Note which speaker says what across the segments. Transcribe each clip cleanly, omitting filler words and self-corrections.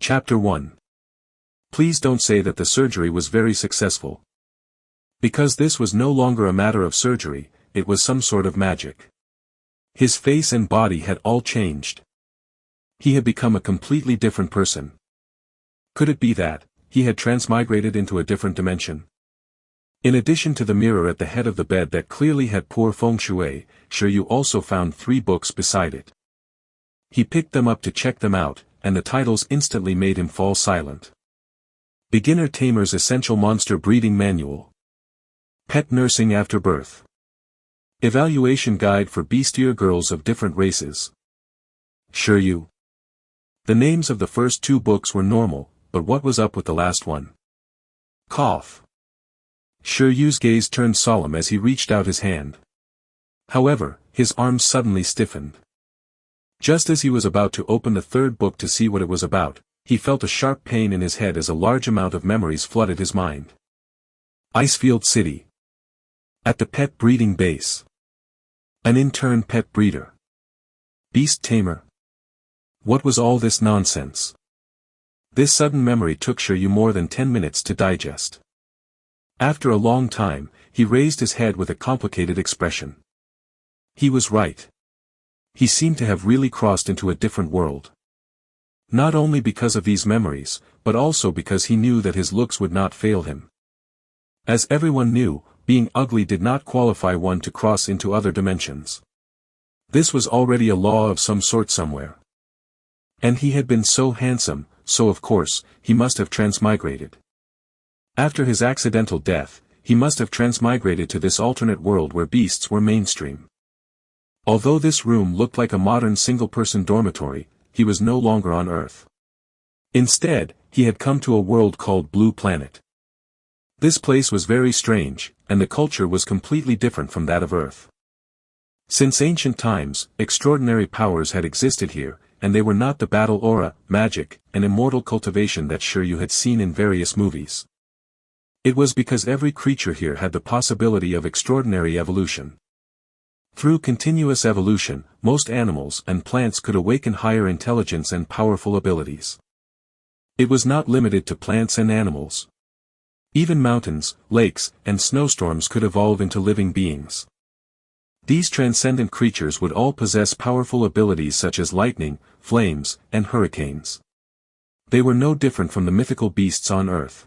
Speaker 1: Chapter 1. Please don't say that the surgery was very successful. Because this was no longer a matter of surgery, it was some sort of magic. His face and body had all changed. He had become a completely different person. Could it be that he had transmigrated into a different dimension? In addition to the mirror at the head of the bed that clearly had poor feng shui, Shi Yu also found 3 books beside it. He picked them up to check them out, and the titles instantly made him fall silent. Beginner Tamer's Essential Monster Breeding Manual. Pet Nursing After Birth. Evaluation Guide for Beastier Girls of Different Races. Shi Yu. The names of the first 2 books were normal, but what was up with the last one? Cough. Shi Yu's gaze turned solemn as he reached out his hand. However, his arms suddenly stiffened. Just as he was about to open the 3rd book to see what it was about, he felt a sharp pain in his head as a large amount of memories flooded his mind. Icefield City. At the pet breeding base. An intern pet breeder. Beast Tamer. What was all this nonsense? This sudden memory took Shi Yu more than 10 minutes to digest. After a long time, he raised his head with a complicated expression. He was right. He seemed to have really crossed into a different world. Not only because of these memories, but also because he knew that his looks would not fail him. As everyone knew, being ugly did not qualify one to cross into other dimensions. This was already a law of some sort somewhere. And he had been so handsome, so of course, he must have transmigrated. After his accidental death, he must have transmigrated to this alternate world where beasts were mainstream. Although this room looked like a modern single-person dormitory, he was no longer on Earth. Instead, he had come to a world called Blue Planet. This place was very strange, and the culture was completely different from that of Earth. Since ancient times, extraordinary powers had existed here, and they were not the battle aura, magic, and immortal cultivation that Shi Yu had seen in various movies. It was because every creature here had the possibility of extraordinary evolution. Through continuous evolution, most animals and plants could awaken higher intelligence and powerful abilities. It was not limited to plants and animals. Even mountains, lakes, and snowstorms could evolve into living beings. These transcendent creatures would all possess powerful abilities such as lightning, flames, and hurricanes. They were no different from the mythical beasts on Earth.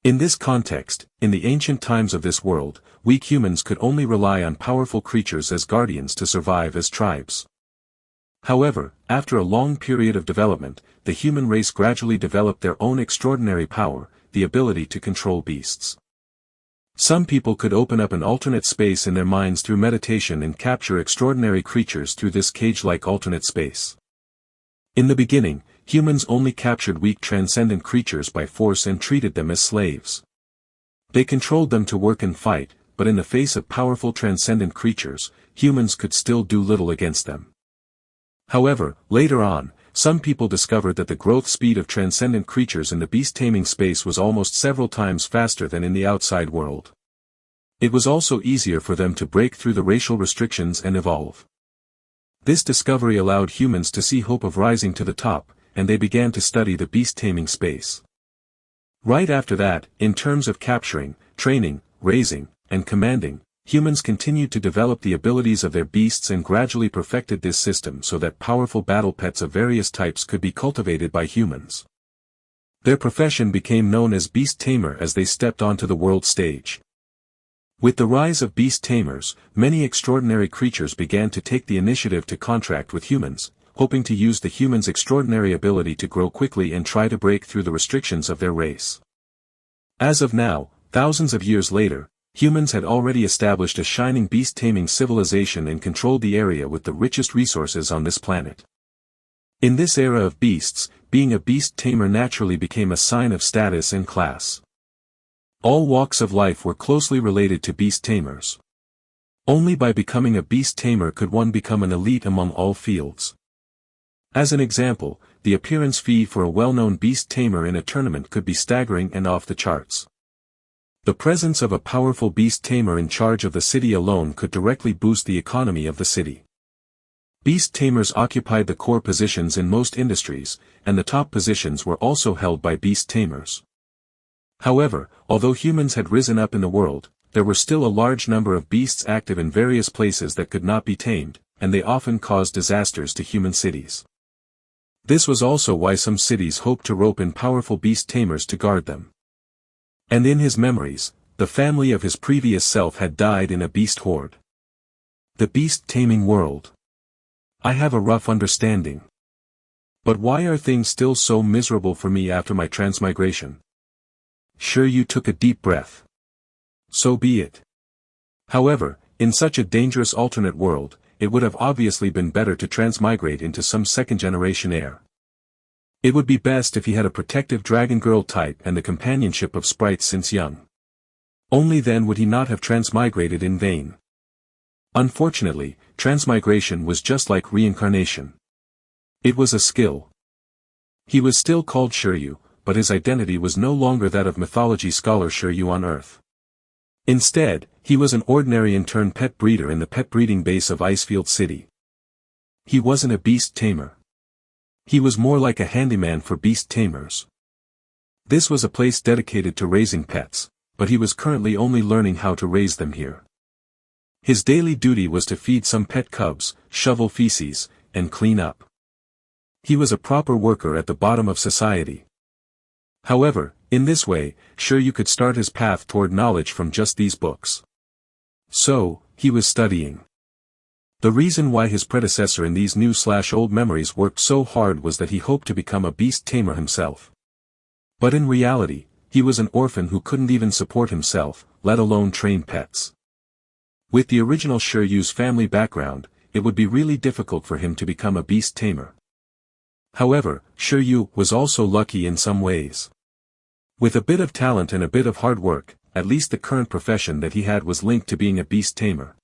Speaker 1: In this context, in the ancient times of this world, weak humans could only rely on powerful creatures as guardians to survive as tribes. However, after a long period of development, the human race gradually developed their own extraordinary power, the ability to control beasts. Some people could open up an alternate space in their minds through meditation and capture extraordinary creatures through this cage-like alternate space. In the beginning, humans only captured weak transcendent creatures by force and treated them as slaves. They controlled them to work and fight, but in the face of powerful transcendent creatures, humans could still do little against them. However, later on, some people discovered that the growth speed of transcendent creatures in the beast taming space was almost several times faster than in the outside world. It was also easier for them to break through the racial restrictions and evolve. This discovery allowed humans to see hope of rising to the top, and they began to study the beast taming space. Right after that, in terms of capturing, training, raising, and commanding, humans continued to develop the abilities of their beasts and gradually perfected this system so that powerful battle pets of various types could be cultivated by humans. Their profession became known as Beast Tamer as they stepped onto the world stage. With the rise of Beast Tamers, many extraordinary creatures began to take the initiative to contract with humans, hoping to use the humans' extraordinary ability to grow quickly and try to break through the restrictions of their race. As of now, thousands of years later, humans had already established a shining beast-taming civilization and controlled the area with the richest resources on this planet. In this era of beasts, being a beast tamer naturally became a sign of status and class. All walks of life were closely related to beast tamers. Only by becoming a beast tamer could one become an elite among all fields. As an example, the appearance fee for a well-known beast tamer in a tournament could be staggering and off the charts. The presence of a powerful beast tamer in charge of the city alone could directly boost the economy of the city. Beast Tamers occupied the core positions in most industries, and the top positions were also held by Beast Tamers. However, although humans had risen up in the world, there were still a large number of beasts active in various places that could not be tamed, and they often caused disasters to human cities. This was also why some cities hoped to rope in powerful beast tamers to guard them. And in his memories, the family of his previous self had died in a beast horde. The beast taming world. I have a rough understanding. But why are things still so miserable for me after my transmigration? Shi Yu took a deep breath. So be it. However, in such a dangerous alternate world, it would have obviously been better to transmigrate into some second-generation heir. It would be best if he had a protective dragon girl type and the companionship of sprites since young. Only then would he not have transmigrated in vain. Unfortunately, transmigration was just like reincarnation. It was a skill. He was still called Shi Yu, but his identity was no longer that of mythology scholar Shi Yu on Earth. Instead, he was an ordinary intern-pet breeder in the pet breeding base of Icefield City. He wasn't a beast tamer. He was more like a handyman for beast tamers. This was a place dedicated to raising pets, but he was currently only learning how to raise them here. His daily duty was to feed some pet cubs, shovel feces, and clean up. He was a proper worker at the bottom of society. However, in this way, Shi Yu could start his path toward knowledge from just these books. So, he was studying. The reason why his predecessor in these new/old memories worked so hard was that he hoped to become a beast tamer himself. But in reality, he was an orphan who couldn't even support himself, let alone train pets. With the original Shi Yu's family background, it would be really difficult for him to become a beast tamer. However, Shi Yu was also lucky in some ways. With a bit of talent and a bit of hard work, at least the current profession that he had was linked to being a beast tamer.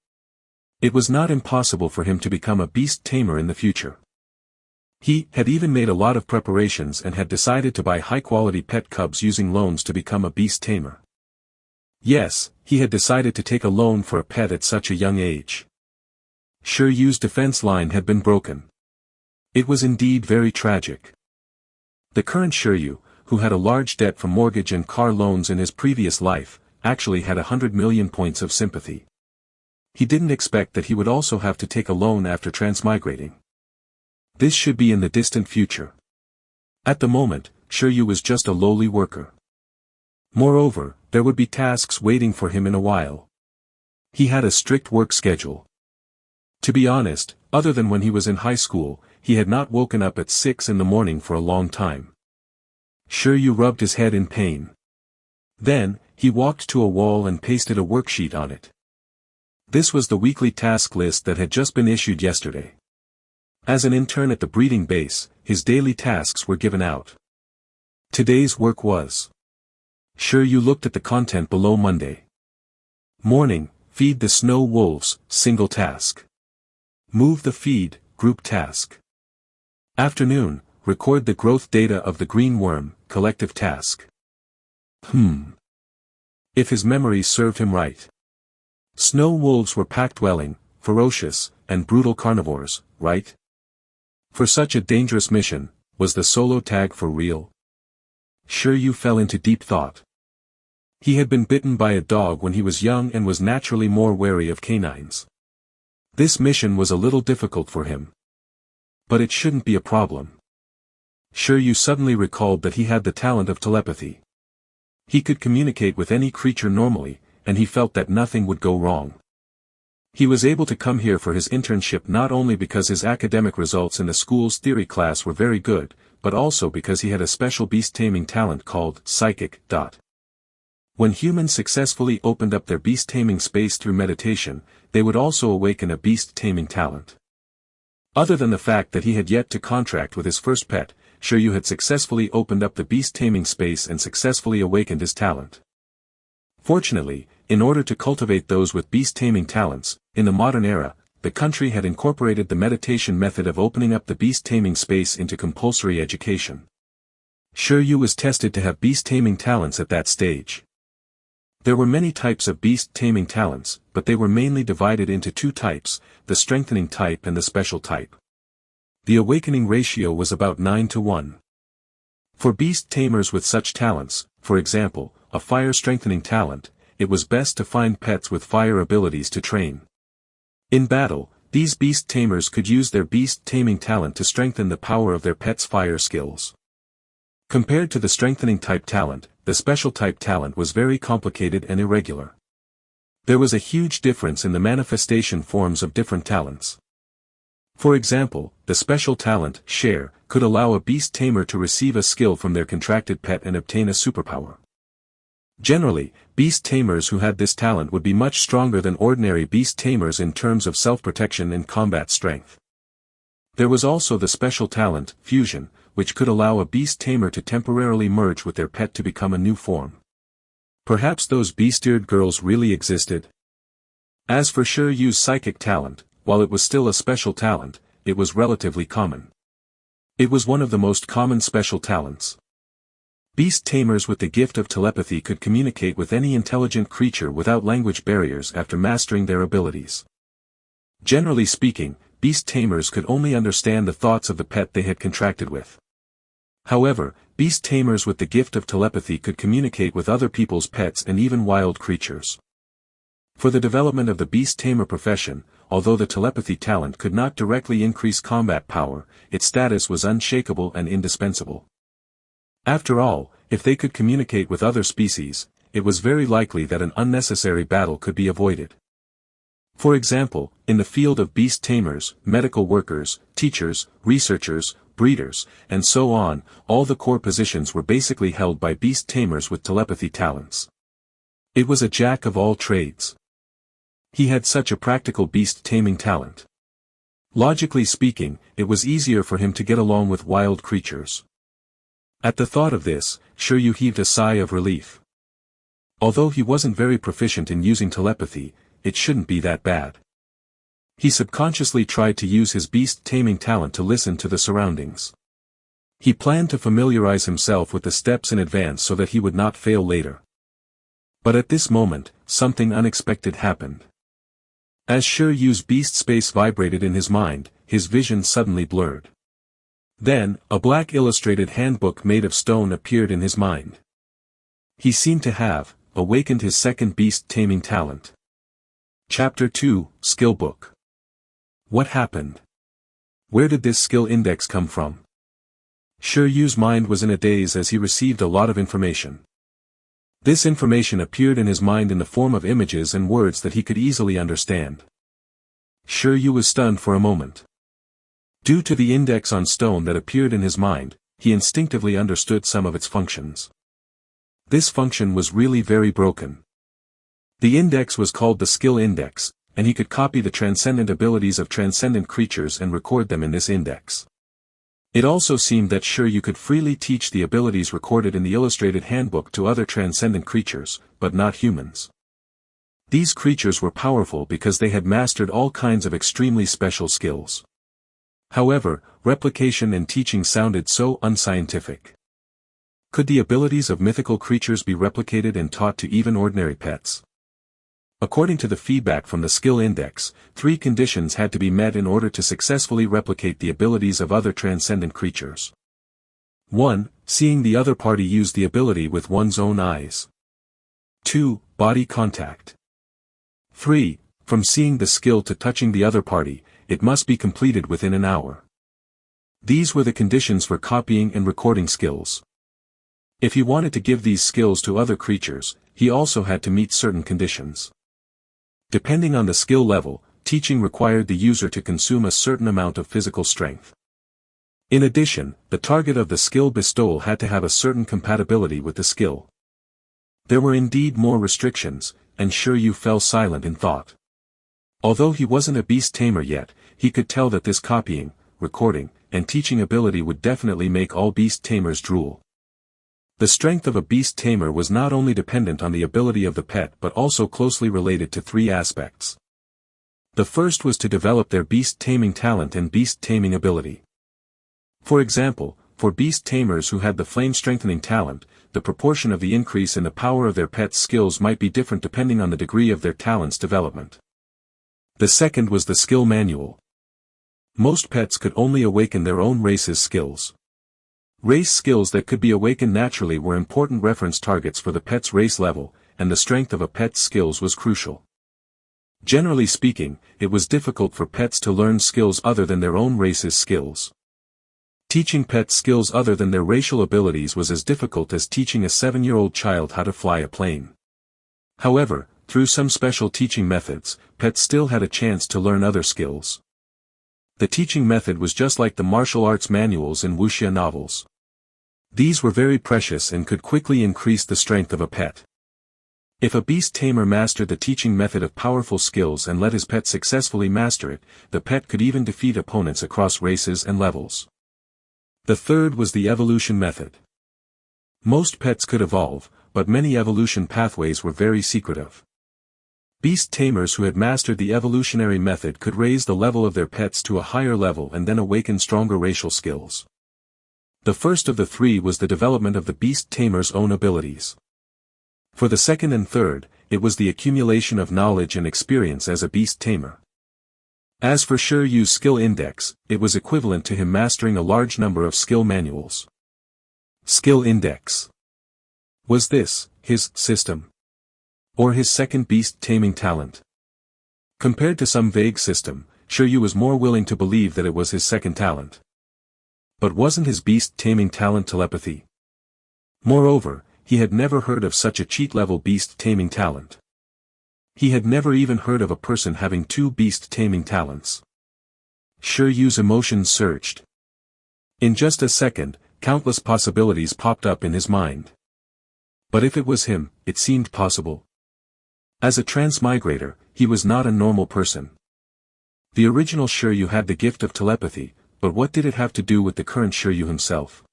Speaker 1: It was not impossible for him to become a beast tamer in the future. He had even made a lot of preparations and had decided to buy high-quality pet cubs using loans to become a beast tamer. Yes, he had decided to take a loan for a pet at such a young age. Shi Yu's defense line had been broken. It was indeed very tragic. The current Shi Yu, who had a large debt from mortgage and car loans in his previous life, actually had 100 million points of sympathy. He didn't expect that he would also have to take a loan after transmigrating. This should be in the distant future. At the moment, Shi Yu was just a lowly worker. Moreover, there would be tasks waiting for him in a while. He had a strict work schedule. To be honest, other than when he was in high school, he had not woken up at 6 in the morning for a long time. Shi Yu rubbed his head in pain. Then, he walked to a wall and pasted a worksheet on it. This was the weekly task list that had just been issued yesterday. As an intern at the breeding base, his daily tasks were given out. Today's work was. Shi Yu looked at the content below. Monday morning, feed the snow wolves, single task. Move the feed, group task. Afternoon, record the growth data of the green worm, collective task. If his memories served him right. Snow wolves were pack-dwelling, ferocious, and brutal carnivores, right? For such a dangerous mission, was the solo tag for real? Shi Yu fell into deep thought. He had been bitten by a dog when he was young and was naturally more wary of canines. This mission was a little difficult for him. But it shouldn't be a problem. Shi Yu suddenly recalled that he had the talent of telepathy. He could communicate with any creature normally, and he felt that nothing would go wrong. He was able to come here for his internship not only because his academic results in the school's theory class were very good, but also because he had a special beast taming talent called psychic. When humans successfully opened up their beast taming space through meditation, they would also awaken a beast taming talent. Other than the fact that he had yet to contract with his first pet, Shi Yu had successfully opened up the beast taming space and successfully awakened his talent. Fortunately, in order to cultivate those with beast taming talents, in the modern era, the country had incorporated the meditation method of opening up the beast taming space into compulsory education. Shi Yu was tested to have beast taming talents at that stage. There were many types of beast taming talents, but they were mainly divided into two types, the strengthening type and the special type. The awakening ratio was about 9-1. For beast tamers with such talents, for example, a fire strengthening talent, it was best to find pets with fire abilities to train. In battle, these beast tamers could use their beast taming talent to strengthen the power of their pet's fire skills. Compared to the strengthening type talent, the special type talent was very complicated and irregular. There was a huge difference in the manifestation forms of different talents. For example, the special talent, Share, could allow a beast tamer to receive a skill from their contracted pet and obtain a superpower. Generally, beast tamers who had this talent would be much stronger than ordinary beast tamers in terms of self-protection and combat strength. There was also the special talent, Fusion, which could allow a beast tamer to temporarily merge with their pet to become a new form. Perhaps those beast-eared girls really existed? As for Shi Yu's psychic talent, while it was still a special talent, it was relatively common. It was one of the most common special talents. Beast tamers with the gift of telepathy could communicate with any intelligent creature without language barriers after mastering their abilities. Generally speaking, beast tamers could only understand the thoughts of the pet they had contracted with. However, beast tamers with the gift of telepathy could communicate with other people's pets and even wild creatures. For the development of the beast tamer profession, although the telepathy talent could not directly increase combat power, its status was unshakable and indispensable. After all, if they could communicate with other species, it was very likely that an unnecessary battle could be avoided. For example, in the field of beast tamers, medical workers, teachers, researchers, breeders, and so on, all the core positions were basically held by beast tamers with telepathy talents. It was a jack of all trades. He had such a practical beast taming talent. Logically speaking, it was easier for him to get along with wild creatures. At the thought of this, Shi Yu heaved a sigh of relief. Although he wasn't very proficient in using telepathy, it shouldn't be that bad. He subconsciously tried to use his beast taming talent to listen to the surroundings. He planned to familiarize himself with the steps in advance so that he would not fail later. But at this moment, something unexpected happened. As Shi Yu's beast space vibrated in his mind, his vision suddenly blurred. Then, a black illustrated handbook made of stone appeared in his mind. He seemed to have awakened his second beast taming talent. Chapter 2, Skill Book. What happened? Where did this skill index come from? Shi Yu's mind was in a daze as he received a lot of information. This information appeared in his mind in the form of images and words that he could easily understand. Shi Yu was stunned for a moment. Due to the index on stone that appeared in his mind, he instinctively understood some of its functions. This function was really very broken. The index was called the skill index, and he could copy the transcendent abilities of transcendent creatures and record them in this index. It also seemed that Shi Yu could freely teach the abilities recorded in the illustrated handbook to other transcendent creatures, but not humans. These creatures were powerful because they had mastered all kinds of extremely special skills. However, replication and teaching sounded so unscientific. Could the abilities of mythical creatures be replicated and taught to even ordinary pets? According to the feedback from the skill index, 3 conditions had to be met in order to successfully replicate the abilities of other transcendent creatures. 1. Seeing the other party use the ability with one's own eyes. 2. Body contact. 3. From seeing the skill to touching the other party, it must be completed within an hour. These were the conditions for copying and recording skills. If he wanted to give these skills to other creatures, he also had to meet certain conditions. Depending on the skill level, teaching required the user to consume a certain amount of physical strength. In addition, the target of the skill bestowal had to have a certain compatibility with the skill. There were indeed more restrictions, and Shi Yu fell silent in thought. Although he wasn't a beast tamer yet, he could tell that this copying, recording, and teaching ability would definitely make all beast tamers drool. The strength of a beast tamer was not only dependent on the ability of the pet but also closely related to 3 aspects. The first was to develop their beast taming talent and beast taming ability. For example, for beast tamers who had the flame strengthening talent, the proportion of the increase in the power of their pet's skills might be different depending on the degree of their talent's development. The second was the skill manual. Most pets could only awaken their own race's skills. Race skills that could be awakened naturally were important reference targets for the pet's race level, and the strength of a pet's skills was crucial. Generally speaking, it was difficult for pets to learn skills other than their own race's skills. Teaching pets skills other than their racial abilities was as difficult as teaching a 7-year-old child how to fly a plane. However, through some special teaching methods, pets still had a chance to learn other skills. The teaching method was just like the martial arts manuals in wuxia novels. These were very precious and could quickly increase the strength of a pet. If a beast tamer mastered the teaching method of powerful skills and let his pet successfully master it, the pet could even defeat opponents across races and levels. The third was the evolution method. Most pets could evolve, but many evolution pathways were very secretive. Beast tamers who had mastered the evolutionary method could raise the level of their pets to a higher level and then awaken stronger racial skills. The first of the three was the development of the beast tamer's own abilities. For the second and third, it was the accumulation of knowledge and experience as a beast tamer. As for Shi Yu's skill index, it was equivalent to him mastering a large number of skill manuals. Skill index. Was this his system? Or his second beast taming talent? Compared to some vague system, Shi Yu was more willing to believe that it was his second talent. But wasn't his beast taming talent telepathy? Moreover, he had never heard of such a cheat-level beast taming talent. He had never even heard of a person having 2 beast taming talents. Shi Yu's emotions surged. In just a second, countless possibilities popped up in his mind. But if it was him, it seemed possible. As a transmigrator, he was not a normal person. The original Shi Yu had the gift of telepathy, but what did it have to do with the current Shi Yu himself?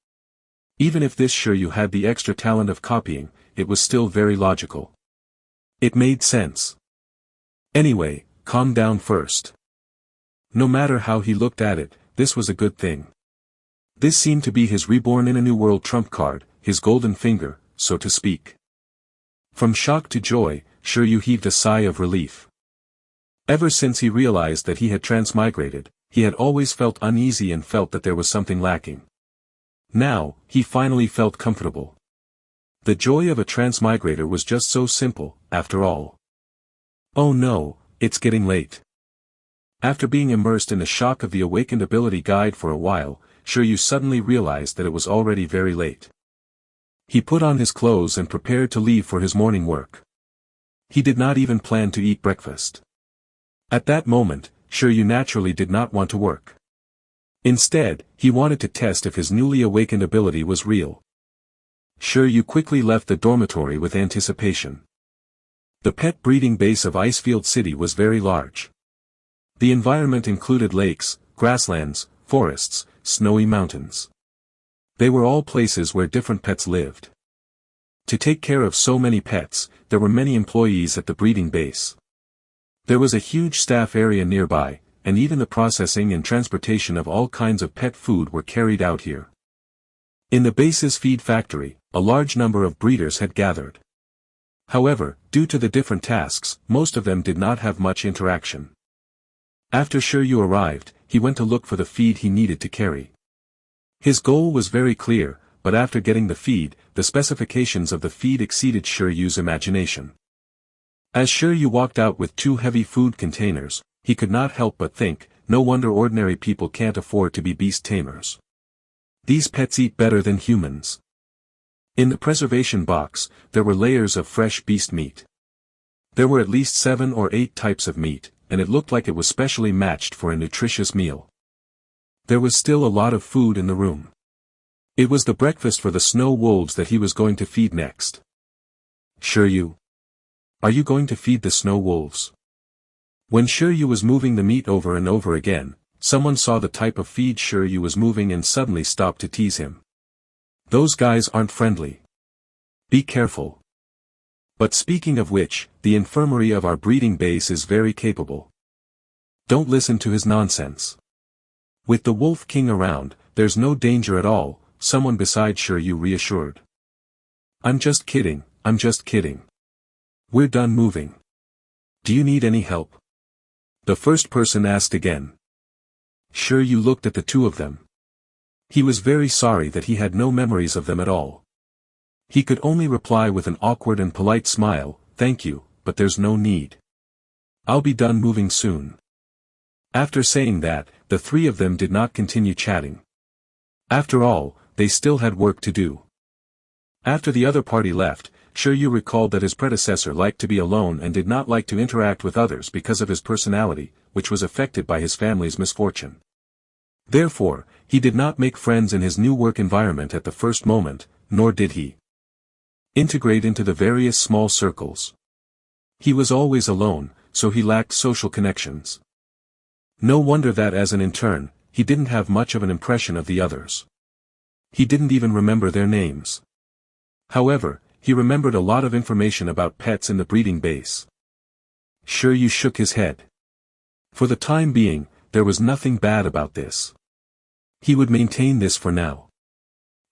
Speaker 1: Even if this Shi Yu had the extra talent of copying, it was still very logical. It made sense. Anyway, calm down first. No matter how he looked at it, this was a good thing. This seemed to be his reborn in a new world trump card, his golden finger, so to speak. From shock to joy, Shi Yu heaved a sigh of relief. Ever since he realized that he had transmigrated, he had always felt uneasy and felt that there was something lacking. Now, he finally felt comfortable. The joy of a transmigrator was just so simple, after all. Oh no, it's getting late. After being immersed in the shock of the awakened ability guide for a while, Shi Yu suddenly realized that it was already very late. He put on his clothes and prepared to leave for his morning work. He did not even plan to eat breakfast. At that moment, Shi Yu naturally did not want to work. Instead, he wanted to test if his newly awakened ability was real. Shi Yu quickly left the dormitory with anticipation. The pet breeding base of Icefield City was very large. The environment included lakes, grasslands, forests, snowy mountains. They were all places where different pets lived. To take care of so many pets, there were many employees at the breeding base. There was a huge staff area nearby, and even the processing and transportation of all kinds of pet food were carried out here. In the base's feed factory, a large number of breeders had gathered. However, due to the different tasks, most of them did not have much interaction. After Shi Yu arrived, he went to look for the feed he needed to carry. His goal was very clear, but after getting the feed, the specifications of the feed exceeded Shi Yu's imagination. As Shi Yu walked out with 2 heavy food containers, he could not help but think, no wonder ordinary people can't afford to be beast tamers. These pets eat better than humans. In the preservation box, there were layers of fresh beast meat. There were at least 7 or 8 types of meat, and it looked like it was specially matched for a nutritious meal. There was still a lot of food in the room. It was the breakfast for the snow wolves that he was going to feed next. Shi Yu. Are you going to feed the snow wolves? When Shi Yu was moving the meat over and over again, someone saw the type of feed Shi Yu was moving and suddenly stopped to tease him. Those guys aren't friendly. Be careful. But speaking of which, the infirmary of our breeding base is very capable. Don't listen to his nonsense. With the Wolf King around, there's no danger at all, someone beside Shi Yu reassured. I'm just kidding, I'm just kidding. We're done moving. Do you need any help? The first person asked again. Shi Yu looked at the two of them. He was very sorry that he had no memories of them at all. He could only reply with an awkward and polite smile, "Thank you, but there's no need. I'll be done moving soon." After saying that, the three of them did not continue chatting. After all, they still had work to do. After the other party left, Shi Yu recalled that his predecessor liked to be alone and did not like to interact with others because of his personality, which was affected by his family's misfortune. Therefore, he did not make friends in his new work environment at the first moment, nor did he integrate into the various small circles. He was always alone, so he lacked social connections. No wonder that as an intern, he didn't have much of an impression of the others. He didn't even remember their names. However, he remembered a lot of information about pets in the breeding base. Shi Yu shook his head. For the time being, there was nothing bad about this. He would maintain this for now.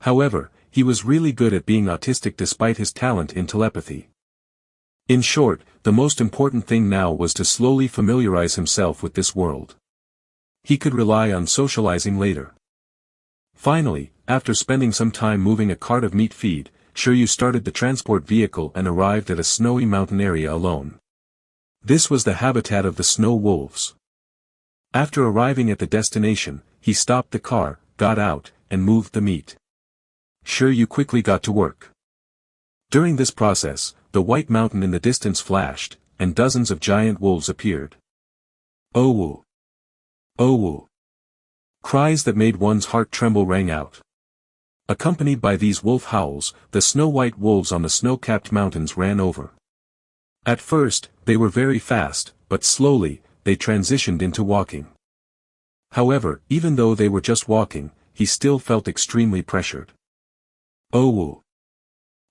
Speaker 1: However, he was really good at being autistic despite his talent in telepathy. In short, the most important thing now was to slowly familiarize himself with this world. He could rely on socializing later. Finally, after spending some time moving a cart of meat feed, Shi Yu started the transport vehicle and arrived at a snowy mountain area alone. This was the habitat of the snow wolves. After arriving at the destination, he stopped the car, got out, and moved the meat. Shi Yu quickly got to work. During this process, the white mountain in the distance flashed, and dozens of giant wolves appeared. "Oh woo! Oh woo!" Cries that made one's heart tremble rang out. Accompanied by these wolf howls, the snow-white wolves on the snow-capped mountains ran over. At first, they were very fast, but slowly, they transitioned into walking. However, even though they were just walking, he still felt extremely pressured. Oh woo!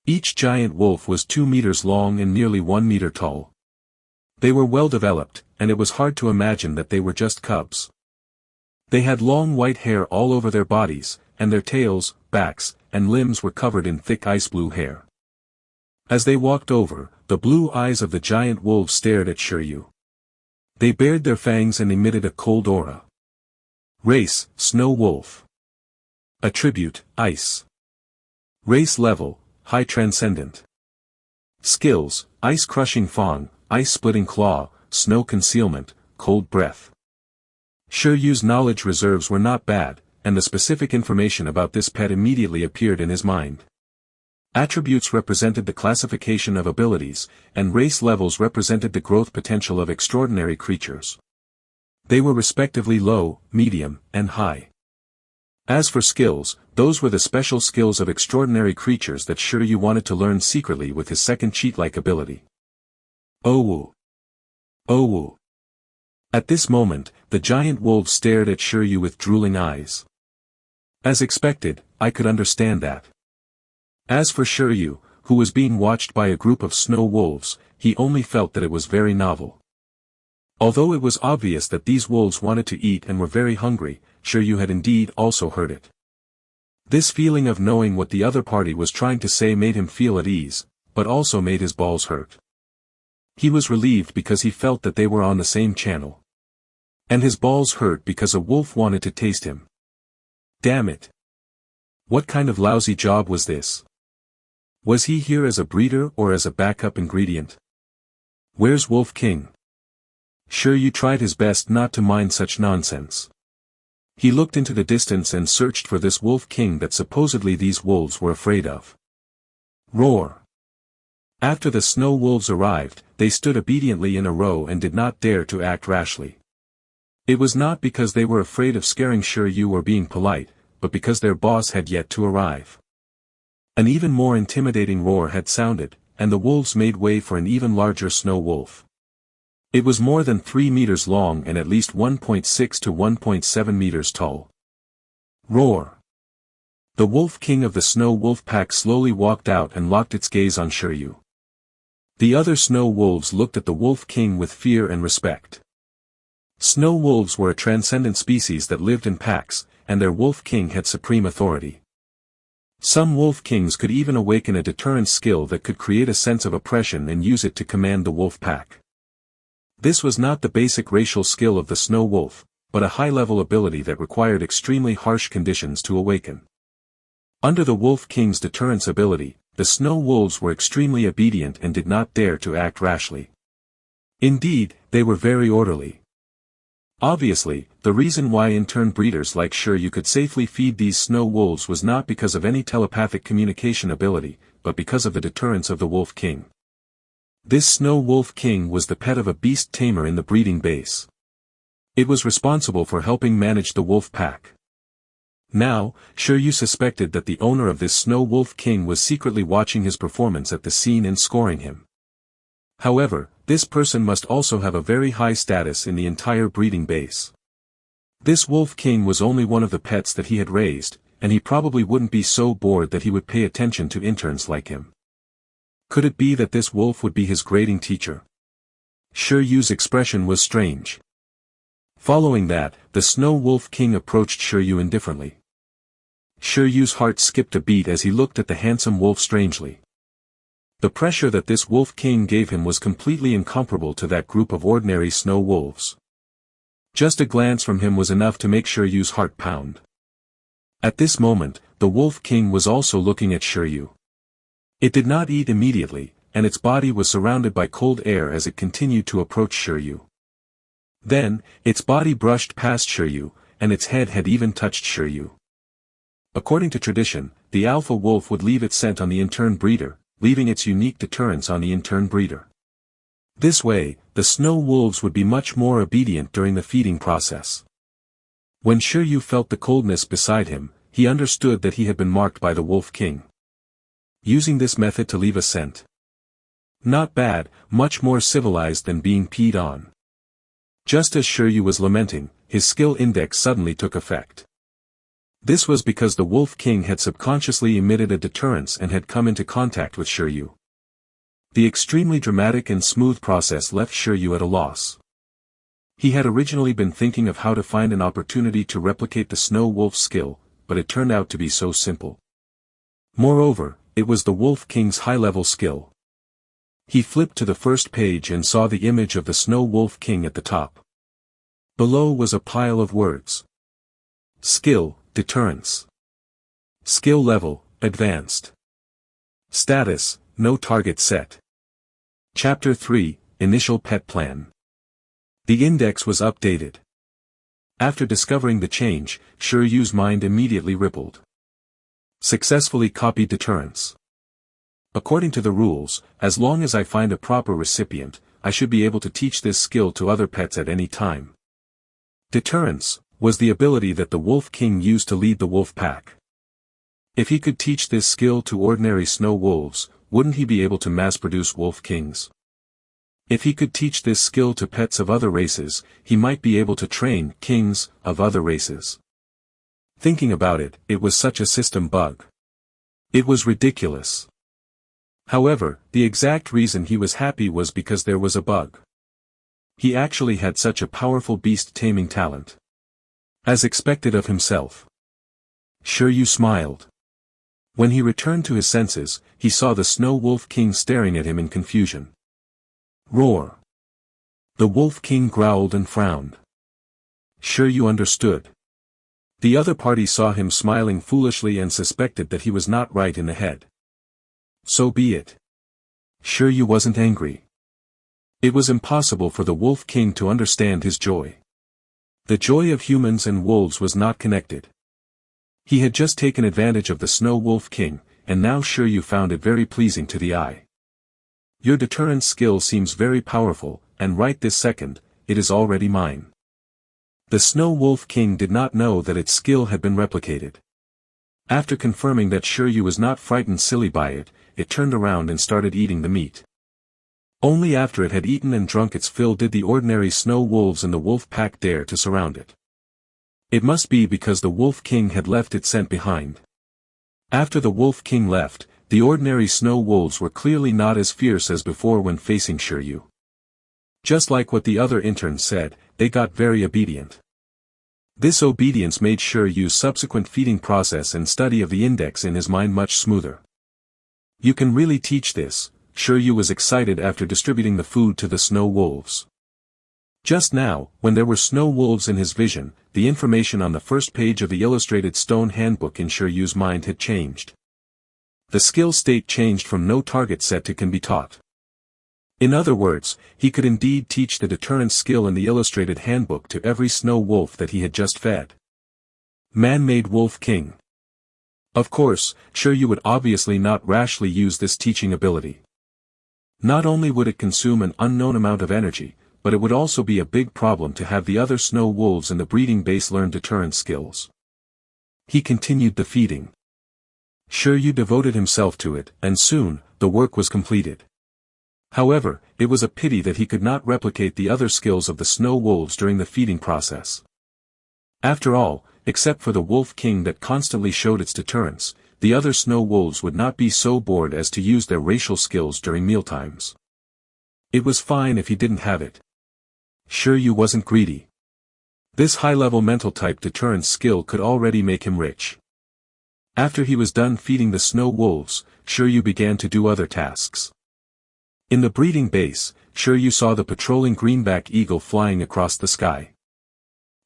Speaker 1: Each giant wolf was 2 meters long and nearly 1 meter tall. They were well developed, and it was hard to imagine that they were just cubs. They had long white hair all over their bodies, and their tails, backs, and limbs were covered in thick ice blue hair. As they walked over, the blue eyes of the giant wolves stared at Shi Yu. They bared their fangs and emitted a cold aura. Race, Snow Wolf. Attribute, Ice. Race level, High Transcendent. Skills, Ice Crushing Fang, Ice Splitting Claw, Snow Concealment, Cold Breath. Shi Yu's knowledge reserves were not bad, and the specific information about this pet immediately appeared in his mind. Attributes represented the classification of abilities, and race levels represented the growth potential of extraordinary creatures. They were respectively low, medium, and high. As for skills, those were the special skills of extraordinary creatures that Shi Yu wanted to learn secretly with his second cheat-like ability. Oh woo! Oh woo! At this moment, the giant wolves stared at Shi Yu with drooling eyes. As expected, I could understand that. As for Shi Yu, who was being watched by a group of snow wolves, he only felt that it was very novel. Although it was obvious that these wolves wanted to eat and were very hungry, Shi Yu had indeed also heard it. This feeling of knowing what the other party was trying to say made him feel at ease, but also made his balls hurt. He was relieved because he felt that they were on the same channel. And his balls hurt because a wolf wanted to taste him. Damn it! What kind of lousy job was this? Was he here as a breeder or as a backup ingredient? Where's Wolf King? Shi Yu tried his best not to mind such nonsense. He looked into the distance and searched for this Wolf King that supposedly these wolves were afraid of. Roar! After the snow wolves arrived, they stood obediently in a row and did not dare to act rashly. It was not because they were afraid of scaring Shi Yu or being polite, but because their boss had yet to arrive. An even more intimidating roar had sounded, and the wolves made way for an even larger snow wolf. It was more than 3 meters long and at least 1.6 to 1.7 meters tall. Roar! The Wolf King of the Snow Wolf Pack slowly walked out and locked its gaze on Shi Yu. The other snow wolves looked at the Wolf King with fear and respect. Snow wolves were a transcendent species that lived in packs, and their Wolf King had supreme authority. Some Wolf Kings could even awaken a deterrent skill that could create a sense of oppression and use it to command the wolf pack. This was not the basic racial skill of the snow wolf, but a high-level ability that required extremely harsh conditions to awaken. Under the Wolf King's deterrence ability, the snow wolves were extremely obedient and did not dare to act rashly. Indeed, they were very orderly. Obviously, the reason why in-turn breeders like Shi Yu could safely feed these snow wolves was not because of any telepathic communication ability, but because of the deterrence of the Wolf King. This Snow Wolf King was the pet of a beast tamer in the breeding base. It was responsible for helping manage the wolf pack. Now, Shi Yu suspected that the owner of this Snow Wolf King was secretly watching his performance at the scene and scoring him. However, this person must also have a very high status in the entire breeding base. This Wolf King was only one of the pets that he had raised, and he probably wouldn't be so bored that he would pay attention to interns like him. Could it be that this wolf would be his grading teacher? Shi Yu's expression was strange. Following that, the Snow Wolf King approached Shi Yu indifferently. Shi Yu's heart skipped a beat as he looked at the handsome wolf strangely. The pressure that this Wolf King gave him was completely incomparable to that group of ordinary snow wolves. Just a glance from him was enough to make Shi Yu's heart pound. At this moment, the Wolf King was also looking at Shi Yu. It did not eat immediately, and its body was surrounded by cold air as it continued to approach Shi Yu. Then, its body brushed past Shi Yu, and its head had even touched Shi Yu. According to tradition, the alpha wolf would leave its scent on the in-turn breeder, leaving its unique deterrence on the in-turn breeder. This way, the snow wolves would be much more obedient during the feeding process. When Shi Yu felt the coldness beside him, he understood that he had been marked by the Wolf King. Using this method to leave a scent. Not bad, much more civilized than being peed on. Just as Shi Yu was lamenting, his skill index suddenly took effect. This was because the Wolf King had subconsciously emitted a deterrence and had come into contact with Shi Yu. The extremely dramatic and smooth process left Shi Yu at a loss. He had originally been thinking of how to find an opportunity to replicate the Snow Wolf skill, but it turned out to be so simple. Moreover, it was the Wolf King's high-level skill. He flipped to the first page and saw the image of the Snow Wolf King at the top. Below was a pile of words. Skill, deterrence. Skill level, advanced. Status, no target set. Chapter 3, Initial Pet Plan. The index was updated. After discovering the change, Shi Yu's mind immediately rippled. Successfully copied deterrence. According to the rules, as long as I find a proper recipient, I should be able to teach this skill to other pets at any time. Deterrence was the ability that the Wolf King used to lead the wolf pack. If he could teach this skill to ordinary snow wolves, wouldn't he be able to mass-produce Wolf Kings? If he could teach this skill to pets of other races, he might be able to train kings of other races. Thinking about it, it was such a system bug. It was ridiculous. However, the exact reason he was happy was because there was a bug. He actually had such a powerful beast taming talent. As expected of himself. Shi Yu smiled. When he returned to his senses, he saw the Snow Wolf King staring at him in confusion. Roar. The Wolf King growled and frowned. Shi Yu understood. The other party saw him smiling foolishly and suspected that he was not right in the head. So be it. Shi Yu wasn't angry. It was impossible for the Wolf King to understand his joy. The joy of humans and wolves was not connected. He had just taken advantage of the Snow Wolf King, and now Shi Yu found it very pleasing to the eye. Your deterrence skill seems very powerful, and right this second, it is already mine. The Snow Wolf King did not know that its skill had been replicated. After confirming that Shi Yu was not frightened silly by it, it turned around and started eating the meat. Only after it had eaten and drunk its fill did the ordinary snow wolves in the wolf pack dare to surround it. It must be because the Wolf King had left its scent behind. After the Wolf King left, the ordinary snow wolves were clearly not as fierce as before when facing Shi Yu. Just like what the other interns said, they got very obedient. This obedience made Shi Yu's subsequent feeding process and study of the index in his mind much smoother. You can really teach this, Shi Yu was excited after distributing the food to the snow wolves. Just now, when there were snow wolves in his vision, the information on the first page of the illustrated stone handbook in Shi Yu's mind had changed. The skill state changed from no target set to can be taught. In other words, he could indeed teach the deterrence skill in the illustrated handbook to every snow wolf that he had just fed. Man-made Wolf King. Of course, Shi Yu would obviously not rashly use this teaching ability. Not only would it consume an unknown amount of energy, but it would also be a big problem to have the other snow wolves in the breeding base learn deterrence skills. He continued the feeding. Shi Yu devoted himself to it, and soon, the work was completed. However, it was a pity that he could not replicate the other skills of the snow wolves during the feeding process. After all, except for the Wolf King that constantly showed its deterrence, the other snow wolves would not be so bored as to use their racial skills during mealtimes. It was fine if he didn't have it. Shi Yu wasn't greedy. This high-level mental type deterrence skill could already make him rich. After he was done feeding the snow wolves, Shi Yu began to do other tasks. In the breeding base, Shi Yu saw the patrolling greenback eagle flying across the sky.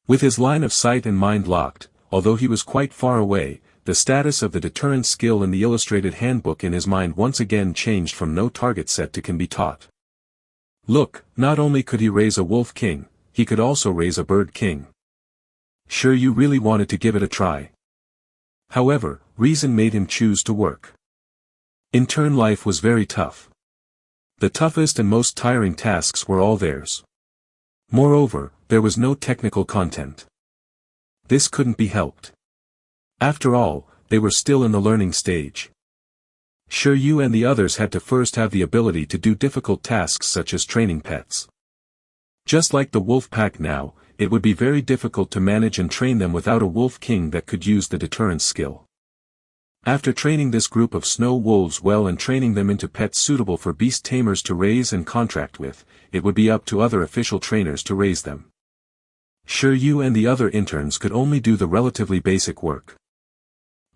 Speaker 1: With his line of sight and mind locked, although he was quite far away, the status of the deterrence skill in the illustrated handbook in his mind once again changed from no target set to can be taught. Look, not only could he raise a Wolf King, he could also raise a Bird King. Shi Yu really wanted to give it a try. However, reason made him choose to work. Intern life was very tough. The toughest and most tiring tasks were all theirs. Moreover, there was no technical content. This couldn't be helped. After all, they were still in the learning stage. Shi Yu and the others had to first have the ability to do difficult tasks such as training pets. Just like the wolf pack now, it would be very difficult to manage and train them without a Wolf King that could use the deterrence skill. After training this group of snow wolves well and training them into pets suitable for Beast Tamers to raise and contract with, it would be up to other official trainers to raise them. Shi Yu and the other interns could only do the relatively basic work.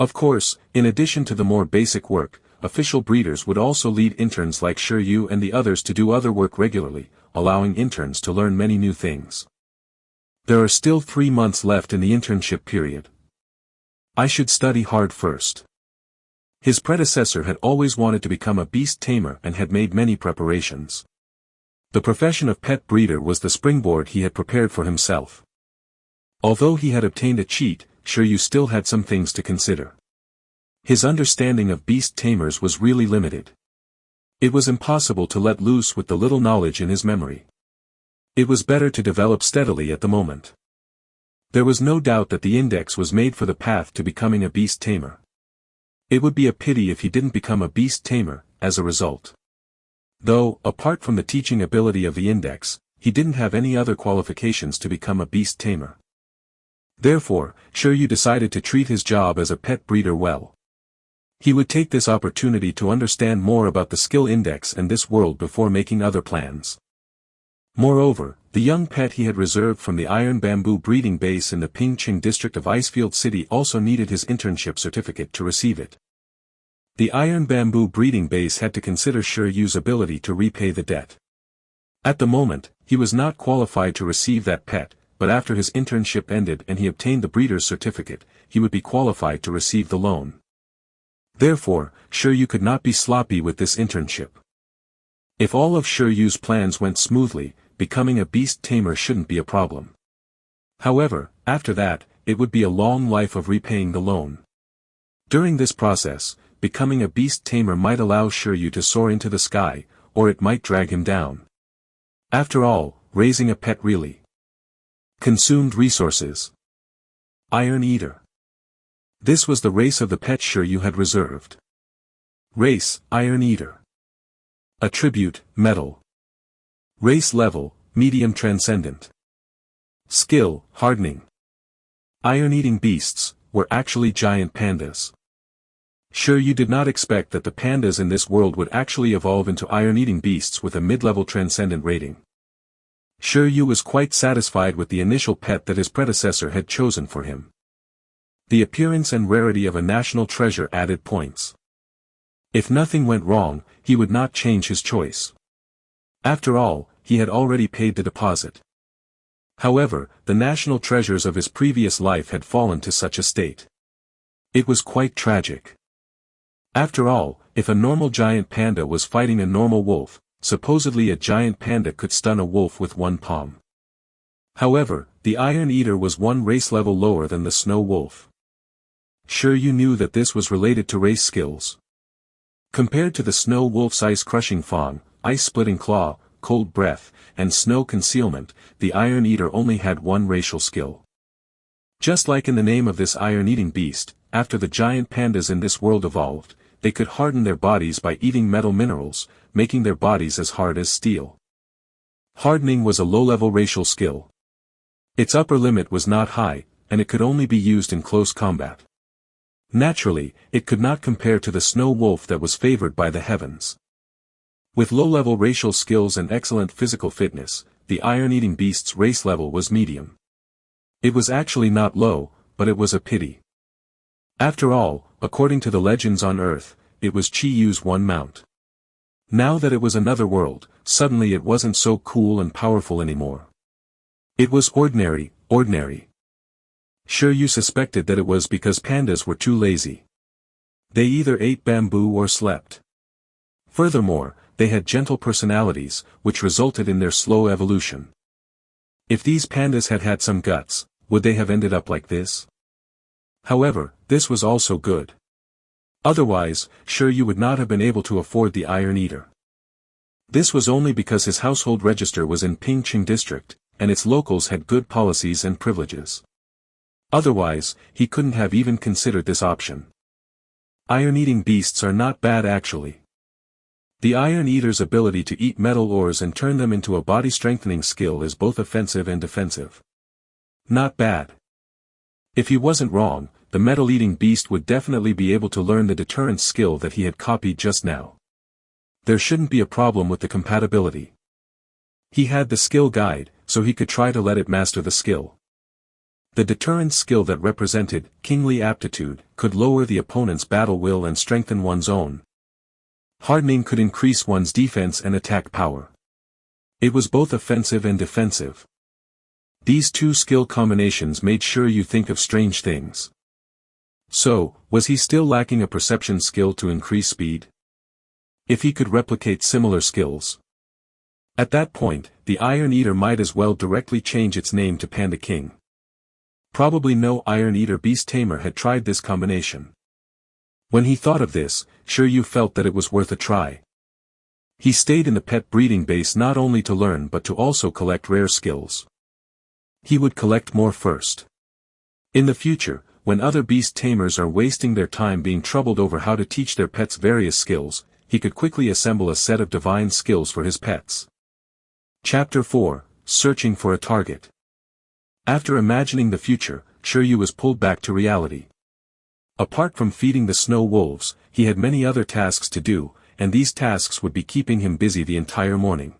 Speaker 1: Of course, in addition to the more basic work, official breeders would also lead interns like Shi Yu and the others to do other work regularly, allowing interns to learn many new things. There are still 3 months left in the internship period. I should study hard first. His predecessor had always wanted to become a beast tamer and had made many preparations. The profession of pet breeder was the springboard he had prepared for himself. Although he had obtained a cheat, Shi Yu still had some things to consider. His understanding of beast tamers was really limited. It was impossible to let loose with the little knowledge in his memory. It was better to develop steadily at the moment. There was no doubt that the index was made for the path to becoming a beast tamer. It would be a pity if he didn't become a beast tamer, as a result. Though, apart from the teaching ability of the index, he didn't have any other qualifications to become a beast tamer. Therefore, Shi Yu decided to treat his job as a pet breeder well. He would take this opportunity to understand more about the skill index and this world before making other plans. Moreover, the young pet he had reserved from the iron bamboo breeding base in the Pingqing district of Icefield City also needed his internship certificate to receive it. The iron bamboo breeding base had to consider Shi Yu's ability to repay the debt. At the moment, he was not qualified to receive that pet, but after his internship ended and he obtained the breeder's certificate, he would be qualified to receive the loan. Therefore, Shi Yu could not be sloppy with this internship. If all of Shi Yu's plans went smoothly, becoming a beast tamer shouldn't be a problem. However, after that, it would be a long life of repaying the loan. During this process, becoming a beast tamer might allow Shi Yu to soar into the sky, or it might drag him down. After all, raising a pet really consumed resources. Iron Eater. This was the race of the pet Shi Yu had reserved. Race, Iron Eater. Attribute, Metal. Race level, Medium Transcendent. Skill, Hardening. Iron-eating beasts, were actually giant pandas. Shi Yu did not expect that the pandas in this world would actually evolve into iron-eating beasts with a mid-level transcendent rating. Shi Yu was quite satisfied with the initial pet that his predecessor had chosen for him. The appearance and rarity of a national treasure added points. If nothing went wrong, he would not change his choice. After all, he had already paid the deposit. However, the national treasures of his previous life had fallen to such a state. It was quite tragic. After all, if a normal giant panda was fighting a normal wolf, supposedly a giant panda could stun a wolf with one palm. However, the Iron Eater was one race level lower than the Snow Wolf. Sure, you knew that this was related to race skills. Compared to the Snow Wolf's ice-crushing fang, ice-splitting claw, cold breath, and snow concealment, the Iron Eater only had one racial skill. Just like in the name of this iron-eating beast, after the giant pandas in this world evolved, they could harden their bodies by eating metal minerals, making their bodies as hard as steel. Hardening was a low-level racial skill. Its upper limit was not high, and it could only be used in close combat. Naturally, it could not compare to the Snow Wolf that was favored by the heavens. With low-level racial skills and excellent physical fitness, the iron-eating beast's race level was medium. It was actually not low, but it was a pity. After all, according to the legends on Earth, it was Shi Yu's one mount. Now that it was another world, suddenly it wasn't so cool and powerful anymore. It was ordinary. Sure, you suspected that it was because pandas were too lazy. They either ate bamboo or slept. Furthermore, they had gentle personalities, which resulted in their slow evolution. If these pandas had had some guts, would they have ended up like this? However, this was also good. Otherwise, sure, you would not have been able to afford the Iron Eater. This was only because his household register was in Pingqing district, and its locals had good policies and privileges. Otherwise, he couldn't have even considered this option. Iron-eating beasts are not bad actually. The Iron Eater's ability to eat metal ores and turn them into a body-strengthening skill is both offensive and defensive. Not bad. If he wasn't wrong, the metal-eating beast would definitely be able to learn the deterrence skill that he had copied just now. There shouldn't be a problem with the compatibility. He had the skill guide, so he could try to let it master the skill. The deterrence skill that represented kingly aptitude could lower the opponent's battle will and strengthen one's own. Hardening could increase one's defense and attack power. It was both offensive and defensive. These two skill combinations made sure you think of strange things. So, was he still lacking a perception skill to increase speed? If he could replicate similar skills. At that point, the Iron Eater might as well directly change its name to Panda King. Probably no Iron Eater Beast Tamer had tried this combination. When he thought of this, Shi Yu felt that it was worth a try. He stayed in the pet breeding base not only to learn but to also collect rare skills. He would collect more first. In the future, when other beast tamers are wasting their time being troubled over how to teach their pets various skills, he could quickly assemble a set of divine skills for his pets. Chapter 4, Searching for a Target. After imagining the future, Shi Yu was pulled back to reality. Apart from feeding the snow wolves, he had many other tasks to do, and these tasks would be keeping him busy the entire morning.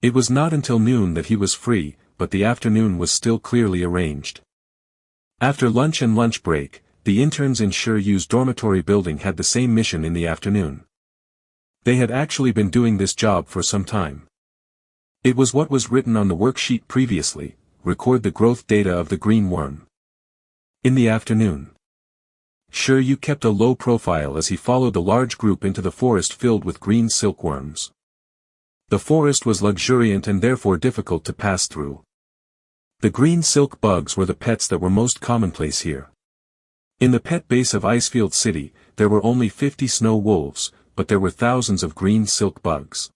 Speaker 1: It was not until noon that he was free, but the afternoon was still clearly arranged. After lunch and lunch break, the interns in Shi Yu's dormitory building had the same mission in the afternoon. They had actually been doing this job for some time. It was what was written on the worksheet previously: record the growth data of the green worm. In the afternoon, Shi Yu kept a low profile as he followed the large group into the forest filled with green silkworms. The forest was luxuriant and therefore difficult to pass through. The green silk bugs were the pets that were most commonplace here. In the pet base of Icefield City, there were only 50 snow wolves, but there were thousands of green silk bugs.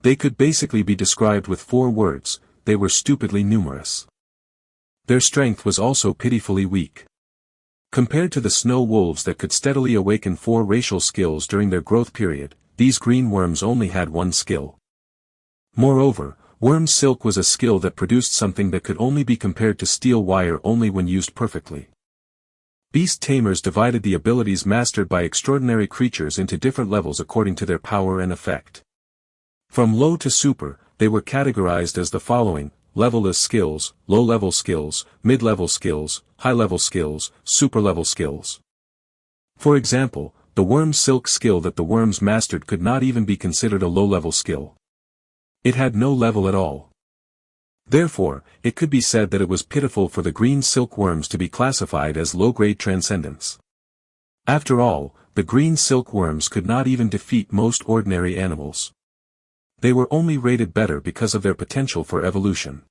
Speaker 1: They could basically be described with 4 words: they were stupidly numerous. Their strength was also pitifully weak. Compared to the snow wolves that could steadily awaken 4 racial skills during their growth period, these green worms only had 1 skill. Moreover, worm silk was a skill that produced something that could only be compared to steel wire only when used perfectly. Beast Tamers divided the abilities mastered by extraordinary creatures into different levels according to their power and effect. From low to super, they were categorized as the following: level-less skills, low-level skills, mid-level skills, high-level skills, super-level skills. For example, the worm silk skill that the worms mastered could not even be considered a low-level skill. It had no level at all. Therefore, it could be said that it was pitiful for the green silkworms to be classified as low-grade transcendents. After all, the green silkworms could not even defeat most ordinary animals. They were only rated better because of their potential for evolution.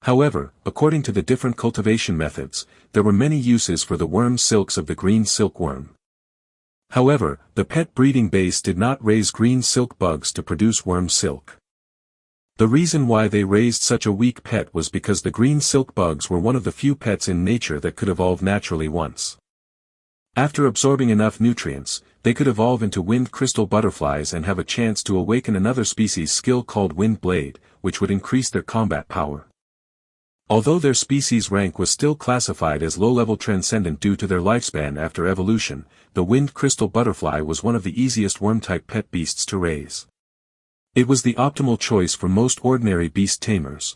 Speaker 1: However, according to the different cultivation methods, there were many uses for the worm silks of the green silkworm. However, the pet breeding base did not raise green silk bugs to produce worm silk. The reason why they raised such a weak pet was because the green silk bugs were one of the few pets in nature that could evolve naturally once. After absorbing enough nutrients, they could evolve into wind crystal butterflies and have a chance to awaken another species skill called wind blade, which would increase their combat power. Although their species rank was still classified as low-level transcendent due to their lifespan after evolution, the wind crystal butterfly was one of the easiest worm-type pet beasts to raise. It was the optimal choice for most ordinary beast tamers.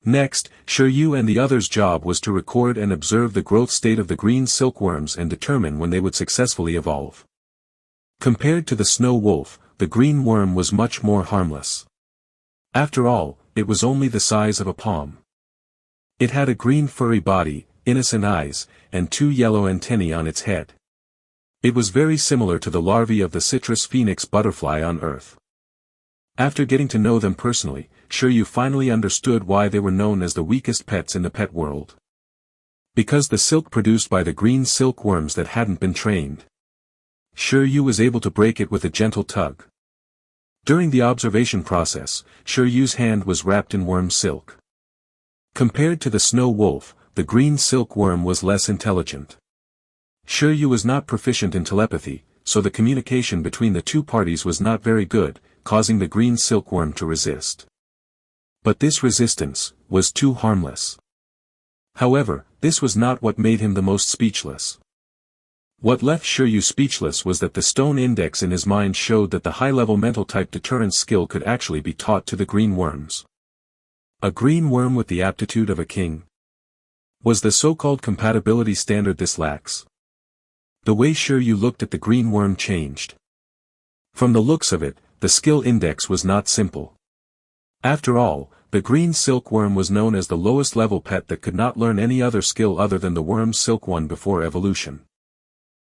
Speaker 1: Next, Shi Yu and the others' job was to record and observe the growth state of the green silkworms and determine when they would successfully evolve. Compared to the snow wolf, the green worm was much more harmless. After all, it was only the size of a palm. It had a green furry body, innocent eyes, and 2 yellow antennae on its head. It was very similar to the larvae of the citrus phoenix butterfly on Earth. After getting to know them personally, Shi Yu finally understood why they were known as the weakest pets in the pet world. Because the silk produced by the green silkworms that hadn't been trained. Shi Yu was able to break it with a gentle tug. During the observation process, Shi Yu's hand was wrapped in worm silk. Compared to the snow wolf, the green silkworm was less intelligent. Shi Yu was not proficient in telepathy, so the communication between the two parties was not very good, causing the green silkworm to resist. But this resistance was too harmless. However, this was not what made him the most speechless. What left Shi Yu speechless was that the stone index in his mind showed that the high-level mental-type deterrence skill could actually be taught to the green worms. A green worm with the aptitude of a king. Was the so-called compatibility standard this lax? The way Shi Yu looked at the green worm changed. From the looks of it, the skill index was not simple. After all, the green silkworm was known as the lowest level pet that could not learn any other skill other than the worm silk one before evolution.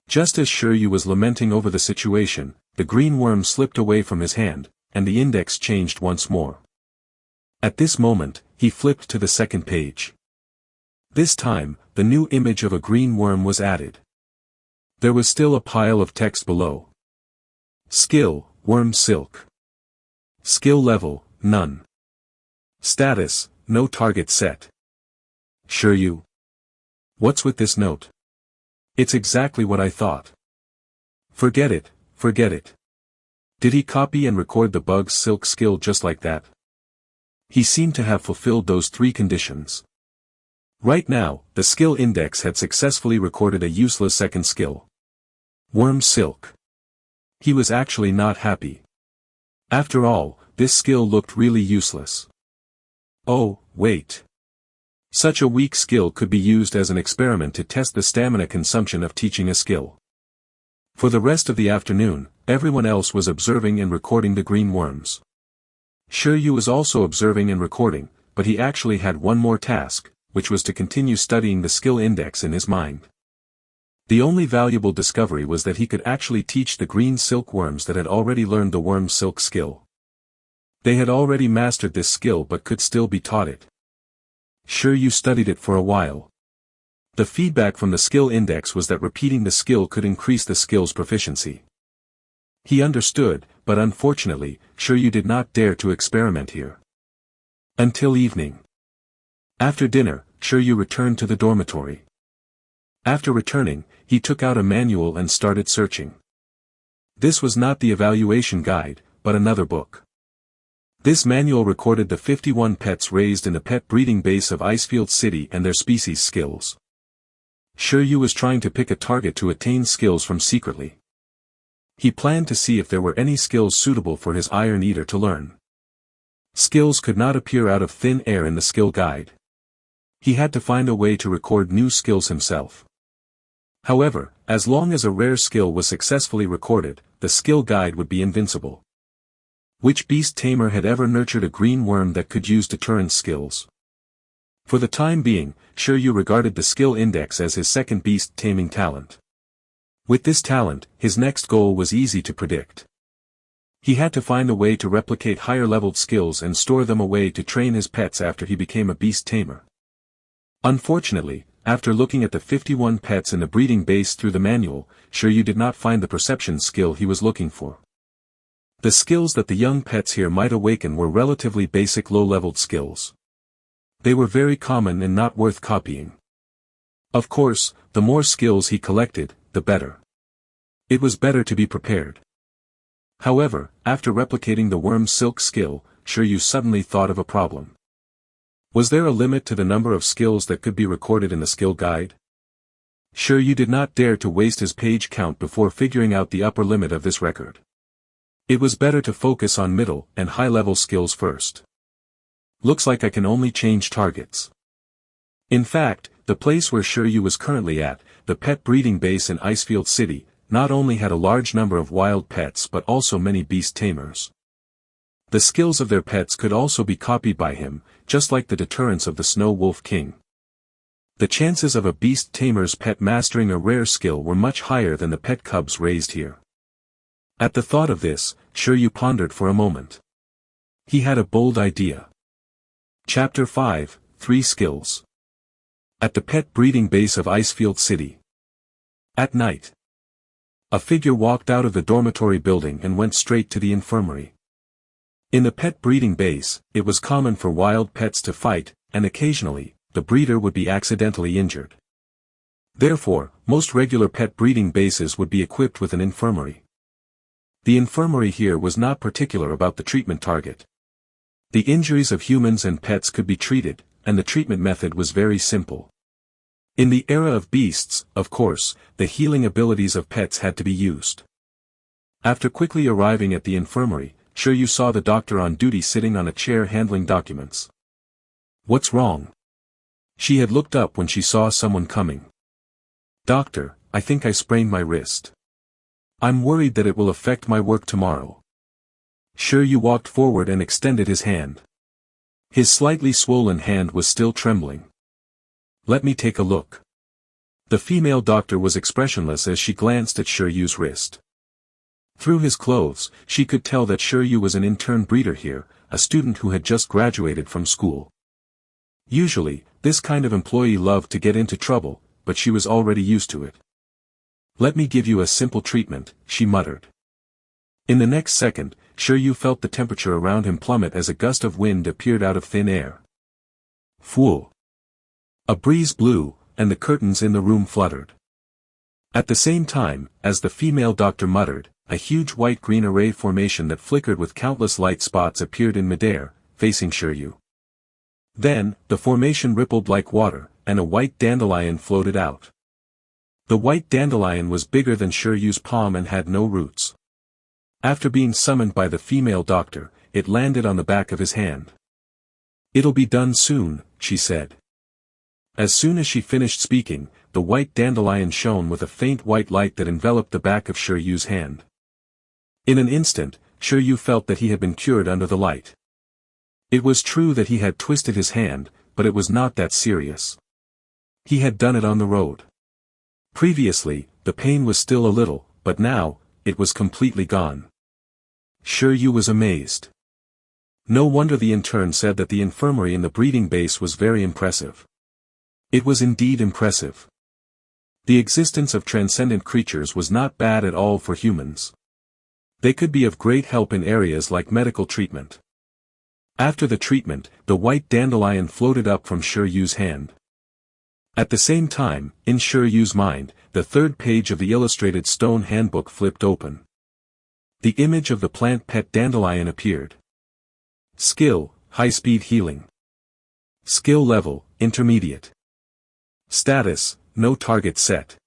Speaker 1: Just as Shi Yu was lamenting over the situation, the green worm slipped away from his hand, and the index changed once more. At this moment, he flipped to the second page. This time, the new image of a green worm was added. There was still a pile of text below. Skill, worm silk. Skill level, none. Status, no target set. Shi Yu. What's with this note? It's exactly what I thought. Forget it, forget it. Did he copy and record the bug's silk skill just like that? He seemed to have fulfilled those 3 conditions. Right now, the skill index had successfully recorded a useless second skill. Worm silk. He was actually not happy. After all, this skill looked really useless. Oh, wait. Such a weak skill could be used as an experiment to test the stamina consumption of teaching a skill. For the rest of the afternoon, everyone else was observing and recording the green worms. Shi Yu was also observing and recording, but he actually had one more task, which was to continue studying the skill index in his mind. The only valuable discovery was that he could actually teach the green silkworms that had already learned the worm silk skill. They had already mastered this skill but could still be taught it. Shi Yu studied it for a while. The feedback from the skill index was that repeating the skill could increase the skill's proficiency. He understood, but unfortunately, Shi Yu did not dare to experiment here. Until evening. After dinner, Shi Yu returned to the dormitory. After returning, he took out a manual and started searching. This was not the evaluation guide, but another book. This manual recorded the 51 pets raised in the pet breeding base of Icefield City and their species skills. Shi Yu was trying to pick a target to attain skills from secretly. He planned to see if there were any skills suitable for his Iron Eater to learn. Skills could not appear out of thin air in the skill guide. He had to find a way to record new skills himself. However, as long as a rare skill was successfully recorded, the skill guide would be invincible. Which beast tamer had ever nurtured a green worm that could use deterrence skills? For the time being, Shi Yu regarded the skill index as his second beast taming talent. With this talent, his next goal was easy to predict. He had to find a way to replicate higher-leveled skills and store them away to train his pets after he became a beast tamer. Unfortunately, after looking at the 51 pets in the breeding base through the manual, Shi Yu did not find the perception skill he was looking for. The skills that the young pets here might awaken were relatively basic low-leveled skills. They were very common and not worth copying. Of course, the more skills he collected, the better. It was better to be prepared. However, after replicating the worm's silk skill, Shi Yu suddenly thought of a problem. Was there a limit to the number of skills that could be recorded in the skill guide? Shi Yu did not dare to waste his page count before figuring out the upper limit of this record. It was better to focus on middle and high-level skills first. Looks like I can only change targets. In fact, the place where Shi Yu was currently at, the pet breeding base in Icefield City, not only had a large number of wild pets but also many beast tamers. The skills of their pets could also be copied by him, just like the deterrence of the Snow Wolf King. The chances of a beast tamer's pet mastering a rare skill were much higher than the pet cubs raised here. At the thought of this, Shi Yu pondered for a moment. He had a bold idea. Chapter 5, 3 Skills. At the pet breeding base of Icefield City. At night. A figure walked out of the dormitory building and went straight to the infirmary. In the pet breeding base, it was common for wild pets to fight, and occasionally, the breeder would be accidentally injured. Therefore, most regular pet breeding bases would be equipped with an infirmary. The infirmary here was not particular about the treatment target. The injuries of humans and pets could be treated, and the treatment method was very simple. In the era of beasts, of course, the healing abilities of pets had to be used. After quickly arriving at the infirmary, Shi Yu saw the doctor on duty sitting on a chair handling documents. What's wrong? She had looked up when she saw someone coming. Doctor, I think I sprained my wrist. I'm worried that it will affect my work tomorrow. Shi Yu walked forward and extended his hand. His slightly swollen hand was still trembling. Let me take a look. The female doctor was expressionless as she glanced at Shi Yu's wrist. Through his clothes, she could tell that Shi Yu was an intern breeder here, a student who had just graduated from school. Usually, this kind of employee loved to get into trouble, but she was already used to it. Let me give you a simple treatment, she muttered. In the next second, Shi Yu felt the temperature around him plummet as a gust of wind appeared out of thin air. Fool! A breeze blew, and the curtains in the room fluttered. At the same time, as the female doctor muttered, a huge white-green array formation that flickered with countless light spots appeared in midair, facing Shi Yu. Then, the formation rippled like water, and a white dandelion floated out. The white dandelion was bigger than Shi Yu's palm and had no roots. After being summoned by the female doctor, it landed on the back of his hand. It'll be done soon, she said. As soon as she finished speaking, the white dandelion shone with a faint white light that enveloped the back of Shi Yu's hand. In an instant, Shi Yu felt that he had been cured under the light. It was true that he had twisted his hand, but it was not that serious. He had done it on the road. Previously, the pain was still a little, but now, it was completely gone. Shi Yu was amazed. No wonder the intern said that the infirmary in the breeding base was very impressive. It was indeed impressive. The existence of transcendent creatures was not bad at all for humans. They could be of great help in areas like medical treatment. After the treatment, the white dandelion floated up from Shi Yu's hand. At the same time, in Shi Yu's mind, the third page of the illustrated stone handbook flipped open. The image of the plant pet dandelion appeared. Skill, high-speed healing. Skill level, intermediate. Status, no target set.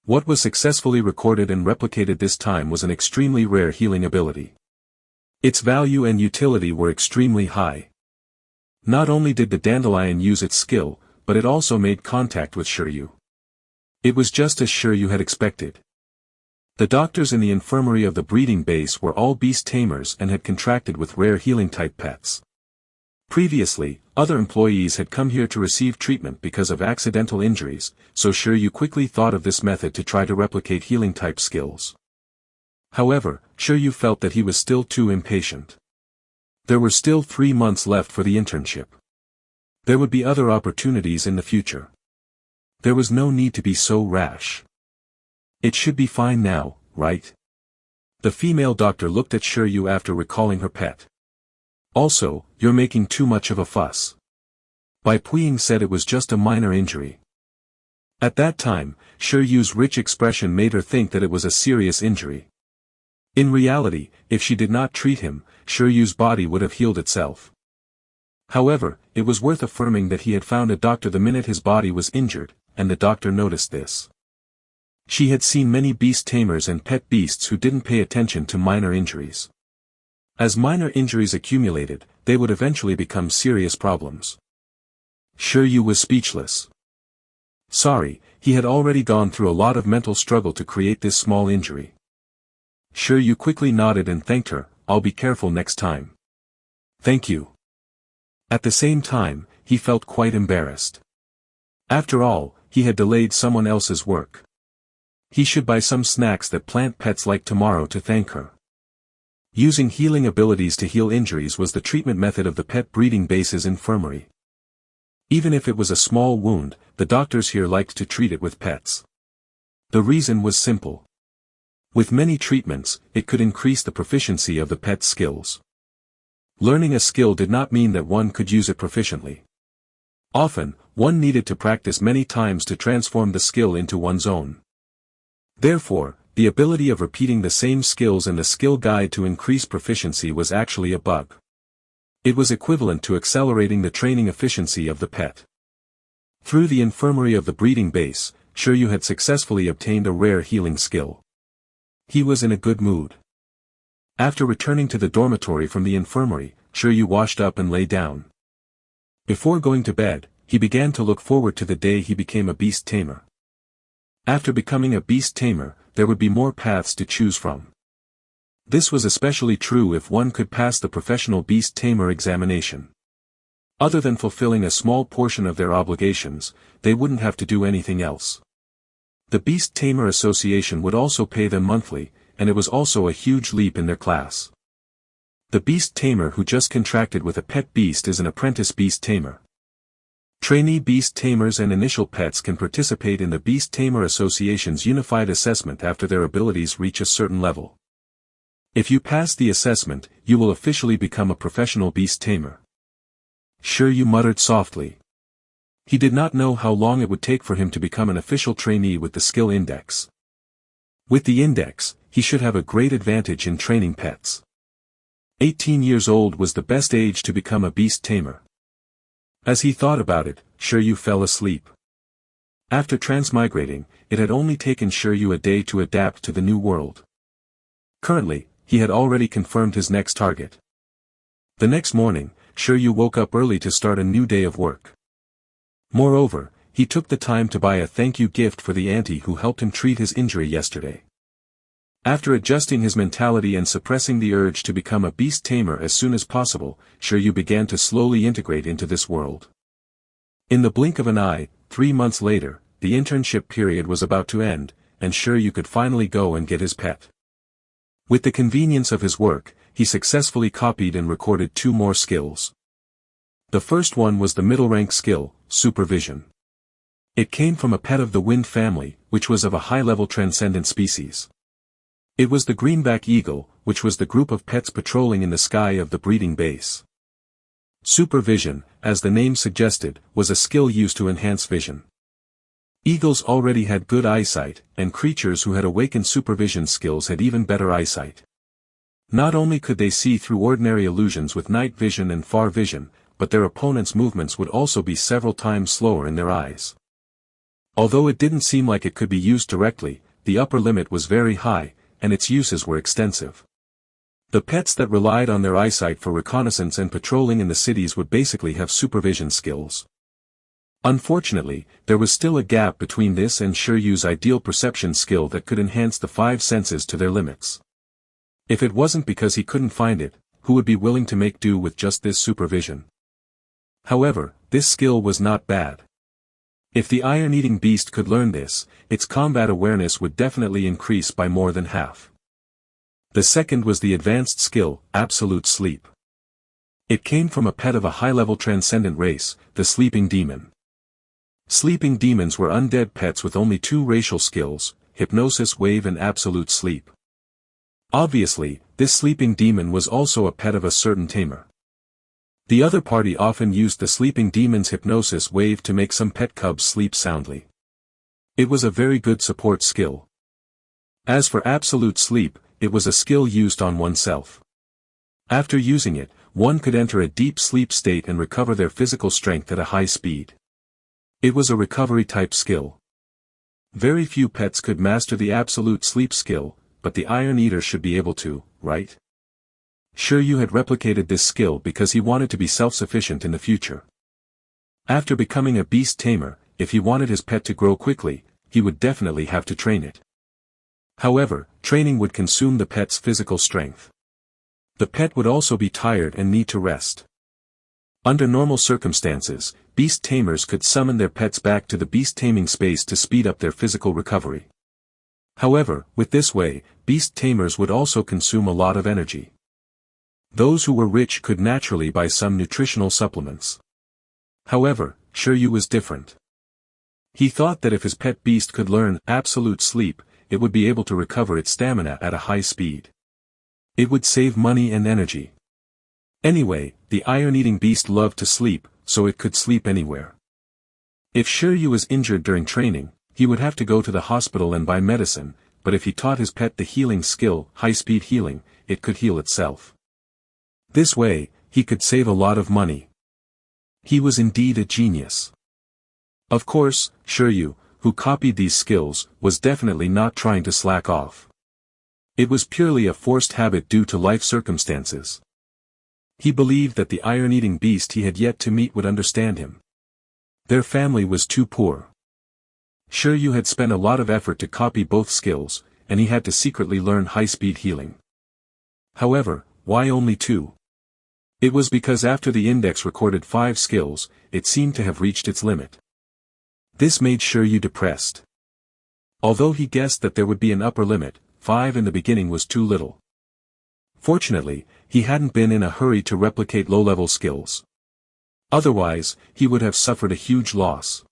Speaker 1: What was successfully recorded and replicated this time was an extremely rare healing ability. Its value and utility were extremely high. Not only did the dandelion use its skill, but it also made contact with Shi Yu. It was just as Shi Yu had expected. The doctors in the infirmary of the breeding base were all beast tamers and had contracted with rare healing-type pets. Previously, other employees had come here to receive treatment because of accidental injuries, so Shi Yu quickly thought of this method to try to replicate healing-type skills. However, Shi Yu felt that he was still too impatient. There were still 3 months left for the internship. There would be other opportunities in the future. There was no need to be so rash. It should be fine now, right? The female doctor looked at Shi Yu after recalling her pet. Also, you're making too much of a fuss. Bai Puiying said it was just a minor injury. At that time, Shi Yu's rich expression made her think that it was a serious injury. In reality, if she did not treat him, Shi Yu's body would have healed itself. However, it was worth affirming that he had found a doctor the minute his body was injured, and the doctor noticed this. She had seen many beast tamers and pet beasts who didn't pay attention to minor injuries. As minor injuries accumulated, they would eventually become serious problems. Shi Yu was speechless. Sorry, he had already gone through a lot of mental struggle to create this small injury. Shi Yu quickly nodded and thanked her. I'll be careful next time. Thank you. At the same time, he felt quite embarrassed. After all, he had delayed someone else's work. He should buy some snacks that plant pets like tomorrow to thank her. Using healing abilities to heal injuries was the treatment method of the pet breeding base's infirmary. Even if it was a small wound, the doctors here liked to treat it with pets. The reason was simple. With many treatments, it could increase the proficiency of the pet's skills. Learning a skill did not mean that one could use it proficiently. Often, one needed to practice many times to transform the skill into one's own. Therefore, the ability of repeating the same skills in the skill guide to increase proficiency was actually a bug. It was equivalent to accelerating the training efficiency of the pet. Through the infirmary of the breeding base, Shi Yu had successfully obtained a rare healing skill. He was in a good mood. After returning to the dormitory from the infirmary, Shi Yu washed up and lay down. Before going to bed, he began to look forward to the day he became a beast tamer. After becoming a beast tamer, there would be more paths to choose from. This was especially true if one could pass the professional beast tamer examination. Other than fulfilling a small portion of their obligations, they wouldn't have to do anything else. The Beast Tamer Association would also pay them monthly, and it was also a huge leap in their class. The beast tamer who just contracted with a pet beast is an apprentice beast tamer. Trainee beast tamers and initial pets can participate in the Beast Tamer Association's unified assessment after their abilities reach a certain level. If you pass the assessment, you will officially become a professional beast tamer. Shi Yu muttered softly. He did not know how long it would take for him to become an official trainee with the skill index. With the index, he should have a great advantage in training pets. 18 years old was the best age to become a beast tamer. As he thought about it, Shi Yu fell asleep. After transmigrating, it had only taken Shi Yu a day to adapt to the new world. Currently, he had already confirmed his next target. The next morning, Shi Yu woke up early to start a new day of work. Moreover, he took the time to buy a thank you gift for the auntie who helped him treat his injury yesterday. After adjusting his mentality and suppressing the urge to become a beast tamer as soon as possible, Shi Yu began to slowly integrate into this world. In the blink of an eye, 3 months later, the internship period was about to end, and Shi Yu could finally go and get his pet. With the convenience of his work, he successfully copied and recorded 2 more skills. The first one was the middle-rank skill, supervision. It came from a pet of the wind family, which was of a high-level transcendent species. It was the greenback eagle, which was the group of pets patrolling in the sky of the breeding base. Supervision, as the name suggested, was a skill used to enhance vision. Eagles already had good eyesight, and creatures who had awakened supervision skills had even better eyesight. Not only could they see through ordinary illusions with night vision and far vision, but their opponents' movements would also be several times slower in their eyes. Although it didn't seem like it could be used directly, the upper limit was very high, and its uses were extensive. The pets that relied on their eyesight for reconnaissance and patrolling in the cities would basically have supervision skills. Unfortunately, there was still a gap between this and Shi Yu's ideal perception skill that could enhance the five senses to their limits. If it wasn't because he couldn't find it, who would be willing to make do with just this supervision? However, this skill was not bad. If the iron-eating beast could learn this, its combat awareness would definitely increase by more than half. The second was the advanced skill, absolute sleep. It came from a pet of a high-level transcendent race, the sleeping demon. Sleeping demons were undead pets with only two racial skills, hypnosis wave and absolute sleep. Obviously, this sleeping demon was also a pet of a certain tamer. The other party often used the sleeping demon's hypnosis wave to make some pet cubs sleep soundly. It was a very good support skill. As for absolute sleep, it was a skill used on oneself. After using it, one could enter a deep sleep state and recover their physical strength at a high speed. It was a recovery-type skill. Very few pets could master the absolute sleep skill, but the Iron Eater should be able to, right? Shi Yu had replicated this skill because he wanted to be self-sufficient in the future. After becoming a beast tamer, if he wanted his pet to grow quickly, he would definitely have to train it. However, training would consume the pet's physical strength. The pet would also be tired and need to rest. Under normal circumstances, beast tamers could summon their pets back to the beast taming space to speed up their physical recovery. However, with this way, beast tamers would also consume a lot of energy. Those who were rich could naturally buy some nutritional supplements. However, Shi Yu was different. He thought that if his pet beast could learn absolute sleep, it would be able to recover its stamina at a high speed. It would save money and energy. Anyway, the iron-eating beast loved to sleep, so it could sleep anywhere. If Shi Yu was injured during training, he would have to go to the hospital and buy medicine, but if he taught his pet the healing skill, high-speed healing, it could heal itself. This way, he could save a lot of money. He was indeed a genius. Of course, Shi Yu, who copied these skills, was definitely not trying to slack off. It was purely a forced habit due to life circumstances. He believed that the iron-eating beast he had yet to meet would understand him. Their family was too poor. Shi Yu had spent a lot of effort to copy both skills, and he had to secretly learn high-speed healing. However, why only two? It was because after the index recorded 5 skills, it seemed to have reached its limit. This made Shi Yu depressed. Although he guessed that there would be an upper limit, 5 in the beginning was too little. Fortunately, he hadn't been in a hurry to replicate low-level skills. Otherwise, he would have suffered a huge loss.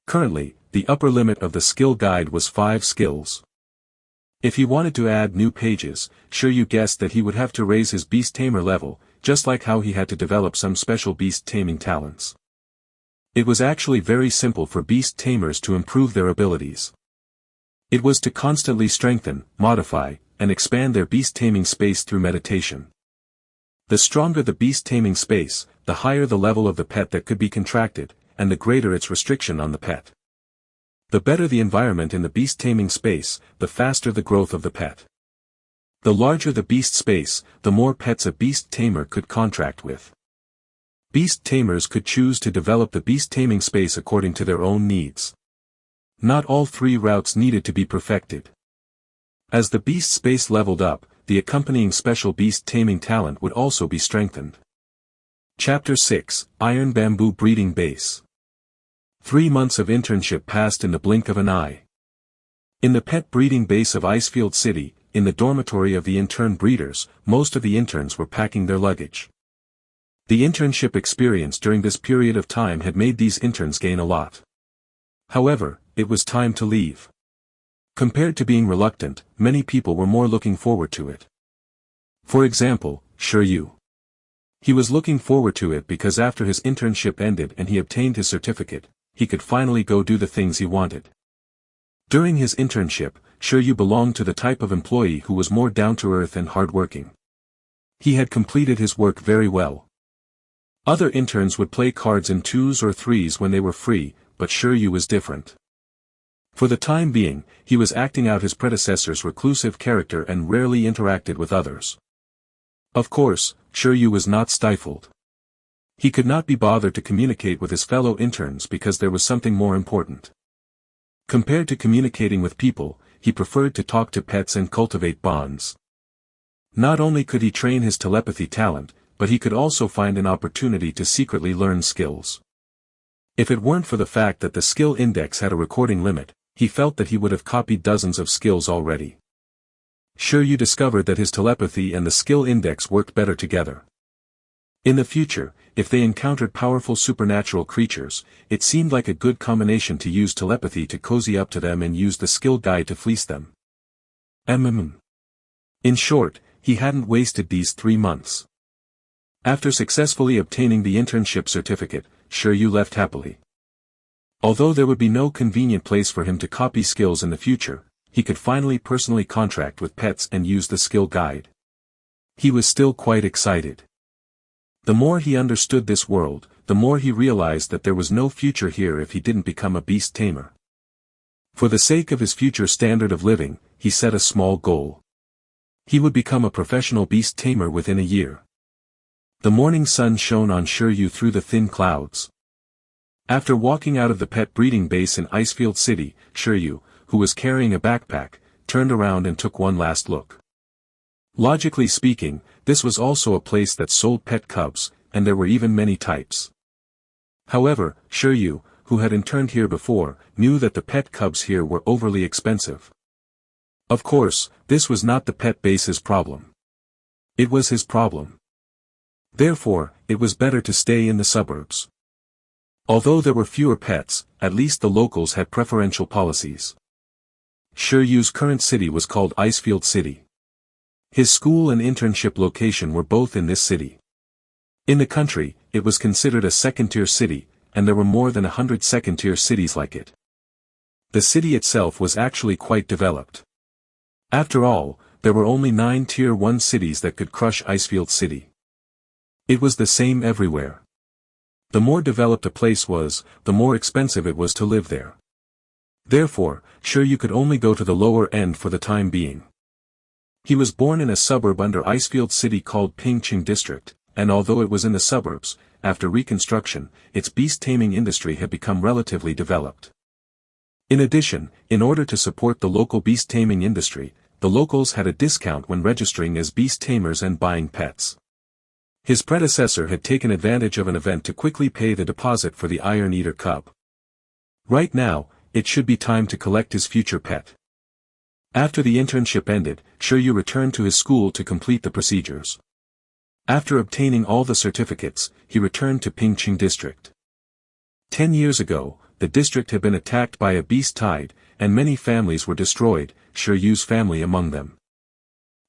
Speaker 1: Currently, the upper limit of the skill guide was 5 skills. If he wanted to add new pages, Shi Yu guessed that he would have to raise his beast tamer level, just like how he had to develop some special beast taming talents. It was actually very simple for beast tamers to improve their abilities. It was to constantly strengthen, modify, and expand their beast taming space through meditation. The stronger the beast taming space, the higher the level of the pet that could be contracted, and the greater its restriction on the pet. The better the environment in the beast taming space, the faster the growth of the pet. The larger the beast space, the more pets a beast tamer could contract with. Beast tamers could choose to develop the beast taming space according to their own needs. Not all 3 routes needed to be perfected. As the beast space leveled up, the accompanying special beast taming talent would also be strengthened. Chapter 6, Iron Bamboo Breeding Base. 3 months of internship passed in the blink of an eye. In the pet breeding base of Icefield City, in the dormitory of the intern breeders, most of the interns were packing their luggage. The internship experience during this period of time had made these interns gain a lot. However, it was time to leave. Compared to being reluctant, many people were more looking forward to it. For example, Shi Yu. He was looking forward to it because after his internship ended and he obtained his certificate, he could finally go do the things he wanted. During his internship, Shi Yu belonged to the type of employee who was more down-to-earth and hard-working. He had completed his work very well. Other interns would play cards in 2s or 3s when they were free, but Shi Yu was different. For the time being, he was acting out his predecessor's reclusive character and rarely interacted with others. Of course, Shi Yu was not stifled. He could not be bothered to communicate with his fellow interns because there was something more important. Compared to communicating with people, he preferred to talk to pets and cultivate bonds. Not only could he train his telepathy talent, but he could also find an opportunity to secretly learn skills. If it weren't for the fact that the skill index had a recording limit, he felt that he would have copied dozens of skills already. Shi Yu discovered that his telepathy and the skill index worked better together. In the future, if they encountered powerful supernatural creatures, it seemed like a good combination to use telepathy to cozy up to them and use the skill guide to fleece them. In short, he hadn't wasted these 3 months. After successfully obtaining the internship certificate, Shi Yu left happily. Although there would be no convenient place for him to copy skills in the future, he could finally personally contract with pets and use the skill guide. He was still quite excited. The more he understood this world, the more he realized that there was no future here if he didn't become a beast tamer. For the sake of his future standard of living, he set a small goal. He would become a professional beast tamer within a year. The morning sun shone on Shi Yu through the thin clouds. After walking out of the pet breeding base in Icefield City, Shi Yu, who was carrying a backpack, turned around and took one last look. Logically speaking, this was also a place that sold pet cubs, and there were even many types. However, Shi Yu, who had interned here before, knew that the pet cubs here were overly expensive. Of course, this was not the pet base's problem. It was his problem. Therefore, it was better to stay in the suburbs. Although there were fewer pets, at least the locals had preferential policies. Shi Yu's current city was called Icefield City. His school and internship location were both in this city. In the country, it was considered a second-tier city, and there were more than 100 second-tier cities like it. The city itself was actually quite developed. After all, there were only 9 Tier 1 cities that could crush Icefield City. It was the same everywhere. The more developed a place was, the more expensive it was to live there. Therefore, Shi Yu could only go to the lower end for the time being. He was born in a suburb under Icefield City called Pingqing District, and although it was in the suburbs, after reconstruction, its beast taming industry had become relatively developed. In addition, in order to support the local beast taming industry, the locals had a discount when registering as beast tamers and buying pets. His predecessor had taken advantage of an event to quickly pay the deposit for the Iron Eater cub. Right now, it should be time to collect his future pet. After the internship ended, Shi Yu returned to his school to complete the procedures. After obtaining all the certificates, he returned to Pingqing District. 10 years ago, the district had been attacked by a beast tide, and many families were destroyed, Shi Yu's family among them.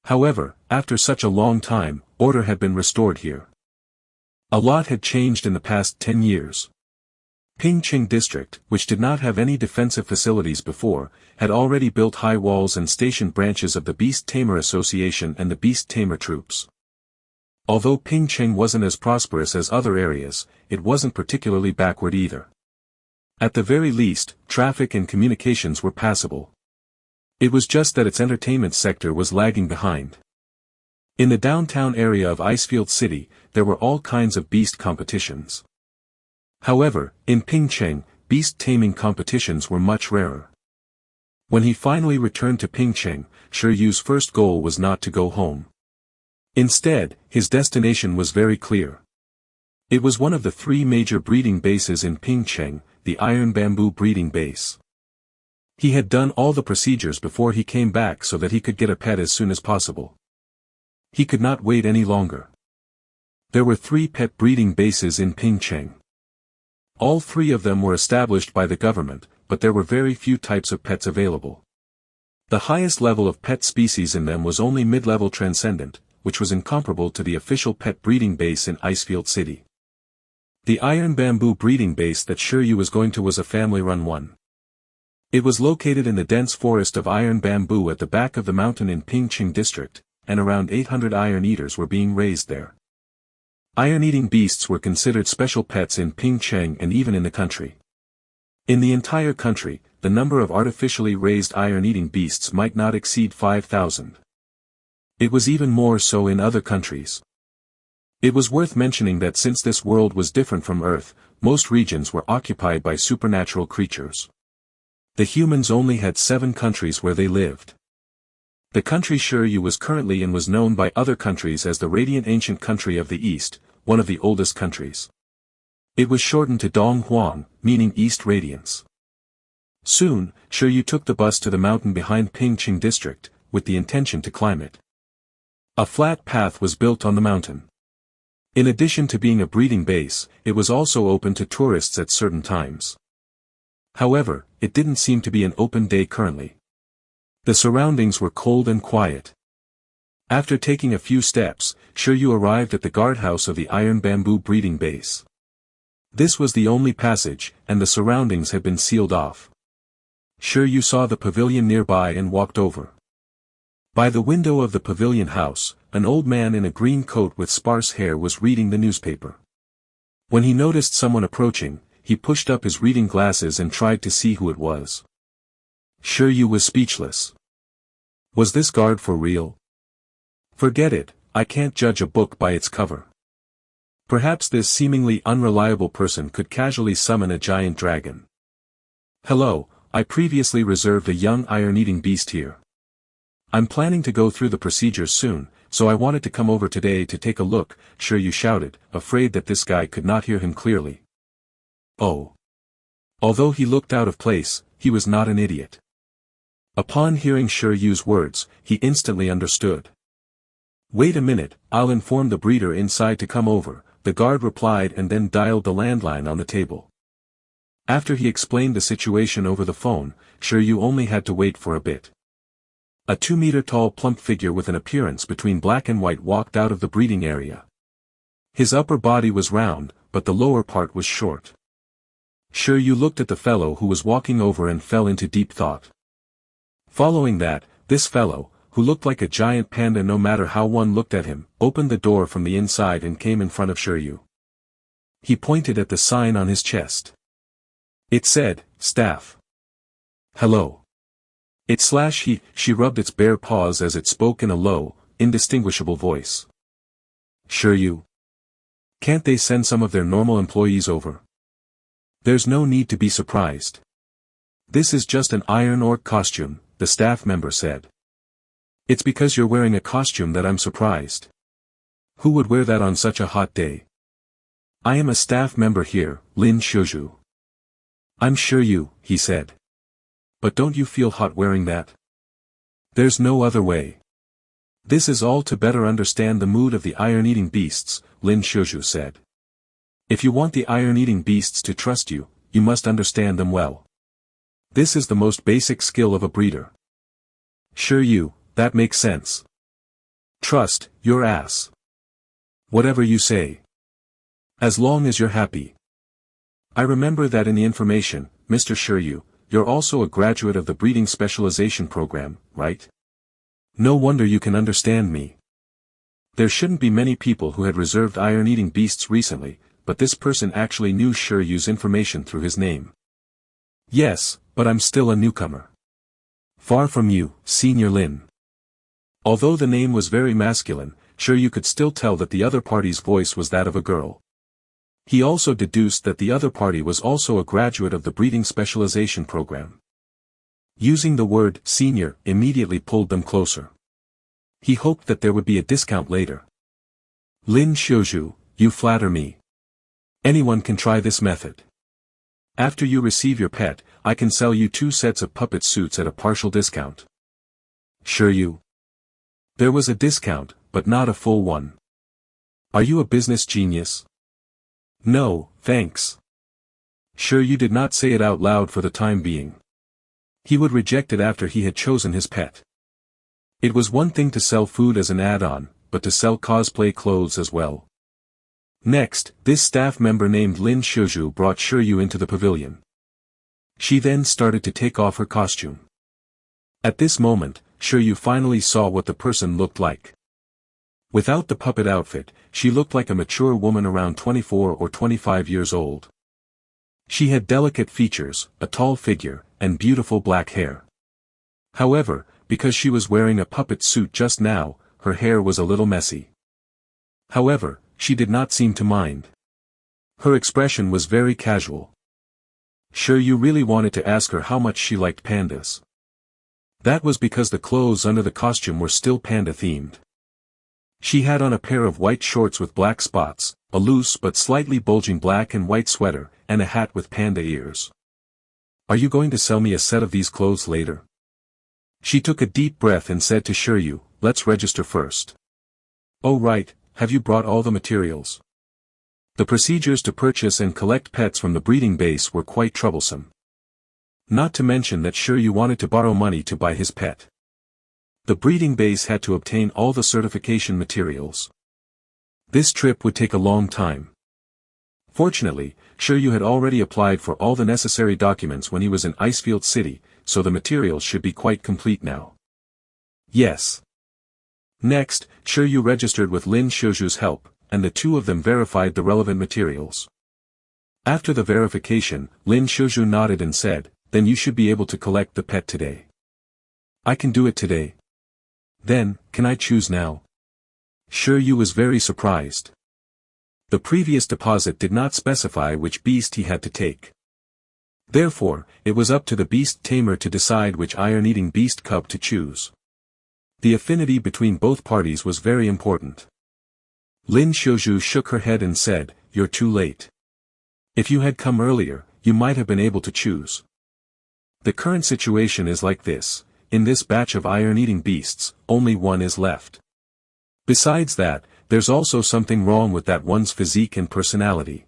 Speaker 1: However, after such a long time, order had been restored here. A lot had changed in the past 10 years. Pingqing District, which did not have any defensive facilities before, had already built high walls and stationed branches of the Beast Tamer Association and the Beast Tamer troops. Although Pingqing wasn't as prosperous as other areas, it wasn't particularly backward either. At the very least, traffic and communications were passable. It was just that its entertainment sector was lagging behind. In the downtown area of Icefield City, there were all kinds of beast competitions. However, in Pingqing, beast taming competitions were much rarer. When he finally returned to Pingqing, Shi Yu's first goal was not to go home. Instead, his destination was very clear. It was one of the 3 major breeding bases in Pingqing, the Iron Bamboo breeding base. He had done all the procedures before he came back so that he could get a pet as soon as possible. He could not wait any longer. There were 3 pet breeding bases in Pingqing. All 3 of them were established by the government, but there were very few types of pets available. The highest level of pet species in them was only mid-level transcendent, which was incomparable to the official pet breeding base in Icefield City. The Iron Bamboo breeding base that Shi Yu was going to was a family-run one. It was located in the dense forest of iron bamboo at the back of the mountain in Pingqing District, and around 800 iron eaters were being raised there. Iron-eating beasts were considered special pets in Pingqing and even in the country. In the entire country, the number of artificially raised iron-eating beasts might not exceed 5,000. It was even more so in other countries. It was worth mentioning that since this world was different from Earth, most regions were occupied by supernatural creatures. The humans only had 7 countries where they lived. The country Shi Yu was currently in was known by other countries as the Radiant Ancient Country of the East, one of the oldest countries. It was shortened to Dong Huang, meaning East Radiance. Soon, Shi Yu took the bus to the mountain behind Pingqing district, with the intention to climb it. A flat path was built on the mountain. In addition to being a breeding base, it was also open to tourists at certain times. However, it didn't seem to be an open day currently. The surroundings were cold and quiet. After taking a few steps, Shi Yu arrived at the guardhouse of the Iron Bamboo breeding base. This was the only passage, and the surroundings had been sealed off. Shi Yu saw the pavilion nearby and walked over. By the window of the pavilion house, an old man in a green coat with sparse hair was reading the newspaper. When he noticed someone approaching, he pushed up his reading glasses and tried to see who it was. Shi Yu was speechless. Was this guard for real? Forget it, I can't judge a book by its cover. Perhaps this seemingly unreliable person could casually summon a giant dragon. Hello, I previously reserved a young iron-eating beast here. I'm planning to go through the procedures soon, so I wanted to come over today to take a look, Shi Yu shouted, afraid that this guy could not hear him clearly. Oh. Although he looked out of place, he was not an idiot. Upon hearing Shi Yu's words, he instantly understood. Wait a minute, I'll inform the breeder inside to come over, the guard replied and then dialed the landline on the table. After he explained the situation over the phone, Shi Yu only had to wait for a bit. A 2-meter-tall plump figure with an appearance between black and white walked out of the breeding area. His upper body was round, but the lower part was short. Shi Yu looked at the fellow who was walking over and fell into deep thought. Following that, this fellow, who looked like a giant panda no matter how one looked at him, opened the door from the inside and came in front of Shi Yu. He pointed at the sign on his chest. It said, Staff. Hello. She rubbed its bare paws as it spoke in a low, indistinguishable voice. Shi Yu. Can't they send some of their normal employees over? There's no need to be surprised. This is just an iron orc costume, the staff member said. It's because you're wearing a costume that I'm surprised. Who would wear that on such a hot day? I am a staff member here, Lin Shuzhu. I'm Shi Yu, he said. But don't you feel hot wearing that? There's no other way. This is all to better understand the mood of the iron-eating beasts, Lin Shuzhu said. If you want the iron-eating beasts to trust you, you must understand them well. This is the most basic skill of a breeder. Shi Yu, that makes sense. Trust, your ass. Whatever you say. As long as you're happy. I remember that in the information, Mr. Shi Yu, you're also a graduate of the breeding specialization program, right? No wonder you can understand me. There shouldn't be many people who had reserved iron-eating beasts recently, but this person actually knew Shi Yu's information through his name. Yes, but I'm still a newcomer. Far from you, Senior Lin. Although the name was very masculine, Shi Yu could still tell that the other party's voice was that of a girl. He also deduced that the other party was also a graduate of the breeding specialization program. Using the word senior immediately pulled them closer. He hoped that there would be a discount later. Lin Shuzhu, you flatter me. Anyone can try this method. After you receive your pet, I can sell you 2 sets of puppet suits at a partial discount. Shi Yu. There was a discount, but not a full one. Are you a business genius? No, thanks. Shi Yu did not say it out loud for the time being. He would reject it after he had chosen his pet. It was one thing to sell food as an add-on, but to sell cosplay clothes as well. Next, this staff member named Lin Shuzhu brought Shi Yu into the pavilion. She then started to take off her costume. At this moment, Shi Yu finally saw what the person looked like. Without the puppet outfit, she looked like a mature woman around 24 or 25 years old. She had delicate features, a tall figure, and beautiful black hair. However, because she was wearing a puppet suit just now, her hair was a little messy. However, she did not seem to mind. Her expression was very casual. Shi Yu really wanted to ask her how much she liked pandas. That was because the clothes under the costume were still panda-themed. She had on a pair of white shorts with black spots, a loose but slightly bulging black and white sweater, and a hat with panda ears. "Are you going to sell me a set of these clothes later?" She took a deep breath and said to Shi Yu, "Let's register first." "Oh right, have you brought all the materials?" The procedures to purchase and collect pets from the breeding base were quite troublesome. Not to mention that Shi Yu wanted to borrow money to buy his pet. The breeding base had to obtain all the certification materials. This trip would take a long time. Fortunately, Shi Yu had already applied for all the necessary documents when he was in Icefield City, so the materials should be quite complete now. Yes. Next, Shi Yu registered with Lin Xiuju's help, and the two of them verified the relevant materials. After the verification, Lin Xiuju nodded and said, "Then you should be able to collect the pet today." "I can do it today." "Then, can I choose now?" Shi Yu was very surprised. The previous deposit did not specify which beast he had to take. Therefore, it was up to the Beast Tamer to decide which iron-eating beast cub to choose. The affinity between both parties was very important. Lin Xiuju shook her head and said, "You're too late. If you had come earlier, you might have been able to choose. The current situation is like this, in this batch of iron-eating beasts, only one is left. Besides that, there's also something wrong with that one's physique and personality."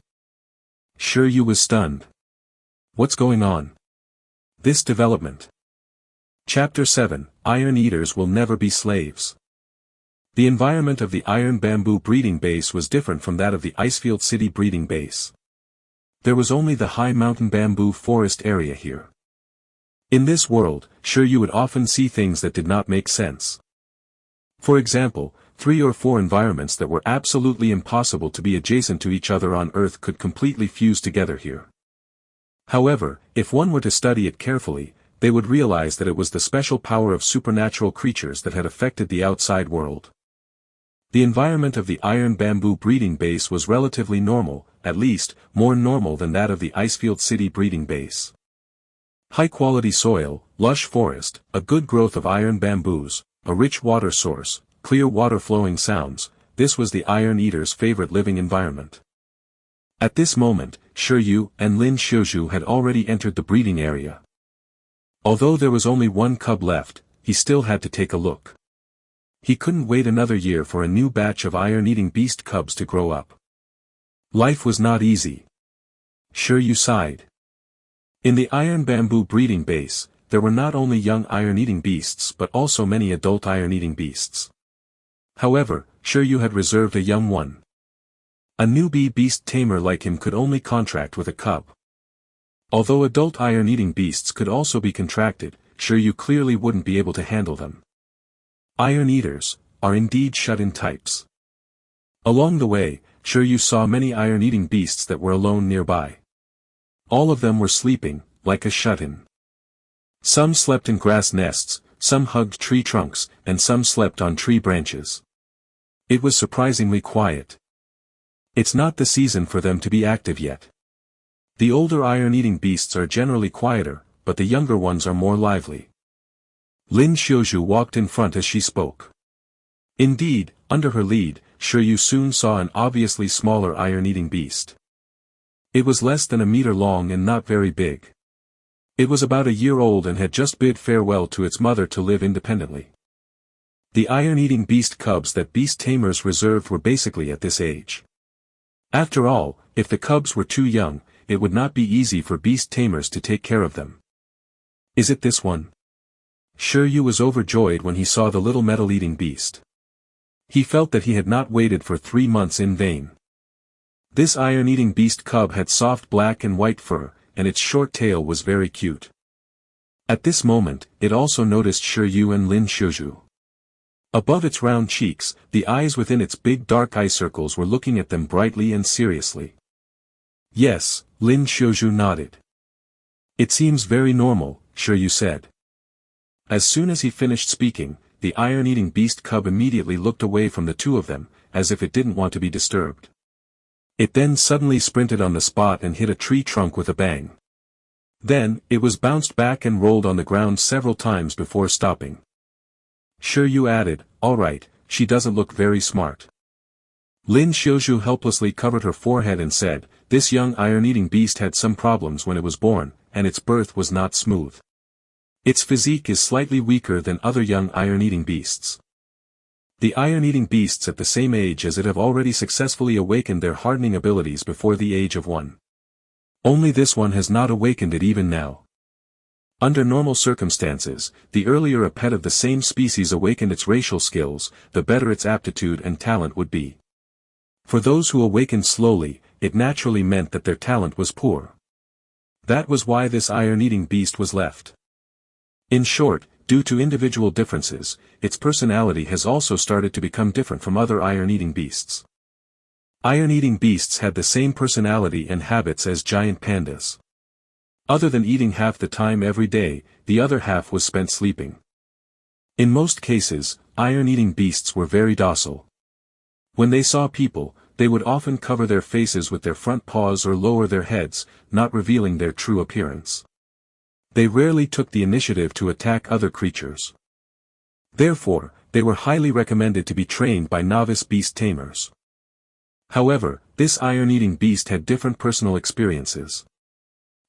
Speaker 1: Shi Yu was stunned. What's going on? This development. Chapter 7, Iron Eaters Will Never Be Slaves. The environment of the Iron Bamboo breeding base was different from that of the Icefield City breeding base. There was only the high mountain bamboo forest area here. In this world, Shi Yu would often see things that did not make sense. For example, 3 or 4 environments that were absolutely impossible to be adjacent to each other on Earth could completely fuse together here. However, if one were to study it carefully, they would realize that it was the special power of supernatural creatures that had affected the outside world. The environment of the Iron Bamboo breeding base was relatively normal, at least, more normal than that of the Icefield City breeding base. High-quality soil, lush forest, a good growth of iron bamboos, a rich water source, clear water flowing sounds, this was the Iron Eater's favorite living environment. At this moment, Shi Yu and Lin Xiuju had already entered the breeding area. Although there was only one cub left, he still had to take a look. He couldn't wait another year for a new batch of iron-eating beast cubs to grow up. Life was not easy. Shi Yu sighed. In the Iron Bamboo breeding base, there were not only young iron-eating beasts but also many adult iron-eating beasts. However, Shi Yu had reserved a young one. A newbie beast tamer like him could only contract with a cub. Although adult iron-eating beasts could also be contracted, Shi Yu clearly wouldn't be able to handle them. Iron Eaters are indeed shut-in types. Along the way, Shi Yu saw many iron-eating beasts that were alone nearby. All of them were sleeping, like a shut-in. Some slept in grass nests, some hugged tree trunks, and some slept on tree branches. It was surprisingly quiet. It's not the season for them to be active yet. The older iron-eating beasts are generally quieter, but the younger ones are more lively. Lin Xiuju walked in front as she spoke. Indeed, under her lead, Shi Yu soon saw an obviously smaller iron-eating beast. It was less than a meter long and not very big. It was about a year old and had just bid farewell to its mother to live independently. The iron-eating beast cubs that Beast Tamers reserved were basically at this age. After all, if the cubs were too young, it would not be easy for Beast Tamers to take care of them. Is it this one? Shi Yu was overjoyed when he saw the little metal-eating beast. He felt that he had not waited for 3 months in vain. This iron-eating beast cub had soft black and white fur, and its short tail was very cute. At this moment, it also noticed Shi Yu and Lin Xiuju. Above its round cheeks, the eyes within its big dark eye circles were looking at them brightly and seriously. Yes, Lin Xiuju nodded. It seems very normal, Shi Yu said. As soon as he finished speaking, the iron-eating beast cub immediately looked away from the two of them, as if it didn't want to be disturbed. It then suddenly sprinted on the spot and hit a tree trunk with a bang. Then, it was bounced back and rolled on the ground several times before stopping. Shi Yu added, "All right, she doesn't look very smart." Lin Xiuzhu helplessly covered her forehead and said, "This young iron-eating beast had some problems when it was born, and its birth was not smooth. Its physique is slightly weaker than other young iron-eating beasts. The iron-eating beasts at the same age as it have already successfully awakened their hardening abilities before the age of 1. Only this one has not awakened it even now. Under normal circumstances, the earlier a pet of the same species awakened its racial skills, the better its aptitude and talent would be. For those who awakened slowly, it naturally meant that their talent was poor. That was why this iron-eating beast was left. In short, due to individual differences, its personality has also started to become different from other iron-eating beasts. Iron-eating beasts had the same personality and habits as giant pandas. Other than eating half the time every day, the other half was spent sleeping. In most cases, iron-eating beasts were very docile. When they saw people, they would often cover their faces with their front paws or lower their heads, not revealing their true appearance. They rarely took the initiative to attack other creatures. Therefore, they were highly recommended to be trained by novice beast tamers. However, this iron-eating beast had different personal experiences.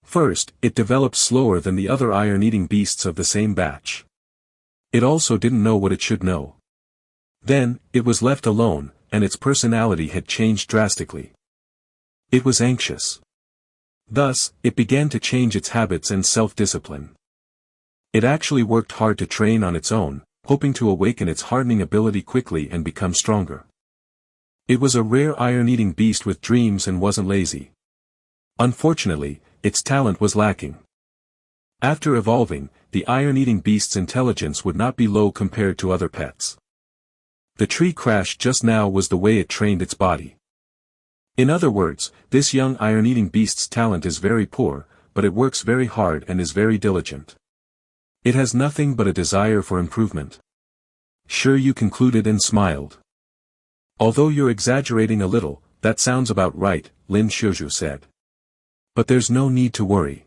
Speaker 1: First, it developed slower than the other iron-eating beasts of the same batch. It also didn't know what it should know. Then, it was left alone, and its personality had changed drastically. It was anxious. Thus, it began to change its habits and self-discipline. It actually worked hard to train on its own, hoping to awaken its hardening ability quickly and become stronger. It was a rare iron-eating beast with dreams and wasn't lazy. Unfortunately, its talent was lacking. After evolving, the iron-eating beast's intelligence would not be low compared to other pets. The tree crash just now was the way it trained its body. In other words, this young iron-eating beast's talent is very poor, but it works very hard and is very diligent. It has nothing but a desire for improvement. Shi Yu concluded and smiled. "Although you're exaggerating a little, that sounds about right," Lin Xiuzhu said. "But there's no need to worry.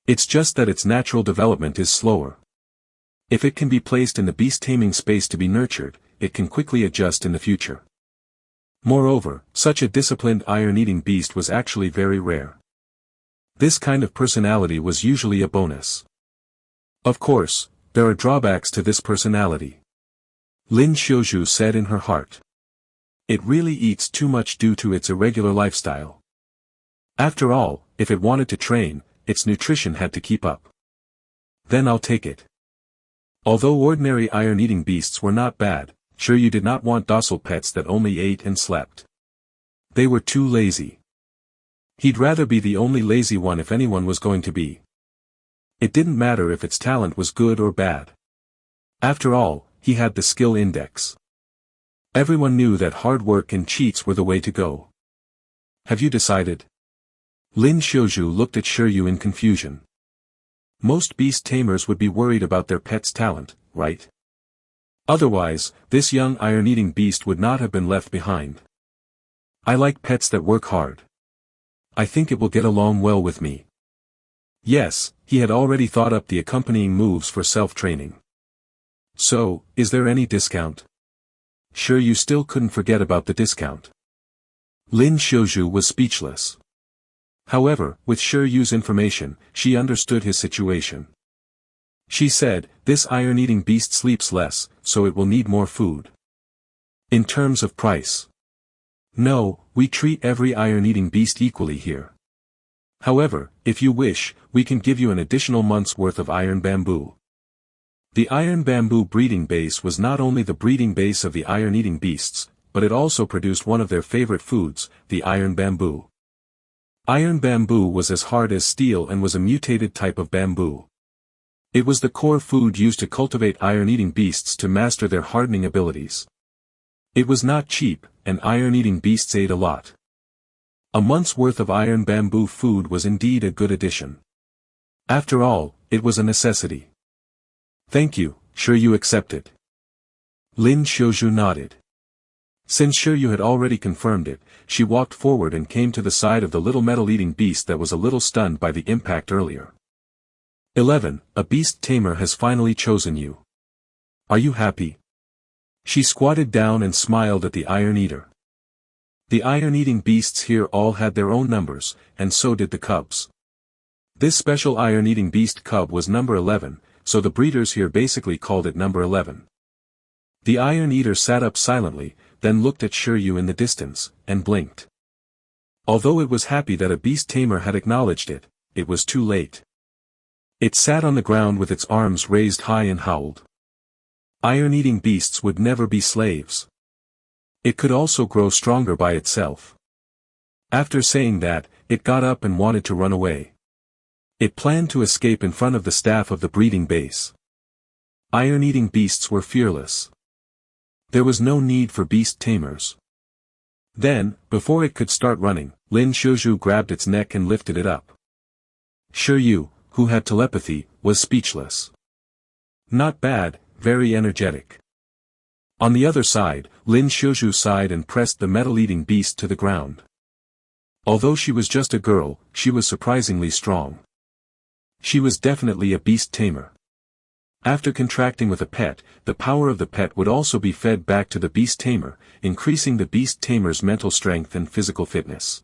Speaker 1: It's just that its natural development is slower. If it can be placed in the beast taming space to be nurtured, it can quickly adjust in the future." Moreover, such a disciplined iron-eating beast was actually very rare. This kind of personality was usually a bonus. Of course, there are drawbacks to this personality. Lin Xiuzhu said in her heart. It really eats too much due to its irregular lifestyle. After all, if it wanted to train, its nutrition had to keep up. Then I'll take it. Although ordinary iron-eating beasts were not bad, Shi Yu did not want docile pets that only ate and slept. They were too lazy. He'd rather be the only lazy one if anyone was going to be. It didn't matter if its talent was good or bad. After all, he had the skill index. Everyone knew that hard work and cheats were the way to go. Have you decided? Lin Xiuzhu looked at Shi Yu in confusion. Most beast tamers would be worried about their pet's talent, right? Otherwise, this young iron-eating beast would not have been left behind. I like pets that work hard. I think it will get along well with me. Yes, he had already thought up the accompanying moves for self-training. So, is there any discount? Shi Yu still couldn't forget about the discount. Lin Xiuzhu was speechless. However, with Shi Yu's information, she understood his situation. She said, this iron-eating beast sleeps less, so it will need more food. In terms of price. No, we treat every iron-eating beast equally here. However, if you wish, we can give you an additional month's worth of iron bamboo. The iron bamboo breeding base was not only the breeding base of the iron-eating beasts, but it also produced one of their favorite foods, the iron bamboo. Iron bamboo was as hard as steel and was a mutated type of bamboo. It was the core food used to cultivate iron-eating beasts to master their hardening abilities. It was not cheap, and iron-eating beasts ate a lot. A month's worth of iron bamboo food was indeed a good addition. After all, it was a necessity. Thank you, Shi Yu accepted. Lin Xiuzhu nodded. Since Shi Yu had already confirmed it, she walked forward and came to the side of the little metal-eating beast that was a little stunned by the impact earlier. 11. A beast tamer has finally chosen you. Are you happy? She squatted down and smiled at the Iron Eater. The iron-eating beasts here all had their own numbers, and so did the cubs. This special iron-eating beast cub was number 11, so the breeders here basically called it number 11. The Iron Eater sat up silently, then looked at Shi Yu in the distance, and blinked. Although it was happy that a beast tamer had acknowledged it, it was too late. It sat on the ground with its arms raised high and howled. Iron-eating beasts would never be slaves. It could also grow stronger by itself. After saying that, it got up and wanted to run away. It planned to escape in front of the staff of the breeding base. Iron-eating beasts were fearless. There was no need for beast tamers. Then, before it could start running, Lin Shuzhu grabbed its neck and lifted it up. Shi Yu, who had telepathy, was speechless. Not bad, very energetic. On the other side, Lin Shuzhu sighed and pressed the metal-eating beast to the ground. Although she was just a girl, she was surprisingly strong. She was definitely a beast tamer. After contracting with a pet, the power of the pet would also be fed back to the beast tamer, increasing the beast tamer's mental strength and physical fitness.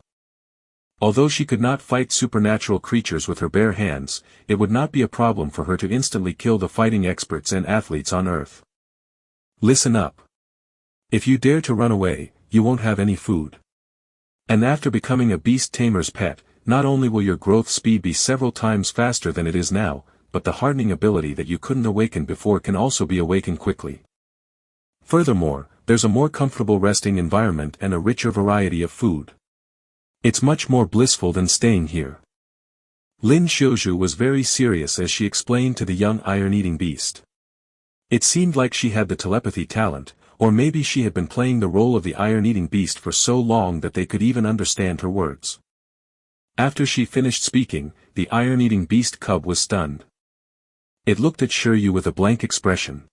Speaker 1: Although she could not fight supernatural creatures with her bare hands, it would not be a problem for her to instantly kill the fighting experts and athletes on Earth. Listen up. If you dare to run away, you won't have any food. And after becoming a beast tamer's pet, not only will your growth speed be several times faster than it is now, but the hardening ability that you couldn't awaken before can also be awakened quickly. Furthermore, there's a more comfortable resting environment and a richer variety of food. It's much more blissful than staying here. Lin Shuzhu was very serious as she explained to the young iron-eating beast. It seemed like she had the telepathy talent, or maybe she had been playing the role of the iron-eating beast for so long that they could even understand her words. After she finished speaking, the iron-eating beast cub was stunned. It looked at Shi Yu with a blank expression.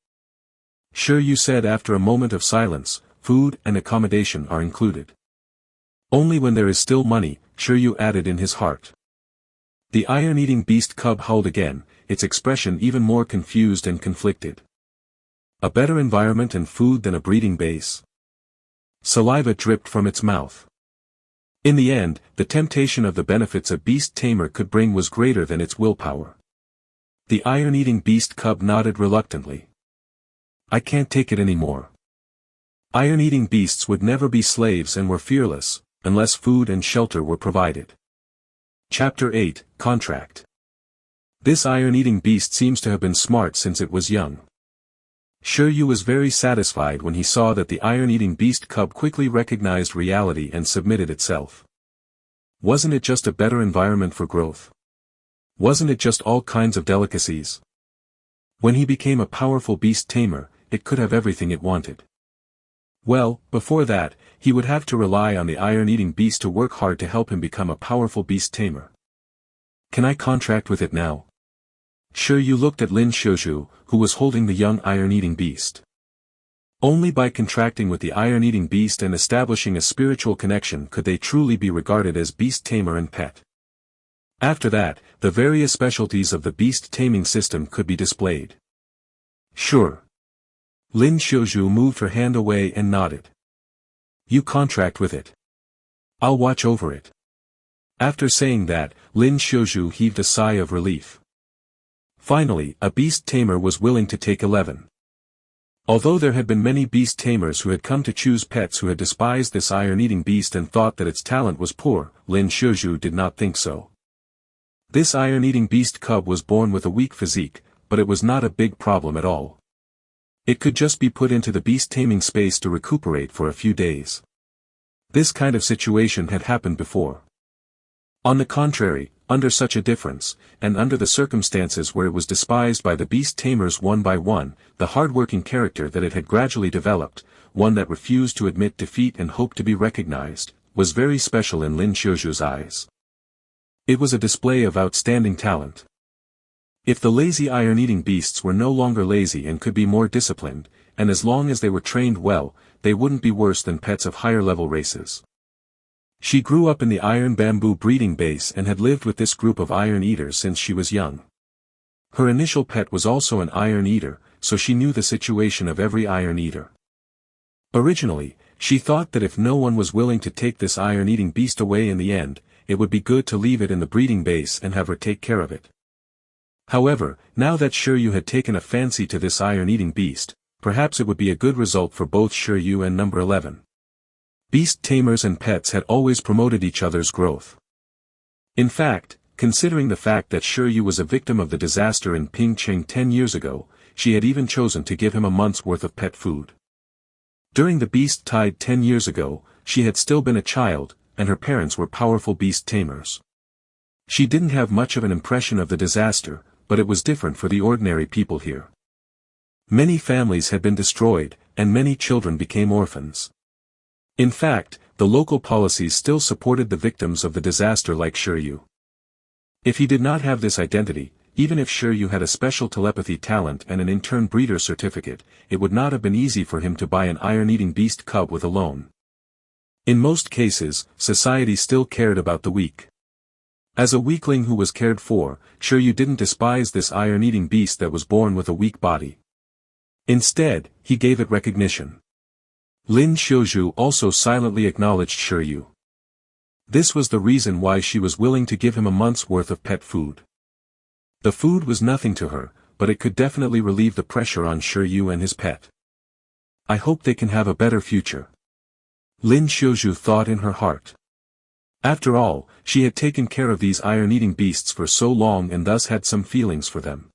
Speaker 1: Shi Yu said after a moment of silence, food and accommodation are included. Only when there is still money, Shi Yu added in his heart. The iron-eating beast cub howled again, its expression even more confused and conflicted. A better environment and food than a breeding base. Saliva dripped from its mouth. In the end, the temptation of the benefits a beast tamer could bring was greater than its willpower. The iron-eating beast cub nodded reluctantly. I can't take it anymore. Iron-eating beasts would never be slaves and were fearless, unless food and shelter were provided. Chapter 8, Contract. This iron-eating beast seems to have been smart since it was young. Shi Yu was very satisfied when he saw that the iron-eating beast cub quickly recognized reality and submitted itself. Wasn't it just a better environment for growth? Wasn't it just all kinds of delicacies? When he became a powerful beast tamer, it could have everything it wanted. Well, before that, he would have to rely on the iron-eating beast to work hard to help him become a powerful beast tamer. Can I contract with it now? Shi Yu looked at Lin Shuzhu, who was holding the young iron-eating beast. Only by contracting with the iron-eating beast and establishing a spiritual connection could they truly be regarded as beast tamer and pet. After that, the various specialties of the beast taming system could be displayed. Sure. Lin Shuzhu moved her hand away and nodded. You contract with it. I'll watch over it. After saying that, Lin Shuzhu heaved a sigh of relief. Finally, a beast tamer was willing to take 11. Although there had been many beast tamers who had come to choose pets who had despised this iron-eating beast and thought that its talent was poor, Lin Shuzhu did not think so. This iron-eating beast cub was born with a weak physique, but it was not a big problem at all. It could just be put into the beast taming space to recuperate for a few days. This kind of situation had happened before. On the contrary, under such a difference, and under the circumstances where it was despised by the beast tamers one by one, the hard-working character that it had gradually developed, one that refused to admit defeat and hoped to be recognized, was very special in Lin Shuzhu's eyes. It was a display of outstanding talent. If the lazy iron-eating beasts were no longer lazy and could be more disciplined, and as long as they were trained well, they wouldn't be worse than pets of higher-level races. She grew up in the iron bamboo breeding base and had lived with this group of iron eaters since she was young. Her initial pet was also an iron eater, so she knew the situation of every iron eater. Originally, she thought that if no one was willing to take this iron-eating beast away in the end, it would be good to leave it in the breeding base and have her take care of it. However, now that Shi Yu had taken a fancy to this iron-eating beast, perhaps it would be a good result for both Shi Yu and number 11. Beast tamers and pets had always promoted each other's growth. In fact, considering the fact that Shi Yu was a victim of the disaster in Pingcheng 10 years ago, she had even chosen to give him a month's worth of pet food. During the beast tide 10 years ago, she had still been a child, and her parents were powerful beast tamers. She didn't have much of an impression of the disaster, but it was different for the ordinary people here. Many families had been destroyed, and many children became orphans. In fact, the local policies still supported the victims of the disaster like Shi Yu. If he did not have this identity, even if Shi Yu had a special telepathy talent and an intern breeder certificate, it would not have been easy for him to buy an iron-eating beast cub with a loan. In most cases, society still cared about the weak. As a weakling who was cared for, Shi Yu didn't despise this iron-eating beast that was born with a weak body. Instead, he gave it recognition. Lin Xiuzhu also silently acknowledged Shi Yu. This was the reason why she was willing to give him a month's worth of pet food. The food was nothing to her, but it could definitely relieve the pressure on Shi Yu and his pet. I hope they can have a better future. Lin Xiuzhu thought in her heart. After all, she had taken care of these iron-eating beasts for so long and thus had some feelings for them.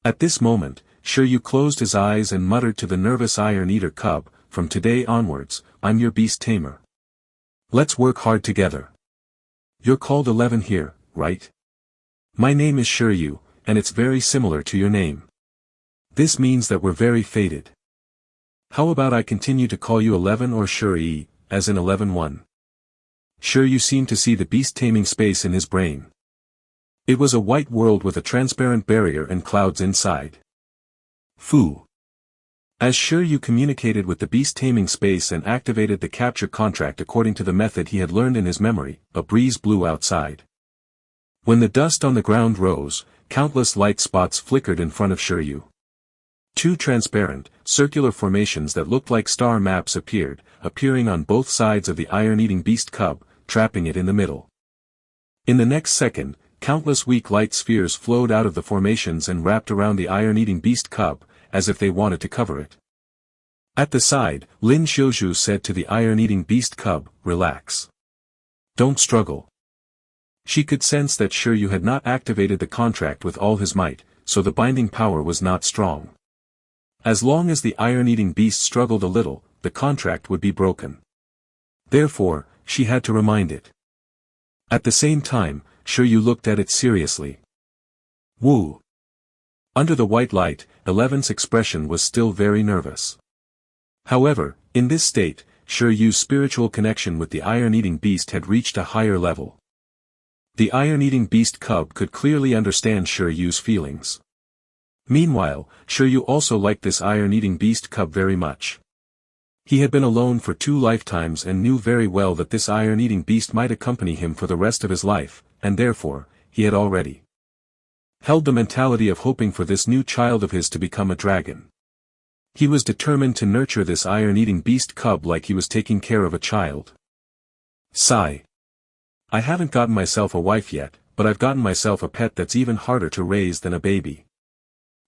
Speaker 1: At this moment, Shi Yu closed his eyes and muttered to the nervous iron-eater cub, "From today onwards, I'm your beast tamer. Let's work hard together. You're called 11 here, right? My name is Shi Yu, and it's very similar to your name. This means that we're very fated. How about I continue to call you 11 or Shi, as in 11-1? Shi Yu seemed to see the beast taming space in his brain. It was a white world with a transparent barrier and clouds inside. Fu. As Shi Yu communicated with the beast taming space and activated the capture contract according to the method he had learned in his memory, a breeze blew outside. When the dust on the ground rose, countless light spots flickered in front of Shi Yu. Two transparent, circular formations that looked like star maps appearing on both sides of the iron-eating beast cub, trapping it in the middle. In the next second, countless weak light spheres flowed out of the formations and wrapped around the iron-eating beast cub, as if they wanted to cover it. At the side, Lin Xiuzhu said to the iron-eating beast cub, "Relax. Don't struggle." She could sense that Shi Yu had not activated the contract with all his might, so the binding power was not strong. As long as the iron-eating beast struggled a little, the contract would be broken. Therefore, she had to remind it. At the same time, Shi Yu looked at it seriously. Woo! Under the white light, 11's expression was still very nervous. However, in this state, Shi Yu's spiritual connection with the iron-eating beast had reached a higher level. The iron-eating beast cub could clearly understand Shi Yu's feelings. Meanwhile, Shi Yu also liked this iron-eating beast cub very much. He had been alone for 2 lifetimes and knew very well that this iron-eating beast might accompany him for the rest of his life, and therefore, he had already held the mentality of hoping for this new child of his to become a dragon. He was determined to nurture this iron-eating beast cub like he was taking care of a child. Sigh. I haven't gotten myself a wife yet, but I've gotten myself a pet that's even harder to raise than a baby.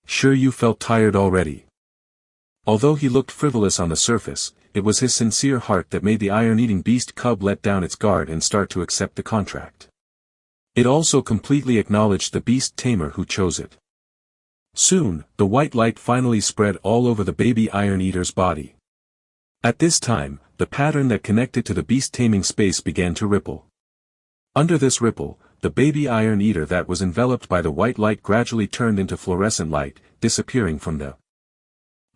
Speaker 1: Shi Yu felt tired already. Although he looked frivolous on the surface, it was his sincere heart that made the iron-eating beast cub let down its guard and start to accept the contract. It also completely acknowledged the beast tamer who chose it. Soon, the white light finally spread all over the baby iron eater's body. At this time, the pattern that connected to the beast taming space began to ripple. Under this ripple, the baby iron eater that was enveloped by the white light gradually turned into fluorescent light, disappearing from the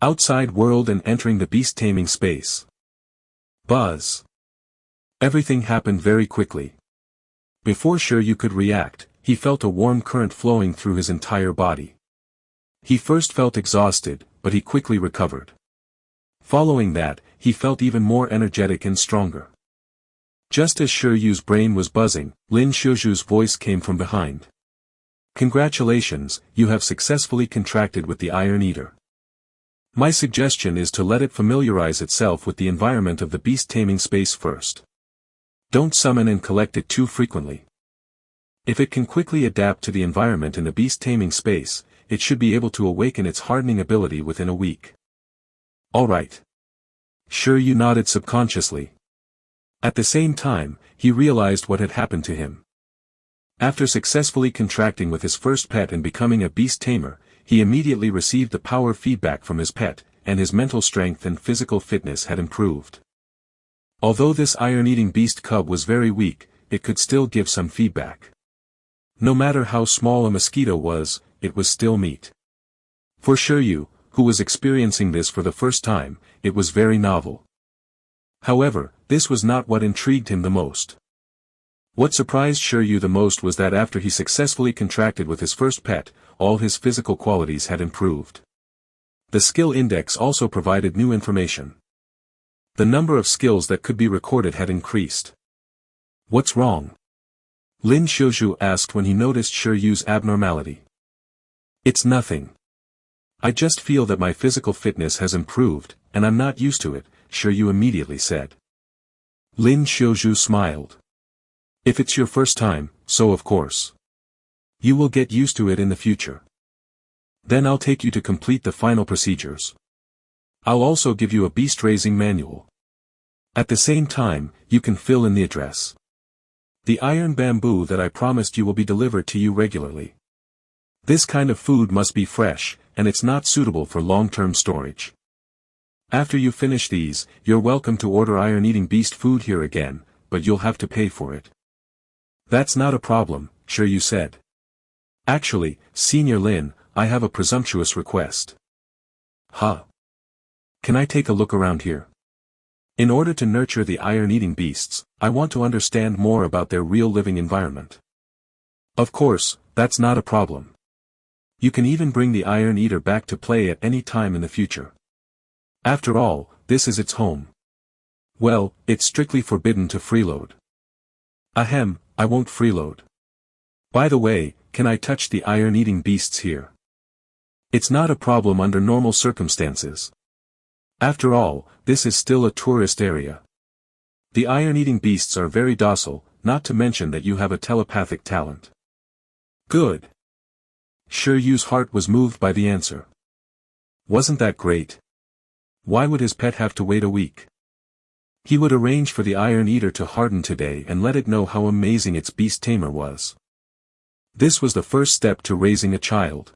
Speaker 1: outside world and entering the beast taming space. Buzz. Everything happened very quickly. Before Shi Yu could react, he felt a warm current flowing through his entire body. He first felt exhausted, but he quickly recovered. Following that, he felt even more energetic and stronger. Just as Shi Yu's brain was buzzing, Lin Xiuju's voice came from behind. Congratulations, you have successfully contracted with the Iron Eater. My suggestion is to let it familiarize itself with the environment of the beast taming space first. Don't summon and collect it too frequently. If it can quickly adapt to the environment in the beast taming space, it should be able to awaken its hardening ability within a week. Alright. Shi Yu nodded subconsciously. At the same time, he realized what had happened to him. After successfully contracting with his first pet and becoming a beast tamer, he immediately received the power feedback from his pet, and his mental strength and physical fitness had improved. Although this iron-eating beast cub was very weak, it could still give some feedback. No matter how small a mosquito was, it was still meat. For Shi Yu, who was experiencing this for the first time, it was very novel. However, this was not what intrigued him the most. What surprised Shi Yu the most was that after he successfully contracted with his first pet, all his physical qualities had improved. The skill index also provided new information. The number of skills that could be recorded had increased. What's wrong? Lin Xiuju asked when he noticed Shi Yu's abnormality. It's nothing. I just feel that my physical fitness has improved, and I'm not used to it, Shi Yu immediately said. Lin Xiuju smiled. If it's your first time, so of course. You will get used to it in the future. Then I'll take you to complete the final procedures. I'll also give you a beast raising manual. At the same time, you can fill in the address. The iron bamboo that I promised you will be delivered to you regularly. This kind of food must be fresh, and it's not suitable for long-term storage. After you finish these, you're welcome to order iron-eating beast food here again, but you'll have to pay for it. That's not a problem, Shi Yu said. Actually, Senior Lin, I have a presumptuous request. Huh? Can I take a look around here? In order to nurture the iron-eating beasts, I want to understand more about their real living environment. Of course, that's not a problem. You can even bring the Iron Eater back to play at any time in the future. After all, this is its home. Well, it's strictly forbidden to freeload. Ahem, I won't freeload. By the way, can I touch the iron-eating beasts here? It's not a problem under normal circumstances. After all, this is still a tourist area. The iron-eating beasts are very docile, not to mention that you have a telepathic talent. Good. Shi Yu's heart was moved by the answer. Wasn't that great? Why would his pet have to wait a week? He would arrange for the Iron Eater to harden today and let it know how amazing its beast tamer was. This was the first step to raising a child.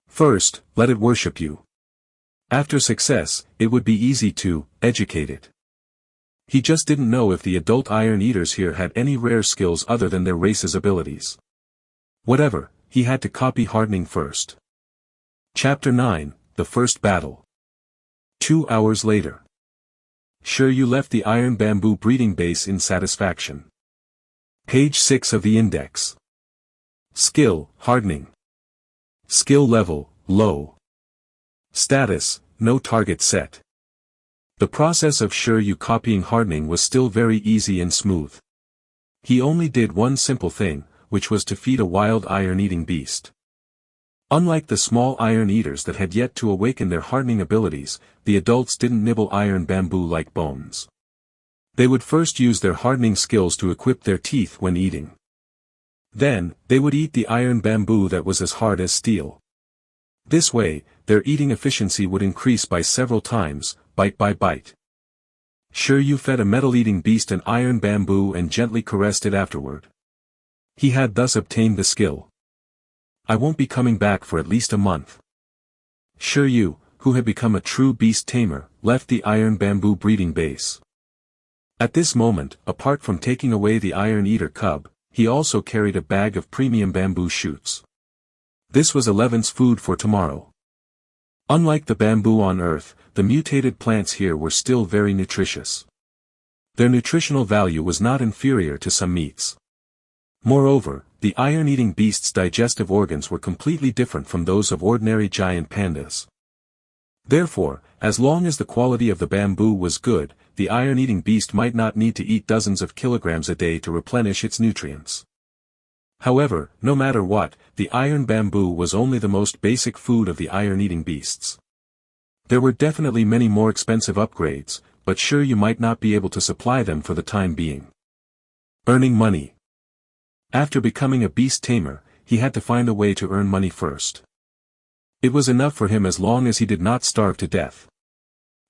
Speaker 1: First, let it worship you. After success, it would be easy to educate it. He just didn't know if the adult Iron Eaters here had any rare skills other than their race's abilities. Whatever, he had to copy hardening first. Chapter 9, The First Battle. 2 hours later. Shi Yu left the iron bamboo breeding base in satisfaction. Page 6 of the index. Skill, hardening. Skill level, low. Status, no target set. The process of Shi Yu copying hardening was still very easy and smooth. He only did one simple thing, which was to feed a wild iron-eating beast. Unlike the small iron eaters that had yet to awaken their hardening abilities, the adults didn't nibble iron bamboo like bones. They would first use their hardening skills to equip their teeth when eating. Then, they would eat the iron bamboo that was as hard as steel. This way, their eating efficiency would increase by several times, bite by bite. Shi Yu fed a metal-eating beast an iron bamboo and gently caressed it afterward. He had thus obtained the skill. I won't be coming back for at least a month. Shi Yu, who had become a true beast tamer, left the iron bamboo breeding base. At this moment, apart from taking away the iron eater cub, he also carried a bag of premium bamboo shoots. This was Eleven's food for tomorrow. Unlike the bamboo on Earth, the mutated plants here were still very nutritious. Their nutritional value was not inferior to some meats. Moreover, the iron-eating beast's digestive organs were completely different from those of ordinary giant pandas. Therefore, as long as the quality of the bamboo was good, the iron-eating beast might not need to eat dozens of kilograms a day to replenish its nutrients. However, no matter what, the iron bamboo was only the most basic food of the iron-eating beasts. There were definitely many more expensive upgrades, but sure you might not be able to supply them for the time being. Earning money. After becoming a beast tamer, he had to find a way to earn money first. It was enough for him as long as he did not starve to death.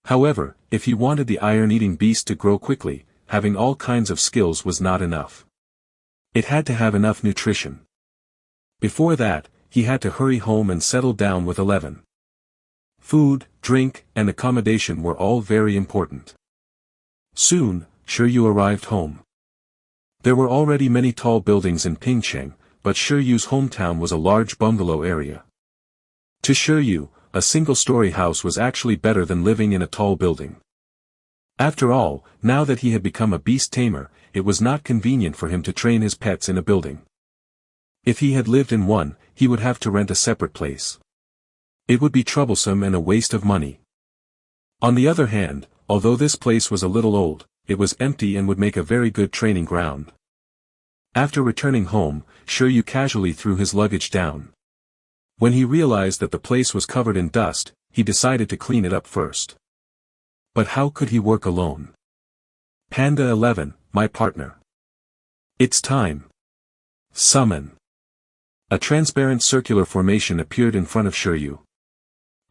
Speaker 1: However, if he wanted the iron-eating beast to grow quickly, having all kinds of skills was not enough. It had to have enough nutrition. Before that, he had to hurry home and settle down with 11. Food, drink, and accommodation were all very important. Soon, Shi Yu arrived home. There were already many tall buildings in Pingcheng, but Shi Yu's hometown was a large bungalow area. To Shi Yu, a single-story house was actually better than living in a tall building. After all, now that he had become a beast tamer, it was not convenient for him to train his pets in a building. If he had lived in one, he would have to rent a separate place. It would be troublesome and a waste of money. On the other hand, although this place was a little old, it was empty and would make a very good training ground. After returning home, Shi Yu casually threw his luggage down. When he realized that the place was covered in dust, he decided to clean it up first. But how could he work alone? Panda 11, my partner. It's time. Summon. A transparent circular formation appeared in front of Shi Yu.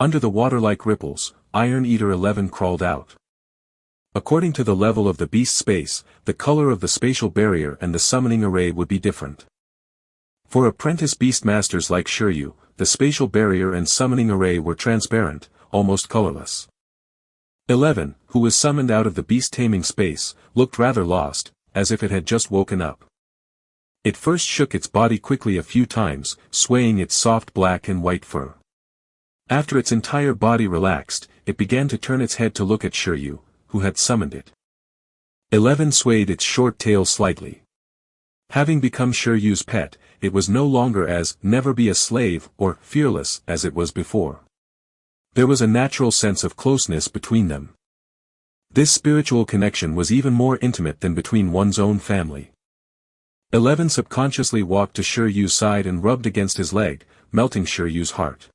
Speaker 1: Under the water-like ripples, Iron Eater 11 crawled out. According to the level of the beast space, the color of the spatial barrier and the summoning array would be different. For apprentice beastmasters like Shi Yu, the spatial barrier and summoning array were transparent, almost colorless. 11, who was summoned out of the beast taming space, looked rather lost, as if it had just woken up. It first shook its body quickly a few times, swaying its soft black and white fur. After its entire body relaxed, it began to turn its head to look at Shi Yu, who had summoned it. 11 swayed its short tail slightly. Having become Shi Yu's pet, it was no longer as never be a slave or fearless as it was before. There was a natural sense of closeness between them. This spiritual connection was even more intimate than between one's own family. 11 subconsciously walked to Shi Yu's side and rubbed against his leg, melting Shi Yu's heart.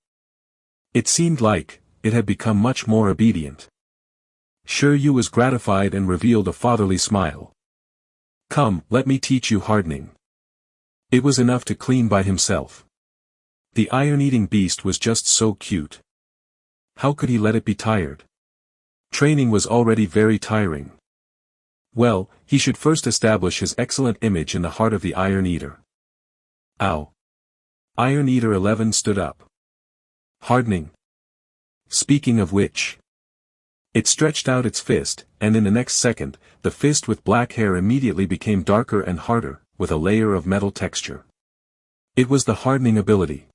Speaker 1: It seemed like it had become much more obedient. Shi Yu was gratified and revealed a fatherly smile. Come, let me teach you hardening. It was enough to clean by himself. The iron-eating beast was just so cute. How could he let it be tired? Training was already very tiring. Well, he should first establish his excellent image in the heart of the Iron Eater. Ow! Iron Eater 11 stood up. Hardening. Speaking of which. It stretched out its fist, and in the next second, the fist with black hair immediately became darker and harder, with a layer of metal texture. It was the hardening ability.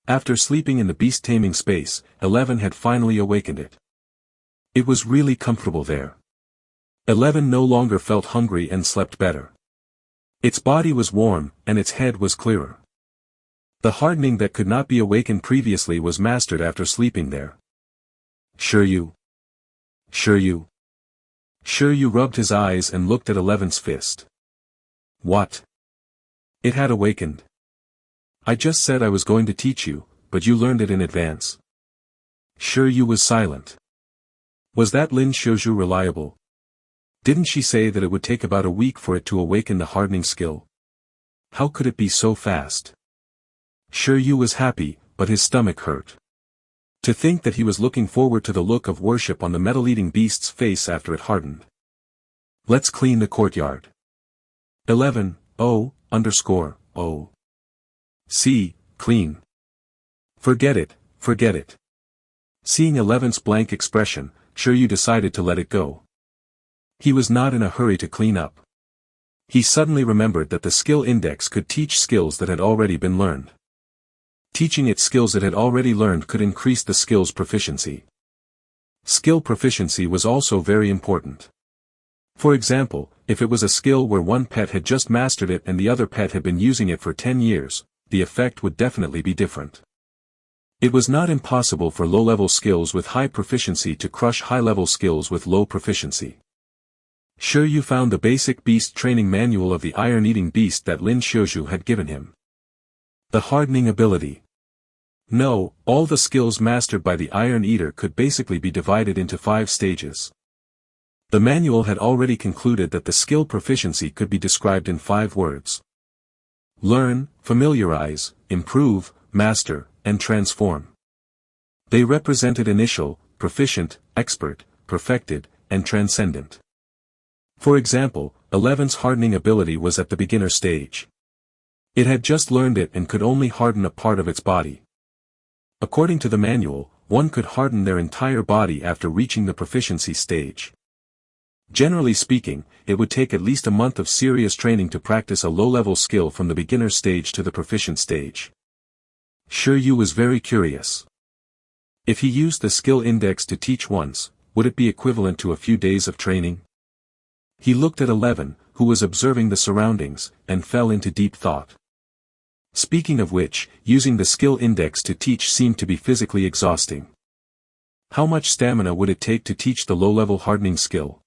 Speaker 1: After sleeping in the beast taming space, 11 had finally awakened it. It was really comfortable there. 11 no longer felt hungry and slept better. Its body was warm, and its head was clearer. The hardening that could not be awakened previously was mastered after sleeping there. Shi Yu. Shi Yu. Shi Yu rubbed his eyes and looked at 11's fist. What? It had awakened. I just said I was going to teach you, but you learned it in advance. Shi Yu was silent. Was that Lin Shizhu reliable? Didn't she say that it would take about a week for it to awaken the hardening skill? How could it be so fast? Shi Yu was happy, but his stomach hurt. To think that he was looking forward to the look of worship on the metal-eating beast's face after it hardened. Let's clean the courtyard. 11, O_O. See, clean. Forget it, forget it. Seeing 11's blank expression, Shi Yu decided to let it go. He was not in a hurry to clean up. He suddenly remembered that the skill index could teach skills that had already been learned. Teaching it skills it had already learned could increase the skill's proficiency. Skill proficiency was also very important. For example, if it was a skill where one pet had just mastered it and the other pet had been using it for 10 years, the effect would definitely be different. It was not impossible for low-level skills with high proficiency to crush high-level skills with low proficiency. Shi Yu found the basic beast training manual of the iron-eating beast that Lin Xiuzhu had given him. The hardening ability. No, all the skills mastered by the Iron Eater could basically be divided into 5 stages. The manual had already concluded that the skill proficiency could be described in 5 words. Learn, familiarize, improve, master, and transform. They represented initial, proficient, expert, perfected, and transcendent. For example, 11's hardening ability was at the beginner stage. It had just learned it and could only harden a part of its body. According to the manual, one could harden their entire body after reaching the proficiency stage. Generally speaking, it would take at least a month of serious training to practice a low-level skill from the beginner stage to the proficient stage. Shi Yu was very curious. If he used the skill index to teach once, would it be equivalent to a few days of training? He looked at 11, who was observing the surroundings, and fell into deep thought. Speaking of which, using the skill index to teach seemed to be physically exhausting. How much stamina would it take to teach the low-level hardening skill?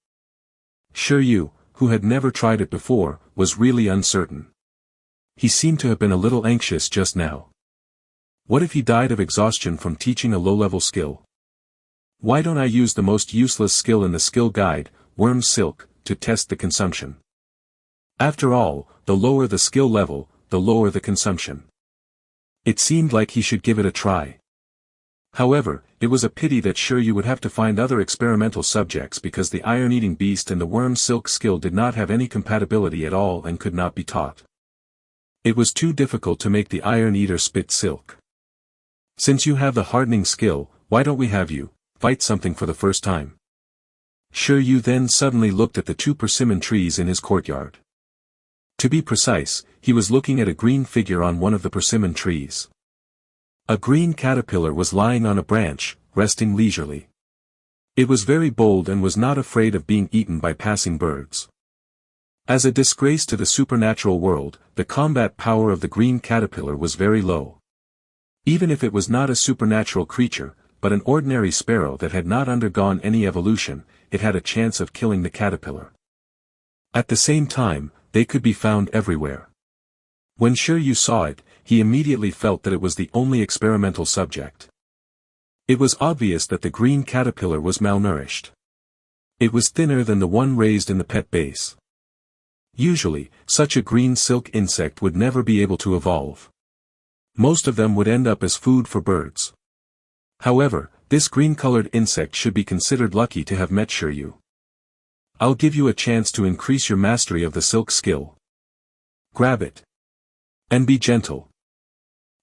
Speaker 1: Shi Yu, who had never tried it before, was really uncertain. He seemed to have been a little anxious just now. What if he died of exhaustion from teaching a low-level skill? Why don't I use the most useless skill in the skill guide, worm silk, to test the consumption? After all, the lower the skill level, the lower the consumption. It seemed like he should give it a try. However, it was a pity that Shi Yu would have to find other experimental subjects because the iron-eating beast and the worm silk skill did not have any compatibility at all and could not be taught. It was too difficult to make the iron eater spit silk. Since you have the hardening skill, why don't we have you fight something for the first time? Shi Yu then suddenly looked at the 2 persimmon trees in his courtyard. To be precise, he was looking at a green figure on one of the persimmon trees. A green caterpillar was lying on a branch, resting leisurely. It was very bold and was not afraid of being eaten by passing birds. As a disgrace to the supernatural world, the combat power of the green caterpillar was very low. Even if it was not a supernatural creature, but an ordinary sparrow that had not undergone any evolution, it had a chance of killing the caterpillar. At the same time, they could be found everywhere. When Shi Yu saw it, he immediately felt that it was the only experimental subject. It was obvious that the green caterpillar was malnourished. It was thinner than the one raised in the pet base. Usually, such a green silk insect would never be able to evolve. Most of them would end up as food for birds. However, this green-colored insect should be considered lucky to have met Shi Yu. I'll give you a chance to increase your mastery of the silk skill. Grab it. And be gentle.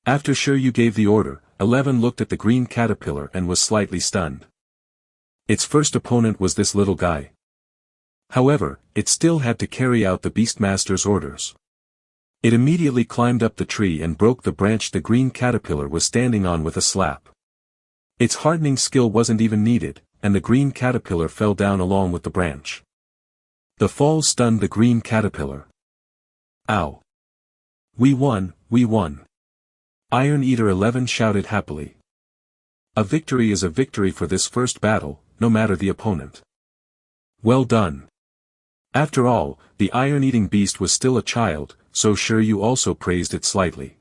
Speaker 1: After Shi Yu gave the order, 11 looked at the green caterpillar and was slightly stunned. Its first opponent was this little guy. However, it still had to carry out the Beastmaster's orders. It immediately climbed up the tree and broke the branch the green caterpillar was standing on with a slap. Its hardening skill wasn't even needed, and the green caterpillar fell down along with the branch. The fall stunned the green caterpillar. Ow! We won, we won! Iron Eater 11 shouted happily. A victory is a victory for this first battle, no matter the opponent. Well done! After all, the iron-eating beast was still a child, so Shi Yu also praised it slightly.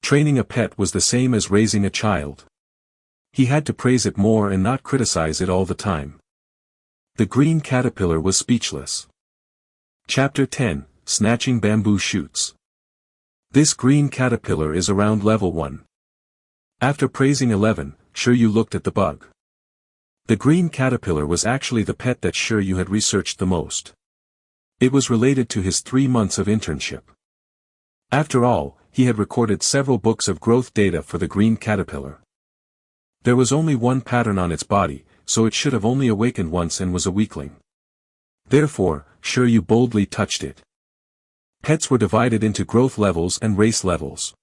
Speaker 1: Training a pet was the same as raising a child. He had to praise it more and not criticize it all the time. The green caterpillar was speechless. Chapter 10, Snatching Bamboo Shoots. This green caterpillar is around level 1. After praising 11, Shi Yu looked at the bug. The green caterpillar was actually the pet that Shi Yu had researched the most. It was related to his 3 months of internship. After all, he had recorded several books of growth data for the green caterpillar. There was only one pattern on its body, so it should have only awakened once and was a weakling. Therefore, Shi Yu boldly touched it. Pets were divided into growth levels and race levels.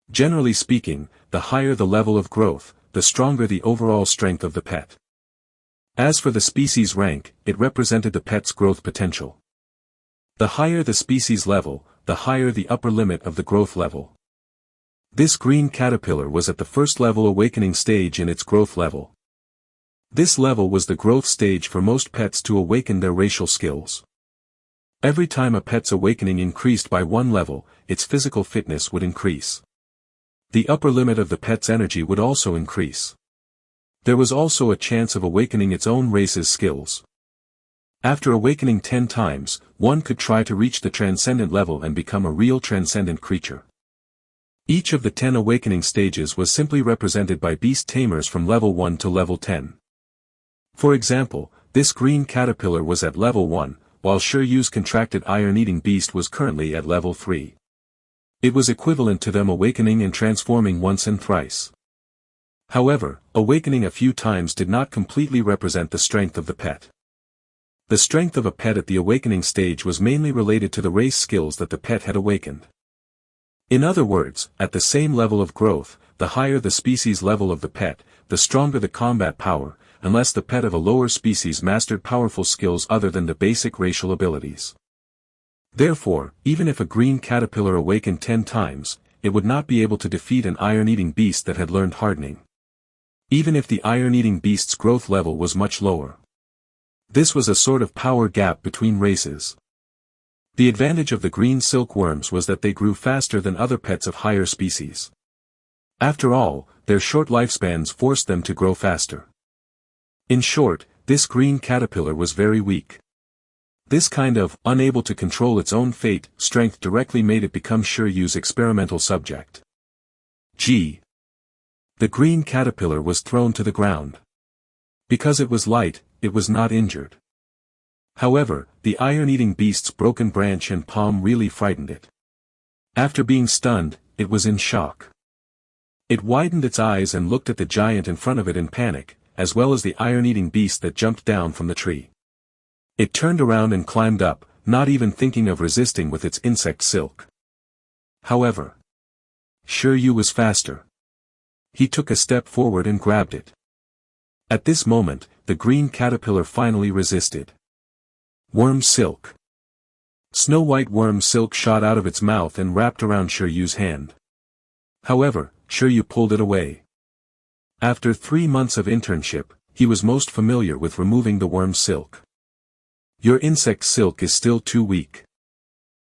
Speaker 1: Generally speaking, the higher the level of growth, the stronger the overall strength of the pet. As for the species rank, it represented the pet's growth potential. The higher the species level, the higher the upper limit of the growth level. This green caterpillar was at the first level awakening stage in its growth level. This level was the growth stage for most pets to awaken their racial skills. Every time a pet's awakening increased by one level, its physical fitness would increase. The upper limit of the pet's energy would also increase. There was also a chance of awakening its own race's skills. After awakening 10 times, one could try to reach the transcendent level and become a real transcendent creature. Each of the 10 awakening stages was simply represented by Beast Tamers from level 1 to level 10. For example, this green caterpillar was at level 1, while Shi Yu's contracted iron-eating beast was currently at level 3. It was equivalent to them awakening and transforming once and thrice. However, awakening a few times did not completely represent the strength of the pet. The strength of a pet at the awakening stage was mainly related to the race skills that the pet had awakened. In other words, at the same level of growth, the higher the species level of the pet, the stronger the combat power, unless the pet of a lower species mastered powerful skills other than the basic racial abilities. Therefore, even if a green caterpillar awakened 10 times, it would not be able to defeat an iron-eating beast that had learned hardening. Even if the iron-eating beast's growth level was much lower. This was a sort of power gap between races. The advantage of the green silkworms was that they grew faster than other pets of higher species. After all, their short lifespans forced them to grow faster. In short, this green caterpillar was very weak. This kind of unable to control its own fate strength directly made it become Shi Yu's experimental subject. The green caterpillar was thrown to the ground. Because it was light, it was not injured. However, the iron-eating beast's broken branch and palm really frightened it. After being stunned, it was in shock. It widened its eyes and looked at the giant in front of it in panic, as well as the iron-eating beast that jumped down from the tree. It turned around and climbed up, not even thinking of resisting with its insect silk. However, Shi Yu was faster. He took a step forward and grabbed it. At this moment, the green caterpillar finally resisted. Worm silk. Snow-white worm silk shot out of its mouth and wrapped around Shi Yu's hand. However, Shi Yu pulled it away. After 3 months of internship, he was most familiar with removing the worm silk. Your insect silk is still too weak.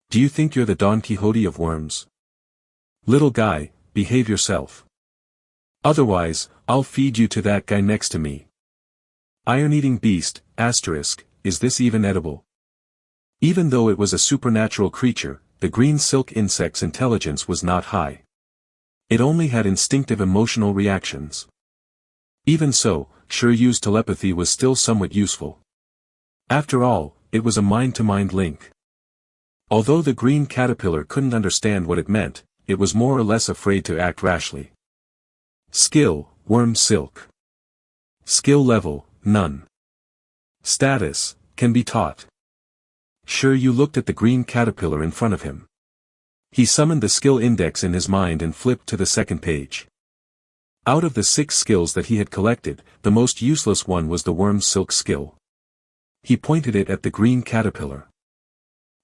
Speaker 1: Do you think you're the Don Quixote of worms? Little guy, behave yourself. Otherwise, I'll feed you to that guy next to me. Iron-eating beast, asterisk, is this even edible? Even though it was a supernatural creature, the green silk insect's intelligence was not high. It only had instinctive emotional reactions. Even so, Shi Yu's telepathy was still somewhat useful. After all, it was a mind-to-mind link. Although the green caterpillar couldn't understand what it meant, it was more or less afraid to act rashly. Skill, worm silk. Skill level, none. Status, can be taught. Shi Yu looked at the green caterpillar in front of him. He summoned the skill index in his mind and flipped to the second page. Out of the 6 skills that he had collected, the most useless one was the worm silk skill. He pointed it at the green caterpillar.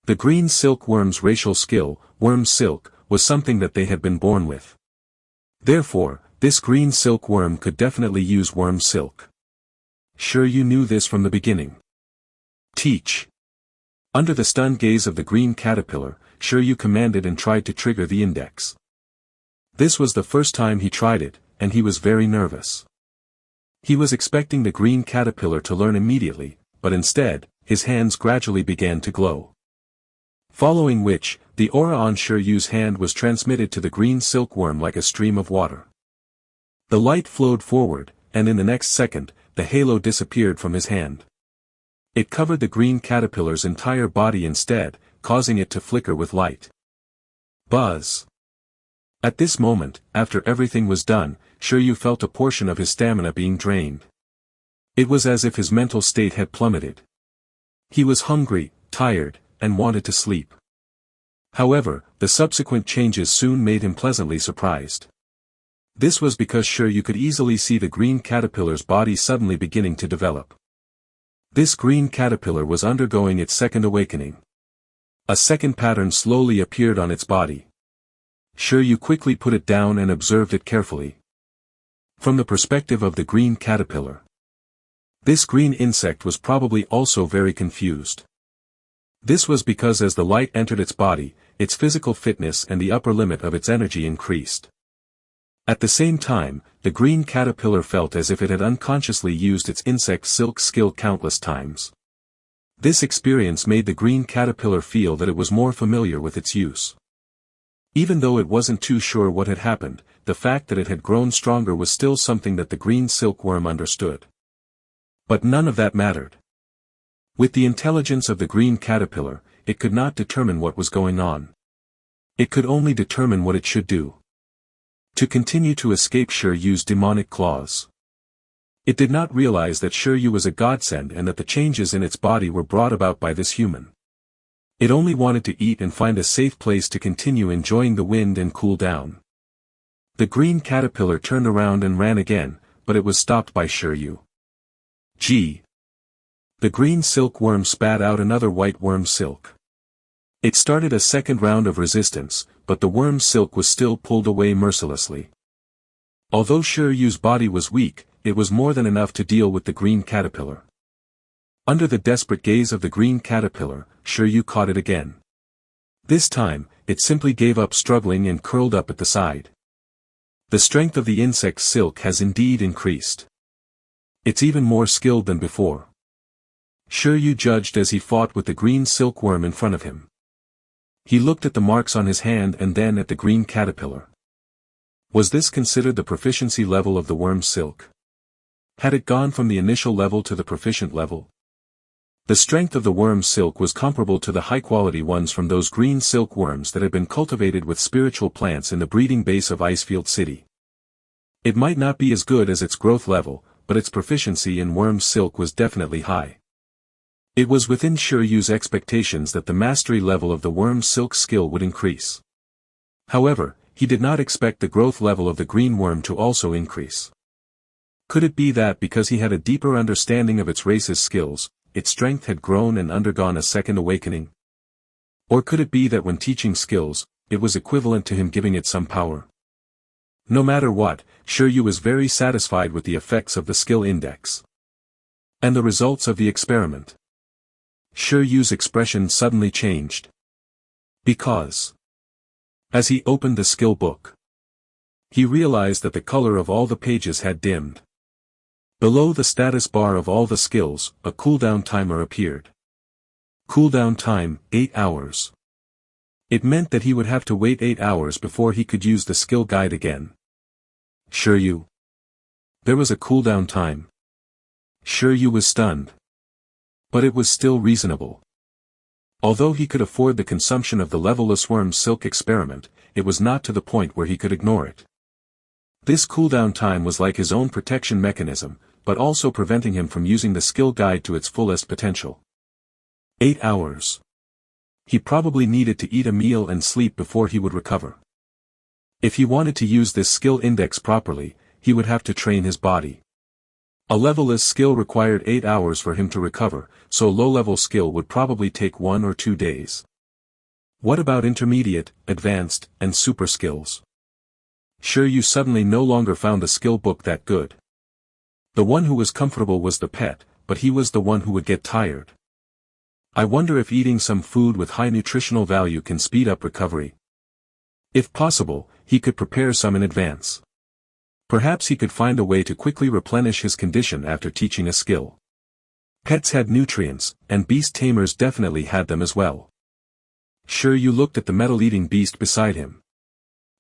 Speaker 1: The green silkworm's racial skill, worm silk, was something that they had been born with. Therefore, this green silkworm could definitely use worm silk. Shi Yu knew this from the beginning. Teach. Under the stunned gaze of the green caterpillar, Shi Yu commanded and tried to trigger the index. This was the first time he tried it, and he was very nervous. He was expecting the green caterpillar to learn immediately, but instead, his hands gradually began to glow. Following which, the aura on Shi Yu's hand was transmitted to the green silkworm like a stream of water. The light flowed forward, and in the next second, the halo disappeared from his hand. It covered the green caterpillar's entire body instead, causing it to flicker with light. Buzz. At this moment, after everything was done, Shi Yu felt a portion of his stamina being drained. It was as if his mental state had plummeted. He was hungry, tired, and wanted to sleep. However, the subsequent changes soon made him pleasantly surprised. This was because Shi Yu could easily see the green caterpillar's body suddenly beginning to develop. This green caterpillar was undergoing its second awakening. A second pattern slowly appeared on its body. Shi Yu quickly put it down and observed it carefully. From the perspective of the green caterpillar, this green insect was probably also very confused. This was because as the light entered its body, its physical fitness and the upper limit of its energy increased. At the same time, the green caterpillar felt as if it had unconsciously used its insect silk skill countless times. This experience made the green caterpillar feel that it was more familiar with its use. Even though it wasn't too sure what had happened, the fact that it had grown stronger was still something that the green silkworm understood. But none of that mattered. With the intelligence of the green caterpillar, it could not determine what was going on. It could only determine what it should do. To continue to escape Shi Yu's demonic claws. It did not realize that Shi Yu was a godsend and that the changes in its body were brought about by this human. It only wanted to eat and find a safe place to continue enjoying the wind and cool down. The green caterpillar turned around and ran again, but it was stopped by Shi Yu. Gee! The green silkworm spat out another white worm silk. It started a second round of resistance, but the worm's silk was still pulled away mercilessly. Although Shi Yu's body was weak, it was more than enough to deal with the green caterpillar. Under the desperate gaze of the green caterpillar, Shi Yu caught it again. This time, it simply gave up struggling and curled up at the side. The strength of the insect's silk has indeed increased. It's even more skilled than before. Shi Yu judged as he fought with the green silkworm in front of him. He looked at the marks on his hand and then at the green caterpillar. Was this considered the proficiency level of the worm's silk? Had it gone from the initial level to the proficient level? The strength of the worm's silk was comparable to the high-quality ones from those green silkworms that had been cultivated with spiritual plants in the breeding base of Icefield City. It might not be as good as its growth level, but its proficiency in worm's silk was definitely high. It was within Shi Yu's expectations that the mastery level of the worm's silk skill would increase. However, he did not expect the growth level of the green worm to also increase. Could it be that because he had a deeper understanding of its race's skills, its strength had grown and undergone a second awakening? Or could it be that when teaching skills, it was equivalent to him giving it some power? No matter what, Shi Yu was very satisfied with the effects of the skill index. And the results of the experiment. Shi Yu's expression suddenly changed. Because, as he opened the skill book, he realized that the color of all the pages had dimmed. Below the status bar of all the skills, a cooldown timer appeared. Cooldown time, 8 hours. It meant that he would have to wait 8 hours before he could use the skill guide again. Shi Yu. There was a cooldown time. Shi Yu was stunned. But it was still reasonable. Although he could afford the consumption of the levelless worm's silk experiment, it was not to the point where he could ignore it. This cooldown time was like his own protection mechanism, but also preventing him from using the skill guide to its fullest potential. 8 hours. He probably needed to eat a meal and sleep before he would recover. If he wanted to use this skill index properly, he would have to train his body. A levelless skill required 8 hours for him to recover, so low-level skill would probably take 1 or 2 days. What about intermediate, advanced, and super skills? Shi Yu suddenly no longer found the skill book that good. The one who was comfortable was the pet, but he was the one who would get tired. I wonder if eating some food with high nutritional value can speed up recovery. If possible, he could prepare some in advance. Perhaps he could find a way to quickly replenish his condition after teaching a skill. Pets had nutrients, and beast tamers definitely had them as well. Shi Yu looked at the metal-eating beast beside him.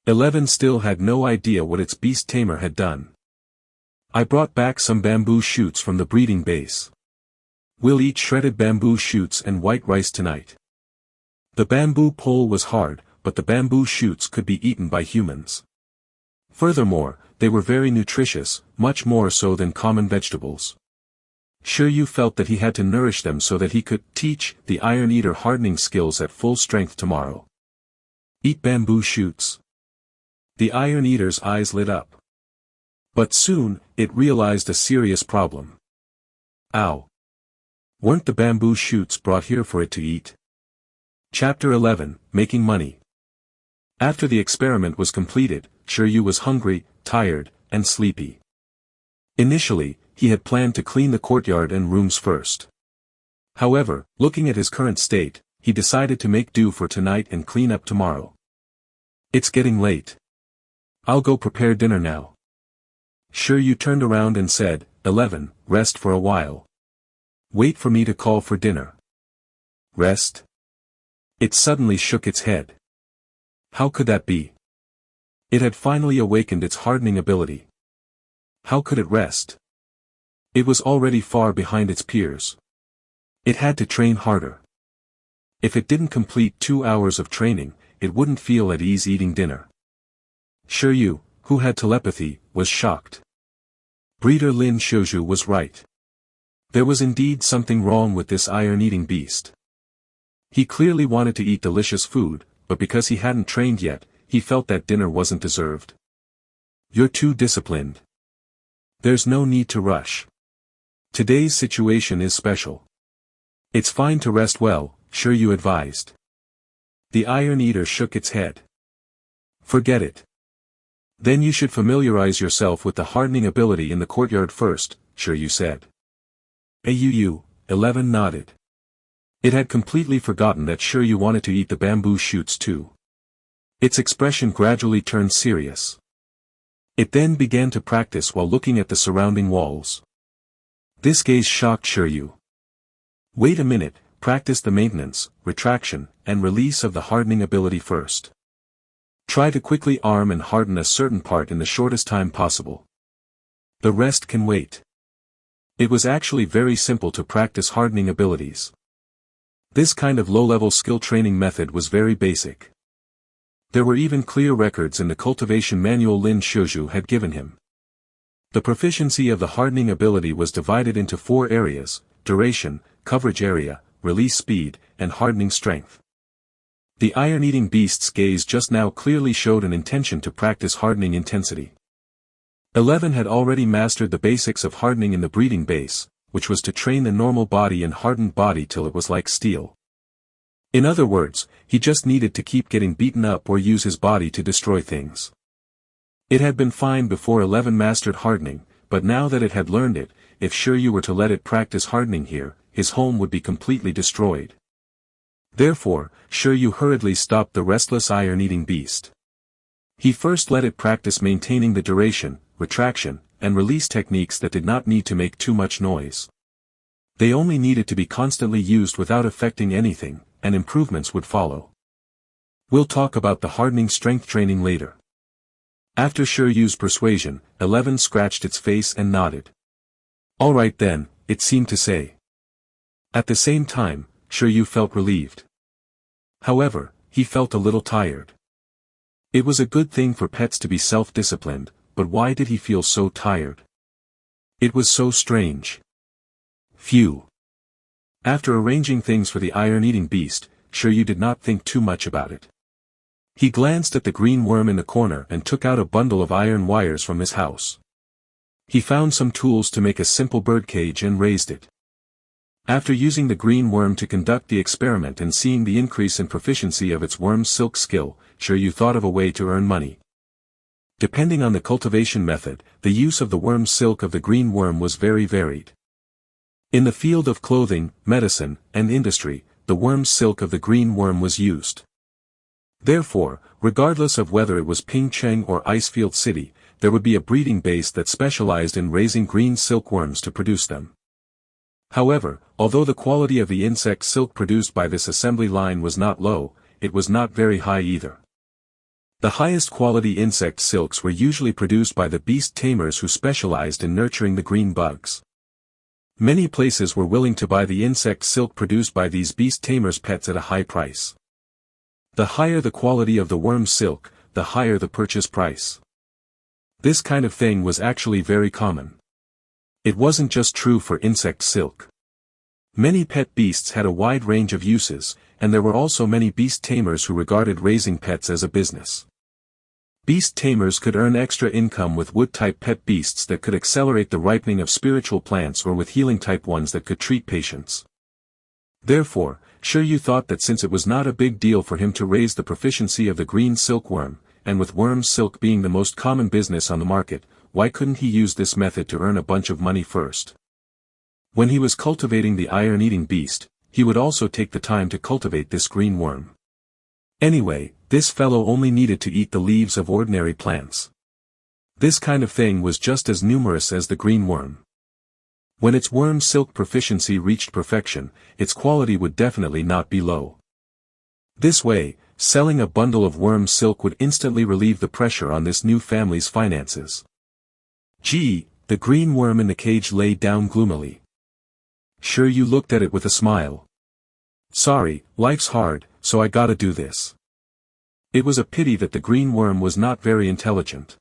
Speaker 1: 11 still had no idea what its beast tamer had done. I brought back some bamboo shoots from the breeding base. We'll eat shredded bamboo shoots and white rice tonight. The bamboo pole was hard, but the bamboo shoots could be eaten by humans. Furthermore, they were very nutritious, much more so than common vegetables. Shi Yu felt that he had to nourish them so that he could teach the Iron Eater hardening skills at full strength tomorrow. Eat bamboo shoots. The Iron Eater's eyes lit up. But soon, it realized a serious problem. Ow! Weren't the bamboo shoots brought here for it to eat? Chapter 11, Making Money. After the experiment was completed, Shi Yu was hungry, tired, and sleepy. Initially, he had planned to clean the courtyard and rooms first. However, looking at his current state, he decided to make do for tonight and clean up tomorrow. It's getting late. I'll go prepare dinner now. Shi Yu turned around and said, 11, rest for a while. Wait for me to call for dinner. Rest? It suddenly shook its head. How could that be? It had finally awakened its hardening ability. How could it rest? It was already far behind its peers. It had to train harder. If it didn't complete 2 hours of training, it wouldn't feel at ease eating dinner. Shi Yu, who had telepathy, was shocked. Breeder Lin Shouju was right. There was indeed something wrong with this iron-eating beast. He clearly wanted to eat delicious food, but because he hadn't trained yet, he felt that dinner wasn't deserved. You're too disciplined. There's no need to rush. Today's situation is special. It's fine to rest well, Shi Yu advised. The Iron Eater shook its head. Forget it. Then you should familiarize yourself with the hardening ability in the courtyard first, Shi Yu said. Auu, 11 nodded. It had completely forgotten that Shi Yu wanted to eat the bamboo shoots too. Its expression gradually turned serious. It then began to practice while looking at the surrounding walls. This gaze shocked Shi Yu. Wait a minute, practice the maintenance, retraction, and release of the hardening ability first. Try to quickly arm and harden a certain part in the shortest time possible. The rest can wait. It was actually very simple to practice hardening abilities. This kind of low-level skill training method was very basic. There were even clear records in the cultivation manual Lin Shouju had given him. The proficiency of the hardening ability was divided into 4 areas: duration, coverage area, release speed, and hardening strength. The iron-eating beast's gaze just now clearly showed an intention to practice hardening intensity. 11 had already mastered the basics of hardening in the breeding base, which was to train the normal body and hardened body till it was like steel. In other words, he just needed to keep getting beaten up or use his body to destroy things. It had been fine before 11 mastered hardening, but now that it had learned it, if Shi Yu were to let it practice hardening here, his home would be completely destroyed. Therefore, Shi Yu hurriedly stopped the restless iron-eating beast. He first let it practice maintaining the duration, retraction, and release techniques that did not need to make too much noise. They only needed to be constantly used without affecting anything, and improvements would follow. We'll talk about the hardening strength training later. After Shi Yu's persuasion, 11 scratched its face and nodded. All right then, it seemed to say. At the same time, Shi Yu felt relieved. However, he felt a little tired. It was a good thing for pets to be self-disciplined, but why did he feel so tired? It was so strange. Phew. After arranging things for the iron-eating beast, Shi Yu did not think too much about it. He glanced at the green worm in the corner and took out a bundle of iron wires from his house. He found some tools to make a simple birdcage and raised it. After using the green worm to conduct the experiment and seeing the increase in proficiency of its worm's silk skill, Shi Yu thought of a way to earn money. Depending on the cultivation method, the use of the worm's silk of the green worm was very varied. In the field of clothing, medicine, and industry, the worm's silk of the green worm was used. Therefore, regardless of whether it was Pingcheng or Icefield City, there would be a breeding base that specialized in raising green silkworms to produce them. However, although the quality of the insect silk produced by this assembly line was not low, it was not very high either. The highest quality insect silks were usually produced by the Beast Tamers who specialized in nurturing the green bugs. Many places were willing to buy the insect silk produced by these Beast Tamers pets at a high price. The higher the quality of the worm silk, the higher the purchase price. This kind of thing was actually very common. It wasn't just true for insect silk. Many pet beasts had a wide range of uses, and there were also many beast tamers who regarded raising pets as a business. Beast tamers could earn extra income with wood-type pet beasts that could accelerate the ripening of spiritual plants or with healing-type ones that could treat patients. Therefore, Shi Yu thought that since it was not a big deal for him to raise the proficiency of the green silkworm, and with worm silk being the most common business on the market, why couldn't he use this method to earn a bunch of money first? When he was cultivating the iron-eating beast, he would also take the time to cultivate this green worm. Anyway, this fellow only needed to eat the leaves of ordinary plants. This kind of thing was just as numerous as the green worm. When its worm silk proficiency reached perfection, its quality would definitely not be low. This way, selling a bundle of worm silk would instantly relieve the pressure on this new family's finances. Gee, the green worm in the cage lay down gloomily. Shi Yu looked at it with a smile. Sorry, life's hard, so I gotta do this. It was a pity that the green worm was not very intelligent.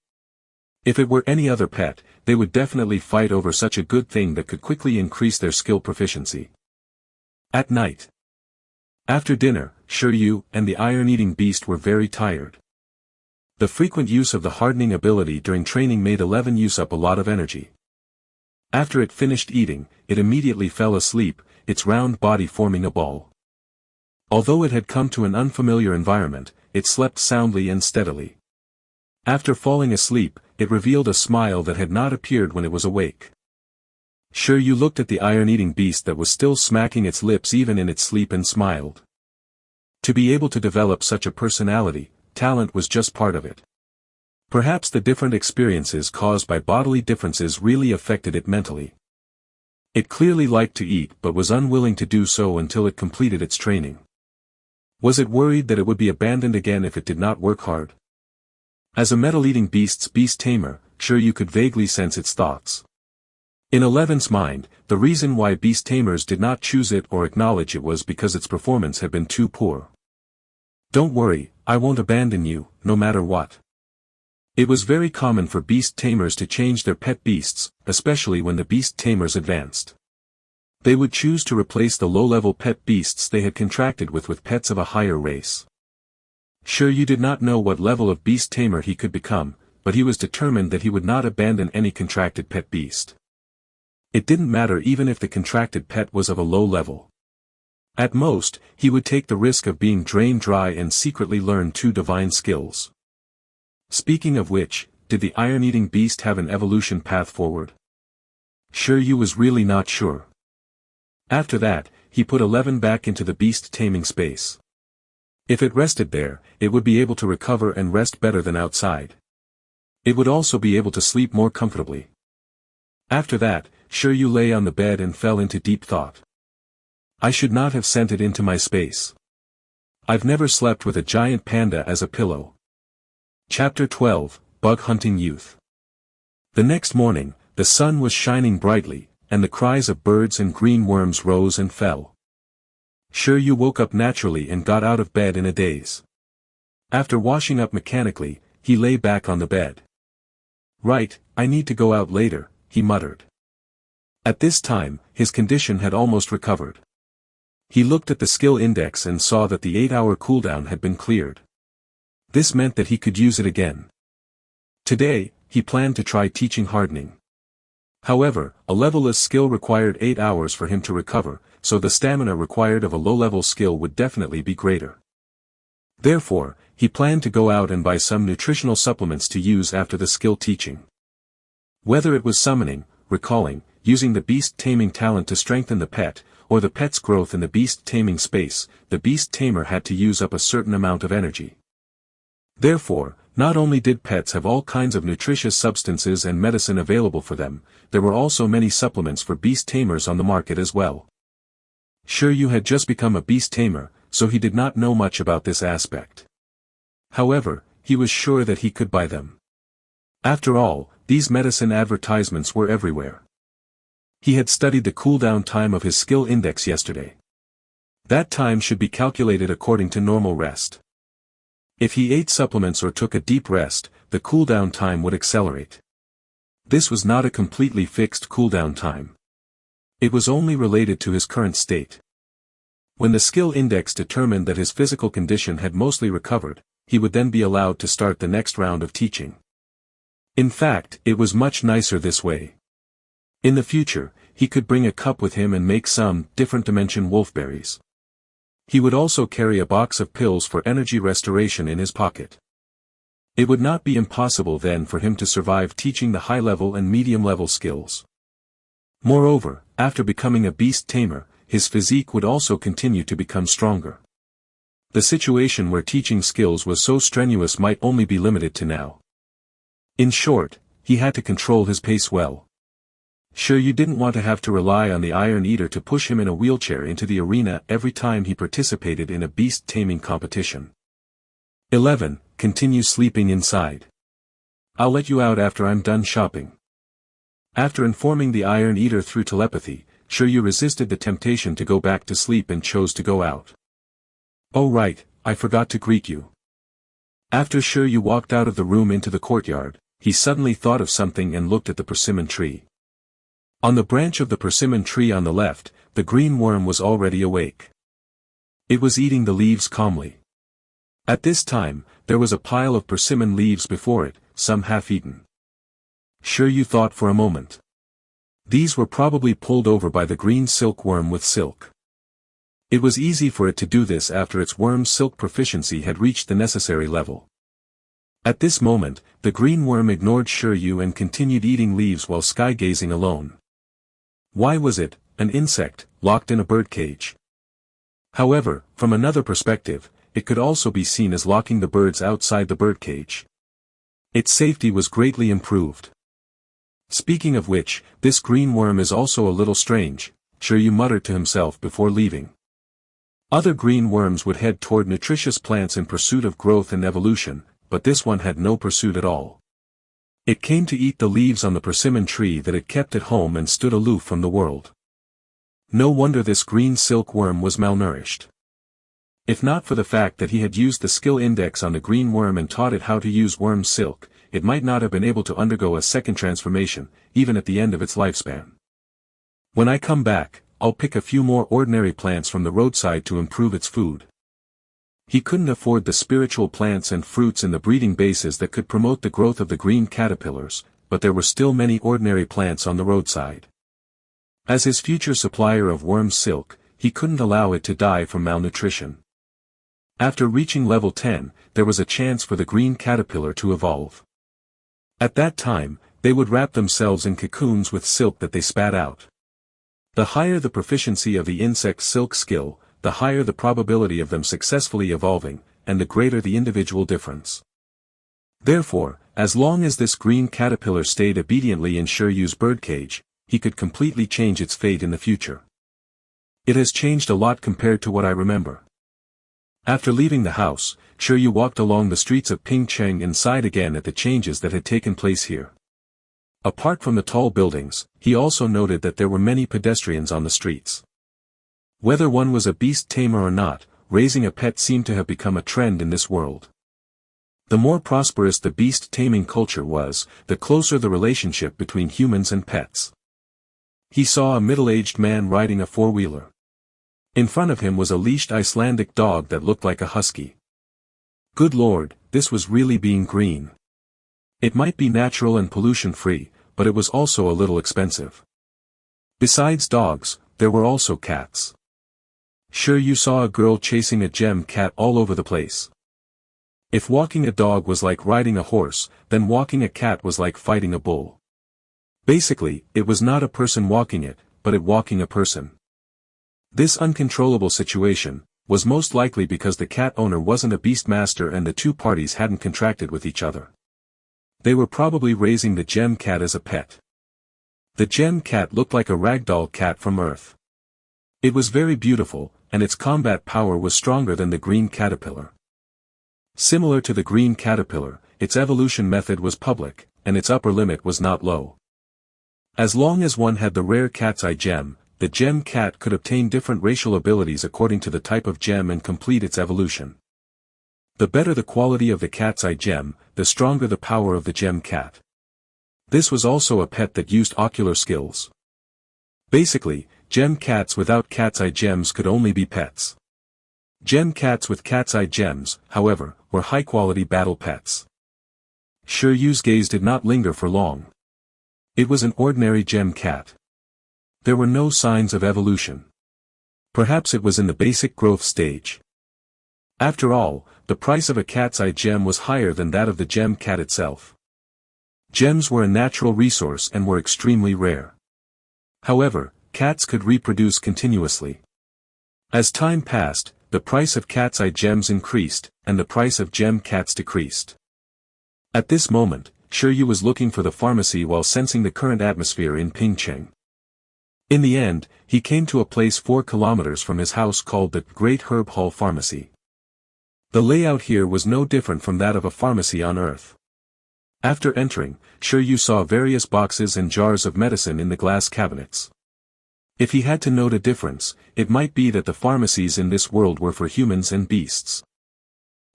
Speaker 1: If it were any other pet, they would definitely fight over such a good thing that could quickly increase their skill proficiency. At night. After dinner, Shi Yu and the iron-eating beast were very tired. The frequent use of the hardening ability during training made 11 use up a lot of energy. After it finished eating, it immediately fell asleep, its round body forming a ball. Although it had come to an unfamiliar environment, it slept soundly and steadily. After falling asleep, it revealed a smile that had not appeared when it was awake. Shi Yu looked at the iron-eating beast that was still smacking its lips even in its sleep and smiled. To be able to develop such a personality, talent was just part of it. Perhaps the different experiences caused by bodily differences really affected it mentally. It clearly liked to eat but was unwilling to do so until it completed its training. Was it worried that it would be abandoned again if it did not work hard? As a metal-eating beast's beast tamer, Shi Yu could vaguely sense its thoughts. In Eleven's mind, the reason why beast tamers did not choose it or acknowledge it was because its performance had been too poor. Don't worry, I won't abandon you, no matter what. It was very common for beast tamers to change their pet beasts, especially when the beast tamers advanced. They would choose to replace the low-level pet beasts they had contracted with pets of a higher race. Shi Yu did not know what level of beast tamer he could become, but he was determined that he would not abandon any contracted pet beast. It didn't matter even if the contracted pet was of a low level. At most, he would take the risk of being drained dry and secretly learn 2 divine skills. Speaking of which, did the iron-eating beast have an evolution path forward? Shi Yu was really not sure. After that, he put 11 back into the beast taming space. If it rested there, it would be able to recover and rest better than outside. It would also be able to sleep more comfortably. After that, Shi Yu lay on the bed and fell into deep thought. I should not have sent it into my space. I've never slept with a giant panda as a pillow. Chapter 12, Bug Hunting Youth. The next morning, the sun was shining brightly, and the cries of birds and green worms rose and fell. Shi Yu woke up naturally and got out of bed in a daze. After washing up mechanically, he lay back on the bed. Right, I need to go out later, he muttered. At this time, his condition had almost recovered. He looked at the skill index and saw that the 8-hour cooldown had been cleared. This meant that he could use it again. Today, he planned to try teaching hardening. However, a levelless skill required 8 hours for him to recover, so the stamina required of a low-level skill would definitely be greater. Therefore, he planned to go out and buy some nutritional supplements to use after the skill teaching. Whether it was summoning, recalling, using the beast taming talent to strengthen the pet, or the pet's growth in the beast taming space, the beast tamer had to use up a certain amount of energy. Therefore, not only did pets have all kinds of nutritious substances and medicine available for them, there were also many supplements for beast tamers on the market as well. Shi Yu had just become a beast tamer, so he did not know much about this aspect. However, he was sure that he could buy them. After all, these medicine advertisements were everywhere. He had studied the cooldown time of his skill index yesterday. That time should be calculated according to normal rest. If he ate supplements or took a deep rest, the cooldown time would accelerate. This was not a completely fixed cooldown time. It was only related to his current state. When the skill index determined that his physical condition had mostly recovered, he would then be allowed to start the next round of teaching. In fact, it was much nicer this way. In the future, he could bring a cup with him and make some different dimension wolfberries. He would also carry a box of pills for energy restoration in his pocket. It would not be impossible then for him to survive teaching the high-level and medium-level skills. Moreover, after becoming a beast tamer, his physique would also continue to become stronger. The situation where teaching skills was so strenuous might only be limited to now. In short, he had to control his pace well. Shi Yu didn't want to have to rely on the Iron Eater to push him in a wheelchair into the arena every time he participated in a beast taming competition. 11. Continue sleeping inside. I'll let you out after I'm done shopping. After informing the Iron Eater through telepathy, Shi Yu resisted the temptation to go back to sleep and chose to go out. Oh right, I forgot to greet you. After Shi Yu walked out of the room into the courtyard, he suddenly thought of something and looked at the persimmon tree. On the branch of the persimmon tree on the left, the green worm was already awake. It was eating the leaves calmly. At this time, there was a pile of persimmon leaves before it, some half-eaten. Shi Yu thought for a moment. These were probably pulled over by the green silkworm with silk. It was easy for it to do this after its worm's silk proficiency had reached the necessary level. At this moment, the green worm ignored Shi Yu and continued eating leaves while sky-gazing alone. Why was it, an insect, locked in a birdcage? However, from another perspective, it could also be seen as locking the birds outside the birdcage. Its safety was greatly improved. Speaking of which, this green worm is also a little strange, Shi Yu muttered to himself before leaving. Other green worms would head toward nutritious plants in pursuit of growth and evolution, but this one had no pursuit at all. It came to eat the leaves on the persimmon tree that it kept at home and stood aloof from the world. No wonder this green silkworm was malnourished. If not for the fact that he had used the skill index on the green worm and taught it how to use worm silk, it might not have been able to undergo a second transformation, even at the end of its lifespan. When I come back, I'll pick a few more ordinary plants from the roadside to improve its food. He couldn't afford the spiritual plants and fruits in the breeding bases that could promote the growth of the green caterpillars, but there were still many ordinary plants on the roadside. As his future supplier of worm silk, he couldn't allow it to die from malnutrition. After reaching level 10, there was a chance for the green caterpillar to evolve. At that time, they would wrap themselves in cocoons with silk that they spat out. The higher the proficiency of the insect's silk skill, the higher the probability of them successfully evolving, and the greater the individual difference. Therefore, as long as this green caterpillar stayed obediently in Shi Yu's birdcage, he could completely change its fate in the future. It has changed a lot compared to what I remember. After leaving the house, Shi Yu walked along the streets of Pingcheng and sighed again at the changes that had taken place here. Apart from the tall buildings, he also noted that there were many pedestrians on the streets. Whether one was a beast tamer or not, raising a pet seemed to have become a trend in this world. The more prosperous the beast taming culture was, the closer the relationship between humans and pets. He saw a middle-aged man riding a four-wheeler. In front of him was a leashed Icelandic dog that looked like a husky. Good lord, this was really being green. It might be natural and pollution-free, but it was also a little expensive. Besides dogs, there were also cats. Shi Yu saw a girl chasing a gem cat all over the place. If walking a dog was like riding a horse, then walking a cat was like fighting a bull. Basically, it was not a person walking it, but it walking a person. This uncontrollable situation was most likely because the cat owner wasn't a beast master and the two parties hadn't contracted with each other. They were probably raising the gem cat as a pet. The gem cat looked like a ragdoll cat from Earth. It was very beautiful, and its combat power was stronger than the green caterpillar. Similar to the green caterpillar, its evolution method was public, and its upper limit was not low. As long as one had the rare cat's eye gem, the gem cat could obtain different racial abilities according to the type of gem and complete its evolution. The better the quality of the cat's eye gem, the stronger the power of the gem cat. This was also a pet that used ocular skills. Basically, gem cats without cat's eye gems could only be pets. Gem cats with cat's eye gems, however, were high-quality battle pets. Shi Yu's gaze did not linger for long. It was an ordinary gem cat. There were no signs of evolution. Perhaps it was in the basic growth stage. After all, the price of a cat's eye gem was higher than that of the gem cat itself. Gems were a natural resource and were extremely rare. However, cats could reproduce continuously. As time passed, the price of cat's eye gems increased, and the price of gem cats decreased. At this moment, Shi Yu was looking for the pharmacy while sensing the current atmosphere in Pingcheng. In the end, he came to a place 4 kilometers from his house called the Great Herb Hall Pharmacy. The layout here was no different from that of a pharmacy on Earth. After entering, Shi Yu saw various boxes and jars of medicine in the glass cabinets. If he had to note a difference, it might be that the pharmacies in this world were for humans and beasts.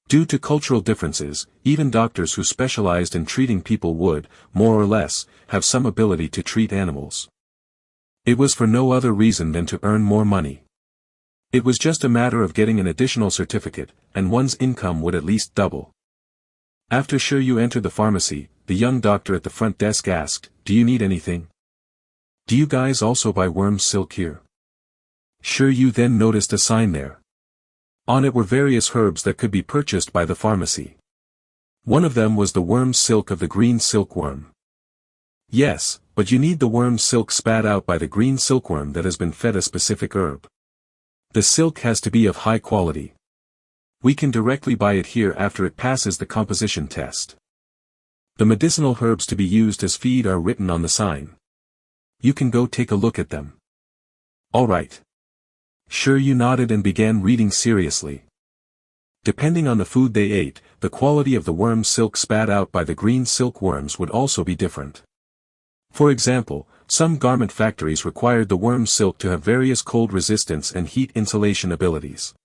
Speaker 1: Due to cultural differences, even doctors who specialized in treating people would, more or less, have some ability to treat animals. It was for no other reason than to earn more money. It was just a matter of getting an additional certificate, and one's income would at least double. After Shi Yu entered the pharmacy, the young doctor at the front desk asked, "Do you need anything? Do you guys also buy worm silk here?" Shi Yu then noticed a sign there. On it were various herbs that could be purchased by the pharmacy. One of them was the worm silk of the green silkworm. "Yes, but you need the worm silk spat out by the green silkworm that has been fed a specific herb. The silk has to be of high quality. We can directly buy it here after it passes the composition test. The medicinal herbs to be used as feed are written on the sign. You can go take a look at them." "All right." Shi Yu nodded and began reading seriously. Depending on the food they ate, the quality of the worm silk spat out by the green silkworms would also be different. For example, some garment factories required the worm silk to have various cold resistance and heat insulation abilities.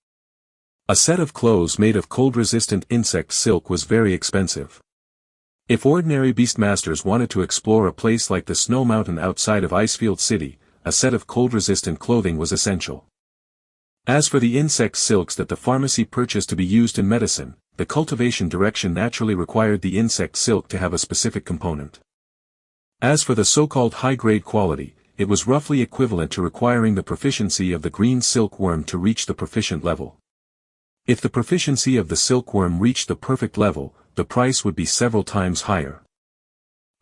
Speaker 1: A set of clothes made of cold-resistant insect silk was very expensive. If ordinary beastmasters wanted to explore a place like the Snow Mountain outside of Icefield City, a set of cold-resistant clothing was essential. As for the insect silks that the pharmacy purchased to be used in medicine, the cultivation direction naturally required the insect silk to have a specific component. As for the so-called high-grade quality, it was roughly equivalent to requiring the proficiency of the green silkworm to reach the proficient level. If the proficiency of the silkworm reached the perfect level, the price would be several times higher.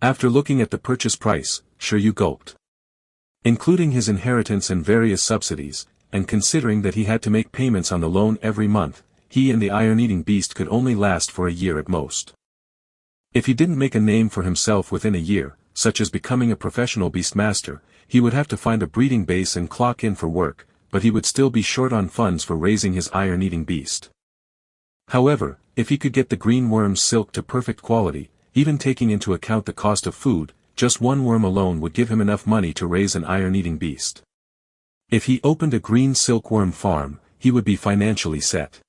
Speaker 1: After looking at the purchase price, Shi Yu gulped. Including his inheritance and various subsidies, and considering that he had to make payments on the loan every month, he and the iron-eating beast could only last for a year at most. If he didn't make a name for himself within a year, such as becoming a professional beastmaster, he would have to find a breeding base and clock in for work, but he would still be short on funds for raising his iron-eating beast. However, if he could get the green worm's silk to perfect quality, even taking into account the cost of food, just one worm alone would give him enough money to raise an iron-eating beast. If he opened a green silkworm farm, he would be financially set.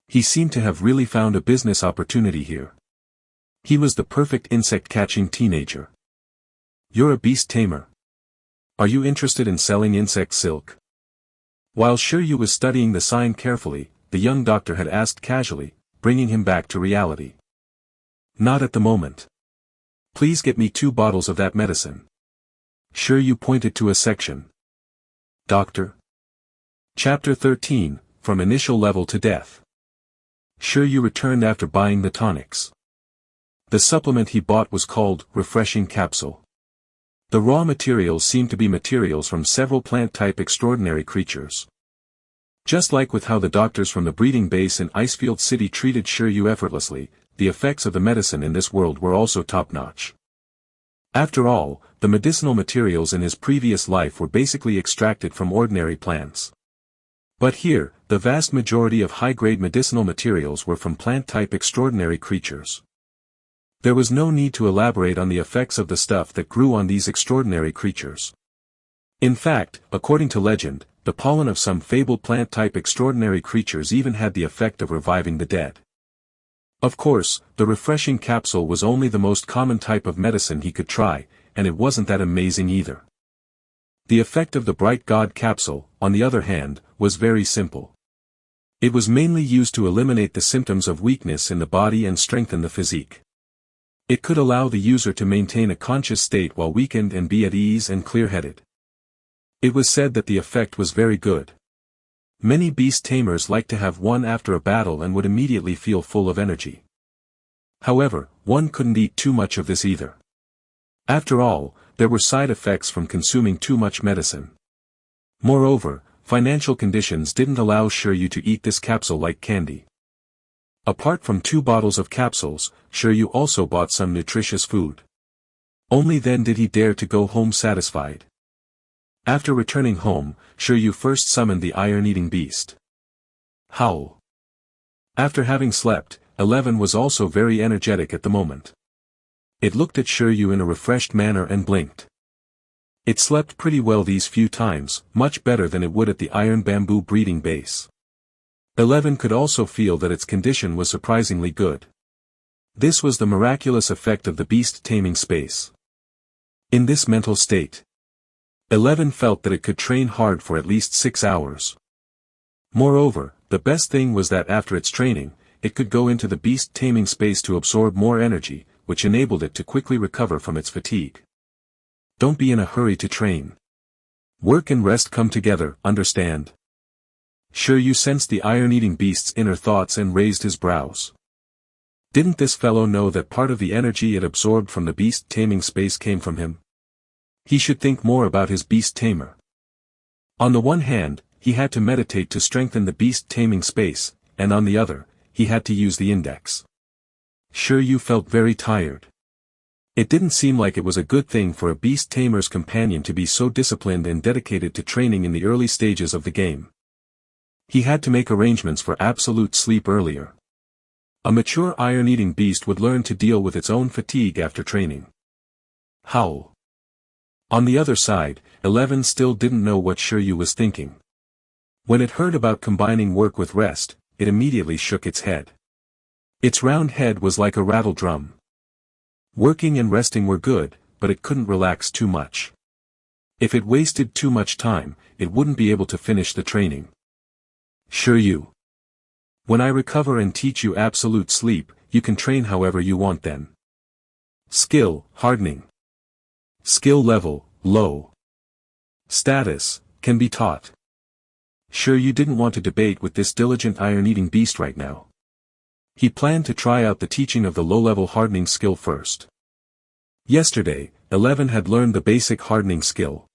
Speaker 1: He seemed to have really found a business opportunity here. He was the perfect insect-catching teenager. "You're a beast tamer. Are you interested in selling insect silk?" While Shi Yu was studying the sign carefully, the young doctor had asked casually, bringing him back to reality. "Not at the moment. Please get me 2 bottles of that medicine." Shi Yu pointed to a section. "Doctor?" Chapter 13, From Initial Level to Death. Shi Yu returned after buying the tonics. The supplement he bought was called Refreshing Capsule. The raw materials seemed to be materials from several plant-type extraordinary creatures. Just like with how the doctors from the breeding base in Icefield City treated Shi Yu effortlessly, the effects of the medicine in this world were also top-notch. After all, the medicinal materials in his previous life were basically extracted from ordinary plants. But here, the vast majority of high-grade medicinal materials were from plant-type extraordinary creatures. There was no need to elaborate on the effects of the stuff that grew on these extraordinary creatures. In fact, according to legend, the pollen of some fabled plant-type extraordinary creatures even had the effect of reviving the dead. Of course, the refreshing capsule was only the most common type of medicine he could try, and it wasn't that amazing either. The effect of the bright god capsule, on the other hand, was very simple. It was mainly used to eliminate the symptoms of weakness in the body and strengthen the physique. It could allow the user to maintain a conscious state while weakened and be at ease and clear-headed. It was said that the effect was very good. Many beast tamers like to have one after a battle and would immediately feel full of energy. However, one couldn't eat too much of this either. After all, there were side effects from consuming too much medicine. Moreover, financial conditions didn't allow Shi Yu to eat this capsule like candy. Apart from 2 bottles of capsules, Shi Yu also bought some nutritious food. Only then did he dare to go home satisfied. After returning home, Shi Yu first summoned the iron-eating beast. Howl. After having slept, 11 was also very energetic at the moment. It looked at Shi Yu in a refreshed manner and blinked. It slept pretty well these few times, much better than it would at the iron bamboo breeding base. 11 could also feel that its condition was surprisingly good. This was the miraculous effect of the beast taming space. In this mental state, 11 felt that it could train hard for at least 6 hours. Moreover, the best thing was that after its training, it could go into the beast taming space to absorb more energy, which enabled it to quickly recover from its fatigue. Don't be in a hurry to train. Work and rest come together, understand? Shi Yu sensed the iron-eating beast's inner thoughts and raised his brows. Didn't this fellow know that part of the energy it absorbed from the beast taming space came from him? He should think more about his beast tamer. On the one hand, he had to meditate to strengthen the beast taming space, and on the other, he had to use the index. Shi Yu felt very tired. It didn't seem like it was a good thing for a beast tamer's companion to be so disciplined and dedicated to training in the early stages of the game. He had to make arrangements for absolute sleep earlier. A mature iron-eating beast would learn to deal with its own fatigue after training. Howl. On the other side, 11 still didn't know what Shi Yu was thinking. When it heard about combining work with rest, it immediately shook its head. Its round head was like a rattle drum. Working and resting were good, but it couldn't relax too much. If it wasted too much time, it wouldn't be able to finish the training. Shi Yu. When I recover and teach you absolute sleep, you can train however you want then. Skill, hardening. Skill level, low. Status, can be taught. Shi Yu didn't want to debate with this diligent iron-eating beast right now. He planned to try out the teaching of the low-level hardening skill first. Yesterday, 11 had learned the basic hardening skill.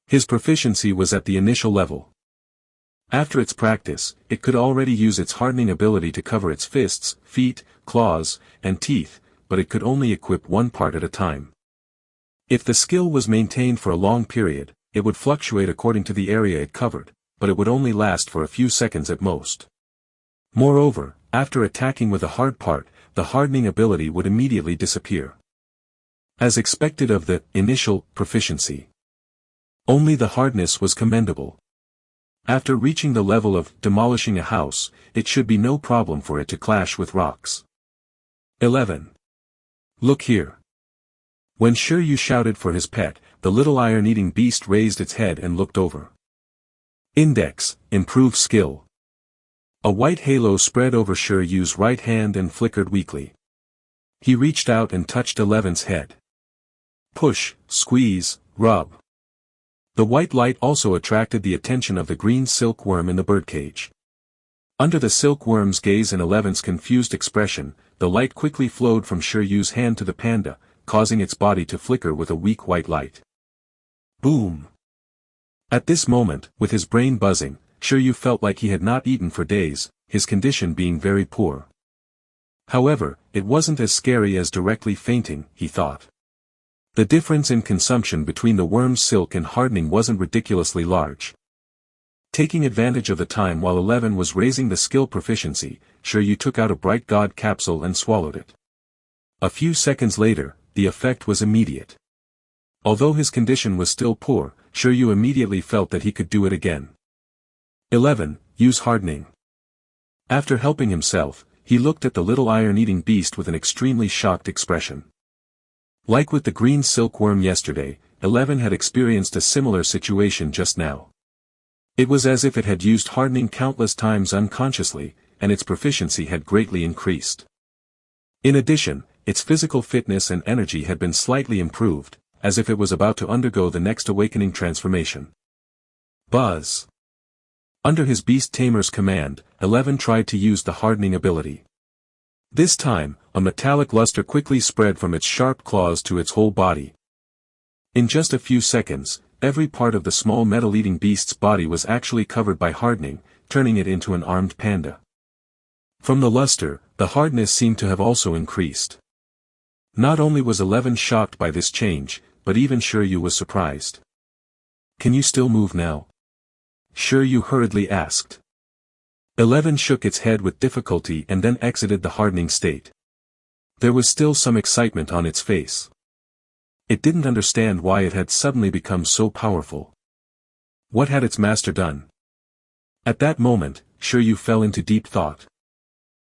Speaker 1: His proficiency was at the initial level. After its practice, it could already use its hardening ability to cover its fists, feet, claws, and teeth, but it could only equip one part at a time. If the skill was maintained for a long period, it would fluctuate according to the area it covered, but it would only last for a few seconds at most. Moreover, after attacking with a hard part, the hardening ability would immediately disappear. As expected of the initial proficiency. Only the hardness was commendable. After reaching the level of demolishing a house, it should be no problem for it to clash with rocks. 11. Look here. When Shi Yu shouted for his pet, the little iron-eating beast raised its head and looked over. Index, improve skill. A white halo spread over Shi Yu's right hand and flickered weakly. He reached out and touched 11's head. Push, squeeze, rub. The white light also attracted the attention of the green silkworm in the birdcage. Under the silkworm's gaze and 11's confused expression, the light quickly flowed from Shi Yu's hand to the panda, causing its body to flicker with a weak white light. Boom! At this moment, with his brain buzzing, Shi Yu felt like he had not eaten for days, his condition being very poor. However, it wasn't as scary as directly fainting, he thought. The difference in consumption between the worm's silk and hardening wasn't ridiculously large. Taking advantage of the time while 11 was raising the skill proficiency, Shi Yu took out a bright god capsule and swallowed it. A few seconds later, the effect was immediate. Although his condition was still poor, Shi Yu immediately felt that he could do it again. 11. Use hardening. After helping himself, he looked at the little iron-eating beast with an extremely shocked expression. Like with the green silkworm yesterday, 11 had experienced a similar situation just now. It was as if it had used hardening countless times unconsciously, and its proficiency had greatly increased. In addition, its physical fitness and energy had been slightly improved, as if it was about to undergo the next awakening transformation. Buzz. Under his Beast Tamer's command, 11 tried to use the hardening ability. This time, a metallic luster quickly spread from its sharp claws to its whole body. In just a few seconds, every part of the small metal-eating beast's body was actually covered by hardening, turning it into an armed panda. From the luster, the hardness seemed to have also increased. Not only was 11 shocked by this change, but even Shi Yu was surprised. "Can you still move now?" Shi Yu hurriedly asked. 11 shook its head with difficulty and then exited the hardening state. There was still some excitement on its face. It didn't understand why it had suddenly become so powerful. What had its master done? At that moment, Shi Yu fell into deep thought.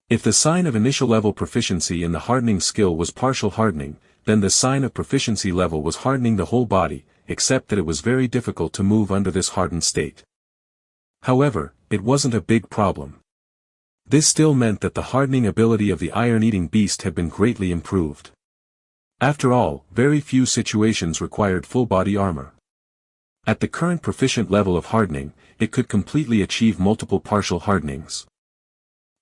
Speaker 1: If the sign of initial level proficiency in the hardening skill was partial hardening, then the sign of proficiency level was hardening the whole body, except that it was very difficult to move under this hardened state. However, it wasn't a big problem. This still meant that the hardening ability of the iron-eating beast had been greatly improved. After all, very few situations required full body armor. At the current proficient level of hardening, it could completely achieve multiple partial hardenings.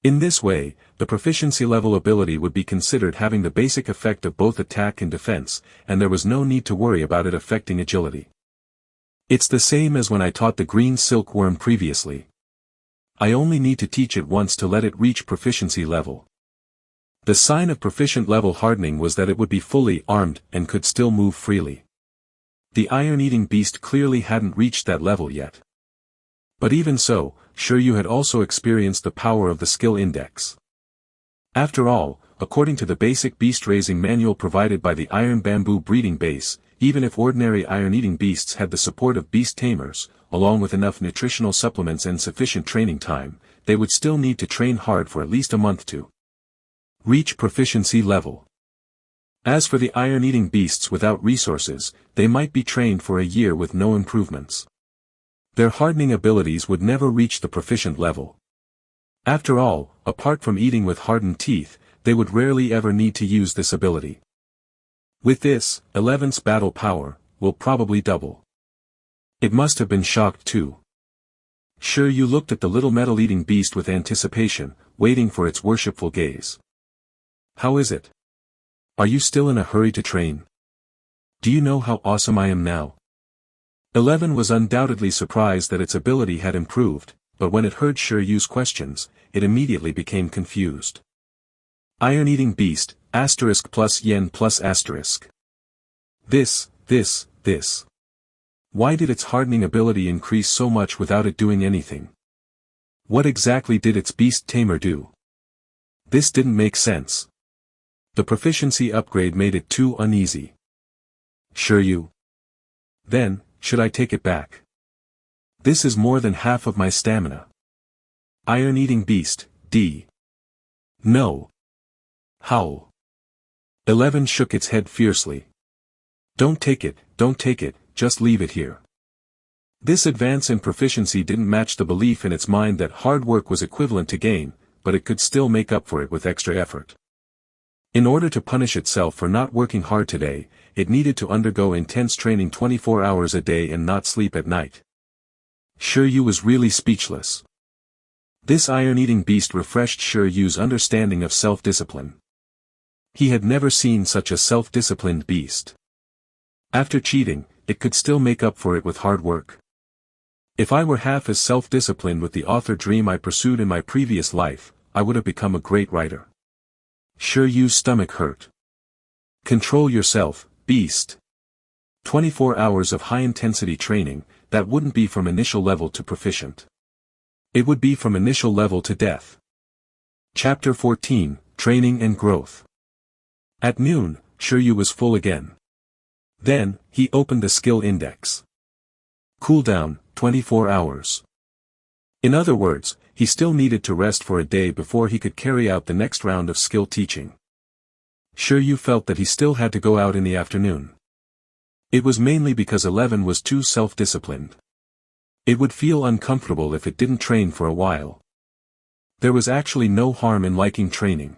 Speaker 1: In this way, the proficiency level ability would be considered having the basic effect of both attack and defense, and there was no need to worry about it affecting agility. It's the same as when I taught the green silkworm previously. I only need to teach it once to let it reach proficiency level. The sign of proficient level hardening was that it would be fully armed and could still move freely. The iron-eating beast clearly hadn't reached that level yet. But even so, Shi Yu had also experienced the power of the skill index. After all, according to the basic beast-raising manual provided by the Iron Bamboo breeding base, even if ordinary iron-eating beasts had the support of Beast Tamers, along with enough nutritional supplements and sufficient training time, they would still need to train hard for at least a month to reach proficiency level. As for the iron-eating beasts without resources, they might be trained for a year with no improvements. Their hardening abilities would never reach the proficient level. After all, apart from eating with hardened teeth, they would rarely ever need to use this ability. With this, 11's battle power will probably double. It must have been shocked too. Shi Yu looked at the little metal-eating beast with anticipation, waiting for its worshipful gaze. "How is it? Are you still in a hurry to train? Do you know how awesome I am now?" 11 was undoubtedly surprised that its ability had improved, but when it heard Shi Yu's questions, it immediately became confused. Iron-eating beast, asterisk plus yen plus asterisk. This. Why did its hardening ability increase so much without it doing anything? What exactly did its Beast Tamer do? This didn't make sense. The proficiency upgrade made it too uneasy. Shi Yu. Then, should I take it back? This is more than half of my stamina. Iron-eating beast, D. No. Howl. 11 shook its head fiercely. Don't take it, just leave it here. This advance in proficiency didn't match the belief in its mind that hard work was equivalent to gain, but it could still make up for it with extra effort. In order to punish itself for not working hard today, it needed to undergo intense training 24 hours a day and not sleep at night. Shi Yu was really speechless. This iron-eating beast refreshed Shi Yu's understanding of self-discipline. He had never seen such a self-disciplined beast. After cheating, it could still make up for it with hard work. If I were half as self-disciplined with the author dream I pursued in my previous life, I would have become a great writer. Shi Yu's stomach hurt. Control yourself, beast. 24 hours of high-intensity training, that wouldn't be from initial level to proficient. It would be from initial level to death. Chapter 14, Training and Growth. At noon, Shi Yu was full again. Then, he opened the skill index. Cooldown, 24 hours. In other words, he still needed to rest for a day before he could carry out the next round of skill teaching. Shi Yu felt that he still had to go out in the afternoon. It was mainly because 11 was too self-disciplined. It would feel uncomfortable if it didn't train for a while. There was actually no harm in liking training.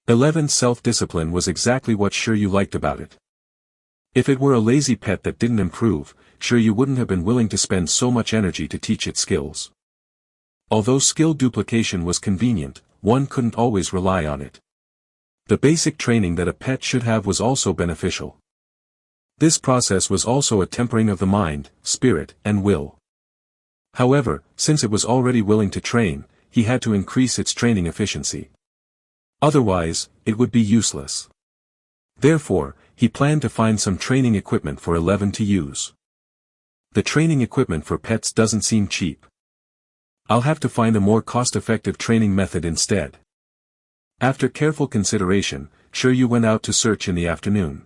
Speaker 1: 11's self-discipline was exactly what Shi Yu liked about it. If it were a lazy pet that didn't improve, Shi Yu wouldn't have been willing to spend so much energy to teach it skills. Although skill duplication was convenient, one couldn't always rely on it. The basic training that a pet should have was also beneficial. This process was also a tempering of the mind, spirit, and will. However, since it was already willing to train, he had to increase its training efficiency. Otherwise, it would be useless. Therefore, he planned to find some training equipment for 11 to use. The training equipment for pets doesn't seem cheap. I'll have to find a more cost-effective training method instead. After careful consideration, Shi Yu went out to search in the afternoon.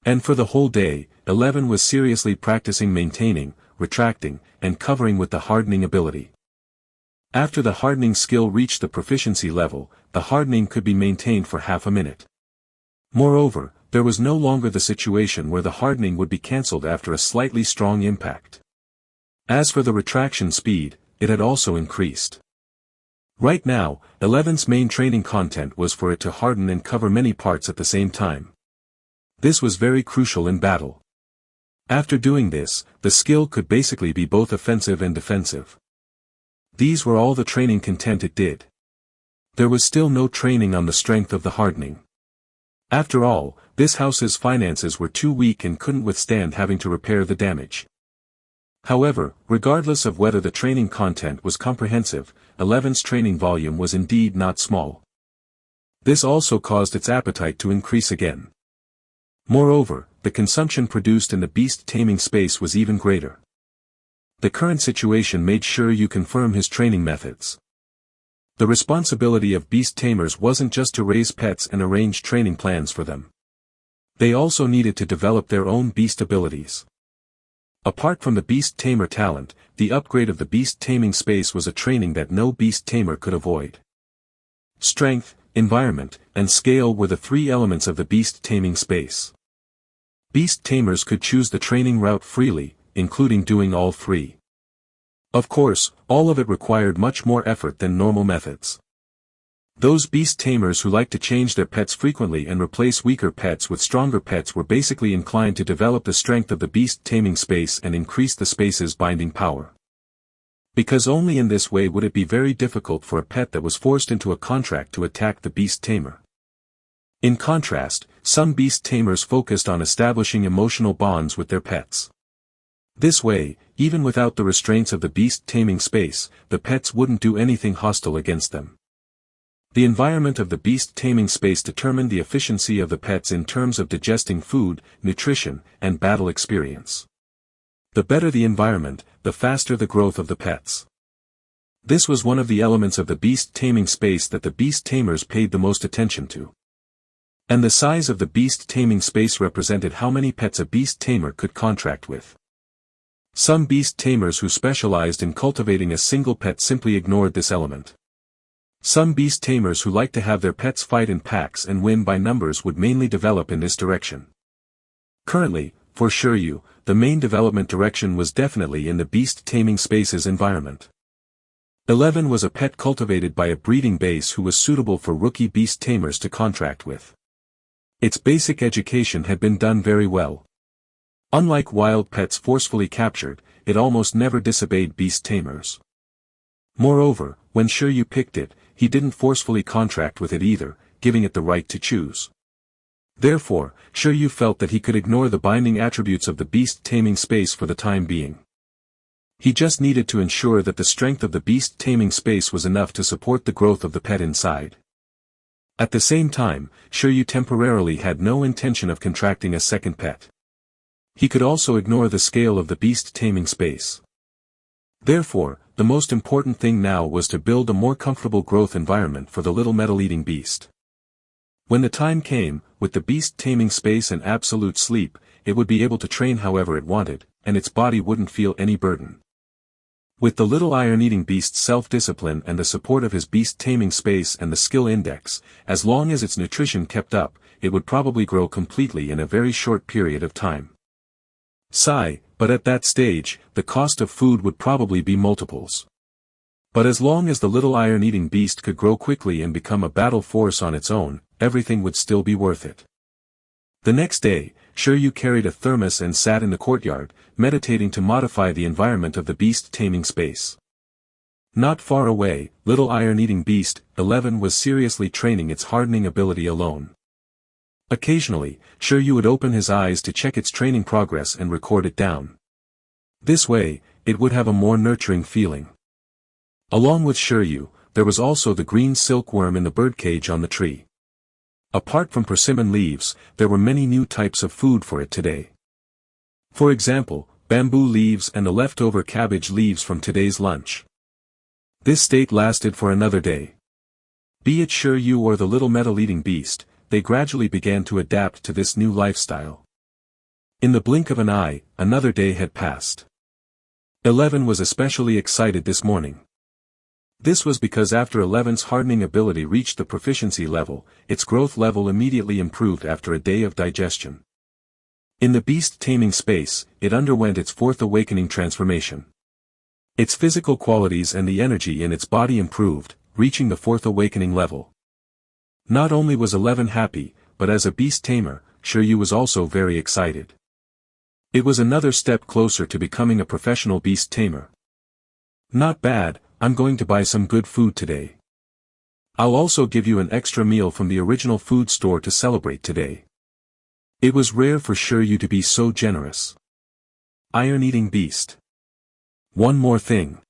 Speaker 1: And for the whole day, 11 was seriously practicing maintaining, retracting, and covering with the hardening ability. After the hardening skill reached the proficiency level, the hardening could be maintained for half a minute. Moreover, there was no longer the situation where the hardening would be cancelled after a slightly strong impact. As for the retraction speed, it had also increased. Right now, 11's main training content was for it to harden and cover many parts at the same time. This was very crucial in battle. After doing this, the skill could basically be both offensive and defensive. These were all the training content it did. There was still no training on the strength of the hardening. After all, this house's finances were too weak and couldn't withstand having to repair the damage. However, regardless of whether the training content was comprehensive, 11's training volume was indeed not small. This also caused its appetite to increase again. Moreover, the consumption produced in the beast taming space was even greater. The current situation made Shi Yu confirm his training methods. The responsibility of beast tamers wasn't just to raise pets and arrange training plans for them. They also needed to develop their own beast abilities. Apart from the beast tamer talent, the upgrade of the beast taming space was a training that no beast tamer could avoid. Strength, environment, and scale were the three elements of the beast taming space. Beast tamers could choose the training route freely, including doing all three. Of course, all of it required much more effort than normal methods. Those beast tamers who liked to change their pets frequently and replace weaker pets with stronger pets were basically inclined to develop the strength of the beast taming space and increase the space's binding power. Because only in this way would it be very difficult for a pet that was forced into a contract to attack the beast tamer. In contrast, some beast tamers focused on establishing emotional bonds with their pets. This way, even without the restraints of the beast taming space, the pets wouldn't do anything hostile against them. The environment of the beast taming space determined the efficiency of the pets in terms of digesting food, nutrition, and battle experience. The better the environment, the faster the growth of the pets. This was one of the elements of the beast taming space that the beast tamers paid the most attention to. And the size of the beast taming space represented how many pets a beast tamer could contract with. Some beast tamers who specialized in cultivating a single pet simply ignored this element. Some beast tamers who liked to have their pets fight in packs and win by numbers would mainly develop in this direction. Currently, for Shi Yu, the main development direction was definitely in the beast taming space's environment. 11 was a pet cultivated by a breeding base who was suitable for rookie beast tamers to contract with. Its basic education had been done very well. Unlike wild pets forcefully captured, it almost never disobeyed beast tamers. Moreover, when Shi Yu picked it, he didn't forcefully contract with it either, giving it the right to choose. Therefore, Shi Yu felt that he could ignore the binding attributes of the beast taming space for the time being. He just needed to ensure that the strength of the beast taming space was enough to support the growth of the pet inside. At the same time, Shi Yu temporarily had no intention of contracting a second pet. He could also ignore the scale of the beast taming space. Therefore, the most important thing now was to build a more comfortable growth environment for the little metal-eating beast. When the time came, with the beast taming space and absolute sleep, it would be able to train however it wanted, and its body wouldn't feel any burden. With the little iron-eating beast's self-discipline and the support of his beast taming space and the skill index, as long as its nutrition kept up, it would probably grow completely in a very short period of time. Sigh, but at that stage, the cost of food would probably be multiples. But as long as the little iron-eating beast could grow quickly and become a battle force on its own, everything would still be worth it. The next day, Shi Yu carried a thermos and sat in the courtyard, meditating to modify the environment of the beast taming space. Not far away, little iron-eating beast, 11 was seriously training its hardening ability alone. Occasionally, Shi Yu would open his eyes to check its training progress and record it down. This way, it would have a more nurturing feeling. Along with Shi Yu, there was also the green silkworm in the birdcage on the tree. Apart from persimmon leaves, there were many new types of food for it today. For example, bamboo leaves and the leftover cabbage leaves from today's lunch. This state lasted for another day. Be it Shi Yu or the little metal-eating beast, they gradually began to adapt to this new lifestyle. In the blink of an eye, another day had passed. 11 was especially excited this morning. This was because after 11's hardening ability reached the proficiency level, its growth level immediately improved after a day of digestion. In the beast taming space, it underwent its fourth awakening transformation. Its physical qualities and the energy in its body improved, reaching the fourth awakening level. Not only was 11 happy, but as a beast tamer, Shi Yu was also very excited. It was another step closer to becoming a professional beast tamer. Not bad, I'm going to buy some good food today. I'll also give you an extra meal from the original food store to celebrate today. It was rare for Shi Yu to be so generous. Iron-eating beast. One more thing.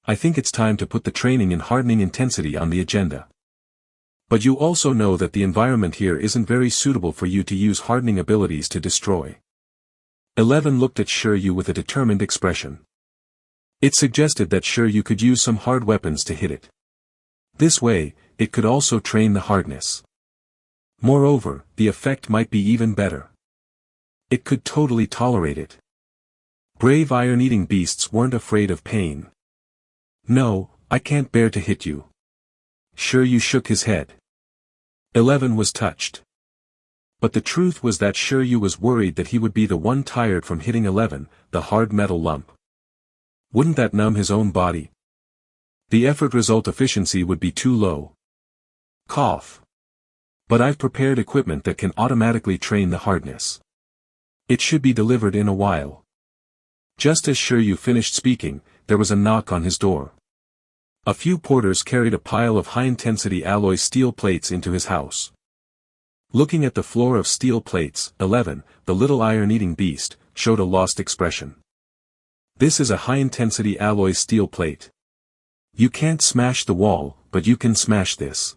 Speaker 1: I think it's time to put the training and hardening intensity on the agenda. But you also know that the environment here isn't very suitable for you to use hardening abilities to destroy. 11 looked at Shi Yu with a determined expression. It suggested that Shi Yu could use some hard weapons to hit it. This way, it could also train the hardness. Moreover, the effect might be even better. It could totally tolerate it. Brave iron-eating beasts weren't afraid of pain. No, I can't bear to hit you. Shi Yu shook his head. 11 was touched. But the truth was that Shi Yu was worried that he would be the one tired from hitting 11, the hard metal lump. Wouldn't that numb his own body? The effort result efficiency would be too low. Cough. But I've prepared equipment that can automatically train the hardness. It should be delivered in a while. Just as Shi Yu finished speaking, there was a knock on his door. A few porters carried a pile of high-intensity alloy steel plates into his house. Looking at the floor of steel plates, 11, the little iron-eating beast, showed a lost expression. This is a high-intensity alloy steel plate. You can't smash the wall, but you can smash this.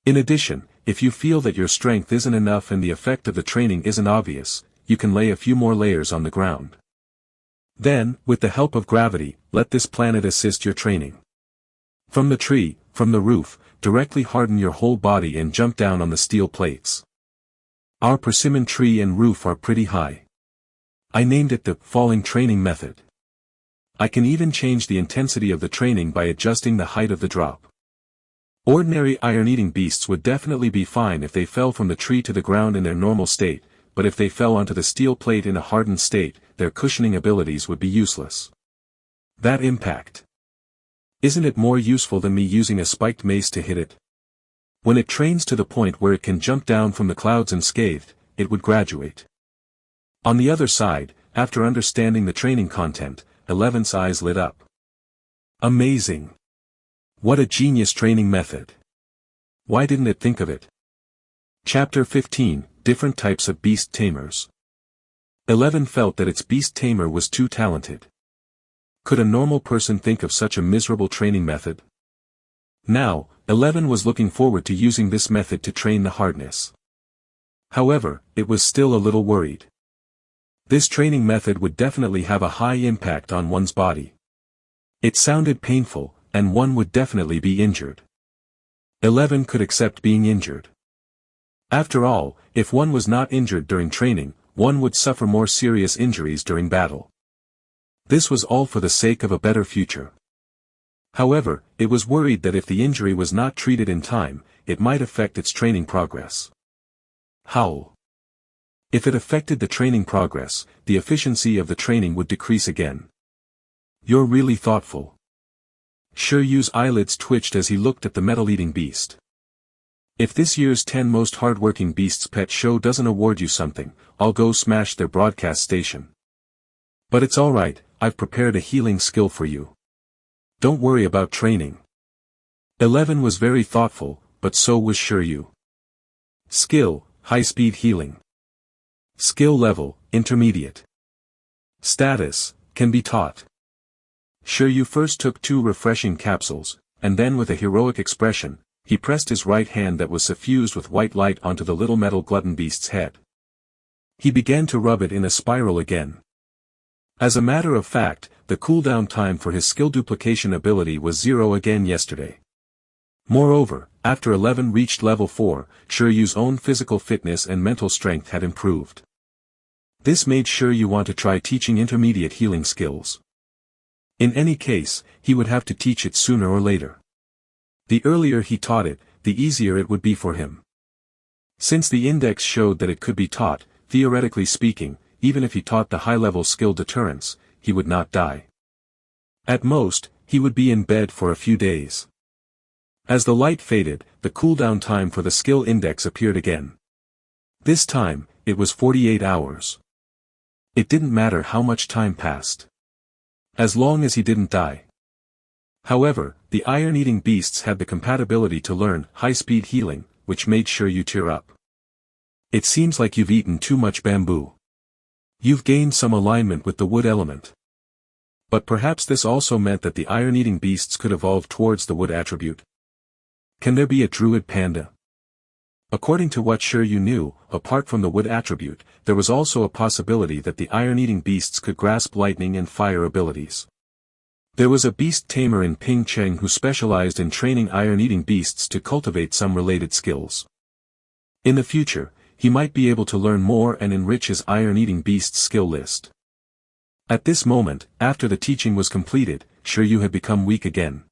Speaker 1: In addition, if you feel that your strength isn't enough and the effect of the training isn't obvious, you can lay a few more layers on the ground. Then, with the help of gravity, let this planet assist your training. From the tree, from the roof, directly harden your whole body and jump down on the steel plates. Our persimmon tree and roof are pretty high. I named it the falling training method. I can even change the intensity of the training by adjusting the height of the drop. Ordinary iron-eating beasts would definitely be fine if they fell from the tree to the ground in their normal state, but if they fell onto the steel plate in a hardened state, their cushioning abilities would be useless. That impact. Isn't it more useful than me using a spiked mace to hit it? When it trains to the point where it can jump down from the clouds unscathed, it would graduate. On the other side, after understanding the training content, 11's eyes lit up. Amazing! What a genius training method! Why didn't it think of it? Chapter 15, Different Types of Beast Tamers. 11 felt that its beast tamer was too talented. Could a normal person think of such a miserable training method? Now, 11 was looking forward to using this method to train the hardness. However, it was still a little worried. This training method would definitely have a high impact on one's body. It sounded painful, and one would definitely be injured. 11 could accept being injured. After all, if one was not injured during training, one would suffer more serious injuries during battle. This was all for the sake of a better future. However, it was worried that if the injury was not treated in time, it might affect its training progress. How? If it affected the training progress, the efficiency of the training would decrease again. You're really thoughtful. Shi Yu's eyelids twitched as he looked at the metal-eating beast. If this year's 10 Most Hardworking Beasts Pet Show doesn't award you something, I'll go smash their broadcast station. But it's alright, I've prepared a healing skill for you. Don't worry about training. 11 was very thoughtful, but so was Shi Yu. Skill, high-speed healing. Skill level, intermediate. Status, can be taught. Shi Yu first took 2 refreshing capsules, and then with a heroic expression, he pressed his right hand that was suffused with white light onto the little metal glutton beast's head. He began to rub it in a spiral again. As a matter of fact, the cooldown time for his skill duplication ability was 0 again yesterday. Moreover, after 11 reached level 4, Shi Yu's own physical fitness and mental strength had improved. This made Shi Yu want to try teaching intermediate healing skills. In any case, he would have to teach it sooner or later. The earlier he taught it, the easier it would be for him. Since the index showed that it could be taught, theoretically speaking, even if he taught the high-level skill deterrence, he would not die. At most, he would be in bed for a few days. As the light faded, the cooldown time for the skill index appeared again. This time, it was 48 hours. It didn't matter how much time passed. As long as he didn't die. However, the iron-eating beasts had the compatibility to learn high-speed healing, which made Shi Yu tear up. It seems like you've eaten too much bamboo. You've gained some alignment with the wood element. But perhaps this also meant that the iron-eating beasts could evolve towards the wood attribute. Can there be a druid panda? According to what Shi Yu knew, apart from the wood attribute, there was also a possibility that the iron-eating beasts could grasp lightning and fire abilities. There was a beast tamer in Ping Cheng who specialized in training iron-eating beasts to cultivate some related skills. In the future, he might be able to learn more and enrich his iron-eating beast's skill list. At this moment, after the teaching was completed, Shi Yu had become weak again.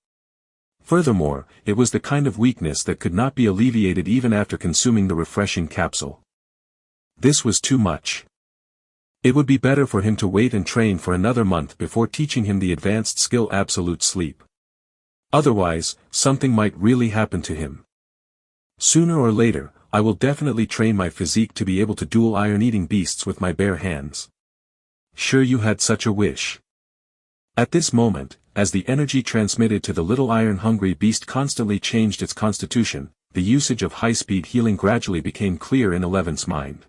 Speaker 1: Furthermore, it was the kind of weakness that could not be alleviated even after consuming the refreshing capsule. This was too much. It would be better for him to wait and train for another month before teaching him the advanced skill absolute sleep. Otherwise, something might really happen to him. Sooner or later, I will definitely train my physique to be able to duel iron-eating beasts with my bare hands. Shi Yu had such a wish. At this moment, as the energy transmitted to the little iron-hungry beast constantly changed its constitution, the usage of high-speed healing gradually became clear in 11's mind.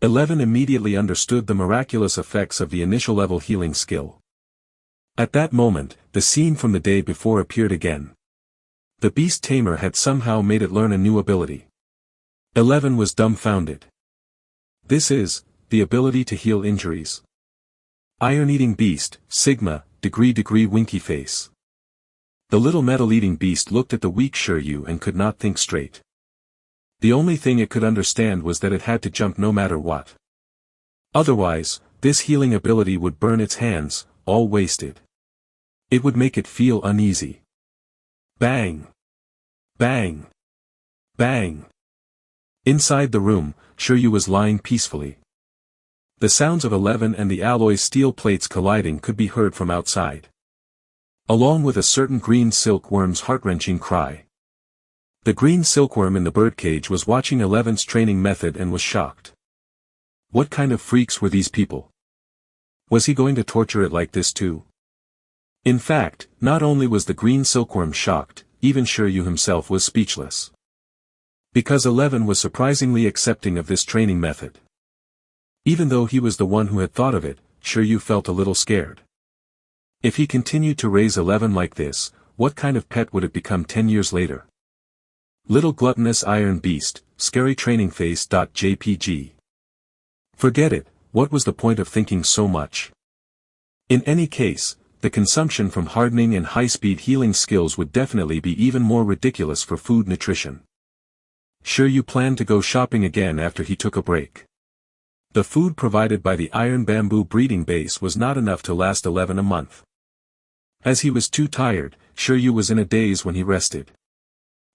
Speaker 1: 11 immediately understood the miraculous effects of the initial level healing skill. At that moment, the scene from the day before appeared again. The Beast Tamer had somehow made it learn a new ability. 11 was dumbfounded. This is, the ability to heal injuries. Iron-eating beast, Sigma, degree winky face. The little metal-eating beast looked at the weak Shi Yu and could not think straight. The only thing it could understand was that it had to jump no matter what. Otherwise, this healing ability would burn its hands, all wasted. It would make it feel uneasy. Bang! Bang! Bang! Inside the room, Shi Yu was lying peacefully. The sounds of 11 and the alloy steel plates colliding could be heard from outside. Along with a certain green silkworm's heart-wrenching cry. The green silkworm in the birdcage was watching 11's training method and was shocked. What kind of freaks were these people? Was he going to torture it like this too? In fact, not only was the green silkworm shocked, even Shi Yu himself was speechless. Because 11 was surprisingly accepting of this training method. Even though he was the one who had thought of it, Shi Yu felt a little scared. If he continued to raise 11 like this, what kind of pet would it become 10 years later? Little gluttonous iron beast, scary training face.jpg. Forget it, what was the point of thinking so much? In any case, the consumption from hardening and high-speed healing skills would definitely be even more ridiculous for food nutrition. Shi Yu planned to go shopping again after he took a break. The food provided by the iron bamboo breeding base was not enough to last 11 a month. As he was too tired, Shi Yu was in a daze when he rested.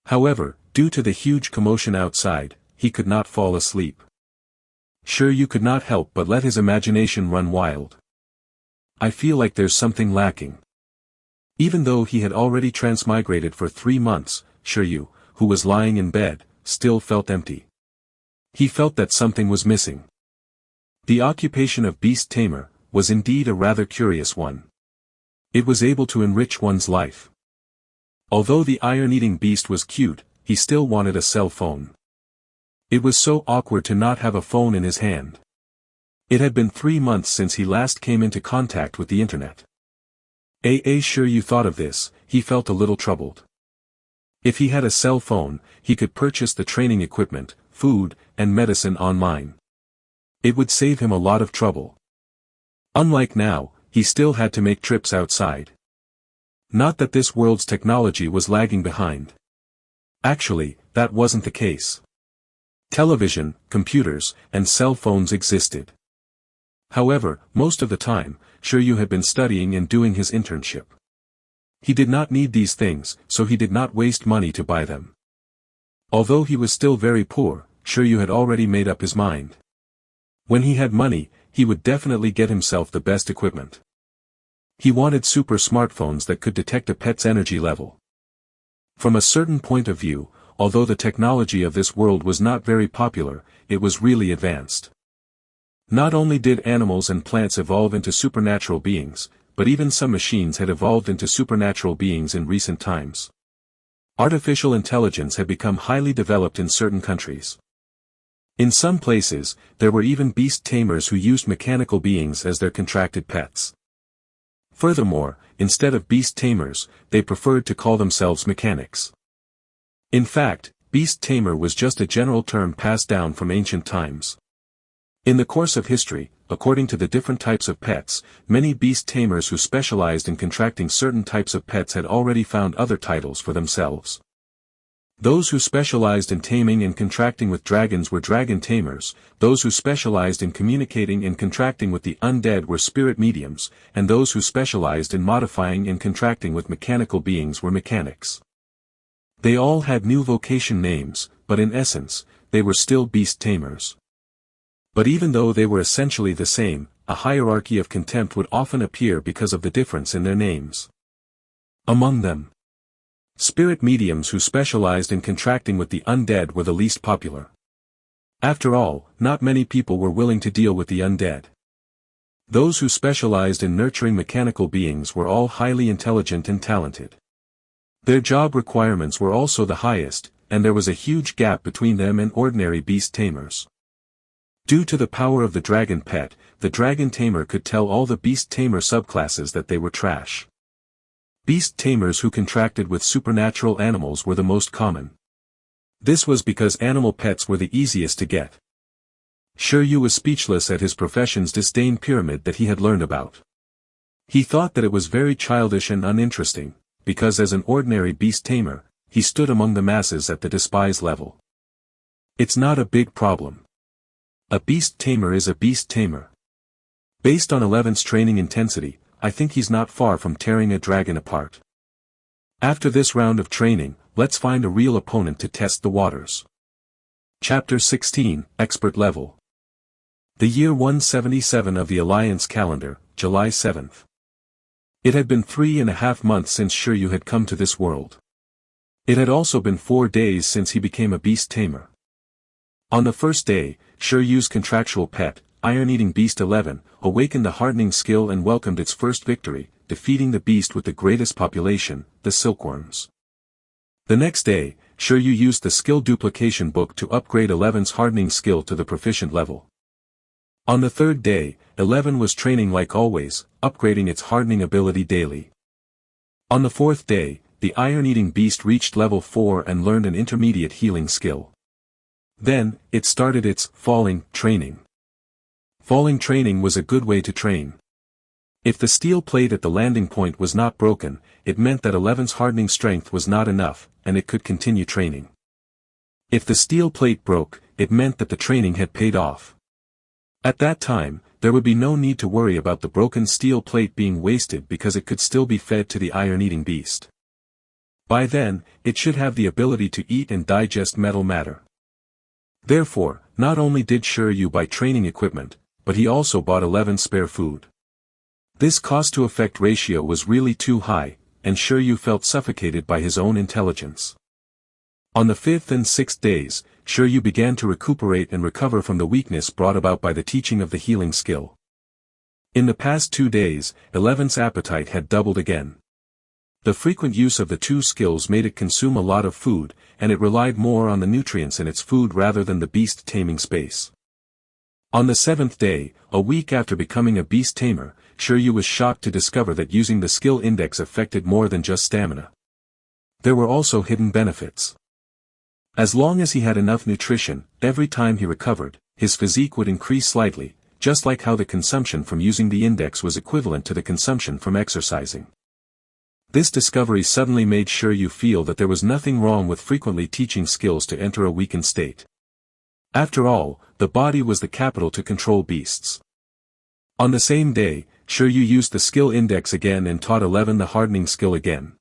Speaker 1: However, due to the huge commotion outside, he could not fall asleep. Shi Yu could not help but let his imagination run wild. I feel like there's something lacking. Even though he had already transmigrated for 3 months, Shi Yu, who was lying in bed, still felt empty. He felt that something was missing. The occupation of Beast Tamer was indeed a rather curious one. It was able to enrich one's life. Although the iron-eating beast was cute, he still wanted a cell phone. It was so awkward to not have a phone in his hand. It had been 3 months since he last came into contact with the internet. Sure you thought of this, he felt a little troubled. If he had a cell phone, he could purchase the training equipment, food, and medicine online. It would save him a lot of trouble. Unlike now, he still had to make trips outside. Not that this world's technology was lagging behind. Actually, that wasn't the case. Television, computers, and cell phones existed. However, most of the time, Shi Yu had been studying and doing his internship. He did not need these things, so he did not waste money to buy them. Although he was still very poor, Shi Yu had already made up his mind. When he had money, he would definitely get himself the best equipment. He wanted super smartphones that could detect a pet's energy level. From a certain point of view, although the technology of this world was not very popular, it was really advanced. Not only did animals and plants evolve into supernatural beings, but even some machines had evolved into supernatural beings in recent times. Artificial intelligence had become highly developed in certain countries. In some places, there were even beast tamers who used mechanical beings as their contracted pets. Furthermore, instead of beast tamers, they preferred to call themselves mechanics. In fact, beast tamer was just a general term passed down from ancient times. In the course of history, according to the different types of pets, many beast tamers who specialized in contracting certain types of pets had already found other titles for themselves. Those who specialized in taming and contracting with dragons were dragon tamers, those who specialized in communicating and contracting with the undead were spirit mediums, and those who specialized in modifying and contracting with mechanical beings were mechanics. They all had new vocation names, but in essence, they were still beast tamers. But even though they were essentially the same, a hierarchy of contempt would often appear because of the difference in their names. Among them, spirit mediums who specialized in contracting with the undead were the least popular. After all, not many people were willing to deal with the undead. Those who specialized in nurturing mechanical beings were all highly intelligent and talented. Their job requirements were also the highest, and there was a huge gap between them and ordinary beast tamers. Due to the power of the dragon pet, the dragon tamer could tell all the beast tamer subclasses that they were trash. Beast tamers who contracted with supernatural animals were the most common. This was because animal pets were the easiest to get. Shi Yu was speechless at his profession's disdain pyramid that he had learned about. He thought that it was very childish and uninteresting, because as an ordinary beast tamer, he stood among the masses at the despise level. It's not a big problem. A beast tamer is a beast tamer. Based on 11's training intensity, I think he's not far from tearing a dragon apart. After this round of training, let's find a real opponent to test the waters. Chapter 16, Expert Level. The year 177 of the Alliance calendar, July 7th. It had been 3.5 months since Shi Yu had come to this world. It had also been 4 days since he became a beast tamer. On the first day, Shi Yu's contractual pet, Iron-Eating Beast 11, awakened the hardening skill and welcomed its first victory, defeating the beast with the greatest population, the silkworms. The next day, Shi Yu used the skill duplication book to upgrade 11's hardening skill to the proficient level. On the third day, 11 was training like always, upgrading its hardening ability daily. On the fourth day, the Iron-Eating Beast reached level 4 and learned an intermediate healing skill. Then, it started its falling training. Falling training was a good way to train. If the steel plate at the landing point was not broken, it meant that 11's hardening strength was not enough, and it could continue training. If the steel plate broke, it meant that the training had paid off. At that time, there would be no need to worry about the broken steel plate being wasted because it could still be fed to the iron-eating beast. By then, it should have the ability to eat and digest metal matter. Therefore, not only did Shi Yu buy training equipment, but he also bought 11 spare food. This cost-to-effect ratio was really too high, and Shi Yu felt suffocated by his own intelligence. On the 5th and 6th days, Shi Yu began to recuperate and recover from the weakness brought about by the teaching of the healing skill. In the past 2 days, 11's appetite had doubled again. The frequent use of the two skills made it consume a lot of food, and it relied more on the nutrients in its food rather than the beast taming space. On the 7th day, a week after becoming a beast tamer, Shi Yu was shocked to discover that using the skill index affected more than just stamina. There were also hidden benefits. As long as he had enough nutrition, every time he recovered, his physique would increase slightly, just like how the consumption from using the index was equivalent to the consumption from exercising. This discovery suddenly made Shi Yu feel that there was nothing wrong with frequently teaching skills to enter a weakened state. After all, the body was the capital to control beasts. On the same day, Shi Yu used the skill index again and taught 11 the hardening skill again.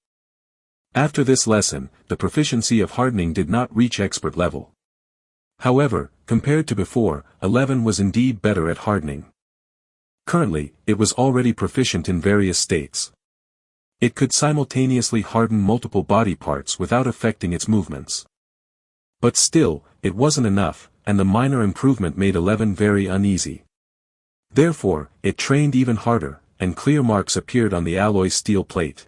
Speaker 1: After this lesson, the proficiency of hardening did not reach expert level. However, compared to before, 11 was indeed better at hardening. Currently, it was already proficient in various states. It could simultaneously harden multiple body parts without affecting its movements. But still, it wasn't enough, and the minor improvement made 11 very uneasy. Therefore, it trained even harder, and clear marks appeared on the alloy steel plate.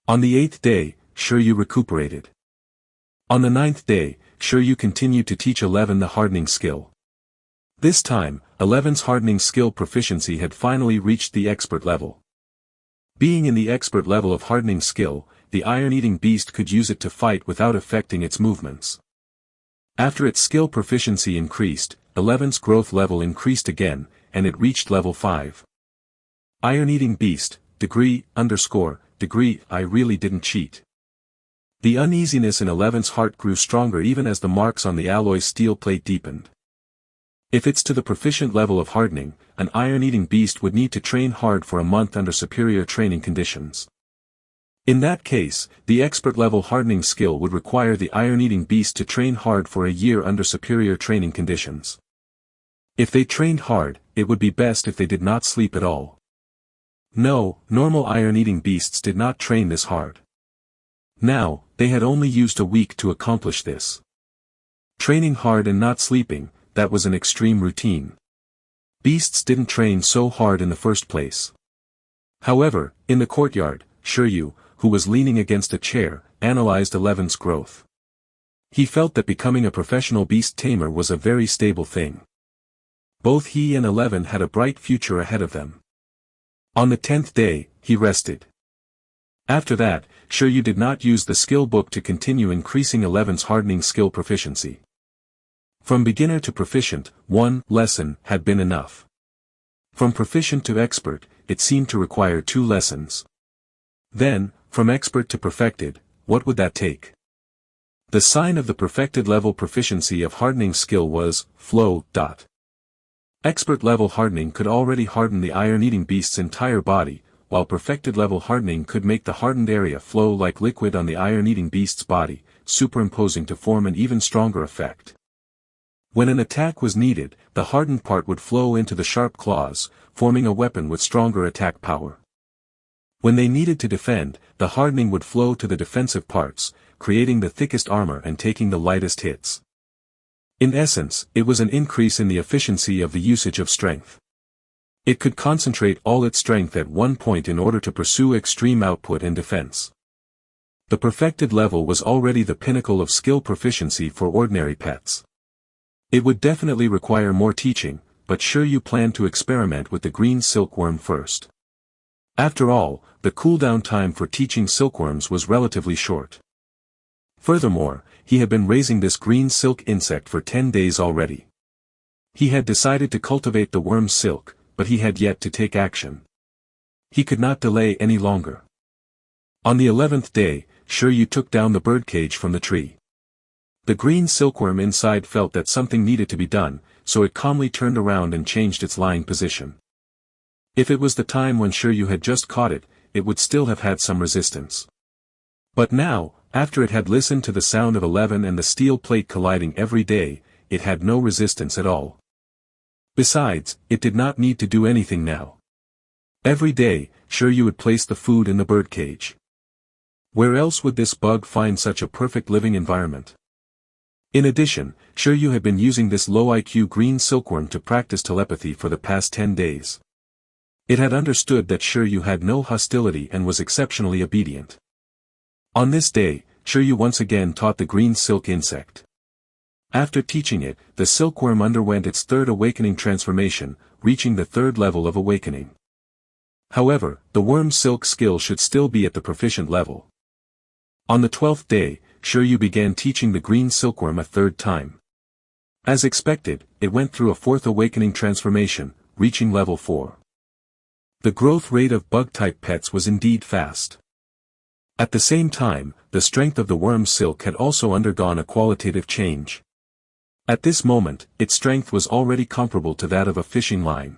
Speaker 1: On the 8th day, Shi Yu recuperated. On the 9th day, Shi Yu continued to teach 11 the hardening skill. This time, 11's hardening skill proficiency had finally reached the expert level. Being in the expert level of hardening skill, the iron-eating beast could use it to fight without affecting its movements. After its skill proficiency increased, 11's growth level increased again, and it reached level 5. Iron-eating beast, degree, I really didn't cheat. The uneasiness in 11's heart grew stronger even as the marks on the alloy steel plate deepened. If it's to the proficient level of hardening, an iron-eating beast would need to train hard for a month under superior training conditions. In that case, the expert-level hardening skill would require the iron-eating beast to train hard for a year under superior training conditions. If they trained hard, it would be best if they did not sleep at all. No, normal iron-eating beasts did not train this hard. Now, they had only used a week to accomplish this. Training hard and not sleeping, that was an extreme routine. Beasts didn't train so hard in the first place. However, in the courtyard, Shi Yu, who was leaning against a chair, analyzed 11's growth. He felt that becoming a professional beast tamer was a very stable thing. Both he and 11 had a bright future ahead of them. On the 10th day, he rested. After that, Shi Yu did not use the skill book to continue increasing 11's hardening skill proficiency. From beginner to proficient, 1 lesson had been enough. From proficient to expert, it seemed to require 2 lessons. Then, from expert to perfected, what would that take? The sign of the perfected level proficiency of hardening skill was, flow. Expert level hardening could already harden the iron-eating beast's entire body, while perfected level hardening could make the hardened area flow like liquid on the iron-eating beast's body, superimposing to form an even stronger effect. When an attack was needed, the hardened part would flow into the sharp claws, forming a weapon with stronger attack power. When they needed to defend, the hardening would flow to the defensive parts, creating the thickest armor and taking the lightest hits. In essence, it was an increase in the efficiency of the usage of strength. It could concentrate all its strength at one point in order to pursue extreme output and defense. The perfected level was already the pinnacle of skill proficiency for ordinary pets. It would definitely require more teaching, but Shi Yu planned to experiment with the green silkworm first. After all, the cooldown time for teaching silkworms was relatively short. Furthermore, he had been raising this green silk insect for 10 days already. He had decided to cultivate the worm's silk, but he had yet to take action. He could not delay any longer. On the 11th day, Shi Yu took down the birdcage from the tree. The green silkworm inside felt that something needed to be done, so it calmly turned around and changed its lying position. If it was the time when Shi Yu had just caught it, it would still have had some resistance. But now, after it had listened to the sound of 11 and the steel plate colliding every day, it had no resistance at all. Besides, it did not need to do anything now. Every day, Shi Yu would place the food in the birdcage. Where else would this bug find such a perfect living environment? In addition, Shi Yu had been using this low IQ green silkworm to practice telepathy for the past 10 days. It had understood that Shi Yu had no hostility and was exceptionally obedient. On this day, Shi Yu once again taught the green silk insect. After teaching it, the silkworm underwent its third awakening transformation, reaching the third level of awakening. However, the worm's silk skill should still be at the proficient level. On the 12th day, Shi Yu began teaching the green silkworm a third time. As expected, it went through a fourth awakening transformation, reaching level 4. The growth rate of bug-type pets was indeed fast. At the same time, the strength of the worm's silk had also undergone a qualitative change. At this moment, its strength was already comparable to that of a fishing line.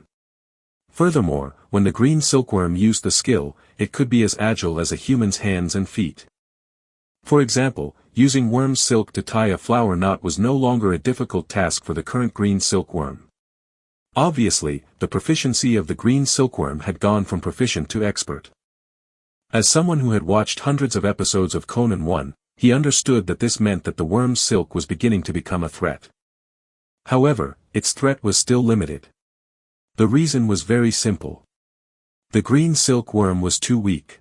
Speaker 1: Furthermore, when the green silkworm used the skill, it could be as agile as a human's hands and feet. For example, using worm's silk to tie a flower knot was no longer a difficult task for the current green silkworm. Obviously, the proficiency of the green silkworm had gone from proficient to expert. As someone who had watched hundreds of episodes of Conan 1, he understood that this meant that the worm's silk was beginning to become a threat. However, its threat was still limited. The reason was very simple. The green silkworm was too weak.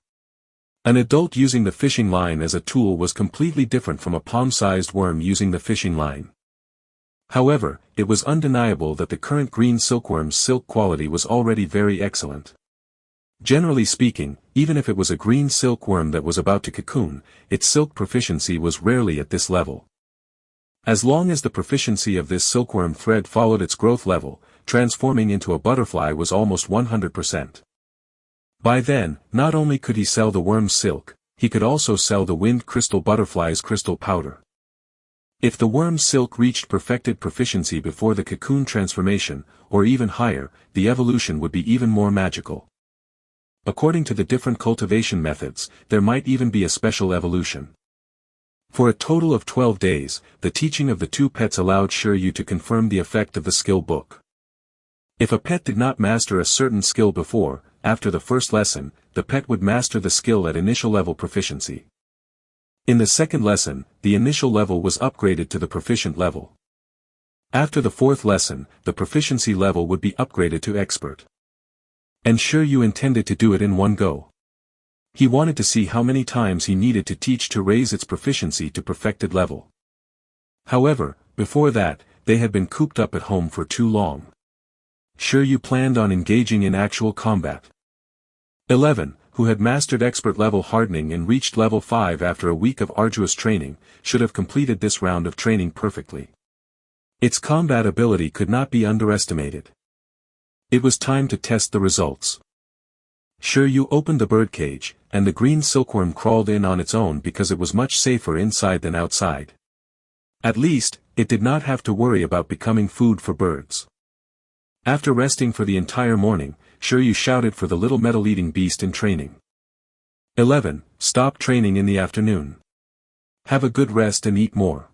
Speaker 1: An adult using the fishing line as a tool was completely different from a palm-sized worm using the fishing line. However, it was undeniable that the current green silkworm's silk quality was already very excellent. Generally speaking, even if it was a green silkworm that was about to cocoon, its silk proficiency was rarely at this level. As long as the proficiency of this silkworm thread followed its growth level, transforming into a butterfly was almost 100%. By then, not only could he sell the worm's silk, he could also sell the wind crystal butterfly's crystal powder. If the worm's silk reached perfected proficiency before the cocoon transformation, or even higher, the evolution would be even more magical. According to the different cultivation methods, there might even be a special evolution. For a total of 12 days, the teaching of the two pets allowed Shi Yu to confirm the effect of the skill book. If a pet did not master a certain skill before, after the first lesson, the pet would master the skill at initial level proficiency. In the second lesson, the initial level was upgraded to the proficient level. After the fourth lesson, the proficiency level would be upgraded to expert. And Shi Yu intended to do it in one go. He wanted to see how many times he needed to teach to raise its proficiency to perfected level. However, before that, they had been cooped up at home for too long. Shi Yu planned on engaging in actual combat. 11, who had mastered expert level hardening and reached level 5 after a week of arduous training, should have completed this round of training perfectly. Its combat ability could not be underestimated. It was time to test the results. Shi Yu opened the birdcage, and the green silkworm crawled in on its own because it was much safer inside than outside. At least, it did not have to worry about becoming food for birds. After resting for the entire morning, Shi Yu shouted for the little metal-eating beast in training. 11. Stop training in the afternoon. Have a good rest and eat more.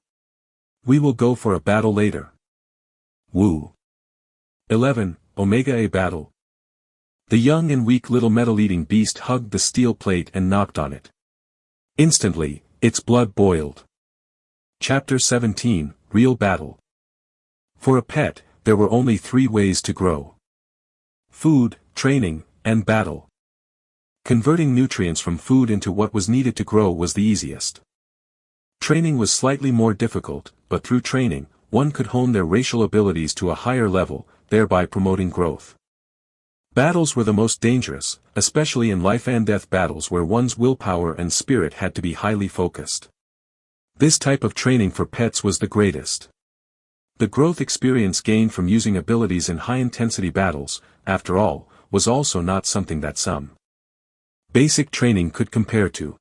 Speaker 1: We will go for a battle later. Woo. 11. Omega A battle. The young and weak little metal-eating beast hugged the steel plate and knocked on it. Instantly, its blood boiled. Chapter 17, Real Battle. For a pet, there were only 3 ways to grow: food, training, and battle. Converting nutrients from food into what was needed to grow was the easiest. Training was slightly more difficult, but through training, one could hone their racial abilities to a higher level, thereby promoting growth. Battles were the most dangerous, especially in life and death battles where one's willpower and spirit had to be highly focused. This type of training for pets was the greatest. The growth experience gained from using abilities in high-intensity battles, after all, was also not something that some basic training could compare to.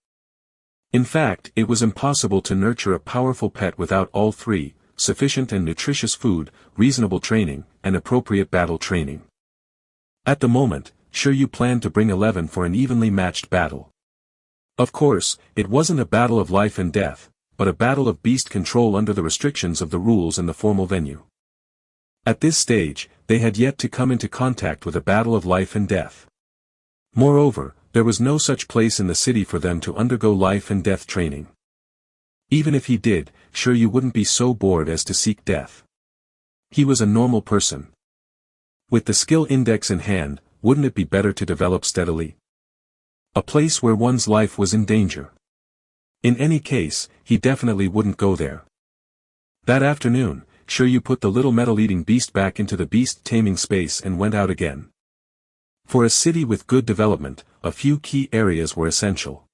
Speaker 1: In fact, it was impossible to nurture a powerful pet without all 3, sufficient and nutritious food, reasonable training, and appropriate battle training. At the moment, Shi Yu planned to bring 11 for an evenly matched battle. Of course, it wasn't a battle of life and death, but a battle of beast control under the restrictions of the rules and the formal venue. At this stage, they had yet to come into contact with a battle of life and death. Moreover, there was no such place in the city for them to undergo life and death training. Even if he did, Shi Yu wouldn't be so bored as to seek death. He was a normal person. With the skill index in hand, wouldn't it be better to develop steadily? A place where one's life was in danger. In any case, he definitely wouldn't go there. That afternoon, Shi Yu put the little metal-eating beast back into the beast taming space and went out again. For a city with good development, a few key areas were essential.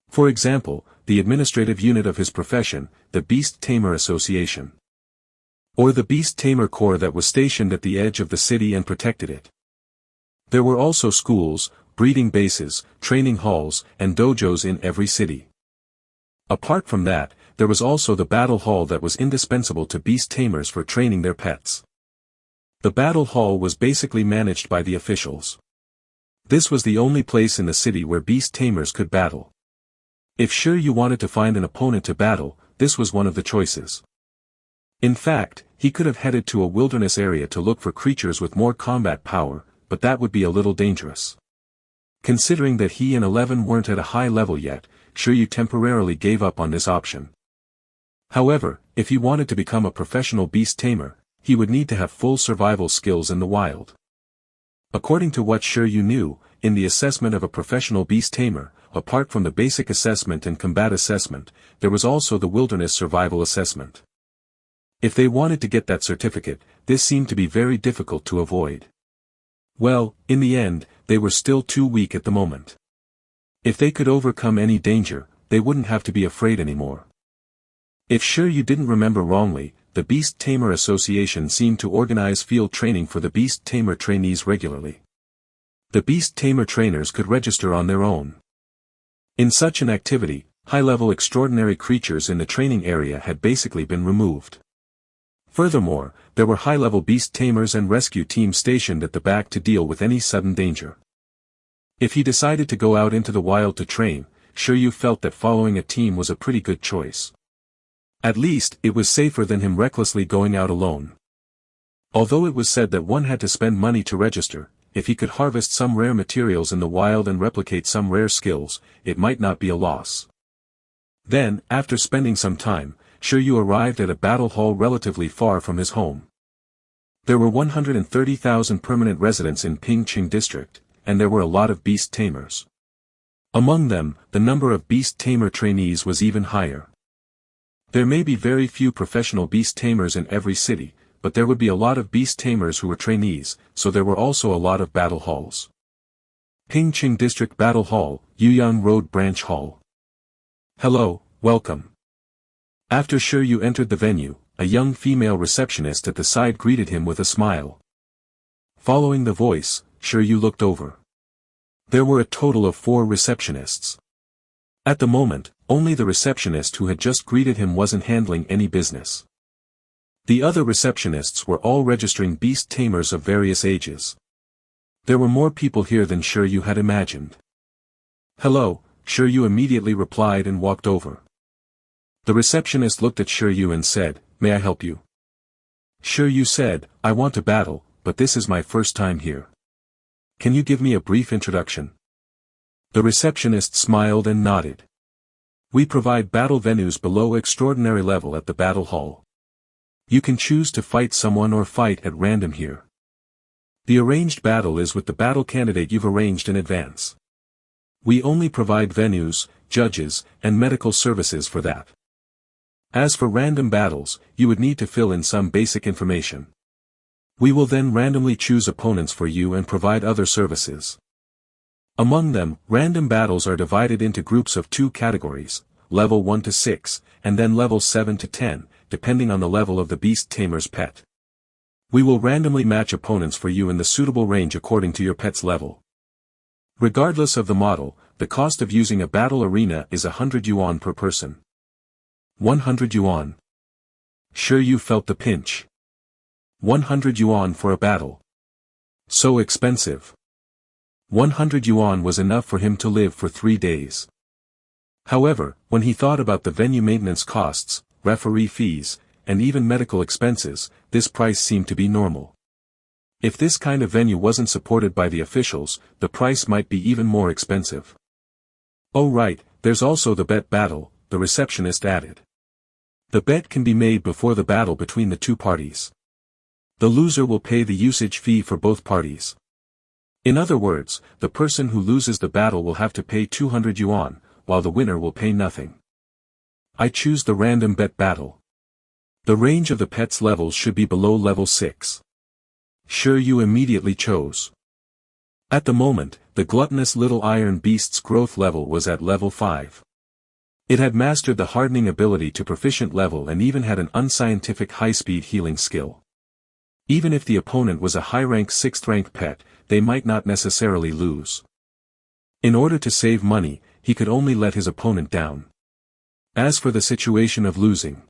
Speaker 1: For example, the administrative unit of his profession, the Beast Tamer Association. Or the Beast Tamer Corps that was stationed at the edge of the city and protected it. There were also schools, breeding bases, training halls, and dojos in every city. Apart from that, there was also the battle hall that was indispensable to beast tamers for training their pets. The battle hall was basically managed by the officials. This was the only place in the city where beast tamers could battle. If Shi Yu wanted to find an opponent to battle, this was one of the choices. In fact, he could have headed to a wilderness area to look for creatures with more combat power, but that would be a little dangerous. Considering that he and 11 weren't at a high level yet, Shi Yu temporarily gave up on this option. However, if he wanted to become a professional beast tamer, he would need to have full survival skills in the wild. According to what Shi Yu knew, in the assessment of a professional beast tamer, apart from the basic assessment and combat assessment, there was also the wilderness survival assessment. If they wanted to get that certificate, this seemed to be very difficult to avoid. Well, in the end, they were still too weak at the moment. If they could overcome any danger, they wouldn't have to be afraid anymore. If Shi Yu didn't remember wrongly, the Beast Tamer Association seemed to organize field training for the Beast Tamer trainees regularly. The Beast Tamer trainers could register on their own. In such an activity, high-level extraordinary creatures in the training area had basically been removed. Furthermore, there were high-level beast tamers and rescue teams stationed at the back to deal with any sudden danger. If he decided to go out into the wild to train, Shi Yu felt that following a team was a pretty good choice. At least, it was safer than him recklessly going out alone. Although it was said that one had to spend money to register, if he could harvest some rare materials in the wild and replicate some rare skills, it might not be a loss. Then, after spending some time, Shi Yu arrived at a battle hall relatively far from his home. There were 130,000 permanent residents in Pingqing district, and there were a lot of beast tamers. Among them, the number of beast tamer trainees was even higher. There may be very few professional beast tamers in every city, but there would be a lot of beast tamers who were trainees, so there were also a lot of battle halls. Pingqing District Battle Hall, Yuyang Road Branch Hall. Hello, welcome. After Shi Yu entered the venue, a young female receptionist at the side greeted him with a smile. Following the voice, Shi Yu looked over. There were a total of 4 receptionists. At the moment, only the receptionist who had just greeted him wasn't handling any business. The other receptionists were all registering beast tamers of various ages. There were more people here than Shi Yu had imagined. Hello, Shi Yu immediately replied and walked over. The receptionist looked at Shi Yu and said, "May I help you?" Shi Yu said, "I want to battle, but this is my first time here. Can you give me a brief introduction?" The receptionist smiled and nodded. "We provide battle venues below extraordinary level at the battle hall. You can choose to fight someone or fight at random here. The arranged battle is with the battle candidate you've arranged in advance. We only provide venues, judges, and medical services for that. As for random battles, you would need to fill in some basic information. We will then randomly choose opponents for you and provide other services. Among them, random battles are divided into groups of 2 categories, level 1 to 6, and then level 7 to 10, depending on the level of the beast tamer's pet. We will randomly match opponents for you in the suitable range according to your pet's level. Regardless of the model, the cost of using a battle arena is 100 yuan per person." 100 yuan. Shi Yu felt the pinch. 100 yuan for a battle. So expensive. 100 yuan was enough for him to live for 3 days. However, when he thought about the venue maintenance costs, referee fees, and even medical expenses, this price seemed to be normal. If this kind of venue wasn't supported by the officials, the price might be even more expensive. "Oh right, there's also the bet battle," the receptionist added. "The bet can be made before the battle between the 2 parties. The loser will pay the usage fee for both parties. In other words, the person who loses the battle will have to pay 200 yuan, while the winner will pay nothing. I choose the random bet battle. The range of the pet's levels should be below level 6. Shi Yu immediately chose. At the moment, the gluttonous little iron beast's growth level was at level 5. It had mastered the hardening ability to proficient level and even had an unscientific high-speed healing skill. Even if the opponent was a high-rank 6th-rank pet, they might not necessarily lose. In order to save money, he could only let his opponent down. As for the situation of losing,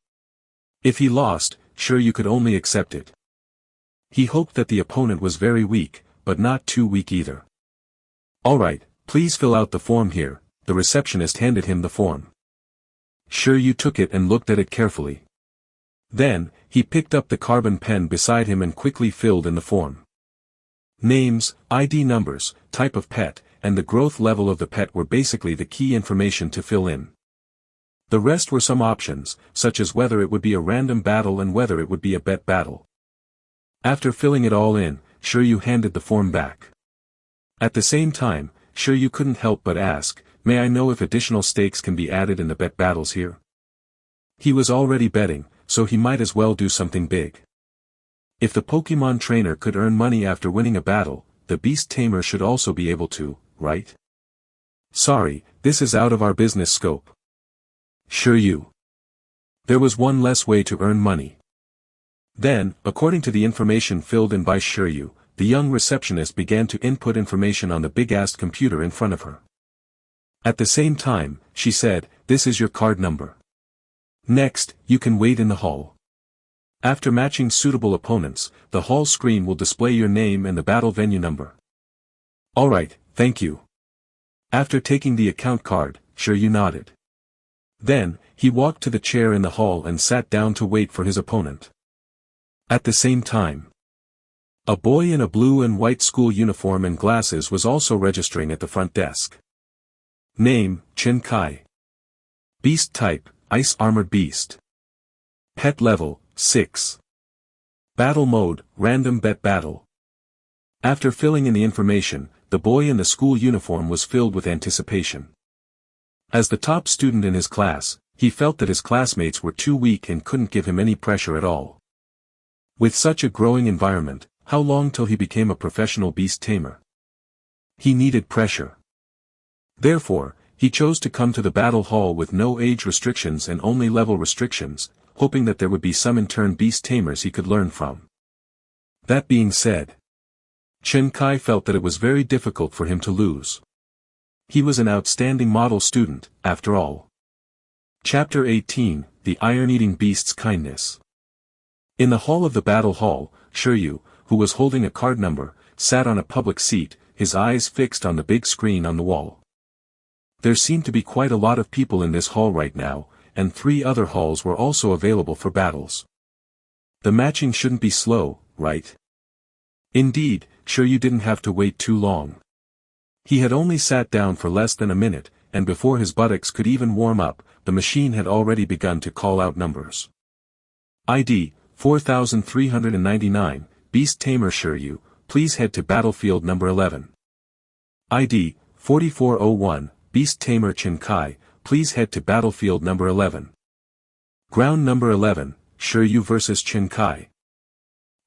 Speaker 1: if he lost, Shi Yu could only accept it. He hoped that the opponent was very weak, but not too weak either. "Alright, please fill out the form here," the receptionist handed him the form. Shi Yu took it and looked at it carefully. Then, he picked up the carbon pen beside him and quickly filled in the form. Names, ID numbers, type of pet, and the growth level of the pet were basically the key information to fill in. The rest were some options, such as whether it would be a random battle and whether it would be a bet battle. After filling it all in, Shi Yu handed the form back. At the same time, Shi Yu couldn't help but ask, "May I know if additional stakes can be added in the bet battles here?" He was already betting, so he might as well do something big. If the Pokemon trainer could earn money after winning a battle, the Beast Tamer should also be able to, right? "Sorry, this is out of our business scope." Shi Yu. There was one less way to earn money. Then, according to the information filled in by Shi Yu, the young receptionist began to input information on the big-ass computer in front of her. At the same time, she said, "This is your card number. Next, you can wait in the hall. After matching suitable opponents, the hall screen will display your name and the battle venue number." "Alright, thank you." After taking the account card, Shi Yu nodded. Then, he walked to the chair in the hall and sat down to wait for his opponent. At the same time, a boy in a blue and white school uniform and glasses was also registering at the front desk. Name, Chen Kai. Beast type, Ice Armored Beast. Pet level, 6. Battle mode, Random Bet Battle. After filling in the information, the boy in the school uniform was filled with anticipation. As the top student in his class, he felt that his classmates were too weak and couldn't give him any pressure at all. With such a growing environment, how long till he became a professional beast tamer? He needed pressure. Therefore, he chose to come to the battle hall with no age restrictions and only level restrictions, hoping that there would be some in turn beast tamers he could learn from. That being said, Chen Kai felt that it was very difficult for him to lose. He was an outstanding model student, after all. Chapter 18, The Iron-Eating Beast's Kindness. In the hall of the battle hall, Shi Yu, who was holding a card number, sat on a public seat, his eyes fixed on the big screen on the wall. There seemed to be quite a lot of people in this hall right now, and 3 other halls were also available for battles. The matching shouldn't be slow, right? Indeed, Shi Yu didn't have to wait too long. He had only sat down for less than a minute, and before his buttocks could even warm up, the machine had already begun to call out numbers. ID, 4399, Beast Tamer Shi Yu, please head to battlefield number 11. ID, 4401, Beast Tamer Chen Kai, please head to battlefield number 11. Ground number 11, Shi Yu vs Chen Kai.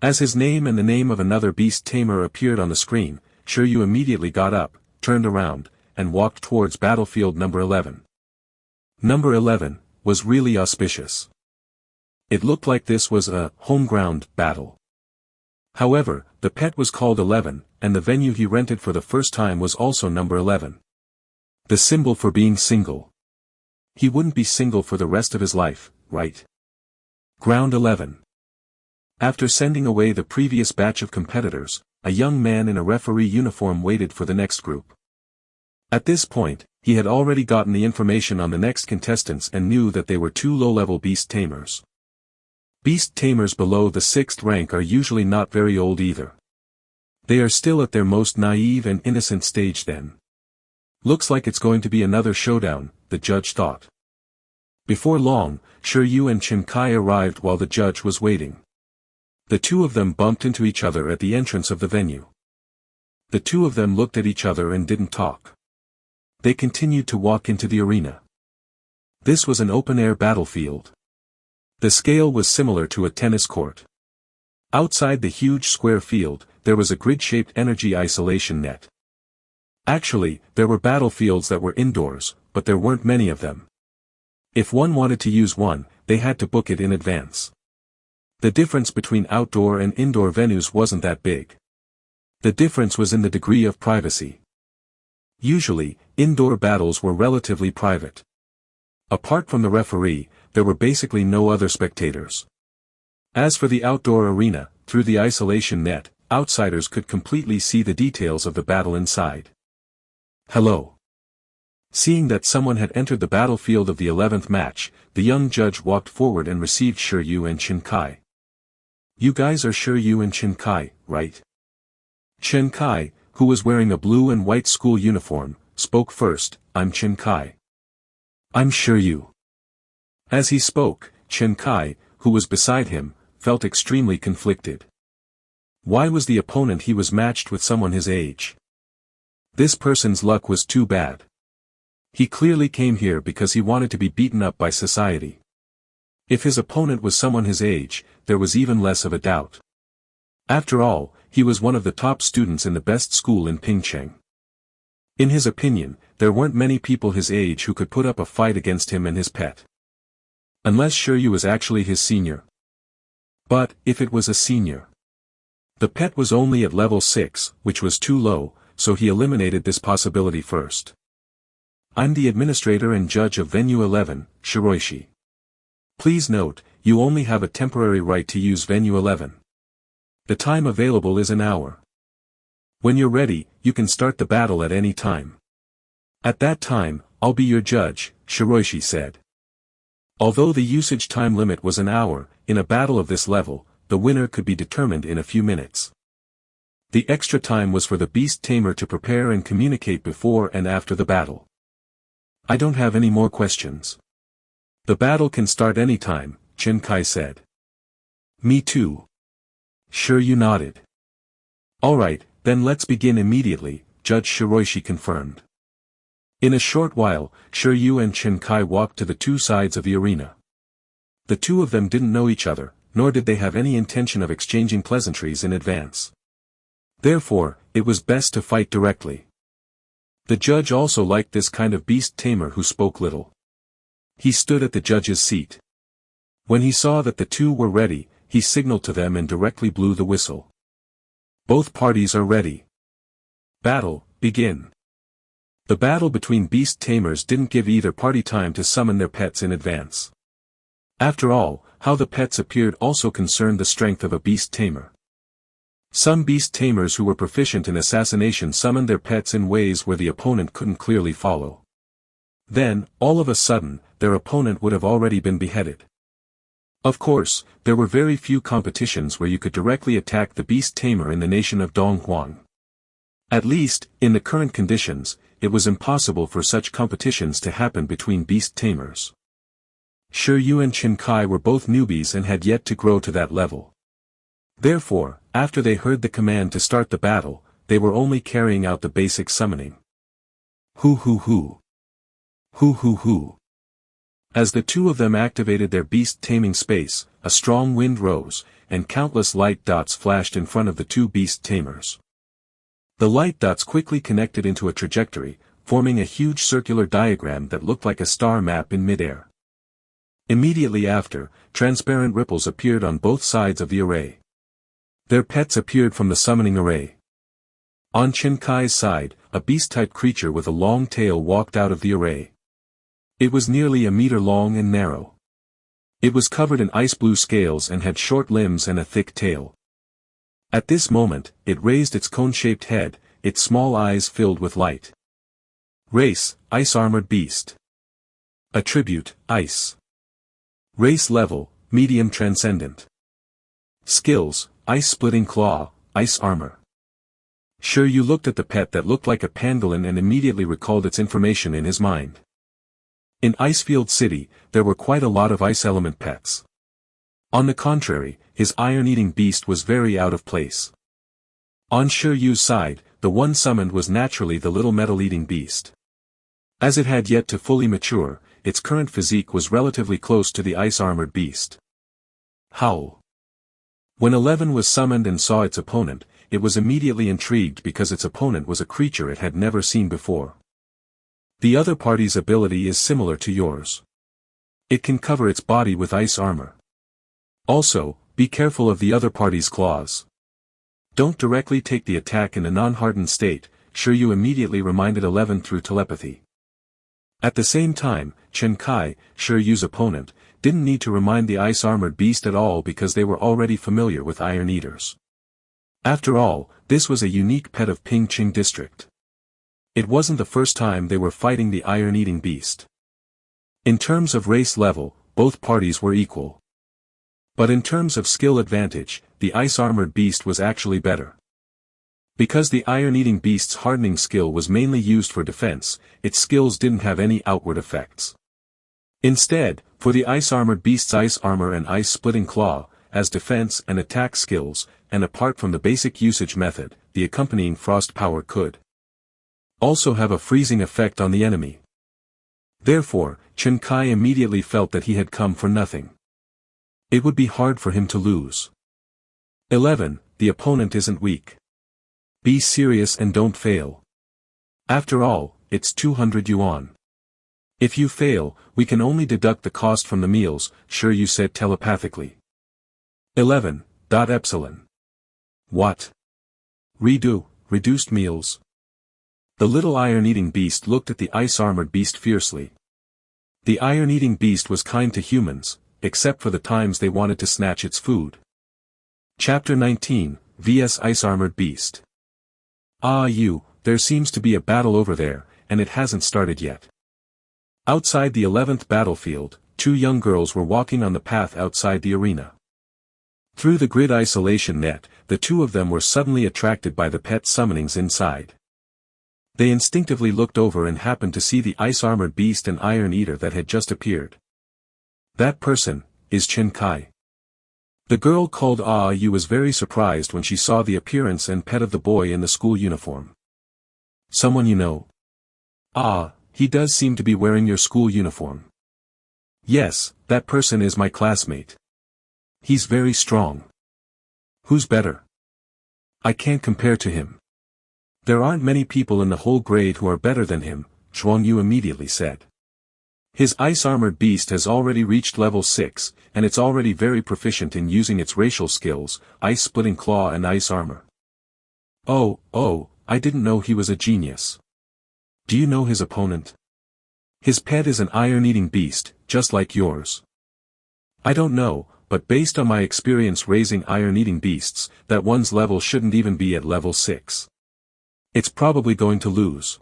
Speaker 1: As his name and the name of another beast tamer appeared on the screen, Shi Yu immediately got up, turned around, and walked towards battlefield number 11. Number 11 was really auspicious. It looked like this was a home ground battle. However, the pet was called 11, and the venue he rented for the first time was also number 11. The symbol for being single. He wouldn't be single for the rest of his life, right? Ground 11. After sending away the previous batch of competitors, a young man in a referee uniform waited for the next group. At this point, he had already gotten the information on the next contestants and knew that they were 2 low-level beast tamers. Beast tamers below the 6th rank are usually not very old either. They are still at their most naive and innocent stage then. Looks like it's going to be another showdown, the judge thought. Before long, Shi Yu and Chen Kai arrived while the judge was waiting. The two of them bumped into each other at the entrance of the venue. The two of them looked at each other and didn't talk. They continued to walk into the arena. This was an open-air battlefield. The scale was similar to a tennis court. Outside the huge square field, there was a grid-shaped energy isolation net. Actually, there were battlefields that were indoors, but there weren't many of them. If one wanted to use one, they had to book it in advance. The difference between outdoor and indoor venues wasn't that big. The difference was in the degree of privacy. Usually, indoor battles were relatively private. Apart from the referee, there were basically no other spectators. As for the outdoor arena, through the isolation net, outsiders could completely see the details of the battle inside. Hello. Seeing that someone had entered the battlefield of the 11th match, the young judge walked forward and received Shi Yu and Chen Kai. You guys are Shi Yu and Chen Kai, right? Chen Kai, who was wearing a blue and white school uniform, spoke first. I'm Chen Kai. I'm Shi Yu. As he spoke, Chen Kai, who was beside him, felt extremely conflicted. Why was the opponent he was matched with someone his age? This person's luck was too bad. He clearly came here because he wanted to be beaten up by society. If his opponent was someone his age, there was even less of a doubt. After all, he was one of the top students in the best school in Pingcheng. In his opinion, there weren't many people his age who could put up a fight against him and his pet. Unless Shi Yu was actually his senior. But, if it was a senior. The pet was only at level 6, which was too low, so he eliminated this possibility first. I'm the administrator and judge of Venue 11, Shiroishi. Please note, you only have a temporary right to use Venue 11. The time available is an hour. When you're ready, you can start the battle at any time. At that time, I'll be your judge, Shiroishi said. Although the usage time limit was an hour, in a battle of this level, the winner could be determined in a few minutes. The extra time was for the Beast Tamer to prepare and communicate before and after the battle. I don't have any more questions. The battle can start any time, Chen Kai said. Me too. Shi Yu nodded. Alright, then let's begin immediately, Judge Shiroishi confirmed. In a short while, Shi Yu and Chen Kai walked to the two sides of the arena. The two of them didn't know each other, nor did they have any intention of exchanging pleasantries in advance. Therefore, it was best to fight directly. The judge also liked this kind of beast tamer who spoke little. He stood at the judge's seat. When he saw that the two were ready, he signaled to them and directly blew the whistle. Both parties are ready. Battle, begin. The battle between beast tamers didn't give either party time to summon their pets in advance. After all, how the pets appeared also concerned the strength of a beast tamer. Some beast tamers who were proficient in assassination summoned their pets in ways where the opponent couldn't clearly follow. Then, all of a sudden, their opponent would have already been beheaded. Of course, there were very few competitions where you could directly attack the beast tamer in the nation of Donghuang. At least, in the current conditions, it was impossible for such competitions to happen between beast tamers. Shi Yu and Chen Kai were both newbies and had yet to grow to that level. Therefore, after they heard the command to start the battle, they were only carrying out the basic summoning. Hoo hoo hoo. Hoo hoo hoo. As the two of them activated their beast taming space, a strong wind rose, and countless light dots flashed in front of the two beast tamers. The light dots quickly connected into a trajectory, forming a huge circular diagram that looked like a star map in midair. Immediately after, transparent ripples appeared on both sides of the array. Their pets appeared from the summoning array. On Chen Kai's side, a beast-type creature with a long tail walked out of the array. It was nearly a meter long and narrow. It was covered in ice-blue scales and had short limbs and a thick tail. At this moment, it raised its cone-shaped head, its small eyes filled with light. Race, Ice-Armored Beast. Attribute, Ice. Race level, Medium Transcendent. Skills, Ice-Splitting Claw, Ice Armor. Shi Yu looked at the pet that looked like a pangolin and immediately recalled its information in his mind. In Icefield City, there were quite a lot of ice element pets. On the contrary, his iron-eating beast was very out of place. On Shi Yu's side, the one summoned was naturally the little metal-eating beast. As it had yet to fully mature, its current physique was relatively close to the ice-armored beast. Howl. When 11 was summoned and saw its opponent, it was immediately intrigued because its opponent was a creature it had never seen before. The other party's ability is similar to yours. It can cover its body with ice armor. Also, be careful of the other party's claws. Don't directly take the attack in a non-hardened state, Shi Yu immediately reminded 11 through telepathy. At the same time, Chen Kai, Shi Yu's opponent, didn't need to remind the ice-armored beast at all because they were already familiar with Iron Eaters. After all, this was a unique pet of Pingqing district. It wasn't the first time they were fighting the iron-eating beast. In terms of race level, both parties were equal. But in terms of skill advantage, the ice-armored beast was actually better. Because the iron-eating beast's hardening skill was mainly used for defense, its skills didn't have any outward effects. Instead, for the ice-armored beast's ice armor and ice-splitting claw, as defense and attack skills, and apart from the basic usage method, the accompanying frost power could also have a freezing effect on the enemy. Therefore, Chen Kai immediately felt that he had come for nothing. It would be hard for him to lose. 11. The opponent isn't weak. Be serious and don't fail. After all, it's 200 yuan. If you fail, we can only deduct the cost from the meals, Shi Yu said telepathically. 11. Epsilon. What? Reduced meals? The little iron-eating beast looked at the ice-armored beast fiercely. The iron-eating beast was kind to humans, except for the times they wanted to snatch its food. Chapter 19, vs Ice-Armored Beast. There seems to be a battle over there, and it hasn't started yet. Outside the 11th battlefield, two young girls were walking on the path outside the arena. Through the grid isolation net, the two of them were suddenly attracted by the pet summonings inside. They instinctively looked over and happened to see the ice-armored beast and iron eater that had just appeared. That person is Chen Kai. The girl called Yu was very surprised when she saw the appearance and pet of the boy in the school uniform. Someone you know? He does seem to be wearing your school uniform. Yes, that person is my classmate. He's very strong. Who's better? I can't compare to him. There aren't many people in the whole grade who are better than him, Zhuang Yu immediately said. His ice-armored beast has already reached level 6, and it's already very proficient in using its racial skills, ice-splitting claw and ice armor. I didn't know he was a genius. Do you know his opponent? His pet is an iron-eating beast, just like yours. I don't know, but based on my experience raising iron-eating beasts, that one's level shouldn't even be at level 6. It's probably going to lose.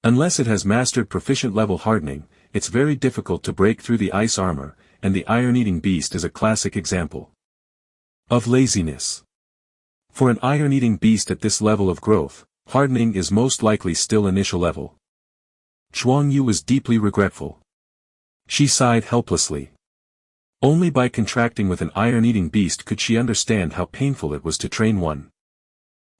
Speaker 1: Unless it has mastered proficient level hardening, it's very difficult to break through the ice armor, and the iron-eating beast is a classic example of laziness. For an iron-eating beast at this level of growth, hardening is most likely still initial level. Zhuang Yu was deeply regretful. She sighed helplessly. Only by contracting with an iron-eating beast could she understand how painful it was to train one.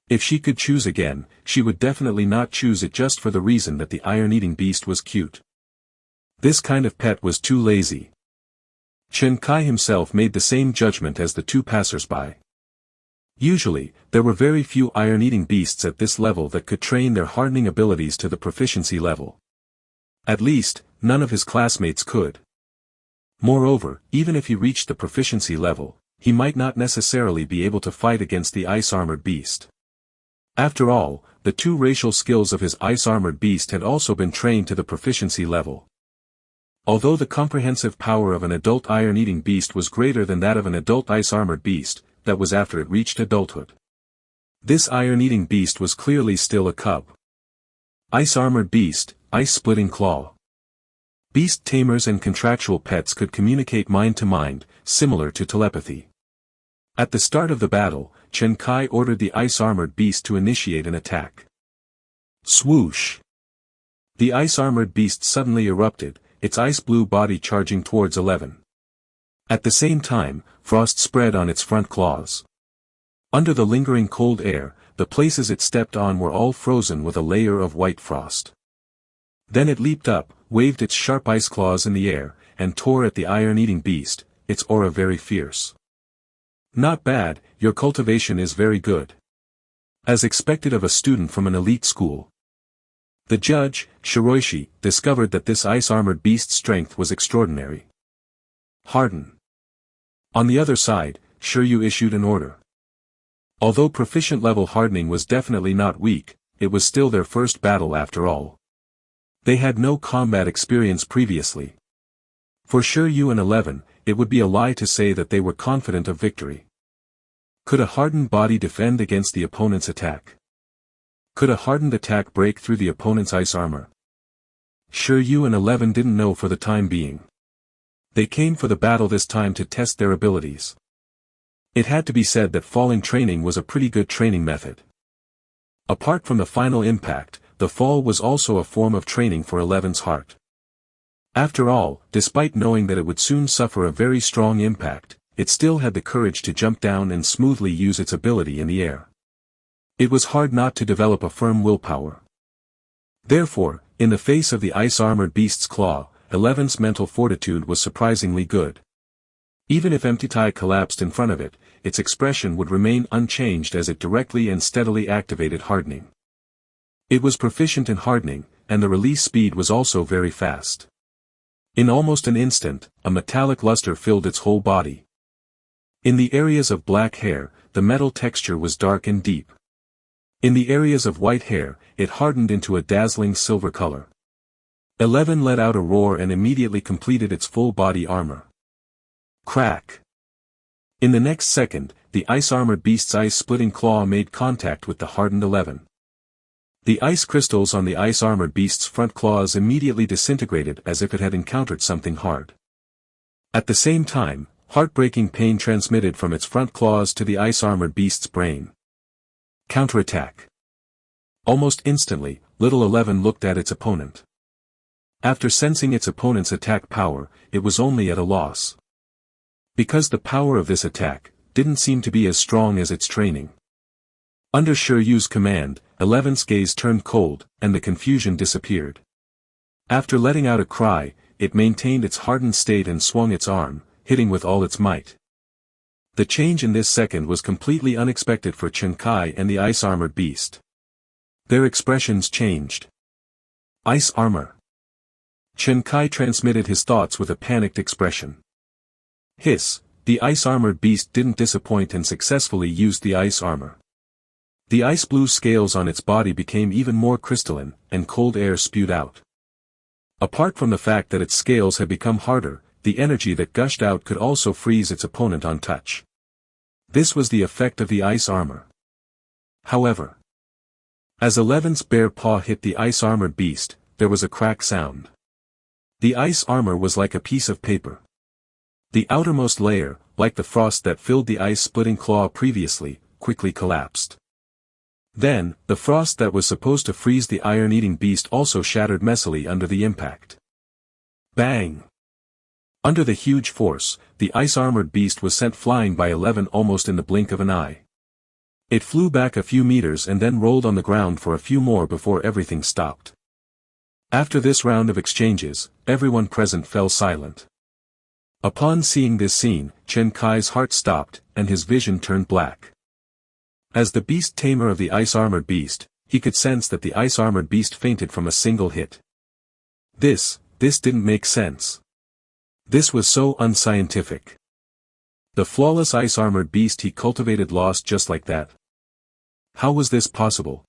Speaker 1: If she could choose again, she would definitely not choose it just for the reason that the iron-eating beast was cute. This kind of pet was too lazy. Chen Kai himself made the same judgment as the two passers-by. Usually, there were very few iron-eating beasts at this level that could train their hardening abilities to the proficiency level. At least, none of his classmates could. Moreover, even if he reached the proficiency level, he might not necessarily be able to fight against the ice-armored beast. After all, the two racial skills of his ice-armored beast had also been trained to the proficiency level. Although the comprehensive power of an adult iron-eating beast was greater than that of an adult ice-armored beast, that was after it reached adulthood. This iron-eating beast was clearly still a cub. Ice-armored beast, ice-splitting claw. Beast tamers and contractual pets could communicate mind-to-mind, similar to telepathy. At the start of the battle, Chen Kai ordered the ice-armored beast to initiate an attack. Swoosh! The ice-armored beast suddenly erupted, its ice-blue body charging towards 11. At the same time, frost spread on its front claws. Under the lingering cold air, the places it stepped on were all frozen with a layer of white frost. Then it leaped up, waved its sharp ice claws in the air, and tore at the iron-eating beast, its aura very fierce. Not bad, your cultivation is very good. As expected of a student from an elite school. The judge, Shiroishi, discovered that this ice-armored beast's strength was extraordinary. Harden. On the other side, Shi Yu issued an order. Although proficient-level hardening was definitely not weak, it was still their first battle after all. They had no combat experience previously. For Shi Yu and 11, it would be a lie to say that they were confident of victory. Could a hardened body defend against the opponent's attack? Could a hardened attack break through the opponent's ice armor? Shi Yu and 11 didn't know for the time being. They came for the battle this time to test their abilities. It had to be said that falling training was a pretty good training method. Apart from the final impact, the fall was also a form of training for 11's heart. After all, despite knowing that it would soon suffer a very strong impact, it still had the courage to jump down and smoothly use its ability in the air. It was hard not to develop a firm willpower. Therefore, in the face of the ice-armored beast's claw, 11's mental fortitude was surprisingly good. Even if Empty Tai collapsed in front of it, its expression would remain unchanged as it directly and steadily activated hardening. It was proficient in hardening, and the release speed was also very fast. In almost an instant, a metallic luster filled its whole body. In the areas of black hair, the metal texture was dark and deep. In the areas of white hair, it hardened into a dazzling silver color. 11 let out a roar and immediately completed its full body armor. Crack! In the next second, the ice-armored beast's ice-splitting claw made contact with the hardened 11. The ice crystals on the ice-armored beast's front claws immediately disintegrated as if it had encountered something hard. At the same time, heartbreaking pain transmitted from its front claws to the ice-armored beast's brain. Counterattack. Almost instantly, little 11 looked at its opponent. After sensing its opponent's attack power, it was only at a loss. Because the power of this attack didn't seem to be as strong as its training. Under Shi Yu's command, 11's gaze turned cold, and the confusion disappeared. After letting out a cry, it maintained its hardened state and swung its arm, hitting with all its might. The change in this second was completely unexpected for Chen Kai and the ice-armored beast. Their expressions changed. Ice armor. Chen Kai transmitted his thoughts with a panicked expression. Hiss, the ice-armored beast didn't disappoint and successfully used the ice armor. The ice-blue scales on its body became even more crystalline, and cold air spewed out. Apart from the fact that its scales had become harder, the energy that gushed out could also freeze its opponent on touch. This was the effect of the ice armor. However, as 11's bare paw hit the ice-armored beast, there was a crack sound. The ice armor was like a piece of paper. The outermost layer, like the frost that filled the ice-splitting claw previously, quickly collapsed. Then, the frost that was supposed to freeze the iron-eating beast also shattered messily under the impact. Bang! Under the huge force, the ice-armored beast was sent flying by 11 almost in the blink of an eye. It flew back a few meters and then rolled on the ground for a few more before everything stopped. After this round of exchanges, everyone present fell silent. Upon seeing this scene, Chen Kai's heart stopped, and his vision turned black. As the beast tamer of the ice-armored beast, he could sense that the ice-armored beast fainted from a single hit. This didn't make sense. This was so unscientific. The flawless ice-armored beast he cultivated lost just like that. How was this possible?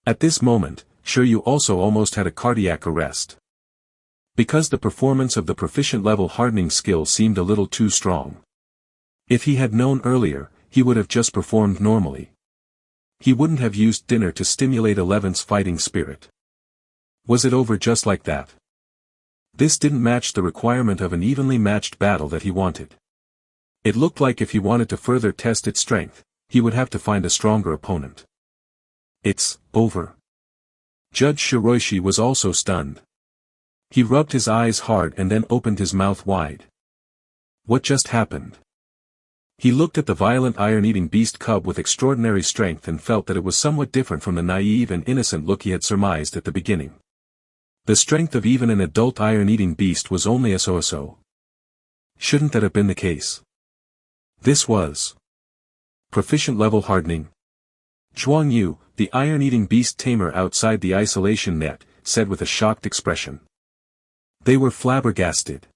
Speaker 1: At this moment, Shi Yu also almost had a cardiac arrest. Because the performance of the proficient-level hardening skill seemed a little too strong. If he had known earlier, he would have just performed normally. He wouldn't have used dinner to stimulate 11's fighting spirit. Was it over just like that? This didn't match the requirement of an evenly matched battle that he wanted. It looked like if he wanted to further test its strength, he would have to find a stronger opponent. It's over. Judge Shiroishi was also stunned. He rubbed his eyes hard and then opened his mouth wide. What just happened? He looked at the violent iron-eating beast cub with extraordinary strength and felt that it was somewhat different from the naive and innocent look he had surmised at the beginning. The strength of even an adult iron-eating beast was only a so-so. Shouldn't that have been the case? This was proficient level hardening. Zhuang Yu, the iron-eating beast tamer outside the isolation net, said with a shocked expression. They were flabbergasted.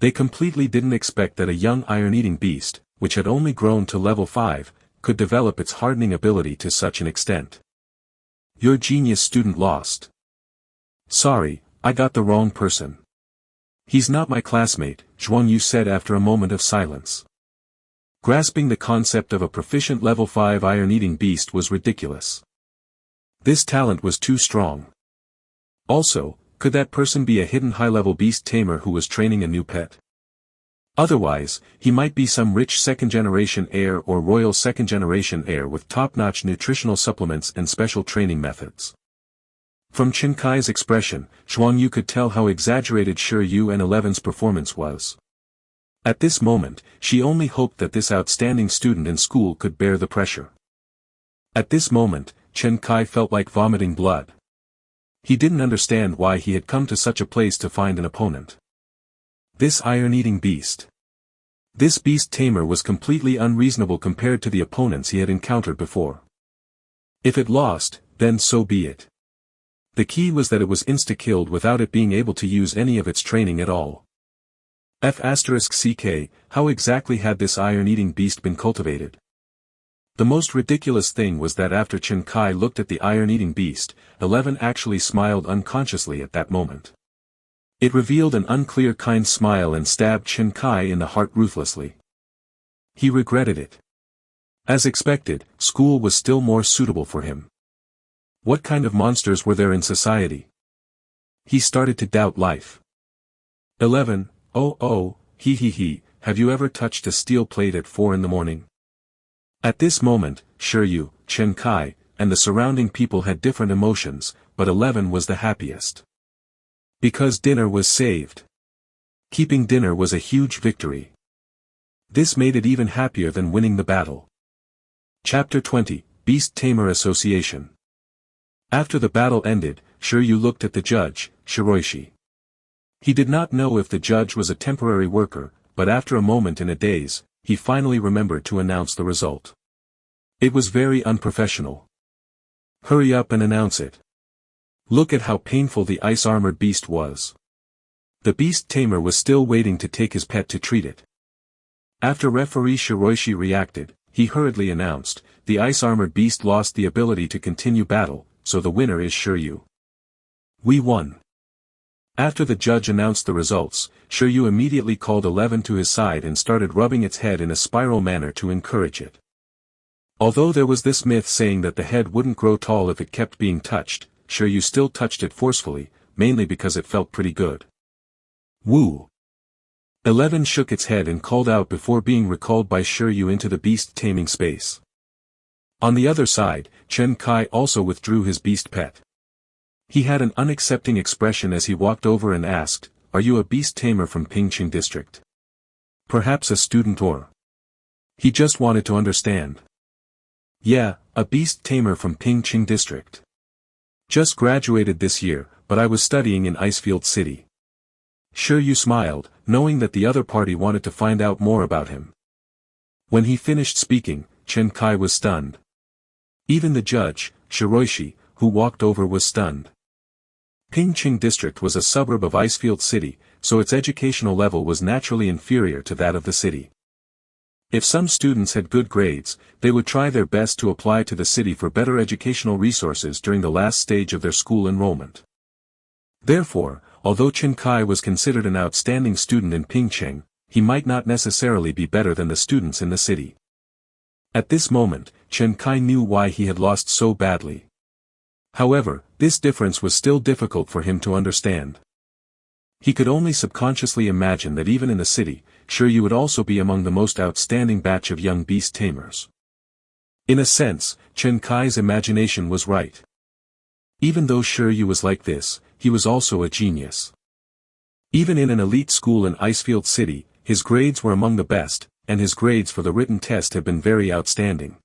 Speaker 1: They completely didn't expect that a young iron-eating beast, which had only grown to level 5, could develop its hardening ability to such an extent. Your genius student lost. Sorry, I got the wrong person. He's not my classmate, Zhuang Yu said after a moment of silence. Grasping the concept of a proficient level 5 iron-eating beast was ridiculous. This talent was too strong. Also, could that person be a hidden high-level beast tamer who was training a new pet? Otherwise, he might be some rich second-generation heir or royal second-generation heir with top-notch nutritional supplements and special training methods. From Chen Kai's expression, Zhuang Yu could tell how exaggerated Shi Yu and Eleven's performance was. At this moment, she only hoped that this outstanding student in school could bear the pressure. At this moment, Chen Kai felt like vomiting blood. He didn't understand why he had come to such a place to find an opponent. This iron-eating beast. This beast tamer was completely unreasonable compared to the opponents he had encountered before. If it lost, then so be it. The key was that it was insta-killed without it being able to use any of its training at all. F***ck, how exactly had this iron-eating beast been cultivated? The most ridiculous thing was that after Chen Kai looked at the iron-eating beast, 11 actually smiled unconsciously at that moment. It revealed an unclear kind smile and stabbed Chen Kai in the heart ruthlessly. He regretted it. As expected, school was still more suitable for him. What kind of monsters were there in society? He started to doubt life. 11, oh, he, have you ever touched a steel plate at 4 in the morning? At this moment, Shi Yu, Chen Kai, and the surrounding people had different emotions, but 11 was the happiest. Because dinner was saved. Keeping dinner was a huge victory. This made it even happier than winning the battle. Chapter 20, Beast Tamer Association. After the battle ended, Shi Yu looked at the judge, Shiroishi. He did not know if the judge was a temporary worker, but after a moment in a daze, he finally remembered to announce the result. It was very unprofessional. Hurry up and announce it. Look at how painful the ice-armored beast was. The beast tamer was still waiting to take his pet to treat it. After referee Shiroishi reacted, he hurriedly announced, the ice-armored beast lost the ability to continue battle, so the winner is Shi Yu. We won. After the judge announced the results, Shi Yu immediately called 11 to his side and started rubbing its head in a spiral manner to encourage it. Although there was this myth saying that the head wouldn't grow tall if it kept being touched, Shi Yu still touched it forcefully, mainly because it felt pretty good. Woo! 11 shook its head and called out before being recalled by Shi Yu into the beast taming space. On the other side, Chen Kai also withdrew his beast pet. He had an unaccepting expression as he walked over and asked, are you a beast tamer from Pingqing district? Perhaps a student or? He just wanted to understand. Yeah, a beast tamer from Pingqing district. Just graduated this year, but I was studying in Icefield City. Shi Yu smiled, knowing that the other party wanted to find out more about him. When he finished speaking, Chen Kai was stunned. Even the judge, Shiroishi, who walked over was stunned. Pingqing district was a suburb of Icefield City, so its educational level was naturally inferior to that of the city. If some students had good grades, they would try their best to apply to the city for better educational resources during the last stage of their school enrollment. Therefore, although Chen Kai was considered an outstanding student in Pingqing, he might not necessarily be better than the students in the city. At this moment, Chen Kai knew why he had lost so badly. However, this difference was still difficult for him to understand. He could only subconsciously imagine that even in the city, Shi Yu would also be among the most outstanding batch of young beast tamers. In a sense, Chen Kai's imagination was right. Even though Shi Yu was like this, he was also a genius. Even in an elite school in Icefield City, his grades were among the best, and his grades for the written test have been very outstanding.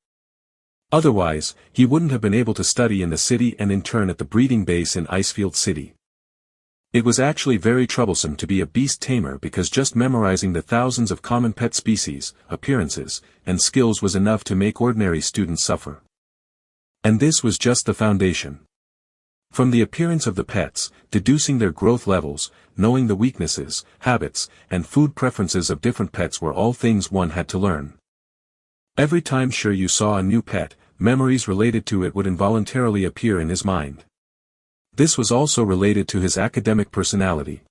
Speaker 1: Otherwise, he wouldn't have been able to study in the city and intern at the breeding base in Icefield City. It was actually very troublesome to be a beast tamer because just memorizing the thousands of common pet species, appearances, and skills was enough to make ordinary students suffer. And this was just the foundation. From the appearance of the pets, deducing their growth levels, knowing the weaknesses, habits, and food preferences of different pets were all things one had to learn. Every time Shi Yu saw a new pet, memories related to it would involuntarily appear in his mind. This was also related to his academic personality.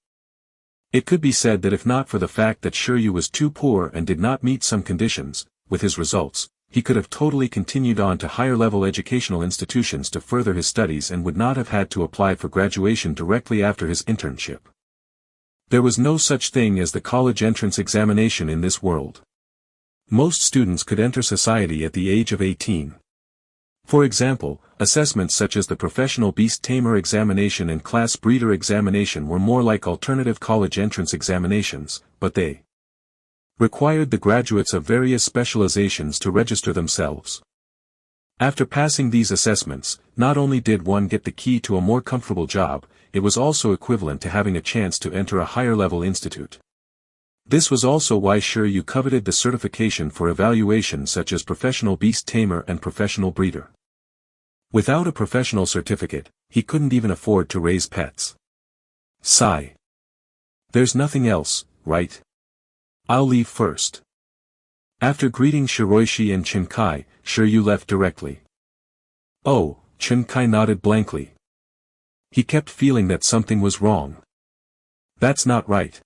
Speaker 1: It could be said that if not for the fact that Shi Yu was too poor and did not meet some conditions, with his results, he could have totally continued on to higher-level educational institutions to further his studies and would not have had to apply for graduation directly after his internship. There was no such thing as the college entrance examination in this world. Most students could enter society at the age of 18. For example, assessments such as the Professional Beast Tamer examination and Class Breeder examination were more like alternative college entrance examinations, but they required the graduates of various specializations to register themselves. After passing these assessments, not only did one get the key to a more comfortable job, it was also equivalent to having a chance to enter a higher-level institute. This was also why Shi Yu coveted the certification for evaluations such as Professional Beast Tamer and Professional Breeder. Without a professional certificate, he couldn't even afford to raise pets. Sigh. There's nothing else, right? I'll leave first. After greeting Shiroishi and Chinkai, Shi Yu left directly. Oh, Chinkai nodded blankly. He kept feeling that something was wrong. That's not right.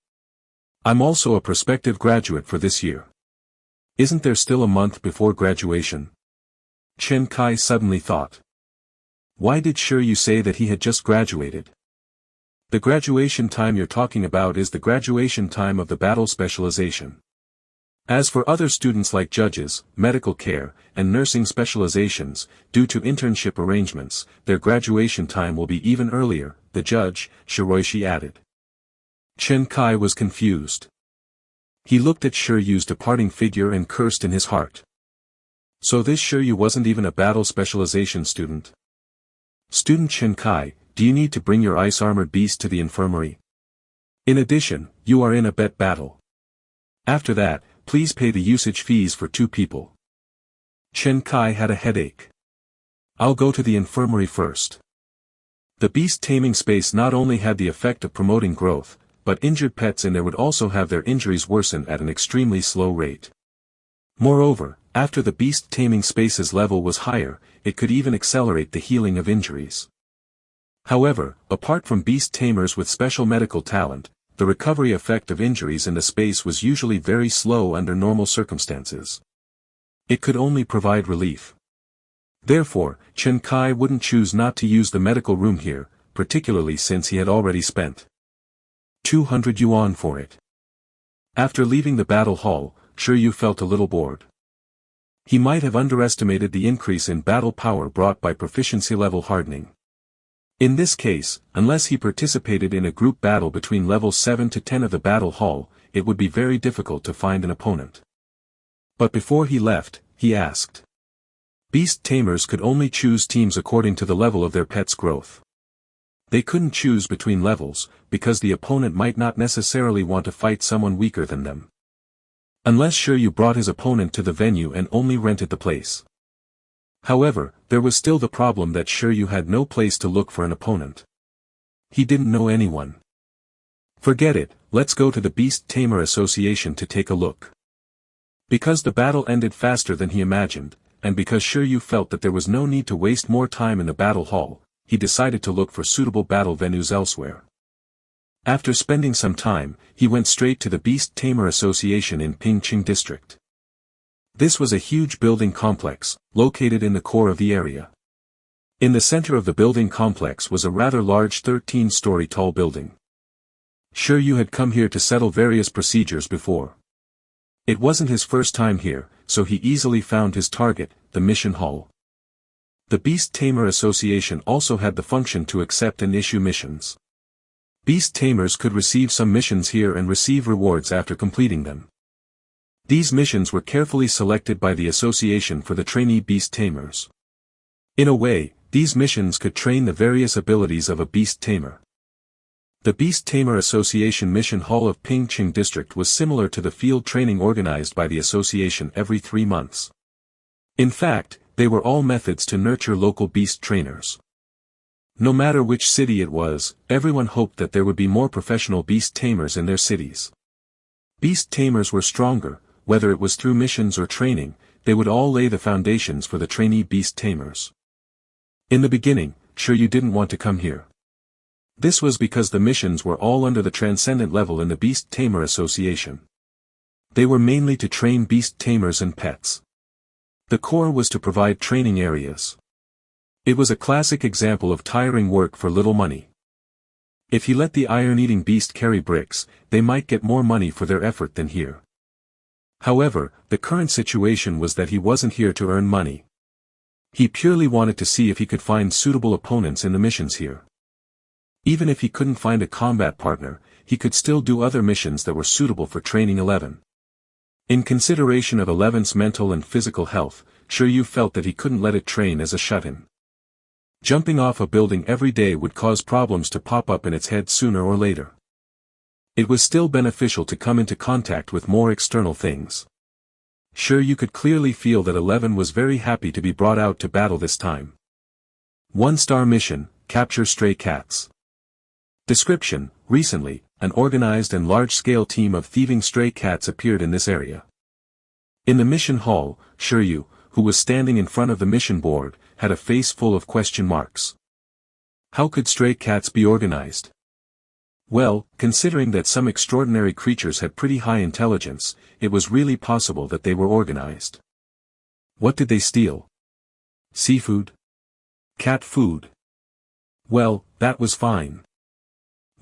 Speaker 1: I'm also a prospective graduate for this year. Isn't there still a month before graduation? Chinkai suddenly thought. Why did Shi Yu say that he had just graduated? The graduation time you're talking about is the graduation time of the battle specialization. As for other students like judges, medical care, and nursing specializations, due to internship arrangements, their graduation time will be even earlier, the judge, Shiroishi added. Chinkai was confused. He looked at Shi Yu's departing figure and cursed in his heart. So this Shi Yu wasn't even a battle specialization student. Student Chinkai, do you need to bring your ice-armored beast to the infirmary? In addition, you are in a bet battle. After that, please pay the usage fees for 2 people. Chinkai had a headache. I'll go to the infirmary first. The beast taming space not only had the effect of promoting growth, but injured pets in there would also have their injuries worsen at an extremely slow rate. Moreover, after the beast taming space's level was higher, it could even accelerate the healing of injuries. However, apart from beast tamers with special medical talent, the recovery effect of injuries in the space was usually very slow under normal circumstances. It could only provide relief. Therefore, Chinkai wouldn't choose not to use the medical room here, particularly since he had already spent 200 yuan for it. After leaving the battle hall, Shi Yu felt a little bored. He might have underestimated the increase in battle power brought by proficiency level hardening. In this case, unless he participated in a group battle between levels 7 to 10 of the battle hall, it would be very difficult to find an opponent. But before he left, he asked. Beast tamers could only choose teams according to the level of their pet's growth. They couldn't choose between levels, because the opponent might not necessarily want to fight someone weaker than them. Unless Shi Yu brought his opponent to the venue and only rented the place. However, there was still the problem that Shi Yu had no place to look for an opponent. He didn't know anyone. Forget it, let's go to the Beast Tamer Association to take a look. Because the battle ended faster than he imagined, and because Shi Yu felt that there was no need to waste more time in the battle hall, he decided to look for suitable battle venues elsewhere. After spending some time, he went straight to the Beast Tamer Association in Pingqing District. This was a huge building complex, located in the core of the area. In the center of the building complex was a rather large 13-story tall building. Shi Yu had come here to settle various procedures before. It wasn't his first time here, so he easily found his target, the mission hall. The Beast Tamer Association also had the function to accept and issue missions. Beast Tamers could receive some missions here and receive rewards after completing them. These missions were carefully selected by the Association for the Trainee Beast Tamers. In a way, these missions could train the various abilities of a beast tamer. The Beast Tamer Association Mission Hall of Pingching District was similar to the field training organized by the association every 3 months. In fact, they were all methods to nurture local beast trainers. No matter which city it was, everyone hoped that there would be more professional beast tamers in their cities. Beast tamers were stronger, whether it was through missions or training, they would all lay the foundations for the trainee beast tamers. In the beginning, Shi Yu didn't want to come here. This was because the missions were all under the transcendent level in the Beast Tamer Association. They were mainly to train beast tamers and pets. The core was to provide training areas. It was a classic example of tiring work for little money. If he let the iron-eating beast carry bricks, they might get more money for their effort than here. However, the current situation was that he wasn't here to earn money. He purely wanted to see if he could find suitable opponents in the missions here. Even if he couldn't find a combat partner, he could still do other missions that were suitable for training 11. In consideration of 11's mental and physical health, Shi Yu felt that he couldn't let it train as a shut-in. Jumping off a building every day would cause problems to pop up in its head sooner or later. It was still beneficial to come into contact with more external things. Shi Yu could clearly feel that 11 was very happy to be brought out to battle this time. 1-star mission, capture stray cats. Description: recently, an organized and large-scale team of thieving stray cats appeared in this area. In the mission hall, Shi Yu, who was standing in front of the mission board, had a face full of question marks. How could stray cats be organized? Well, considering that some extraordinary creatures had pretty high intelligence, it was really possible that they were organized. What did they steal? Seafood? Cat food? Well, that was fine.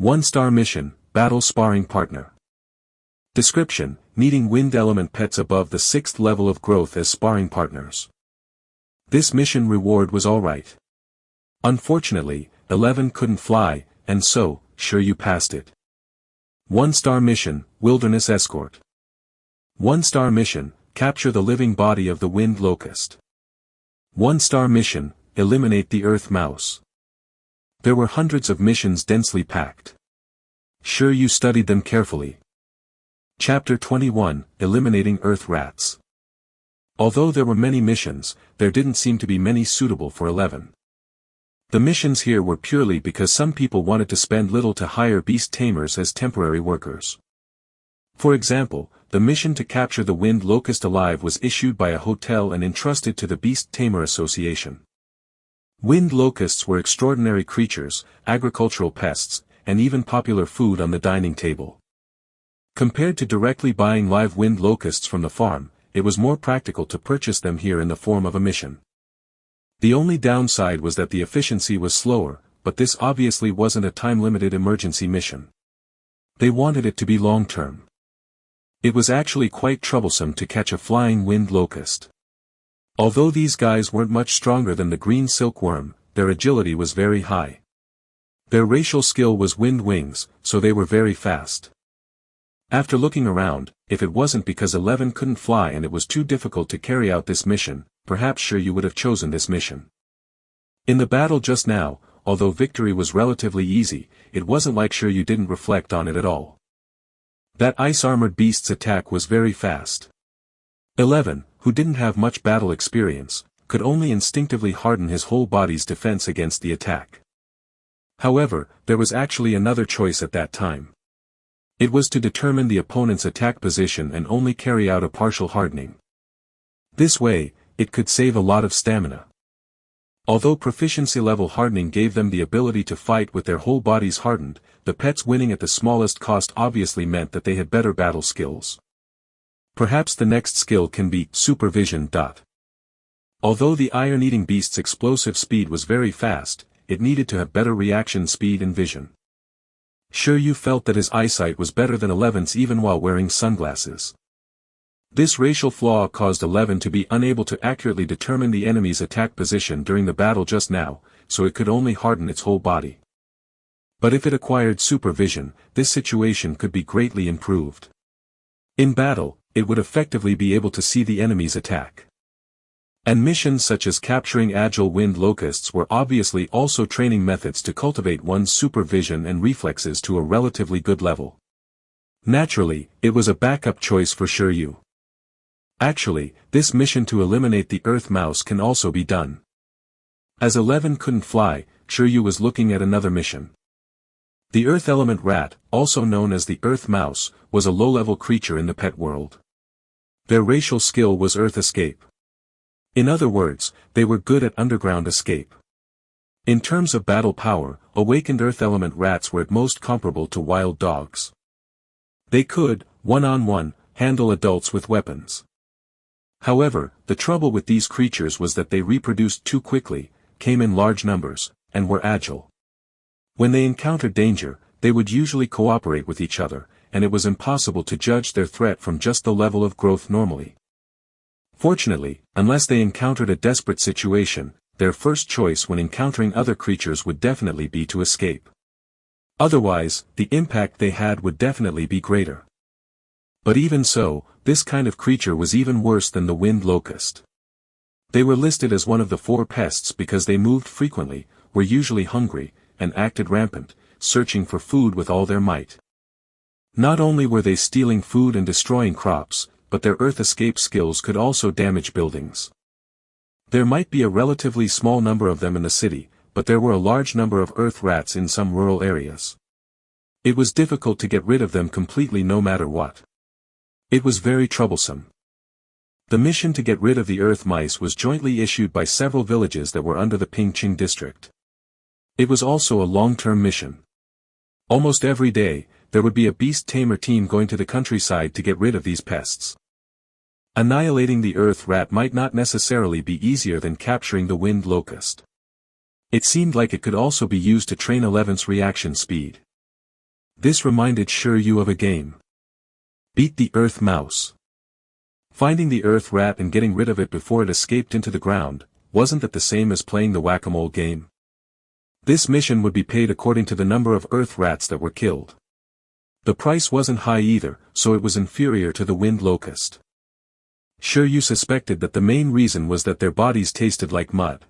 Speaker 1: 1-star mission, battle sparring partner. Description: needing wind element pets above the 6th level of growth as sparring partners. This mission reward was alright. Unfortunately, 11 couldn't fly, and so, Shi Yu passed it. 1-star mission, wilderness escort. 1-star mission, capture the living body of the wind locust. 1-star mission, eliminate the earth mouse. There were hundreds of missions densely packed. Shi Yu studied them carefully. Chapter 21, Eliminating Earth Rats. Although there were many missions, there didn't seem to be many suitable for 11. The missions here were purely because some people wanted to spend little to hire beast tamers as temporary workers. For example, the mission to capture the wind locust alive was issued by a hotel and entrusted to the Beast Tamer Association. Wind locusts were extraordinary creatures, agricultural pests, and even popular food on the dining table. Compared to directly buying live wind locusts from the farm, it was more practical to purchase them here in the form of a mission. The only downside was that the efficiency was slower, but this obviously wasn't a time-limited emergency mission. They wanted it to be long-term. It was actually quite troublesome to catch a flying wind locust. Although these guys weren't much stronger than the green silkworm, their agility was very high. Their racial skill was wind wings, so they were very fast. After looking around, if it wasn't because 11 couldn't fly and it was too difficult to carry out this mission, perhaps Shi Yu would have chosen this mission. In the battle just now, although victory was relatively easy, it wasn't like Shi Yu didn't reflect on it at all. That ice-armored beast's attack was very fast. 11, who didn't have much battle experience, could only instinctively harden his whole body's defense against the attack. However, there was actually another choice at that time. It was to determine the opponent's attack position and only carry out a partial hardening. This way, it could save a lot of stamina. Although proficiency level hardening gave them the ability to fight with their whole bodies hardened, the pets winning at the smallest cost obviously meant that they had better battle skills. Perhaps the next skill can be supervision. Although the iron-eating beast's explosive speed was very fast, it needed to have better reaction speed and vision. Shi Yu felt that his eyesight was better than 11's even while wearing sunglasses. This racial flaw caused 11 to be unable to accurately determine the enemy's attack position during the battle just now, so it could only harden its whole body. But if it acquired supervision, this situation could be greatly improved. In battle, it would effectively be able to see the enemy's attack. And missions such as capturing agile wind locusts were obviously also training methods to cultivate one's supervision and reflexes to a relatively good level. Naturally, it was a backup choice for Shi Yu. Actually, this mission to eliminate the Earth Mouse can also be done. As 11 couldn't fly, Shi Yu was looking at another mission. The Earth Element Rat, also known as the Earth Mouse, was a low-level creature in the pet world. Their racial skill was Earth Escape. In other words, they were good at underground escape. In terms of battle power, awakened Earth Element Rats were at most comparable to wild dogs. They could, one-on-one, handle adults with weapons. However, the trouble with these creatures was that they reproduced too quickly, came in large numbers, and were agile. When they encountered danger, they would usually cooperate with each other, and it was impossible to judge their threat from just the level of growth normally. Fortunately, unless they encountered a desperate situation, their first choice when encountering other creatures would definitely be to escape. Otherwise, the impact they had would definitely be greater. But even so, this kind of creature was even worse than the wind locust. They were listed as one of the 4 pests because they moved frequently, were usually hungry, and acted rampant, searching for food with all their might. Not only were they stealing food and destroying crops, but their earth escape skills could also damage buildings. There might be a relatively small number of them in the city, but there were a large number of earth rats in some rural areas. It was difficult to get rid of them completely no matter what. It was very troublesome. The mission to get rid of the earth mice was jointly issued by several villages that were under the Pingqing district. It was also a long-term mission. Almost every day, there would be a beast tamer team going to the countryside to get rid of these pests. Annihilating the earth rat might not necessarily be easier than capturing the wind locust. It seemed like it could also be used to train 11's reaction speed. This reminded Shi Yu of a game. Beat the earth mouse. Finding the earth rat and getting rid of it before it escaped into the ground, wasn't that the same as playing the whack-a-mole game? This mission would be paid according to the number of earth rats that were killed. The price wasn't high either, so it was inferior to the wind locust. Shi Yu suspected that the main reason was that their bodies tasted like mud.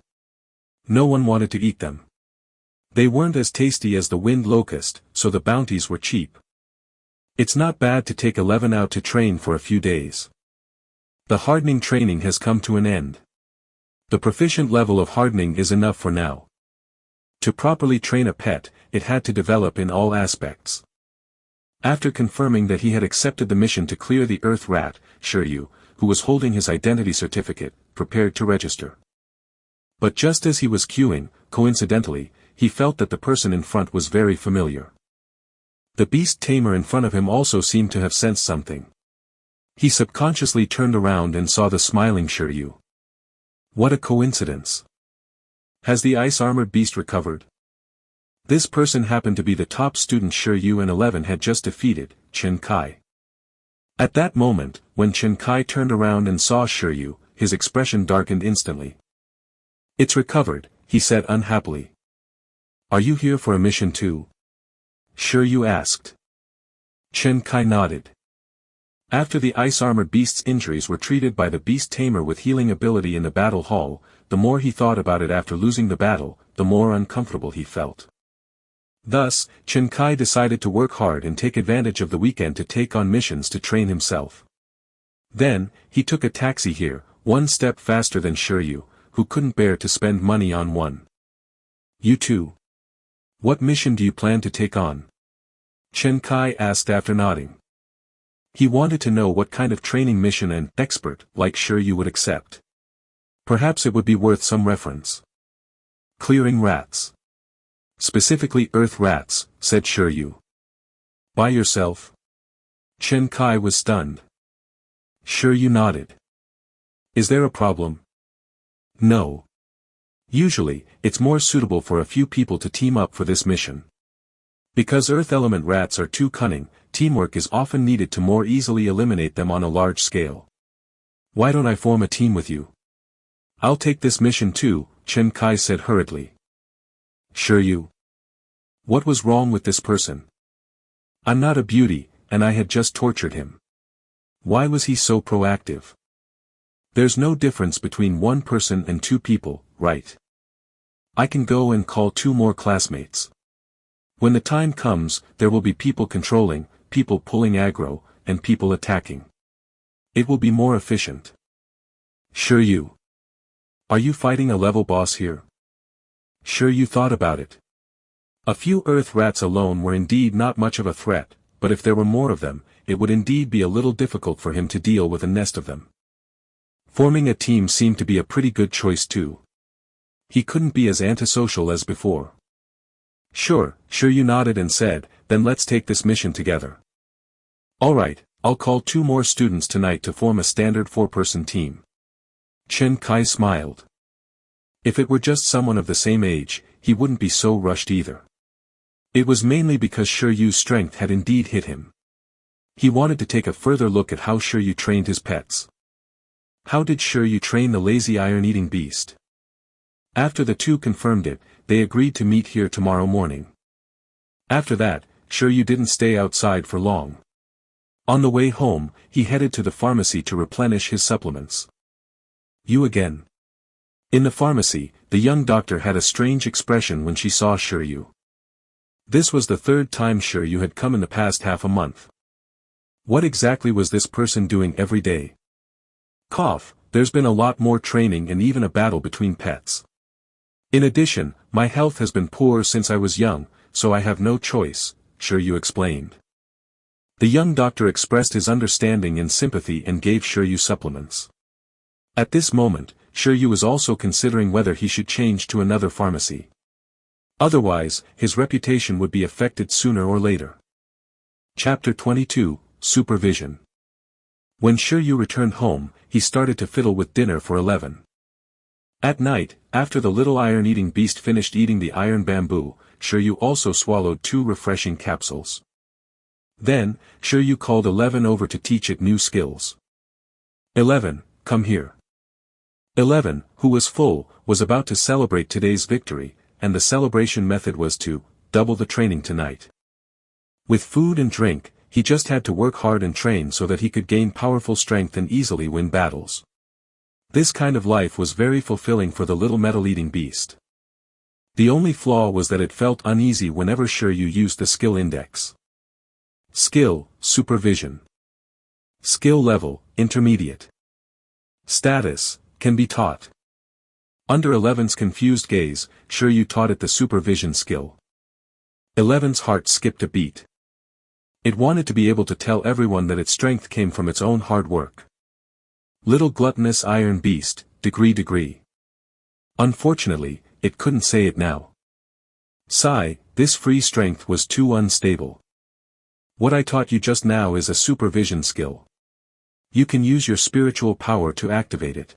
Speaker 1: No one wanted to eat them. They weren't as tasty as the wind locust, so the bounties were cheap. It's not bad to take 11 out to train for a few days. The hardening training has come to an end. The proficient level of hardening is enough for now. To properly train a pet, it had to develop in all aspects. After confirming that he had accepted the mission to clear the earth rat, Shi Yu, who was holding his identity certificate, prepared to register. But just as he was queuing, coincidentally, he felt that the person in front was very familiar. The beast tamer in front of him also seemed to have sensed something. He subconsciously turned around and saw the smiling Shi Yu. What a coincidence. Has the ice-armored beast recovered? This person happened to be the top student Shi Yu and 11 had just defeated, Chen Kai. At that moment, when Chen Kai turned around and saw Shi Yu, his expression darkened instantly. It's recovered, he said unhappily. Are you here for a mission too? Shi Yu asked. Chen Kai nodded. After the ice-armored beast's injuries were treated by the beast tamer with healing ability in the battle hall, the more he thought about it after losing the battle, the more uncomfortable he felt. Thus, Chen Kai decided to work hard and take advantage of the weekend to take on missions to train himself. Then, he took a taxi here, one step faster than Shi Yu, who couldn't bear to spend money on one. You too. What mission do you plan to take on? Chen Kai asked after nodding. He wanted to know what kind of training mission an expert like Shi Yu would accept. Perhaps it would be worth some reference. Clearing rats. Specifically earth rats, said Shi Yu. By yourself? Chen Kai was stunned. Shi Yu nodded. Is there a problem? No. Usually, it's more suitable for a few people to team up for this mission. Because earth element rats are too cunning, teamwork is often needed to more easily eliminate them on a large scale. Why don't I form a team with you? I'll take this mission too, Chen Kai said hurriedly. Shi Yu. What was wrong with this person? I'm not a beauty, and I had just tortured him. Why was he so proactive? There's no difference between one person and two people, right? I can go and call 2 more classmates. When the time comes, there will be people controlling, people pulling aggro, and people attacking. It will be more efficient. Shi Yu. Are you fighting a level boss here? Shi Yu thought about it. A few earth rats alone were indeed not much of a threat, but if there were more of them, it would indeed be a little difficult for him to deal with a nest of them. Forming a team seemed to be a pretty good choice too. He couldn't be as antisocial as before. Sure, Shi Yu nodded and said, then let's take this mission together. Alright, I'll call 2 more students tonight to form a standard 4-person team. Chen Kai smiled. If it were just someone of the same age, he wouldn't be so rushed either. It was mainly because Shi Yu's strength had indeed hit him. He wanted to take a further look at how Shi Yu trained his pets. How did Shi Yu train the lazy iron-eating beast? After the 2 confirmed it, they agreed to meet here tomorrow morning. After that, Shi Yu didn't stay outside for long. On the way home, he headed to the pharmacy to replenish his supplements. You again. In the pharmacy, the young doctor had a strange expression when she saw Shi Yu. This was the 3rd time Shi Yu had come in the past half a month. What exactly was this person doing every day? Cough, there's been a lot more training and even a battle between pets. In addition, my health has been poor since I was young, so I have no choice, Shi Yu explained. The young doctor expressed his understanding and sympathy and gave Shi Yu supplements. At this moment, Shi Yu was also considering whether he should change to another pharmacy. Otherwise, his reputation would be affected sooner or later. Chapter 22, Supervision. When Shi Yu returned home, he started to fiddle with dinner for 11. At night, after the little iron-eating beast finished eating the iron bamboo, Shi Yu also swallowed 2 refreshing capsules. Then, Shi Yu called 11 over to teach it new skills. 11, come here. 11, who was full, was about to celebrate today's victory, and the celebration method was to double the training tonight. With food and drink, he just had to work hard and train so that he could gain powerful strength and easily win battles. This kind of life was very fulfilling for the little metal-eating beast. The only flaw was that it felt uneasy whenever Shi Yu used the skill index. Skill, Supervision. Skill level, Intermediate. Status, can be taught. Under 11's confused gaze, Shi Yu taught it the supervision skill. 11's heart skipped a beat. It wanted to be able to tell everyone that its strength came from its own hard work. Little gluttonous iron beast, degree. Unfortunately, it couldn't say it now. Sigh, this free strength was too unstable. What I taught you just now is a supervision skill. You can use your spiritual power to activate it.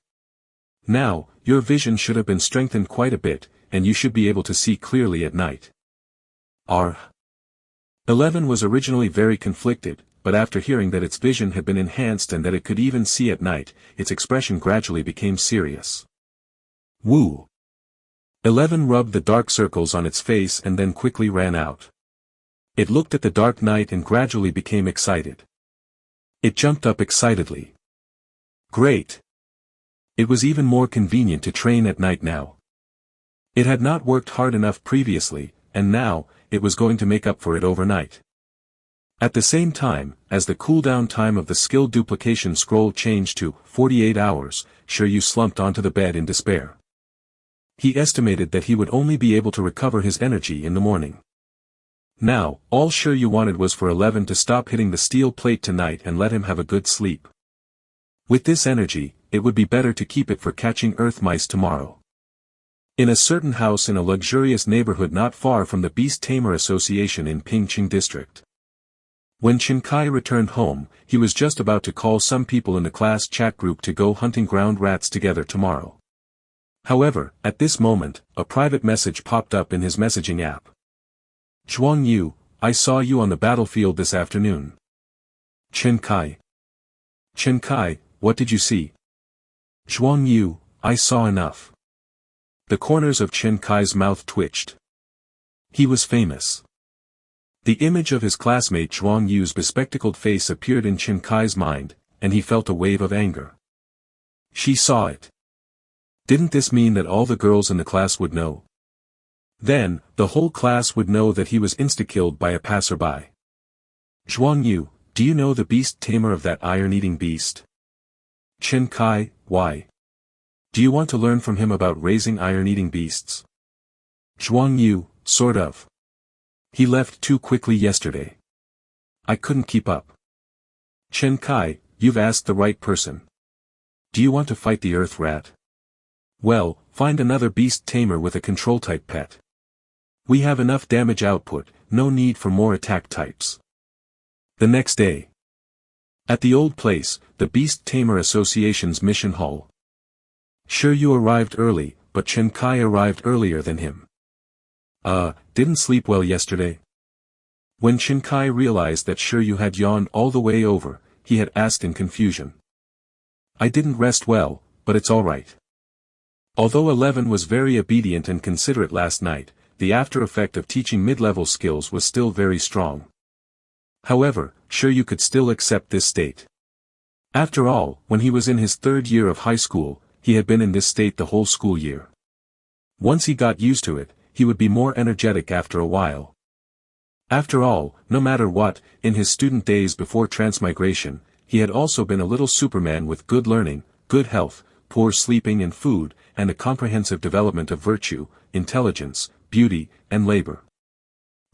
Speaker 1: Now, your vision should have been strengthened quite a bit, and you should be able to see clearly at night. 11 was originally very conflicted, but after hearing that its vision had been enhanced and that it could even see at night, its expression gradually became serious. Woo! 11 rubbed the dark circles on its face and then quickly ran out. It looked at the dark night and gradually became excited. It jumped up excitedly. Great! It was even more convenient to train at night now. It had not worked hard enough previously, and now, it was going to make up for it overnight. At the same time, as the cooldown time of the skill duplication scroll changed to 48 hours, Shi Yu slumped onto the bed in despair. He estimated that he would only be able to recover his energy in the morning. Now, all Shi Yu wanted was for 11 to stop hitting the steel plate tonight and let him have a good sleep. With this energy, it would be better to keep it for catching earth mice tomorrow. In a certain house in a luxurious neighborhood not far from the Beast Tamer Association in Pingqing District. When Chen Kai returned home, he was just about to call some people in the class chat group to go hunting ground rats together tomorrow. However, at this moment, a private message popped up in his messaging app. Zhuang Yu, I saw you on the battlefield this afternoon. Chen Kai. Chen Kai, what did you see? Zhuang Yu, I saw enough. The corners of Chen Kai's mouth twitched. He was famous. The image of his classmate Zhuang Yu's bespectacled face appeared in Chen Kai's mind, and he felt a wave of anger. She saw it. Didn't this mean that all the girls in the class would know? Then, the whole class would know that he was insta-killed by a passerby. Zhuang Yu, do you know the beast tamer of that iron-eating beast? Chen Kai, why? Do you want to learn from him about raising iron-eating beasts? Zhuang Yu, sort of. He left too quickly yesterday. I couldn't keep up. Chen Kai, you've asked the right person. Do you want to fight the Earth Rat? Well, find another beast tamer with a control-type pet. We have enough damage output, no need for more attack types. The next day. At the old place, the Beast Tamer Association's mission hall. Shi Yu arrived early, but Chen Kai arrived earlier than him. Didn't sleep well yesterday? When Chen Kai realized that Shi Yu had yawned all the way over, he had asked in confusion. I didn't rest well, but it's alright. Although 11 was very obedient and considerate last night, the after effect of teaching mid-level skills was still very strong. However, Shi Yu could still accept this state. After all, when he was in his 3rd year of high school, he had been in this state the whole school year. Once he got used to it, he would be more energetic after a while. After all, no matter what, in his student days before transmigration, he had also been a little Superman with good learning, good health, poor sleeping and food, and a comprehensive development of virtue, intelligence, beauty, and labor.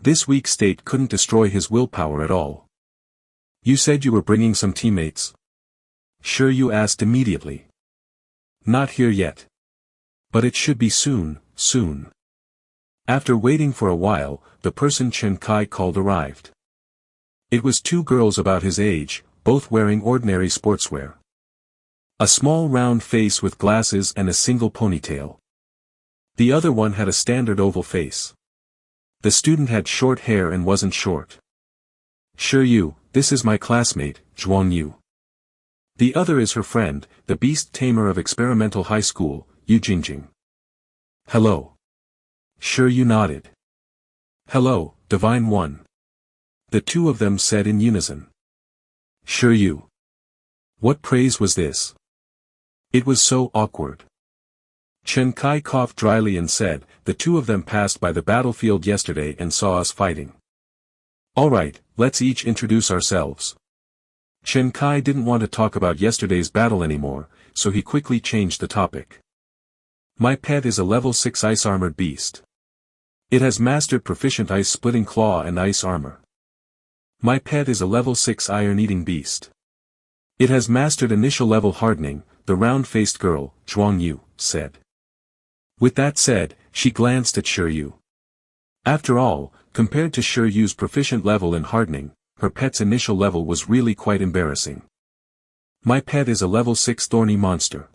Speaker 1: This weak state couldn't destroy his willpower at all. You said you were bringing some teammates? Shi Yu asked immediately. Not here yet. But it should be soon, soon. After waiting for a while, the person Chen Kai called arrived. It was 2 girls about his age, both wearing ordinary sportswear. A small round face with glasses and a single ponytail. The other one had a standard oval face. The student had short hair and wasn't short. Shi Yu, this is my classmate, Zhuang Yu. The other is her friend, the beast tamer of experimental high school, Yu Jingjing. Hello. Shi Yu nodded. Hello, Divine One. The 2 of them said in unison. Shi Yu. What praise was this? It was so awkward. Chen Kai coughed dryly and said, the 2 of them passed by the battlefield yesterday and saw us fighting. Alright, let's each introduce ourselves. Chen Kai didn't want to talk about yesterday's battle anymore, so he quickly changed the topic. My pet is a level 6 ice-armored beast. It has mastered proficient ice-splitting claw and ice armor. My pet is a level 6 iron-eating beast. It has mastered initial level hardening, the round-faced girl, Zhuang Yu, said. With that said, she glanced at Shi Yu. After all, compared to Shi Yu's proficient level in hardening, her pet's initial level was really quite embarrassing. My pet is a level 6 thorny monster.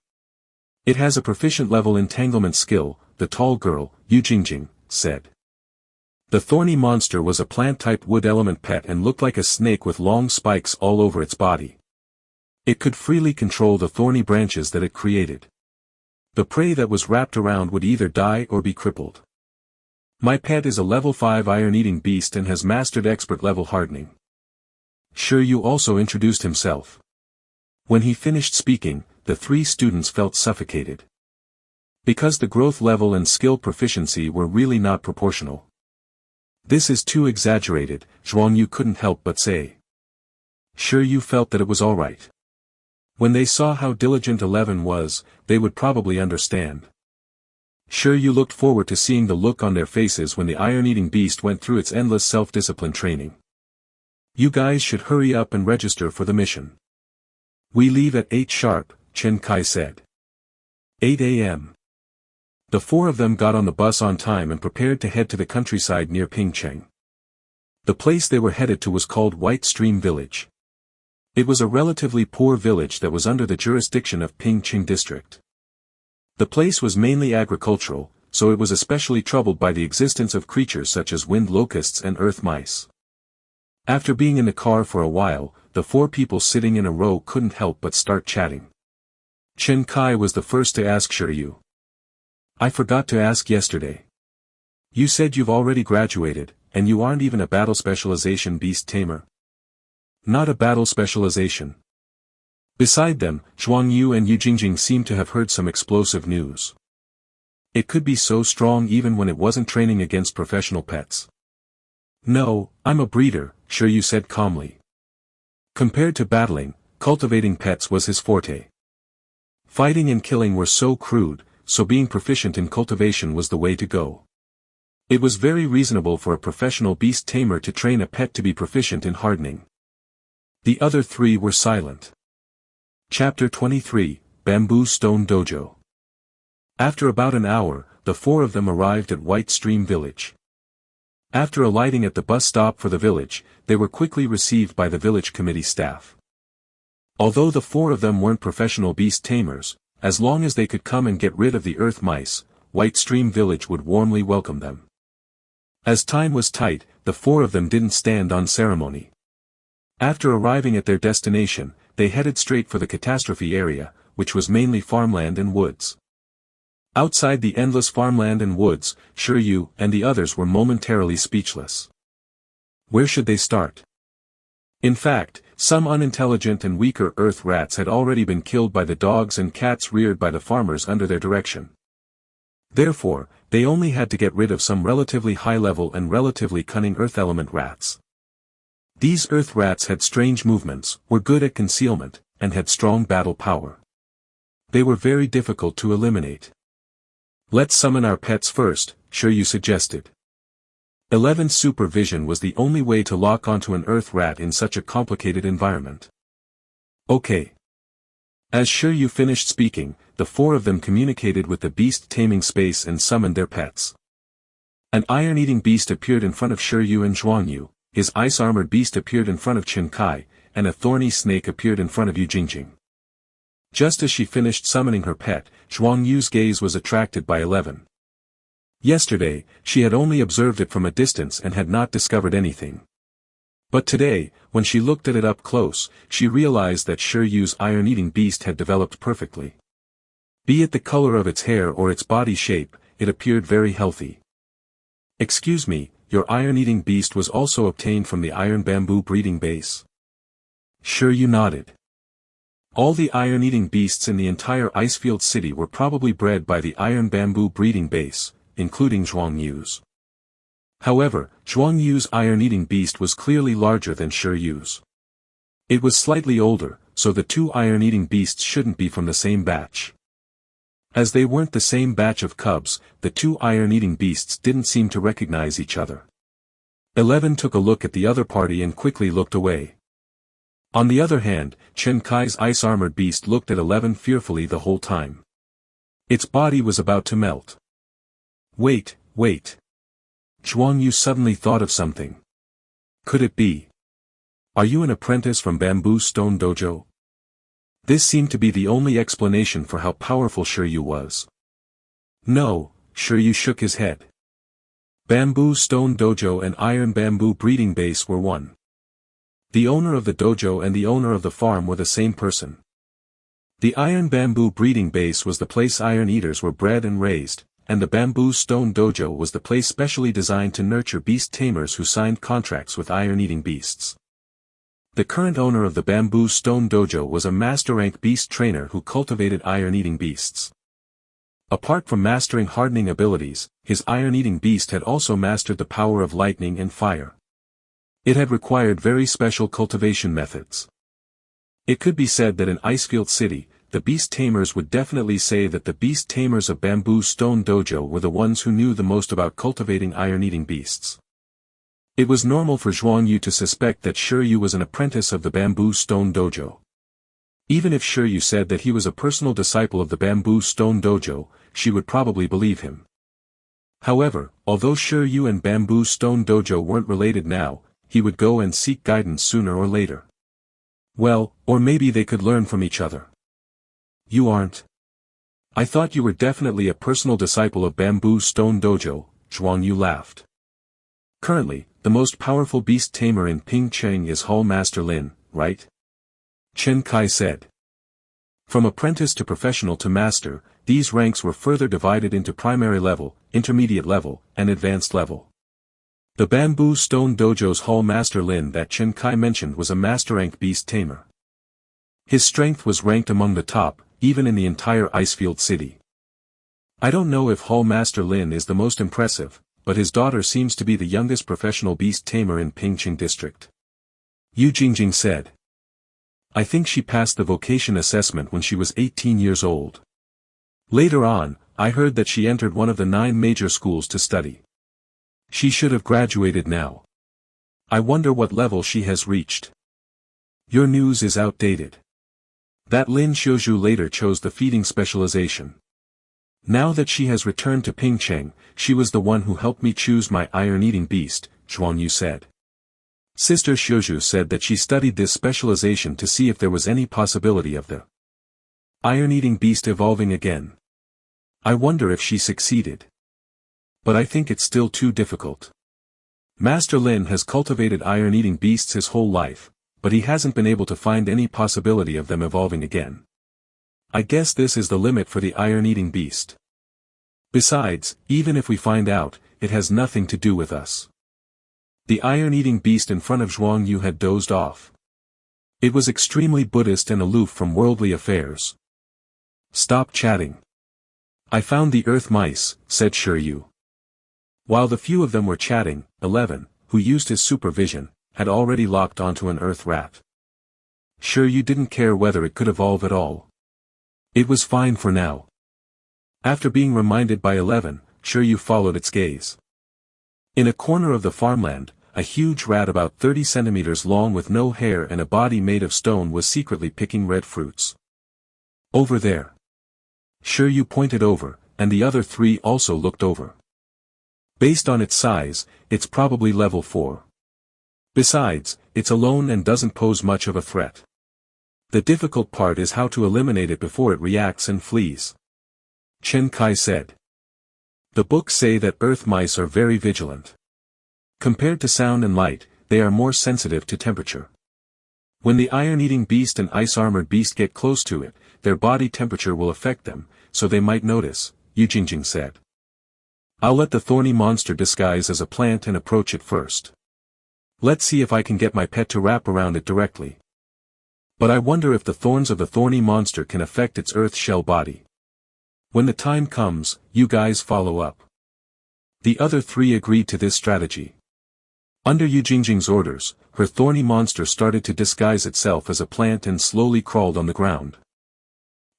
Speaker 1: It has a proficient level entanglement skill, the tall girl, Yu Jingjing, said. The thorny monster was a plant-type wood element pet and looked like a snake with long spikes all over its body. It could freely control the thorny branches that it created. The prey that was wrapped around would either die or be crippled. My pet is a level 5 iron-eating beast and has mastered expert level hardening. Shi Yu also introduced himself. When he finished speaking, the 3 students felt suffocated. Because the growth level and skill proficiency were really not proportional. This is too exaggerated, Zhuang Yu couldn't help but say. Shi Yu felt that it was alright. When they saw how diligent 11 was, they would probably understand. Shi Yu looked forward to seeing the look on their faces when the iron-eating beast went through its endless self-discipline training. You guys should hurry up and register for the mission. We leave at 8 sharp, Chen Kai said. 8 a.m. The 4 of them got on the bus on time and prepared to head to the countryside near Pingcheng. The place they were headed to was called White Stream Village. It was a relatively poor village that was under the jurisdiction of Pingcheng District. The place was mainly agricultural, so it was especially troubled by the existence of creatures such as wind locusts and earth mice. After being in the car for a while, the 4 people sitting in a row couldn't help but start chatting. Chen Kai was the first to ask Shi Yu. I forgot to ask yesterday. You said you've already graduated, and you aren't even a battle specialization beast tamer. Not a battle specialization. Beside them, Zhuang Yu and Yu Jingjing seemed to have heard some explosive news. It could be so strong even when it wasn't training against professional pets. No, I'm a breeder, Shi Yu said calmly. Compared to battling, cultivating pets was his forte. Fighting and killing were so crude, so being proficient in cultivation was the way to go. It was very reasonable for a professional beast tamer to train a pet to be proficient in hardening. The other three were silent. Chapter 23, Bamboo Stone Dojo. After about an hour, the four of them arrived at White Stream Village. After alighting at the bus stop for the village, they were quickly received by the village committee staff. Although the four of them weren't professional beast tamers, as long as they could come and get rid of the earth mice, White Stream Village would warmly welcome them. As time was tight, the four of them didn't stand on ceremony. After arriving at their destination, they headed straight for the catastrophe area, which was mainly farmland and woods. Outside the endless farmland and woods, Shi Yu and the others were momentarily speechless. Where should they start? In fact, some unintelligent and weaker earth rats had already been killed by the dogs and cats reared by the farmers under their direction. Therefore, they only had to get rid of some relatively high-level and relatively cunning earth element rats. These earth rats had strange movements, were good at concealment, and had strong battle power. They were very difficult to eliminate. Let's summon our pets first, Shi Yu suggested. 11 supervision was the only way to lock onto an earth rat in such a complicated environment. Okay. As Shi Yu finished speaking, the four of them communicated with the beast taming space and summoned their pets. An iron-eating beast appeared in front of Shi Yu and Zhuang Yu, his ice-armored beast appeared in front of Chen Kai, and a thorny snake appeared in front of Yu Jingjing. Just as she finished summoning her pet, Zhuang Yu's gaze was attracted by 11. Yesterday, she had only observed it from a distance and had not discovered anything. But today, when she looked at it up close, she realized that Shi Yu's iron-eating beast had developed perfectly. Be it the color of its hair or its body shape, it appeared very healthy. Excuse me, your iron-eating beast was also obtained from the iron bamboo breeding base? Shi Yu nodded. All the iron-eating beasts in the entire Icefield city were probably bred by the iron bamboo breeding base, including Zhuang Yu's. However, Zhuang Yu's iron-eating beast was clearly larger than Shi Yu's. It was slightly older, so the two iron-eating beasts shouldn't be from the same batch. As they weren't the same batch of cubs, the two iron-eating beasts didn't seem to recognize each other. 11 took a look at the other party and quickly looked away. On the other hand, Chen Kai's ice-armored beast looked at 11 fearfully the whole time. Its body was about to melt. Wait. Zhuang Yu suddenly thought of something. Could it be? Are you an apprentice from Bamboo Stone Dojo? This seemed to be the only explanation for how powerful Shi Yu was. No, Shi Yu shook his head. Bamboo Stone Dojo and Iron Bamboo Breeding Base were one. The owner of the dojo and the owner of the farm were the same person. The Iron Bamboo Breeding Base was the place iron eaters were bred and raised, and the Bamboo Stone Dojo was the place specially designed to nurture beast tamers who signed contracts with iron-eating beasts. The current owner of the Bamboo Stone Dojo was a master-rank beast trainer who cultivated iron-eating beasts. Apart from mastering hardening abilities, his iron-eating beast had also mastered the power of lightning and fire. It had required very special cultivation methods. It could be said that in Icefield City, the beast tamers would definitely say that the beast tamers of Bamboo Stone Dojo were the ones who knew the most about cultivating iron-eating beasts. It was normal for Zhuang Yu to suspect that Shi Yu was an apprentice of the Bamboo Stone Dojo. Even if Shi Yu said that he was a personal disciple of the Bamboo Stone Dojo, she would probably believe him. However, although Shi Yu and Bamboo Stone Dojo weren't related now, he would go and seek guidance sooner or later. Well, or maybe they could learn from each other. You aren't? I thought you were definitely a personal disciple of Bamboo Stone Dojo, Zhuang Yu laughed. Currently, the most powerful beast tamer in Pingcheng is Hall Master Lin, right? Chen Kai said. From apprentice to professional to master, these ranks were further divided into primary level, intermediate level, and advanced level. The Bamboo Stone Dojo's Hall Master Lin that Chen Kai mentioned was a master rank beast tamer. His strength was ranked among the top, even in the entire Icefield city. I don't know if Hall Master Lin is the most impressive, but his daughter seems to be the youngest professional beast tamer in Pingqing district. Yu Jingjing said. I think she passed the vocation assessment when she was 18 years old. Later on, I heard that she entered one of the 9 major schools to study. She should have graduated now. I wonder what level she has reached. Your news is outdated. That Lin Xiuzhu later chose the feeding specialization. Now that she has returned to Pingcheng, she was the one who helped me choose my iron-eating beast, Zhuang Yu said. Sister Xiuzhu said that she studied this specialization to see if there was any possibility of the iron-eating beast evolving again. I wonder if she succeeded. But I think it's still too difficult. Master Lin has cultivated iron-eating beasts his whole life, but he hasn't been able to find any possibility of them evolving again. I guess this is the limit for the iron-eating beast. Besides, even if we find out, it has nothing to do with us. The iron-eating beast in front of Zhuang Yu had dozed off. It was extremely Buddhist and aloof from worldly affairs. Stop chatting. I found the earth mice, said Shi Yu. While the few of them were chatting, 11, who used his supervision, had already locked onto an earth rat. Shi Yu didn't care whether it could evolve at all. It was fine for now. After being reminded by 11, Shi Yu followed its gaze. In a corner of the farmland, a huge rat about 30 centimeters long with no hair and a body made of stone was secretly picking red fruits. Over there. Shi Yu pointed over, and the other 3 also looked over. Based on its size, it's probably level 4. Besides, it's alone and doesn't pose much of a threat. The difficult part is how to eliminate it before it reacts and flees. Chen Kai said. The books say that earth mice are very vigilant. Compared to sound and light, they are more sensitive to temperature. When the iron-eating beast and ice-armored beast get close to it, their body temperature will affect them, so they might notice, Yu Jingjing said. I'll let the thorny monster disguise as a plant and approach it first. Let's see if I can get my pet to wrap around it directly. But I wonder if the thorns of the thorny monster can affect its earth shell body. When the time comes, you guys follow up. The other 3 agreed to this strategy. Under Yu Jingjing's orders, her thorny monster started to disguise itself as a plant and slowly crawled on the ground.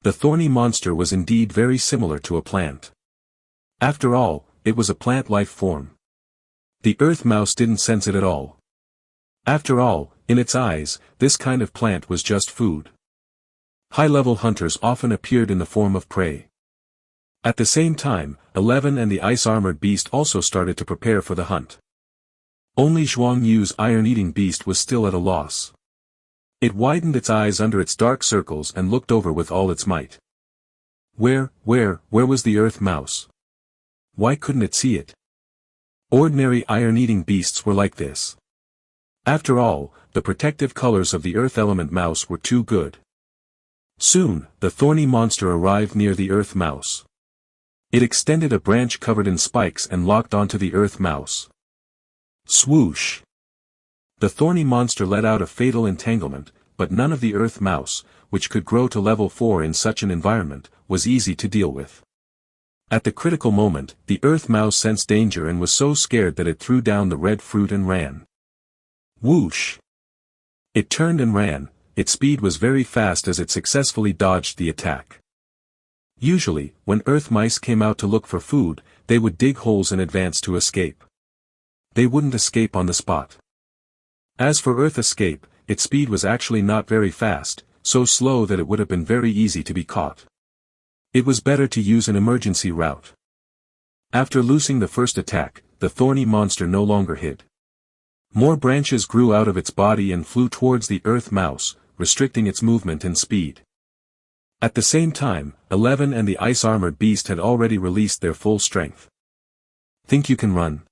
Speaker 1: The thorny monster was indeed very similar to a plant. After all, it was a plant life form. The earth mouse didn't sense it at all. After all, in its eyes, this kind of plant was just food. High-level hunters often appeared in the form of prey. At the same time, 11 and the ice-armored beast also started to prepare for the hunt. Only Zhuang Yu's iron-eating beast was still at a loss. It widened its eyes under its dark circles and looked over with all its might. Where was the earth mouse? Why couldn't it see it? Ordinary iron-eating beasts were like this. After all, the protective colors of the earth element mouse were too good. Soon, the thorny monster arrived near the earth mouse. It extended a branch covered in spikes and locked onto the earth mouse. Swoosh! The thorny monster let out a fatal entanglement, but none of the earth mouse, which could grow to level 4 in such an environment, was easy to deal with. At the critical moment, the earth mouse sensed danger and was so scared that it threw down the red fruit and ran. Whoosh! It turned and ran. Its speed was very fast as it successfully dodged the attack. Usually, when earth mice came out to look for food, they would dig holes in advance to escape. They wouldn't escape on the spot. As for earth escape, its speed was actually not very fast, so slow that it would have been very easy to be caught. It was better to use an emergency route. After losing the first attack, the thorny monster no longer hid. More branches grew out of its body and flew towards the earth mouse, restricting its movement and speed. At the same time, 11 and the ice-armored beast had already released their full strength. Think you can run?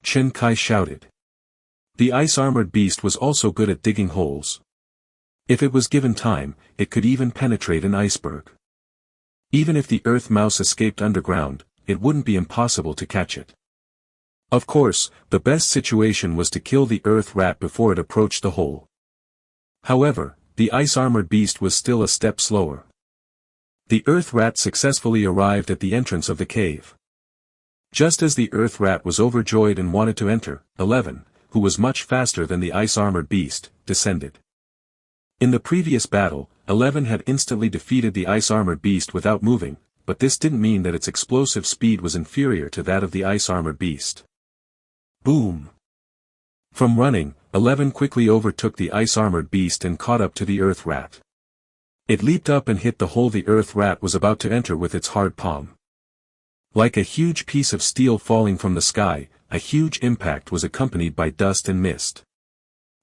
Speaker 1: Chen Kai shouted. The ice-armored beast was also good at digging holes. If it was given time, it could even penetrate an iceberg. Even if the earth mouse escaped underground, it wouldn't be impossible to catch it. Of course, the best situation was to kill the earth rat before it approached the hole. However, the ice-armored beast was still a step slower. The earth rat successfully arrived at the entrance of the cave. Just as the earth rat was overjoyed and wanted to enter, 11, who was much faster than the ice-armored beast, descended. In the previous battle, 11 had instantly defeated the ice-armored beast without moving, but this didn't mean that its explosive speed was inferior to that of the ice-armored beast. Boom! From running, 11 quickly overtook the ice-armored beast and caught up to the earth rat. It leaped up and hit the hole the earth rat was about to enter with its hard palm. Like a huge piece of steel falling from the sky, a huge impact was accompanied by dust and mist.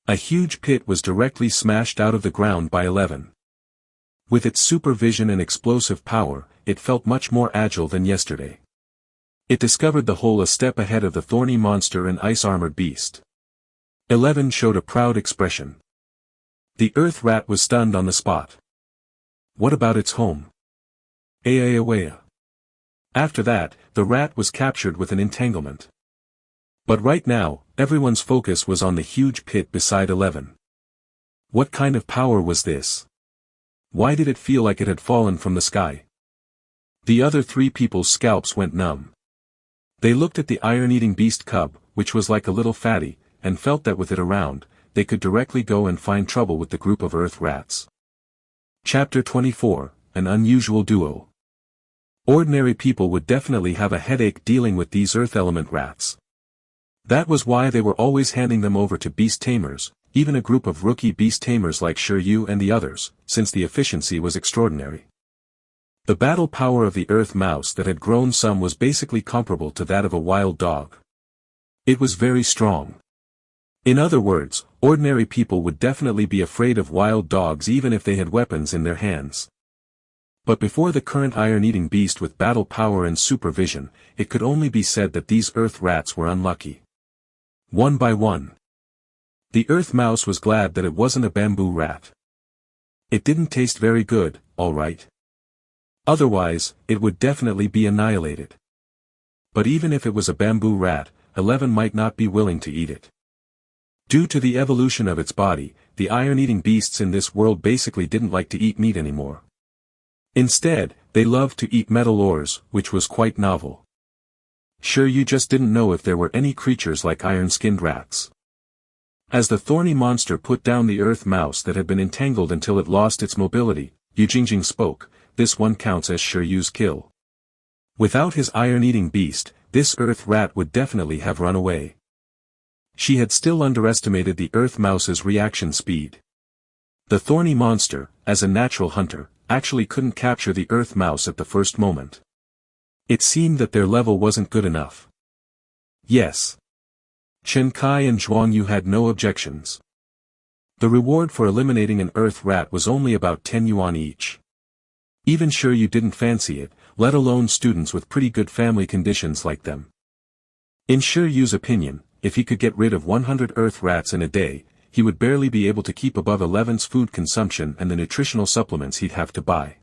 Speaker 1: A huge pit was directly smashed out of the ground by 11. With its supervision and explosive power, it felt much more agile than yesterday. It discovered the hole a step ahead of the thorny monster and ice-armored beast. 11 showed a proud expression. The earth rat was stunned on the spot. What about its home? Aya. After that, the rat was captured with an entanglement. But right now, everyone's focus was on the huge pit beside 11. What kind of power was this? Why did it feel like it had fallen from the sky? The other three people's scalps went numb. They looked at the iron-eating beast cub, which was like a little fatty, and felt that with it around, they could directly go and find trouble with the group of earth rats. Chapter 24, An Unusual Duo. Ordinary people would definitely have a headache dealing with these earth element rats. That was why they were always handing them over to Beast Tamers, even a group of rookie Beast Tamers like Shi Yu and the others, since the efficiency was extraordinary. The battle power of the earth mouse that had grown some was basically comparable to that of a wild dog. It was very strong. In other words, ordinary people would definitely be afraid of wild dogs even if they had weapons in their hands. But before the current iron-eating beast with battle power and supervision, it could only be said that these earth rats were unlucky. One by one. The earth mouse was glad that it wasn't a bamboo rat. It didn't taste very good, all right. Otherwise, it would definitely be annihilated. But even if it was a bamboo rat, 11 might not be willing to eat it. Due to the evolution of its body, the iron-eating beasts in this world basically didn't like to eat meat anymore. Instead, they loved to eat metal ores, which was quite novel. Sure, you just didn't know if there were any creatures like iron-skinned rats. As the thorny monster put down the earth mouse that had been entangled until it lost its mobility, Yu Jingjing spoke, this one counts as Shi Yu's kill. Without his iron-eating beast, this earth rat would definitely have run away. She had still underestimated the earth mouse's reaction speed. The thorny monster, as a natural hunter, actually couldn't capture the earth mouse at the first moment. It seemed that their level wasn't good enough. Yes. Chen Kai and Zhuang Yu had no objections. The reward for eliminating an earth rat was only about 10 yuan each. Even Shi Yu didn't fancy it, let alone students with pretty good family conditions like them. In Shi Yu's opinion, if he could get rid of 100 earth rats in a day, he would barely be able to keep above 11's food consumption and the nutritional supplements he'd have to buy.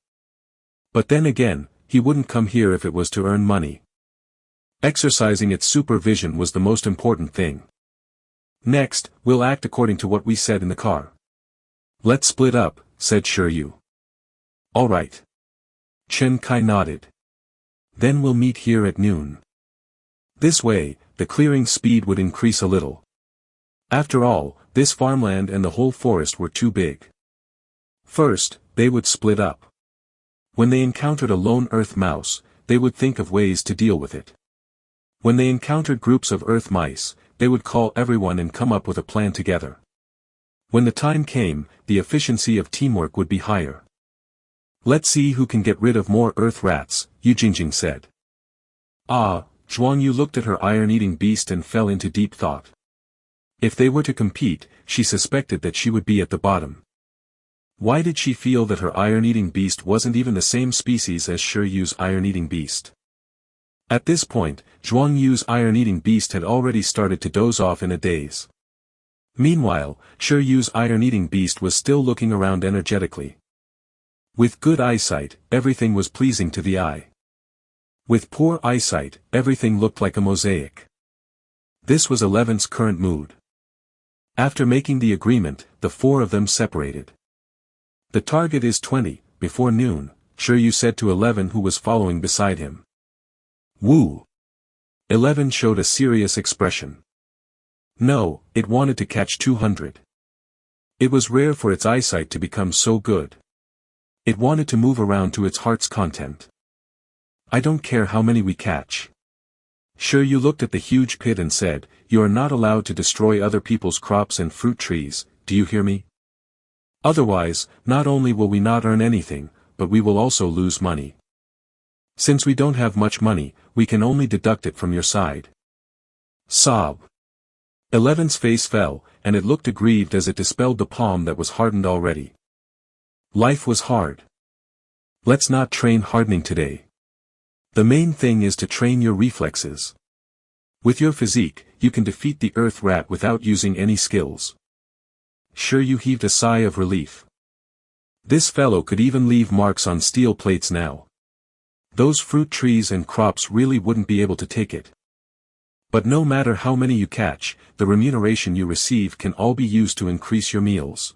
Speaker 1: But then again, he wouldn't come here if it was to earn money. Exercising its supervision was the most important thing. Next, we'll act according to what we said in the car. Let's split up, said Shi Yu. All right. Chen Kai nodded. Then we'll meet here at noon. This way, the clearing speed would increase a little. After all, this farmland and the whole forest were too big. First, they would split up. When they encountered a lone earth mouse, they would think of ways to deal with it. When they encountered groups of earth mice, they would call everyone and come up with a plan together. When the time came, the efficiency of teamwork would be higher. Let's see who can get rid of more earth rats, Yu Jingjing said. Zhuang Yu looked at her iron-eating beast and fell into deep thought. If they were to compete, she suspected that she would be at the bottom. Why did she feel that her iron-eating beast wasn't even the same species as Shi Yu's iron-eating beast? At this point, Zhuang Yu's iron-eating beast had already started to doze off in a daze. Meanwhile, Shi Yu's iron-eating beast was still looking around energetically. With good eyesight, everything was pleasing to the eye. With poor eyesight, everything looked like a mosaic. This was 11's current mood. After making the agreement, the four of them separated. The target is 20, before noon, Shi Yu said to 11 who was following beside him. Woo! 11 showed a serious expression. No, it wanted to catch 200. It was rare for its eyesight to become so good. It wanted to move around to its heart's content. I don't care how many we catch. Shi Yu looked at the huge pit and said, you are not allowed to destroy other people's crops and fruit trees, do you hear me? Otherwise, not only will we not earn anything, but we will also lose money. Since we don't have much money, we can only deduct it from your side. Sob. 11's face fell, and it looked aggrieved as it dispelled the palm that was hardened already. Life was hard. Let's not train hardening today. The main thing is to train your reflexes. With your physique, you can defeat the earth rat without using any skills. Shi Yu heaved a sigh of relief. This fellow could even leave marks on steel plates now. Those fruit trees and crops really wouldn't be able to take it. But no matter how many you catch, the remuneration you receive can all be used to increase your meals.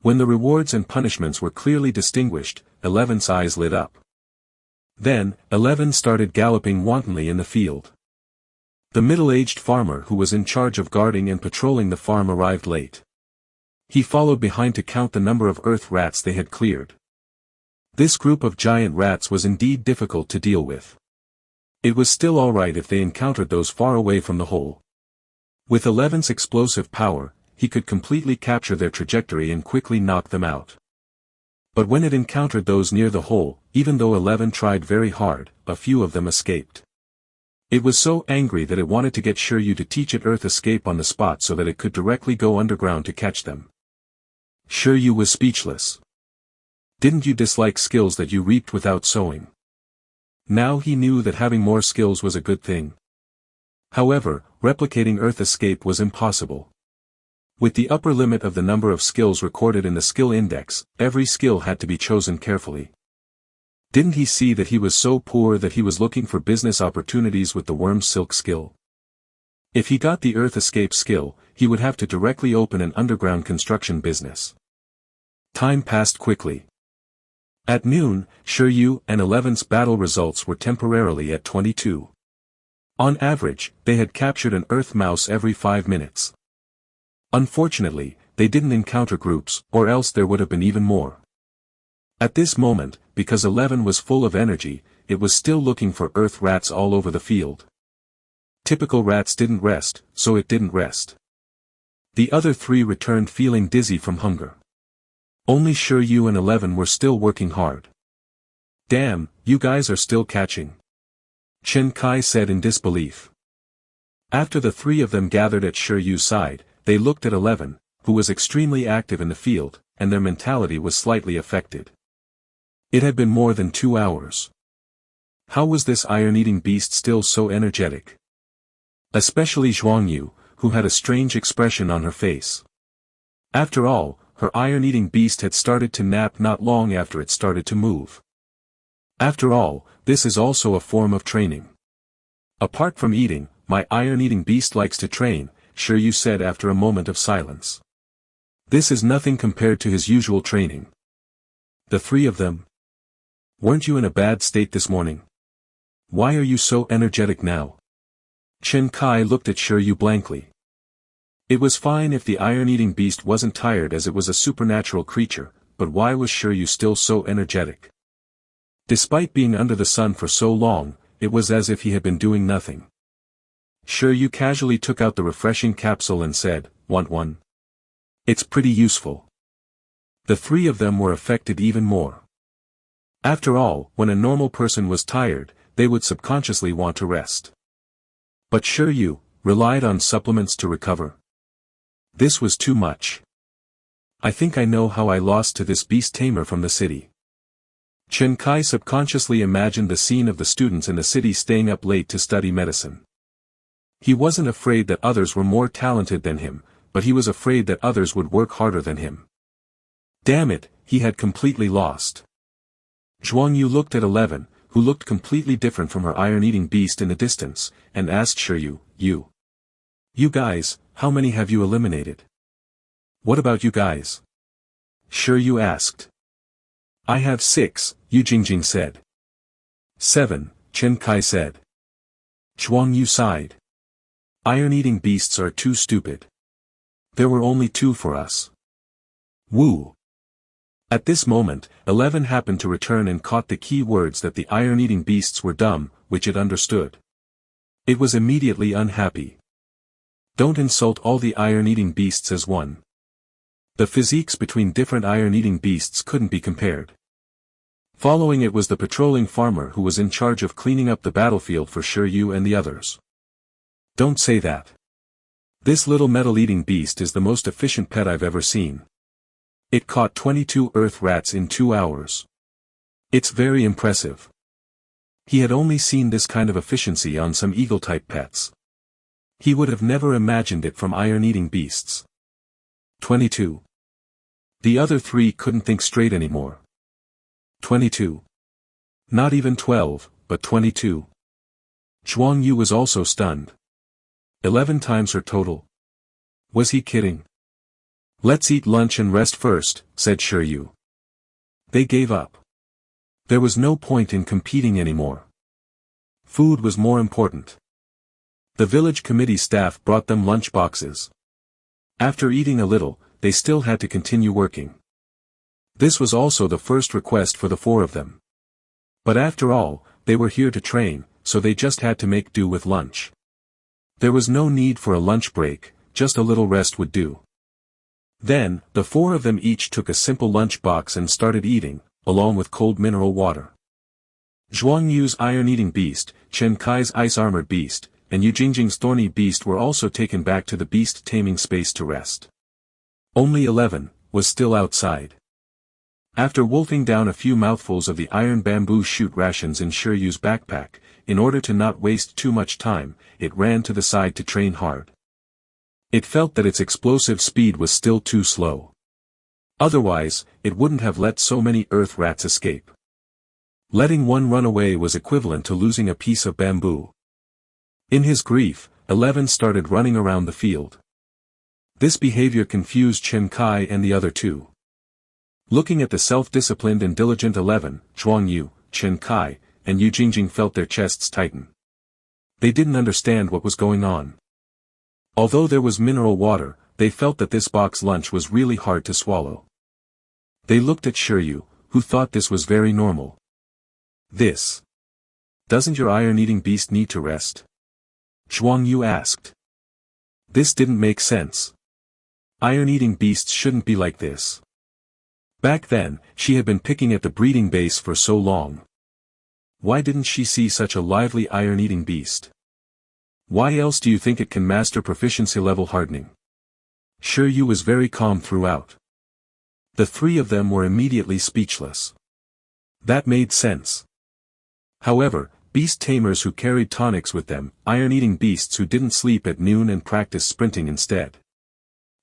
Speaker 1: When the rewards and punishments were clearly distinguished, 11's eyes lit up. Then, 11 started galloping wantonly in the field. The middle-aged farmer who was in charge of guarding and patrolling the farm arrived late. He followed behind to count the number of earth rats they had cleared. This group of giant rats was indeed difficult to deal with. It was still alright if they encountered those far away from the hole. With 11's explosive power, he could completely capture their trajectory and quickly knock them out. But when it encountered those near the hole, even though 11 tried very hard, a few of them escaped. It was so angry that it wanted to get Shi Yu to teach it earth escape on the spot so that it could directly go underground to catch them. Shi Yu was speechless. Didn't you dislike skills that you reaped without sowing? Now he knew that having more skills was a good thing. However, replicating earth escape was impossible. With the upper limit of the number of skills recorded in the skill index, every skill had to be chosen carefully. Didn't he see that he was so poor that he was looking for business opportunities with the worm silk skill? If he got the earth escape skill, he would have to directly open an underground construction business. Time passed quickly. At noon, Shi Yu and 11's battle results were temporarily at 22. On average, they had captured an earth mouse every 5 minutes. Unfortunately, they didn't encounter groups, or else there would have been even more. At this moment, because 11 was full of energy, it was still looking for earth rats all over the field. Typical rats didn't rest, so it didn't rest. The other 3 returned feeling dizzy from hunger. Only Shi Yu and 11 were still working hard. Damn, you guys are still catching. Chen Kai said in disbelief. After the 3 of them gathered at Shi Yu's side, they looked at 11, who was extremely active in the field, and their mentality was slightly affected. It had been more than 2 hours. How was this iron-eating beast still so energetic? Especially Zhuang Yu, who had a strange expression on her face. After all, her iron-eating beast had started to nap not long after it started to move. After all, this is also a form of training. Apart from eating, my iron-eating beast likes to train, Shi Yu said after a moment of silence. This is nothing compared to his usual training. The 3 of them. Weren't you in a bad state this morning? Why are you so energetic now? Chen Kai looked at Shi Yu blankly. It was fine if the iron-eating beast wasn't tired as it was a supernatural creature, but why was Shi Yu still so energetic? Despite being under the sun for so long, it was as if he had been doing nothing. Shi Yu casually took out the refreshing capsule and said, "Want one?" It's pretty useful. The 3 of them were affected even more. After all, when a normal person was tired, they would subconsciously want to rest. But Shi Yu relied on supplements to recover. This was too much. I think I know how I lost to this beast tamer from the city. Chen Kai subconsciously imagined the scene of the students in the city staying up late to study medicine. He wasn't afraid that others were more talented than him, but he was afraid that others would work harder than him. Damn it, he had completely lost. Zhuang Yu looked at 11, who looked completely different from her iron-eating beast in the distance, and asked Shi Yu, You guys, how many have you eliminated? What about you guys? Shi Yu asked. I have 6, Yu Jingjing said. 7, Chen Kai said. Zhuang Yu sighed. Iron-eating beasts are too stupid. There were only 2 for us. Woo. At this moment, 11 happened to return and caught the key words that the iron-eating beasts were dumb, which it understood. It was immediately unhappy. Don't insult all the iron-eating beasts as one. The physiques between different iron-eating beasts couldn't be compared. Following it was the patrolling farmer who was in charge of cleaning up the battlefield for Shi Yu and the others. Don't say that. This little metal-eating beast is the most efficient pet I've ever seen. It caught 22 earth rats in 2 hours. It's very impressive. He had only seen this kind of efficiency on some eagle-type pets. He would have never imagined it from iron-eating beasts. 22. The other 3 couldn't think straight anymore. 22. Not even 12, but 22. Zhuang Yu was also stunned. 11 times her total. Was he kidding? Let's eat lunch and rest first, said Shi Yu. They gave up. There was no point in competing anymore. Food was more important. The village committee staff brought them lunch boxes. After eating a little, they still had to continue working. This was also the first request for the 4 of them. But after all, they were here to train, so they just had to make do with lunch. There was no need for a lunch break, just a little rest would do. Then, the 4 of them each took a simple lunch box and started eating, along with cold mineral water. Zhuang Yu's iron-eating beast, Chen Kai's ice-armored beast, and Yu Jingjing's thorny beast were also taken back to the beast taming space to rest. Only 11 was still outside. After wolfing down a few mouthfuls of the iron bamboo shoot rations in Shi Yu's backpack, in order to not waste too much time, it ran to the side to train hard. It felt that its explosive speed was still too slow. Otherwise, it wouldn't have let so many earth rats escape. Letting one run away was equivalent to losing a piece of bamboo. In his grief, 11 started running around the field. This behavior confused Chen Kai and the other 2. Looking at the self-disciplined and diligent 11, Zhuang Yu, Chen Kai, and Yu Jingjing felt their chests tighten. They didn't understand what was going on. Although there was mineral water, they felt that this box lunch was really hard to swallow. They looked at Shi Yu, who thought this was very normal. This. Doesn't your iron-eating beast need to rest? Zhuang Yu asked. This didn't make sense. Iron-eating beasts shouldn't be like this. Back then, she had been picking at the breeding base for so long. Why didn't she see such a lively iron-eating beast? Why else do you think it can master proficiency level hardening? Shi Yu was very calm throughout. The 3 of them were immediately speechless. That made sense. However, beast tamers who carried tonics with them, iron-eating beasts who didn't sleep at noon and practiced sprinting instead.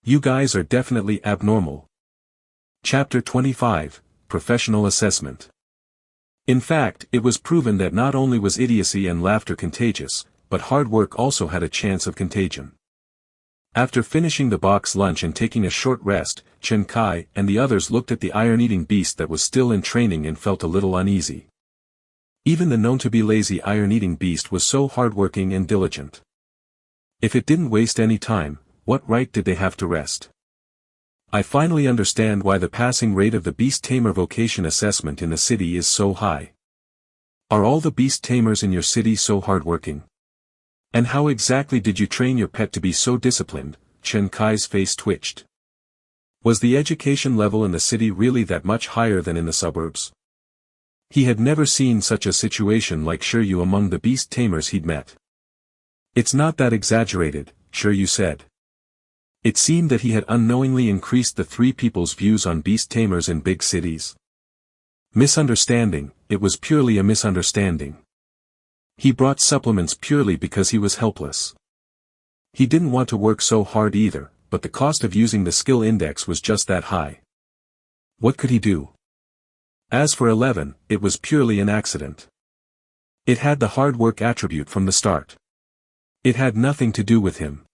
Speaker 1: You guys are definitely abnormal. Chapter 25, Professional Assessment. In fact, it was proven that not only was idiocy and laughter contagious, but hard work also had a chance of contagion. After finishing the box lunch and taking a short rest, Chen Kai and the others looked at the iron-eating beast that was still in training and felt a little uneasy. Even the known-to-be lazy iron-eating beast was so hardworking and diligent. If it didn't waste any time, what right did they have to rest? I finally understand why the passing rate of the Beast Tamer vocation assessment in the city is so high. Are all the Beast Tamers in your city so hardworking? And how exactly did you train your pet to be so disciplined? Chen Kai's face twitched. Was the education level in the city really that much higher than in the suburbs? He had never seen such a situation like Shi Yu among the Beast Tamers he'd met. It's not that exaggerated, Shi Yu said. It seemed that he had unknowingly increased the 3 people's views on Beast Tamers in big cities. Misunderstanding, it was purely a misunderstanding. He brought supplements purely because he was helpless. He didn't want to work so hard either, but the cost of using the skill index was just that high. What could he do? As for 11, it was purely an accident. It had the hard work attribute from the start. It had nothing to do with him.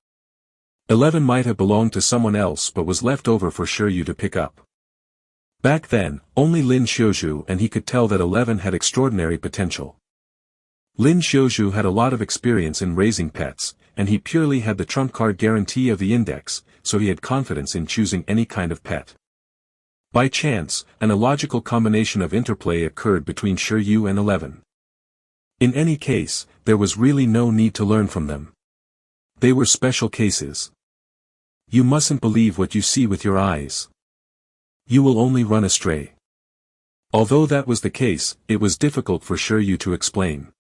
Speaker 1: 11 might have belonged to someone else but was left over for Shi Yu to pick up. Back then, only Lin Xiuzhu and he could tell that 11 had extraordinary potential. Lin Xiuzhu had a lot of experience in raising pets, and he purely had the trump card guarantee of the index, so he had confidence in choosing any kind of pet. By chance, an illogical combination of interplay occurred between Shi Yu and 11. In any case, there was really no need to learn from them. They were special cases. You mustn't believe what you see with your eyes. You will only run astray. Although that was the case, it was difficult for Shi Yu to explain.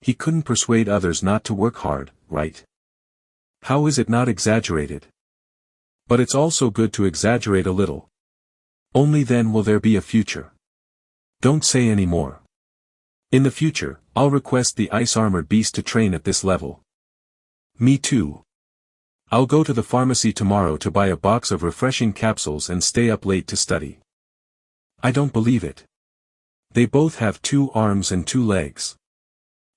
Speaker 1: He couldn't persuade others not to work hard, right? How is it not exaggerated? But it's also good to exaggerate a little. Only then will there be a future. Don't say any more. In the future, I'll request the ice-armored beast to train at this level. Me too. I'll go to the pharmacy tomorrow to buy a box of refreshing capsules and stay up late to study. I don't believe it. They both have 2 arms and 2 legs.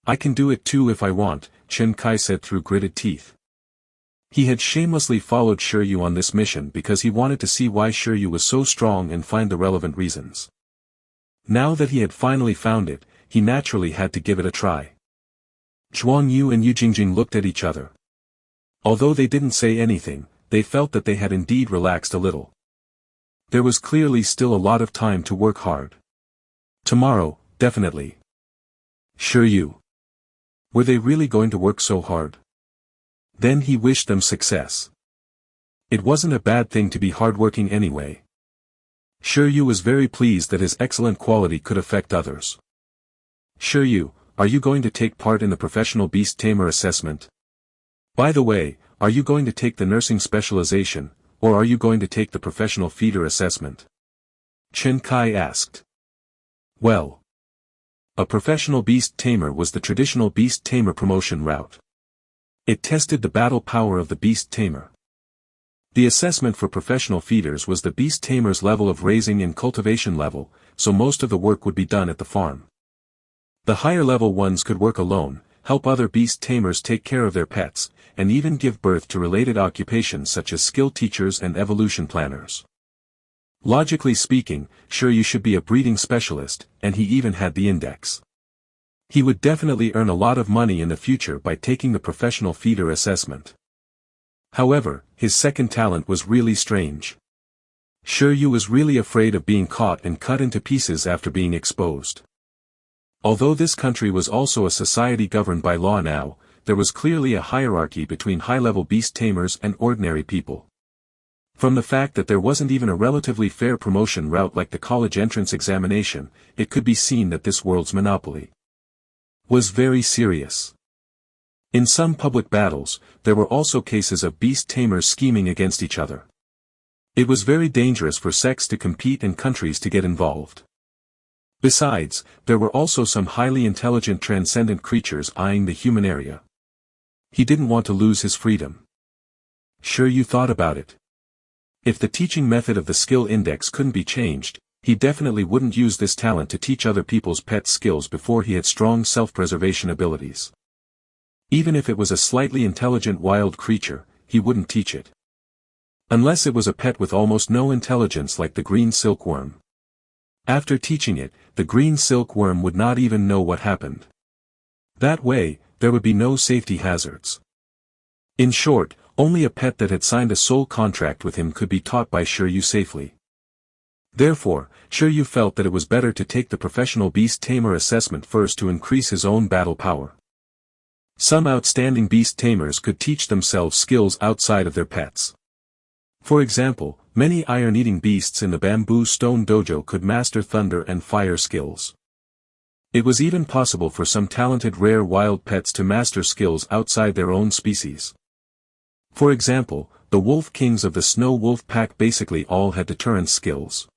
Speaker 1: I can do it too if I want, Chen Kai said through gritted teeth. He had shamelessly followed Shi Yu on this mission because he wanted to see why Shi Yu was so strong and find the relevant reasons. Now that he had finally found it, he naturally had to give it a try. Zhuang Yu and Yu Jingjing looked at each other. Although they didn't say anything, they felt that they had indeed relaxed a little. There was clearly still a lot of time to work hard. Tomorrow, definitely. Shi Yu. Were they really going to work so hard? Then he wished them success. It wasn't a bad thing to be hardworking anyway. Shi Yu was very pleased that his excellent quality could affect others. Shi Yu, are you going to take part in the professional beast tamer assessment? By the way, are you going to take the nursing specialization, or are you going to take the professional feeder assessment? Chen Kai asked. Well, a professional beast tamer was the traditional beast tamer promotion route. It tested the battle power of the beast tamer. The assessment for professional feeders was the beast tamer's level of raising and cultivation level, so most of the work would be done at the farm. The higher level ones could work alone, help other beast tamers take care of their pets, and even give birth to related occupations such as skill teachers and evolution planners. Logically speaking, Shi Yu should be a breeding specialist, and he even had the index. He would definitely earn a lot of money in the future by taking the professional feeder assessment. However, his second talent was really strange. Shi Yu was really afraid of being caught and cut into pieces after being exposed. Although this country was also a society governed by law now, there was clearly a hierarchy between high-level beast tamers and ordinary people. From the fact that there wasn't even a relatively fair promotion route like the college entrance examination, it could be seen that this world's monopoly was very serious. In some public battles, there were also cases of beast tamers scheming against each other. It was very dangerous for sects to compete and countries to get involved. Besides, there were also some highly intelligent transcendent creatures eyeing the human area. He didn't want to lose his freedom. Shi Yu thought about it. If the teaching method of the skill index couldn't be changed, he definitely wouldn't use this talent to teach other people's pet skills before he had strong self-preservation abilities. Even if it was a slightly intelligent wild creature, he wouldn't teach it. Unless it was a pet with almost no intelligence like the green silkworm. After teaching it, the green silkworm would not even know what happened. That way, there would be no safety hazards. In short, only a pet that had signed a soul contract with him could be taught by Shi Yu safely. Therefore, Shi Yu felt that it was better to take the professional beast tamer assessment first to increase his own battle power. Some outstanding beast tamers could teach themselves skills outside of their pets. For example, many iron-eating beasts in the bamboo stone dojo could master thunder and fire skills. It was even possible for some talented rare wild pets to master skills outside their own species. For example, the wolf kings of the snow wolf pack basically all had deterrence skills.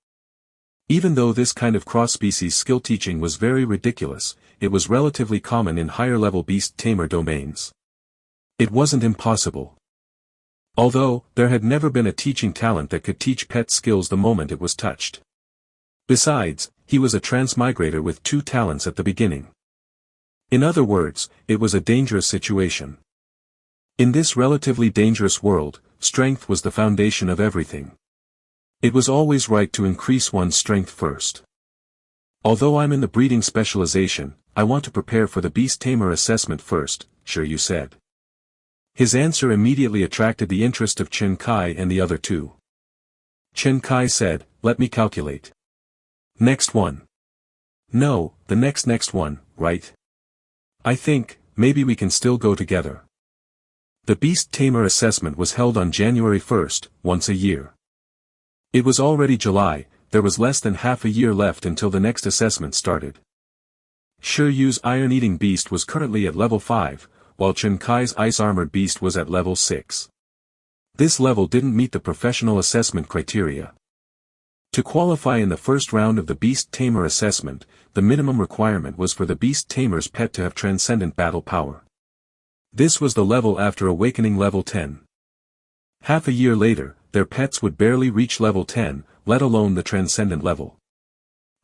Speaker 1: Even though this kind of cross-species skill teaching was very ridiculous, it was relatively common in higher-level beast tamer domains. It wasn't impossible. Although, there had never been a teaching talent that could teach pet skills the moment it was touched. Besides, he was a transmigrator with 2 talents at the beginning. In other words, it was a dangerous situation. In this relatively dangerous world, strength was the foundation of everything. It was always right to increase one's strength first. Although I'm in the breeding specialization, I want to prepare for the Beast Tamer assessment first, Shi Yu said. His answer immediately attracted the interest of Chen Kai and the other two. Chen Kai said, "Let me calculate. Next one." "No, the next one, right? I think, maybe we can still go together." The Beast Tamer assessment was held on January 1st, once a year. It was already July, there was less than half a year left until the next assessment started. Shi Yu's iron-eating beast was currently at level 5, while Chen Kai's ice-armored beast was at level 6. This level didn't meet the professional assessment criteria. To qualify in the first round of the Beast Tamer assessment, the minimum requirement was for the Beast Tamer's pet to have transcendent battle power. This was the level after awakening level 10. Half a year later, their pets would barely reach level 10, let alone the transcendent level.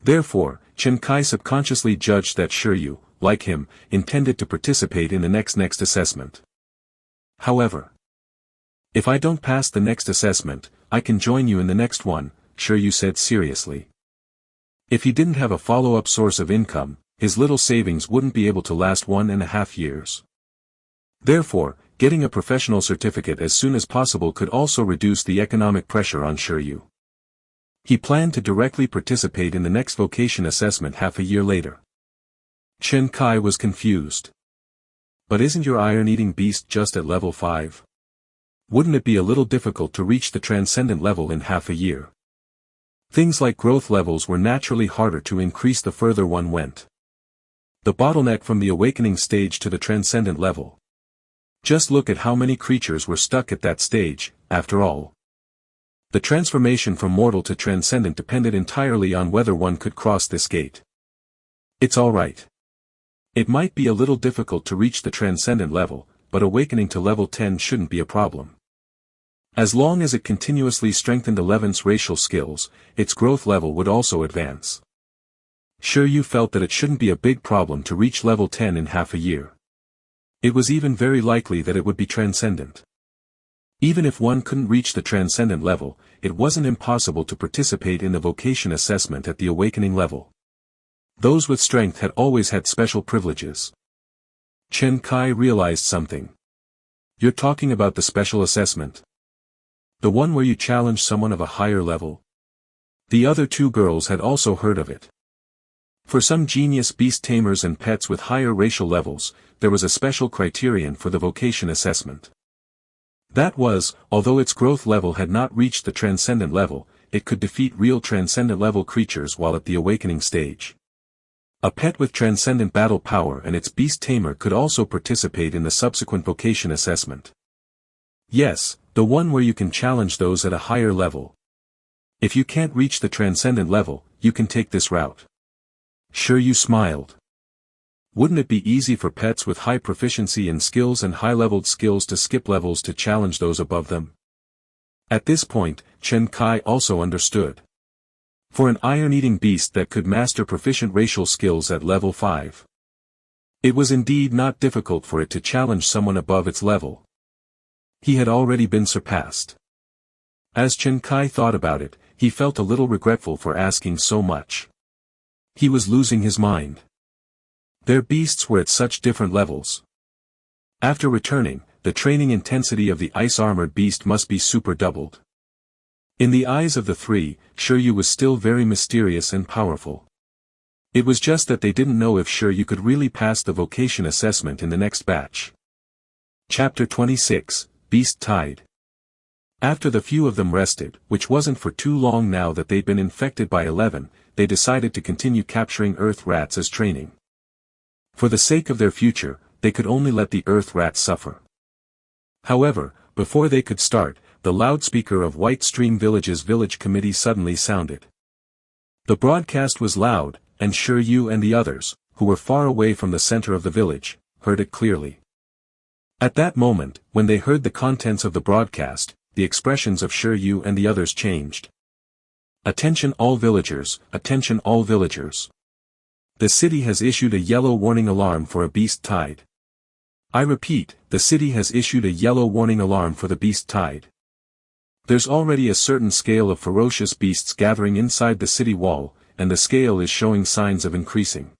Speaker 1: Therefore, Chen Kai subconsciously judged that Shi Yu, like him, intended to participate in the next assessment. However, "If I don't pass the next assessment, I can join you in the next one," Shi Yu said seriously. If he didn't have a follow-up source of income, his little savings wouldn't be able to last 1.5 years. Therefore, getting a professional certificate as soon as possible could also reduce the economic pressure on Shi Yu. He planned to directly participate in the next vocation assessment half a year later. Chen Kai was confused. "But isn't your iron-eating beast just at level 5? Wouldn't it be a little difficult to reach the transcendent level in half a year?" Things like growth levels were naturally harder to increase the further one went. The bottleneck from the awakening stage to the transcendent level. Just look at how many creatures were stuck at that stage, after all. The transformation from mortal to transcendent depended entirely on whether one could cross this gate. "It's alright. It might be a little difficult to reach the transcendent level, but awakening to level 10 shouldn't be a problem. As long as it continuously strengthened 11's racial skills, its growth level would also advance." Shi Yu felt that it shouldn't be a big problem to reach level 10 in half a year. It was even very likely that it would be transcendent. Even if one couldn't reach the transcendent level, it wasn't impossible to participate in the vocation assessment at the awakening level. Those with strength had always had special privileges. Chen Kai realized something. "You're talking about the special assessment? The one where you challenge someone of a higher level?" The other two girls had also heard of it. For some genius beast tamers and pets with higher racial levels, there was a special criterion for the vocation assessment. That was, although its growth level had not reached the transcendent level, it could defeat real transcendent level creatures while at the awakening stage. A pet with transcendent battle power and its beast tamer could also participate in the subsequent vocation assessment. Yes, the one where you can challenge those at a higher level. If you can't reach the transcendent level, you can take this route. Shi Yu smiled. Wouldn't it be easy for pets with high proficiency in skills and high-leveled skills to skip levels to challenge those above them? At this point, Chen Kai also understood. For an iron-eating beast that could master proficient racial skills at level 5. It was indeed not difficult for it to challenge someone above its level. He had already been surpassed. As Chen Kai thought about it, he felt a little regretful for asking so much. He was losing his mind. Their beasts were at such different levels. After returning, the training intensity of the ice-armored beast must be super doubled. In the eyes of the three, Shi Yu was still very mysterious and powerful. It was just that they didn't know if Shi Yu could really pass the vocation assessment in the next batch. Chapter 26, Beast Tide. After the few of them rested, which wasn't for too long now that they'd been infected by 11, they decided to continue capturing earth rats as training. For the sake of their future, they could only let the earth rats suffer. However, before they could start, the loudspeaker of White Stream Village's village committee suddenly sounded. The broadcast was loud, and Shi Yu and the others, who were far away from the center of the village, heard it clearly. At that moment, when they heard the contents of the broadcast, the expressions of Shi Yu and the others changed. "Attention all villagers, attention all villagers. The city has issued a yellow warning alarm for a beast tide. I repeat, the city has issued a yellow warning alarm for the beast tide. There's already a certain scale of ferocious beasts gathering inside the city wall, and the scale is showing signs of increasing.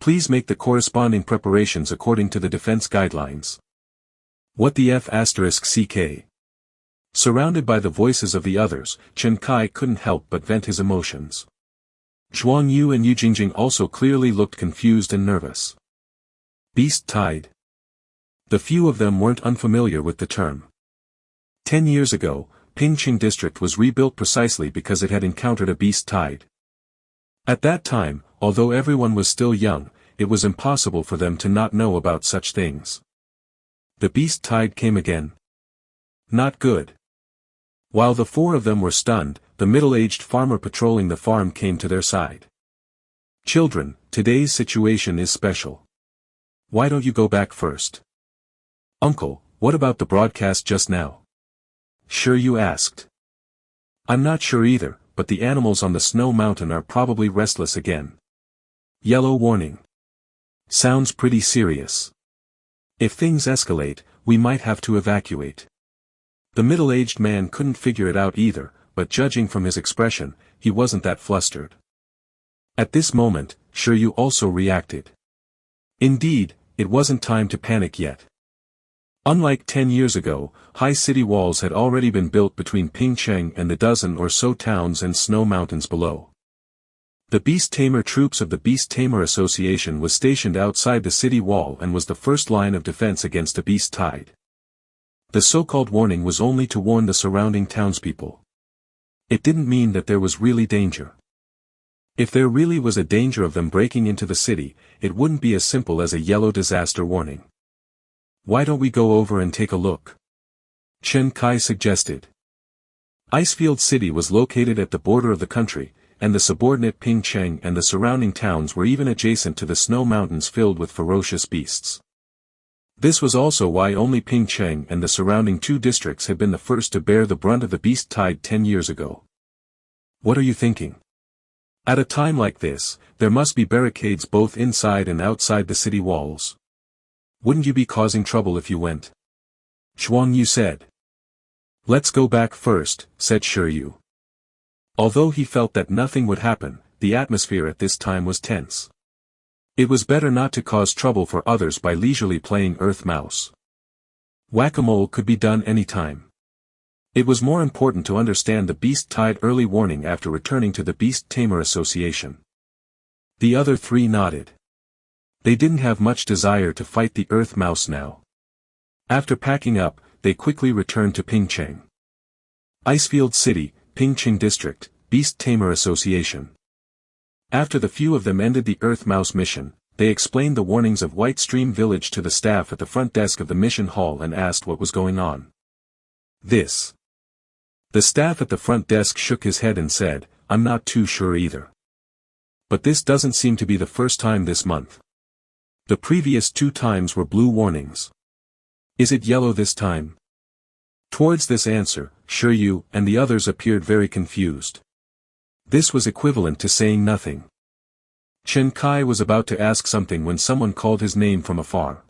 Speaker 1: Please make the corresponding preparations according to the defense guidelines. What the F***ck? Surrounded by the voices of the others, Chen Kai couldn't help but vent his emotions. Zhuang Yu and Yu Jingjing also clearly looked confused and nervous. Beast tide. The few of them weren't unfamiliar with the term. 10 years ago, Pingqing district was rebuilt precisely because it had encountered a beast tide. At that time, although everyone was still young, it was impossible for them to not know about such things. The beast tide came again. Not good. While the four of them were stunned, the middle-aged farmer patrolling the farm came to their side. Children, today's situation is special. Why don't you go back first? Uncle, what about the broadcast just now? Shi Yu asked. I'm not sure either, but the animals on the snow mountain are probably restless again. Yellow warning. Sounds pretty serious. If things escalate, we might have to evacuate. The middle-aged man couldn't figure it out either, but judging from his expression, he wasn't that flustered. At this moment, Shi Yu also reacted. Indeed, it wasn't time to panic yet. Unlike 10 years ago, high city walls had already been built between Pingqing and the dozen or so towns and snow mountains below. The Beast Tamer troops of the Beast Tamer Association was stationed outside the city wall and was the first line of defense against the beast tide. The so-called warning was only to warn the surrounding townspeople. It didn't mean that there was really danger. If there really was a danger of them breaking into the city, it wouldn't be as simple as a yellow disaster warning. Why don't we go over and take a look? Chen Kai suggested. Icefield City was located at the border of the country, and the subordinate Pingqing and the surrounding towns were even adjacent to the snow mountains filled with ferocious beasts. This was also why only Pingqing and the surrounding two districts had been the first to bear the brunt of the beast tide 10 years ago. What are you thinking? At a time like this, there must be barricades both inside and outside the city walls. Wouldn't you be causing trouble if you went? Zhuang Yu said. Let's go back first, said Shi Yu. Although he felt that nothing would happen, the atmosphere at this time was tense. It was better not to cause trouble for others by leisurely playing Earth Mouse. Whack-a-mole could be done any time. It was more important to understand the Beast Tide early warning after returning to the Beast Tamer Association. The other three nodded. They didn't have much desire to fight the Earth Mouse now. After packing up, they quickly returned to Pingqing. Icefield City, Pingqing District, Beast Tamer Association. After the few of them ended the Earth Mouse mission, they explained the warnings of White Stream Village to the staff at the front desk of the mission hall and asked what was going on. This. The staff at the front desk shook his head and said, I'm not too sure either. But this doesn't seem to be the first time this month. The previous 2 times were blue warnings. Is it yellow this time? Towards this answer, Shi Yu and the others appeared very confused. This was equivalent to saying nothing. Chen Kai was about to ask something when someone called his name from afar.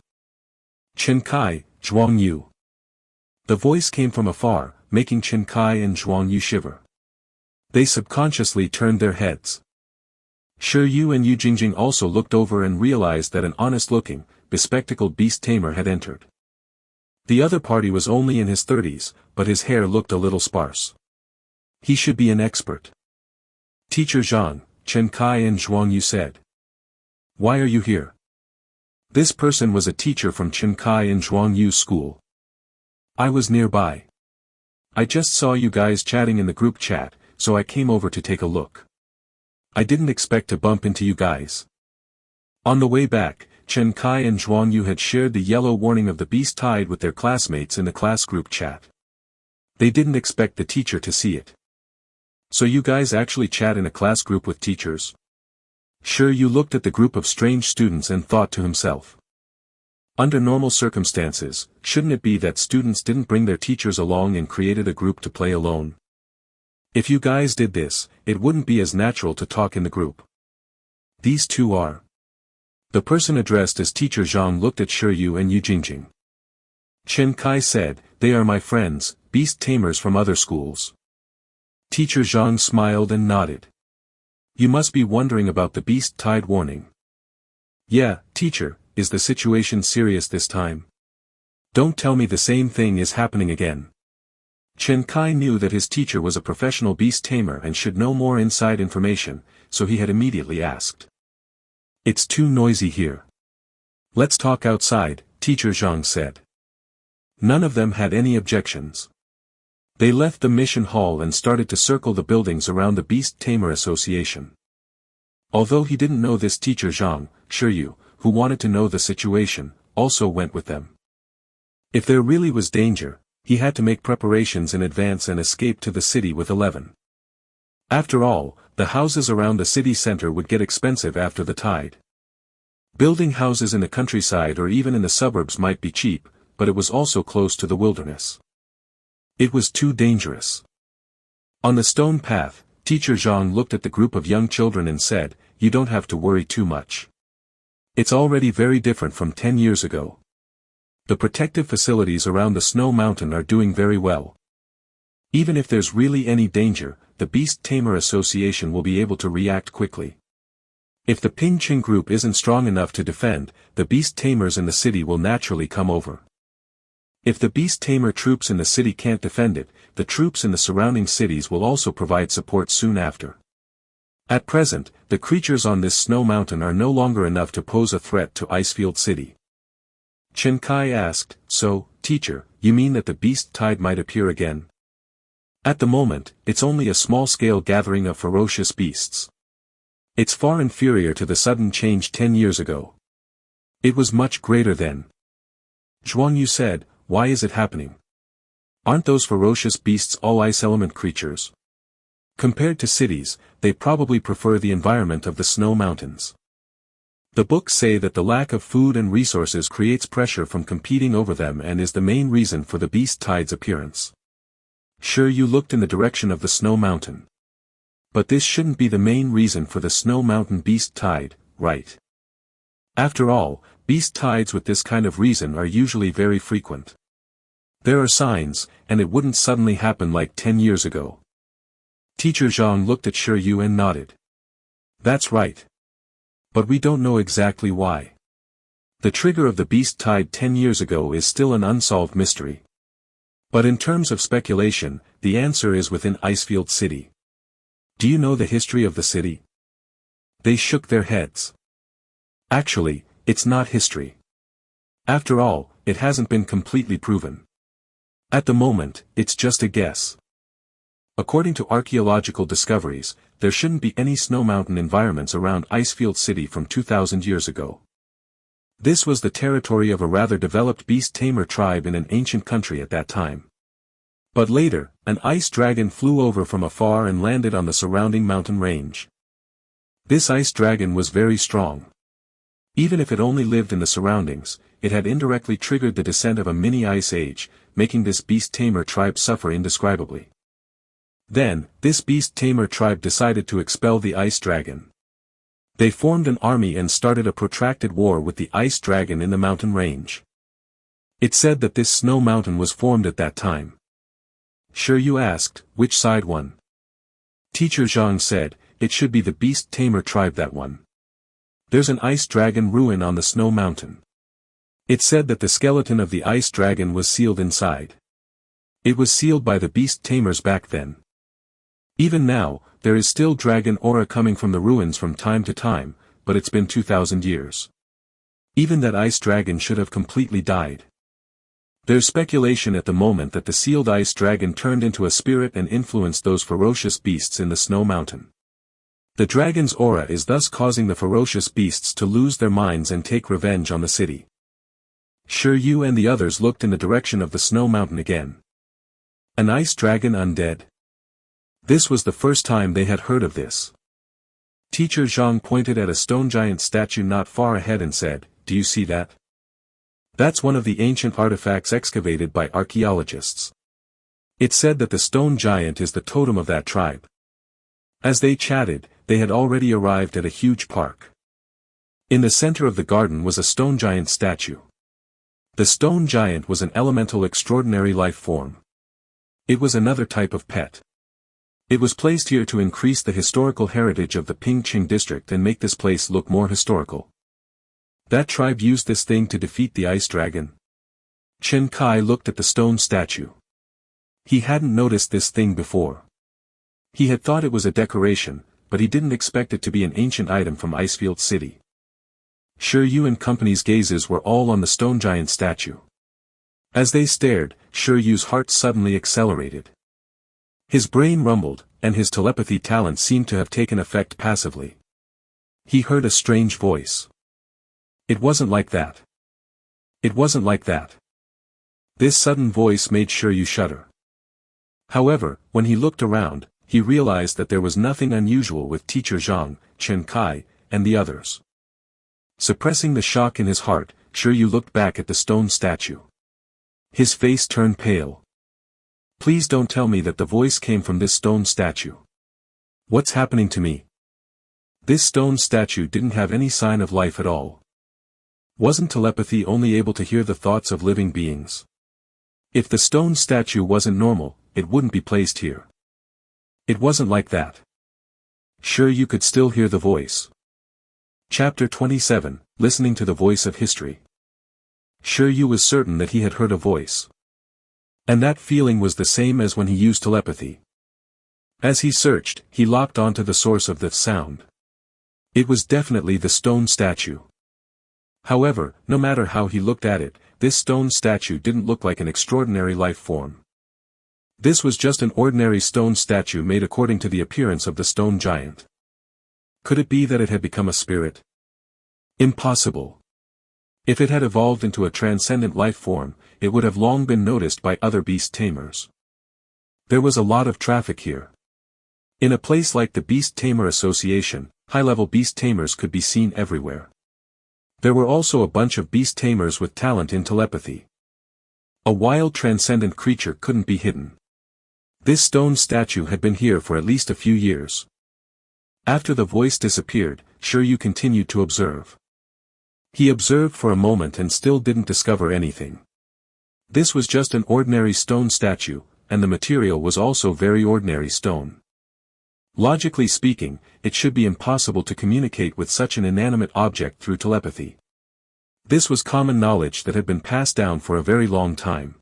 Speaker 1: Chen Kai, Zhuang Yu. The voice came from afar, making Chen Kai and Zhuang Yu shiver. They subconsciously turned their heads. Shi Yu and Yu Jingjing also looked over and realized that an honest-looking, bespectacled beast tamer had entered. The other party was only in his 30s, but his hair looked a little sparse. He should be an expert. Teacher Zhang, Chen Kai and Zhuang Yu said. Why are you here? This person was a teacher from Chen Kai and Zhuang Yu's school. I was nearby. I just saw you guys chatting in the group chat, so I came over to take a look. I didn't expect to bump into you guys. On the way back, Chen Kai and Zhuang Yu had shared the yellow warning of the beast tide with their classmates in the class group chat. They didn't expect the teacher to see it. So you guys actually chat in a class group with teachers? Shi Yu looked at the group of strange students and thought to himself. Under normal circumstances, shouldn't it be that students didn't bring their teachers along and created a group to play alone? If you guys did this, it wouldn't be as natural to talk in the group. These two are. The person addressed as Teacher Zhang looked at Shi Yu and Yu Jingjing. Chen Kai said, they are my friends, Beast Tamers from other schools. Teacher Zhang smiled and nodded. You must be wondering about the beast tide warning. Yeah, teacher, is the situation serious this time? Don't tell me the same thing is happening again. Chen Kai knew that his teacher was a professional beast tamer and should know more inside information, so he had immediately asked. It's too noisy here. Let's talk outside, Teacher Zhang said. None of them had any objections. They left the mission hall and started to circle the buildings around the Beast Tamer Association. Although he didn't know this, Teacher Zhang, Shi Yu, who wanted to know the situation, also went with them. If there really was danger, he had to make preparations in advance and escape to the city with 11. After all, the houses around the city center would get expensive after the tide. Building houses in the countryside or even in the suburbs might be cheap, but it was also close to the wilderness. It was too dangerous. On the stone path, Teacher Zhang looked at the group of young children and said, "You don't have to worry too much. It's already very different from 10 years ago. The protective facilities around the snow mountain are doing very well. Even if there's really any danger, the Beast Tamer Association will be able to react quickly. If the Pingqing group isn't strong enough to defend, the Beast Tamers in the city will naturally come over. If the Beast Tamer troops in the city can't defend it, the troops in the surrounding cities will also provide support soon after. At present, the creatures on this snow mountain are no longer enough to pose a threat to Icefield City." Chen Kai asked, "So, teacher, you mean that the beast tide might appear again?" "At the moment, it's only a small-scale gathering of ferocious beasts. It's far inferior to the sudden change 10 years ago. It was much greater then." Zhuang Yu said, "Why is it happening? Aren't those ferocious beasts all ice element creatures? Compared to cities, they probably prefer the environment of the snow mountains. The books say that the lack of food and resources creates pressure from competing over them and is the main reason for the beast tide's appearance." Shi Yu looked in the direction of the snow mountain. "But this shouldn't be the main reason for the snow mountain beast tide, right? After all, beast tides with this kind of reason are usually very frequent. There are signs, and it wouldn't suddenly happen like 10 years ago." Teacher Zhang looked at Shi Yu and nodded. "That's right. But we don't know exactly why. The trigger of the beast tide 10 years ago is still an unsolved mystery. But in terms of speculation, the answer is within Icefield City. Do you know the history of the city?" They shook their heads. "Actually, it's not history. After all, it hasn't been completely proven. At the moment, it's just a guess. According to archaeological discoveries, there shouldn't be any snow mountain environments around Icefield City from 2,000 years ago. This was the territory of a rather developed beast tamer tribe in an ancient country at that time. But later, an ice dragon flew over from afar and landed on the surrounding mountain range. This ice dragon was very strong. Even if it only lived in the surroundings, it had indirectly triggered the descent of a mini ice age, making this beast tamer tribe suffer indescribably. Then, this beast tamer tribe decided to expel the ice dragon. They formed an army and started a protracted war with the ice dragon in the mountain range. It said that this snow mountain was formed at that time." Shi Yu asked, "Which side won?" Teacher Zhang said, "It should be the beast tamer tribe that won. There's an ice dragon ruin on the snow mountain. It said that the skeleton of the ice dragon was sealed inside. It was sealed by the beast tamers back then. Even now, there is still dragon aura coming from the ruins from time to time, but it's been 2,000 years. Even that ice dragon should have completely died. There's speculation at the moment that the sealed ice dragon turned into a spirit and influenced those ferocious beasts in the snow mountain. The dragon's aura is thus causing the ferocious beasts to lose their minds and take revenge on the city." Shi Yu and the others looked in the direction of the snow mountain again. An ice dragon undead? This was the first time they had heard of this. Teacher Zhang pointed at a stone giant statue not far ahead and said, "Do you see that? That's one of the ancient artifacts excavated by archaeologists. It said that the stone giant is the totem of that tribe." As they chatted, they had already arrived at a huge park. In the center of the garden was a stone giant statue. The stone giant was an elemental extraordinary life form. It was another type of pet. It was placed here to increase the historical heritage of the Pingqing district and make this place look more historical. That tribe used this thing to defeat the ice dragon. Chen Kai looked at the stone statue. He hadn't noticed this thing before. He had thought it was a decoration, but he didn't expect it to be an ancient item from Icefield City. Shi Yu and company's gazes were all on the stone giant statue. As they stared, Shi Yu's heart suddenly accelerated. His brain rumbled, and his telepathy talent seemed to have taken effect passively. He heard a strange voice. It wasn't like that. It wasn't like that. This sudden voice made Shi Yu shudder. However, when he looked around, he realized that there was nothing unusual with Teacher Zhang, Chen Kai, and the others. Suppressing the shock in his heart, Shi Yu looked back at the stone statue. His face turned pale. Please don't tell me that the voice came from this stone statue. What's happening to me? This stone statue didn't have any sign of life at all. Wasn't telepathy only able to hear the thoughts of living beings? If the stone statue wasn't normal, it wouldn't be placed here. It wasn't like that. Sure, you could still hear the voice. Chapter 27, Listening to the Voice of History. Shi Yu was certain that he had heard a voice. And that feeling was the same as when he used telepathy. As he searched, he locked onto the source of the sound. It was definitely the stone statue. However, no matter how he looked at it, this stone statue didn't look like an extraordinary life form. This was just an ordinary stone statue made according to the appearance of the stone giant. Could it be that it had become a spirit? Impossible. If it had evolved into a transcendent life form, it would have long been noticed by other beast tamers. There was a lot of traffic here. In a place like the Beast Tamer Association, high-level beast tamers could be seen everywhere. There were also a bunch of beast tamers with talent in telepathy. A wild transcendent creature couldn't be hidden. This stone statue had been here for at least a few years. After the voice disappeared, Shi Yu continued to observe. He observed for a moment and still didn't discover anything. This was just an ordinary stone statue, and the material was also very ordinary stone. Logically speaking, it should be impossible to communicate with such an inanimate object through telepathy. This was common knowledge that had been passed down for a very long time.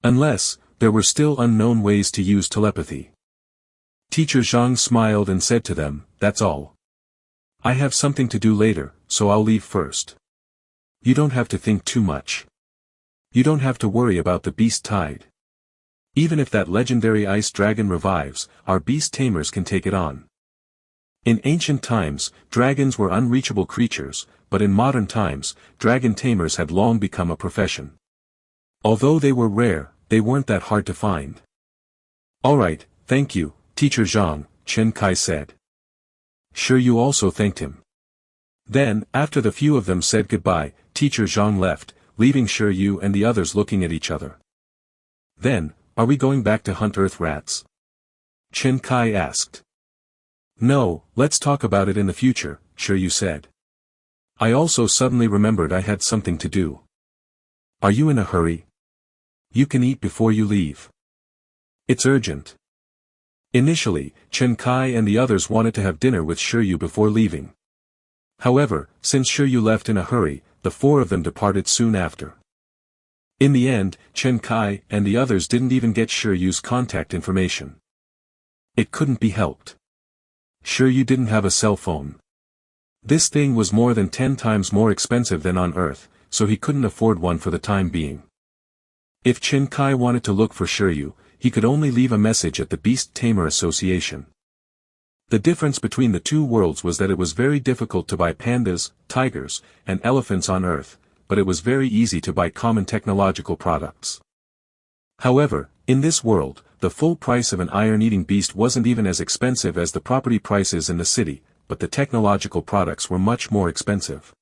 Speaker 1: Unless, there were still unknown ways to use telepathy. Teacher Zhang smiled and said to them, "That's all. I have something to do later, so I'll leave first. You don't have to think too much. You don't have to worry about the beast tide. Even if that legendary ice dragon revives, our beast tamers can take it on." In ancient times, dragons were unreachable creatures, but in modern times, dragon tamers had long become a profession. Although they were rare, they weren't that hard to find. "Alright, thank you, Teacher Zhang," Chen Kai said. Shi Yu also thanked him. Then, after the few of them said goodbye, Teacher Zhang left, leaving Shi Yu and the others looking at each other. "Then, are we going back to hunt earth rats?" Chen Kai asked. "No, let's talk about it in the future," Shi Yu said. "I also suddenly remembered I had something to do." "Are you in a hurry? You can eat before you leave. It's urgent." Initially, Chen Kai and the others wanted to have dinner with Shi Yu before leaving. However, since Shi Yu left in a hurry, the four of them departed soon after. In the end, Chen Kai and the others didn't even get Shi Yu's contact information. It couldn't be helped. Shi Yu didn't have a cell phone. This thing was more than 10 times more expensive than on Earth, so he couldn't afford one for the time being. If Chen Kai wanted to look for Shi Yu, he could only leave a message at the Beast Tamer Association. The difference between the two worlds was that it was very difficult to buy pandas, tigers, and elephants on Earth, but it was very easy to buy common technological products. However, in this world, the full price of an iron-eating beast wasn't even as expensive as the property prices in the city, but the technological products were much more expensive.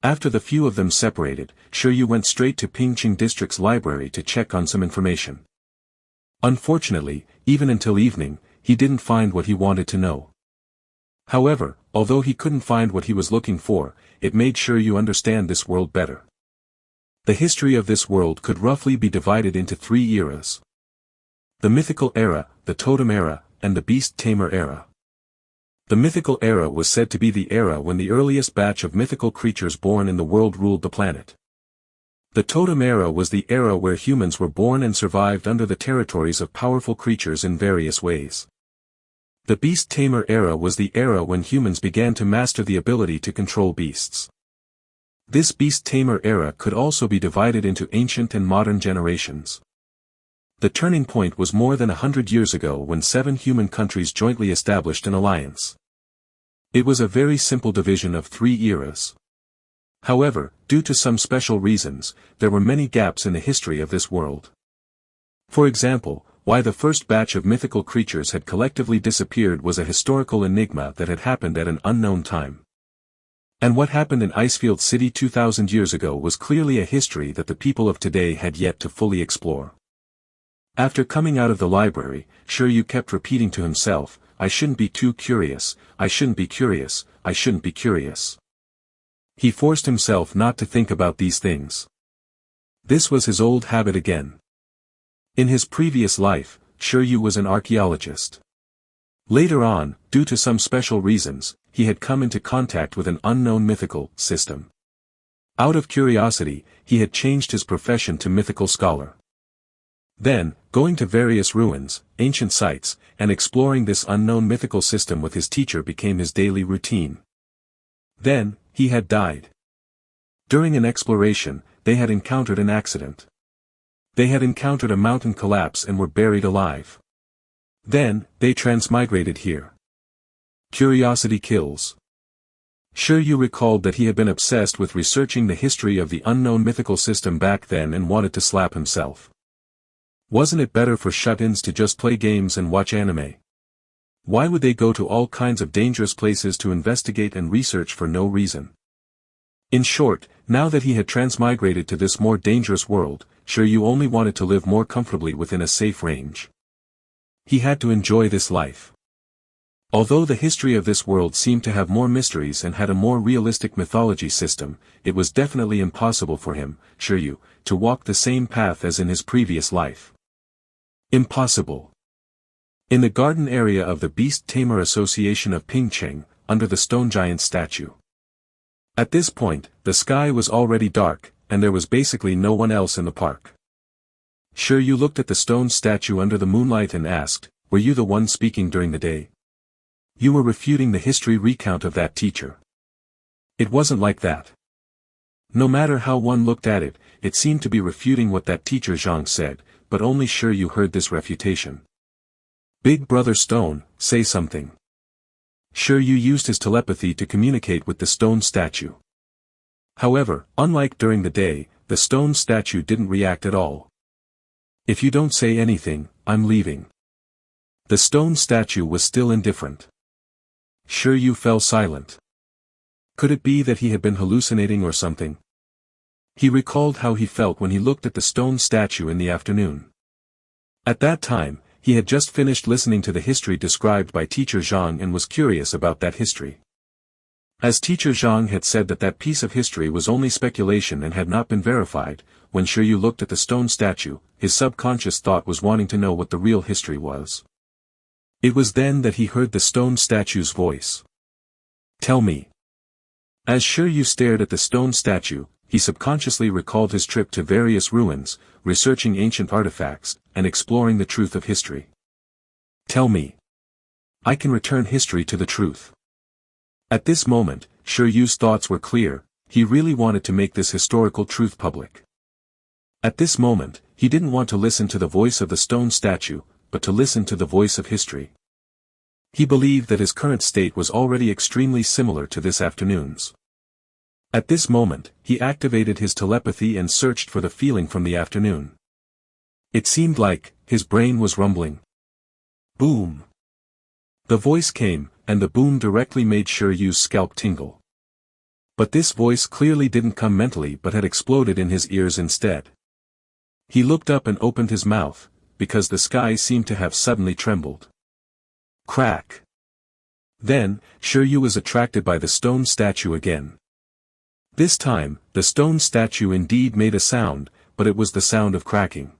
Speaker 1: After the few of them separated, Shi Yu went straight to Pingqing District's library to check on some information. Unfortunately, even until evening, he didn't find what he wanted to know. However, although he couldn't find what he was looking for, it made Shi Yu understand this world better. The history of this world could roughly be divided into 3 eras. The Mythical Era, the Totem Era, and the Beast Tamer Era. The Mythical Era was said to be the era when the earliest batch of mythical creatures born in the world ruled the planet. The Totem Era was the era where humans were born and survived under the territories of powerful creatures in various ways. The Beast Tamer Era was the era when humans began to master the ability to control beasts. This Beast Tamer era could also be divided into ancient and modern generations. The turning point was more than 100 years ago when 7 human countries jointly established an alliance. It was a very simple division of 3 eras. However, due to some special reasons, there were many gaps in the history of this world. For example, why the first batch of mythical creatures had collectively disappeared was a historical enigma that had happened at an unknown time. And what happened in Icefield City 2,000 years ago was clearly a history that the people of today had yet to fully explore. After coming out of the library, Shi Yu kept repeating to himself, "I shouldn't be too curious, I shouldn't be curious, I shouldn't be curious." He forced himself not to think about these things. This was his old habit again. In his previous life, Shi Yu was an archaeologist. Later on, due to some special reasons, he had come into contact with an unknown mythical system. Out of curiosity, he had changed his profession to mythical scholar. Then, going to various ruins, ancient sites, and exploring this unknown mythical system with his teacher became his daily routine. Then, he had died. During an exploration, they had encountered an accident. They had encountered a mountain collapse and were buried alive. Then, they transmigrated here. Curiosity kills. Shi Yu recalled that he had been obsessed with researching the history of the unknown mythical system back then and wanted to slap himself. Wasn't it better for shut-ins to just play games and watch anime? Why would they go to all kinds of dangerous places to investigate and research for no reason? In short, now that he had transmigrated to this more dangerous world, Shi Yu only wanted to live more comfortably within a safe range. He had to enjoy this life. Although the history of this world seemed to have more mysteries and had a more realistic mythology system, it was definitely impossible for him, Shi Yu, to walk the same path as in his previous life. Impossible. In the garden area of the Beast Tamer Association of Pingcheng, under the stone giant statue. At this point, the sky was already dark, and there was basically no one else in the park. Shi Yu looked at the stone statue under the moonlight and asked, "Were you the one speaking during the day? You were refuting the history recount of that teacher." It wasn't like that. No matter how one looked at it, it seemed to be refuting what that teacher Zhang said, but only Shi Yu heard this refutation. "Big Brother Stone, say something." Shi Yu used his telepathy to communicate with the stone statue. However, unlike during the day, the stone statue didn't react at all. "If you don't say anything, I'm leaving." The stone statue was still indifferent. Shi Yu fell silent. Could it be that he had been hallucinating or something? He recalled how he felt when he looked at the stone statue in the afternoon. At that time, he had just finished listening to the history described by Teacher Zhang and was curious about that history. As Teacher Zhang had said that piece of history was only speculation and had not been verified, when Shi Yu looked at the stone statue, his subconscious thought was wanting to know what the real history was. It was then that he heard the stone statue's voice. "Tell me." As Shi Yu stared at the stone statue, he subconsciously recalled his trip to various ruins, researching ancient artifacts, and exploring the truth of history. "Tell me. I can return history to the truth." At this moment, Shi Yu's thoughts were clear. He really wanted to make this historical truth public. At this moment, he didn't want to listen to the voice of the stone statue, but to listen to the voice of history. He believed that his current state was already extremely similar to this afternoon's. At this moment, he activated his telepathy and searched for the feeling from the afternoon. It seemed like his brain was rumbling. Boom! The voice came, and the boom directly made Shi Yu's scalp tingle. But this voice clearly didn't come mentally but had exploded in his ears instead. He looked up and opened his mouth, because the sky seemed to have suddenly trembled. Crack! Then, Shi Yu was attracted by the stone statue again. This time, the stone statue indeed made a sound, but it was the sound of cracking.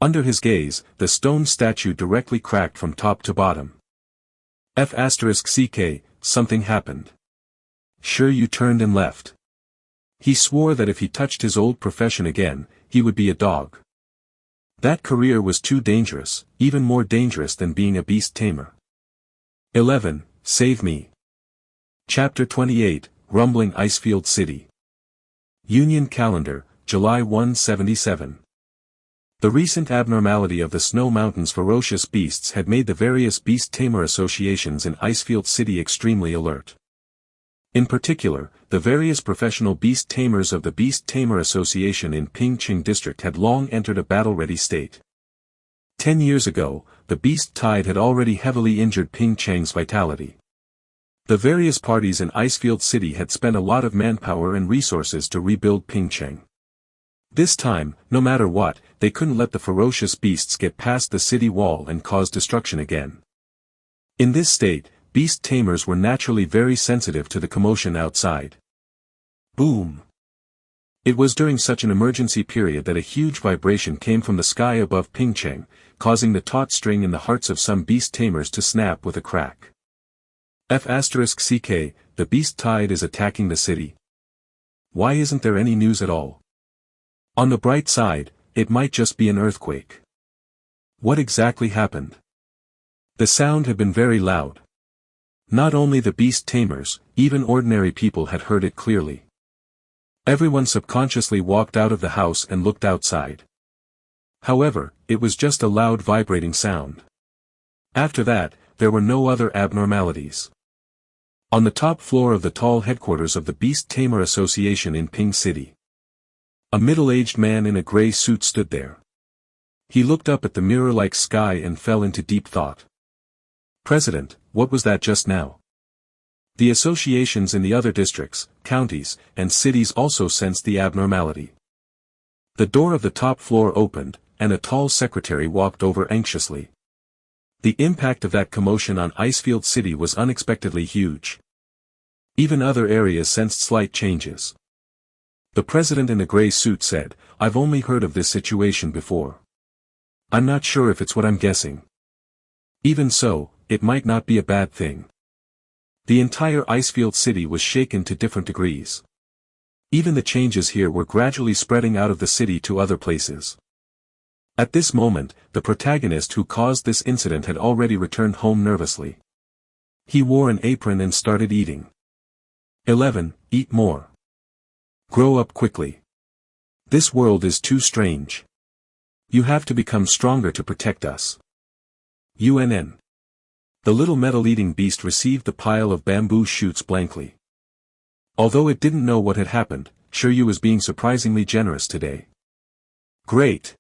Speaker 1: Under his gaze, the stone statue directly cracked from top to bottom. F***ck, something happened. Shi Yu turned and left. He swore that if he touched his old profession again, he would be a dog. That career was too dangerous, even more dangerous than being a beast tamer. 11. Save me. Chapter 28, Rumbling Icefield City. Union Calendar, July 177. The recent abnormality of the Snow Mountain's ferocious beasts had made the various beast tamer associations in Icefield City extremely alert. In particular, the various professional beast tamers of the Beast Tamer Association in Pingcheng District had long entered a battle-ready state. 10 years ago, the beast tide had already heavily injured Pingcheng's vitality. The various parties in Icefield City had spent a lot of manpower and resources to rebuild Pingcheng. This time, no matter what, they couldn't let the ferocious beasts get past the city wall and cause destruction again. In this state, beast tamers were naturally very sensitive to the commotion outside. Boom! It was during such an emergency period that a huge vibration came from the sky above Pingcheng, causing the taut string in the hearts of some beast tamers to snap with a crack. F***ck, the beast tide is attacking the city. Why isn't there any news at all? On the bright side, it might just be an earthquake. What exactly happened? The sound had been very loud. Not only the beast tamers, even ordinary people had heard it clearly. Everyone subconsciously walked out of the house and looked outside. However, it was just a loud vibrating sound. After that, there were no other abnormalities. On the top floor of the tall headquarters of the Beast Tamer Association in Ping City, a middle-aged man in a gray suit stood there. He looked up at the mirror-like sky and fell into deep thought. President, what was that just now? The associations in the other districts, counties, and cities also sensed the abnormality. The door of the top floor opened, and a tall secretary walked over anxiously. The impact of that commotion on Icefield City was unexpectedly huge. Even other areas sensed slight changes. The president in the gray suit said, "I've only heard of this situation before. I'm not sure if it's what I'm guessing. Even so, it might not be a bad thing." The entire Icefield City was shaken to different degrees. Even the changes here were gradually spreading out of the city to other places. At this moment, the protagonist who caused this incident had already returned home nervously. He wore an apron and started eating. 11. Eat more. Grow up quickly. This world is too strange. You have to become stronger to protect us. UNN. The little metal-eating beast received the pile of bamboo shoots blankly. Although it didn't know what had happened, Shi Yu was being surprisingly generous today. Great.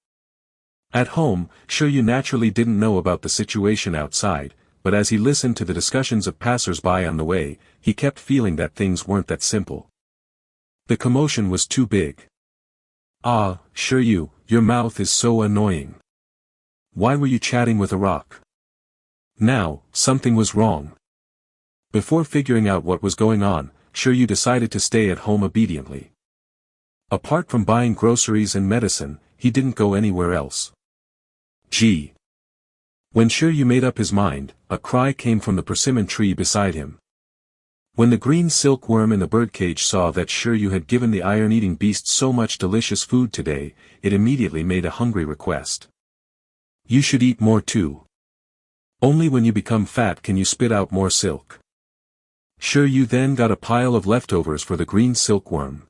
Speaker 1: At home, Shi Yu naturally didn't know about the situation outside, but as he listened to the discussions of passers-by on the way, he kept feeling that things weren't that simple. The commotion was too big. Ah, Shi Yu, your mouth is so annoying. Why were you chatting with a rock? Now, something was wrong. Before figuring out what was going on, Shi Yu decided to stay at home obediently. Apart from buying groceries and medicine, he didn't go anywhere else. Gee. When Shi Yu made up his mind, a cry came from the persimmon tree beside him. When the green silkworm in the birdcage saw that Shi Yu had given the iron-eating beast so much delicious food today, it immediately made a hungry request. You should eat more too. Only when you become fat can you spit out more silk. Shi Yu then got a pile of leftovers for the green silkworm.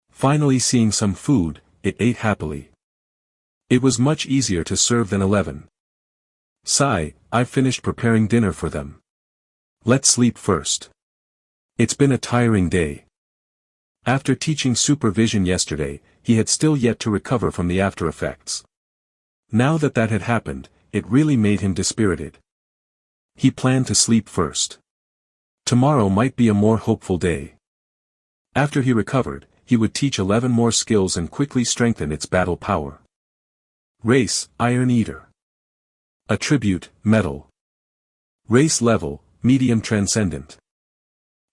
Speaker 1: Finally seeing some food, it ate happily. It was much easier to serve than 11. Sigh, I've finished preparing dinner for them. Let's sleep first. It's been a tiring day. After teaching supervision yesterday, he had still yet to recover from the after effects. Now that that had happened, it really made him dispirited. He planned to sleep first. Tomorrow might be a more hopeful day. After he recovered, he would teach 11 more skills and quickly strengthen its battle power. Race, Iron Eater. Attribute, Metal. Race level, Medium Transcendent.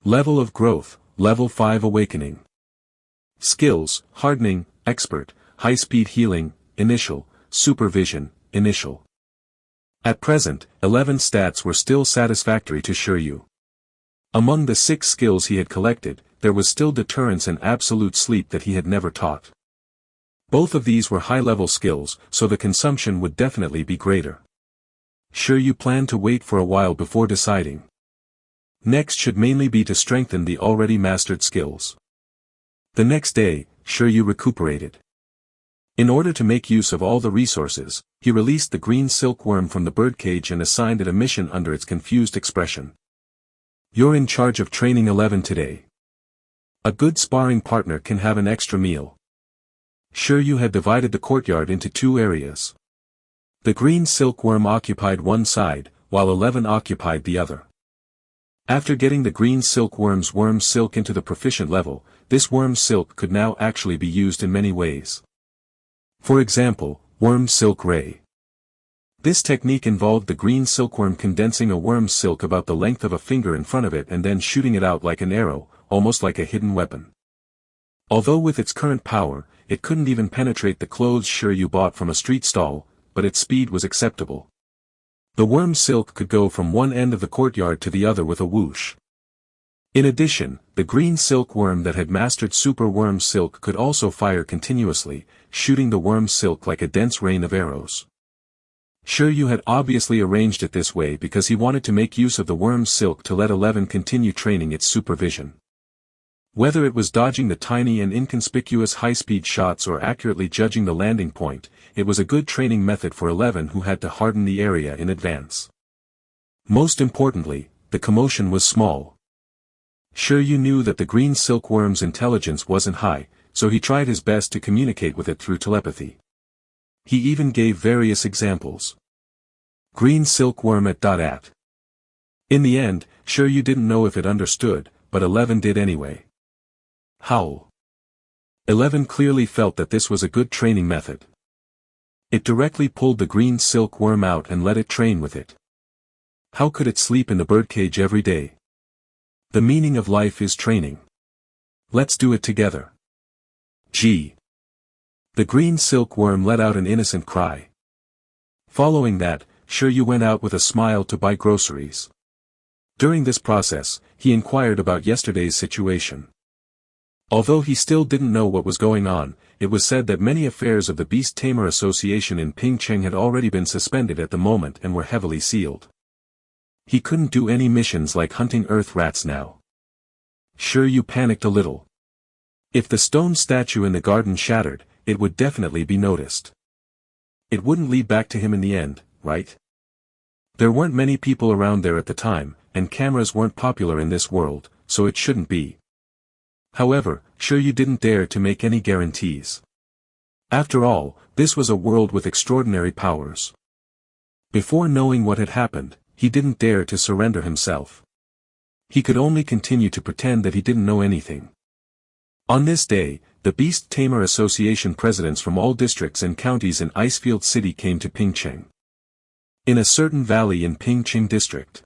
Speaker 1: Level of growth, Level 5 Awakening. Skills, Hardening, Expert, High-Speed Healing, Initial, supervision, initial. At present, 11 stats were still satisfactory to Shi Yu. Among the 6 skills he had collected, there was still deterrence and absolute sleep that he had never taught. Both of these were high-level skills, so the consumption would definitely be greater. Shi Yu planned to wait for a while before deciding. Next should mainly be to strengthen the already mastered skills. The next day, Shi Yu recuperated. In order to make use of all the resources, he released the green silkworm from the birdcage and assigned it a mission under its confused expression. You're in charge of training 11 today. A good sparring partner can have an extra meal. Shi Yu had divided the courtyard into 2 areas. The green silkworm occupied one side, while 11 occupied the other. After getting the green silkworm's worm silk into the proficient level, this worm silk could now actually be used in many ways. For example, worm silk ray. This technique involved the green silkworm condensing a worm's silk about the length of a finger in front of it and then shooting it out like an arrow, almost like a hidden weapon. Although with its current power, it couldn't even penetrate the clothes Shi Yu bought from a street stall, but its speed was acceptable. The worm silk could go from one end of the courtyard to the other with a whoosh. In addition, the green silkworm that had mastered super worm silk could also fire continuously, shooting the worm silk like a dense rain of arrows. Shi Yu had obviously arranged it this way because he wanted to make use of the worm's silk to let 11 continue training its supervision. Whether it was dodging the tiny and inconspicuous high-speed shots or accurately judging the landing point, it was a good training method for 11 who had to harden the area in advance. Most importantly, the commotion was small. Shi Yu knew that the green silkworm's intelligence wasn't high, so he tried his best to communicate with it through telepathy. He even gave various examples. Green silkworm at. In the end, Shi Yu didn't know if it understood, but 11 did anyway. Howl. 11 clearly felt that this was a good training method. It directly pulled the green silkworm out and let it train with it. How could it sleep in the birdcage every day? The meaning of life is training. Let's do it together. Gee. The green silkworm let out an innocent cry. Following that, Shi Yu went out with a smile to buy groceries. During this process, he inquired about yesterday's situation. Although he still didn't know what was going on, it was said that many affairs of the Beast Tamer Association in Pingcheng had already been suspended at the moment and were heavily sealed. He couldn't do any missions like hunting earth rats now. Shi Yu panicked a little. If the stone statue in the garden shattered, it would definitely be noticed. It wouldn't lead back to him in the end, right? There weren't many people around there at the time, and cameras weren't popular in this world, so it shouldn't be. However, Shi Yu didn't dare to make any guarantees. After all, this was a world with extraordinary powers. Before knowing what had happened, he didn't dare to surrender himself. He could only continue to pretend that he didn't know anything. On this day, the Beast Tamer Association presidents from all districts and counties in Icefield City came to Pingcheng. In a certain valley in Pingcheng district,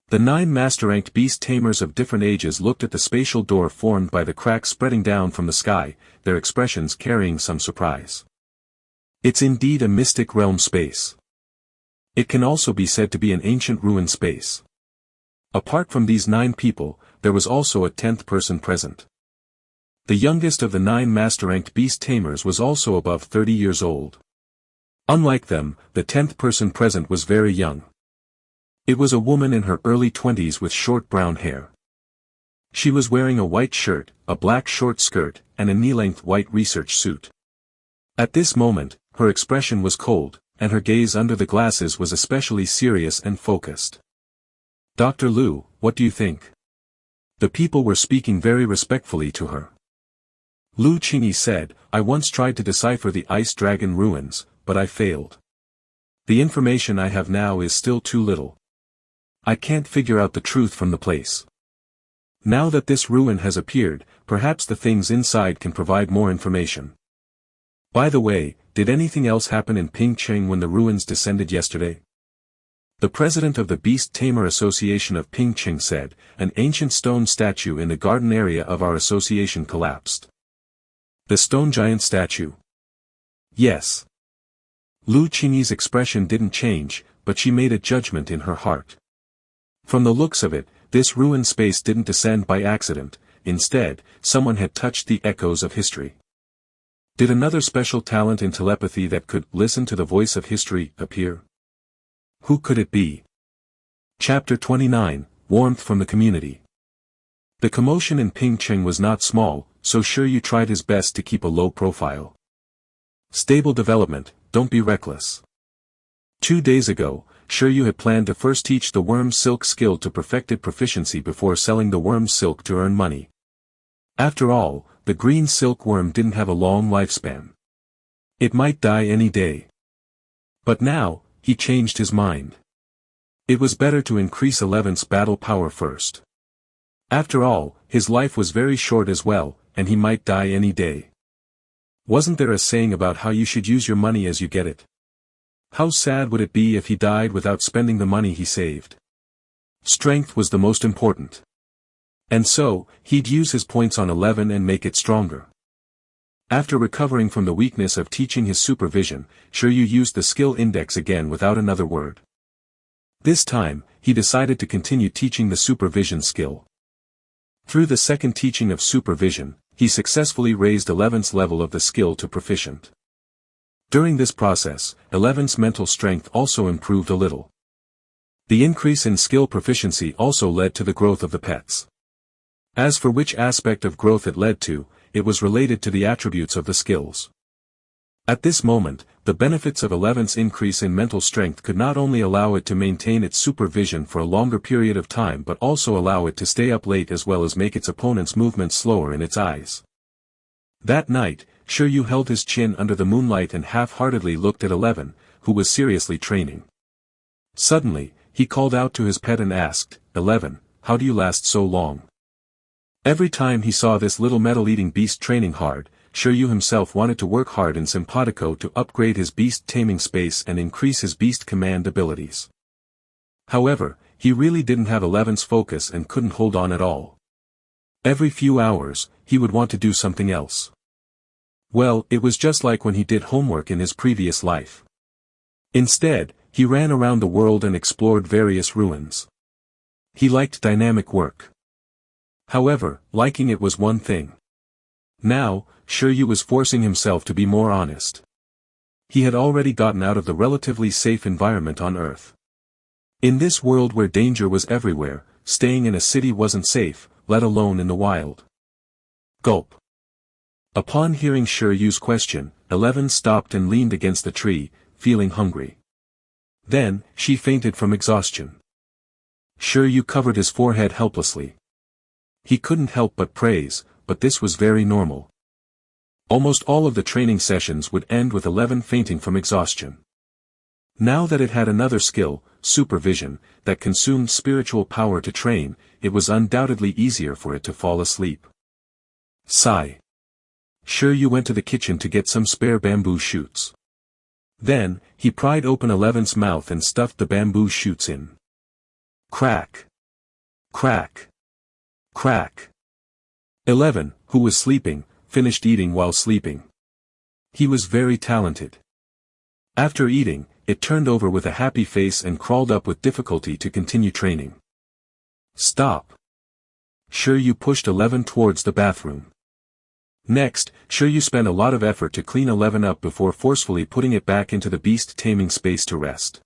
Speaker 1: the 9 master-ranked beast tamers of different ages looked at the spatial door formed by the cracks spreading down from the sky, their expressions carrying some surprise. It's indeed a mystic realm space. It can also be said to be an ancient ruin space. Apart from these 9 people, there was also a 10th person present. The youngest of the 9 master-ranked beast tamers was also above 30 years old. Unlike them, the 10th person present was very young. It was a woman in her early 20s with short brown hair. She was wearing a white shirt, a black short skirt, and a knee-length white research suit. At this moment, her expression was cold, and her gaze under the glasses was especially serious and focused. Dr. Liu, what do you think? The people were speaking very respectfully to her. Lu Qingyi said, I once tried to decipher the ice dragon ruins, but I failed. The information I have now is still too little. I can't figure out the truth from the place. Now that this ruin has appeared, perhaps the things inside can provide more information. By the way, did anything else happen in Pingcheng when the ruins descended yesterday? The president of the Beast Tamer Association of Pingcheng said, an ancient stone statue in the garden area of our association collapsed. The stone giant statue? Yes. Lu Qingyi's expression didn't change, but she made a judgment in her heart. From the looks of it, this ruined space didn't descend by accident, instead, someone had touched the echoes of history. Did another special talent in telepathy that could listen to the voice of history appear? Who could it be? Chapter 29, Warmth from the Community. The commotion in Pingcheng was not small, so Shi Yu tried his best to keep a low profile. Stable development, don't be reckless. 2 days ago, Shi Yu had planned to first teach the worm silk skill to perfected proficiency before selling the worm silk to earn money. After all, the green silk worm didn't have a long lifespan. It might die any day. But now, he changed his mind. It was better to increase 11's battle power first. After all, his life was very short as well, and he might die any day. Wasn't there a saying about how you should use your money as you get it? How sad would it be if he died without spending the money he saved? Strength was the most important. And so, he'd use his points on 11 and make it stronger. After recovering from the weakness of teaching his supervision, Shi Yu used the skill index again without another word. This time, he decided to continue teaching the supervision skill. Through the second teaching of supervision, he successfully raised 11's level of the skill to proficient. During this process, 11's mental strength also improved a little. The increase in skill proficiency also led to the growth of the pets. As for which aspect of growth it led to, it was related to the attributes of the skills. At this moment, the benefits of 11's increase in mental strength could not only allow it to maintain its supervision for a longer period of time but also allow it to stay up late as well as make its opponent's movements slower in its eyes. That night, Shi Yu held his chin under the moonlight and half-heartedly looked at 11, who was seriously training. Suddenly, he called out to his pet and asked, 11, how do you last so long? Every time he saw this little metal-eating beast training hard, Shi Yu himself wanted to work hard in Simpatico to upgrade his beast taming space and increase his beast command abilities. However, he really didn't have 11's focus and couldn't hold on at all. Every few hours, he would want to do something else. Well, it was just like when he did homework in his previous life. Instead, he ran around the world and explored various ruins. He liked dynamic work. However, liking it was one thing. Now, Shi Yu was forcing himself to be more honest. He had already gotten out of the relatively safe environment on Earth. In this world where danger was everywhere, staying in a city wasn't safe, let alone in the wild. Gulp. Upon hearing Shi Yu's question, 11 stopped and leaned against the tree, feeling hungry. Then, she fainted from exhaustion. Shi Yu covered his forehead helplessly. He couldn't help but praise, but this was very normal. Almost all of the training sessions would end with 11 fainting from exhaustion. Now that it had another skill, supervision, that consumed spiritual power to train, it was undoubtedly easier for it to fall asleep. Sigh. Shi Yu went to the kitchen to get some spare bamboo shoots. Then, he pried open 11's mouth and stuffed the bamboo shoots in. Crack. Crack. Crack. 11, who was sleeping, finished eating while sleeping. He was very talented. After eating, it turned over with a happy face and crawled up with difficulty to continue training. Stop. Shi Yu pushed 11 towards the bathroom. Next, Shi Yu spent a lot of effort to clean 11 up before forcefully putting it back into the beast taming space to rest.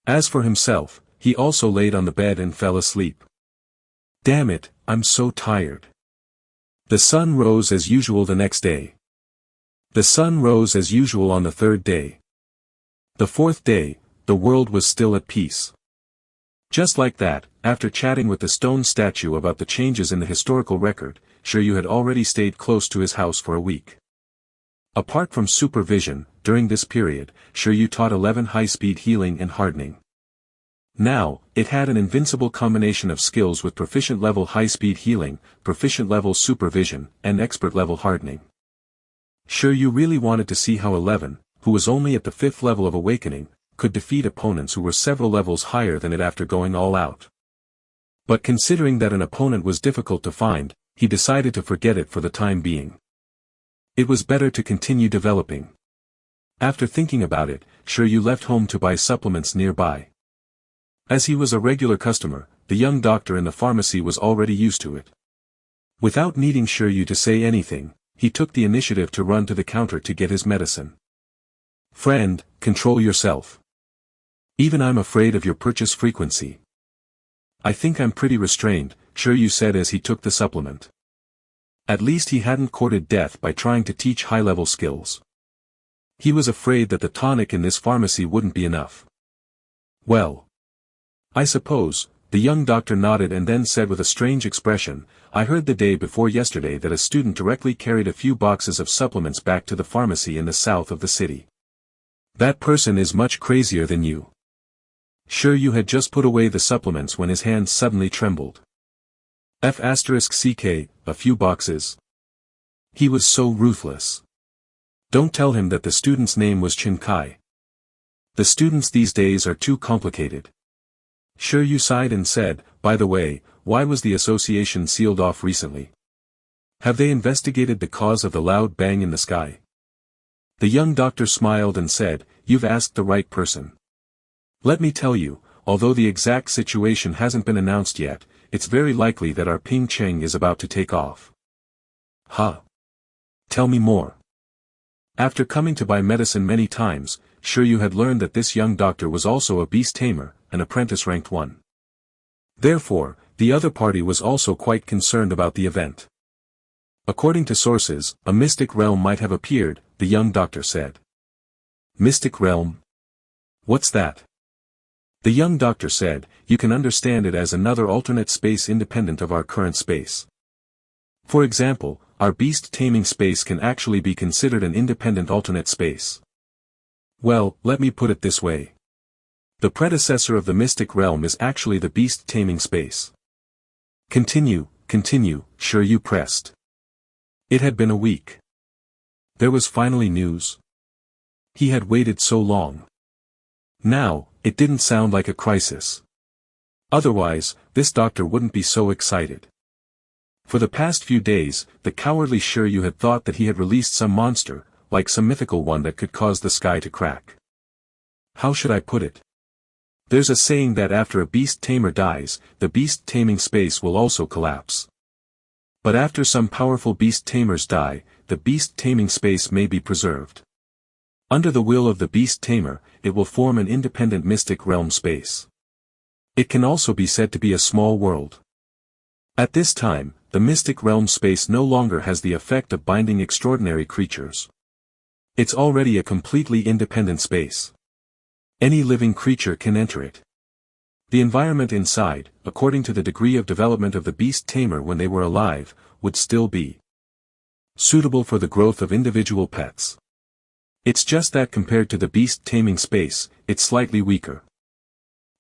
Speaker 1: As for himself, he also laid on the bed and fell asleep. Damn it, I'm so tired. The sun rose as usual the next day. The sun rose as usual on the third day. The fourth day, the world was still at peace. Just like that, after chatting with the stone statue about the changes in the historical record, Shi Yu had already stayed close to his house for a week. Apart from supervision, during this period, Shi Yu taught 11 high-speed healing and hardening. Now, it had an invincible combination of skills with proficient-level high-speed healing, proficient-level supervision, and expert-level hardening. Shi Yu really wanted to see how 11, who was only at the 5th level of awakening, could defeat opponents who were several levels higher than it after going all out. But considering that an opponent was difficult to find, he decided to forget it for the time being. It was better to continue developing. After thinking about it, Shi Yu left home to buy supplements nearby. As he was a regular customer, the young doctor in the pharmacy was already used to it. Without needing Shi Yu to say anything, he took the initiative to run to the counter to get his medicine. "Friend, control yourself. Even I'm afraid of your purchase frequency." "I think I'm pretty restrained," Shi Yu said as he took the supplement. At least he hadn't courted death by trying to teach high-level skills. He was afraid that the tonic in this pharmacy wouldn't be enough. "Well, I suppose," the young doctor nodded and then said with a strange expression, "I heard the day before yesterday that a student directly carried a few boxes of supplements back to the pharmacy in the south of the city. That person is much crazier than you." Shi Yu had just put away the supplements when his hands suddenly trembled. **CK, a few boxes. He was so ruthless. Don't tell him that the student's name was Chin Kai. The students these days are too complicated." Shi Yu sighed and said, "By the way, why was the association sealed off recently? Have they investigated the cause of the loud bang in the sky?" The young doctor smiled and said, "You've asked the right person. Let me tell you, although the exact situation hasn't been announced yet, it's very likely that our Ping Cheng is about to take off." "Huh? Tell me more." After coming to buy medicine many times, Shi Yu had learned that this young doctor was also a Beast Tamer, an apprentice ranked 1. Therefore, the other party was also quite concerned about the event. According to sources, a mystic realm might have appeared, the young doctor said. "Mystic realm? What's that?" The young doctor said, "You can understand it as another alternate space independent of our current space. For example, our beast taming space can actually be considered an independent alternate space. Well, let me put it this way. The predecessor of the mystic realm is actually the beast taming space." Continue, Shi Yu pressed. It had been a week. There was finally news. He had waited so long. Now, it didn't sound like a crisis. Otherwise, this doctor wouldn't be so excited. For the past few days, the cowardly Shi Yu had thought that he had released some monster, like some mythical one that could cause the sky to crack. How should I put it? There's a saying that after a beast tamer dies, the beast taming space will also collapse. But after some powerful beast tamers die, the beast taming space may be preserved. Under the will of the beast tamer, it will form an independent mystic realm space. It can also be said to be a small world. At this time, the mystic realm space no longer has the effect of binding extraordinary creatures. It's already a completely independent space. Any living creature can enter it. The environment inside, according to the degree of development of the beast tamer when they were alive, would still be suitable for the growth of individual pets. It's just that compared to the beast taming space, it's slightly weaker.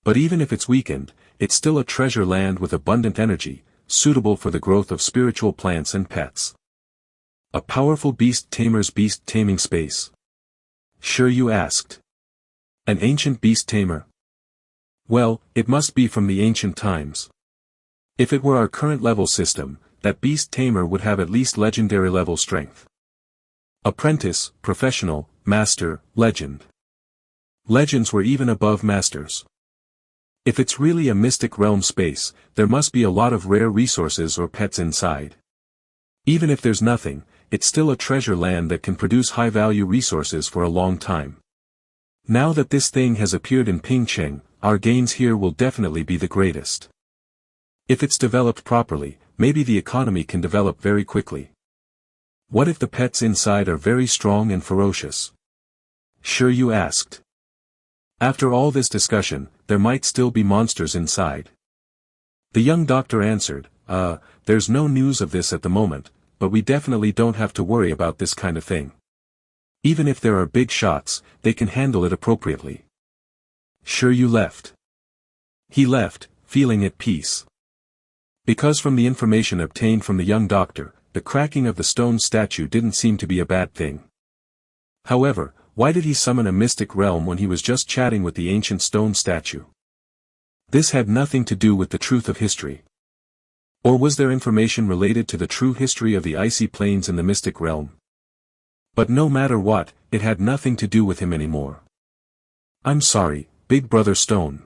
Speaker 1: But even if it's weakened, it's still a treasure land with abundant energy, suitable for the growth of spiritual plants and pets. A powerful beast tamer's beast taming space? Shi Yu asked. An ancient beast tamer? Well, it must be from the ancient times. If it were our current level system, that beast tamer would have at least legendary level strength. Apprentice, professional, master, legend. Legends were even above masters. If it's really a mystic realm space, there must be a lot of rare resources or pets inside. Even if there's nothing, it's still a treasure land that can produce high-value resources for a long time. Now that this thing has appeared in Pingcheng, our gains here will definitely be the greatest. If it's developed properly, maybe the economy can develop very quickly. What if the pets inside are very strong and ferocious? Shi Yu asked. After all this discussion, there might still be monsters inside. The young doctor answered, there's no news of this at the moment, but we definitely don't have to worry about this kind of thing. Even if there are big shots, they can handle it appropriately. Shi Yu left. He left, feeling at peace. Because from the information obtained from the young doctor, the cracking of the stone statue didn't seem to be a bad thing. However, why did he summon a mystic realm when he was just chatting with the ancient stone statue? This had nothing to do with the truth of history. Or was there information related to the true history of the icy plains in the mystic realm? But no matter what, it had nothing to do with him anymore. I'm sorry, Big Brother Stone.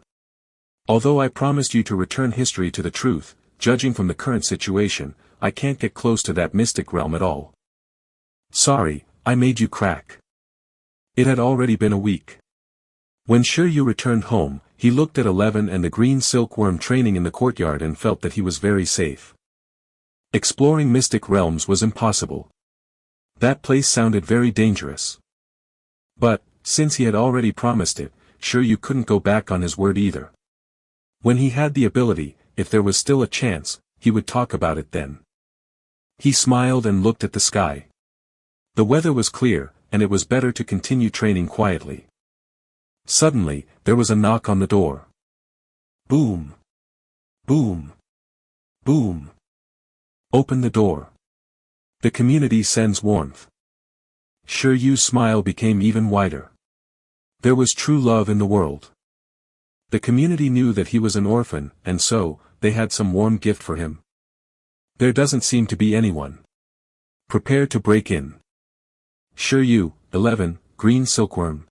Speaker 1: Although I promised you to return history to the truth, judging from the current situation, I can't get close to that mystic realm at all. Sorry, I made you crack. It had already been a week. When Shi Yu returned home, he looked at 11 and the green silkworm training in the courtyard and felt that he was very safe. Exploring mystic realms was impossible. That place sounded very dangerous. But, since he had already promised it, Shi Yu couldn't go back on his word either. When he had the ability, if there was still a chance, he would talk about it then. He smiled and looked at the sky. The weather was clear, and it was better to continue training quietly. Suddenly, there was a knock on the door. Boom! Boom! Boom! Open the door. The community sends warmth. Shi Yu's smile became even wider. There was true love in the world. The community knew that he was an orphan, and so, they had some warm gift for him. There doesn't seem to be anyone. Prepare to break in. Shi Yu, 11, Green Silkworm.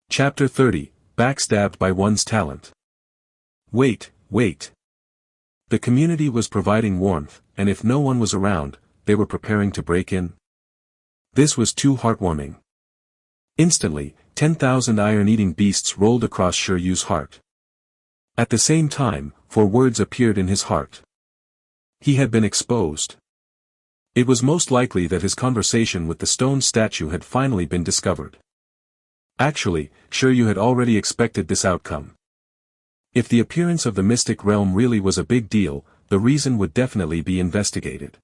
Speaker 1: Chapter 30, Backstabbed by One's Talent. Wait. The community was providing warmth, and if no one was around, they were preparing to break in. This was too heartwarming. Instantly, 10,000 iron-eating beasts rolled across Shi Yu's heart. At the same time, 4 words appeared in his heart. He had been exposed. It was most likely that his conversation with the stone statue had finally been discovered. Actually, Shi Yu had already expected this outcome. If the appearance of the mystic realm really was a big deal, the reason would definitely be investigated.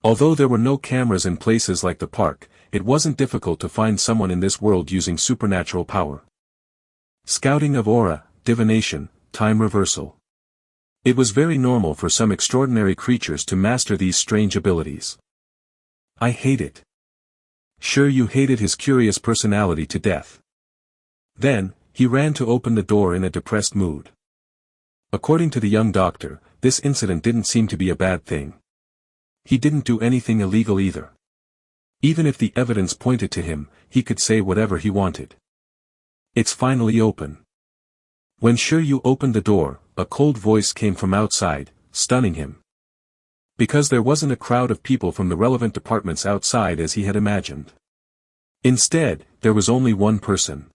Speaker 1: Although there were no cameras in places like the park, it wasn't difficult to find someone in this world using supernatural power. Scouting of aura, divination, time reversal. It was very normal for some extraordinary creatures to master these strange abilities. I hate it. Shi Yu hated his curious personality to death. Then, he ran to open the door in a depressed mood. According to the young doctor, this incident didn't seem to be a bad thing. He didn't do anything illegal either. Even if the evidence pointed to him, he could say whatever he wanted. It's finally open. When Shi Yu opened the door, a cold voice came from outside, stunning him. Because there wasn't a crowd of people from the relevant departments outside as he had imagined. Instead, there was only one person.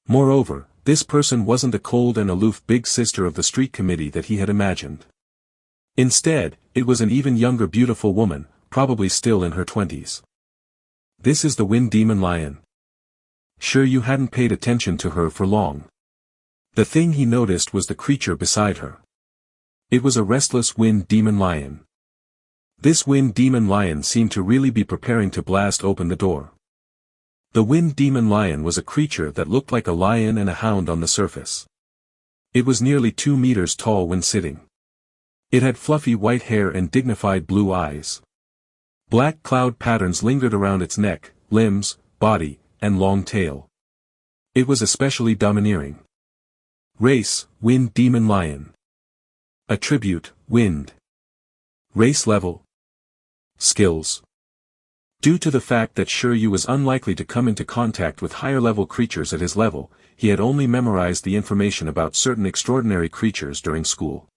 Speaker 1: Moreover, this person wasn't the cold and aloof big sister of the street committee that he had imagined. Instead, it was an even younger beautiful woman, probably still in her 20s. This is the Wind Demon Lion. Shi Yu hadn't paid attention to her for long. The thing he noticed was the creature beside her. It was a restless Wind Demon Lion. This Wind Demon Lion seemed to really be preparing to blast open the door. The Wind Demon Lion was a creature that looked like a lion and a hound on the surface. It was nearly 2 meters tall when sitting. It had fluffy white hair and dignified blue eyes. Black cloud patterns lingered around its neck, limbs, body, and long tail. It was especially domineering. Race, Wind Demon Lion. Attribute, Wind. Race level. Skills. Due to the fact that Shi Yu was unlikely to come into contact with higher-level creatures at his level, he had only memorized the information about certain extraordinary creatures during school.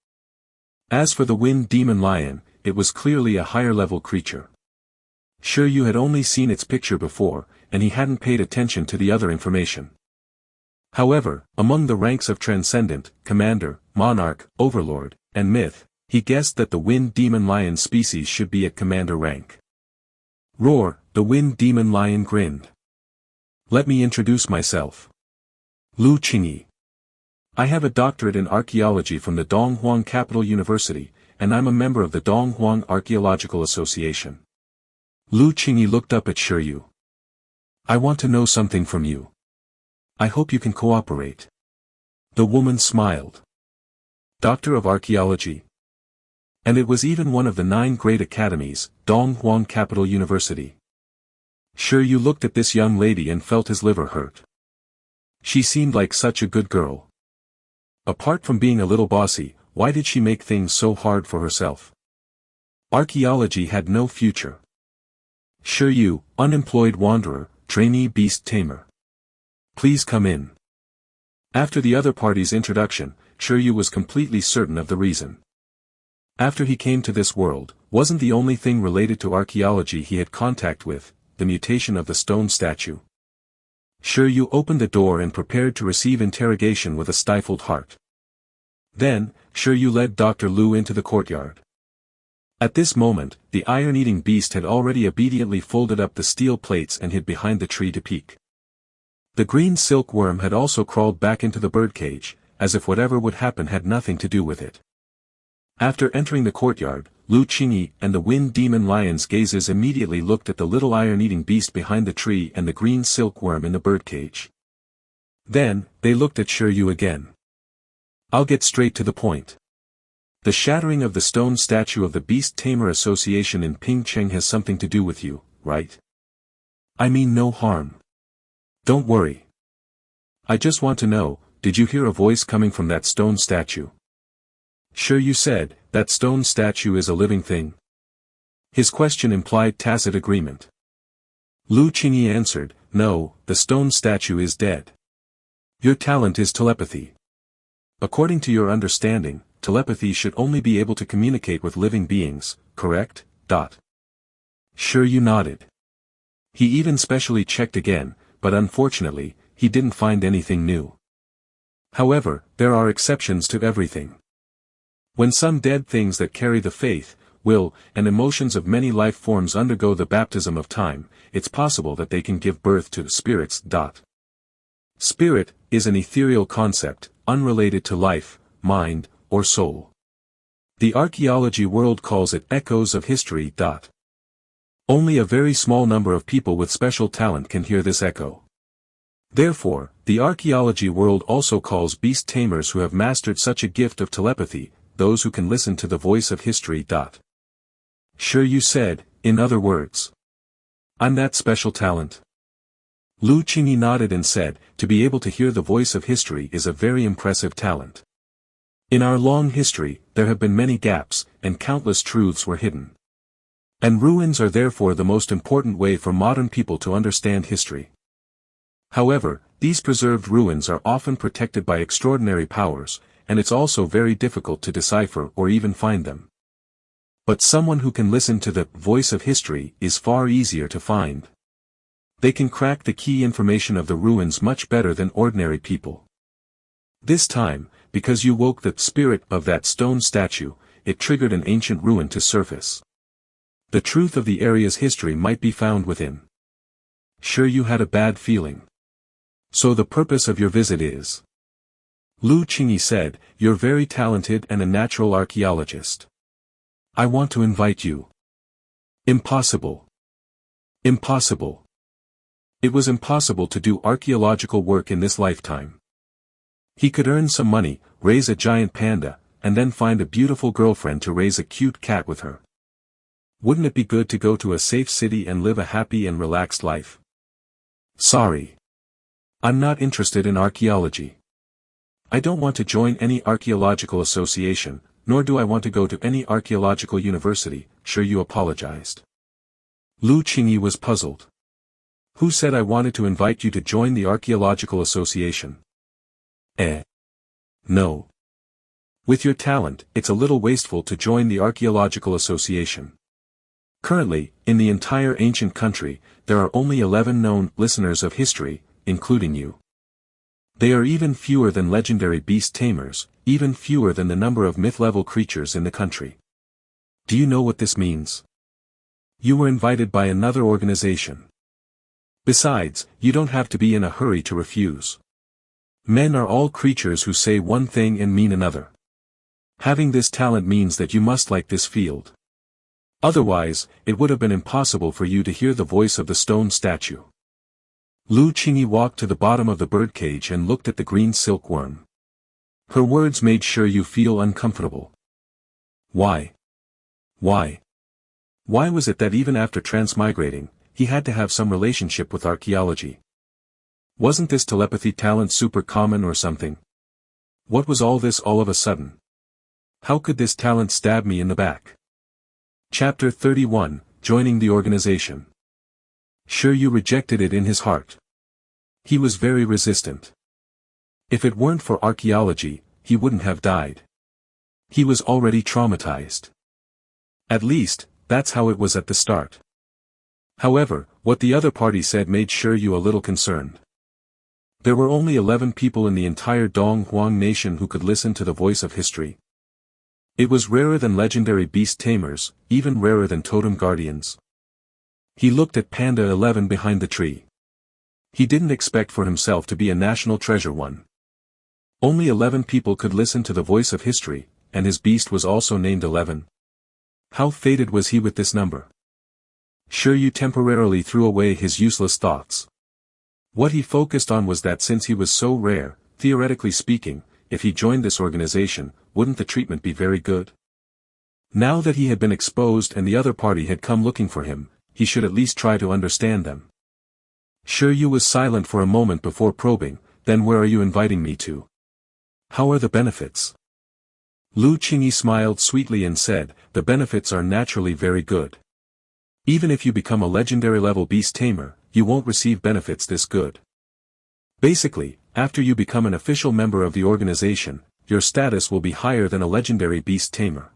Speaker 1: As for the Wind Demon Lion, it was clearly a higher-level creature. Shi Yu had only seen its picture before, and he hadn't paid attention to the other information. However, among the ranks of Transcendent, Commander, Monarch, Overlord, and Myth, he guessed that the Wind Demon Lion species should be at Commander rank. Roar, the Wind Demon Lion grinned. Let me introduce myself. Lu Qingyi. I have a doctorate in archaeology from the Donghuang Capital University, and I'm a member of the Donghuang Archaeological Association. Lu Qingyi looked up at Shi Yu. I want to know something from you. I hope you can cooperate. The woman smiled. Doctor of Archaeology. And it was even one of the 9 great academies, Donghuang Capital University. Shi Yu looked at this young lady and felt his liver hurt. She seemed like such a good girl. Apart from being a little bossy, why did she make things so hard for herself? Archaeology had no future. Shi Yu, unemployed wanderer, trainee beast tamer. Please come in. After the other party's introduction, Shi Yu was completely certain of the reason. After he came to this world, wasn't the only thing related to archaeology he had contact with, the mutation of the stone statue. Shi Yu opened the door and prepared to receive interrogation with a stifled heart. Then, Shi Yu led Dr. Lu into the courtyard. At this moment, the iron-eating beast had already obediently folded up the steel plates and hid behind the tree to peek. The green silkworm had also crawled back into the birdcage, as if whatever would happen had nothing to do with it. After entering the courtyard, Lu Qingyi and the wind demon lion's gazes immediately looked at the little iron-eating beast behind the tree and the green silkworm in the birdcage. Then, they looked at Shi Yu again. I'll get straight to the point. The shattering of the stone statue of the Beast Tamer Association in Pingcheng has something to do with you, right? I mean no harm. Don't worry. I just want to know, did you hear a voice coming from that stone statue? Shi Yu said, that stone statue is a living thing? His question implied tacit agreement. Lu Qingyi answered, no, the stone statue is dead. Your talent is telepathy. According to your understanding, telepathy should only be able to communicate with living beings, correct? Shi Yu nodded. He even specially checked again, but unfortunately, he didn't find anything new. However, there are exceptions to everything. When some dead things that carry the faith, will, and emotions of many life forms undergo the baptism of time, it's possible that they can give birth to spirits. Spirit is an ethereal concept, unrelated to life, mind, or soul. The archaeology world calls it echoes of history. Only a very small number of people with special talent can hear this echo. Therefore, the archaeology world also calls beast tamers who have mastered such a gift of telepathy, those who can listen to the voice of history. Shi Yu said, in other words. I'm that special talent. Lu Qingyi nodded and said, to be able to hear the voice of history is a very impressive talent. In our long history, there have been many gaps, and countless truths were hidden. And ruins are therefore the most important way for modern people to understand history. However, these preserved ruins are often protected by extraordinary powers, and it's also very difficult to decipher or even find them. But someone who can listen to the voice of history is far easier to find. They can crack the key information of the ruins much better than ordinary people. This time, because you woke the spirit of that stone statue, it triggered an ancient ruin to surface. The truth of the area's history might be found within. Shi Yu had a bad feeling. So the purpose of your visit is? Lu Qingyi said, you're very talented and a natural archaeologist. I want to invite you. Impossible. Impossible. It was impossible to do archaeological work in this lifetime. He could earn some money, raise a giant panda, and then find a beautiful girlfriend to raise a cute cat with her. Wouldn't it be good to go to a safe city and live a happy and relaxed life? Sorry. I'm not interested in archaeology. I don't want to join any archaeological association, nor do I want to go to any archaeological university. Shi Yu apologized. Lu Qingyi was puzzled. Who said I wanted to invite you to join the archaeological association? No. With your talent, it's a little wasteful to join the archaeological association. Currently, in the entire ancient country, there are only 11 known listeners of history, including you. They are even fewer than legendary beast tamers, even fewer than the number of myth-level creatures in the country. Do you know what this means? You were invited by another organization. Besides, you don't have to be in a hurry to refuse. Men are all creatures who say one thing and mean another. Having this talent means that you must like this field. Otherwise, it would have been impossible for you to hear the voice of the stone statue. Lu Qingyi walked to the bottom of the birdcage and looked at the green silkworm. Her words made Shi Yu feel uncomfortable. Why? Why? Why was it that even after transmigrating, he had to have some relationship with archaeology? Wasn't this telepathy talent super common or something? What was all this all of a sudden? How could this talent stab me in the back? Chapter 31, Joining the Organization. Shi Yu rejected it in his heart. He was very resistant. If it weren't for archaeology, he wouldn't have died. He was already traumatized. At least, that's how it was at the start. However, what the other party said made Shi Yu a little concerned. There were only 11 people in the entire Dong Huang nation who could listen to the voice of history. It was rarer than legendary Beast Tamers, even rarer than Totem Guardians. He looked at Panda 11 behind the tree. He didn't expect for himself to be a national treasure one. Only 11 people could listen to the voice of history, and his beast was also named 11. How fated was he with this number? Shi Yu temporarily threw away his useless thoughts. What he focused on was that since he was so rare, theoretically speaking, if he joined this organization, wouldn't the treatment be very good? Now that he had been exposed and the other party had come looking for him, he should at least try to understand them. Shi Yu was silent for a moment before probing, then where are you inviting me to? How are the benefits? Lu Qingyi smiled sweetly and said, the benefits are naturally very good. Even if you become a legendary level beast tamer, you won't receive benefits this good. Basically, after you become an official member of the organization, your status will be higher than a legendary beast tamer.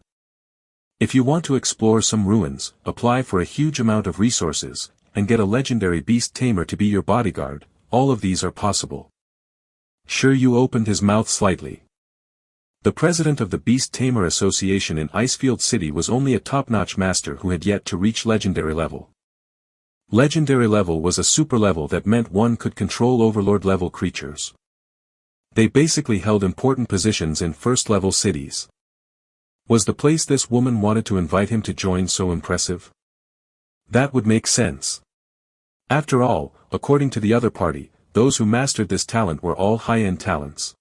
Speaker 1: If you want to explore some ruins, apply for a huge amount of resources, and get a legendary beast tamer to be your bodyguard, all of these are possible. Shi Yu opened his mouth slightly. The president of the Beast Tamer Association in Icefield City was only a top-notch master who had yet to reach legendary level. Legendary level was a super level that meant one could control overlord-level creatures. They basically held important positions in first-level cities. Was the place this woman wanted to invite him to join so impressive? That would make sense. After all, according to the other party, those who mastered this talent were all high-end talents.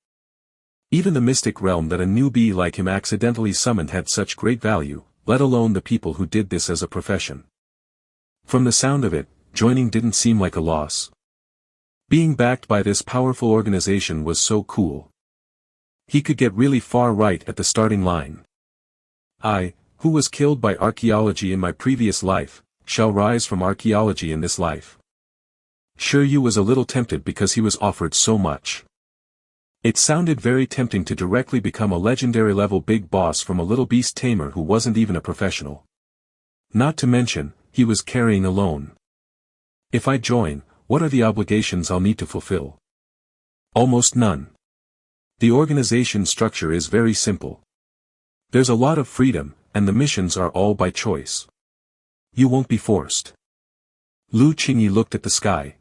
Speaker 1: Even the mystic realm that a newbie like him accidentally summoned had such great value, let alone the people who did this as a profession. From the sound of it, joining didn't seem like a loss. Being backed by this powerful organization was so cool. He could get really far right at the starting line. I, who was killed by archaeology in my previous life, shall rise from archaeology in this life. Shi Yu was a little tempted because he was offered so much. It sounded very tempting to directly become a legendary level big boss from a little beast tamer who wasn't even a professional. Not to mention, he was carrying a loan. If I join, what are the obligations I'll need to fulfill? Almost none. The organization structure is very simple. There's a lot of freedom, and the missions are all by choice. You won't be forced. Lu Qingyi looked at the sky.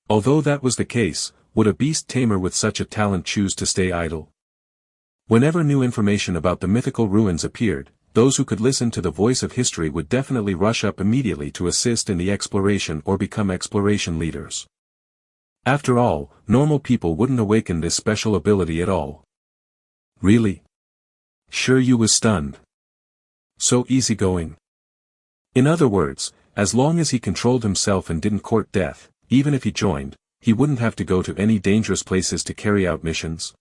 Speaker 1: Although that was the case, would a beast tamer with such a talent choose to stay idle? Whenever new information about the mythical ruins appeared, those who could listen to the voice of history would definitely rush up immediately to assist in the exploration or become exploration leaders. After all, normal people wouldn't awaken this special ability at all. Really? Shi Yu was stunned. So easygoing. In other words, as long as he controlled himself and didn't court death, even if he joined, he wouldn't have to go to any dangerous places to carry out missions.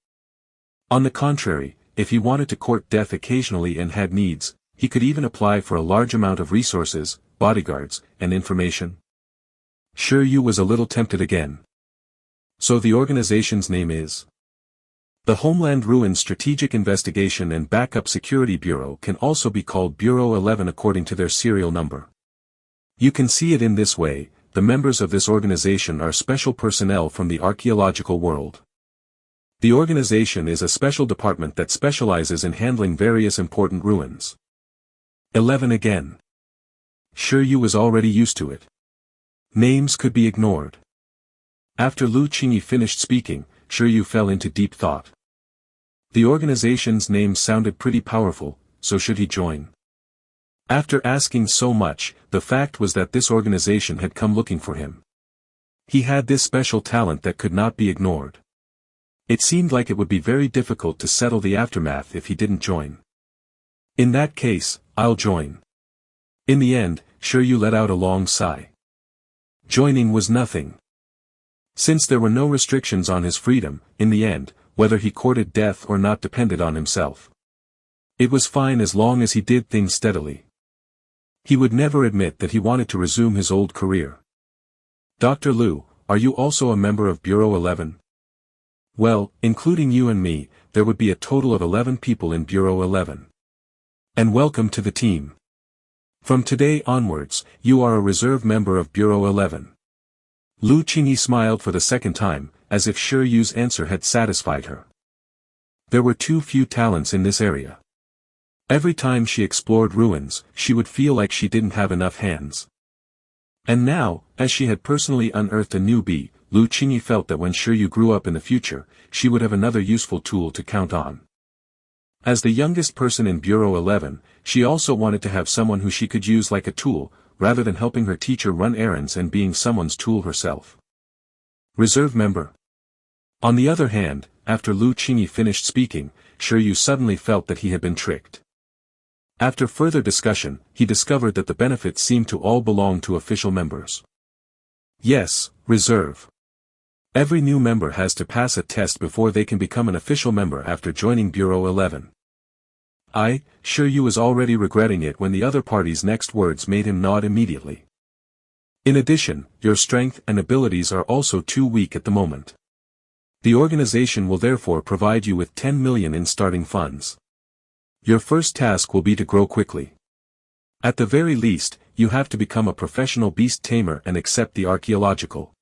Speaker 1: On the contrary, if he wanted to court death occasionally and had needs, he could even apply for a large amount of resources, bodyguards, and information. Shi Yu was a little tempted again. So the organization's name is? The Homeland Ruins Strategic Investigation and Backup Security Bureau can also be called Bureau 11 according to their serial number. You can see it in this way. The members of this organization are special personnel from the archaeological world. The organization is a special department that specializes in handling various important ruins. 11 again. Shi Yu was already used to it. Names could be ignored. After Lu Qingyi finished speaking, Shi Yu fell into deep thought. The organization's name sounded pretty powerful, so should he join? After asking so much, the fact was that this organization had come looking for him. He had this special talent that could not be ignored. It seemed like it would be very difficult to settle the aftermath if he didn't join. In that case, I'll join. In the end, Shi Yu let out a long sigh. Joining was nothing. Since there were no restrictions on his freedom, in the end, whether he courted death or not depended on himself. It was fine as long as he did things steadily. He would never admit that he wanted to resume his old career. Dr. Liu, are you also a member of Bureau 11? Well, including you and me, there would be a total of 11 people in Bureau 11. And welcome to the team. From today onwards, you are a reserve member of Bureau 11. Lu Qingyi smiled for the second time, as if Shi Yu's answer had satisfied her. There were too few talents in this area. Every time she explored ruins, she would feel like she didn't have enough hands. And now, as she had personally unearthed a newbie, Lu Qingyi felt that when Shi Yu grew up in the future, she would have another useful tool to count on. As the youngest person in Bureau 11, she also wanted to have someone who she could use like a tool, rather than helping her teacher run errands and being someone's tool herself. Reserve member. On the other hand, after Lu Qingyi finished speaking, Shi Yu suddenly felt that he had been tricked. After further discussion, he discovered that the benefits seemed to all belong to official members. Yes, reserve. Every new member has to pass a test before they can become an official member after joining Bureau 11. Shi Yu was already regretting it when the other party's next words made him nod immediately. In addition, your strength and abilities are also too weak at the moment. The organization will therefore provide you with 10 million in starting funds. Your first task will be to grow quickly. At the very least, you have to become a professional beast tamer and accept the archaeological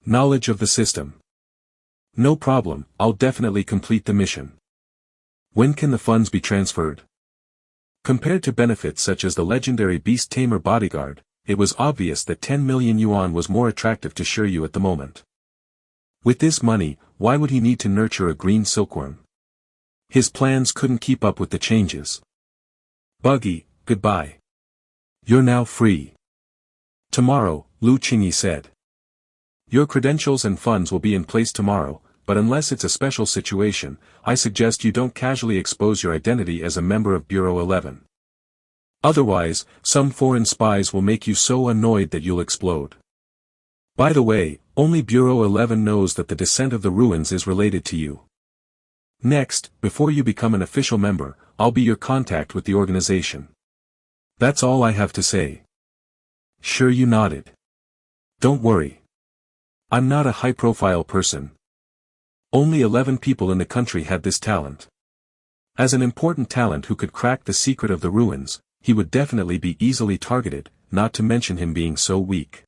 Speaker 1: knowledge of the system. No problem, I'll definitely complete the mission. When can the funds be transferred? Compared to benefits such as the legendary Beast Tamer bodyguard, it was obvious that 10 million yuan was more attractive to Shi Yu at the moment. With this money, why would he need to nurture a green silkworm? His plans couldn't keep up with the changes. Buggy, goodbye. You're now free. Tomorrow, Lu Qingyi said. Your credentials and funds will be in place tomorrow, but unless it's a special situation, I suggest you don't casually expose your identity as a member of Bureau 11. Otherwise, some foreign spies will make you so annoyed that you'll explode. By the way, only Bureau 11 knows that the descent of the ruins is related to you. Next, before you become an official member, I'll be your contact with the organization. That's all I have to say. Shi Yu nodded. Don't worry. I'm not a high-profile person. Only 11 people in the country had this talent. As an important talent who could crack the secret of the ruins, he would definitely be easily targeted, not to mention him being so weak.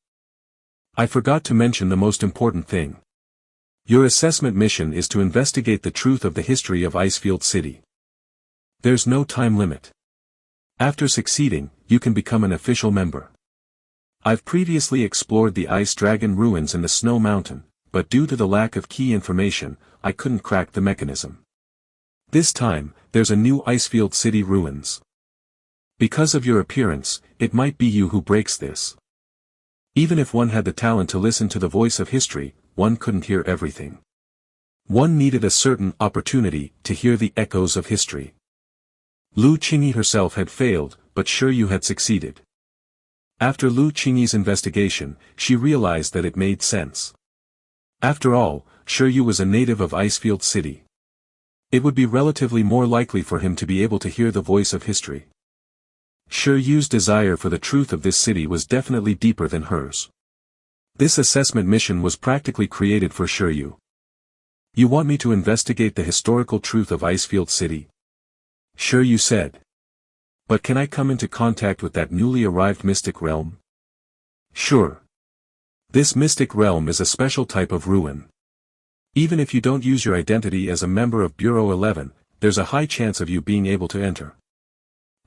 Speaker 1: I forgot to mention the most important thing. Your assessment mission is to investigate the truth of the history of Icefield City. There's no time limit. After succeeding, you can become an official member. I've previously explored the Ice Dragon ruins in the Snow Mountain, but due to the lack of key information, I couldn't crack the mechanism. This time, there's a new Icefield City ruins. Because of your appearance, it might be you who breaks this. Even if one had the talent to listen to the voice of history, one couldn't hear everything. One needed a certain opportunity to hear the echoes of history. Lu Qingyi herself had failed, but Shi Yu had succeeded. After Lu Qingyi's investigation, she realized that it made sense. After all, Shi Yu was a native of Icefield City. It would be relatively more likely for him to be able to hear the voice of history. Shi Yu's desire for the truth of this city was definitely deeper than hers. This assessment mission was practically created for Shi Yu. You want me to investigate the historical truth of Icefield City? Shi Yu said. But can I come into contact with that newly arrived mystic realm? Sure. This mystic realm is a special type of ruin. Even if you don't use your identity as a member of Bureau 11, there's a high chance of you being able to enter.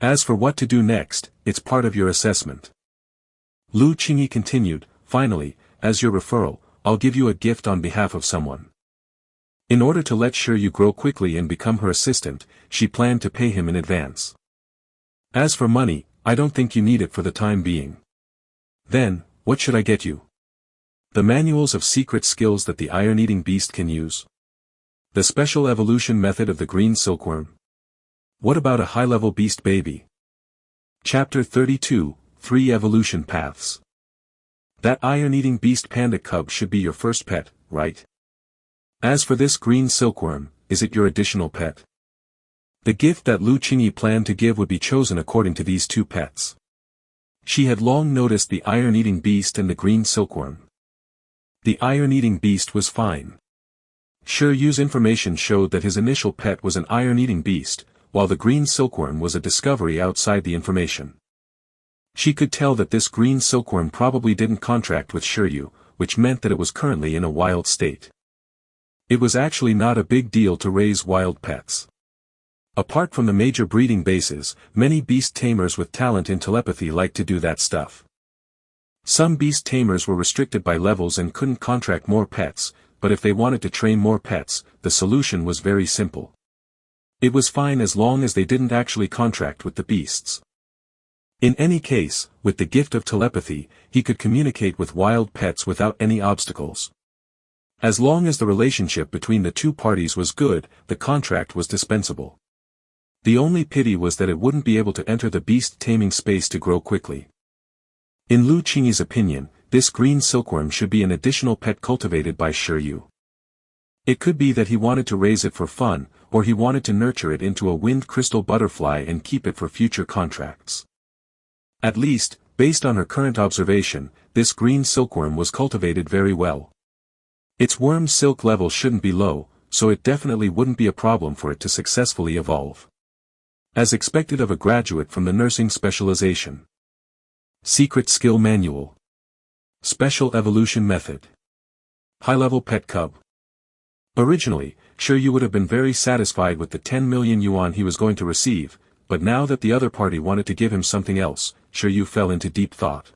Speaker 1: As for what to do next, it's part of your assessment. Lu Qingyi continued, finally, as your referral, I'll give you a gift on behalf of someone. In order to let Shi Yu grow quickly and become her assistant, she planned to pay him in advance. As for money, I don't think you need it for the time being. Then, what should I get you? The manuals of secret skills that the iron-eating beast can use. The special evolution method of the green silkworm. What about a high-level beast baby? Chapter 32, 3 Evolution Paths. That iron-eating beast panda cub should be your first pet, right? As for this green silkworm, is it your additional pet? The gift that Lu Qingyi planned to give would be chosen according to these two pets. She had long noticed the iron-eating beast and the green silkworm. The iron-eating beast was fine. Shi Yu's information showed that his initial pet was an iron-eating beast, while the green silkworm was a discovery outside the information. She could tell that this green silkworm probably didn't contract with Shi Yu, which meant that it was currently in a wild state. It was actually not a big deal to raise wild pets. Apart from the major breeding bases, many beast tamers with talent in telepathy like to do that stuff. Some beast tamers were restricted by levels and couldn't contract more pets, but if they wanted to train more pets, the solution was very simple. It was fine as long as they didn't actually contract with the beasts. In any case, with the gift of telepathy, he could communicate with wild pets without any obstacles. As long as the relationship between the two parties was good, the contract was dispensable. The only pity was that it wouldn't be able to enter the beast taming space to grow quickly. In Lu Qingyi's opinion, this green silkworm should be an additional pet cultivated by Shi Yu. It could be that he wanted to raise it for fun, or he wanted to nurture it into a wind crystal butterfly and keep it for future contracts. At least, based on her current observation, this green silkworm was cultivated very well. Its worm silk level shouldn't be low, so it definitely wouldn't be a problem for it to successfully evolve. As expected of a graduate from the nursing specialization. Secret Skill Manual. Special Evolution Method. High-level pet cub. Originally, Shi Yu would have been very satisfied with the 10 million yuan he was going to receive, but now that the other party wanted to give him something else, Shi Yu fell into deep thought.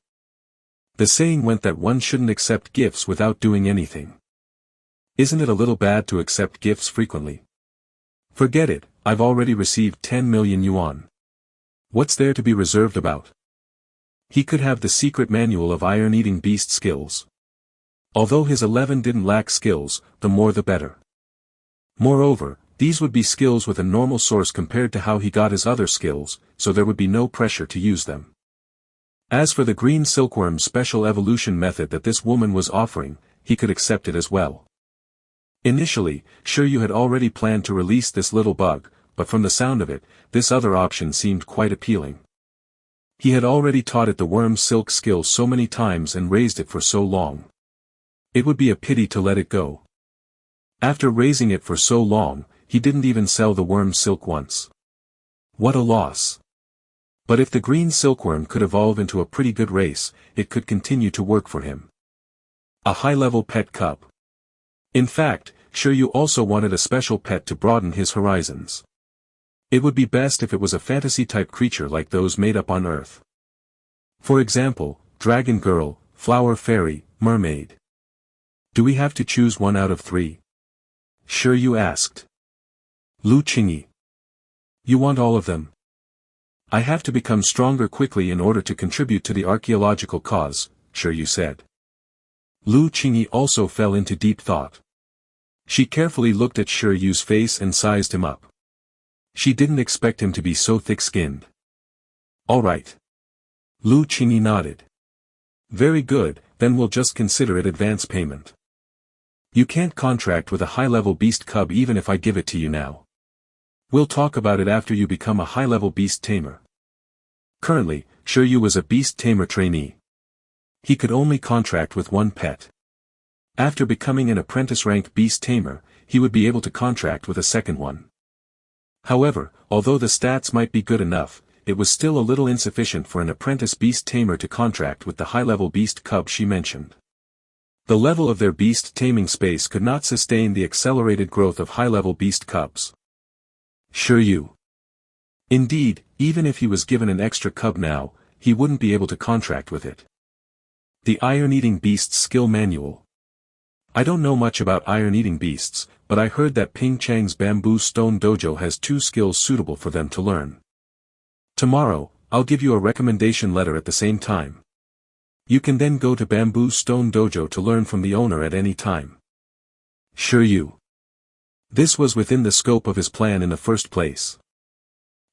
Speaker 1: The saying went that one shouldn't accept gifts without doing anything. Isn't it a little bad to accept gifts frequently? Forget it, I've already received 10 million yuan. What's there to be reserved about? He could have the secret manual of iron-eating beast skills. Although his 11 didn't lack skills, the more the better. Moreover, these would be skills with a normal source compared to how he got his other skills, so there would be no pressure to use them. As for the green silkworm's special evolution method that this woman was offering, he could accept it as well. Initially, Shi Yu had already planned to release this little bug, but from the sound of it, this other option seemed quite appealing. He had already taught it the worm silk skill so many times and raised it for so long. It would be a pity to let it go. After raising it for so long, he didn't even sell the worm silk once. What a loss. But if the green silkworm could evolve into a pretty good race, it could continue to work for him. A high-level pet cub. In fact, Shi Yu also wanted a special pet to broaden his horizons. It would be best if it was a fantasy-type creature like those made up on Earth. For example, dragon girl, flower fairy, mermaid. Do we have to choose one out of 3? Shi Yu asked. Lu Qingyi. You want all of them? I have to become stronger quickly in order to contribute to the archaeological cause, Shi Yu said. Lu Qingyi also fell into deep thought. She carefully looked at Shi Yu's face and sized him up. She didn't expect him to be so thick-skinned. All right. Lu Qingyi nodded. Very good, then we'll just consider it advance payment. You can't contract with a high-level beast cub even if I give it to you now. We'll talk about it after you become a high-level beast tamer. Currently, Shi Yu was a beast tamer trainee. He could only contract with one pet. After becoming an apprentice-rank beast tamer, he would be able to contract with a second one. However, although the stats might be good enough, it was still a little insufficient for an apprentice beast tamer to contract with the high-level beast cub she mentioned. The level of their beast taming space could not sustain the accelerated growth of high-level beast cubs. Shi Yu. Indeed, even if he was given an extra cub now, he wouldn't be able to contract with it. The Iron-Eating Beasts Skill Manual. I don't know much about iron-eating beasts, but I heard that Ping Chang's Bamboo Stone Dojo has 2 skills suitable for them to learn. Tomorrow, I'll give you a recommendation letter at the same time. You can then go to Bamboo Stone Dojo to learn from the owner at any time. Shi Yu. This was within the scope of his plan in the first place.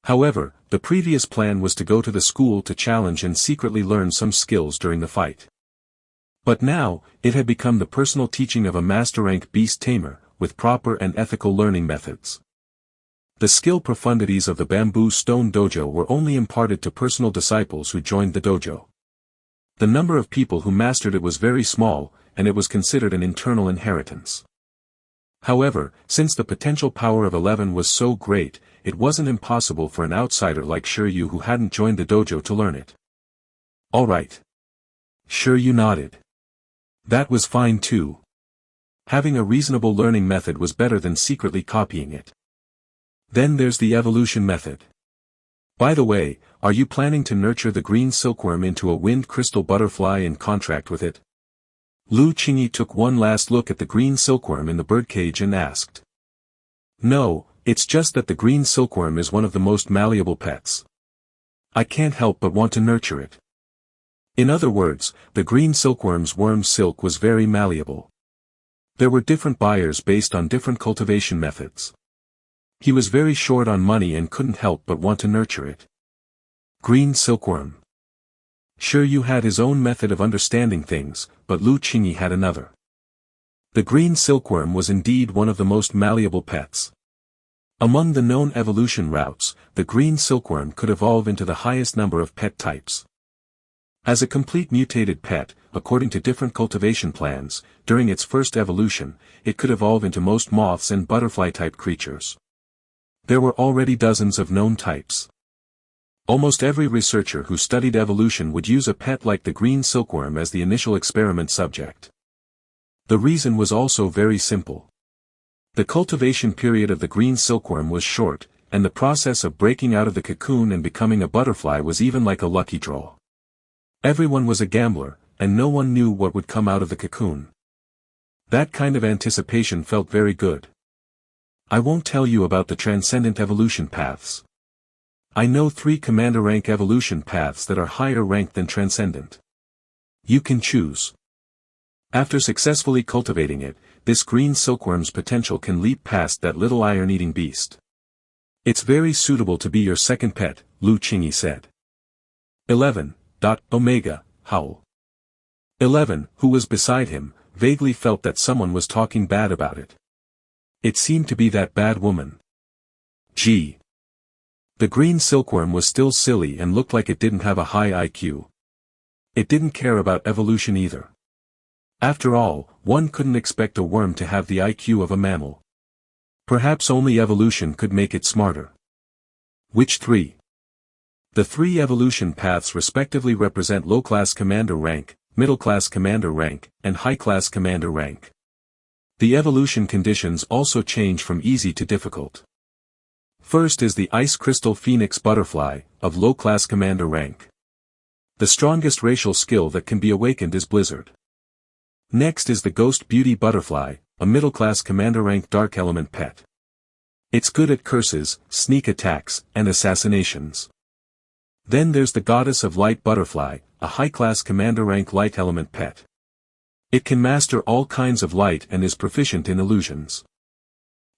Speaker 1: However, the previous plan was to go to the school to challenge and secretly learn some skills during the fight. But now, it had become the personal teaching of a master-rank beast tamer, with proper and ethical learning methods. The skill profundities of the Bamboo Stone Dojo were only imparted to personal disciples who joined the dojo. The number of people who mastered it was very small, and it was considered an internal inheritance. However, since the potential power of 11 was so great, it wasn't impossible for an outsider like Shi Yu who hadn't joined the dojo to learn it. Alright. Shi Yu nodded. That was fine too. Having a reasonable learning method was better than secretly copying it. Then there's the evolution method. By the way, are you planning to nurture the green silkworm into a wind crystal butterfly in contract with it? Lu Qingyi took one last look at the green silkworm in the birdcage and asked. No, it's just that the green silkworm is one of the most malleable pets. I can't help but want to nurture it. In other words, the green silkworm's worm silk was very malleable. There were different buyers based on different cultivation methods. He was very short on money and couldn't help but want to nurture it. Green silkworm. Shi Yu had his own method of understanding things, but Lu Qingyi had another. The green silkworm was indeed one of the most malleable pets. Among the known evolution routes, the green silkworm could evolve into the highest number of pet types. As a complete mutated pet, according to different cultivation plans, during its first evolution, it could evolve into most moths and butterfly-type creatures. There were already dozens of known types. Almost every researcher who studied evolution would use a pet like the green silkworm as the initial experiment subject. The reason was also very simple. The cultivation period of the green silkworm was short, and the process of breaking out of the cocoon and becoming a butterfly was even like a lucky draw. Everyone was a gambler, and no one knew what would come out of the cocoon. That kind of anticipation felt very good. I won't tell you about the transcendent evolution paths. I know 3 commander rank evolution paths that are higher ranked than transcendent. You can choose. After successfully cultivating it, this green silkworm's potential can leap past that little iron-eating beast. It's very suitable to be your second pet, Lu Qingyi said. 11. Omega, howl. 11, who was beside him, vaguely felt that someone was talking bad about it. It seemed to be that bad woman. Gee. The green silkworm was still silly and looked like it didn't have a high IQ. It didn't care about evolution either. After all, one couldn't expect a worm to have the IQ of a mammal. Perhaps only evolution could make it smarter. Which 3? The 3 evolution paths respectively represent low-class commander rank, middle-class commander rank, and high-class commander rank. The evolution conditions also change from easy to difficult. First is the Ice Crystal Phoenix Butterfly, of low-class commander rank. The strongest racial skill that can be awakened is Blizzard. Next is the Ghost Beauty Butterfly, a middle-class commander rank dark element pet. It's good at curses, sneak attacks, and assassinations. Then there's the Goddess of Light Butterfly, a high-class commander rank light element pet. It can master all kinds of light and is proficient in illusions.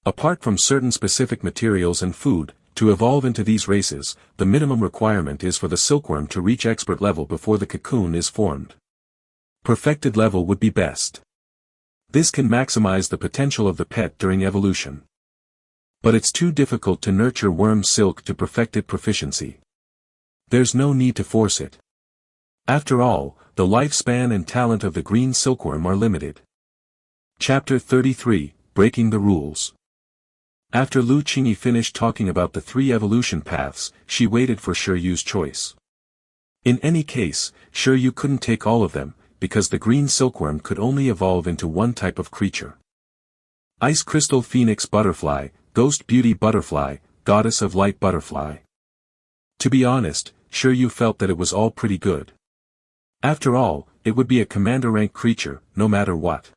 Speaker 1: Apart from certain specific materials and food, to evolve into these races, the minimum requirement is for the silkworm to reach expert level before the cocoon is formed. Perfected level would be best. This can maximize the potential of the pet during evolution. But it's too difficult to nurture worm silk to perfected proficiency. There's no need to force it. After all, the lifespan and talent of the green silkworm are limited. Chapter 33, Breaking the Rules. After Lu Qingyi finished talking about the 3 evolution paths, she waited for Shi Yu's choice. In any case, Shi Yu couldn't take all of them, because the green silkworm could only evolve into one type of creature. Ice Crystal Phoenix Butterfly, Ghost Beauty Butterfly, Goddess of Light Butterfly. To be honest, Shi Yu felt that it was all pretty good. After all, it would be a commander rank creature, no matter what.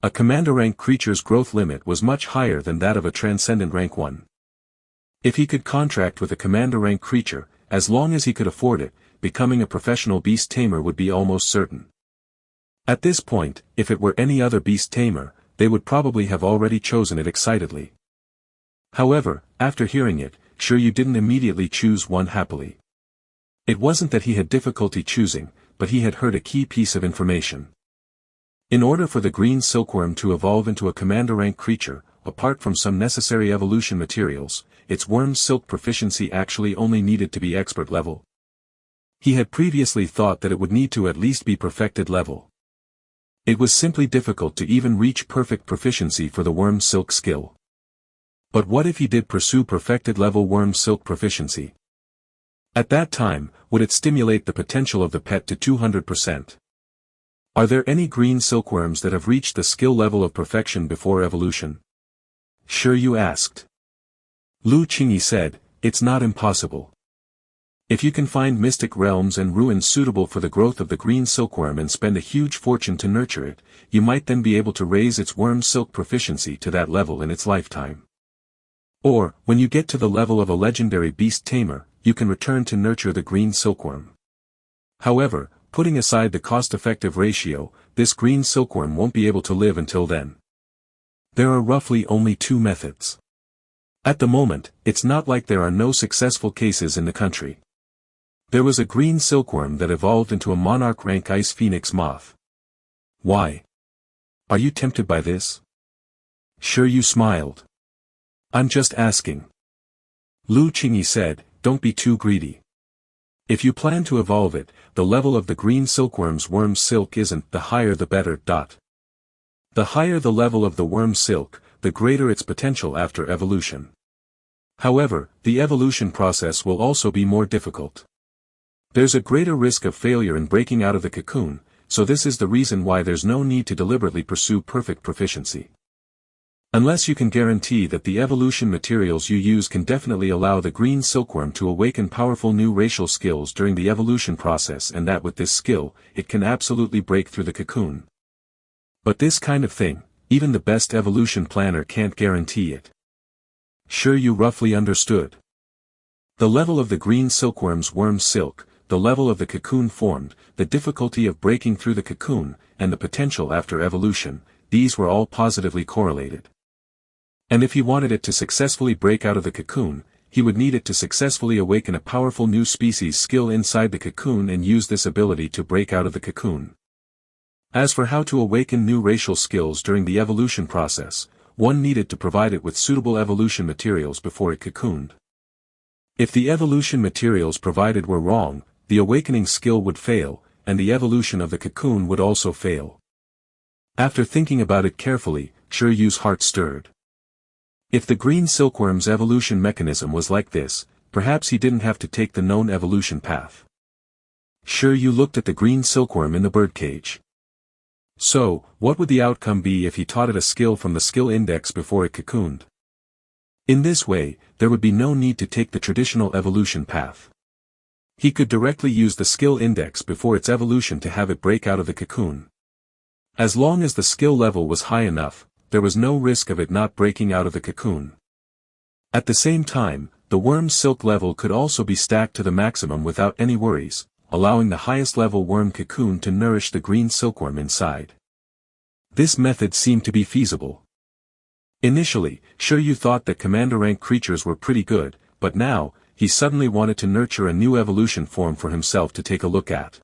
Speaker 1: A commander rank creature's growth limit was much higher than that of a transcendent rank one. If he could contract with a commander rank creature, as long as he could afford it, becoming a professional beast tamer would be almost certain. At this point, if it were any other beast tamer, they would probably have already chosen it excitedly. However, after hearing it, Shi Yu didn't immediately choose one happily. It wasn't that he had difficulty choosing, but he had heard a key piece of information. In order for the green silkworm to evolve into a commander rank creature, apart from some necessary evolution materials, its worm silk proficiency actually only needed to be expert level. He had previously thought that it would need to at least be perfected level. It was simply difficult to even reach perfect proficiency for the worm silk skill. But what if he did pursue perfected level worm silk proficiency? At that time, would it stimulate the potential of the pet to 200%? Are there any green silkworms that have reached the skill level of perfection before evolution? Shi Yu asked. Lu Qingyi said, it's not impossible. If you can find mystic realms and ruins suitable for the growth of the green silkworm and spend a huge fortune to nurture it, you might then be able to raise its worm silk proficiency to that level in its lifetime. Or, when you get to the level of a legendary beast tamer, you can return to nurture the green silkworm. However, putting aside the cost-effective ratio, this green silkworm won't be able to live until then. There are roughly only two methods. At the moment, it's not like there are no successful cases in the country. There was a green silkworm that evolved into a monarch rank ice phoenix moth. Why? Are you tempted by this? Shi Yu smiled. I'm just asking. Lu Qingyi said, don't be too greedy. If you plan to evolve it, the level of the green silkworm's worm silk isn't the higher the better. The higher the level of the worm silk, the greater its potential after evolution. However, the evolution process will also be more difficult. There's a greater risk of failure in breaking out of the cocoon, so this is the reason why there's no need to deliberately pursue perfect proficiency. Unless you can guarantee that the evolution materials you use can definitely allow the green silkworm to awaken powerful new racial skills during the evolution process, and that with this skill, it can absolutely break through the cocoon. But this kind of thing, even the best evolution planner can't guarantee it. Shi Yu roughly understood. The level of the green silkworm's worm silk, the level of the cocoon formed, the difficulty of breaking through the cocoon, and the potential after evolution, these were all positively correlated. And if he wanted it to successfully break out of the cocoon, he would need it to successfully awaken a powerful new species skill inside the cocoon and use this ability to break out of the cocoon. As for how to awaken new racial skills during the evolution process, one needed to provide it with suitable evolution materials before it cocooned. If the evolution materials provided were wrong, the awakening skill would fail, and the evolution of the cocoon would also fail. After thinking about it carefully, Shi Yu's heart stirred. If the green silkworm's evolution mechanism was like this, perhaps he didn't have to take the known evolution path. Shi Yu looked at the green silkworm in the birdcage. So, what would the outcome be if he taught it a skill from the skill index before it cocooned? In this way, there would be no need to take the traditional evolution path. He could directly use the skill index before its evolution to have it break out of the cocoon. As long as the skill level was high enough, there was no risk of it not breaking out of the cocoon. At the same time, the worm's silk level could also be stacked to the maximum without any worries, allowing the highest level worm cocoon to nourish the green silkworm inside. This method seemed to be feasible. Initially, Shi Yu thought that commander rank creatures were pretty good, but now, he suddenly wanted to nurture a new evolution form for himself to take a look at.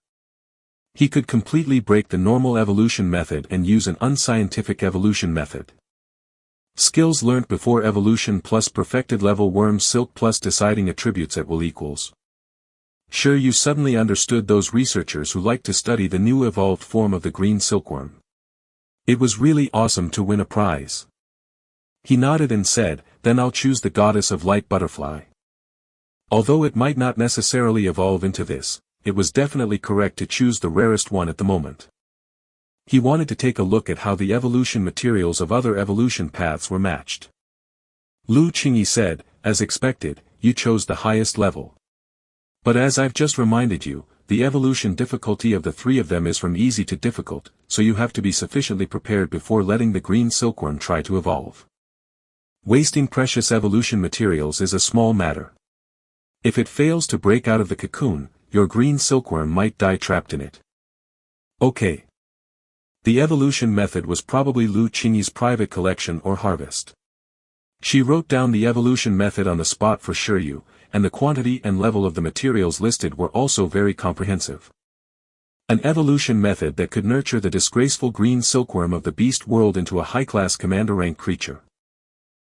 Speaker 1: He could completely break the normal evolution method and use an unscientific evolution method. Skills learnt before evolution plus perfected level worm silk plus deciding attributes at will equals. Shi Yu suddenly understood those researchers who liked to study the new evolved form of the green silkworm. It was really awesome to win a prize. He nodded and said, then I'll choose the goddess of light butterfly. Although it might not necessarily evolve into this, it was definitely correct to choose the rarest one at the moment. He wanted to take a look at how the evolution materials of other evolution paths were matched. Lu Qingyi said, as expected, you chose the highest level. But as I've just reminded you, the evolution difficulty of the three of them is from easy to difficult, so you have to be sufficiently prepared before letting the green silkworm try to evolve. Wasting precious evolution materials is a small matter. If it fails to break out of the cocoon, your green silkworm might die trapped in it. Okay. The evolution method was probably Lu Qingyi's private collection or harvest. She wrote down the evolution method on the spot for Shi Yu, and the quantity and level of the materials listed were also very comprehensive. An evolution method that could nurture the disgraceful green silkworm of the beast world into a high-class commander rank creature.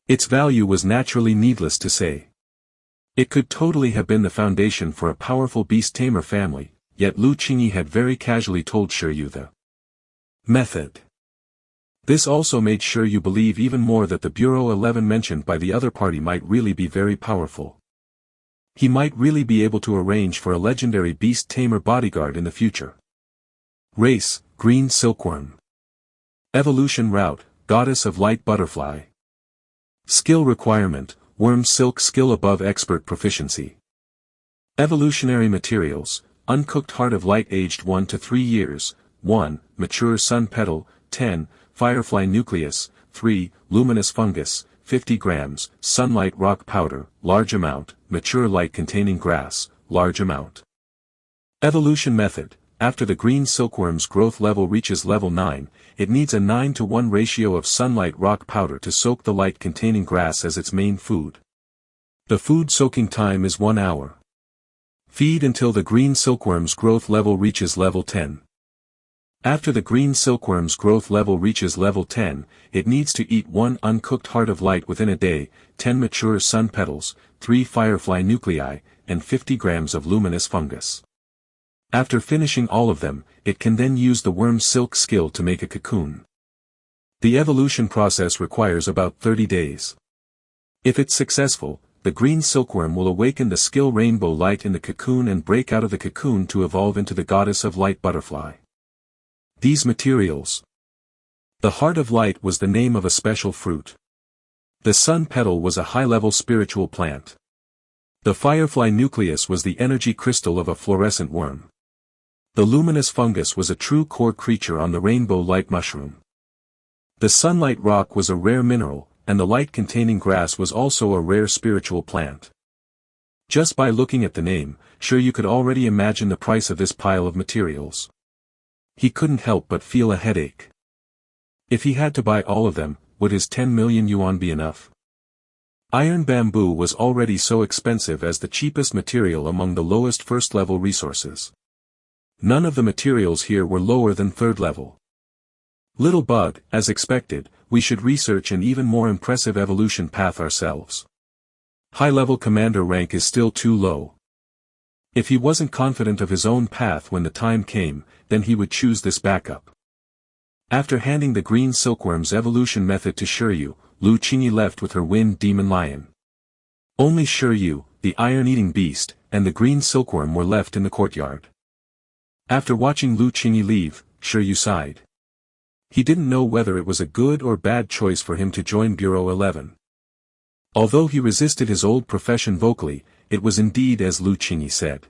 Speaker 1: Its value was naturally needless to say. It could totally have been the foundation for a powerful beast tamer family, yet Lu Qingyi had very casually told Shi Yu the Method. This also made Shi Yu believe even more that the Bureau 11 mentioned by the other party might really be very powerful. He might really be able to arrange for a legendary Beast Tamer bodyguard in the future. Race, Green Silkworm. Evolution route, Goddess of Light Butterfly. Skill requirement, Worm Silk skill above expert proficiency. Evolutionary materials, Uncooked Heart of Light aged 1 to 3 years, 1, Mature Sun Petal, 10, Firefly Nucleus, 3, Luminous Fungus, 50 grams, Sunlight Rock Powder, large amount, Mature Light Containing Grass, large amount. Evolution method, after the green silkworm's growth level reaches level 9, it needs a 9:1 ratio of Sunlight Rock Powder to soak the light containing grass as its main food. The food soaking time is 1 hour. Feed until the green silkworm's growth level reaches level 10. After the green silkworm's growth level reaches level 10, it needs to eat 1 uncooked heart of light within a day, 10 mature sun petals, 3 firefly nuclei, and 50 grams of luminous fungus. After finishing all of them, it can then use the worm silk skill to make a cocoon. The evolution process requires about 30 days. If it's successful, the green silkworm will awaken the skill rainbow light in the cocoon and break out of the cocoon to evolve into the Goddess of Light butterfly. These materials. The Heart of Light was the name of a special fruit. The sun petal was a high-level spiritual plant. The firefly nucleus was the energy crystal of a fluorescent worm. The luminous fungus was a true core creature on the rainbow light mushroom. The sunlight rock was a rare mineral, and the light-containing grass was also a rare spiritual plant. Just by looking at the name, Shi Yu could already imagine the price of this pile of materials. He couldn't help but feel a headache. If he had to buy all of them, would his 10 million yuan be enough? Iron bamboo was already so expensive as the cheapest material among the lowest first-level resources. None of the materials here were lower than third level. Little bug, as expected, we should research an even more impressive evolution path ourselves. High-level commander rank is still too low. If he wasn't confident of his own path when the time came, then he would choose this backup. After handing the green silkworm's evolution method to Shi Yu, Lu Qingyi left with her wind demon lion. Only Shi Yu, the iron-eating beast, and the green silkworm were left in the courtyard. After watching Lu Qingyi leave, Shi Yu sighed. He didn't know whether it was a good or bad choice for him to join Bureau 11. Although he resisted his old profession vocally, it was indeed as Lu Qingyi said.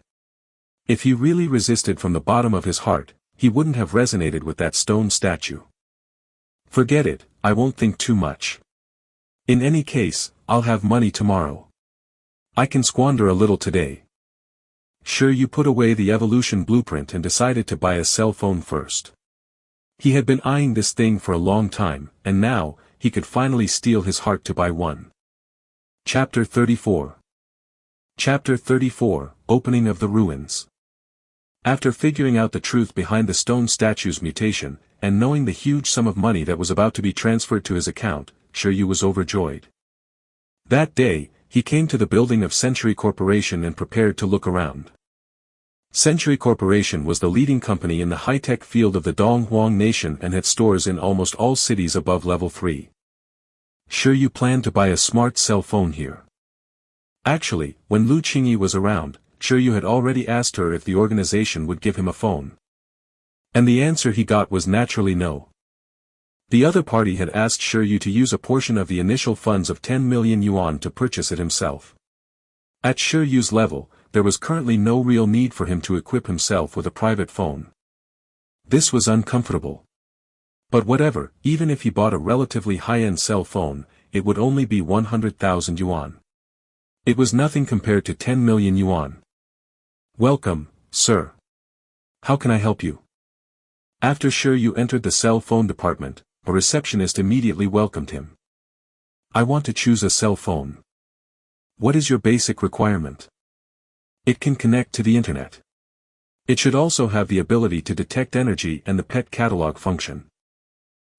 Speaker 1: If he really resisted from the bottom of his heart, he wouldn't have resonated with that stone statue. Forget it, I won't think too much. In any case, I'll have money tomorrow. I can squander a little today. Shi Yu put away the evolution blueprint and decided to buy a cell phone first. He had been eyeing this thing for a long time, and now, he could finally steel his heart to buy one. Chapter 34. Chapter 34, Opening of the Ruins. After figuring out the truth behind the stone statue's mutation, and knowing the huge sum of money that was about to be transferred to his account, Shi Yu was overjoyed. That day, he came to the building of Century Corporation and prepared to look around. Century Corporation was the leading company in the high-tech field of the Donghuang Nation and had stores in almost all cities above level 3. Shi Yu planned to buy a smart cell phone here. Actually, when Lu Qingyi was around, Shi Yu had already asked her if the organization would give him a phone. And the answer he got was naturally no. The other party had asked Shi Yu to use a portion of the initial funds of 10 million yuan to purchase it himself. At Shi Yu's level, there was currently no real need for him to equip himself with a private phone. This was uncomfortable. But whatever, even if he bought a relatively high-end cell phone, it would only be 100,000 yuan. It was nothing compared to 10 million yuan. Welcome, sir. How can I help you? After Shi Yu entered the cell phone department, a receptionist immediately welcomed him. I want to choose a cell phone. What is your basic requirement? It can connect to the internet. It should also have the ability to detect energy and the pet catalog function.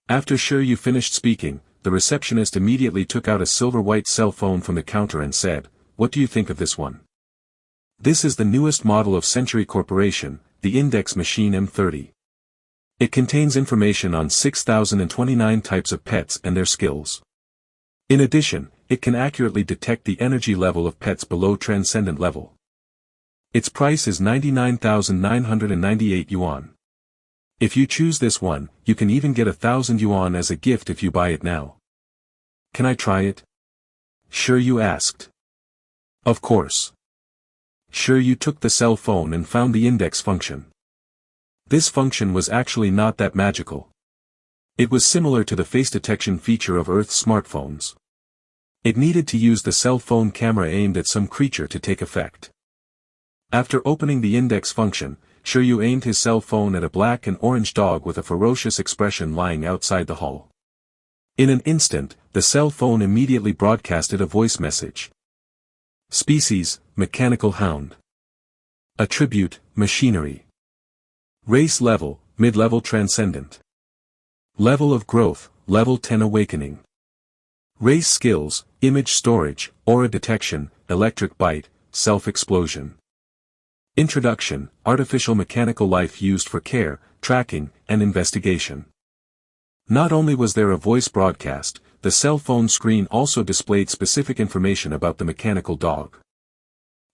Speaker 1: After Shi Yu finished speaking, the receptionist immediately took out a silver-white cell phone from the counter and said, "What do you think of this one? This is the newest model of Century Corporation, the Index Machine M30. It contains information on 6,029 types of pets and their skills. In addition, it can accurately detect the energy level of pets below transcendent level. Its price is 99,998 yuan. If you choose this one, you can even get 1,000 yuan as a gift if you buy it now. Can I try it? Shi Yu asked. Of course. Shi Yu took the cell phone and found the index function. This function was actually not that magical. It was similar to the face detection feature of Earth's smartphones. It needed to use the cell phone camera aimed at some creature to take effect. After opening the index function, Shi Yu aimed his cell phone at a black and orange dog with a ferocious expression lying outside the hall. In an instant, the cell phone immediately broadcasted a voice message. Species, mechanical hound. Attribute, machinery. Race level, mid-level transcendent. Level of growth, level 10 awakening. Race skills, image storage, aura detection, electric bite, self-explosion. Introduction, artificial mechanical life used for care, tracking, and investigation. Not only was there a voice broadcast, the cell phone screen also displayed specific information about the mechanical dog.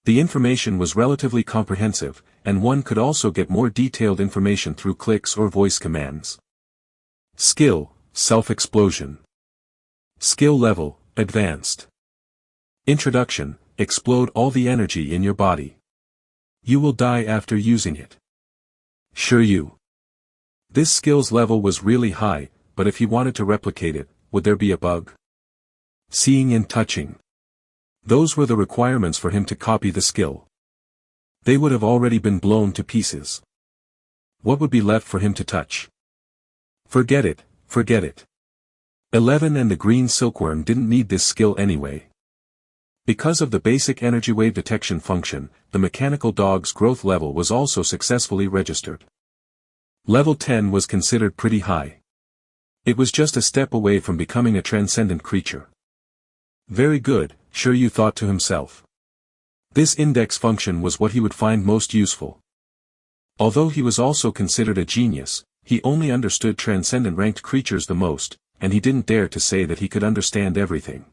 Speaker 1: The information was relatively comprehensive, and one could also get more detailed information through clicks or voice commands. Skill, self-explosion. Skill level, advanced. Introduction, explode all the energy in your body. You will die after using it. Shi Yu. This skills level was really high, but if he wanted to replicate it, would there be a bug? Seeing and touching. Those were the requirements for him to copy the skill. They would have already been blown to pieces. What would be left for him to touch? Forget it, forget it. 11 and the green silkworm didn't need this skill anyway. Because of the basic energy wave detection function, the mechanical dog's growth level was also successfully registered. Level 10 was considered pretty high. It was just a step away from becoming a transcendent creature. Very good, Shi Yu thought to himself. This index function was what he would find most useful. Although he was also considered a genius, he only understood transcendent ranked creatures the most, and he didn't dare to say that he could understand everything.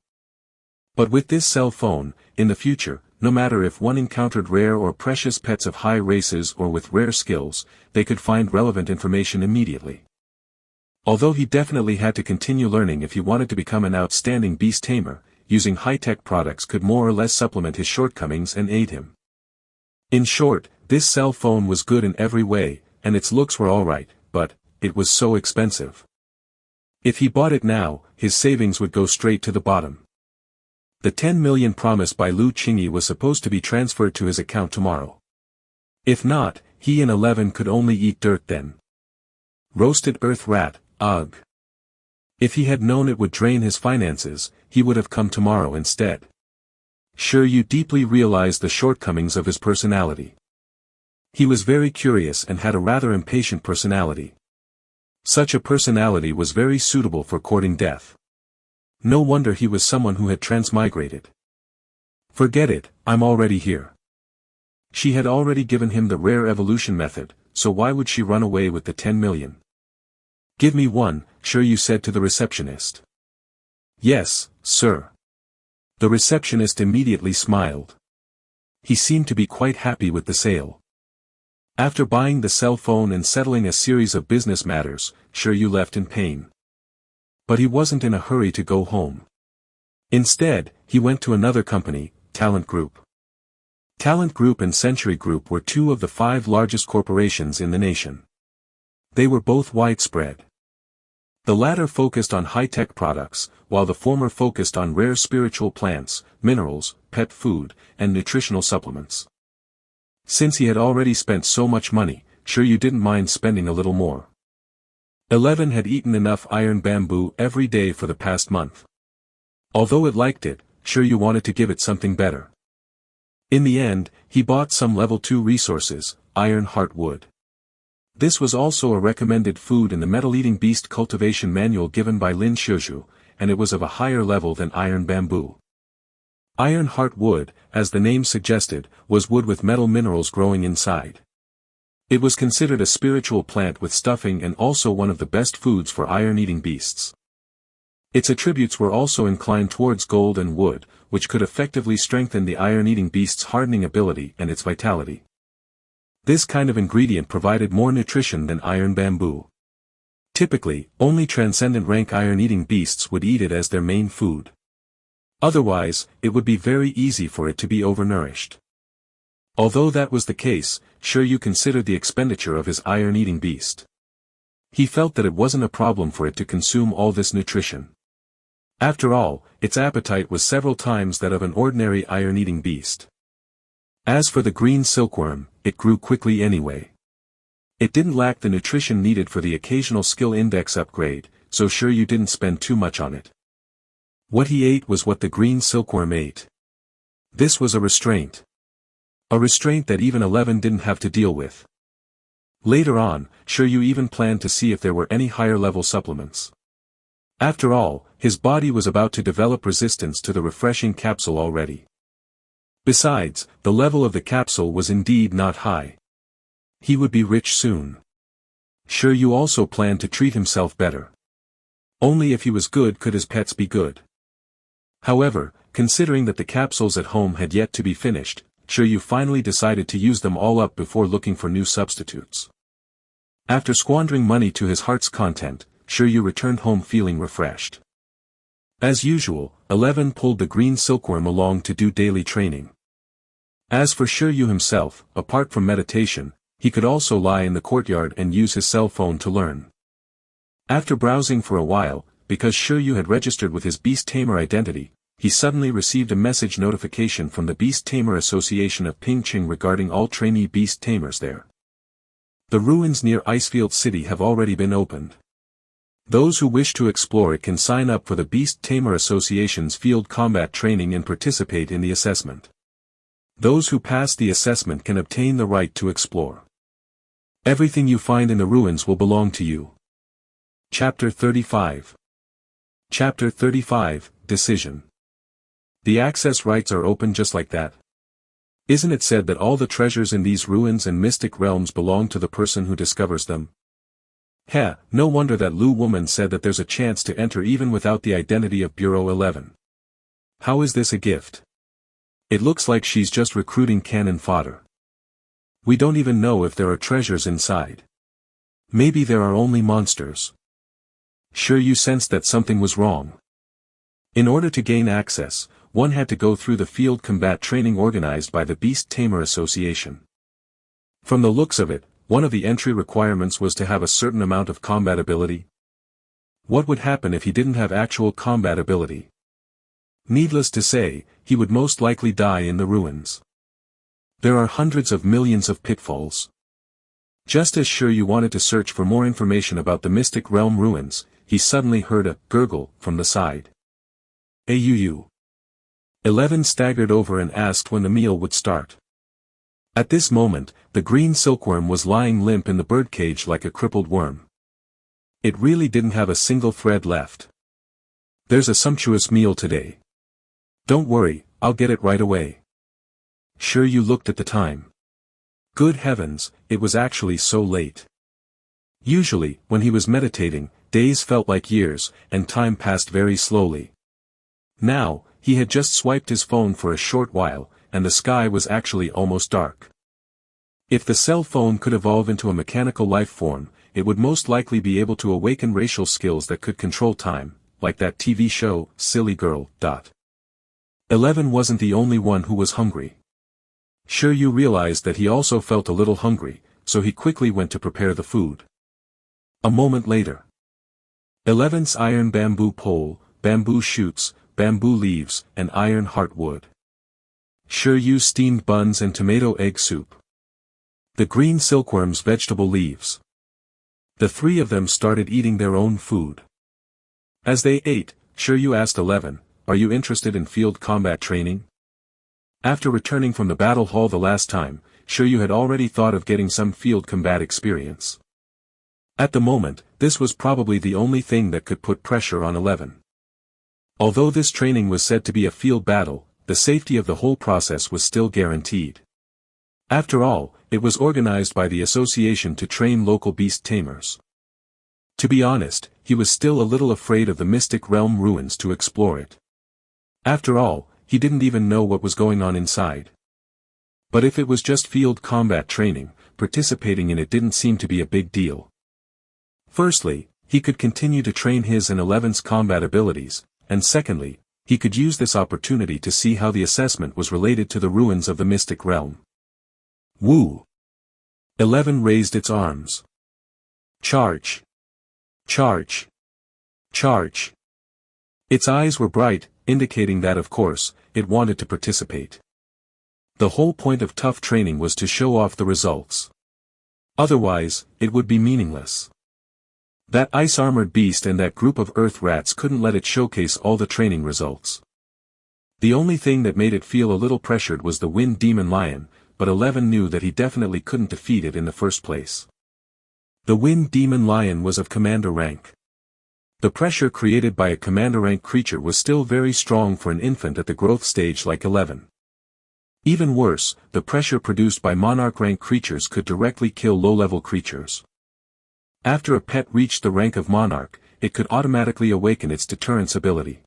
Speaker 1: But with this cell phone, in the future, no matter if one encountered rare or precious pets of high races or with rare skills, they could find relevant information immediately. Although he definitely had to continue learning if he wanted to become an outstanding beast tamer, using high-tech products could more or less supplement his shortcomings and aid him. In short, this cell phone was good in every way, and its looks were alright, but it was so expensive. If he bought it now, his savings would go straight to the bottom. The 10 million promised by Lu Qingyi was supposed to be transferred to his account tomorrow. If not, he and 11 could only eat dirt then. Roasted earth rat, ugh. If he had known it would drain his finances, he would have come tomorrow instead. Shi Yu deeply realized the shortcomings of his personality. He was very curious and had a rather impatient personality. Such a personality was very suitable for courting death. No wonder he was someone who had transmigrated. Forget it, I'm already here. She had already given him the rare evolution method, so why would she run away with the 10 million? Give me one, Shi Yu said to the receptionist. Yes, sir. The receptionist immediately smiled. He seemed to be quite happy with the sale. After buying the cell phone and settling a series of business matters, Shi Yu left in pain. But he wasn't in a hurry to go home. Instead, he went to another company, Talent Group. Talent Group and Century Group were two of the 5 largest corporations in the nation. They were both widespread. The latter focused on high-tech products, while the former focused on rare spiritual plants, minerals, pet food, and nutritional supplements. Since he had already spent so much money, Shi Yu didn't mind spending a little more. 11 had eaten enough iron bamboo every day for the past month. Although it liked it, Shi Yu wanted to give it something better. In the end, he bought some level 2 resources, iron heart wood. This was also a recommended food in the metal-eating beast cultivation manual given by Lin Shizhu, and it was of a higher level than iron bamboo. Iron heart wood, as the name suggested, was wood with metal minerals growing inside. It was considered a spiritual plant with stuffing and also one of the best foods for iron-eating beasts. Its attributes were also inclined towards gold and wood, which could effectively strengthen the iron-eating beast's hardening ability and its vitality. This kind of ingredient provided more nutrition than iron bamboo. Typically, only transcendent rank iron-eating beasts would eat it as their main food. Otherwise, it would be very easy for it to be overnourished. Although that was the case, Shi Yu considered the expenditure of his iron-eating beast. He felt that it wasn't a problem for it to consume all this nutrition. After all, its appetite was several times that of an ordinary iron-eating beast. As for the green silkworm, it grew quickly anyway. It didn't lack the nutrition needed for the occasional skill index upgrade, so Shi Yu didn't spend too much on it. What he ate was what the green silkworm ate. This was a restraint. A restraint that even 11 didn't have to deal with. Later on, Shi Yu even planned to see if there were any higher-level supplements. After all, his body was about to develop resistance to the refreshing capsule already. Besides, the level of the capsule was indeed not high. He would be rich soon. Shi Yu also planned to treat himself better. Only if he was good could his pets be good. However, considering that the capsules at home had yet to be finished, Shi Yu finally decided to use them all up before looking for new substitutes. After squandering money to his heart's content, Shi Yu returned home feeling refreshed. As usual, 11 pulled the green silkworm along to do daily training. As for Shi Yu himself, apart from meditation, he could also lie in the courtyard and use his cell phone to learn. After browsing for a while, because Shi Yu had registered with his Beast Tamer identity, he suddenly received a message notification from the Beast Tamer Association of Pingqing regarding all trainee Beast Tamers there. The ruins near Icefield City have already been opened. Those who wish to explore it can sign up for the Beast Tamer Association's field combat training and participate in the assessment. Those who pass the assessment can obtain the right to explore. Everything you find in the ruins will belong to you. Chapter 35. Chapter 35, Decision. The access rights are open just like that. Isn't it said that all the treasures in these ruins and mystic realms belong to the person who discovers them? Heh, no wonder that Lu woman said that there's a chance to enter even without the identity of Bureau 11. How is this a gift? It looks like she's just recruiting cannon fodder. We don't even know if there are treasures inside. Maybe there are only monsters. Shi Yu sensed that something was wrong. In order to gain access, one had to go through the field combat training organized by the Beast Tamer Association. From the looks of it, one of the entry requirements was to have a certain amount of combat ability. What would happen if he didn't have actual combat ability? Needless to say, he would most likely die in the ruins. There are hundreds of millions of pitfalls. Just as Shi Yu wanted to search for more information about the Mystic Realm ruins, he suddenly heard a gurgle from the side. Auu. 11 staggered over and asked when the meal would start. At this moment, the green silkworm was lying limp in the birdcage like a crippled worm. It really didn't have a single thread left. There's a sumptuous meal today. Don't worry, I'll get it right away. Shi Yu looked at the time. Good heavens, it was actually so late. Usually, when he was meditating, days felt like years, and time passed very slowly. Now, he had just swiped his phone for a short while, and the sky was actually almost dark. If the cell phone could evolve into a mechanical life form, it would most likely be able to awaken racial skills that could control time, like that TV show, Silly Girl. 11 wasn't the only one who was hungry. Shi Yu realized that he also felt a little hungry, so he quickly went to prepare the food. A moment later. 11's iron bamboo pole, bamboo shoots, bamboo leaves, and iron heartwood. Shi Yu steamed buns and tomato egg soup. The green silkworm's vegetable leaves. The three of them started eating their own food. As they ate, Shi Yu asked 11, "Are you interested in field combat training?" After returning from the battle hall the last time, Shi Yu had already thought of getting some field combat experience. At the moment, this was probably the only thing that could put pressure on 11. Although this training was said to be a field battle, the safety of the whole process was still guaranteed. After all, It was organized by the association to train local beast tamers. To be honest, he was still a little afraid of the Mystic Realm ruins to explore it. After all, he didn't even know what was going on inside. But if it was just field combat training, participating in it didn't seem to be a big deal. Firstly, he could continue to train his and Eleven's combat abilities, and secondly, he could use this opportunity to see how the assessment was related to the ruins of the Mystic Realm. Woo! 11 raised its arms. Charge! Charge! Charge! Its eyes were bright, indicating that of course, it wanted to participate. The whole point of tough training was to show off the results. Otherwise, it would be meaningless. That ice-armored beast and that group of earth rats couldn't let it showcase all the training results. The only thing that made it feel a little pressured was the Wind Demon Lion, but 11 knew that he definitely couldn't defeat it in the first place. The Wind Demon Lion was of commander rank. The pressure created by a commander rank creature was still very strong for an infant at the growth stage like 11. Even worse, the pressure produced by monarch rank creatures could directly kill low-level creatures. After a pet reached the rank of monarch, it could automatically awaken its deterrence ability.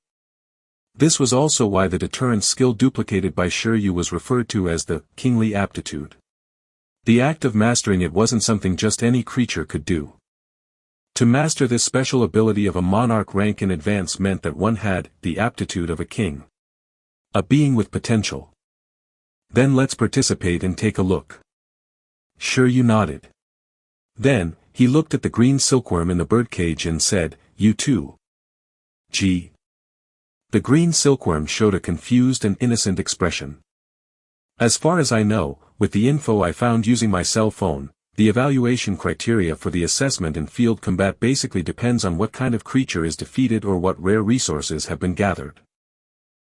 Speaker 1: This was also why the deterrence skill duplicated by Shi Yu was referred to as the kingly aptitude. The act of mastering it wasn't something just any creature could do. To master this special ability of a monarch rank in advance meant that one had the aptitude of a king. A being with potential. Then let's participate and take a look. Shi Yu nodded. Then, he looked at the green silkworm in the birdcage and said, "You too." Gee. The green silkworm showed a confused and innocent expression. As far as I know, with the info I found using my cell phone, the evaluation criteria for the assessment in field combat basically depends on what kind of creature is defeated or what rare resources have been gathered.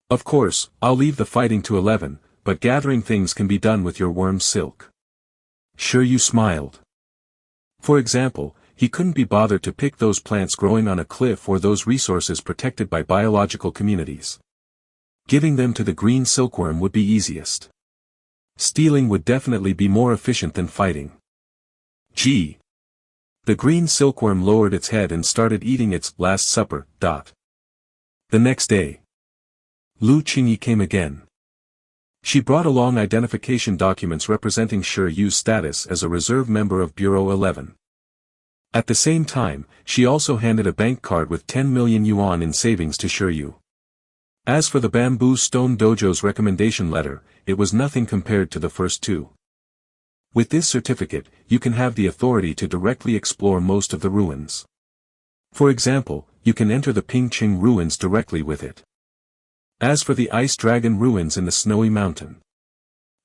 Speaker 1: Of course, I'll leave the fighting to 11, but gathering things can be done with your worm's silk. Shi Yu smiled. For example, he couldn't be bothered to pick those plants growing on a cliff or those resources protected by biological communities. Giving them to the green silkworm would be easiest. Stealing would definitely be more efficient than fighting. Gee. The green silkworm lowered its head and started eating its last supper. The next day, Lu Qingyi came again. She brought along identification documents representing Shi Yu's status as a reserve member of Bureau 11. At the same time, she also handed a bank card with 10 million yuan in savings to Shi Yu. As for the Bamboo Stone Dojo's recommendation letter, it was nothing compared to the first two. With this certificate, you can have the authority to directly explore most of the ruins. For example, you can enter the Pingqing ruins directly with it. As for the Ice Dragon ruins in the Snowy Mountain,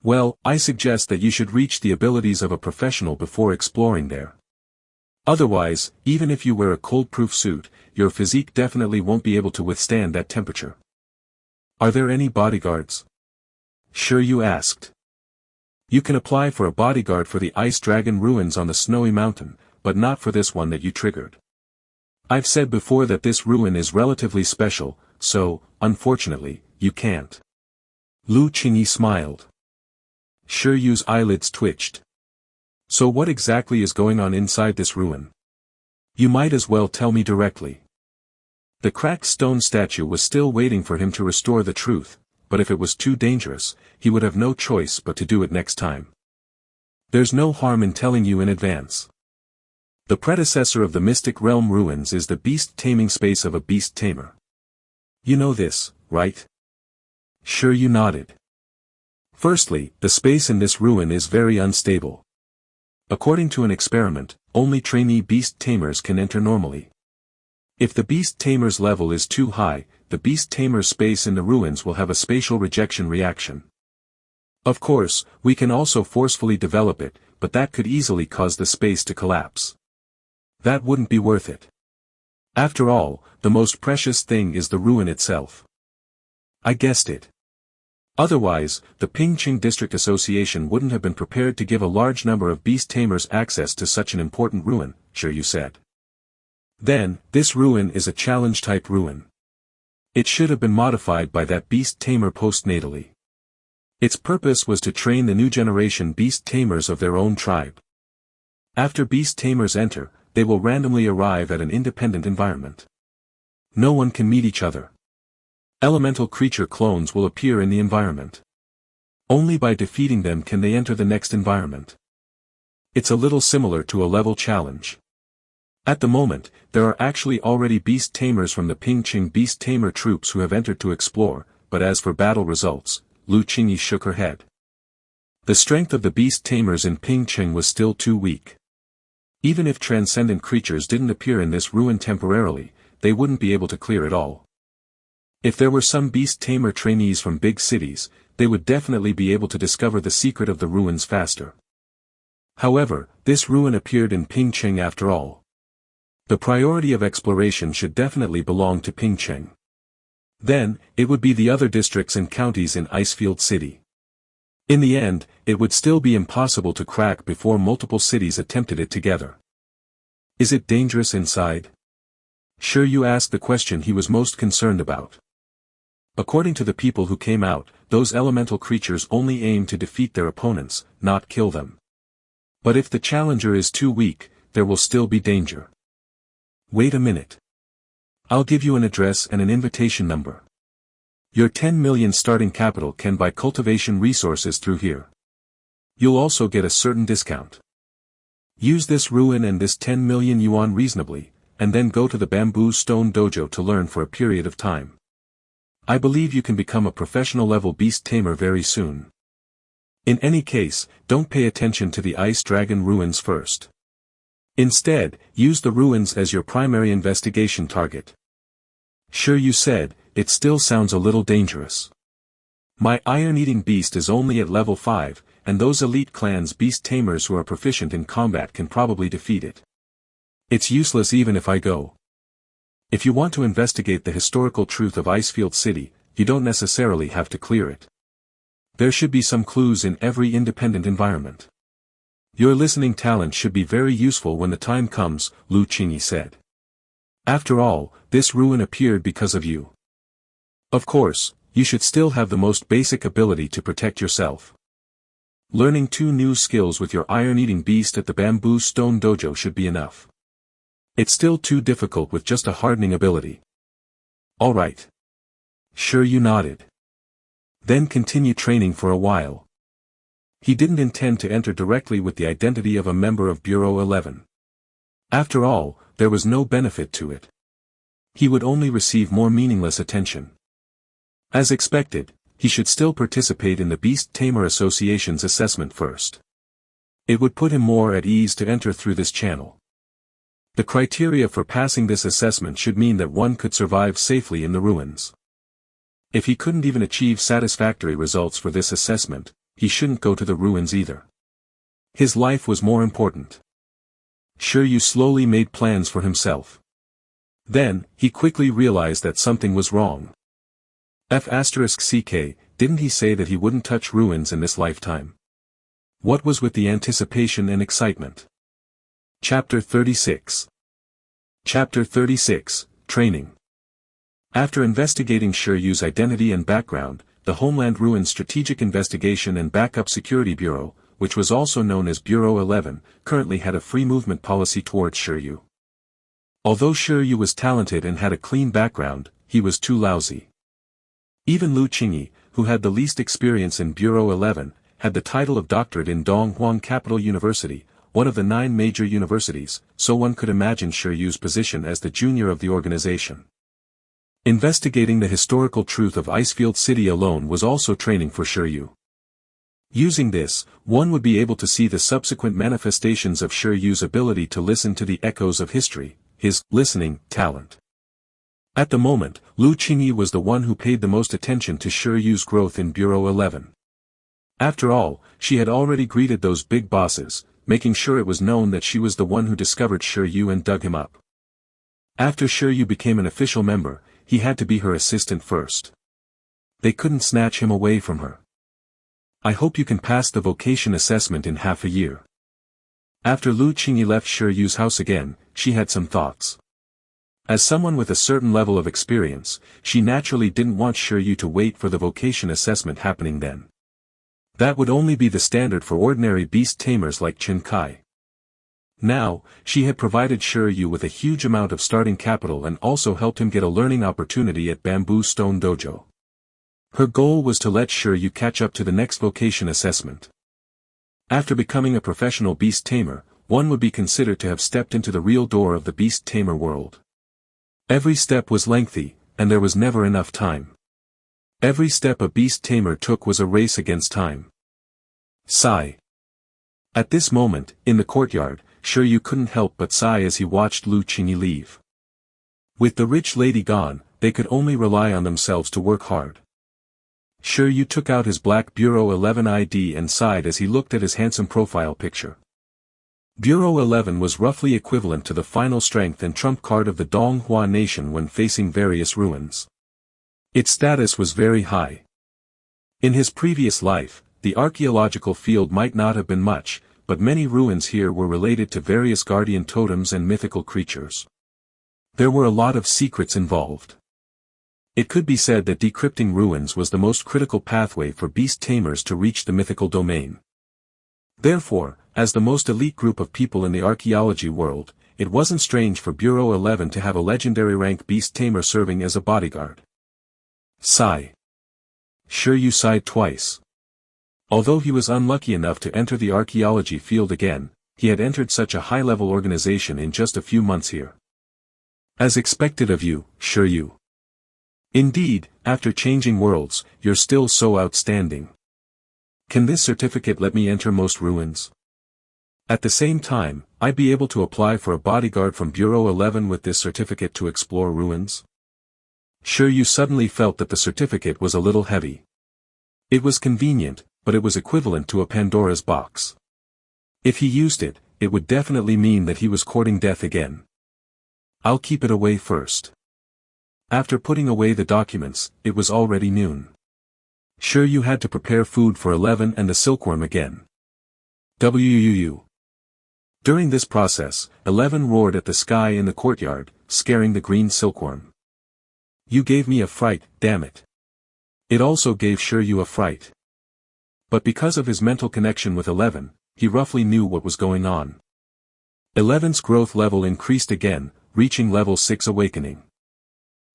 Speaker 1: well, I suggest that you should reach the abilities of a professional before exploring there. Otherwise, even if you wear a cold-proof suit, your physique definitely won't be able to withstand that temperature. Are there any bodyguards? Shi Yu asked. You can apply for a bodyguard for the Ice Dragon ruins on the Snowy Mountain, but not for this one that you triggered. I've said before that this ruin is relatively special, so, unfortunately, you can't. Lu Qingyi smiled. Shi Yu's eyelids twitched. So what exactly is going on inside this ruin? You might as well tell me directly. The cracked stone statue was still waiting for him to restore the truth, but if it was too dangerous, he would have no choice but to do it next time. There's no harm in telling you in advance. The predecessor of the Mystic Realm ruins is the beast taming space of a beast tamer. You know this, right? Shi Yu nodded. Firstly, the space in this ruin is very unstable. According to an experiment, only trainee beast tamers can enter normally. If the beast tamer's level is too high, the beast tamer's space in the ruins will have a spatial rejection reaction. Of course, we can also forcefully develop it, but that could easily cause the space to collapse. That wouldn't be worth it. After all, the most precious thing is the ruin itself. I guessed it. Otherwise, the Pingqing District Association wouldn't have been prepared to give a large number of beast tamers access to such an important ruin, Shi Yu said. Then, this ruin is a challenge-type ruin. It should have been modified by that beast tamer postnatally. Its purpose was to train the new generation Beast Tamers of their own tribe. After Beast Tamers enter, they will randomly arrive at an independent environment. No one can meet each other. Elemental creature clones will appear in the environment. Only by defeating them can they enter the next environment. It's a little similar to a level challenge. At the moment, there are actually already Beast Tamers from the Pingqing Beast Tamer troops who have entered to explore, but as for battle results, Lu Qingyi shook her head. The strength of the Beast Tamers in Pingqing was still too weak. Even if transcendent creatures didn't appear in this ruin temporarily, they wouldn't be able to clear it all. If there were some Beast Tamer trainees from big cities, they would definitely be able to discover the secret of the ruins faster. However, this ruin appeared in Pingqing after all. The priority of exploration should definitely belong to Pingqing. Then, it would be the other districts and counties in Icefield City. In the end, it would still be impossible to crack before multiple cities attempted it together. Is it dangerous inside? Shi Yu asked the question he was most concerned about. According to the people who came out, those elemental creatures only aim to defeat their opponents, not kill them. But if the challenger is too weak, there will still be danger. Wait a minute. I'll give you an address and an invitation number. Your 10 million starting capital can buy cultivation resources through here. You'll also get a certain discount. Use this ruin and this 10 million yuan reasonably, and then go to the bamboo stone dojo to learn for a period of time. I believe you can become a professional level beast tamer very soon. In any case, don't pay attention to the ice dragon ruins first. Instead, use the ruins as your primary investigation target. Shi Yu said, it still sounds a little dangerous. My iron-eating beast is only at level 5, and those elite clans beast tamers who are proficient in combat can probably defeat it. It's useless even if I go. If you want to investigate the historical truth of Icefield City, you don't necessarily have to clear it. There should be some clues in every independent environment. Your listening talent should be very useful when the time comes, Lu Qingyi said. After all, this ruin appeared because of you. Of course, you should still have the most basic ability to protect yourself. Learning 2 new skills with your iron-eating beast at the bamboo stone dojo should be enough. It's still too difficult with just a hardening ability. All right. Shi Yu nodded. Then continue training for a while. He didn't intend to enter directly with the identity of a member of Bureau 11. After all, there was no benefit to it. He would only receive more meaningless attention. As expected, he should still participate in the Beast Tamer Association's assessment first. It would put him more at ease to enter through this channel. The criteria for passing this assessment should mean that one could survive safely in the ruins. If he couldn't even achieve satisfactory results for this assessment, he shouldn't go to the ruins either. His life was more important. Shi Yu slowly made plans for himself. Then, he quickly realized that something was wrong. *CK, didn't he say that he wouldn't touch ruins in this lifetime? What was with the anticipation and excitement? Chapter 36. Chapter 36, Training. After investigating Shi Yu's identity and background, the Homeland Ruins Strategic Investigation and Backup Security Bureau, which was also known as Bureau 11, currently had a free movement policy towards Shi Yu. Although Shi Yu was talented and had a clean background, he was too lousy. Even Lu Qingyi, who had the least experience in Bureau 11, had the title of doctorate in Donghuang Capital University, one of the 9 major universities, so one could imagine Shi Yu's position as the junior of the organization. Investigating the historical truth of Icefield City alone was also training for Shi Yu. Using this, one would be able to see the subsequent manifestations of Shi Yu's ability to listen to the echoes of history, his listening talent. At the moment, Lu Qingyi was the one who paid the most attention to Shi Yu's growth in Bureau 11. After all, she had already greeted those big bosses, making sure it was known that she was the one who discovered Shi Yu and dug him up. After Shi Yu became an official member, he had to be her assistant first. They couldn't snatch him away from her. I hope you can pass the vocation assessment in half a year. After Lu Qingyi left Shi Yu's house again, she had some thoughts. As someone with a certain level of experience, she naturally didn't want Shi Yu to wait for the vocation assessment happening then. That would only be the standard for ordinary beast tamers like Chin Kai. Now, she had provided Shi Yu with a huge amount of starting capital and also helped him get a learning opportunity at Bamboo Stone Dojo. Her goal was to let Shi Yu catch up to the next vocation assessment. After becoming a professional beast tamer, one would be considered to have stepped into the real door of the beast tamer world. Every step was lengthy, and there was never enough time. Every step a beast tamer took was a race against time. Sigh. At this moment, in the courtyard, Shi Yu couldn't help but sigh as he watched Lu Qingyi leave. With the rich lady gone, they could only rely on themselves to work hard. Shi Yu took out his black Bureau 11 ID and sighed as he looked at his handsome profile picture. Bureau 11 was roughly equivalent to the final strength and trump card of the Donghua nation when facing various ruins. Its status was very high. In his previous life, the archaeological field might not have been much, but many ruins here were related to various guardian totems and mythical creatures. There were a lot of secrets involved. It could be said that decrypting ruins was the most critical pathway for beast tamers to reach the mythical domain. Therefore, as the most elite group of people in the archaeology world, it wasn't strange for Bureau 11 to have a legendary rank beast tamer serving as a bodyguard. Sigh. Shi Yu sighed twice. Although he was unlucky enough to enter the archaeology field again, he had entered such a high-level organization in just a few months here. As expected of you, Shi Yu. Indeed, after changing worlds, you're still so outstanding. Can this certificate let me enter most ruins? At the same time, I'd be able to apply for a bodyguard from Bureau 11 with this certificate to explore ruins? Shi Yu suddenly felt that the certificate was a little heavy. It was convenient, but it was equivalent to a Pandora's box. If he used it, it would definitely mean that he was courting death again. I'll keep it away first. After putting away the documents, it was already noon. Shi Yu had to prepare food for 11 and the silkworm again. Wuuu. During this process, 11 roared at the sky in the courtyard, scaring the green silkworm. You gave me a fright, damn it. It also gave Shi Yu a fright. But because of his mental connection with 11, he roughly knew what was going on. 11's growth level increased again, reaching level 6 awakening.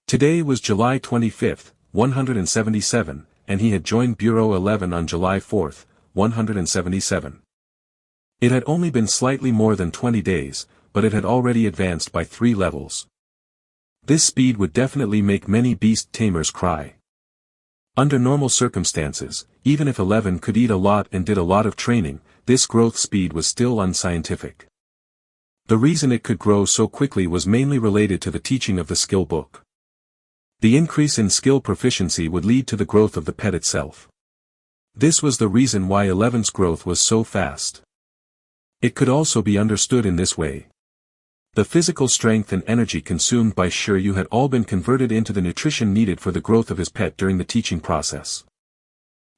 Speaker 1: Today was July 25, 177, and he had joined Bureau 11 on July 4, 177. It had only been slightly more than 20 days, but it had already advanced by 3 levels. This speed would definitely make many beast tamers cry. Under normal circumstances, even if 11 could eat a lot and did a lot of training, this growth speed was still unscientific. The reason it could grow so quickly was mainly related to the teaching of the skill book. The increase in skill proficiency would lead to the growth of the pet itself. This was the reason why 11's growth was so fast. It could also be understood in this way. The physical strength and energy consumed by Shi Yu had all been converted into the nutrition needed for the growth of his pet during the teaching process.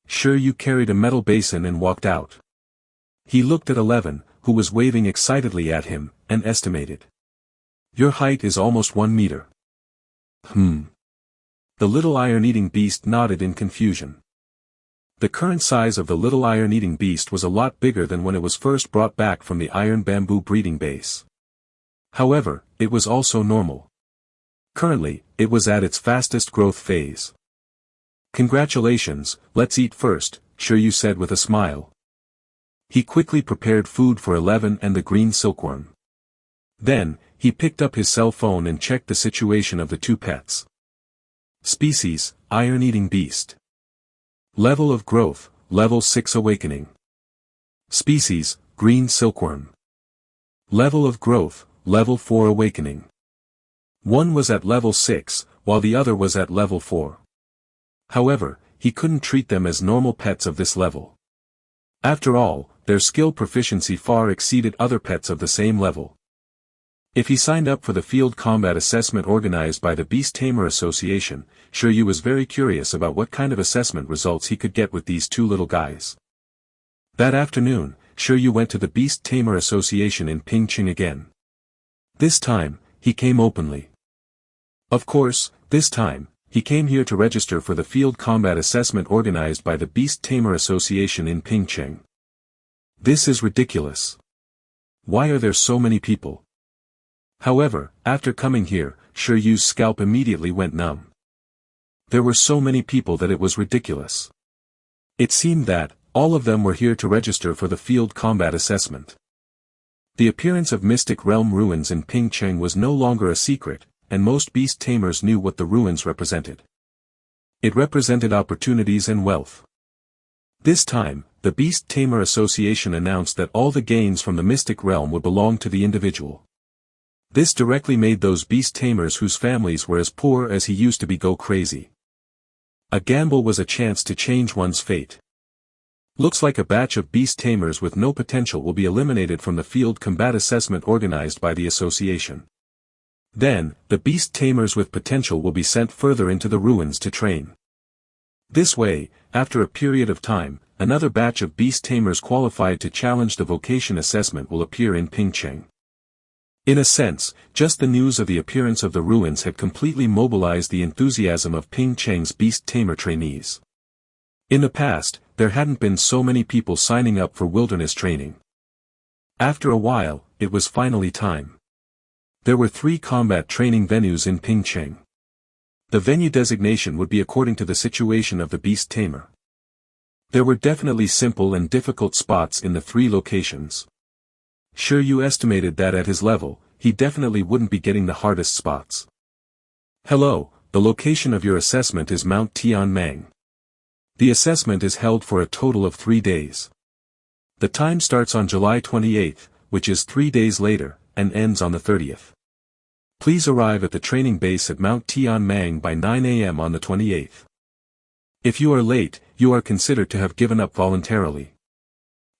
Speaker 1: Shi Yu carried a metal basin and walked out. He looked at 11, who was waving excitedly at him, and estimated. Your height is almost 1 meter. The little iron-eating beast nodded in confusion. The current size of the little iron-eating beast was a lot bigger than when it was first brought back from the iron bamboo breeding base. However, it was also normal. Currently, it was at its fastest growth phase. Congratulations, let's eat first, Shi Yu said with a smile. He quickly prepared food for 11 and the green silkworm. Then, he picked up his cell phone and checked the situation of the 2 pets. Species, iron-eating beast. Level of growth, level 6 awakening. Species, green silkworm. Level of growth, level 4 awakening. One was at level 6, while the other was at level 4. However, he couldn't treat them as normal pets of this level. After all, their skill proficiency far exceeded other pets of the same level. If he signed up for the field combat assessment organized by the Beast Tamer Association, Shi Yu was very curious about what kind of assessment results he could get with these 2 little guys. That afternoon, Shi Yu went to the Beast Tamer Association in Pingqing again. This time, he came openly. Of course, this time, He came here to register for the field combat assessment organized by the Beast Tamer Association in Pingcheng. This is ridiculous. Why are there so many people? However, after coming here, Shi Yu's scalp immediately went numb. There were so many people that it was ridiculous. It seemed that, all of them were here to register for the field combat assessment. The appearance of Mystic Realm ruins in Pingcheng was no longer a secret, and most beast tamers knew what the ruins represented. It represented opportunities and wealth. This time, the Beast Tamer Association announced that all the gains from the Mystic Realm would belong to the individual. This directly made those beast tamers whose families were as poor as he used to be go crazy. A gamble was a chance to change one's fate. Looks like a batch of beast tamers with no potential will be eliminated from the field combat assessment organized by the association. Then, the beast tamers with potential will be sent further into the ruins to train. This way, after a period of time, another batch of beast tamers qualified to challenge the vocation assessment will appear in Pingcheng. In a sense, just the news of the appearance of the ruins had completely mobilized the enthusiasm of Pingcheng's beast tamer trainees. In the past, there hadn't been so many people signing up for wilderness training. After a while, it was finally time. There were 3 combat training venues in Pingcheng. The venue designation would be according to the situation of the beast tamer. There were definitely simple and difficult spots in the 3 locations. Shi Yu estimated that at his level, he definitely wouldn't be getting the hardest spots. Hello, the location of your assessment is Mount Tianmeng. The assessment is held for a total of 3 days. The time starts on July 28th, which is 3 days later, and ends on the 30th. Please arrive at the training base at Mount Tianmeng by 9 a.m. on the 28th. If you are late, you are considered to have given up voluntarily.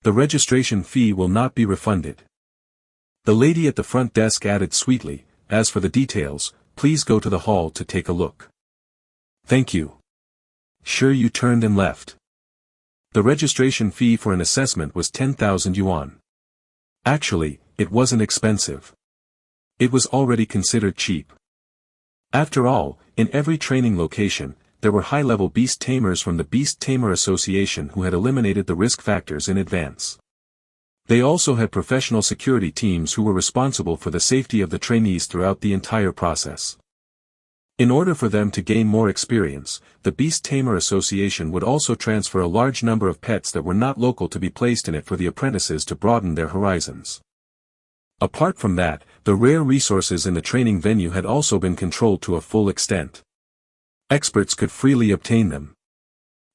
Speaker 1: The registration fee will not be refunded. The lady at the front desk added sweetly, as for the details, please go to the hall to take a look. Thank you. Shi Yu turned and left. The registration fee for an assessment was 10,000 yuan. Actually, it wasn't expensive. It was already considered cheap. After all, in every training location, there were high-level beast tamers from the Beast Tamer Association who had eliminated the risk factors in advance. They also had professional security teams who were responsible for the safety of the trainees throughout the entire process. In order for them to gain more experience, the Beast Tamer Association would also transfer a large number of pets that were not local to be placed in it for the apprentices to broaden their horizons. Apart from that, the rare resources in the training venue had also been controlled to a full extent. Experts could freely obtain them.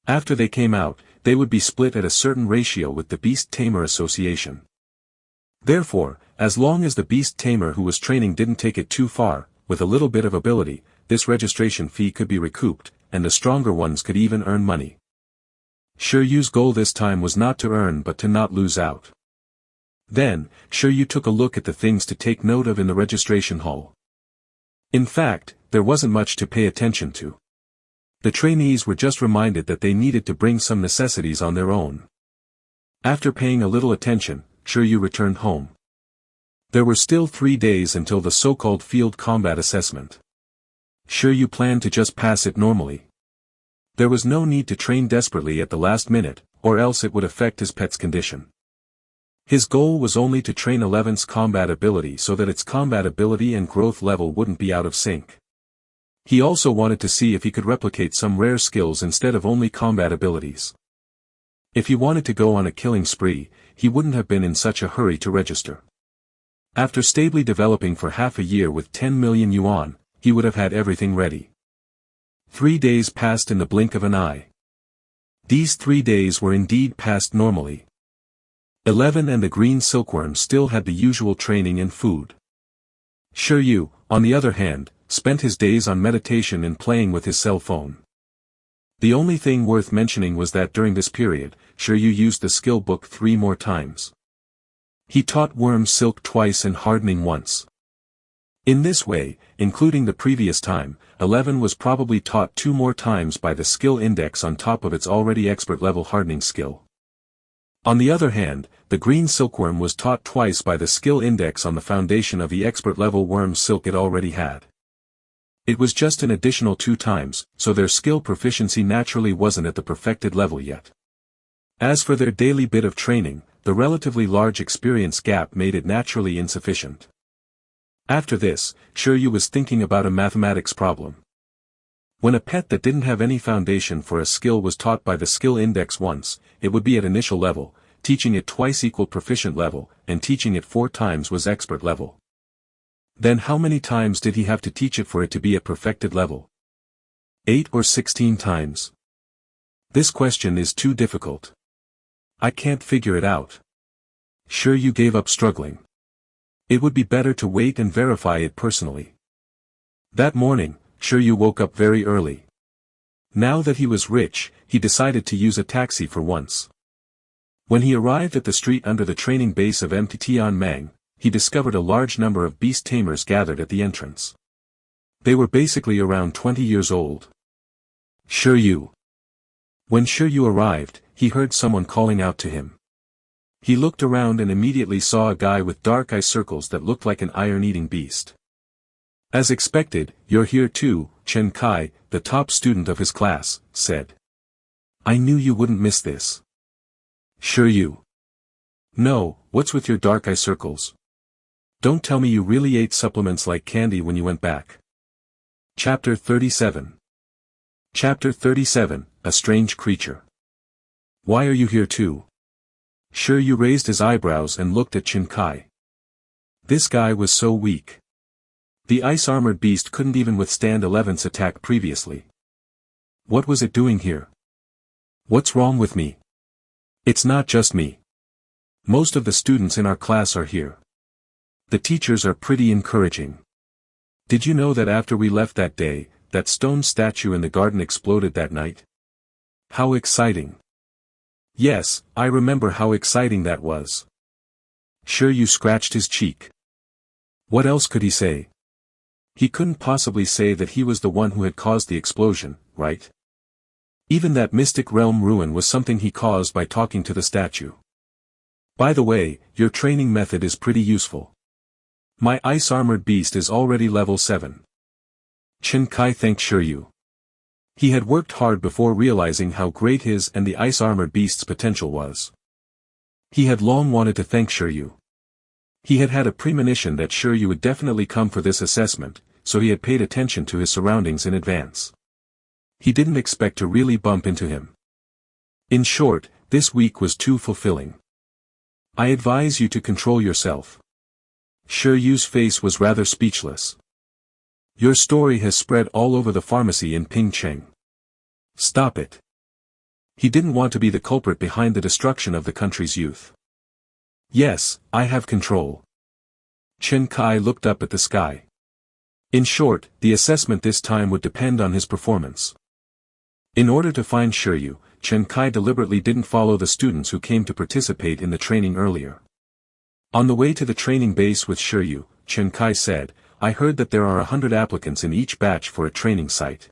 Speaker 1: After they came out, they would be split at a certain ratio with the Beast Tamer Association. Therefore, as long as the Beast Tamer who was training didn't take it too far, with a little bit of ability, this registration fee could be recouped, and the stronger ones could even earn money. Shi Yu's goal this time was not to earn but to not lose out. Then, Shi Yu took a look at the things to take note of in the registration hall. In fact, there wasn't much to pay attention to. The trainees were just reminded that they needed to bring some necessities on their own. After paying a little attention, Shi Yu returned home. There were still 3 days until the so-called field combat assessment. Shi Yu planned to just pass it normally. There was no need to train desperately at the last minute, or else it would affect his pet's condition. His goal was only to train 11's combat ability so that its combat ability and growth level wouldn't be out of sync. He also wanted to see if he could replicate some rare skills instead of only combat abilities. If he wanted to go on a killing spree, he wouldn't have been in such a hurry to register. After stably developing for half a year with 10 million yuan, he would have had everything ready. 3 days passed in the blink of an eye. These 3 days were indeed passed normally. 11 and the green silkworm still had the usual training and food. Shi Yu, on the other hand, spent his days on meditation and playing with his cell phone. The only thing worth mentioning was that during this period, Shi Yu used the skill book 3 more times. He taught worm silk twice and hardening once. In this way, including the previous time, 11 was probably taught 2 more times by the skill index on top of its already expert level hardening skill. On the other hand, the green silkworm was taught twice by the skill index on the foundation of the expert level worm silk it already had. It was just an additional 2 times, so their skill proficiency naturally wasn't at the perfected level yet. As for their daily bit of training, the relatively large experience gap made it naturally insufficient. After this, Shi Yu was thinking about a mathematics problem. When a pet that didn't have any foundation for a skill was taught by the skill index once, it would be at initial level, teaching it twice equaled proficient level, and teaching it 4 times was expert level. Then how many times did he have to teach it for it to be at perfected level? 8 or 16 times? This question is too difficult. I can't figure it out. Shi Yu gave up struggling. It would be better to wait and verify it personally. That morning, Shi Yu woke up very early. Now that he was rich, he decided to use a taxi for once. When he arrived at the street under the training base of Taming, he discovered a large number of Beast Tamers gathered at the entrance. They were basically around 20 years old. Shi Yu. When Shi Yu arrived, he heard someone calling out to him. He looked around and immediately saw a guy with dark eye circles that looked like an iron-eating beast. As expected, "You're here too," Chen Kai, the top student of his class, said. "I knew you wouldn't miss this." Shi Yu. "No, what's with your dark eye circles? Don't tell me you really ate supplements like candy when you went back." Chapter 37. Chapter 37, A Strange Creature. "Why are you here too?" Shi Yu raised his eyebrows and looked at Chen Kai. This guy was so weak. The ice-armored beast couldn't even withstand 11's attack previously. What was it doing here? What's wrong with me? It's not just me. Most of the students in our class are here. The teachers are pretty encouraging. Did you know that after we left that day, that stone statue in the garden exploded that night? How exciting. Yes, I remember how exciting that was. Shi Yu scratched his cheek. What else could he say? He couldn't possibly say that he was the one who had caused the explosion, right? Even that mystic realm ruin was something he caused by talking to the statue. By the way, your training method is pretty useful. My ice-armored beast is already level 7. Chen Kai thanked Shi Yu. He had worked hard before realizing how great his and the ice-armored beast's potential was. He had long wanted to thank Shi Yu. He had had a premonition that Shi Yu would definitely come for this assessment, so he had paid attention to his surroundings in advance. He didn't expect to really bump into him. In short, this week was too fulfilling. I advise you to control yourself. Shi Yu's face was rather speechless. Your story has spread all over the pharmacy in Pingcheng. Stop it. He didn't want to be the culprit behind the destruction of the country's youth. Yes, I have control. Chen Kai looked up at the sky. In short, the assessment this time would depend on his performance. In order to find Shi Yu, Chen Kai deliberately didn't follow the students who came to participate in the training earlier. On the way to the training base with Shi Yu, Chen Kai said, I heard that there are 100 applicants in each batch for a training site.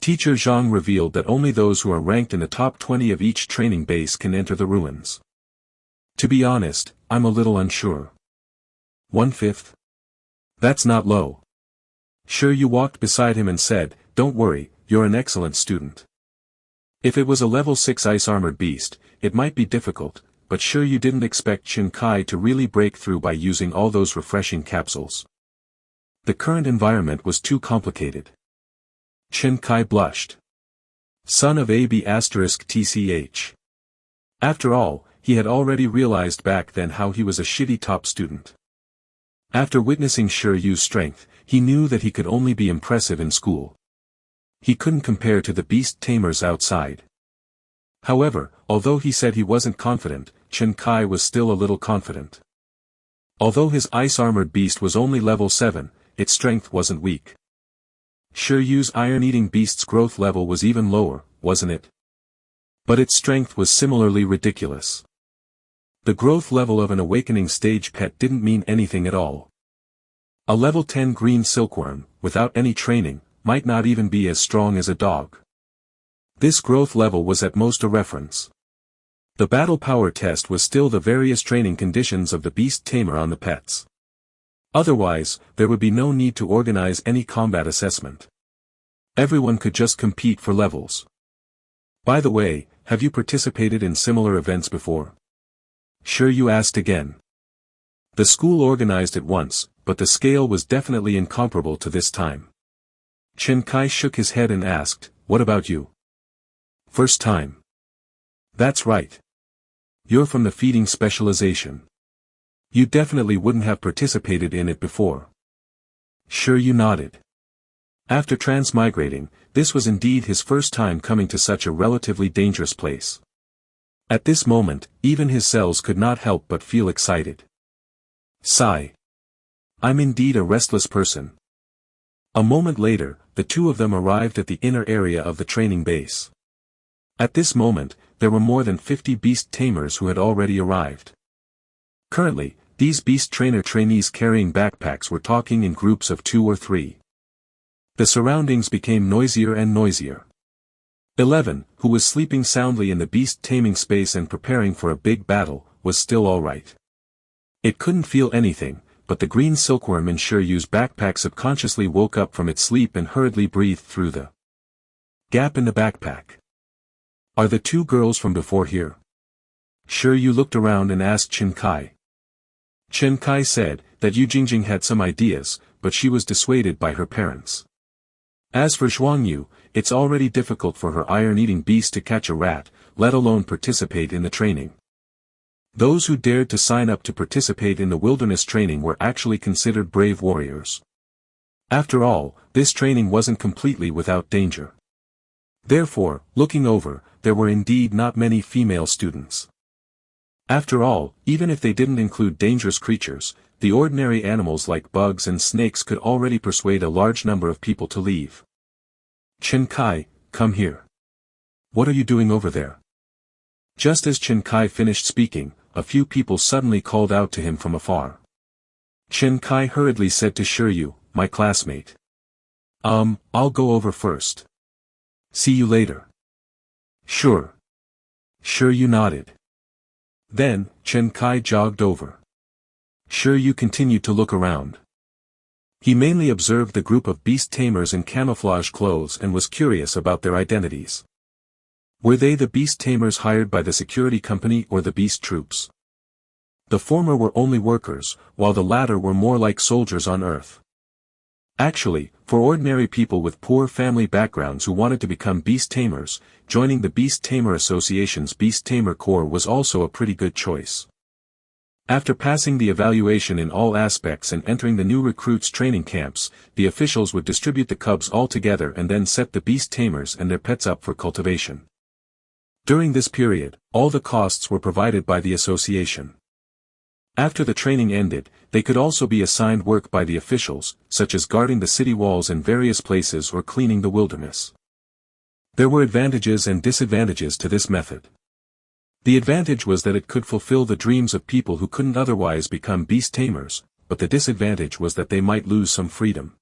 Speaker 1: Teacher Zhang revealed that only those who are ranked in the top 20 of each training base can enter the ruins. To be honest, I'm a little unsure. 1/5? That's not low. Shi Yu walked beside him and said, Don't worry, you're an excellent student. If it was a level 6 ice-armored beast, it might be difficult, but Shi Yu didn't expect Chen Kai to really break through by using all those refreshing capsules. The current environment was too complicated. Chen Kai blushed. Son of AB*TCH. After all, he had already realized back then how he was a shitty top student. After witnessing Shi Yu's strength, he knew that he could only be impressive in school. He couldn't compare to the Beast Tamers outside. However, although he said he wasn't confident, Chen Kai was still a little confident. Although his ice-armored beast was only level 7, its strength wasn't weak. Shi Yu's iron-eating beast's growth level was even lower, wasn't it? But its strength was similarly ridiculous. The growth level of an awakening stage pet didn't mean anything at all. A level 10 green silkworm, without any training, might not even be as strong as a dog. This growth level was at most a reference. The battle power test was still the various training conditions of the beast tamer on the pets. Otherwise, there would be no need to organize any combat assessment. Everyone could just compete for levels. By the way, have you participated in similar events before? Shi Yu asked again. The school organized it once, but the scale was definitely incomparable to this time. Chen Kai shook his head and asked, "What about you?" "First time." "That's right. You're from the feeding specialization. You definitely wouldn't have participated in it before." Shi Yu nodded. After transmigrating, this was indeed his first time coming to such a relatively dangerous place. At this moment, even his cells could not help but feel excited. Sigh. I'm indeed a restless person. A moment later, the two of them arrived at the inner area of the training base. At this moment, there were more than 50 Beast Tamers who had already arrived. Currently, these Beast Trainer trainees carrying backpacks were talking in groups of 2 or 3. The surroundings became noisier and noisier. 11, who was sleeping soundly in the beast taming space and preparing for a big battle, was still alright. It couldn't feel anything, but the green silkworm in Shi Yu's backpack subconsciously woke up from its sleep and hurriedly breathed through the gap in the backpack. Are the 2 girls from before here? Shi Yu looked around and asked Chen Kai. Chen Kai said that Yu Jingjing had some ideas, but she was dissuaded by her parents. As for Zhuangyu, it's already difficult for her iron-eating beast to catch a rat, let alone participate in the training. Those who dared to sign up to participate in the wilderness training were actually considered brave warriors. After all, this training wasn't completely without danger. Therefore, looking over, there were indeed not many female students. After all, even if they didn't include dangerous creatures, the ordinary animals like bugs and snakes could already persuade a large number of people to leave. Chen Kai, come here. What are you doing over there? Just as Chen Kai finished speaking, a few people suddenly called out to him from afar. Chen Kai hurriedly said to Shi Yu, my classmate. I'll go over first. See you later. Sure. Shi Yu nodded. Then, Chen Kai jogged over. Shi Yu continued to look around. He mainly observed the group of beast tamers in camouflage clothes and was curious about their identities. Were they the beast tamers hired by the security company or the beast troops? The former were only workers, while the latter were more like soldiers on Earth. Actually, for ordinary people with poor family backgrounds who wanted to become beast tamers, joining the Beast Tamer Association's Beast Tamer Corps was also a pretty good choice. After passing the evaluation in all aspects and entering the new recruits' training camps, the officials would distribute the cubs all together and then set the beast tamers and their pets up for cultivation. During this period, all the costs were provided by the association. After the training ended, they could also be assigned work by the officials, such as guarding the city walls in various places or cleaning the wilderness. There were advantages and disadvantages to this method. The advantage was that it could fulfill the dreams of people who couldn't otherwise become beast tamers, but the disadvantage was that they might lose some freedom.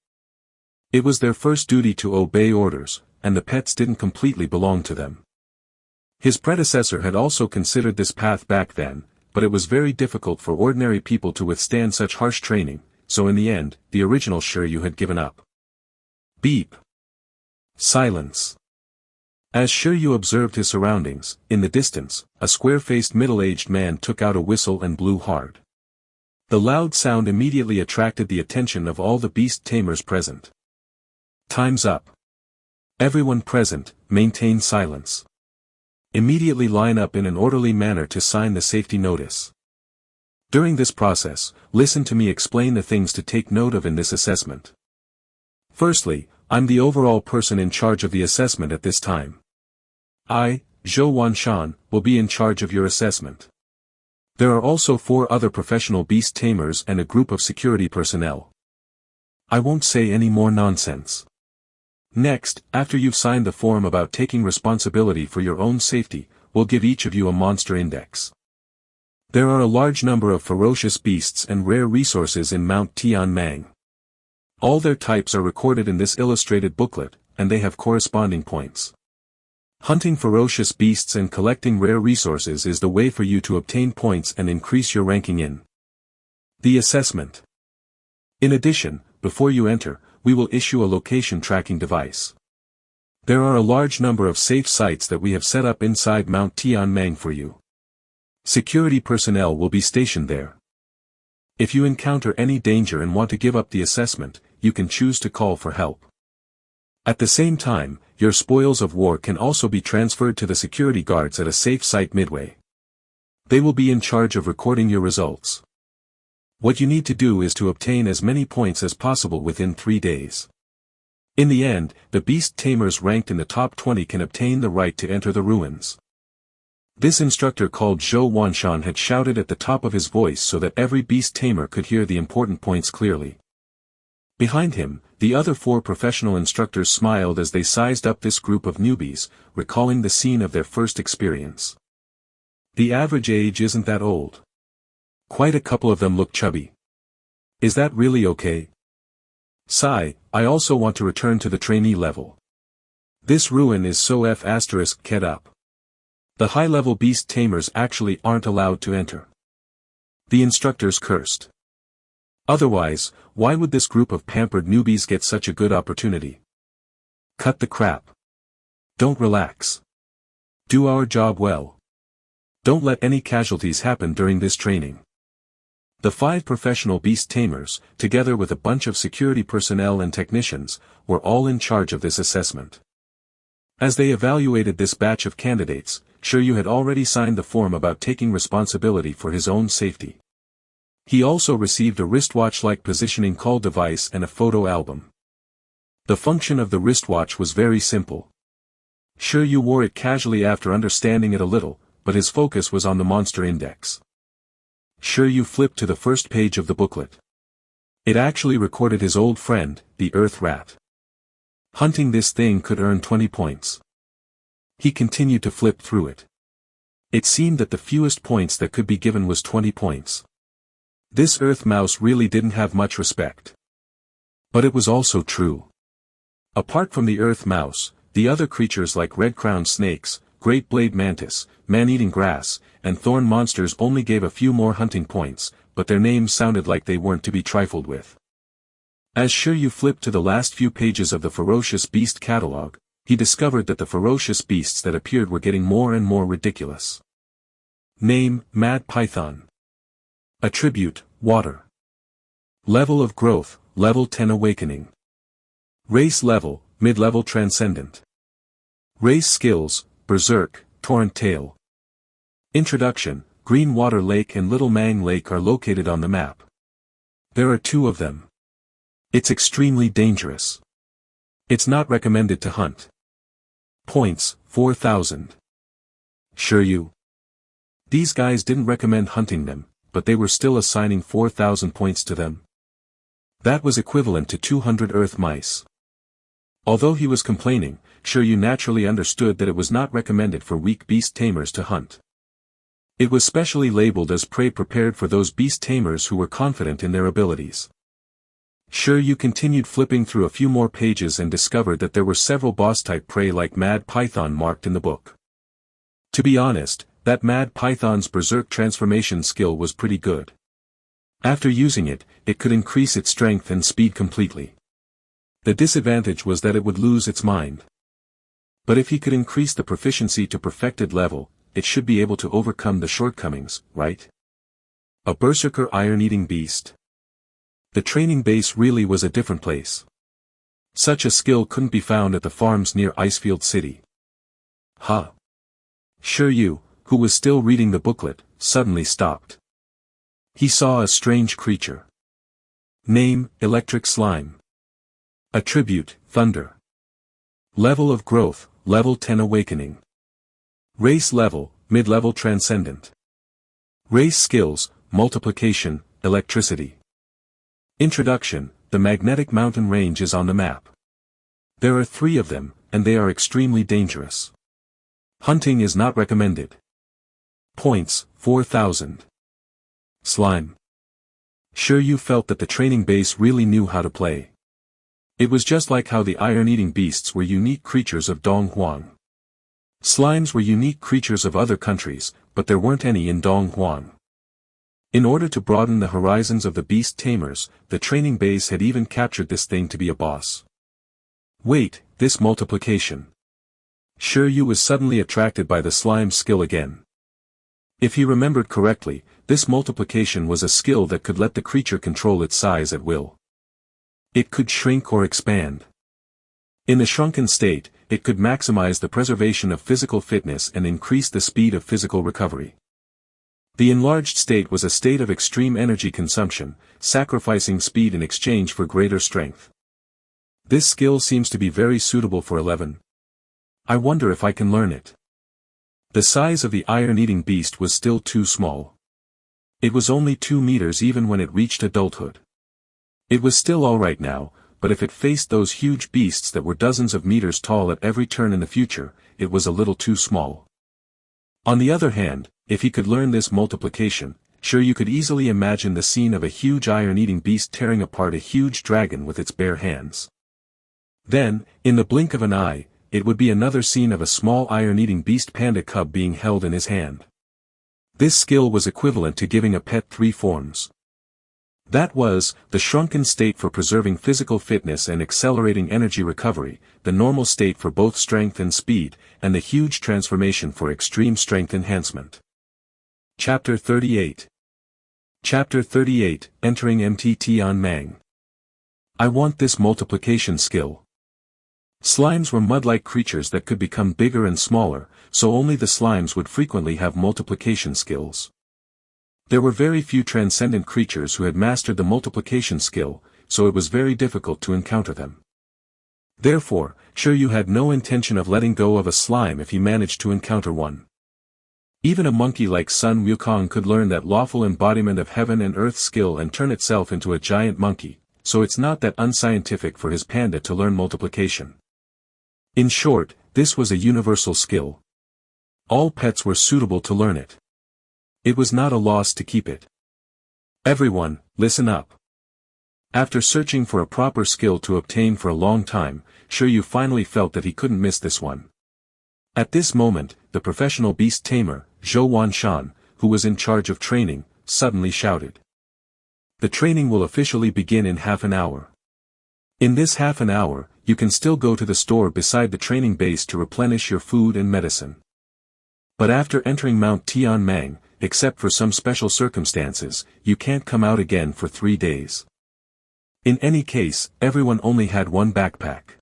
Speaker 1: It was their first duty to obey orders, and the pets didn't completely belong to them. His predecessor had also considered this path back then, but it was very difficult for ordinary people to withstand such harsh training, so in the end, the original Shi Yu had given up. Beep. Silence. As Shi Yu observed his surroundings, in the distance, a square-faced middle-aged man took out a whistle and blew hard. The loud sound immediately attracted the attention of all the beast tamers present. Time's up. Everyone present, maintain silence. Immediately line up in an orderly manner to sign the safety notice. During this process, listen to me explain the things to take note of in this assessment. Firstly, I'm the overall person in charge of the assessment at this time. I, Zhou Wanshan, will be in charge of your assessment. There are also 4 other professional beast tamers and a group of security personnel. I won't say any more nonsense. Next, after you've signed the form about taking responsibility for your own safety, we'll give each of you a monster index. There are a large number of ferocious beasts and rare resources in Mount Tianmeng. All their types are recorded in this illustrated booklet, and they have corresponding points. Hunting ferocious beasts and collecting rare resources is the way for you to obtain points and increase your ranking in the assessment. In addition, before you enter, we will issue a location tracking device. There are a large number of safe sites that we have set up inside Mount Tianmeng for you. Security personnel will be stationed there. If you encounter any danger and want to give up the assessment, you can choose to call for help. At the same time, your spoils of war can also be transferred to the security guards at a safe site midway. They will be in charge of recording your results. What you need to do is to obtain as many points as possible within 3 days. In the end, the Beast Tamers ranked in the top 20 can obtain the right to enter the ruins. This instructor called Zhou Wanshan had shouted at the top of his voice so that every Beast Tamer could hear the important points clearly. Behind him, the other 4 professional instructors smiled as they sized up this group of newbies, recalling the scene of their first experience. The average age isn't that old. Quite a couple of them look chubby. Is that really okay? Sigh, I also want to return to the trainee level. This ruin is so F***ed up. The high-level Beast Tamers actually aren't allowed to enter. The instructors cursed. Otherwise, why would this group of pampered newbies get such a good opportunity? Cut the crap. Don't relax. Do our job well. Don't let any casualties happen during this training. The 5 professional Beast Tamers, together with a bunch of security personnel and technicians, were all in charge of this assessment. As they evaluated this batch of candidates, Shi Yu had already signed the form about taking responsibility for his own safety. He also received a wristwatch-like positioning call device and a photo album. The function of the wristwatch was very simple. Shi Yu wore it casually after understanding it a little, but his focus was on the monster index. Shi Yu flipped to the first page of the booklet. It actually recorded his old friend, the Earth Rat. Hunting this thing could earn 20 points. He continued to flip through it. It seemed that the fewest points that could be given was 20 points. This Earth Mouse really didn't have much respect. But it was also true. Apart from the Earth Mouse, the other creatures like red-crowned snakes, great blade mantis, man-eating grass, and thorn monsters only gave a few more hunting points, but their names sounded like they weren't to be trifled with. As Shi Yu flipped to the last few pages of the Ferocious Beast catalog, he discovered that the ferocious beasts that appeared were getting more and more ridiculous. Name, Mad Python. Attribute, Water. Level of growth, Level 10 Awakening. Race level, Mid-level Transcendent. Race skills, Berserk, Torrent Tail. Introduction, Green Water Lake and Little Mang Lake are located on the map. There are 2 of them. It's extremely dangerous. It's not recommended to hunt. Points, 4,000. Shi Yu. These guys didn't recommend hunting them, but they were still assigning 4,000 points to them. That was equivalent to 200 earth mice. Although he was complaining, Shi Yu naturally understood that it was not recommended for weak Beast Tamers to hunt. It was specially labeled as prey prepared for those Beast Tamers who were confident in their abilities. Shi Yu continued flipping through a few more pages and discovered that there were several boss-type prey like Mad Python marked in the book. To be honest, that Mad Python's Berserk transformation skill was pretty good. After using it, it could increase its strength and speed completely. The disadvantage was that it would lose its mind. But if he could increase the proficiency to perfected level, it should be able to overcome the shortcomings, right? A Berserker Iron-Eating Beast. The training base really was a different place. Such a skill couldn't be found at the farms near Icefield City. Huh. Shi Yu, who was still reading the booklet, suddenly stopped. He saw a strange creature. Name, Electric Slime. Attribute, Thunder. Level of growth, Level 10 Awakening. Race level, Mid-level Transcendent. Race skills, Multiplication, Electricity. Introduction, the magnetic mountain range is on the map. There are 3 of them, and they are extremely dangerous. Hunting is not recommended. Points, 4,000. Slime. Shi Yu felt that the training base really knew how to play. It was just like how the iron-eating beasts were unique creatures of Donghuang. Slimes were unique creatures of other countries, but there weren't any in Donghuang. In order to broaden the horizons of the Beast Tamers, the training base had even captured this thing to be a boss. Wait, this multiplication. Shi Yu was suddenly attracted by the slime skill again. If he remembered correctly, this multiplication was a skill that could let the creature control its size at will. It could shrink or expand. In the shrunken state, it could maximize the preservation of physical fitness and increase the speed of physical recovery. The enlarged state was a state of extreme energy consumption, sacrificing speed in exchange for greater strength. This skill seems to be very suitable for 11. I wonder if I can learn it. The size of the iron-eating beast was still too small. It was only 2 meters even when it reached adulthood. It was still alright now, but if it faced those huge beasts that were dozens of meters tall at every turn in the future, it was a little too small. On the other hand, if he could learn this multiplication, sure you could easily imagine the scene of a huge iron-eating beast tearing apart a huge dragon with its bare hands. Then, in the blink of an eye, it would be another scene of a small iron-eating beast panda cub being held in his hand. This skill was equivalent to giving a pet 3 forms. That was, the shrunken state for preserving physical fitness and accelerating energy recovery, the normal state for both strength and speed, and the huge transformation for extreme strength enhancement. Chapter 38. Chapter 38, Entering MTT on Mang. I want this multiplication skill. Slimes were mud-like creatures that could become bigger and smaller, so only the slimes would frequently have multiplication skills. There were very few transcendent creatures who had mastered the multiplication skill, so it was very difficult to encounter them. Therefore, Shi Yu had no intention of letting go of a slime if he managed to encounter one. Even a monkey like Sun Wukong could learn that lawful embodiment of heaven and earth skill and turn itself into a giant monkey, so it's not that unscientific for his panda to learn multiplication. In short, this was a universal skill. All pets were suitable to learn it. It was not a loss to keep it. Everyone, listen up. After searching for a proper skill to obtain for a long time, Shi Yu finally felt that he couldn't miss this one. At this moment, the professional beast tamer, Zhou Wanshan, who was in charge of training, suddenly shouted. The training will officially begin in half an hour. In this half an hour, you can still go to the store beside the training base to replenish your food and medicine. But after entering Mount Tianming, except for some special circumstances, you can't come out again for 3 days. In any case, everyone only had one backpack.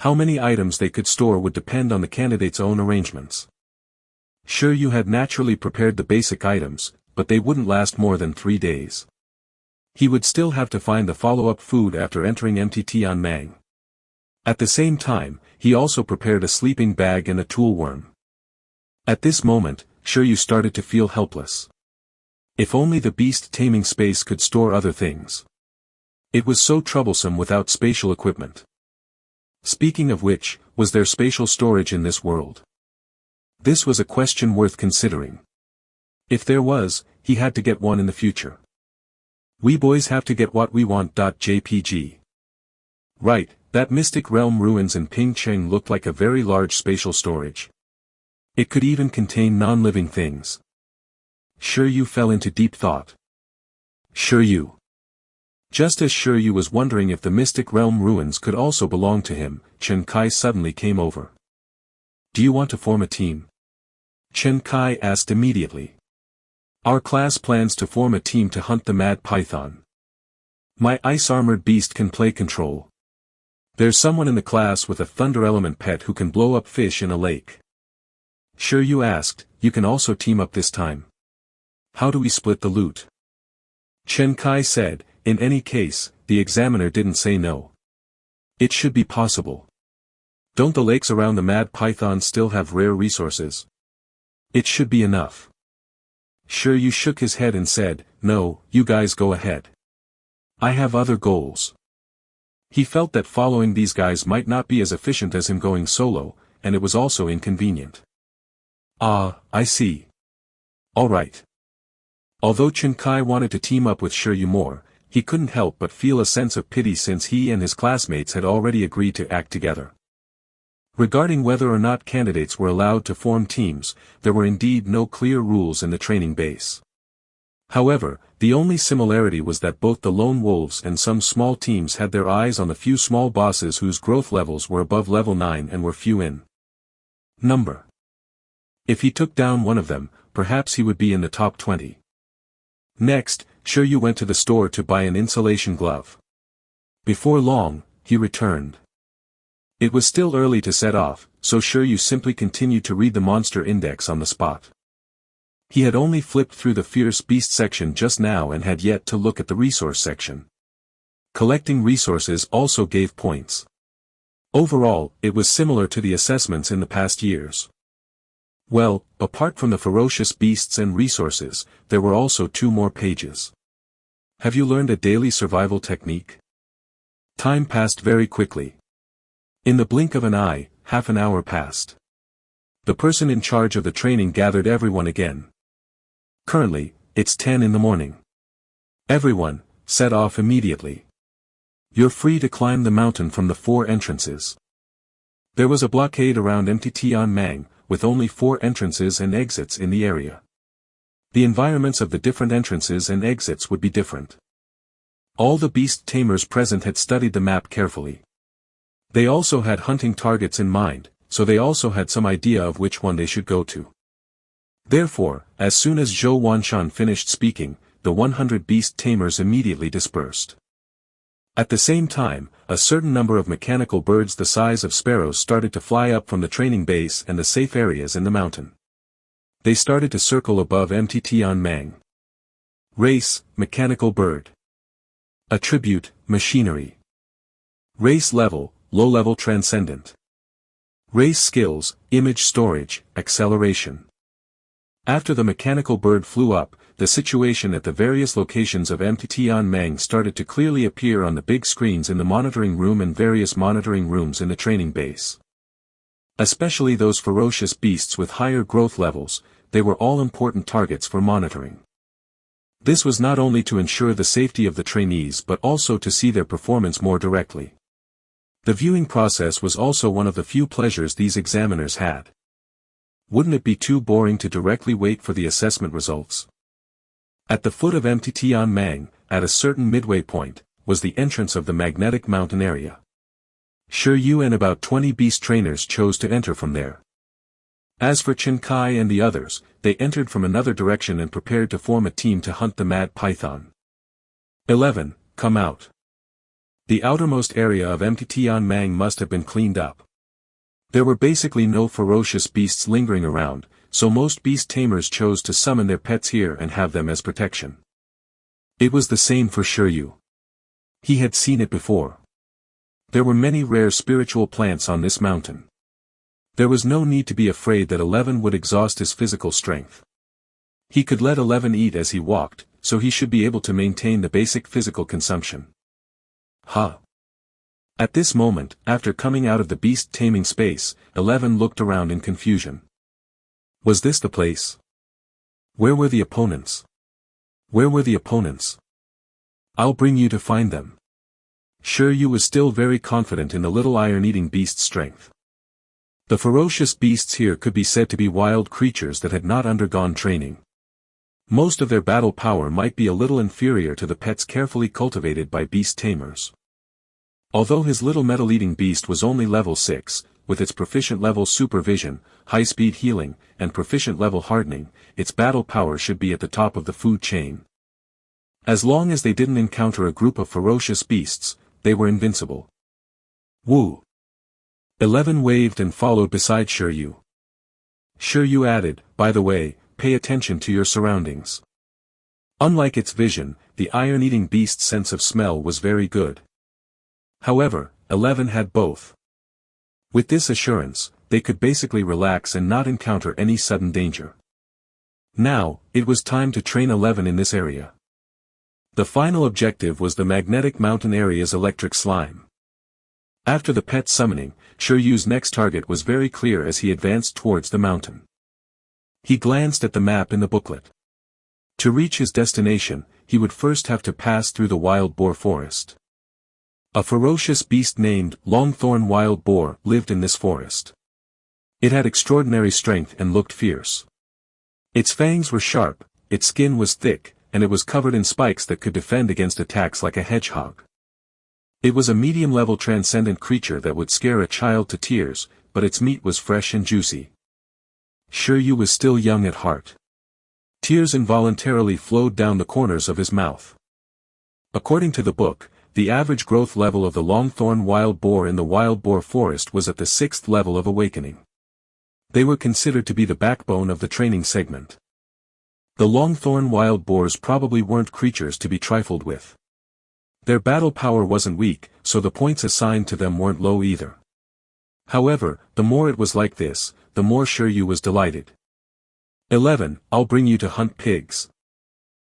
Speaker 1: How many items they could store would depend on the candidate's own arrangements. Shi Yu had naturally prepared the basic items, but they wouldn't last more than 3 days. He would still have to find the follow-up food after entering Tianming. At the same time, he also prepared a sleeping bag and a tool worm. At this moment, Shi Yu started to feel helpless. If only the beast taming space could store other things. It was so troublesome without spatial equipment. Speaking of which, was there spatial storage in this world? This was a question worth considering. If there was, he had to get one in the future. We boys have to get what we want. JPG. Right, that Mystic Realm ruins in Pingcheng looked like a very large spatial storage. It could even contain non-living things. Shi Yu fell into deep thought. Shi Yu. Just as Shi Yu was wondering if the Mystic Realm ruins could also belong to him, Chen Kai suddenly came over. Do you want to form a team? Chen Kai asked immediately. Our class plans to form a team to hunt the mad python. My ice-armored beast can play control. There's someone in the class with a thunder element pet who can blow up fish in a lake. Shi Yu asked, you can also team up this time. How do we split the loot? Chen Kai said, in any case, the examiner didn't say no. It should be possible. Don't the lakes around the mad python still have rare resources? It should be enough. Shi Yu shook his head and said, no, you guys go ahead. I have other goals. He felt that following these guys might not be as efficient as him going solo, and it was also inconvenient. Ah, I see. Alright. Although Chen Kai wanted to team up with Shi Yu more, he couldn't help but feel a sense of pity since he and his classmates had already agreed to act together. Regarding whether or not candidates were allowed to form teams, there were indeed no clear rules in the training base. However, the only similarity was that both the lone wolves and some small teams had their eyes on the few small bosses whose growth levels were above level 9 and were few in number. If he took down one of them, perhaps he would be in the top 20. Next, Shi Yu went to the store to buy an insulation glove. Before long, he returned. It was still early to set off, so Shi Yu simply continued to read the monster index on the spot. He had only flipped through the fierce beast section just now and had yet to look at the resource section. Collecting resources also gave points. Overall, it was similar to the assessments in the past years. Well, apart from the ferocious beasts and resources, there were also 2 more pages. Have you learned a daily survival technique? Time passed very quickly. In the blink of an eye, half an hour passed. The person in charge of the training gathered everyone again. Currently, it's 10 in the morning. Everyone, set off immediately. You're free to climb the mountain from the 4 entrances. There was a blockade around Taming, with only 4 entrances and exits in the area. The environments of the different entrances and exits would be different. All the Beast Tamers present had studied the map carefully. They also had hunting targets in mind, so they also had some idea of which one they should go to. Therefore, as soon as Zhou Wanshan finished speaking, the 100 Beast Tamers immediately dispersed. At the same time, a certain number of mechanical birds the size of sparrows started to fly up from the training base and the safe areas in the mountain. They started to circle above Taming. Race, mechanical bird. Attribute, machinery. Race level, low-level transcendent. Race skills, image storage, acceleration. After the mechanical bird flew up, the situation at the various locations of Taming started to clearly appear on the big screens in the monitoring room and various monitoring rooms in the training base. Especially those ferocious beasts with higher growth levels, they were all important targets for monitoring. This was not only to ensure the safety of the trainees but also to see their performance more directly. The viewing process was also one of the few pleasures these examiners had. Wouldn't it be too boring to directly wait for the assessment results? At the foot of Taming, at a certain midway point, was the entrance of the magnetic mountain area. Shi Yu and about 20 beast trainers chose to enter from there. As for Chen Kai and the others, they entered from another direction and prepared to form a team to hunt the mad python. 11. Come out. The outermost area of Taming must have been cleaned up. There were basically no ferocious beasts lingering around, so most beast tamers chose to summon their pets here and have them as protection. It was the same for Shi Yu. He had seen it before. There were many rare spiritual plants on this mountain. There was no need to be afraid that 11 would exhaust his physical strength. He could let 11 eat as he walked, so he should be able to maintain the basic physical consumption. At this moment, after coming out of the beast taming space, 11 looked around in confusion. Was this the place? Where were the opponents? Where were the opponents? I'll bring you to find them. Shi Yu was still very confident in the little iron-eating beast's strength. The ferocious beasts here could be said to be wild creatures that had not undergone training. Most of their battle power might be a little inferior to the pets carefully cultivated by beast tamers. Although his little metal-eating beast was only level 6, with its proficient level supervision, high-speed healing, and proficient level hardening, its battle power should be at the top of the food chain. As long as they didn't encounter a group of ferocious beasts, they were invincible. Woo! 11 waved and followed beside Shi Yu. Shi Yu added, by the way, pay attention to your surroundings. Unlike its vision, the iron-eating beast's sense of smell was very good. However, 11 had both. With this assurance, they could basically relax and not encounter any sudden danger. Now, it was time to train 11 in this area. The final objective was the magnetic mountain area's electric slime. After the pet summoning, Shi Yu's next target was very clear as he advanced towards the mountain. He glanced at the map in the booklet. To reach his destination, he would first have to pass through the wild boar forest. A ferocious beast named Longthorn Wild Boar lived in this forest. It had extraordinary strength and looked fierce. Its fangs were sharp, its skin was thick, and it was covered in spikes that could defend against attacks like a hedgehog. It was a medium-level transcendent creature that would scare a child to tears, but its meat was fresh and juicy. Shi Yu was still young at heart. Tears involuntarily flowed down the corners of his mouth. According to the book, the average growth level of the longthorn wild boar in the wild boar forest was at the 6th level of awakening. They were considered to be the backbone of the training segment. The longthorn wild boars probably weren't creatures to be trifled with. Their battle power wasn't weak, so the points assigned to them weren't low either. However, the more it was like this, the more Shi Yu was delighted. 11. I'll bring you to hunt pigs.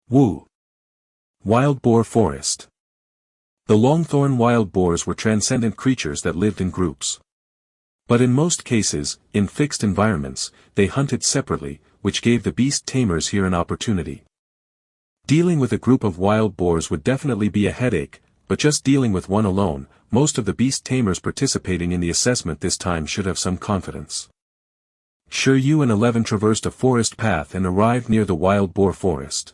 Speaker 1: Woo. Wild Boar Forest. The longthorn wild boars were transcendent creatures that lived in groups. But in most cases, in fixed environments, they hunted separately, which gave the Beast Tamers here an opportunity. Dealing with a group of wild boars would definitely be a headache, but just dealing with one alone, most of the Beast Tamers participating in the assessment this time should have some confidence. Shi Yu and 11 traversed a forest path and arrived near the wild boar forest.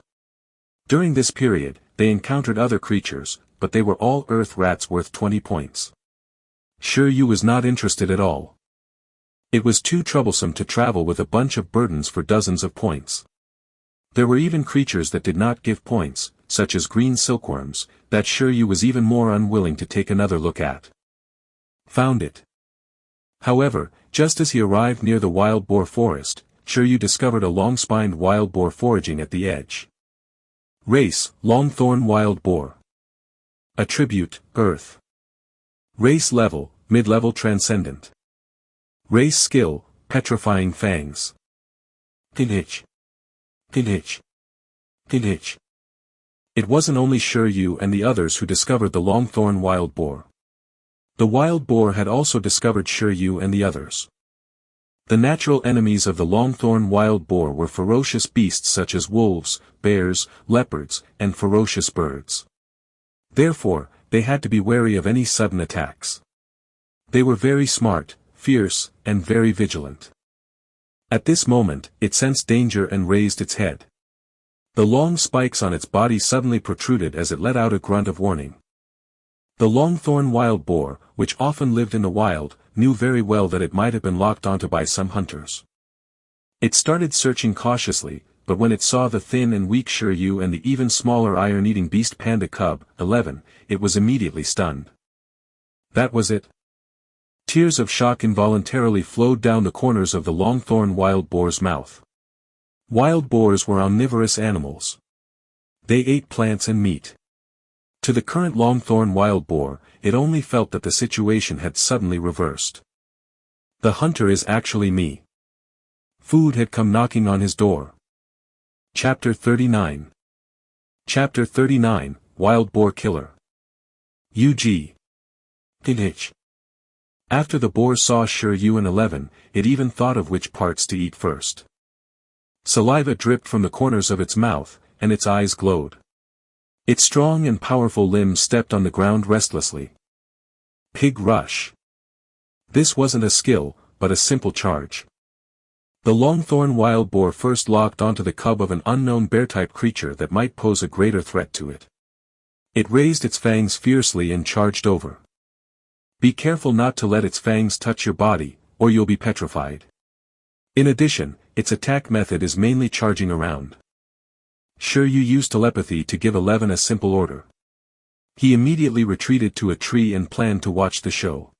Speaker 1: During this period, they encountered other creatures, but they were all earth rats worth 20 points. Shi Yu was not interested at all. It was too troublesome to travel with a bunch of burdens for dozens of points. There were even creatures that did not give points, such as green silkworms, that Shi Yu was even more unwilling to take another look at. Found it. However, just as he arrived near the wild boar forest, Shi Yu discovered a long-spined wild boar foraging at the edge. Race, Longthorn Wild Boar. Attribute, Earth. Race level, Mid-level Transcendent. Race skill, Petrifying Fangs. Pinhitch. Pinhitch. Pinhitch. It wasn't only Shi Yu and the others who discovered the Longthorn Wild Boar. The wild boar had also discovered Shi Yu and the others. The natural enemies of the longthorn wild boar were ferocious beasts such as wolves, bears, leopards, and ferocious birds. Therefore, they had to be wary of any sudden attacks. They were very smart, fierce, and very vigilant. At this moment, it sensed danger and raised its head. The long spikes on its body suddenly protruded as it let out a grunt of warning. The longthorn wild boar, which often lived in the wild, knew very well that it might have been locked onto by some hunters. It started searching cautiously, but when it saw the thin and weak Shi Yu and the even smaller iron-eating beast panda cub, 11, it was immediately stunned. That was it. Tears of shock involuntarily flowed down the corners of the longthorn wild boar's mouth. Wild boars were omnivorous animals. They ate plants and meat. To the current longthorn wild boar, it only felt that the situation had suddenly reversed. The hunter is actually me. Food had come knocking on his door. Chapter 39. Chapter 39, Wild Boar Killer. UG. Pinhitch. After the boar saw Shi Yu and 11, it even thought of which parts to eat first. Saliva dripped from the corners of its mouth, and its eyes glowed. Its strong and powerful limbs stepped on the ground restlessly. Pig rush. This wasn't a skill, but a simple charge. The longthorn wild boar first locked onto the cub of an unknown bear-type creature that might pose a greater threat to it. It raised its fangs fiercely and charged over. Be careful not to let its fangs touch your body, or you'll be petrified. In addition, its attack method is mainly charging around. Shi Yu used telepathy to give 11 a simple order. He immediately retreated to a tree and planned to watch the show.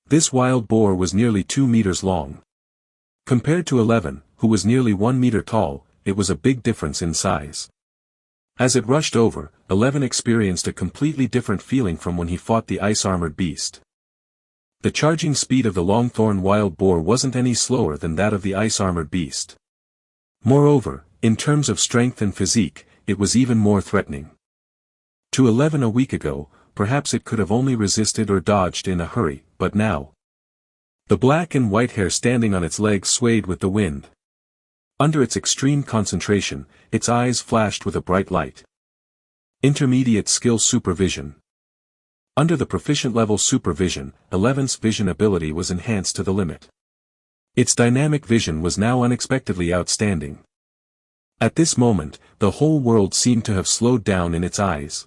Speaker 1: This wild boar was nearly 2 meters long. Compared to 11, who was nearly 1 meter tall, it was a big difference in size. As it rushed over, 11 experienced a completely different feeling from when he fought the ice-armored beast. The charging speed of the longthorn wild boar wasn't any slower than that of the ice-armored beast. Moreover, in terms of strength and physique, it was even more threatening. To 11 a week ago, perhaps it could have only resisted or dodged in a hurry, but now. The black and white hair standing on its legs swayed with the wind. Under its extreme concentration, its eyes flashed with a bright light. Intermediate skill supervision. Under the proficient level supervision, 11's vision ability was enhanced to the limit. Its dynamic vision was now unexpectedly outstanding. At this moment, the whole world seemed to have slowed down in its eyes.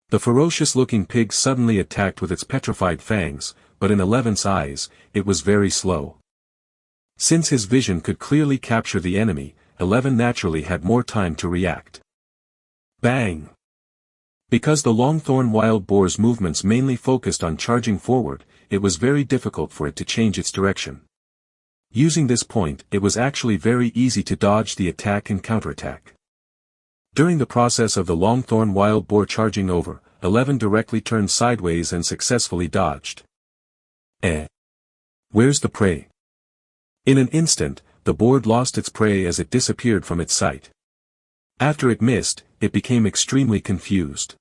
Speaker 1: The ferocious-looking pig suddenly attacked with its petrified fangs, but in 11's eyes, it was very slow. Since his vision could clearly capture the enemy, 11 naturally had more time to react. Bang! Because the long-thorn wild boar's movements mainly focused on charging forward, it was very difficult for it to change its direction. Using this point, it was actually very easy to dodge the attack and counterattack. During the process of the long-thorn wild boar charging over, 11 directly turned sideways and successfully dodged. Where's the prey? In an instant, the boar lost its prey as it disappeared from its sight. After it missed, it became extremely confused.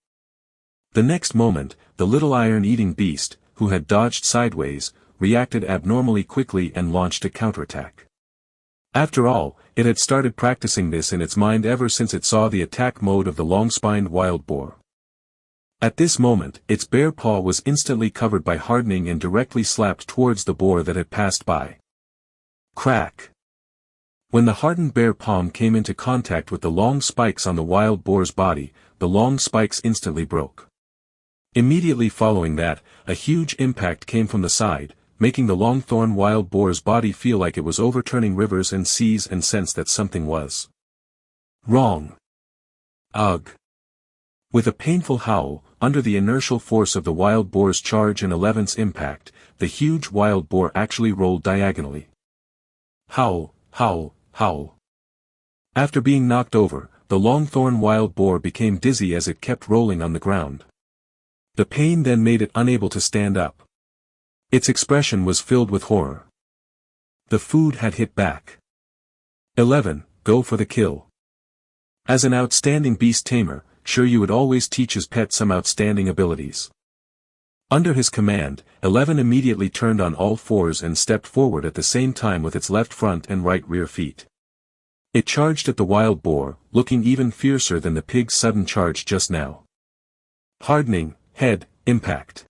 Speaker 1: The next moment, the little iron-eating beast, who had dodged sideways, reacted abnormally quickly and launched a counterattack. After all, it had started practicing this in its mind ever since it saw the attack mode of the long-spined wild boar. At this moment, its bare paw was instantly covered by hardening and directly slapped towards the boar that had passed by. Crack! When the hardened bare palm came into contact with the long spikes on the wild boar's body, the long spikes instantly broke. Immediately following that, a huge impact came from the side, making the long-thorn wild boar's body feel like it was overturning rivers and seas and sense that something was wrong. Ugh! With a painful howl, under the inertial force of the wild boar's charge and 11's impact, the huge wild boar actually rolled diagonally. Howl, howl, howl. After being knocked over, the long-thorn wild boar became dizzy as it kept rolling on the ground. The pain then made it unable to stand up. Its expression was filled with horror. The food had hit back. 11, go for the kill. As an outstanding beast tamer, Shi Yu would always teach his pet some outstanding abilities. Under his command, 11 immediately turned on all fours and stepped forward at the same time with its left front and right rear feet. It charged at the wild boar, looking even fiercer than the pig's sudden charge just now. Hardening, head, impact.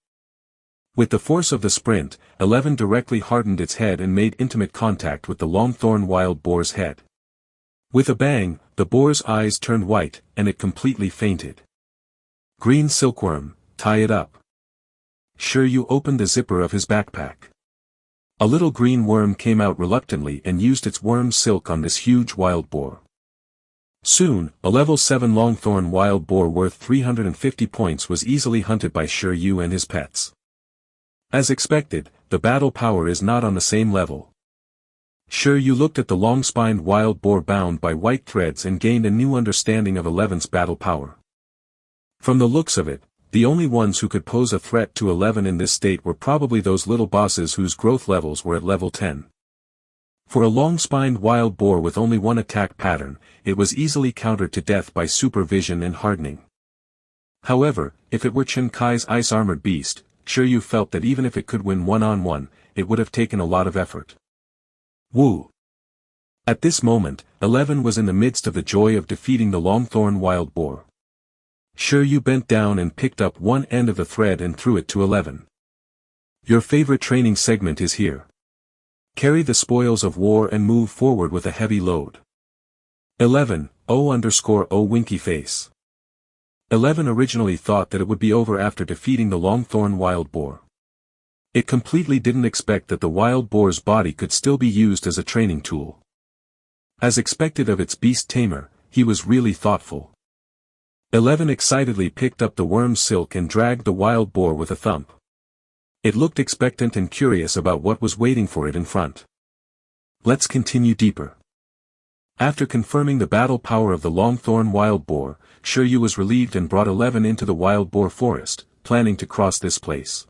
Speaker 1: With the force of the sprint, 11 directly hardened its head and made intimate contact with the long-thorn wild boar's head. With a bang, the boar's eyes turned white, and it completely fainted. Green silkworm, tie it up. Shi Yu opened the zipper of his backpack. A little green worm came out reluctantly and used its worm silk on this huge wild boar. Soon, a level 7 long-thorn wild boar worth 350 points was easily hunted by Shi Yu and his pets. As expected, the battle power is not on the same level. Shi Yu looked at the long-spined wild boar bound by white threads and gained a new understanding of 11's battle power. From the looks of it, the only ones who could pose a threat to 11 in this state were probably those little bosses whose growth levels were at level 10. For a long-spined wild boar with only one attack pattern, it was easily countered to death by supervision and hardening. However, if it were Chen Kai's ice-armored beast, Shi Yu felt that even if it could win one-on-one, it would have taken a lot of effort. Woo! At this moment, 11 was in the midst of the joy of defeating the long-thorn wild boar. Shi Yu bent down and picked up one end of the thread and threw it to 11. Your favorite training segment is here. Carry the spoils of war and move forward with a heavy load. 11, O_O winky face. 11 originally thought that it would be over after defeating the long-thorn wild boar. It completely didn't expect that the wild boar's body could still be used as a training tool. As expected of its beast tamer, he was really thoughtful. 11 excitedly picked up the worm's silk and dragged the wild boar with a thump. It looked expectant and curious about what was waiting for it in front. Let's continue deeper. After confirming the battle power of the long-thorn wild boar, Shi Yu was relieved and brought 11 into the wild boar forest, planning to cross this place.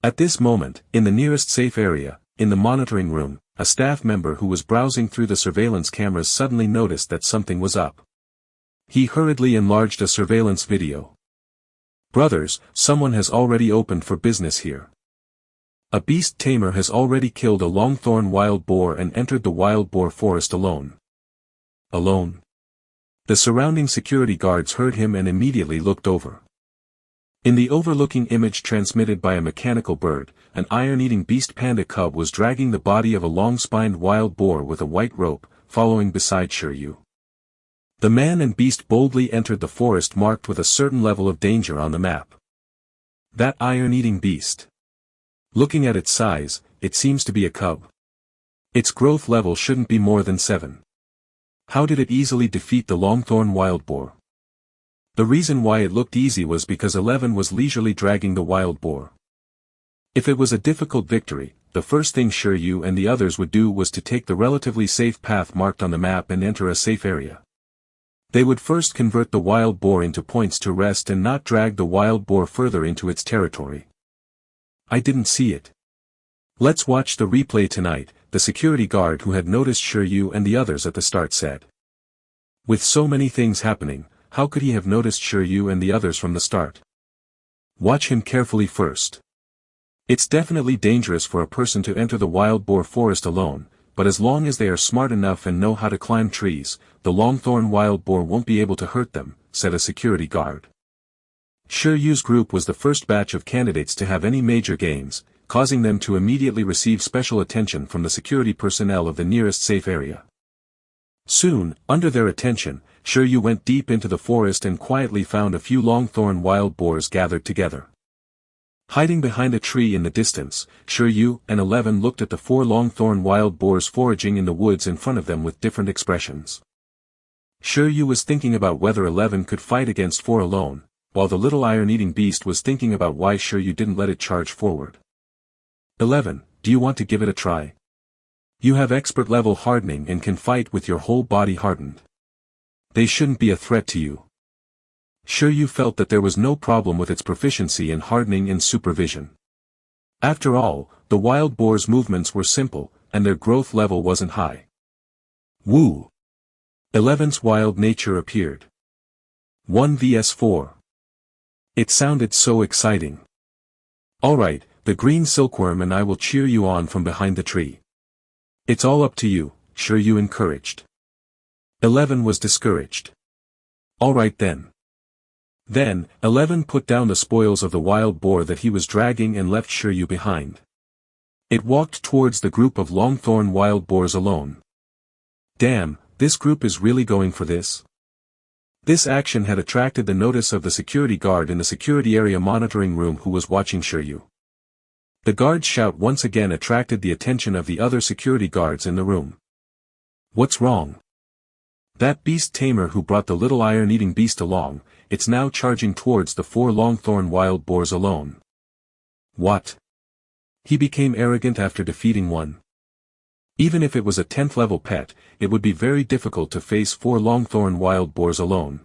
Speaker 1: At this moment, in the nearest safe area, in the monitoring room, a staff member who was browsing through the surveillance cameras suddenly noticed that something was up. He hurriedly enlarged a surveillance video. Brothers, someone has already opened for business here. A beast tamer has already killed a long-thorn wild boar and entered the wild boar forest alone. Alone? The surrounding security guards heard him and immediately looked over. In the overlooking image transmitted by a mechanical bird, an iron-eating beast panda cub was dragging the body of a long-spined wild boar with a white rope, following beside Shi Yu. The man and beast boldly entered the forest marked with a certain level of danger on the map. That iron-eating beast. Looking at its size, it seems to be a cub. Its growth level shouldn't be more than 7. How did it easily defeat the Longthorn wild boar? The reason why it looked easy was because 11 was leisurely dragging the wild boar. If it was a difficult victory, the first thing Shi Yu and the others would do was to take the relatively safe path marked on the map and enter a safe area. They would first convert the wild boar into points to rest and not drag the wild boar further into its territory. I didn't see it. Let's watch the replay tonight, the security guard who had noticed Shi Yu and the others at the start said. With so many things happening, how could he have noticed Shi Yu and the others from the start? Watch him carefully first. It's definitely dangerous for a person to enter the wild boar forest alone, but as long as they are smart enough and know how to climb trees, the Longthorn wild boar won't be able to hurt them, said a security guard. Shi Yu's group was the first batch of candidates to have any major gains, causing them to immediately receive special attention from the security personnel of the nearest safe area. Soon, under their attention, Shi Yu went deep into the forest and quietly found a few Longthorn wild boars gathered together. Hiding behind a tree in the distance, Shi Yu and 11 looked at the 4 Longthorn wild boars foraging in the woods in front of them with different expressions. Shi Yu was thinking about whether 11 could fight against 4 alone, while the little iron-eating beast was thinking about why Shi Yu didn't let it charge forward. 11, do you want to give it a try? You have expert level hardening and can fight with your whole body hardened. They shouldn't be a threat to you. Shi Yu felt that there was no problem with its proficiency in hardening and supervision. After all, the wild boar's movements were simple, and their growth level wasn't high. Woo! 11's wild nature appeared. 1 vs 4. It sounded so exciting. Alright, the green silkworm and I will cheer you on from behind the tree. It's all up to you, Shi Yu encouraged. 11 was discouraged. Alright then. Then, 11 put down the spoils of the wild boar that he was dragging and left Shi Yu behind. It walked towards the group of Longthorn wild boars alone. Damn, this group is really going for this? This action had attracted the notice of the security guard in the security area monitoring room who was watching Shi Yu. The guard's shout once again attracted the attention of the other security guards in the room. What's wrong? That beast tamer who brought the little iron-eating beast along, it's now charging towards the 4 Longthorn wild boars alone. What? He became arrogant after defeating one. Even if it was a 10th level pet, it would be very difficult to face 4 Longthorn wild boars alone.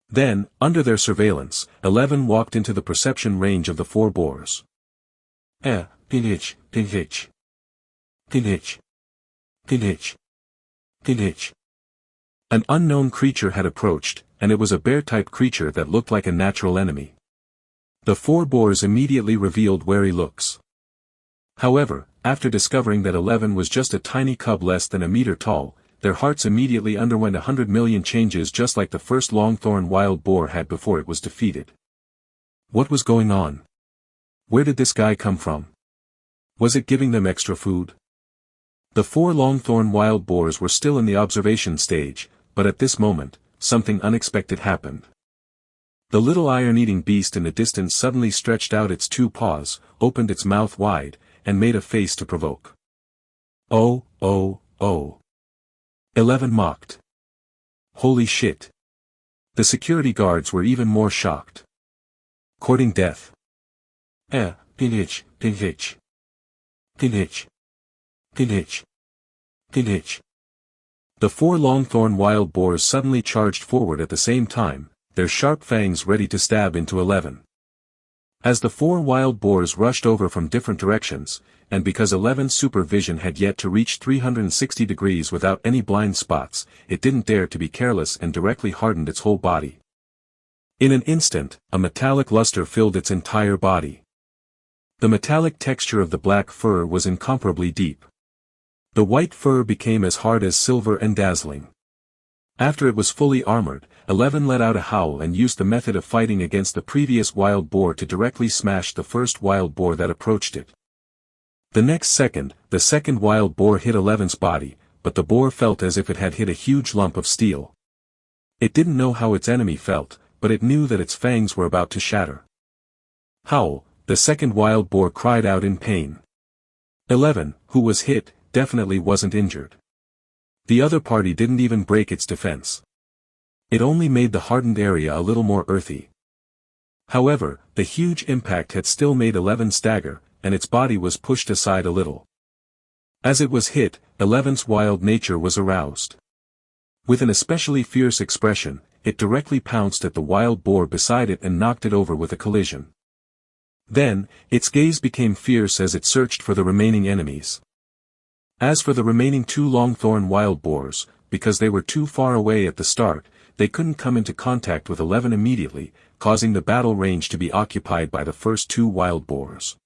Speaker 1: Then, under their surveillance, 11 walked into the perception range of the 4 boars. Pinhich, pinhich. Pinhich. Pinhich. Pinhich. An unknown creature had approached, and it was a bear-type creature that looked like a natural enemy. The 4 boars immediately revealed wary looks. However, after discovering that 11 was just a tiny cub less than a meter tall, their hearts immediately underwent 100 million changes just like the first Longthorn wild boar had before it was defeated. What was going on? Where did this guy come from? Was it giving them extra food? The 4 Longthorn wild boars were still in the observation stage, but at this moment, something unexpected happened. The little iron-eating beast in the distance suddenly stretched out its 2 paws, opened its mouth wide, and made a face to provoke. Oh, oh, oh. 11 mocked. Holy shit. The security guards were even more shocked. Courting death. Pinhich, pinhich. Pinhich. Pinhich. Pinhich. The 4 Longthorn wild boars suddenly charged forward at the same time, their sharp fangs ready to stab into 11. As the 4 wild boars rushed over from different directions, and because 11's supervision had yet to reach 360 degrees without any blind spots, it didn't dare to be careless and directly hardened its whole body. In an instant, a metallic luster filled its entire body. The metallic texture of the black fur was incomparably deep. The white fur became as hard as silver and dazzling. After it was fully armored, 11 let out a howl and used the method of fighting against the previous wild boar to directly smash the first wild boar that approached it. The next second, the second wild boar hit 11's body, but the boar felt as if it had hit a huge lump of steel. It didn't know how its enemy felt, but it knew that its fangs were about to shatter. Howl, the second wild boar cried out in pain. 11, who was hit, definitely wasn't injured. The other party didn't even break its defense. It only made the hardened area a little more earthy. However, the huge impact had still made 11 stagger, and its body was pushed aside a little. As it was hit, 11's wild nature was aroused. With an especially fierce expression, it directly pounced at the wild boar beside it and knocked it over with a collision. Then, its gaze became fierce as it searched for the remaining enemies. As for the remaining 2 long-thorn wild boars, because they were too far away at the start, they couldn't come into contact with 11 immediately, causing the battle range to be occupied by the first 2 wild boars.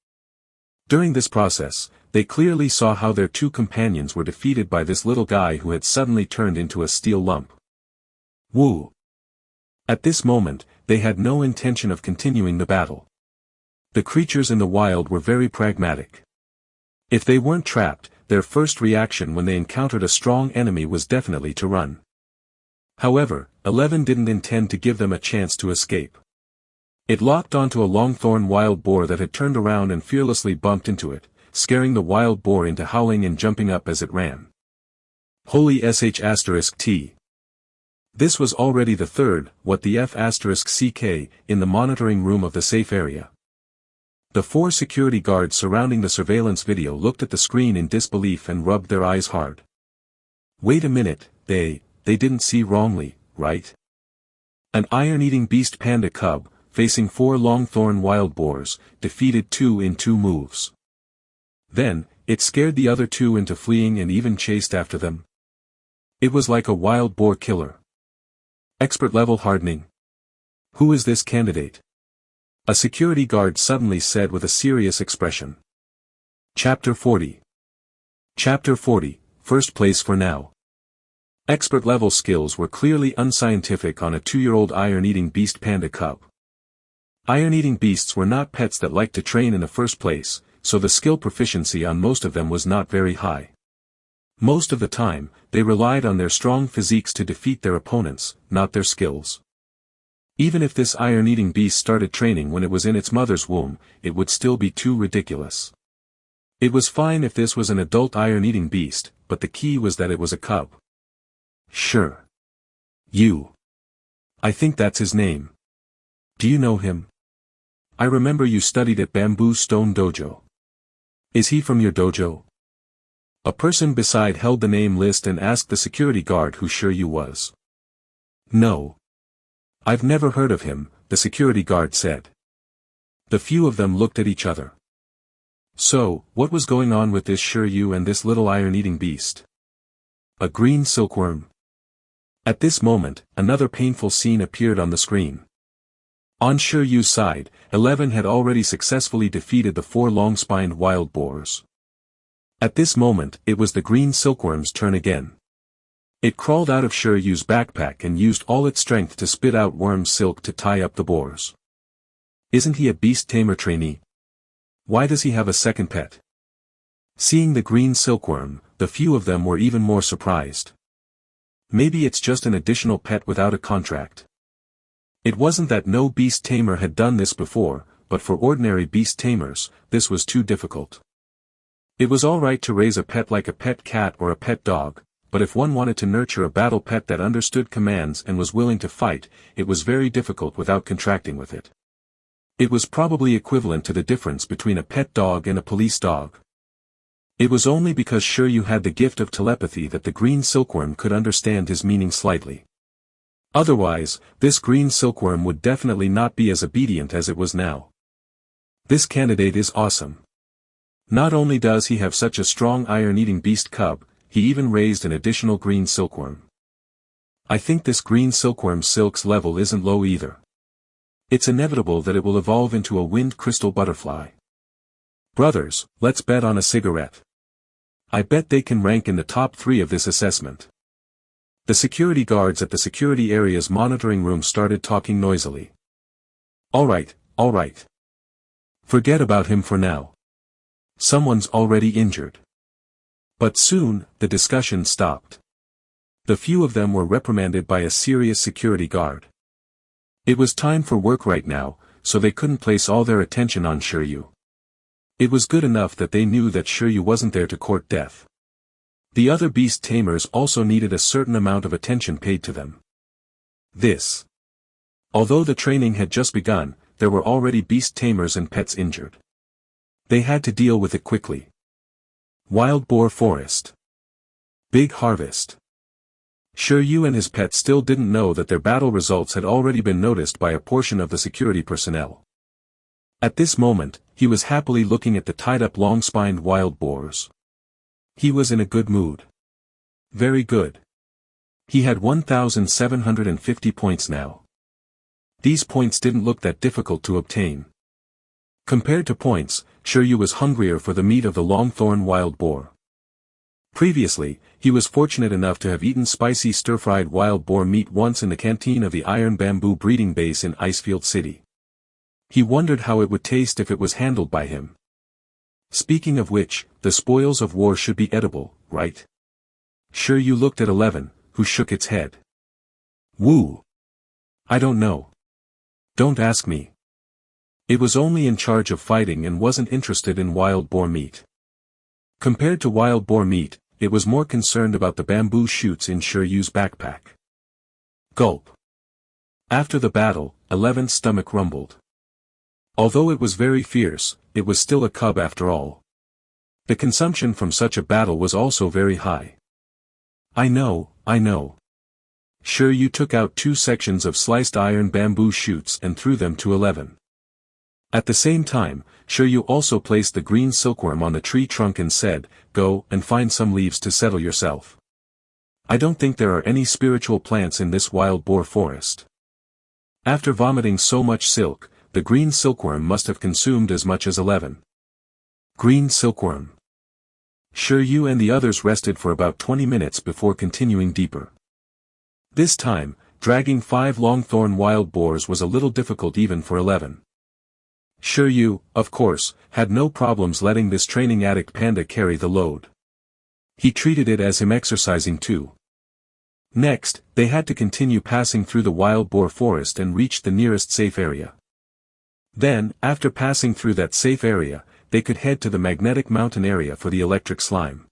Speaker 1: During this process, they clearly saw how their 2 companions were defeated by this little guy who had suddenly turned into a steel lump. Woo! At this moment, they had no intention of continuing the battle. The creatures in the wild were very pragmatic. If they weren't trapped, their first reaction when they encountered a strong enemy was definitely to run. However, 11 didn't intend to give them a chance to escape. It locked onto a long-thorn wild boar that had turned around and fearlessly bumped into it, scaring the wild boar into howling and jumping up as it ran. Holy sh*T. This was already the third, what the f***ck, in the monitoring room of the safe area. The 4 security guards surrounding the surveillance video looked at the screen in disbelief and rubbed their eyes hard. Wait a minute, they didn't see wrongly, right? An iron-eating beast panda cub, facing 4 long-thorn wild boars, defeated 2 in 2 moves. Then, it scared the other 2 into fleeing and even chased after them. It was like a wild boar killer. Expert level hardening. Who is this candidate? A security guard suddenly said with a serious expression. Chapter 40. Chapter 40, first place for now. Expert level skills were clearly unscientific on a 2-year-old iron-eating beast panda cub. Iron-eating beasts were not pets that liked to train in the first place, so the skill proficiency on most of them was not very high. Most of the time, they relied on their strong physiques to defeat their opponents, not their skills. Even if this iron-eating beast started training when it was in its mother's womb, it would still be too ridiculous. It was fine if this was an adult iron-eating beast, but the key was that it was a cub. Sure. You. I think that's his name. Do you know him? I remember you studied at Bamboo Stone Dojo. Is he from your dojo? A person beside held the name list and asked the security guard who Shi Yu was. No. I've never heard of him, the security guard said. The few of them looked at each other. So, what was going on with this Shi Yu and this little iron-eating beast? A green silkworm. At this moment, another painful scene appeared on the screen. On Shi Yu's side, 11 had already successfully defeated the 4 long-spined wild boars. At this moment, it was the green silkworm's turn again. It crawled out of Shi Yu's backpack and used all its strength to spit out worm silk to tie up the boars. Isn't he a beast tamer trainee? Why does he have a second pet? Seeing the green silkworm, the few of them were even more surprised. Maybe it's just an additional pet without a contract. It wasn't that no beast tamer had done this before, but for ordinary beast tamers, this was too difficult. It was alright to raise a pet like a pet cat or a pet dog, but if one wanted to nurture a battle pet that understood commands and was willing to fight, it was very difficult without contracting with it. It was probably equivalent to the difference between a pet dog and a police dog. It was only because Shi Yu had the gift of telepathy that the green silkworm could understand his meaning slightly. Otherwise, this green silkworm would definitely not be as obedient as it was now. This candidate is awesome. Not only does he have such a strong iron-eating beast cub, he even raised an additional green silkworm. I think this green silkworm's silk's level isn't low either. It's inevitable that it will evolve into a wind crystal butterfly. Brothers, let's bet on a cigarette. I bet they can rank in the top 3 of this assessment. The security guards at the security area's monitoring room started talking noisily. Alright. Forget about him for now. Someone's already injured. But soon, the discussion stopped. The few of them were reprimanded by a serious security guard. It was time for work right now, so they couldn't place all their attention on Shi Yu. It was good enough that they knew that Shi Yu wasn't there to court death. The other Beast Tamers also needed a certain amount of attention paid to them. Although the training had just begun, there were already Beast Tamers and pets injured. They had to deal with it quickly. Wild Boar Forest. Big Harvest. Shi Yu and his pet still didn't know that their battle results had already been noticed by a portion of the security personnel. At this moment, he was happily looking at the tied-up long-spined wild boars. He was in a good mood. Very good. He had 1,750 points now. These points didn't look that difficult to obtain. Compared to points, Shi Yu was hungrier for the meat of the long-thorn wild boar. Previously, he was fortunate enough to have eaten spicy stir-fried wild boar meat once in the canteen of the Iron Bamboo breeding base in Icefield City. He wondered how it would taste if it was handled by him. Speaking of which, the spoils of war should be edible, right? Shi Yu looked at 11, who shook its head. Woo! I don't know. Don't ask me. It was only in charge of fighting and wasn't interested in wild boar meat. Compared to wild boar meat, it was more concerned about the bamboo shoots in Shi Yu's backpack. Gulp. After the battle, 11's stomach rumbled. Although it was very fierce, it was still a cub after all. The consumption from such a battle was also very high. I know. Shi Yu took out 2 sections of sliced iron bamboo shoots and threw them to 11. At the same time, Shi Yu also placed the green silkworm on the tree trunk and said, "Go and find some leaves to settle yourself. I don't think there are any spiritual plants in this wild boar forest." After vomiting so much silk, the green silkworm must have consumed as much as 11. Green silkworm. Shi Yu and the others rested for about 20 minutes before continuing deeper. This time, dragging 5 long-thorn wild boars was a little difficult even for 11. Shi Yu, of course, had no problems letting this training addict panda carry the load. He treated it as him exercising too. Next, they had to continue passing through the wild boar forest and reach the nearest safe area. Then, after passing through that safe area, they could head to the magnetic mountain area for the electric slime.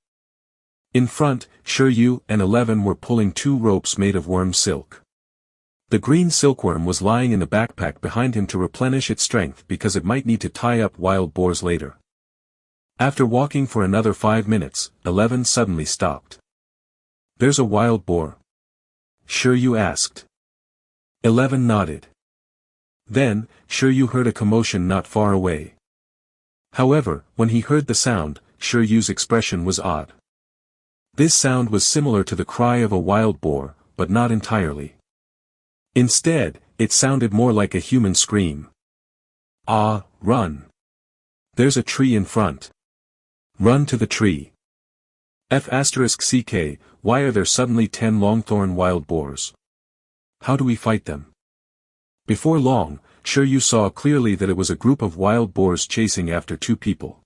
Speaker 1: In front, Shi Yu and 11 were pulling 2 ropes made of worm silk. The green silkworm was lying in the backpack behind him to replenish its strength because it might need to tie up wild boars later. After walking for another 5 minutes, 11 suddenly stopped. "There's a wild boar?" Shi Yu asked. 11 nodded. Then, Shi Yu heard a commotion not far away. However, when he heard the sound, Shi Yu's expression was odd. This sound was similar to the cry of a wild boar, but not entirely. Instead, it sounded more like a human scream. "Ah, run! There's a tree in front. Run to the tree." F***CK, why are there suddenly 10 long-thorn wild boars? How do we fight them? Before long, Shi Yu saw clearly that it was a group of wild boars chasing after 2 people.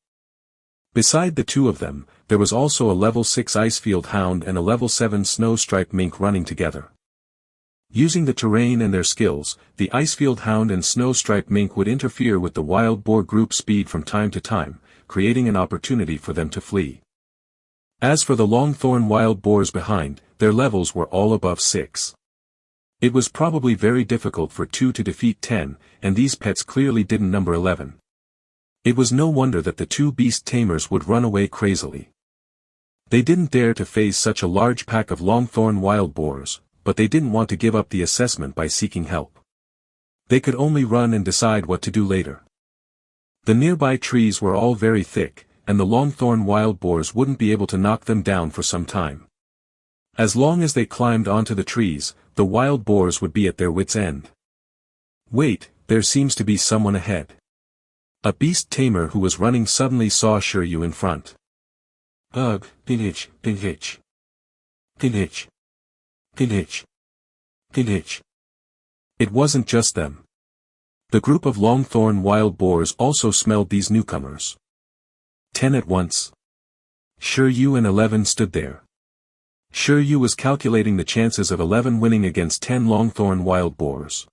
Speaker 1: Beside the 2 of them, there was also a level 6 Icefield Hound and a level 7 Snow-Striped Mink running together. Using the terrain and their skills, the Icefield Hound and Snow-Striped Mink would interfere with the wild boar group speed from time to time, creating an opportunity for them to flee. As for the long-thorn wild boars behind, their levels were all above 6. It was probably very difficult for 2 to defeat 10, and these pets clearly didn't number 11. It was no wonder that the 2 Beast Tamers would run away crazily. They didn't dare to face such a large pack of long-thorn wild boars, but they didn't want to give up the assessment by seeking help. They could only run and decide what to do later. The nearby trees were all very thick, and the long-thorn wild boars wouldn't be able to knock them down for some time. As long as they climbed onto the trees, the wild boars would be at their wits' end. Wait, there seems to be someone ahead. A Beast Tamer who was running suddenly saw Shi Yu in front. Ugh, pinch. It wasn't just them. The group of long-thorn wild boars also smelled these newcomers. 10 at once. Shi Yu and 11 stood there. Shi Yu was calculating the chances of 11 winning against 10 Longthorn wild boars.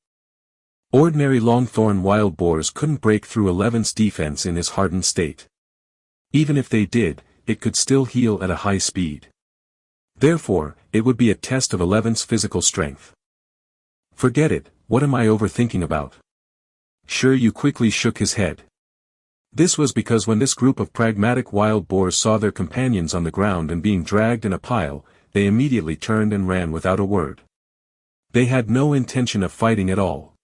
Speaker 1: Ordinary Longthorn wild boars couldn't break through 11's defense in his hardened state. Even if they did, it could still heal at a high speed. Therefore, it would be a test of 11's physical strength. Forget it, what am I overthinking about? Shi Yu quickly shook his head. This was because when this group of pragmatic wild boars saw their companions on the ground and being dragged in a pile, they immediately turned and ran without a word. They had no intention of fighting at all.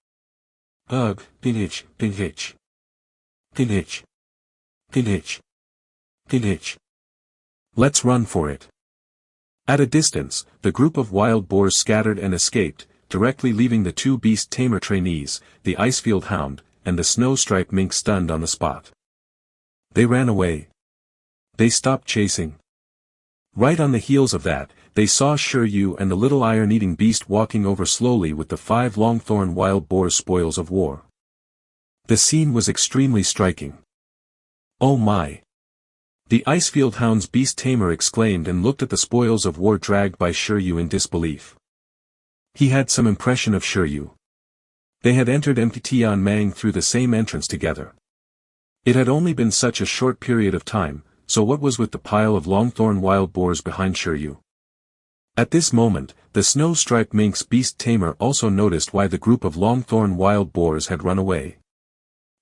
Speaker 1: Ugh, pinhitch, pinhitch. Pinhitch. Pinhitch. Pinhitch. Let's run for it. At a distance, the group of wild boars scattered and escaped, directly leaving the two Beast Tamer trainees, the Icefield Hound, and the Snow-Striped Mink stunned on the spot. They ran away. They stopped chasing. Right on the heels of that, they saw Shi Yu and the little iron-eating beast walking over slowly with the 5 Longthorn wild boars' spoils of war. The scene was extremely striking. Oh my! The Icefield Hound's Beast Tamer exclaimed and looked at the spoils of war dragged by Shi Yu in disbelief. He had some impression of Shi Yu. They had entered Mang through the same entrance together. It had only been such a short period of time, so what was with the pile of Longthorn wild boars behind Shi Yu? At this moment, the Snow-Striped Mink's Beast Tamer also noticed why the group of Longthorn wild boars had run away.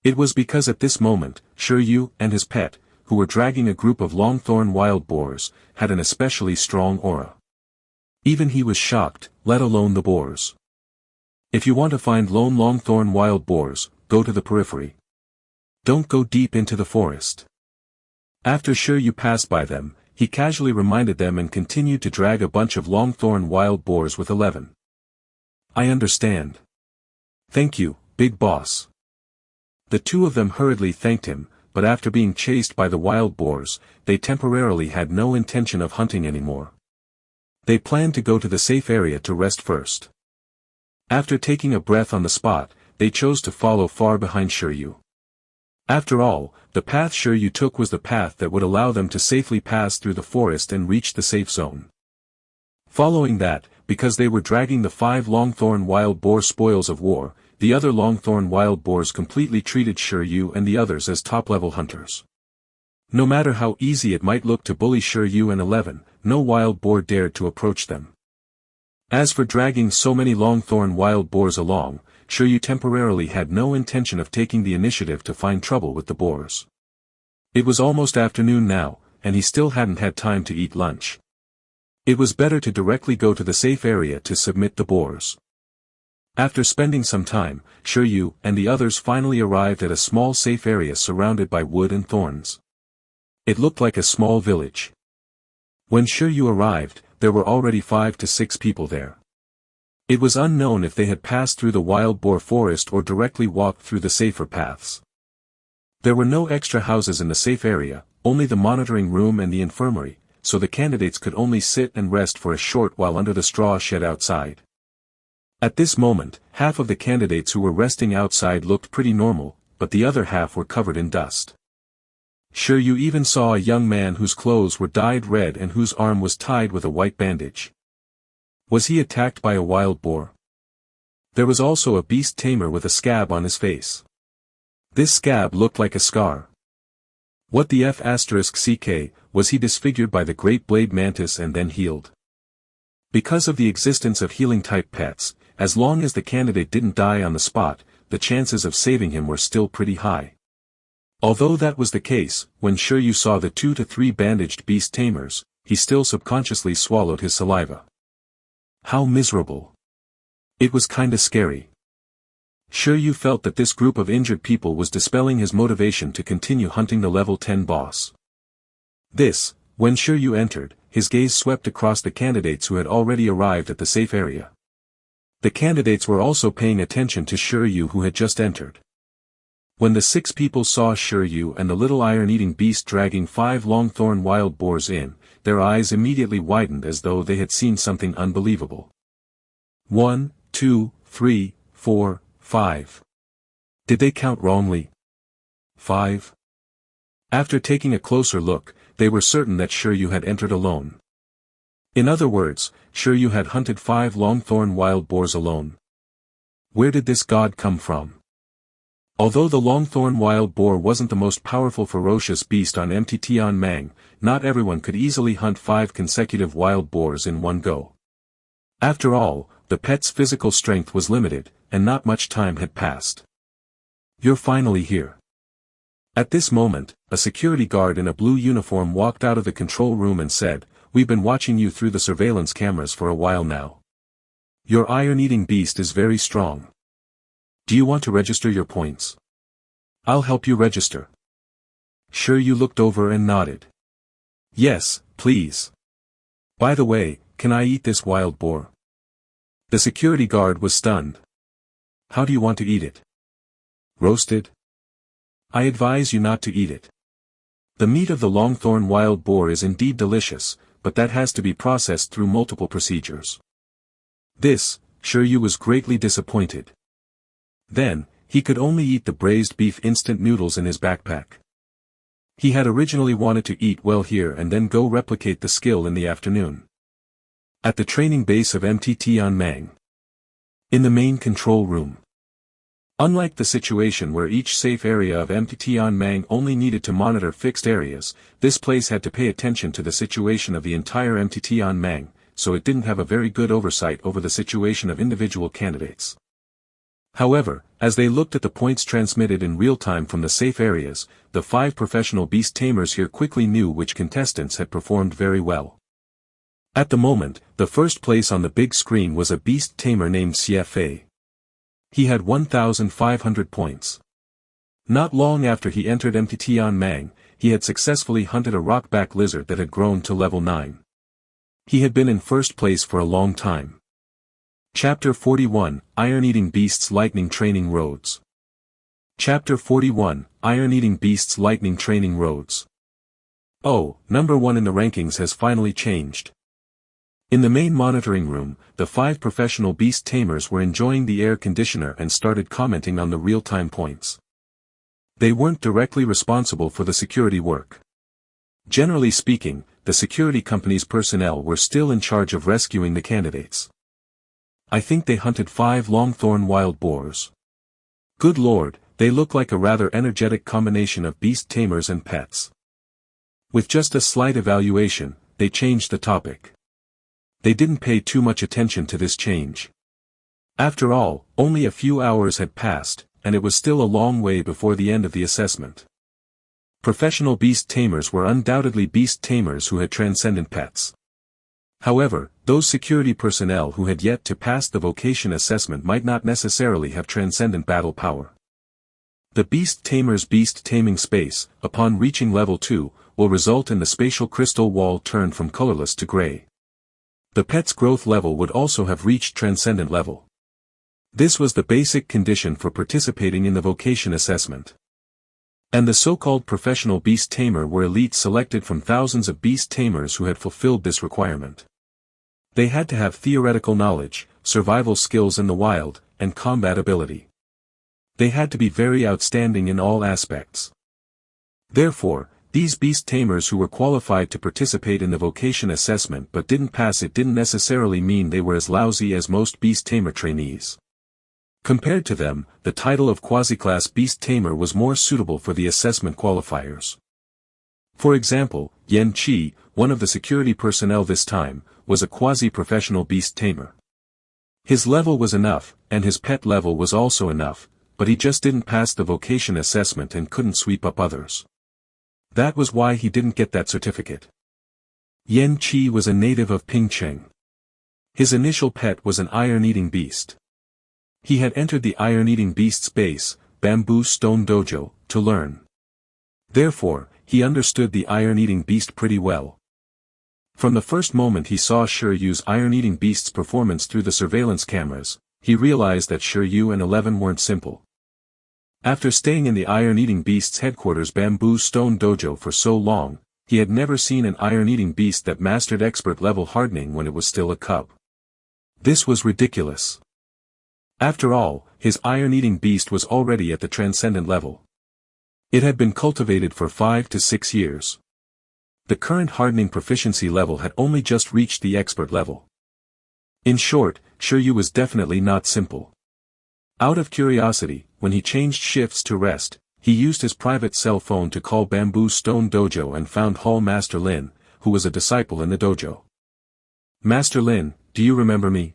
Speaker 1: It was because at this moment, Shi Yu and his pet, who were dragging a group of Longthorn wild boars, had an especially strong aura. Even he was shocked, let alone the boars. If you want to find lone Longthorn wild boars, go to the periphery. Don't go deep into the forest. After Shi Yu passed by them, he casually reminded them and continued to drag a bunch of Longthorn wild boars with 11. I understand. Thank you, big boss. The two of them hurriedly thanked him, but after being chased by the wild boars, they temporarily had no intention of hunting anymore. They planned to go to the safe area to rest first. After taking a breath on the spot, they chose to follow far behind Shi Yu. After all, the path Shi Yu took was the path that would allow them to safely pass through the forest and reach the safe zone. Following that, because they were dragging the 5 Longthorn wild boar spoils of war, the other Longthorn wild boars completely treated Shi Yu and the others as top-level hunters. No matter how easy it might look to bully Shi Yu and 11, no wild boar dared to approach them. As for dragging so many Longthorn wild boars along, Shi Yu temporarily had no intention of taking the initiative to find trouble with the boars. It was almost afternoon now, and he still hadn't had time to eat lunch. It was better to directly go to the safe area to submit the boars. After spending some time, Shi Yu and the others finally arrived at a small safe area surrounded by wood and thorns. It looked like a small village. When Shi Yu arrived, there were already 5 to 6 people there. It was unknown if they had passed through the wild boar forest or directly walked through the safer paths. There were no extra houses in the safe area, only the monitoring room and the infirmary, so the candidates could only sit and rest for a short while under the straw shed outside. At this moment, half of the candidates who were resting outside looked pretty normal, but the other half were covered in dust. Shi Yu even saw a young man whose clothes were dyed red and whose arm was tied with a white bandage. Was he attacked by a wild boar? There was also a beast tamer with a scab on his face. This scab looked like a scar. What the F***ck, was he disfigured by the great blade mantis and then healed? Because of the existence of healing-type pets, as long as the candidate didn't die on the spot, the chances of saving him were still pretty high. Although that was the case, when Shi Yu saw the 2 to 3 bandaged beast tamers, he still subconsciously swallowed his saliva. How miserable. It was kinda scary. Shi Yu felt that this group of injured people was dispelling his motivation to continue hunting the level 10 boss. When Shi Yu entered, his gaze swept across the candidates who had already arrived at the safe area. The candidates were also paying attention to Shi Yu who had just entered. When the 6 people saw Shi Yu and the little iron-eating beast dragging 5 Longthorn wild boars in, their eyes immediately widened as though they had seen something unbelievable. 1, 2, 3, 4, 5. Did they count wrongly? 5. After taking a closer look, they were certain that Shi Yu had entered alone. In other words, Shi Yu had hunted 5 long-thorn wild boars alone. Where did this god come from? Although the long-thorn wild boar wasn't the most powerful ferocious beast on Mang, not everyone could easily hunt 5 consecutive wild boars in one go. After all, the pet's physical strength was limited, and not much time had passed. You're finally here. At this moment, a security guard in a blue uniform walked out of the control room and said, "We've been watching you through the surveillance cameras for a while now. Your iron-eating beast is very strong. Do you want to register your points? I'll help you register." Shi Yu looked over and nodded. "Yes, please. By the way, can I eat this wild boar?" The security guard was stunned. "How do you want to eat it? Roasted? I advise you not to eat it. The meat of the long-thorn wild boar is indeed delicious, but that has to be processed through multiple procedures." This, Shi Yu was greatly disappointed. Then, he could only eat the braised beef instant noodles in his backpack. He had originally wanted to eat well here and then go replicate the skill in the afternoon. At the training base of Mang. In the main control room. Unlike the situation where each safe area of Mang only needed to monitor fixed areas, this place had to pay attention to the situation of the entire Mang, so it didn't have a very good oversight over the situation of individual candidates. However, as they looked at the points transmitted in real time from the safe areas, the 5 professional beast tamers here quickly knew which contestants had performed very well. At the moment, the first place on the big screen was a beast tamer named CFA. He had 1,500 points. Not long after he entered Mang, he had successfully hunted a rockback lizard that had grown to level 9. He had been in first place for a long time. Chapter 41, Iron-Eating Beasts Lightning Training Roads. Chapter 41, Iron-Eating Beasts Lightning Training Roads. Oh, number 1 in the rankings has finally changed. In the main monitoring room, the 5 professional beast tamers were enjoying the air conditioner and started commenting on the real-time points. They weren't directly responsible for the security work. Generally speaking, the security company's personnel were still in charge of rescuing the candidates. "I think they hunted 5 long-thorn wild boars. Good lord, they look like a rather energetic combination of beast tamers and pets." With just a slight evaluation, they changed the topic. They didn't pay too much attention to this change. After all, only a few hours had passed, and it was still a long way before the end of the assessment. Professional beast tamers were undoubtedly beast tamers who had transcendent pets. However, those security personnel who had yet to pass the vocation assessment might not necessarily have transcendent battle power. The beast tamer's beast taming space, upon reaching level 2, will result in the spatial crystal wall turned from colorless to gray. The pet's growth level would also have reached transcendent level. This was the basic condition for participating in the vocation assessment. And the so-called professional beast tamer were elites selected from thousands of beast tamers who had fulfilled this requirement. They had to have theoretical knowledge, survival skills in the wild, and combat ability. They had to be very outstanding in all aspects. Therefore, these beast tamers who were qualified to participate in the vocation assessment but didn't pass it didn't necessarily mean they were as lousy as most beast tamer trainees. Compared to them, the title of quasi-class beast tamer was more suitable for the assessment qualifiers. For example, Yan Qi, one of the security personnel this time, was a quasi-professional beast tamer. His level was enough, and his pet level was also enough, but he just didn't pass the vocation assessment and couldn't sweep up others. That was why he didn't get that certificate. Yan Qi was a native of Pingcheng. His initial pet was an iron-eating beast. He had entered the iron-eating beast's base, Bamboo Stone Dojo, to learn. Therefore, he understood the iron-eating beast pretty well. From the first moment he saw Shi Yu's iron-eating beast's performance through the surveillance cameras, he realized that Shi Yu and 11 weren't simple. After staying in the iron-eating beast's headquarters Bamboo Stone Dojo for so long, he had never seen an iron-eating beast that mastered expert-level hardening when it was still a cub. This was ridiculous. After all, his iron-eating beast was already at the transcendent level. It had been cultivated for 5 to 6 years. The current hardening proficiency level had only just reached the expert level. In short, Shi Yu was definitely not simple. Out of curiosity, when he changed shifts to rest, he used his private cell phone to call Bamboo Stone Dojo and found Hall Master Lin, who was a disciple in the dojo. "Master Lin, do you remember me?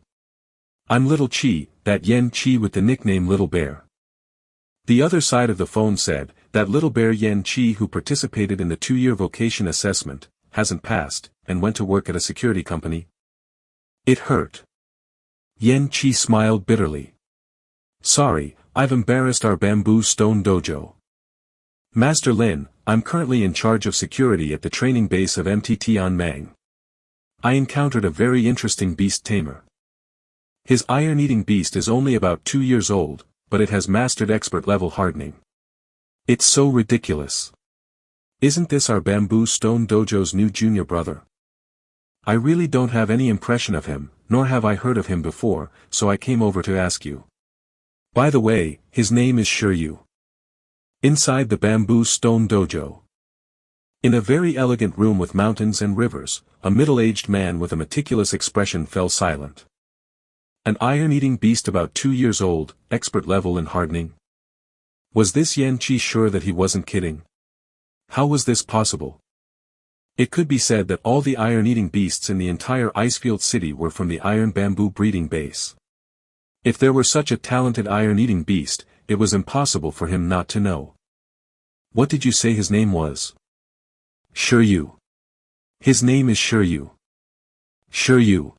Speaker 1: I'm Little Chi, that Yen Chi with the nickname Little Bear." The other side of the phone said, "That Little Bear Yen Chi who participated in the 2-year vocation assessment, hasn't passed, and went to work at a security company." It hurt. Yen Chi smiled bitterly. "Sorry, I've embarrassed our Bamboo Stone Dojo. Master Lin, I'm currently in charge of security at the training base of MTT on Mang. I encountered a very interesting beast tamer. His iron-eating beast is only about 2 years old, but it has mastered expert-level hardening. It's so ridiculous. Isn't this our Bamboo Stone Dojo's new junior brother? I really don't have any impression of him, nor have I heard of him before, so I came over to ask you. By the way, his name is Shi Yu." Inside the Bamboo Stone Dojo. In a very elegant room with mountains and rivers, a middle-aged man with a meticulous expression fell silent. An iron-eating beast about 2 years old, expert level in hardening? Was this Yen Chi sure that he wasn't kidding? How was this possible? It could be said that all the iron-eating beasts in the entire Icefield city were from the iron bamboo breeding base. If there were such a talented iron-eating beast, it was impossible for him not to know. What did you say his name was? Shi Yu. His name is Shi Yu. Shi Yu.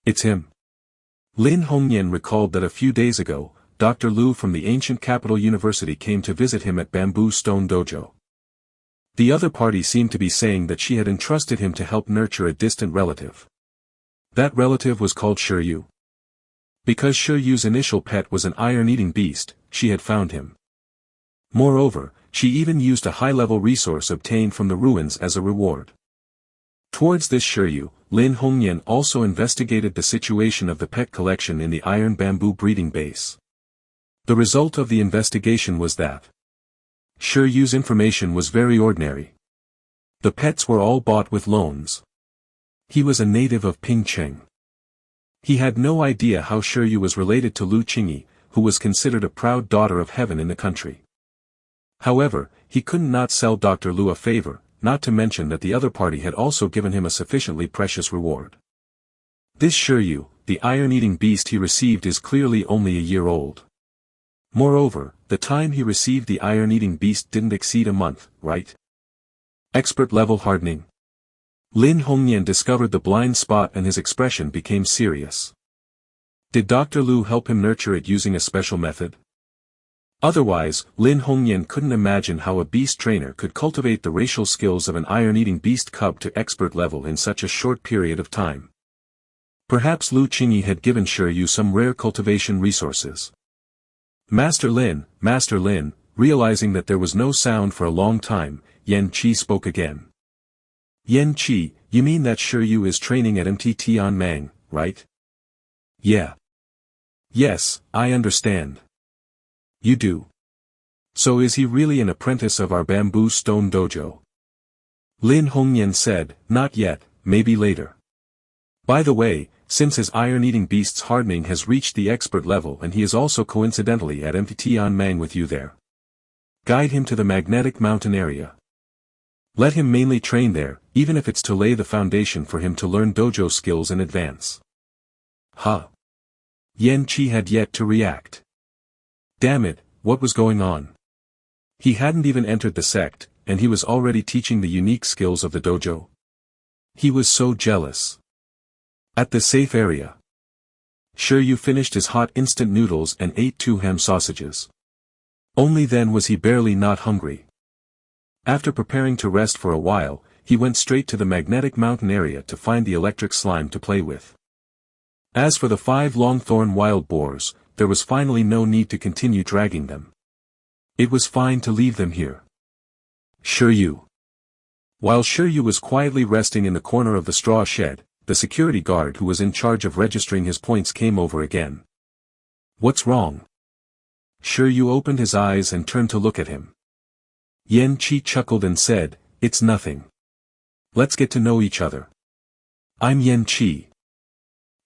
Speaker 1: It's him. Lin Hongyan recalled that a few days ago, Dr. Liu from the ancient capital university came to visit him at Bamboo Stone Dojo. The other party seemed to be saying that she had entrusted him to help nurture a distant relative. That relative was called Shi Yu. Because Shi Yu's initial pet was an iron-eating beast, she had found him. Moreover, she even used a high-level resource obtained from the ruins as a reward. Towards this Shi Yu, Lin Hongyan also investigated the situation of the pet collection in the iron bamboo breeding base. The result of the investigation was that Shi Yu's information was very ordinary. The pets were all bought with loans. He was a native of Pingcheng. He had no idea how Shi Yu was related to Lu Qingyi, who was considered a proud daughter of heaven in the country. However, he could not sell Dr. Liu a favor, not to mention that the other party had also given him a sufficiently precious reward. This Shi Yu, the iron-eating beast he received is clearly only a year old. Moreover, the time he received the iron-eating beast didn't exceed a month, right? Expert-level hardening. Lin Hongyan discovered the blind spot and his expression became serious. Did Dr. Liu help him nurture it using a special method? Otherwise, Lin Hongyan couldn't imagine how a beast trainer could cultivate the racial skills of an iron-eating beast cub to expert level in such a short period of time. Perhaps Lu Qingyi had given Shi Yu some rare cultivation resources. Master Lin, realizing that there was no sound for a long time, Yen Chi spoke again. Yen Chi, you mean that Shi Yu is training at MTT on Mang, right? Yeah. Yes, I understand. You do. So is he really an apprentice of our Bamboo Stone Dojo? Lin Hongyan said, not yet, maybe later. By the way, since his iron-eating beast's hardening has reached the expert level and he is also coincidentally at MTT on Mang with you there. Guide him to the magnetic mountain area. Let him mainly train there, even if it's to lay the foundation for him to learn dojo skills in advance. Huh. Yen Chi had yet to react. Damn it, what was going on? He hadn't even entered the sect, and he was already teaching the unique skills of the dojo. He was so jealous. At the safe area. Shi Yu finished his hot instant noodles and ate 2 ham sausages. Only then was he barely not hungry. After preparing to rest for a while, he went straight to the magnetic mountain area to find the electric slime to play with. As for the 5 long-thorn wild boars, there was finally no need to continue dragging them. It was fine to leave them here. Shi Yu. While Shi Yu was quietly resting in the corner of the straw shed, the security guard who was in charge of registering his points came over again. What's wrong? Shi Yu opened his eyes and turned to look at him. Yen Chi chuckled and said, it's nothing. Let's get to know each other. I'm Yen Qi.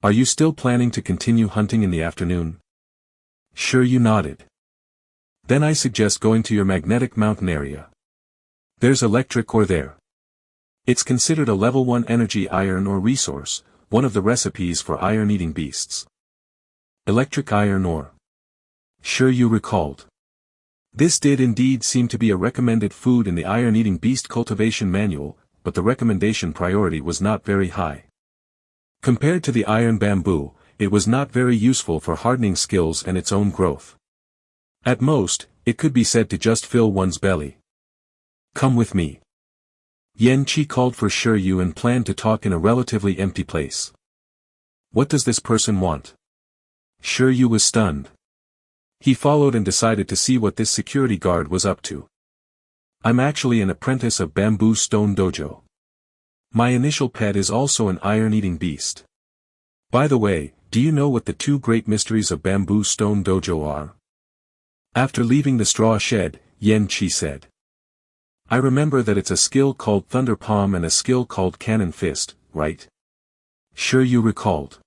Speaker 1: Are you still planning to continue hunting in the afternoon? Shi Yu nodded. Then I suggest going to your magnetic mountain area. There's electric ore there. It's considered a level 1 energy iron ore resource, one of the recipes for iron-eating beasts. Electric iron ore. Shi Yu recalled. This did indeed seem to be a recommended food in the iron-eating beast cultivation manual, but the recommendation priority was not very high. Compared to the iron bamboo, it was not very useful for hardening skills and its own growth. At most, it could be said to just fill one's belly. Come with me. Yen Qi called for Shi Yu and planned to talk in a relatively empty place. What does this person want? Shi Yu was stunned. He followed and decided to see what this security guard was up to. I'm actually an apprentice of Bamboo Stone Dojo. My initial pet is also an iron-eating beast. By the way, do you know what the two great mysteries of Bamboo Stone Dojo are? After leaving the straw shed, Yen Qi said. I remember that it's a skill called Thunder Palm and a skill called Cannon Fist, right? Shi Yu recalled.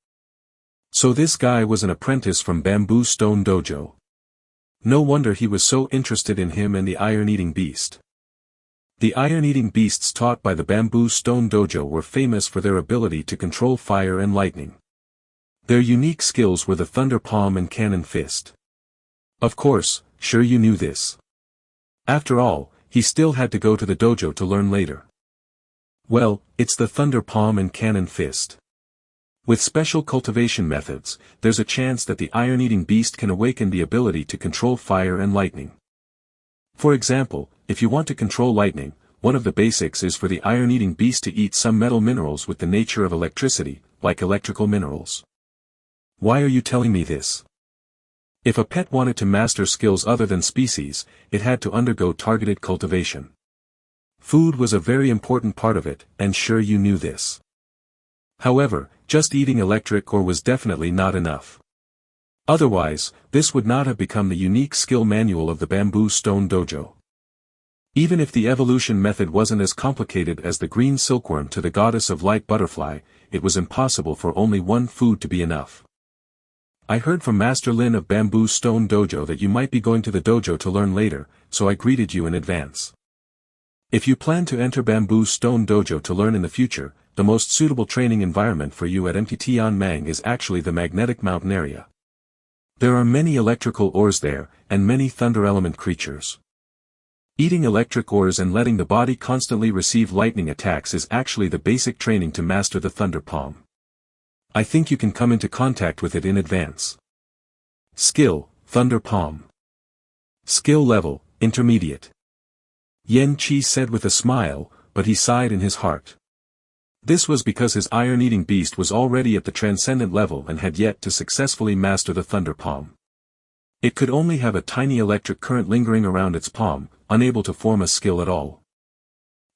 Speaker 1: So this guy was an apprentice from Bamboo Stone Dojo. No wonder he was so interested in him and the iron-eating beast. The iron-eating beasts taught by the Bamboo Stone Dojo were famous for their ability to control fire and lightning. Their unique skills were the Thunder Palm and Cannon Fist. Of course, Shi Yu knew this. After all, he still had to go to the dojo to learn later. Well, it's the Thunder Palm and Cannon Fist. With special cultivation methods, there's a chance that the iron-eating beast can awaken the ability to control fire and lightning. For example, if you want to control lightning, one of the basics is for the iron-eating beast to eat some metal minerals with the nature of electricity, like electrical minerals. Why are you telling me this? If a pet wanted to master skills other than species, it had to undergo targeted cultivation. Food was a very important part of it, and Shi Yu knew this. However, just eating electric ore was definitely not enough. Otherwise, this would not have become the unique skill manual of the Bamboo Stone Dojo. Even if the evolution method wasn't as complicated as the green silkworm to the goddess of light butterfly, it was impossible for only one food to be enough. I heard from Master Lin of Bamboo Stone Dojo that you might be going to the dojo to learn later, so I greeted you in advance. If you plan to enter Bamboo Stone Dojo to learn in the future, the most suitable training environment for you at Tianming is actually the magnetic mountain area. There are many electrical ores there, and many thunder element creatures. Eating electric ores and letting the body constantly receive lightning attacks is actually the basic training to master the Thunder Palm. I think you can come into contact with it in advance. Skill, Thunder Palm. Skill level, Intermediate. Yen Qi said with a smile, but he sighed in his heart. This was because his iron-eating beast was already at the transcendent level and had yet to successfully master the Thunder Palm. It could only have a tiny electric current lingering around its palm, unable to form a skill at all.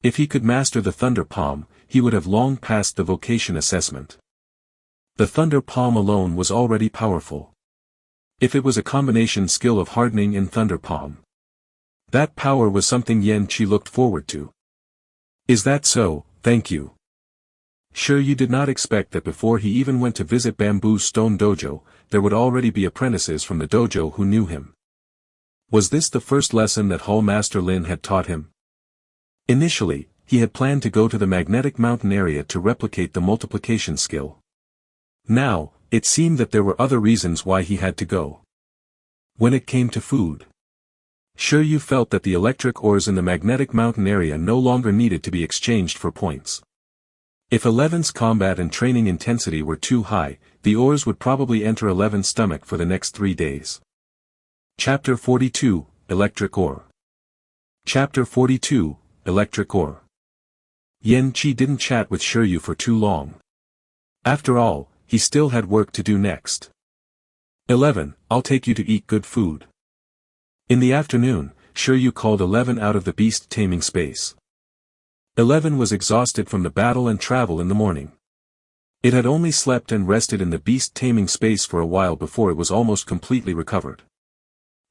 Speaker 1: If he could master the Thunder Palm, he would have long passed the vocation assessment. The Thunder Palm alone was already powerful. If it was a combination skill of hardening and Thunder Palm, that power was something Yen Qi looked forward to. Is that so? Thank you. Shi Yu did not expect that before he even went to visit Bamboo Stone Dojo, there would already be apprentices from the dojo who knew him. Was this the first lesson that Hall Master Lin had taught him? Initially, he had planned to go to the magnetic mountain area to replicate the multiplication skill. Now, it seemed that there were other reasons why he had to go. When it came to food, Shi Yu felt that the electric ores in the magnetic mountain area no longer needed to be exchanged for points. If Eleven's combat and training intensity were too high, the ores would probably enter Eleven's stomach for the next 3 days. Chapter 42, Electric Ore. Chapter 42, Electric Ore. Yen Qi didn't chat with Shi Yu for too long. After all, he still had work to do next. 11, I'll take you to eat good food. In the afternoon, Shi Yu called 11 out of the beast taming space. 11 was exhausted from the battle and travel in the morning. It had only slept and rested in the beast taming space for a while before it was almost completely recovered.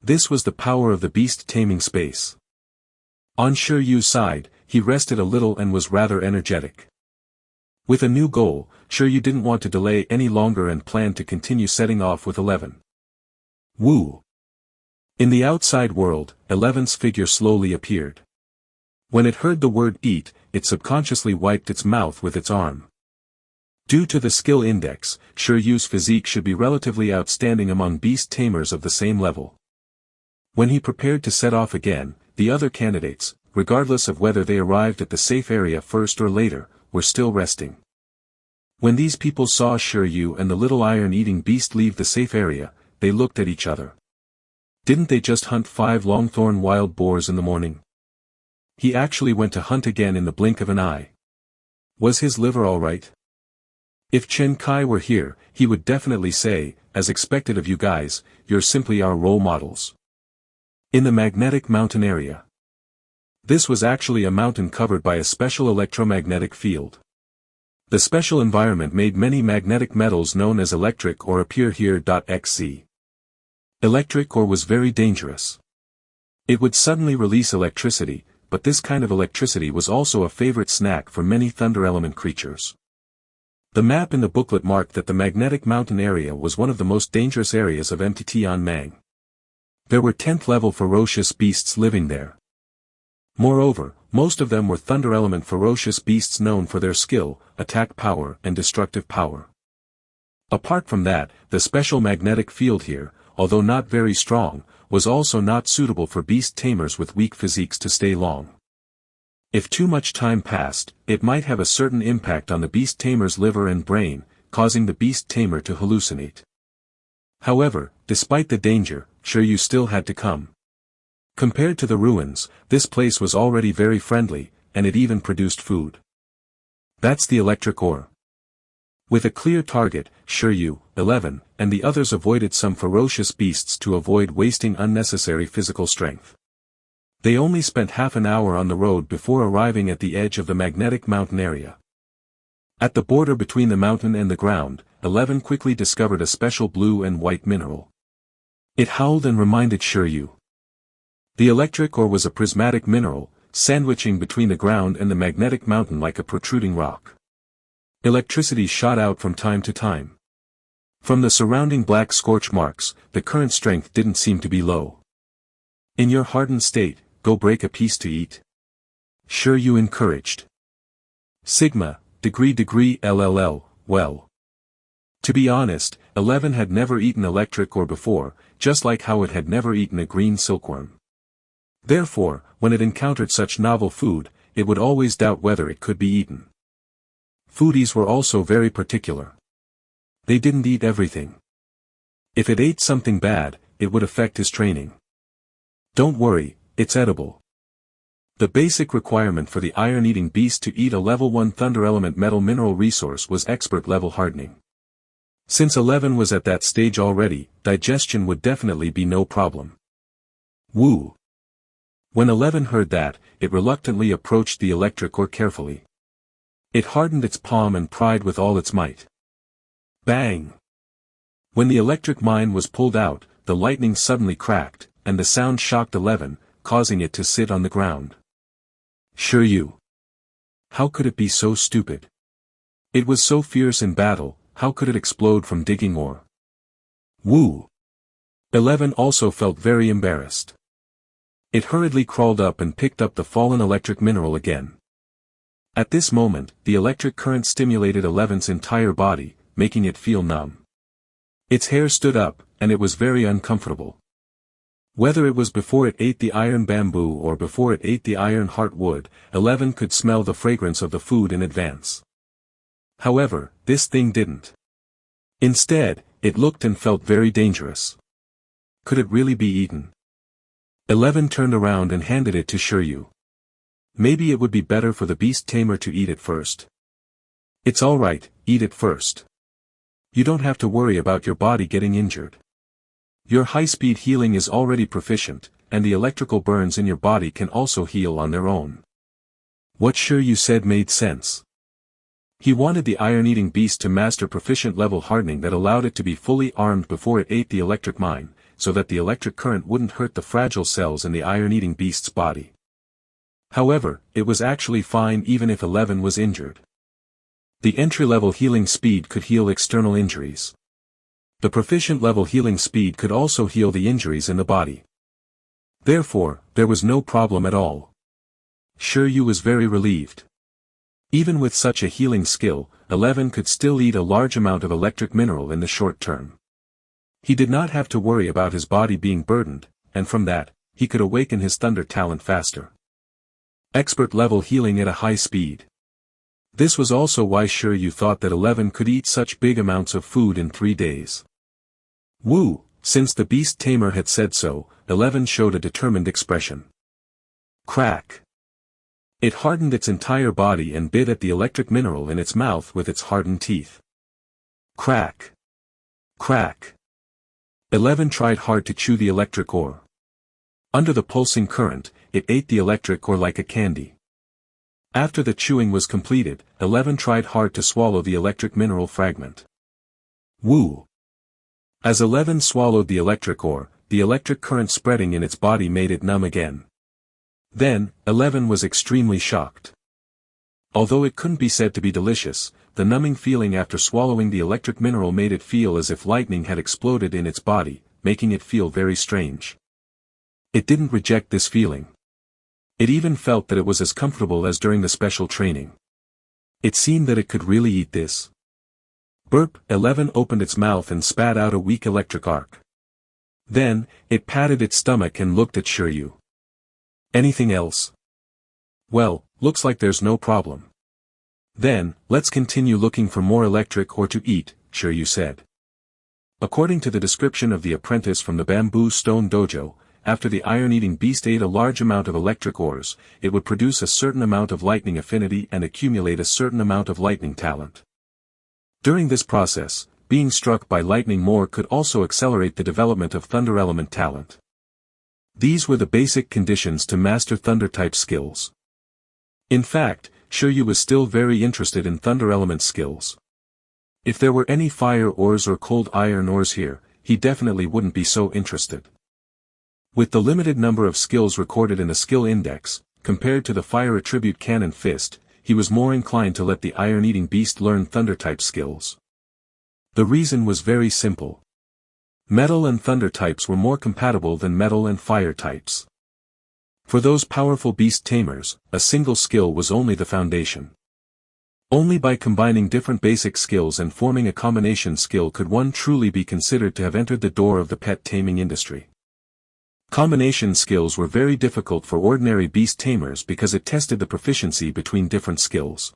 Speaker 1: This was the power of the beast taming space. On Shi Yu's side, he rested a little and was rather energetic. With a new goal, Shi Yu didn't want to delay any longer and planned to continue setting off with 11. Woo! In the outside world, 11's figure slowly appeared. When it heard the word eat, it subconsciously wiped its mouth with its arm. Due to the skill index, Shi Yu's physique should be relatively outstanding among beast tamers of the same level. When he prepared to set off again, the other candidates, regardless of whether they arrived at the safe area first or later, were still resting. When these people saw Shi Yu and the little iron-eating beast leave the safe area, they looked at each other. Didn't they just hunt 5 longthorn wild boars in the morning? He actually went to hunt again in the blink of an eye. Was his liver all right? If Chen Kai were here, he would definitely say, as expected of you guys, you're simply our role models. In the magnetic mountain area. This was actually a mountain covered by a special electromagnetic field. The special environment made many magnetic metals known as electric ore appear here. Xc. Electric ore was very dangerous. It would suddenly release electricity, but this kind of electricity was also a favorite snack for many thunder element creatures. The map in the booklet marked that the magnetic mountain area was one of the most dangerous areas of MTT on Mang. There were 10th level ferocious beasts living there. Moreover, most of them were thunder element ferocious beasts known for their skill, attack power and destructive power. Apart from that, the special magnetic field here, although not very strong, was also not suitable for beast tamers with weak physiques to stay long. If too much time passed, it might have a certain impact on the beast tamer's liver and brain, causing the beast tamer to hallucinate. However, despite the danger, Shi Yu still had to come. Compared to the ruins, this place was already very friendly, and it even produced food. That's the electric ore. With a clear target, Shi Yu, 11, and the others avoided some ferocious beasts to avoid wasting unnecessary physical strength. They only spent half an hour on the road before arriving at the edge of the magnetic mountain area. At the border between the mountain and the ground, 11 quickly discovered a special blue and white mineral. It howled and reminded Shi Yu. The electric ore was a prismatic mineral, sandwiching between the ground and the magnetic mountain like a protruding rock. Electricity shot out from time to time. From the surrounding black scorch marks, the current strength didn't seem to be low. In your hardened state, go break a piece to eat. Shi Yu encouraged. Sigma, degree LLL, well. To be honest, 11 had never eaten electric ore before, just like how it had never eaten a green silkworm. Therefore, when it encountered such novel food, it would always doubt whether it could be eaten. Foodies were also very particular. They didn't eat everything. If it ate something bad, it would affect his training. Don't worry, it's edible. The basic requirement for the iron-eating beast to eat a level 1 thunder element metal mineral resource was expert level hardening. Since 11 was at that stage already, digestion would definitely be no problem. Woo! When 11 heard that, it reluctantly approached the electric ore carefully. It hardened its palm and pried with all its might. Bang! When the electric mine was pulled out, the lightning suddenly cracked, and the sound shocked 11, causing it to sit on the ground. Shi Yu. How could it be so stupid? It was so fierce in battle, how could it explode from digging ore? Woo! 11 also felt very embarrassed. It hurriedly crawled up and picked up the fallen electric mineral again. At this moment, the electric current stimulated 11's entire body, making it feel numb. Its hair stood up, and it was very uncomfortable. Whether it was before it ate the iron bamboo or before it ate the iron heartwood, 11 could smell the fragrance of the food in advance. However, this thing didn't. Instead, it looked and felt very dangerous. Could it really be eaten? 11 turned around and handed it to Shi Yu. Maybe it would be better for the beast tamer to eat it first. It's alright, eat it first. You don't have to worry about your body getting injured. Your high-speed healing is already proficient, and the electrical burns in your body can also heal on their own. What Shi Yu said made sense. He wanted the iron-eating beast to master proficient level hardening that allowed it to be fully armed before it ate the electric mine, so that the electric current wouldn't hurt the fragile cells in the iron-eating beast's body. However, it was actually fine even if 11 was injured. The entry-level healing speed could heal external injuries. The proficient-level healing speed could also heal the injuries in the body. Therefore, there was no problem at all. Shi Yu was very relieved. Even with such a healing skill, 11 could still eat a large amount of electric mineral in the short term. He did not have to worry about his body being burdened, and from that, he could awaken his thunder talent faster. Expert-level healing at a high speed. This was also why Shi Yu thought that 11 could eat such big amounts of food in 3 days. Woo, since the Beast Tamer had said so, 11 showed a determined expression. Crack. It hardened its entire body and bit at the electric mineral in its mouth with its hardened teeth. Crack. Crack. 11 tried hard to chew the electric ore. Under the pulsing current, it ate the electric ore like a candy. After the chewing was completed, 11 tried hard to swallow the electric mineral fragment. Woo! As 11 swallowed the electric ore, the electric current spreading in its body made it numb again. Then, 11 was extremely shocked. Although it couldn't be said to be delicious, the numbing feeling after swallowing the electric mineral made it feel as if lightning had exploded in its body, making it feel very strange. It didn't reject this feeling. It even felt that it was as comfortable as during the special training. It seemed that it could really eat this. Burp, 11 opened its mouth and spat out a weak electric arc. Then, it patted its stomach and looked at Shi Yu. Anything else? Well, looks like there's no problem. Then, let's continue looking for more electric ore to eat, Shi Yu said. According to the description of the apprentice from the bamboo stone dojo, after the iron-eating beast ate a large amount of electric ores, it would produce a certain amount of lightning affinity and accumulate a certain amount of lightning talent. During this process, being struck by lightning more could also accelerate the development of thunder element talent. These were the basic conditions to master thunder-type skills. In fact, Shi Yu was still very interested in thunder element skills. If there were any fire ores or cold iron ores here, he definitely wouldn't be so interested. With the limited number of skills recorded in the skill index, compared to the fire attribute cannon fist, he was more inclined to let the iron-eating beast learn thunder-type skills. The reason was very simple. Metal and thunder types were more compatible than metal and fire types. For those powerful beast tamers, a single skill was only the foundation. Only by combining different basic skills and forming a combination skill could one truly be considered to have entered the door of the pet taming industry. Combination skills were very difficult for ordinary beast tamers because it tested the proficiency between different skills.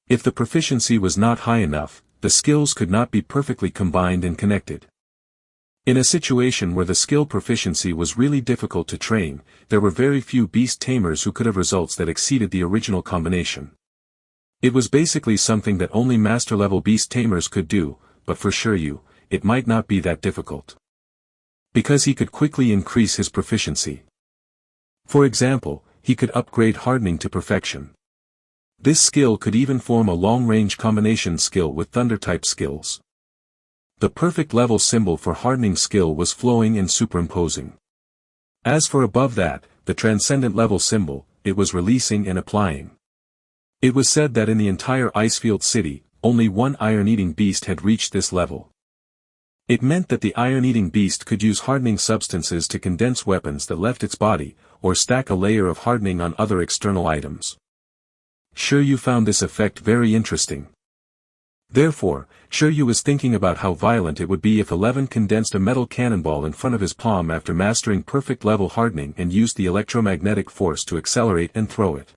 Speaker 1: If the proficiency was not high enough, the skills could not be perfectly combined and connected. In a situation where the skill proficiency was really difficult to train, there were very few beast tamers who could have results that exceeded the original combination. It was basically something that only master-level beast tamers could do, but for Shi Yu, it might not be that difficult. Because he could quickly increase his proficiency. For example, he could upgrade hardening to perfection. This skill could even form a long-range combination skill with thunder-type skills. The perfect level symbol for hardening skill was flowing and superimposing. As for above that, the transcendent level symbol, it was releasing and applying. It was said that in the entire Icefield city, only one iron-eating beast had reached this level. It meant that the iron-eating beast could use hardening substances to condense weapons that left its body, or stack a layer of hardening on other external items. Shi Yu found this effect very interesting. Therefore, Shi Yu was thinking about how violent it would be if 11 condensed a metal cannonball in front of his palm after mastering perfect level hardening and used the electromagnetic force to accelerate and throw it.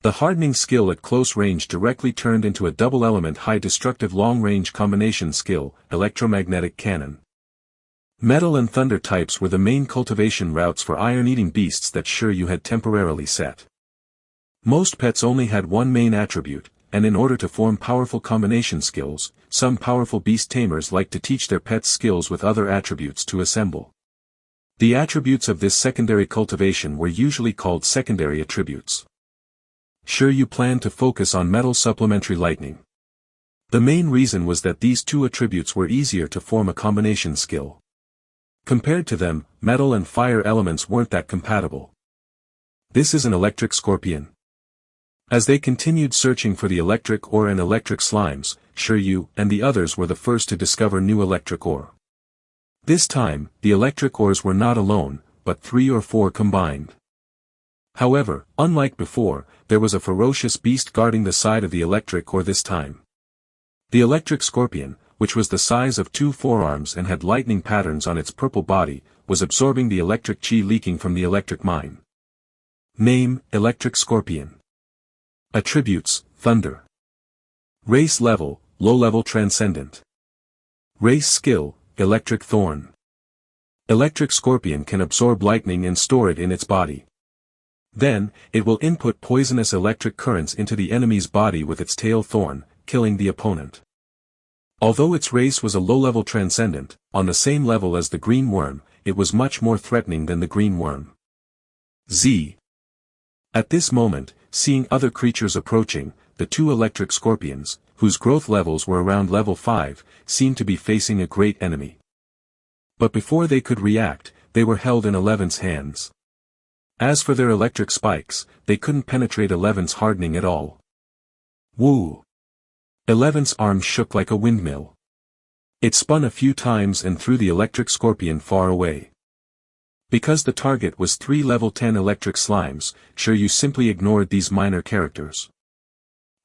Speaker 1: The hardening skill at close range directly turned into a double-element high-destructive long-range combination skill, electromagnetic cannon. Metal and thunder types were the main cultivation routes for iron-eating beasts that Shi Yu had temporarily set. Most pets only had one main attribute, and in order to form powerful combination skills, some powerful beast tamers like to teach their pets skills with other attributes to assemble. The attributes of this secondary cultivation were usually called secondary attributes. Shi Yu planned to focus on metal supplementary lightning. The main reason was that these two attributes were easier to form a combination skill. Compared to them, metal and fire elements weren't that compatible. This is an electric scorpion. As they continued searching for the electric ore and electric slimes, Shi Yu and the others were the first to discover new electric ore. This time, the electric ores were not alone, but 3 or 4 combined. However, unlike before, there was a ferocious beast guarding the side of the electric ore this time. The electric scorpion, which was the size of 2 forearms and had lightning patterns on its purple body, was absorbing the electric chi leaking from the electric mine. Name: Electric Scorpion. Attributes: Thunder. Race level: Low-level Transcendent. Race skill: Electric Thorn. Electric Scorpion can absorb lightning and store it in its body. Then, it will input poisonous electric currents into the enemy's body with its tail thorn, killing the opponent. Although its race was a low-level Transcendent, on the same level as the green worm, it was much more threatening than the green worm. Z. At this moment, seeing other creatures approaching, the 2 electric scorpions, whose growth levels were around level 5, seemed to be facing a great enemy. But before they could react, they were held in Eleven's hands. As for their electric spikes, they couldn't penetrate Eleven's hardening at all. Woo! Eleven's arms shook like a windmill. It spun a few times and threw the electric scorpion far away. Because the target was 3 level 10 electric slimes, Shi Yu simply ignored these minor characters.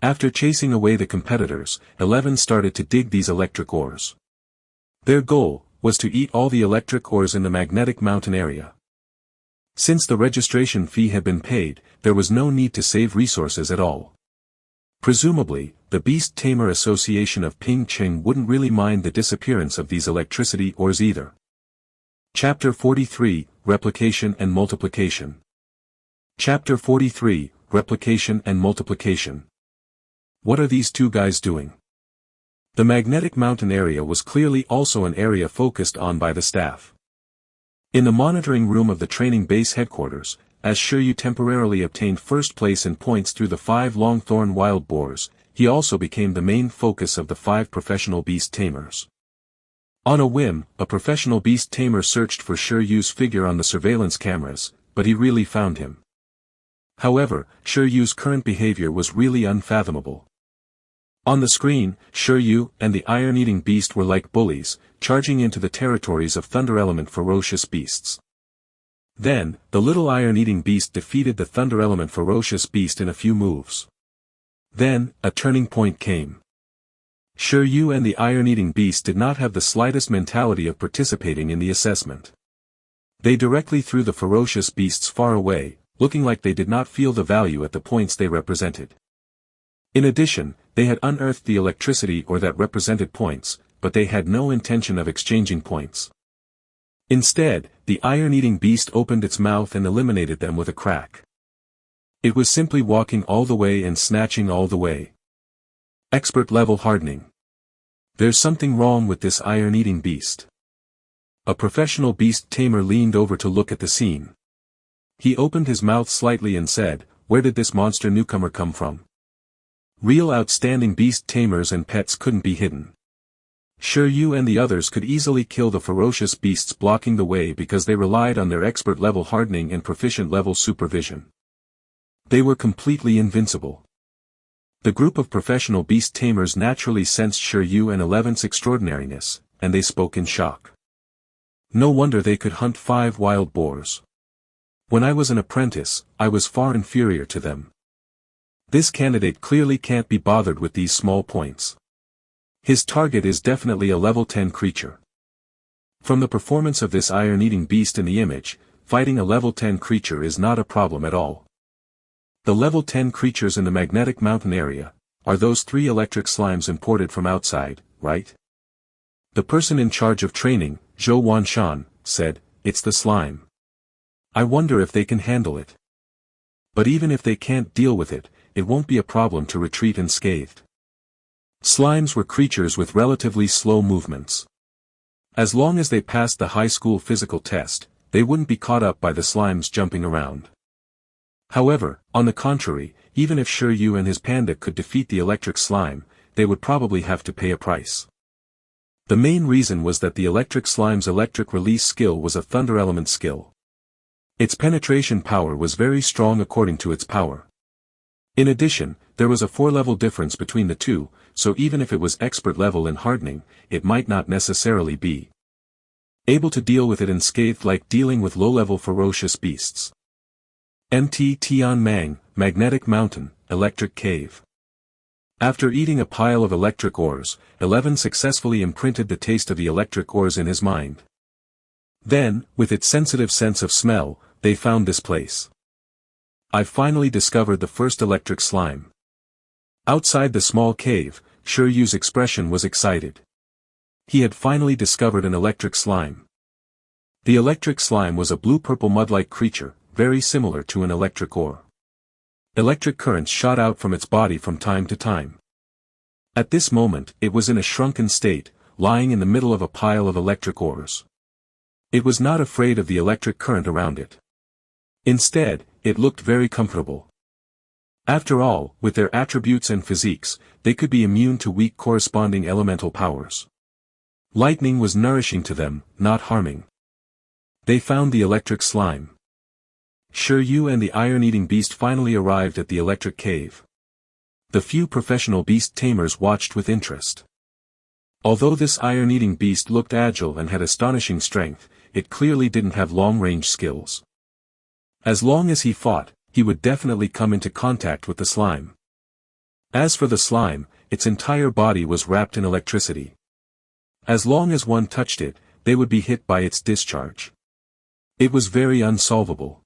Speaker 1: After chasing away the competitors, 11 started to dig these electric ores. Their goal was to eat all the electric ores in the magnetic mountain area. Since the registration fee had been paid, there was no need to save resources at all. Presumably, the Beast Tamer Association of Ping Ching wouldn't really mind the disappearance of these electricity ores either. Chapter 43, Replication and Multiplication. Chapter 43, Replication and Multiplication. What are these 2 guys doing? The magnetic mountain area was clearly also an area focused on by the staff. In the monitoring room of the training base headquarters, as Shi Yu temporarily obtained first place in points through the 5 long-thorn wild boars, he also became the main focus of the 5 professional beast tamers. On a whim, a professional beast tamer searched for Shi Yu's figure on the surveillance cameras, but he really found him. However, Shi Yu's current behavior was really unfathomable. On the screen, Shi Yu and the iron-eating beast were like bullies, charging into the territories of Thunder Element ferocious beasts. Then, the little iron-eating beast defeated the Thunder Element ferocious beast in a few moves. Then, a turning point came. Shi Yu and the iron-eating beast did not have the slightest mentality of participating in the assessment. They directly threw the ferocious beasts far away, looking like they did not feel the value at the points they represented. In addition, they had unearthed the electricity ore that represented points, but they had no intention of exchanging points. Instead, the iron-eating beast opened its mouth and eliminated them with a crack. It was simply walking all the way and snatching all the way. Expert level hardening. There's something wrong with this iron-eating beast. A professional beast tamer leaned over to look at the scene. He opened his mouth slightly and said, "Where did this monster newcomer come from?" Real outstanding beast tamers and pets couldn't be hidden. Shi Yu and the others could easily kill the ferocious beasts blocking the way because they relied on their expert level hardening and proficient level supervision. They were completely invincible. The group of professional beast tamers naturally sensed Shi Yu and 11's extraordinariness, and they spoke in shock. No wonder they could hunt 5 wild boars. When I was an apprentice, I was far inferior to them. This candidate clearly can't be bothered with these small points. His target is definitely a level 10 creature. From the performance of this iron-eating beast in the image, fighting a level 10 creature is not a problem at all. The level 10 creatures in the magnetic mountain area are those 3 electric slimes imported from outside, right? The person in charge of training, Zhou Wanshan, said, "It's the slime. I wonder if they can handle it. But even if they can't deal with it, it won't be a problem to retreat unscathed." Slimes were creatures with relatively slow movements. As long as they passed the high school physical test, they wouldn't be caught up by the slimes jumping around. However, on the contrary, even if Shi Yu and his panda could defeat the electric slime, they would probably have to pay a price. The main reason was that the electric slime's electric release skill was a thunder element skill. Its penetration power was very strong according to its power. In addition, there was a 4-level difference between the two, so even if it was expert level in hardening, it might not necessarily be able to deal with it unscathed like dealing with low-level ferocious beasts. Mt Tian Mang, Magnetic Mountain, Electric Cave. After eating a pile of electric ores, 11 successfully imprinted the taste of the electric ores in his mind. Then, with its sensitive sense of smell, they found this place. I've finally discovered the first electric slime. Outside the small cave, Shi Yu's expression was excited. He had finally discovered an electric slime. The electric slime was a blue-purple mud-like creature, very similar to an electric ore. Electric currents shot out from its body from time to time. At this moment, it was in a shrunken state, lying in the middle of a pile of electric ores. It was not afraid of the electric current around it. Instead, it looked very comfortable. After all, with their attributes and physiques, they could be immune to weak corresponding elemental powers. Lightning was nourishing to them, not harming. They found the electric slime. Shi Yu and the iron-eating beast finally arrived at the electric cave. The few professional beast tamers watched with interest. Although this iron-eating beast looked agile and had astonishing strength, it clearly didn't have long-range skills. As long as he fought, he would definitely come into contact with the slime. As for the slime, its entire body was wrapped in electricity. As long as one touched it, they would be hit by its discharge. It was very unsolvable.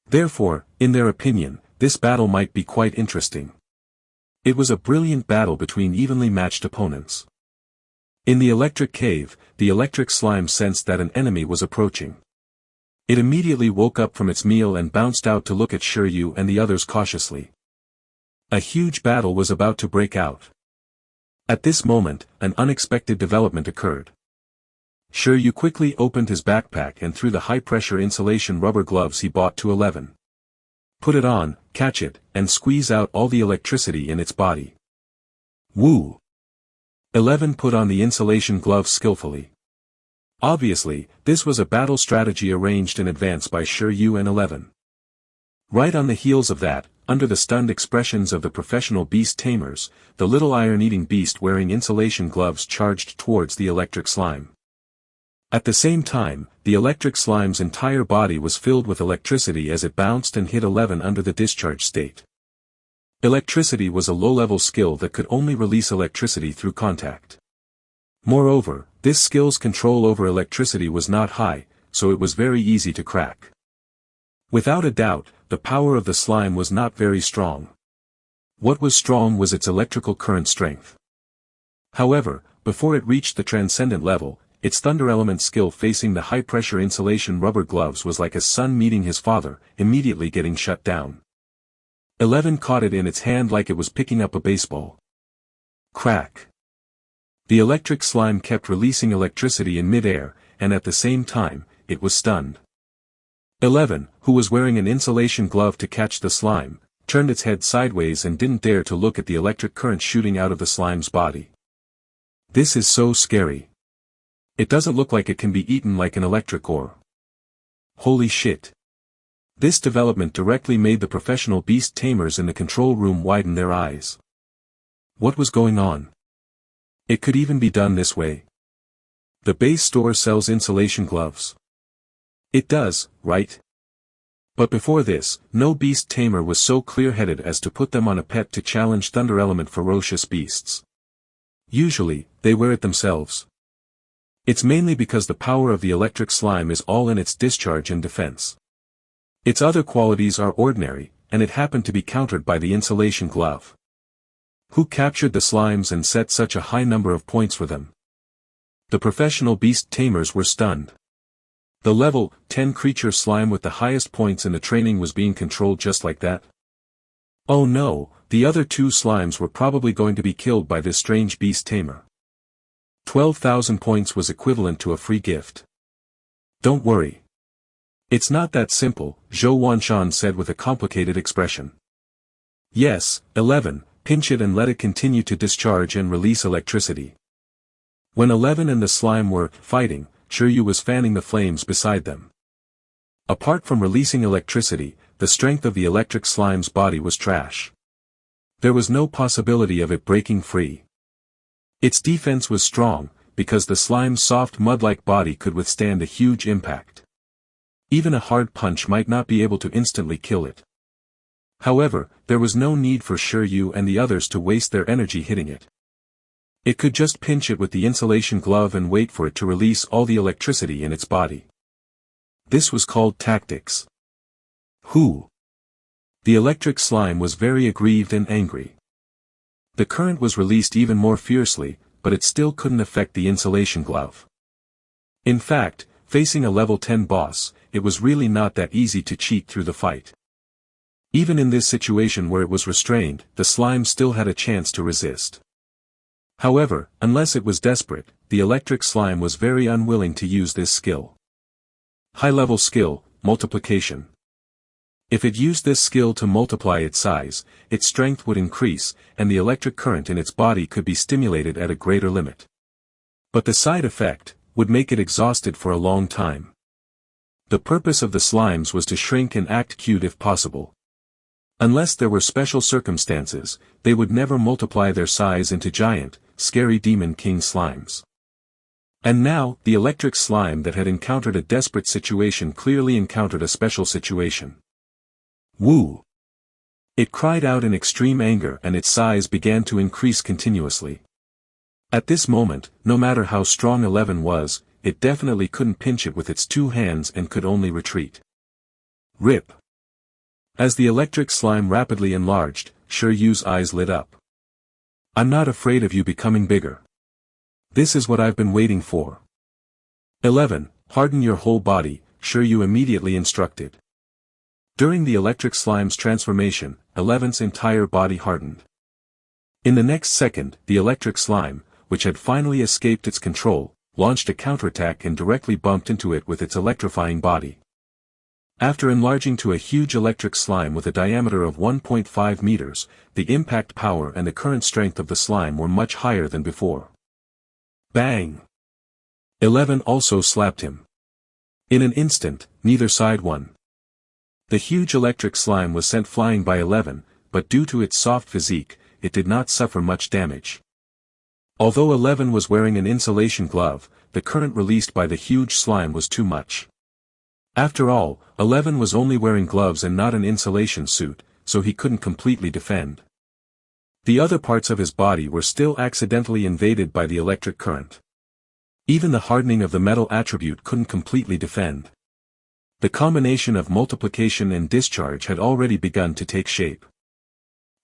Speaker 1: Therefore, in their opinion, this battle might be quite interesting. It was a brilliant battle between evenly matched opponents. In the electric cave, the electric slime sensed that an enemy was approaching. It immediately woke up from its meal and bounced out to look at Shi Yu and the others cautiously. A huge battle was about to break out. At this moment, an unexpected development occurred. Shi Yu quickly opened his backpack and threw the high-pressure insulation rubber gloves he bought to 11. Put it on, catch it, and squeeze out all the electricity in its body. Woo! 11 put on the insulation gloves skillfully. Obviously, this was a battle strategy arranged in advance by Shi Yu and 11. Right on the heels of that, under the stunned expressions of the professional beast tamers, the little iron-eating beast wearing insulation gloves charged towards the electric slime. At the same time, the electric slime's entire body was filled with electricity as it bounced and hit 11 under the discharge state. Electricity was a low-level skill that could only release electricity through contact. Moreover, this skill's control over electricity was not high, so it was very easy to crack. Without a doubt, the power of the slime was not very strong. What was strong was its electrical current strength. However, before it reached the transcendent level, its thunder element skill facing the high-pressure insulation rubber gloves was like a son meeting his father, immediately getting shut down. 11 caught it in its hand like it was picking up a baseball. Crack. The electric slime kept releasing electricity in mid-air, and at the same time, it was stunned. 11, who was wearing an insulation glove to catch the slime, turned its head sideways and didn't dare to look at the electric current shooting out of the slime's body. This is so scary. It doesn't look like it can be eaten like an electric ore. Holy shit. This development directly made the professional beast tamers in the control room widen their eyes. What was going on? It could even be done this way. The base store sells insulation gloves. It does, right? But before this, no beast tamer was so clear-headed as to put them on a pet to challenge thunder element ferocious beasts. Usually, they wear it themselves. It's mainly because the power of the electric slime is all in its discharge and defense. Its other qualities are ordinary, and it happened to be countered by the insulation glove. Who captured the slimes and set such a high number of points for them? The professional beast tamers were stunned. The level 10 creature slime with the highest points in the training was being controlled just like that? Oh no, the other two slimes were probably going to be killed by this strange beast tamer. 12,000 points was equivalent to a free gift. Don't worry. It's not that simple, Zhou Wanshan said with a complicated expression. Yes, 11, pinch it and let it continue to discharge and release electricity. When 11 and the slime were fighting, Shi Yu was fanning the flames beside them. Apart from releasing electricity, the strength of the electric slime's body was trash. There was no possibility of it breaking free. Its defense was strong, because the slime's soft mud-like body could withstand a huge impact. Even a hard punch might not be able to instantly kill it. However, there was no need for Shi Yu and the others to waste their energy hitting it. It could just pinch it with the insulation glove and wait for it to release all the electricity in its body. This was called tactics. The electric slime was very aggrieved and angry. The current was released even more fiercely, but it still couldn't affect the insulation glove. In fact, facing a level 10 boss, it was really not that easy to cheat through the fight. Even in this situation where it was restrained, the slime still had a chance to resist. However, unless it was desperate, the electric slime was very unwilling to use this skill. High-level skill, multiplication. If it used this skill to multiply its size, its strength would increase, and the electric current in its body could be stimulated at a greater limit. But the side effect would make it exhausted for a long time. The purpose of the slimes was to shrink and act cute if possible. Unless there were special circumstances, they would never multiply their size into giant, scary demon king slimes. And now, the electric slime that had encountered a desperate situation clearly encountered a special situation. Woo! It cried out in extreme anger and its size began to increase continuously. At this moment, no matter how strong 11 was, it definitely couldn't pinch it with its two hands and could only retreat. Rip! As the electric slime rapidly enlarged, Shi Yu's eyes lit up. I'm not afraid of you becoming bigger. This is what I've been waiting for. 11. Harden your whole body, Shi Yu immediately instructed. During the electric slime's transformation, 11's entire body hardened. In the next second, the electric slime, which had finally escaped its control, launched a counterattack and directly bumped into it with its electrifying body. After enlarging to a huge electric slime with a diameter of 1.5 meters, the impact power and the current strength of the slime were much higher than before. Bang! 11 also slapped him. In an instant, neither side won. The huge electric slime was sent flying by 11, but due to its soft physique, it did not suffer much damage. Although 11 was wearing an insulation glove, the current released by the huge slime was too much. After all, 11 was only wearing gloves and not an insulation suit, so he couldn't completely defend. The other parts of his body were still accidentally invaded by the electric current. Even the hardening of the metal attribute couldn't completely defend. The combination of multiplication and discharge had already begun to take shape.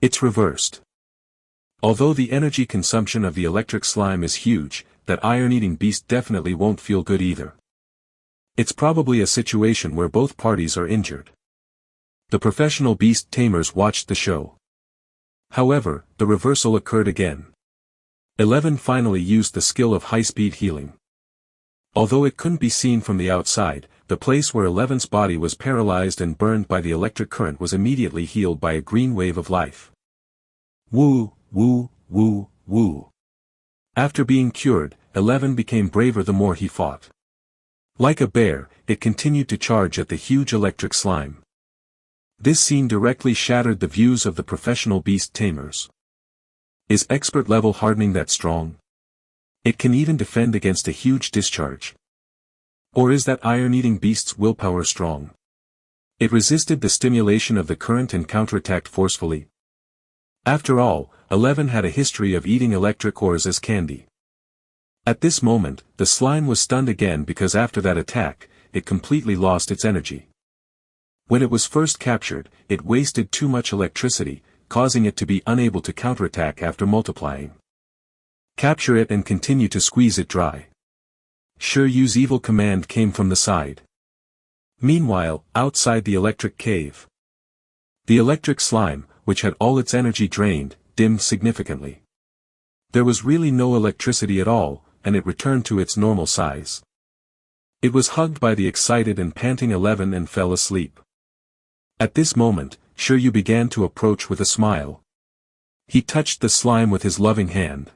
Speaker 1: It's reversed. Although the energy consumption of the electric slime is huge, that iron-eating beast definitely won't feel good either. It's probably a situation where both parties are injured. The professional Beast Tamers watched the show. However, the reversal occurred again. 11 finally used the skill of high-speed healing. Although it couldn't be seen from the outside, the place where 11's body was paralyzed and burned by the electric current was immediately healed by a green wave of life. Woo, woo, woo, woo. After being cured, 11 became braver the more he fought. Like a bear, it continued to charge at the huge electric slime. This scene directly shattered the views of the professional Beast Tamers. Is expert level hardening that strong? It can even defend against a huge discharge. Or is that iron-eating beast's willpower strong? It resisted the stimulation of the current and counterattacked forcefully. After all, 11 had a history of eating electric ores as candy. At this moment, the slime was stunned again because after that attack, it completely lost its energy. When it was first captured, it wasted too much electricity, causing it to be unable to counterattack after multiplying. Capture it and continue to squeeze it dry. Shi Yu's evil command came from the side. Meanwhile, outside the electric cave, the electric slime, which had all its energy drained, dimmed significantly. There was really no electricity at all, and it returned to its normal size. It was hugged by the excited and panting 11 and fell asleep. At this moment, Shi Yu began to approach with a smile. He touched the slime with his loving hand.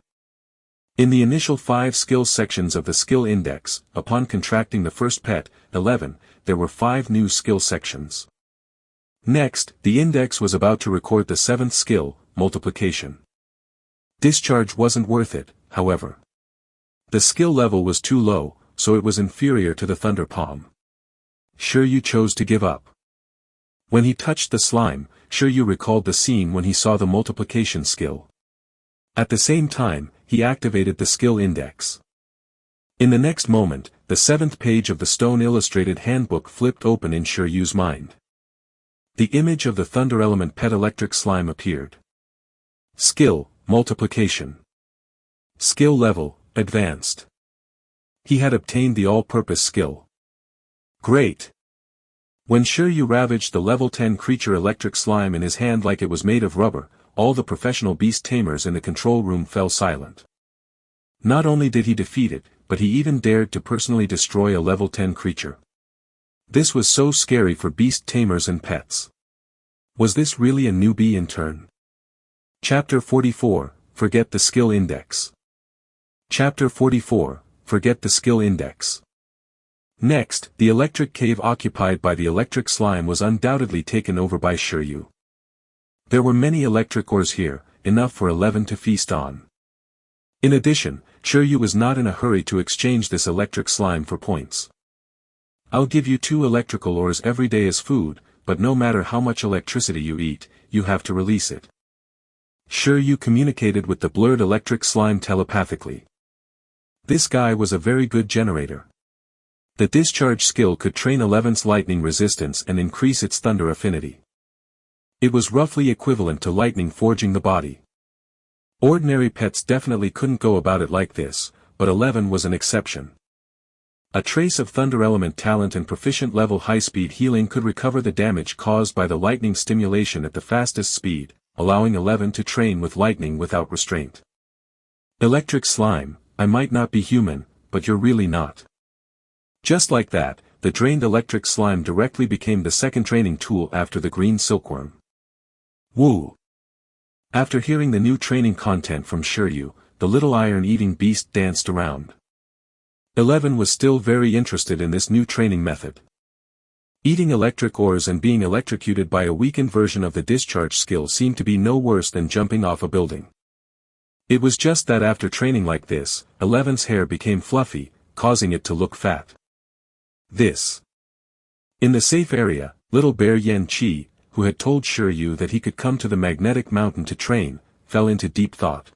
Speaker 1: In the initial 5 skill sections of the skill index, upon contracting the first pet, 11, there were 5 new skill sections. Next, the index was about to record the 7th skill, multiplication. Discharge wasn't worth it, however. The skill level was too low, so it was inferior to the Thunder Palm. Shi Yu chose to give up. When he touched the slime, Shi Yu recalled the scene when he saw the multiplication skill. At the same time, he activated the skill index. In the next moment, the 7th page of the stone-illustrated handbook flipped open in Shi Yu's mind. The image of the Thunder Element pet electric slime appeared. Skill, multiplication. Skill level, advanced. He had obtained the all-purpose skill. Great! When Shi Yu ravaged the level 10 creature electric slime in his hand like it was made of rubber, all the professional Beast Tamers in the control room fell silent. Not only did he defeat it, but he even dared to personally destroy a level 10 creature. This was so scary for Beast Tamers and pets. Was this really a newbie in turn? Chapter 44, Forget the Skill Index. Chapter 44, Forget the Skill Index. Next, the electric cave occupied by the electric slime was undoubtedly taken over by Shi Yu. There were many electric ores here, enough for 11 to feast on. In addition, Shi Yu was not in a hurry to exchange this electric slime for points. I'll give you 2 electrical ores every day as food, but no matter how much electricity you eat, you have to release it. Shi Yu communicated with the blurred electric slime telepathically. This guy was a very good generator. The discharge skill could train 11's lightning resistance and increase its thunder affinity. It was roughly equivalent to lightning forging the body. Ordinary pets definitely couldn't go about it like this, but 11 was an exception. A trace of Thunder Element talent and proficient level high-speed healing could recover the damage caused by the lightning stimulation at the fastest speed, allowing 11 to train with lightning without restraint. Electric slime, I might not be human, but you're really not. Just like that, the drained electric slime directly became the second training tool after the green silkworm. Woo! After hearing the new training content from Shi Yu, the little iron-eating beast danced around. 11 was still very interested in this new training method. Eating electric ores and being electrocuted by a weakened version of the discharge skill seemed to be no worse than jumping off a building. It was just that after training like this, 11's hair became fluffy, causing it to look fat. This. In the safe area, little bear Yan Qi, who had told Shi Yu that he could come to the magnetic mountain to train, fell into deep thought.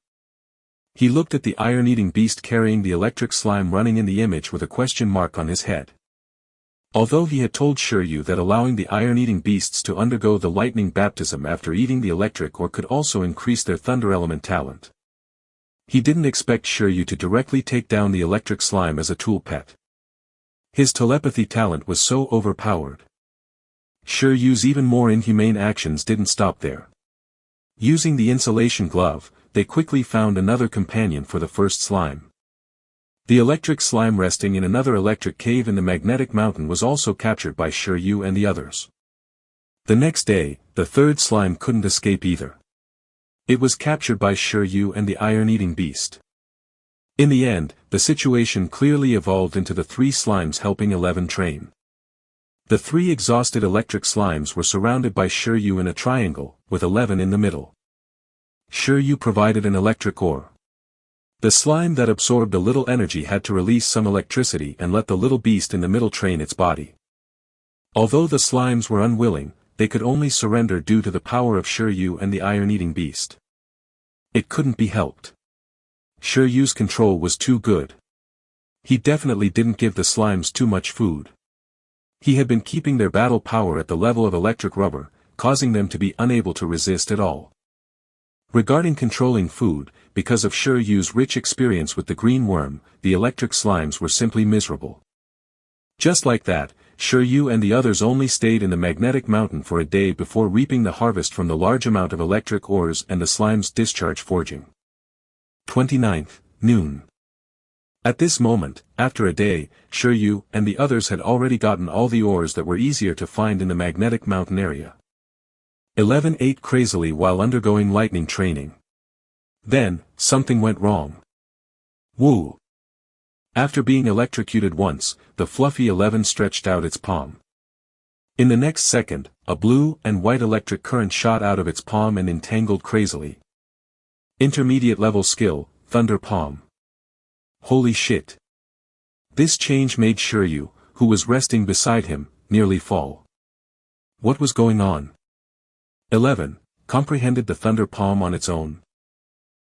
Speaker 1: He looked at the iron-eating beast carrying the electric slime running in the image with a question mark on his head. Although he had told Shi Yu that allowing the iron-eating beasts to undergo the lightning baptism after eating the electric ore could also increase their thunder element talent. He didn't expect Shi Yu to directly take down the electric slime as a tool pet. His telepathy talent was so overpowered. Shi Yu's even more inhumane actions didn't stop there. Using the insulation glove, they quickly found another companion for the first slime. The electric slime resting in another electric cave in the magnetic mountain was also captured by Shi Yu and the others. The next day, the third slime couldn't escape either. It was captured by Shi Yu and the iron-eating beast. In the end, the situation clearly evolved into the 3 slimes helping 11 train. The 3 exhausted electric slimes were surrounded by Shi Yu in a triangle, with 11 in the middle. Shi Yu provided an electric ore. The slime that absorbed a little energy had to release some electricity and let the little beast in the middle train its body. Although the slimes were unwilling, they could only surrender due to the power of Shi Yu and the iron-eating beast. It couldn't be helped. Shi Yu's control was too good. He definitely didn't give the slimes too much food. He had been keeping their battle power at the level of electric rubber, causing them to be unable to resist at all. Regarding controlling food, because of Shi Yu's rich experience with the green worm, the electric slimes were simply miserable. Just like that, Shi Yu and the others only stayed in the magnetic mountain for a day before reaping the harvest from the large amount of electric ores and the slime's discharge forging. 29th, noon. At this moment, after a day, Shi Yu and the others had already gotten all the ores that were easier to find in the magnetic mountain area. 11 ate crazily while undergoing lightning training. Then, something went wrong. Woo! After being electrocuted once, the fluffy 11 stretched out its palm. In the next second, a blue and white electric current shot out of its palm and entangled crazily. Intermediate level skill, Thunder Palm. Holy shit. This change made Shi Yu, who was resting beside him, nearly fall. What was going on? 11. Comprehended the Thunder Palm on its own.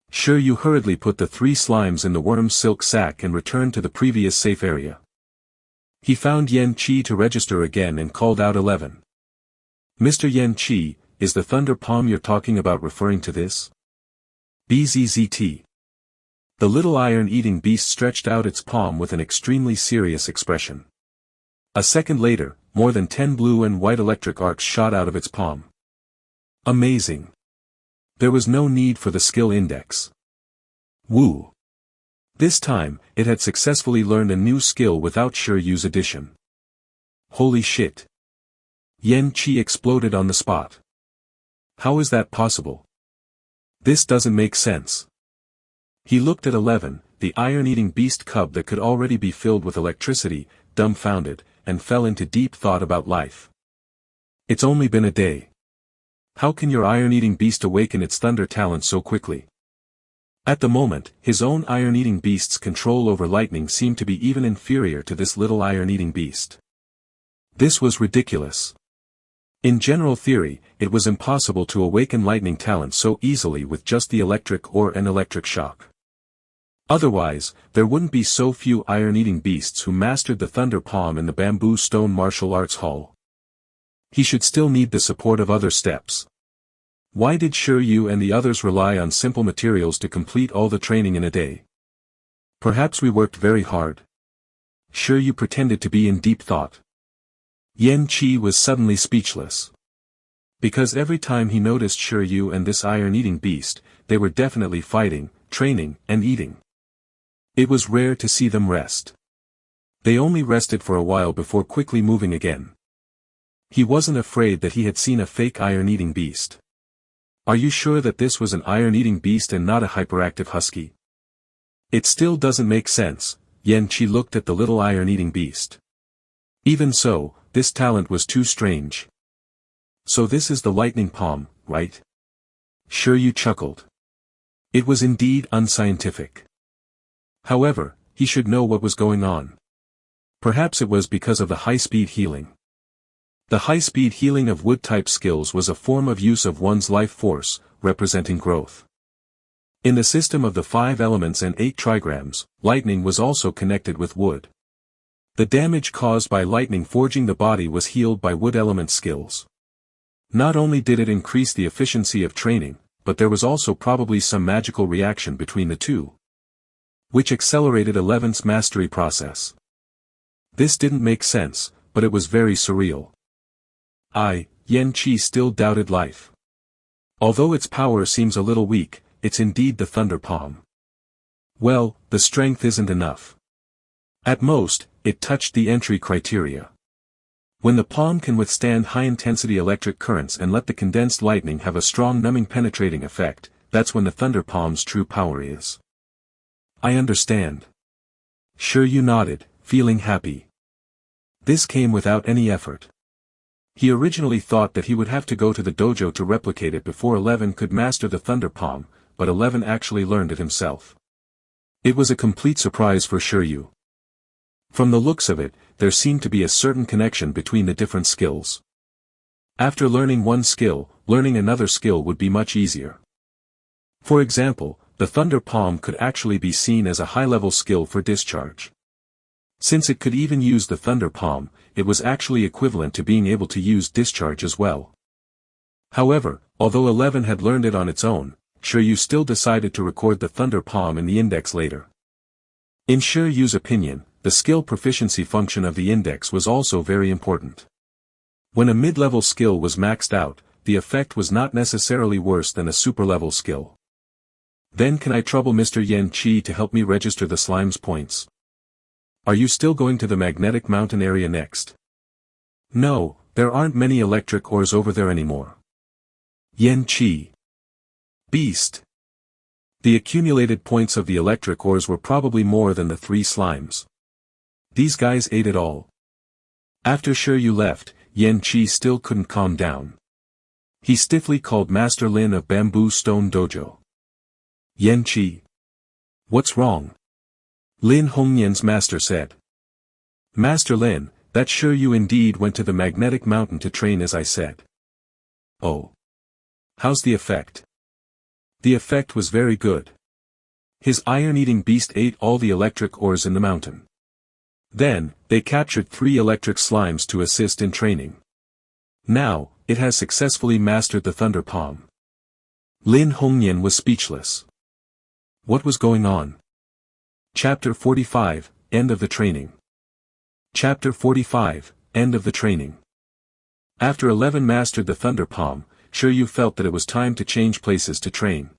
Speaker 1: Shi Yu hurriedly put the 3 slimes in the worm's silk sack and returned to the previous safe area. He found Yan Qi to register again and called out 11. Mr. Yan Qi, is the Thunder Palm you're talking about referring to this? BZZT. The little iron-eating beast stretched out its palm with an extremely serious expression. A second later, more than 10 blue and white electric arcs shot out of its palm. Amazing. There was no need for the skill index. Woo. This time, it had successfully learned a new skill without Shi Yu's addition. Holy shit. Yan Qi exploded on the spot. How is that possible? This doesn't make sense. He looked at 11, the iron-eating beast cub that could already be filled with electricity, dumbfounded, and fell into deep thought about life. It's only been a day. How can your iron-eating beast awaken its thunder talent so quickly? At the moment, his own iron-eating beast's control over lightning seemed to be even inferior to this little iron-eating beast. This was ridiculous. In general theory, it was impossible to awaken lightning talent so easily with just the electric or an electric shock. Otherwise, there wouldn't be so few iron-eating beasts who mastered the Thunder Palm in the Bamboo Stone Martial Arts Hall. He should still need the support of other steps. Why did Shi Yu and the others rely on simple materials to complete all the training in a day? Perhaps we worked very hard. Shi Yu pretended to be in deep thought. Yan Qi was suddenly speechless. Because every time he noticed Shi Yu and this iron-eating beast, they were definitely fighting, training, and eating. It was rare to see them rest. They only rested for a while before quickly moving again. He wasn't afraid that he had seen a fake iron-eating beast. Are you sure that this was an iron-eating beast and not a hyperactive husky? It still doesn't make sense. Yan Qi looked at the little iron-eating beast. Even so, this talent was too strange. So this is the lightning palm, right? Shi Yu chuckled. It was indeed unscientific. However, he should know what was going on. Perhaps it was because of the high-speed healing. The high-speed healing of wood-type skills was a form of use of one's life force, representing growth. In the system of the 5 elements and 8 trigrams, lightning was also connected with wood. The damage caused by lightning forging the body was healed by wood element skills. Not only did it increase the efficiency of training, but there was also probably some magical reaction between the two, which accelerated 11's mastery process. This didn't make sense, but it was very surreal. Yan Qi still doubted life. Although its power seems a little weak, it's indeed the Thunder Palm. Well, the strength isn't enough. At most, it touched the entry criteria. When the palm can withstand high-intensity electric currents and let the condensed lightning have a strong numbing penetrating effect, that's when the Thunder Palm's true power is. I understand. Shi Yu nodded, feeling happy. This came without any effort. He originally thought that he would have to go to the dojo to replicate it before 11 could master the Thunder Palm, but 11 actually learned it himself. It was a complete surprise for Shi Yu. From the looks of it, there seemed to be a certain connection between the different skills. After learning one skill, learning another skill would be much easier. For example, the Thunder Palm could actually be seen as a high-level skill for discharge. Since it could even use the Thunder Palm, it was actually equivalent to being able to use discharge as well. However, although 11 had learned it on its own, Shi Yu still decided to record the Thunder Palm in the index later. In Shi Yu's opinion, the skill proficiency function of the index was also very important. When a mid-level skill was maxed out, the effect was not necessarily worse than a super-level skill. Then can I trouble Mr. Yan Qi to help me register the slime's points? Are you still going to the magnetic mountain area next? No, there aren't many electric ores over there anymore. Yan Qi. Beast. The accumulated points of the electric ores were probably more than the 3 slimes. These guys ate it all. After Shi Yu left, Yan Qi still couldn't calm down. He stiffly called Master Lin of Bamboo Stone Dojo. Yan Qi. What's wrong? Lin Hongyan's master said. Master Lin, that Shi Yu indeed went to the magnetic mountain to train as I said. Oh. How's the effect? The effect was very good. His iron-eating beast ate all the electric ores in the mountain. Then, they captured 3 electric slimes to assist in training. Now, it has successfully mastered the Thunder Palm. Lin Hongyan was speechless. What was going on? Chapter 45, End of the Training. Chapter 45, End of the Training. After 11 mastered the Thunder Palm, Shi Yu felt that it was time to change places to train.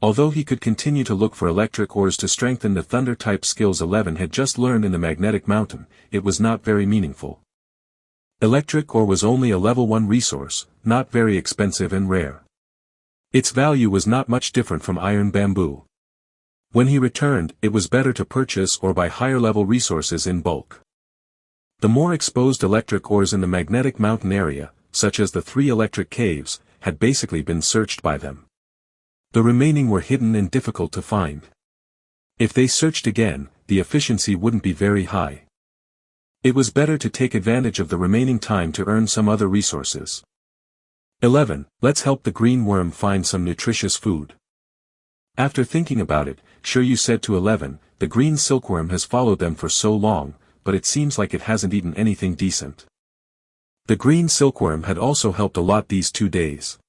Speaker 1: Although he could continue to look for electric ores to strengthen the thunder-type skills 11 had just learned in the magnetic mountain, it was not very meaningful. Electric ore was only a level 1 resource, not very expensive and rare. Its value was not much different from iron bamboo. When he returned, it was better to purchase or buy higher-level resources in bulk. The more exposed electric ores in the magnetic mountain area, such as the 3 electric caves, had basically been searched by them. The remaining were hidden and difficult to find. If they searched again, the efficiency wouldn't be very high. It was better to take advantage of the remaining time to earn some other resources. 11. Let's help the green worm find some nutritious food. After thinking about it, Shi Yu said to 11, the green silkworm has followed them for so long, but it seems like it hasn't eaten anything decent. The green silkworm had also helped a lot these 2 days.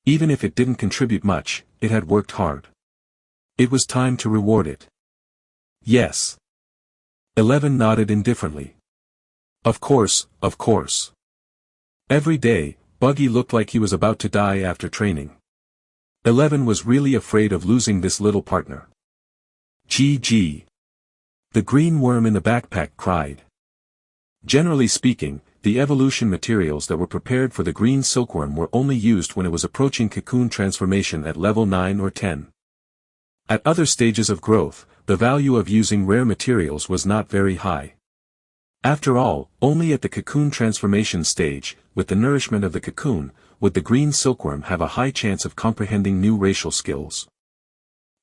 Speaker 1: Even if it didn't contribute much, it had worked hard. It was time to reward it. Yes. 11 nodded indifferently. Of course, of course. Every day, Buggy looked like he was about to die after training. 11 was really afraid of losing this little partner. GG. The green worm in the backpack cried. Generally speaking, the evolution materials that were prepared for the green silkworm were only used when it was approaching cocoon transformation at level 9 or 10. At other stages of growth, the value of using rare materials was not very high. After all, only at the cocoon transformation stage, with the nourishment of the cocoon, would the green silkworm have a high chance of comprehending new racial skills.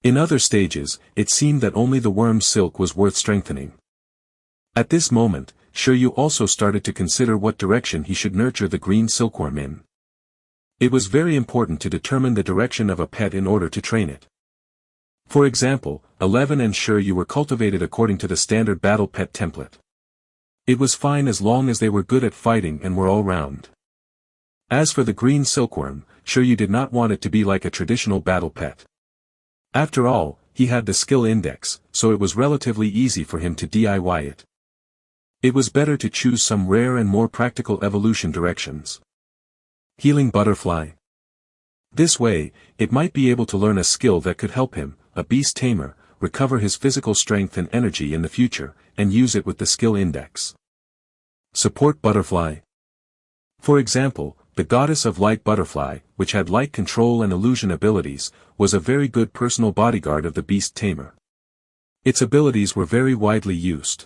Speaker 1: In other stages, it seemed that only the worm's silk was worth strengthening. At this moment, Shi Yu also started to consider what direction he should nurture the green silkworm in. It was very important to determine the direction of a pet in order to train it. For example, 11 and Shi Yu were cultivated according to the standard battle pet template. It was fine as long as they were good at fighting and were all round. As for the green silkworm, Shi Yu did not want it to be like a traditional battle pet. After all, he had the skill index, so it was relatively easy for him to DIY it. It was better to choose some rare and more practical evolution directions. Healing butterfly. This way, it might be able to learn a skill that could help him, a beast tamer, recover his physical strength and energy in the future, and use it with the skill index. Support butterfly. For example, the goddess of light butterfly, which had light control and illusion abilities, was a very good personal bodyguard of the beast tamer. Its abilities were very widely used.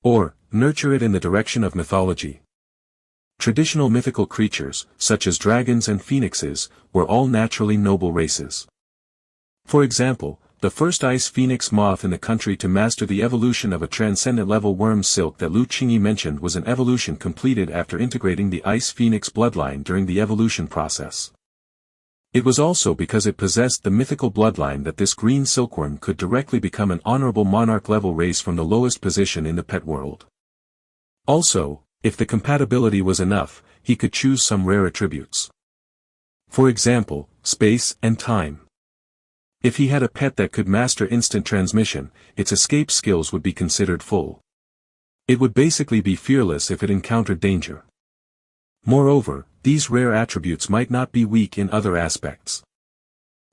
Speaker 1: Or, nurture it in the direction of mythology. Traditional mythical creatures, such as dragons and phoenixes, were all naturally noble races. For example, the first ice phoenix moth in the country to master the evolution of a transcendent level worm silk that Lu Qingyi mentioned was an evolution completed after integrating the ice phoenix bloodline during the evolution process. It was also because it possessed the mythical bloodline that this green silkworm could directly become an honorable monarch-level race from the lowest position in the pet world. Also, if the compatibility was enough, he could choose some rare attributes. For example, space and time. If he had a pet that could master instant transmission, its escape skills would be considered full. It would basically be fearless if it encountered danger. Moreover, these rare attributes might not be weak in other aspects.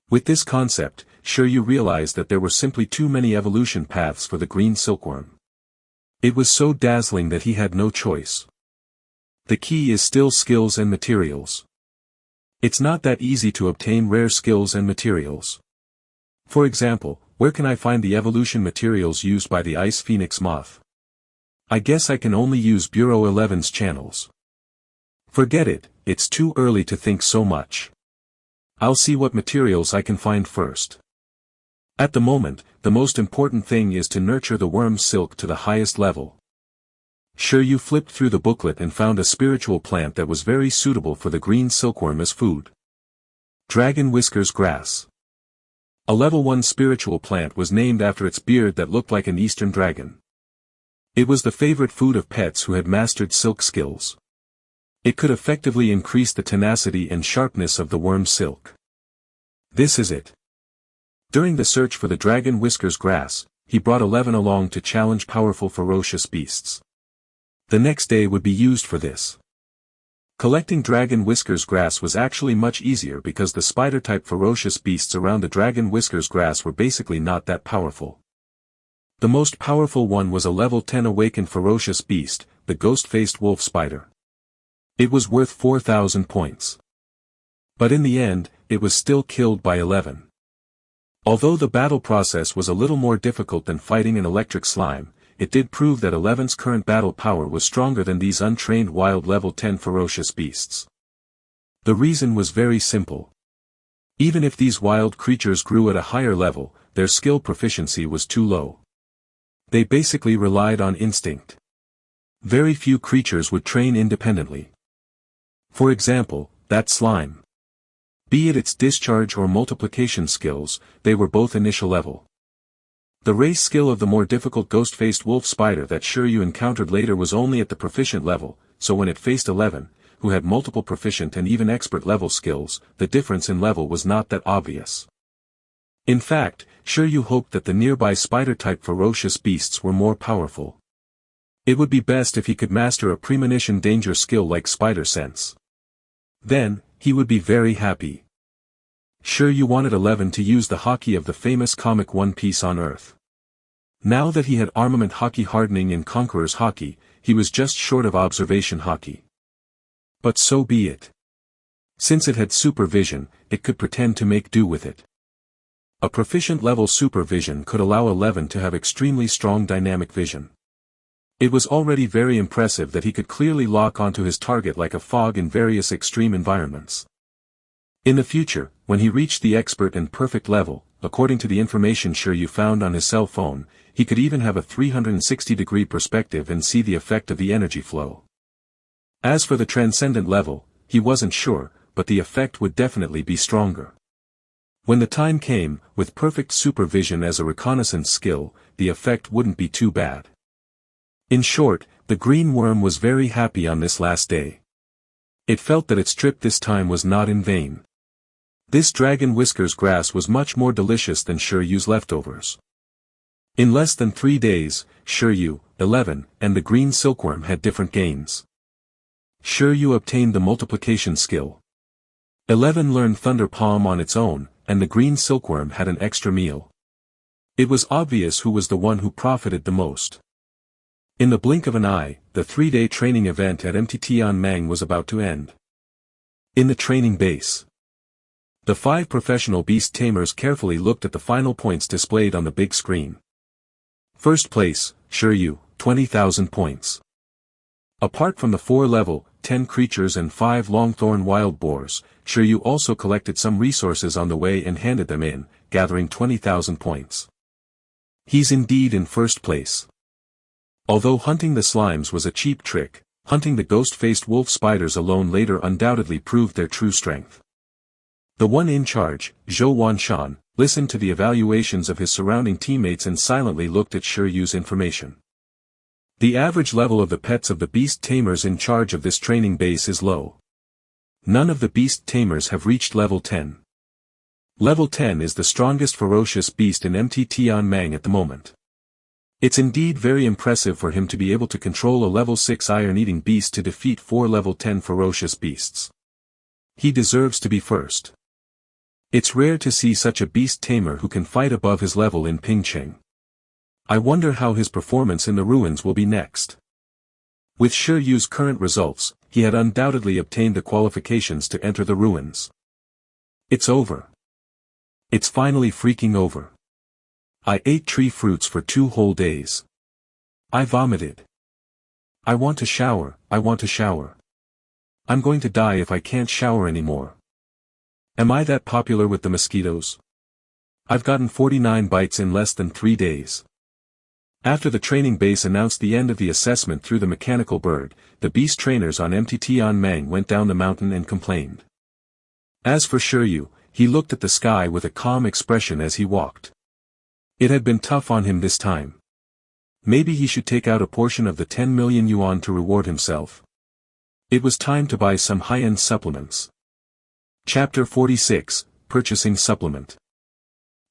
Speaker 1: With this concept, Shi Yu realized that there were simply too many evolution paths for the green silkworm. It was so dazzling that he had no choice. The key is still skills and materials. It's not that easy to obtain rare skills and materials. For example, where can I find the evolution materials used by the Ice Phoenix moth? I guess I can only use Bureau 11's channels. Forget it, it's too early to think so much. I'll see what materials I can find first. At the moment, the most important thing is to nurture the worm's silk to the highest level. Shi Yu flipped through the booklet and found a spiritual plant that was very suitable for the green silkworm as food. Dragon Whiskers Grass. A level 1 spiritual plant was named after its beard that looked like an eastern dragon. It was the favorite food of pets who had mastered silk skills. It could effectively increase the tenacity and sharpness of the worm's silk. This is it. During the search for the Dragon Whiskers Grass, he brought 11 along to challenge powerful ferocious beasts. The next day would be used for this. Collecting Dragon Whiskers Grass was actually much easier because the spider-type ferocious beasts around the Dragon Whiskers Grass were basically not that powerful. The most powerful one was a level 10 awakened ferocious beast, the ghost-faced wolf spider. It was worth 4,000 points. But in the end, it was still killed by 11. Although the battle process was a little more difficult than fighting an electric slime, it did prove that 11's current battle power was stronger than these untrained wild level 10 ferocious beasts. The reason was very simple. Even if these wild creatures grew at a higher level, their skill proficiency was too low. They basically relied on instinct. Very few creatures would train independently. For example, that slime. Be it its discharge or multiplication skills, they were both initial level. The race skill of the more difficult ghost-faced wolf spider that Shi Yu encountered later was only at the proficient level, so when it faced 11, who had multiple proficient and even expert level skills, the difference in level was not that obvious. In fact, Shi Yu hoped that the nearby spider-type ferocious beasts were more powerful. It would be best if he could master a premonition danger skill like spider sense. Then, he would be very happy. Shi Yu wanted 11 to use the haki of the famous comic One Piece on Earth. Now that he had armament haki hardening in Conqueror's haki, he was just short of observation haki. But so be it. Since it had supervision, it could pretend to make do with it. A proficient level supervision could allow 11 to have extremely strong dynamic vision. It was already very impressive that he could clearly lock onto his target like a fog in various extreme environments. In the future, when he reached the expert and perfect level, according to the information Shi Yu found on his cell phone, he could even have a 360-degree perspective and see the effect of the energy flow. As for the transcendent level, he wasn't sure, but the effect would definitely be stronger. When the time came, with perfect supervision as a reconnaissance skill, the effect wouldn't be too bad. In short, the green worm was very happy on this last day. It felt that its trip this time was not in vain. This Dragon Whiskers Grass was much more delicious than Shi Yu's leftovers. In less than 3 days, Shi Yu, 11, and the green silkworm had different gains. Shi Yu obtained the multiplication skill. 11 learned Thunder Palm on its own, and the green silkworm had an extra meal. It was obvious who was the one who profited the most. In the blink of an eye, the 3-day training event at Taming was about to end. In the training base, the 5 professional Beast Tamers carefully looked at the final points displayed on the big screen. First place, Shi Yu, 20,000 points. Apart from the 4 level 10 creatures and 5 long-thorn wild boars, Shi Yu also collected some resources on the way and handed them in, gathering 20,000 points. He's indeed in first place. Although hunting the slimes was a cheap trick, hunting the ghost-faced wolf spiders alone later undoubtedly proved their true strength. The one in charge, Zhou Wanshan, listened to the evaluations of his surrounding teammates and silently looked at Shi Yu's information. The average level of the pets of the Beast Tamers in charge of this training base is low. None of the Beast Tamers have reached level 10. Level 10 is the strongest ferocious beast in Taming at the moment. It's indeed very impressive for him to be able to control a level 6 iron-eating beast to defeat 4 level 10 ferocious beasts. He deserves to be first. It's rare to see such a beast tamer who can fight above his level in Pingcheng. I wonder how his performance in the ruins will be next. With Shi Yu's current results, he had undoubtedly obtained the qualifications to enter the ruins. It's over. It's finally freaking over. I ate tree fruits for 2 whole days. I vomited. I want to shower, I want to shower. I'm going to die if I can't shower anymore. Am I that popular with the mosquitoes? I've gotten 49 bites in less than 3 days. After the training base announced the end of the assessment through the mechanical bird, the beast trainers on MT Tianming went down the mountain and complained. As for Shi Yu, he looked at the sky with a calm expression as he walked. It had been tough on him this time. Maybe he should take out a portion of the 10 million yuan to reward himself. It was time to buy some high-end supplements. Chapter 46, Purchasing Supplement.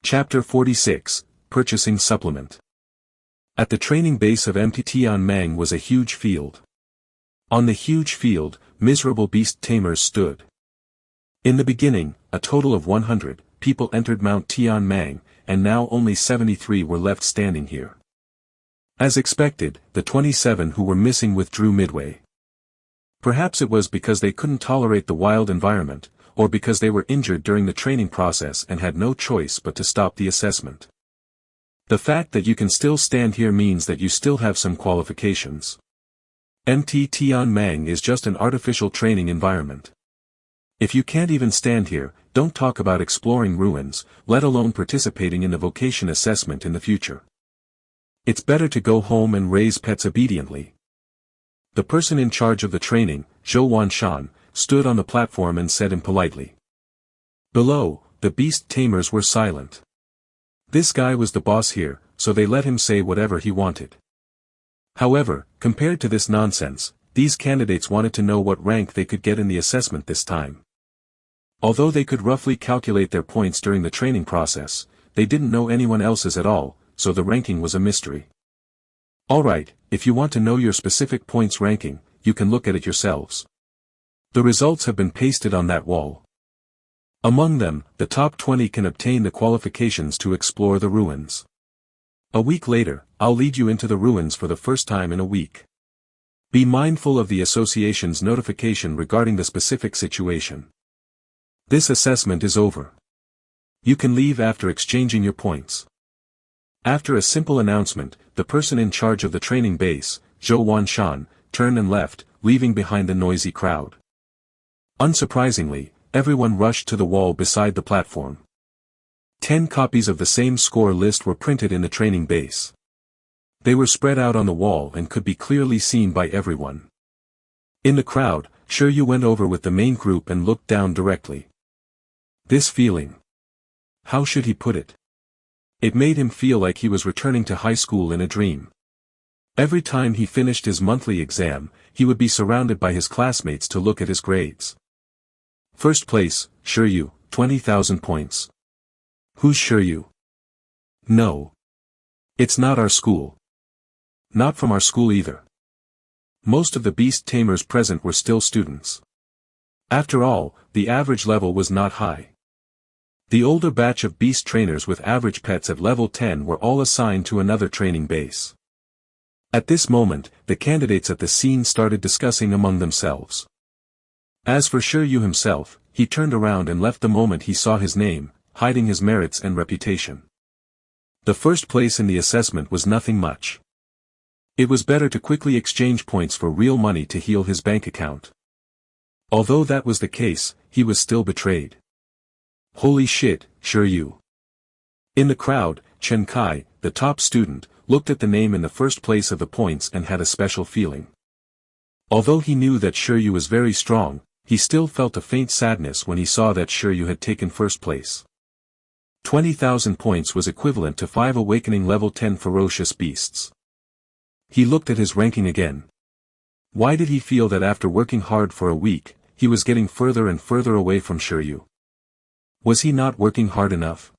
Speaker 1: Chapter 46, Purchasing Supplement. At the training base of MT Tianming was a huge field. On the huge field, miserable beast tamers stood. In the beginning, a total of 100 people entered Mount Tianming, and now only 73 were left standing here. As expected, the 27 who were missing withdrew midway. Perhaps it was because they couldn't tolerate the wild environment, or because they were injured during the training process and had no choice but to stop the assessment. The fact that you can still stand here means that you still have some qualifications. MT Tianming is just an artificial training environment. If you can't even stand here, don't talk about exploring ruins, let alone participating in the vocation assessment in the future. It's better to go home and raise pets obediently. The person in charge of the training, Zhou Wanshan, stood on the platform and said impolitely. Below, the beast tamers were silent. This guy was the boss here, so they let him say whatever he wanted. However, compared to this nonsense, these candidates wanted to know what rank they could get in the assessment this time. Although they could roughly calculate their points during the training process, they didn't know anyone else's at all, so the ranking was a mystery. Alright, if you want to know your specific points ranking, you can look at it yourselves. The results have been pasted on that wall. Among them, the top 20 can obtain the qualifications to explore the ruins. A week later, I'll lead you into the ruins for the first time in a week. Be mindful of the association's notification regarding the specific situation. This assessment is over. You can leave after exchanging your points. After a simple announcement, the person in charge of the training base, Zhou Wanshan, turned and left, leaving behind the noisy crowd. Unsurprisingly, everyone rushed to the wall beside the platform. 10 copies of the same score list were printed in the training base. They were spread out on the wall and could be clearly seen by everyone. In the crowd, Shi Yu went over with the main group and looked down directly. This feeling. How should he put it? It made him feel like he was returning to high school in a dream. Every time he finished his monthly exam, he would be surrounded by his classmates to look at his grades. First place, Shi Yu, 20,000 points. Who's Shi Yu? No. It's not our school. Not from our school either. Most of the beast tamers present were still students. After all, the average level was not high. The older batch of beast trainers with average pets at level 10 were all assigned to another training base. At this moment, the candidates at the scene started discussing among themselves. As for Shi Yu himself, he turned around and left the moment he saw his name, hiding his merits and reputation. The first place in the assessment was nothing much. It was better to quickly exchange points for real money to heal his bank account. Although that was the case, he was still betrayed. Holy shit, Shi Yu. In the crowd, Chen Kai, the top student, looked at the name in the first place of the points and had a special feeling. Although he knew that Shi Yu was very strong, he still felt a faint sadness when he saw that Shi Yu had taken first place. 20,000 points was equivalent to 5 awakening level 10 ferocious beasts. He looked at his ranking again. Why did he feel that after working hard for a week, he was getting further and further away from Shi Yu? Was he not working hard enough?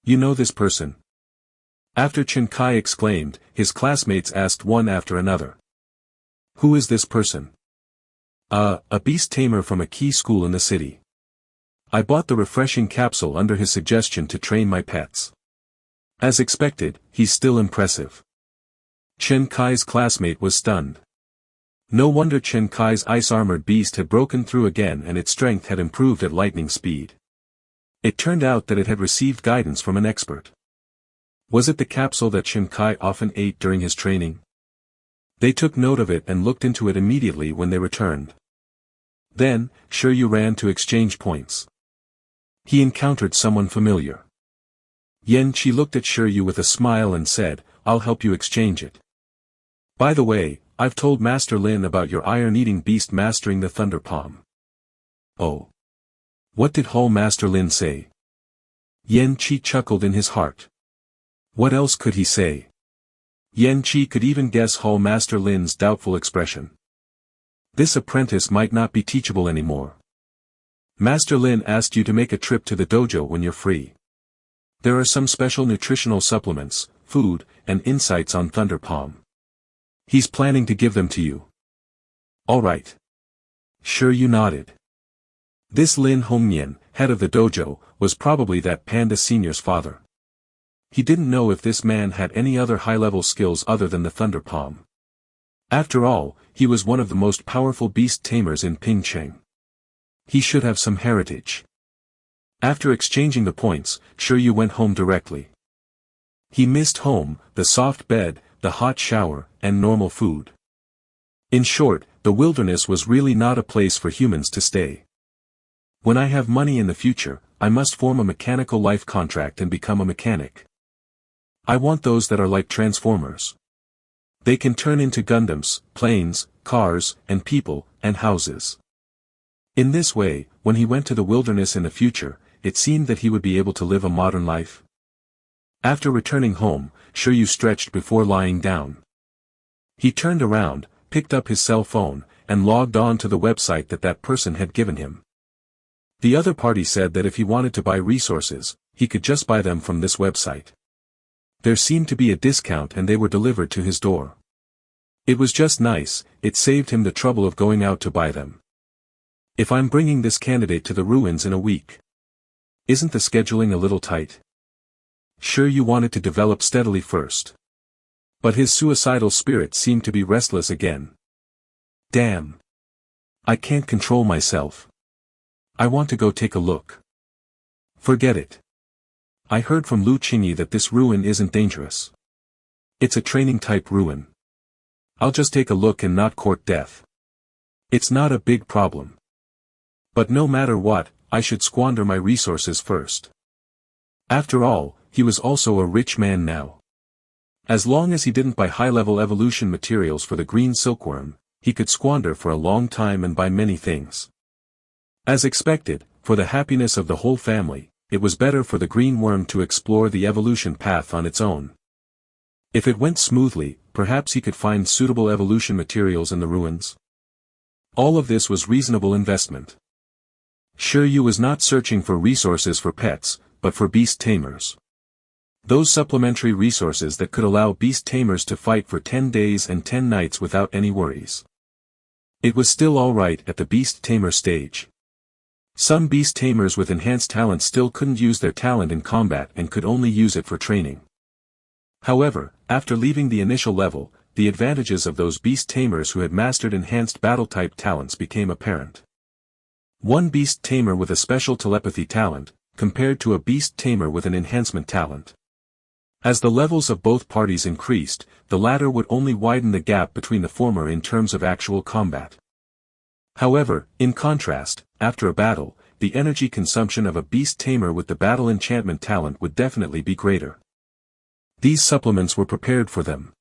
Speaker 1: You know this person? After Chen Kai exclaimed, his classmates asked one after another. Who is this person? A beast tamer from a key school in the city. I bought the refreshing capsule under his suggestion to train my pets. As expected, he's still impressive. Chen Kai's classmate was stunned. No wonder Chen Kai's ice-armored beast had broken through again and its strength had improved at lightning speed. It turned out that it had received guidance from an expert. Was it the capsule that Shin Kai often ate during his training? They took note of it and looked into it immediately when they returned. Then, Shi Yu ran to exchange points. He encountered someone familiar. Yan Qi looked at Shi Yu with a smile and said, "I'll help you exchange it. By the way, I've told Master Lin about your iron-eating beast mastering the Thunder Palm." "Oh. What did Hall Master Lin say?" Yan Qi chuckled in his heart. What else could he say? Yan Qi could even guess Hall Master Lin's doubtful expression. This apprentice might not be teachable anymore. Master Lin asked you to make a trip to the dojo when you're free. There are some special nutritional supplements, food, and insights on Thunder Palm. He's planning to give them to you. All right. Shi Yu nodded. This Lin Hongnian, head of the dojo, was probably that Panda Senior's father. He didn't know if this man had any other high-level skills other than the Thunder Palm. After all, he was one of the most powerful beast tamers in Pingcheng. He should have some heritage. After exchanging the points, Shi Yu went home directly. He missed home, the soft bed, the hot shower, and normal food. In short, the wilderness was really not a place for humans to stay. When I have money in the future, I must form a mechanical life contract and become a mechanic. I want those that are like Transformers. They can turn into Gundams, planes, cars, and people, and houses. In this way, when he went to the wilderness in the future, it seemed that he would be able to live a modern life. After returning home, Shi Yu stretched before lying down. He turned around, picked up his cell phone, and logged on to the website that person had given him. The other party said that if he wanted to buy resources, he could just buy them from this website. There seemed to be a discount and they were delivered to his door. It was just nice, it saved him the trouble of going out to buy them. If I'm bringing this candidate to the ruins in a week. Isn't the scheduling a little tight? Shi Yu wanted to develop steadily first. But his suicidal spirit seemed to be restless again. Damn. I can't control myself. I want to go take a look. Forget it. I heard from Lu Qingyi that this ruin isn't dangerous. It's a training-type ruin. I'll just take a look and not court death. It's not a big problem. But no matter what, I should squander my resources first. After all, he was also a rich man now. As long as he didn't buy high-level evolution materials for the green silkworm, he could squander for a long time and buy many things. As expected, for the happiness of the whole family, it was better for the green worm to explore the evolution path on its own. If it went smoothly, perhaps he could find suitable evolution materials in the ruins. All of this was reasonable investment. Shi Yu was not searching for resources for pets, but for beast tamers. Those supplementary resources that could allow beast tamers to fight for 10 days and 10 nights without any worries. It was still alright at the beast tamer stage. Some beast tamers with enhanced talent still couldn't use their talent in combat and could only use it for training. However, after leaving the initial level, the advantages of those beast tamers who had mastered enhanced battle-type talents became apparent. One beast tamer with a special telepathy talent, compared to a beast tamer with an enhancement talent. As the levels of both parties increased, the latter would only widen the gap between the former in terms of actual combat. However, in contrast, after a battle, the energy consumption of a beast tamer with the battle enchantment talent would definitely be greater. These supplements were prepared for them.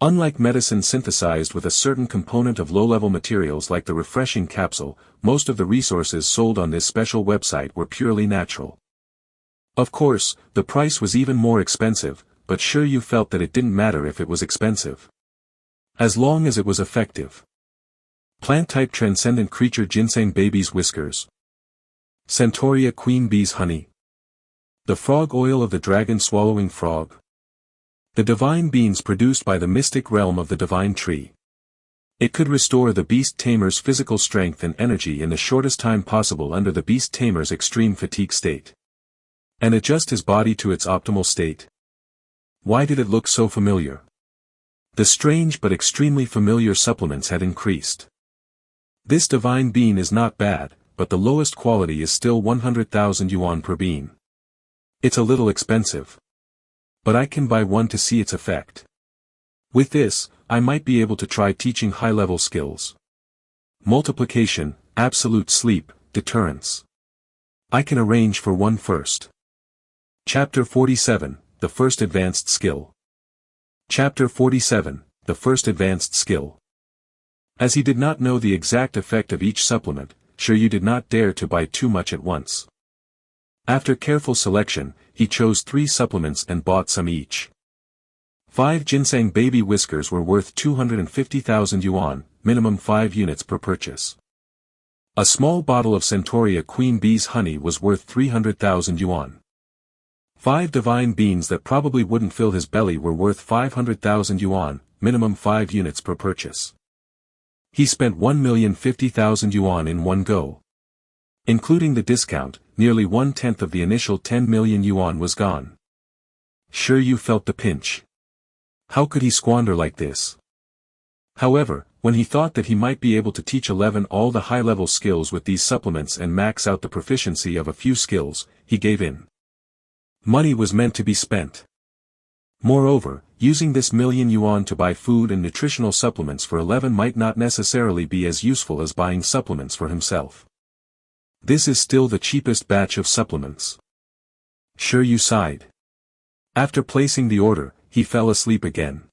Speaker 1: Unlike medicine synthesized with a certain component of low-level materials like the refreshing capsule, most of the resources sold on this special website were purely natural. Of course, the price was even more expensive, but Shi Yu felt that it didn't matter if it was expensive. As long as it was effective. Plant-type transcendent creature ginseng baby's whiskers. Centauria queen bee's honey. The frog oil of the dragon swallowing frog. The divine beans produced by the mystic realm of the divine tree. It could restore the beast tamer's physical strength and energy in the shortest time possible under the beast tamer's extreme fatigue state. And adjust his body to its optimal state. Why did it look so familiar? The strange but extremely familiar supplements had increased. This divine bean is not bad, but the lowest quality is still 100,000 yuan per bean. It's a little expensive. But I can buy one to see its effect. With this, I might be able to try teaching high-level skills. Multiplication, absolute sleep, deterrence. I can arrange for one first. Chapter 47, The First Advanced Skill. Chapter 47, The First Advanced Skill. As he did not know the exact effect of each supplement, Shi Yu did not dare to buy too much at once. After careful selection, he chose 3 supplements and bought some each. 5 ginseng baby whiskers were worth 250,000 yuan, minimum 5 units per purchase. A small bottle of Centauria queen bee's honey was worth 300,000 yuan. 5 divine beans that probably wouldn't fill his belly were worth 500,000 yuan, minimum 5 units per purchase. He spent 1,050,000 yuan in one go. Including the discount, nearly 1/10 of the initial 10 million yuan was gone. Shi Yu felt the pinch. How could he squander like this? However, when he thought that he might be able to teach 11 all the high-level skills with these supplements and max out the proficiency of a few skills, he gave in. Money was meant to be spent. Moreover, using this million yuan to buy food and nutritional supplements for 11 might not necessarily be as useful as buying supplements for himself. This is still the cheapest batch of supplements. Shi Yu sighed. After placing the order, he fell asleep again.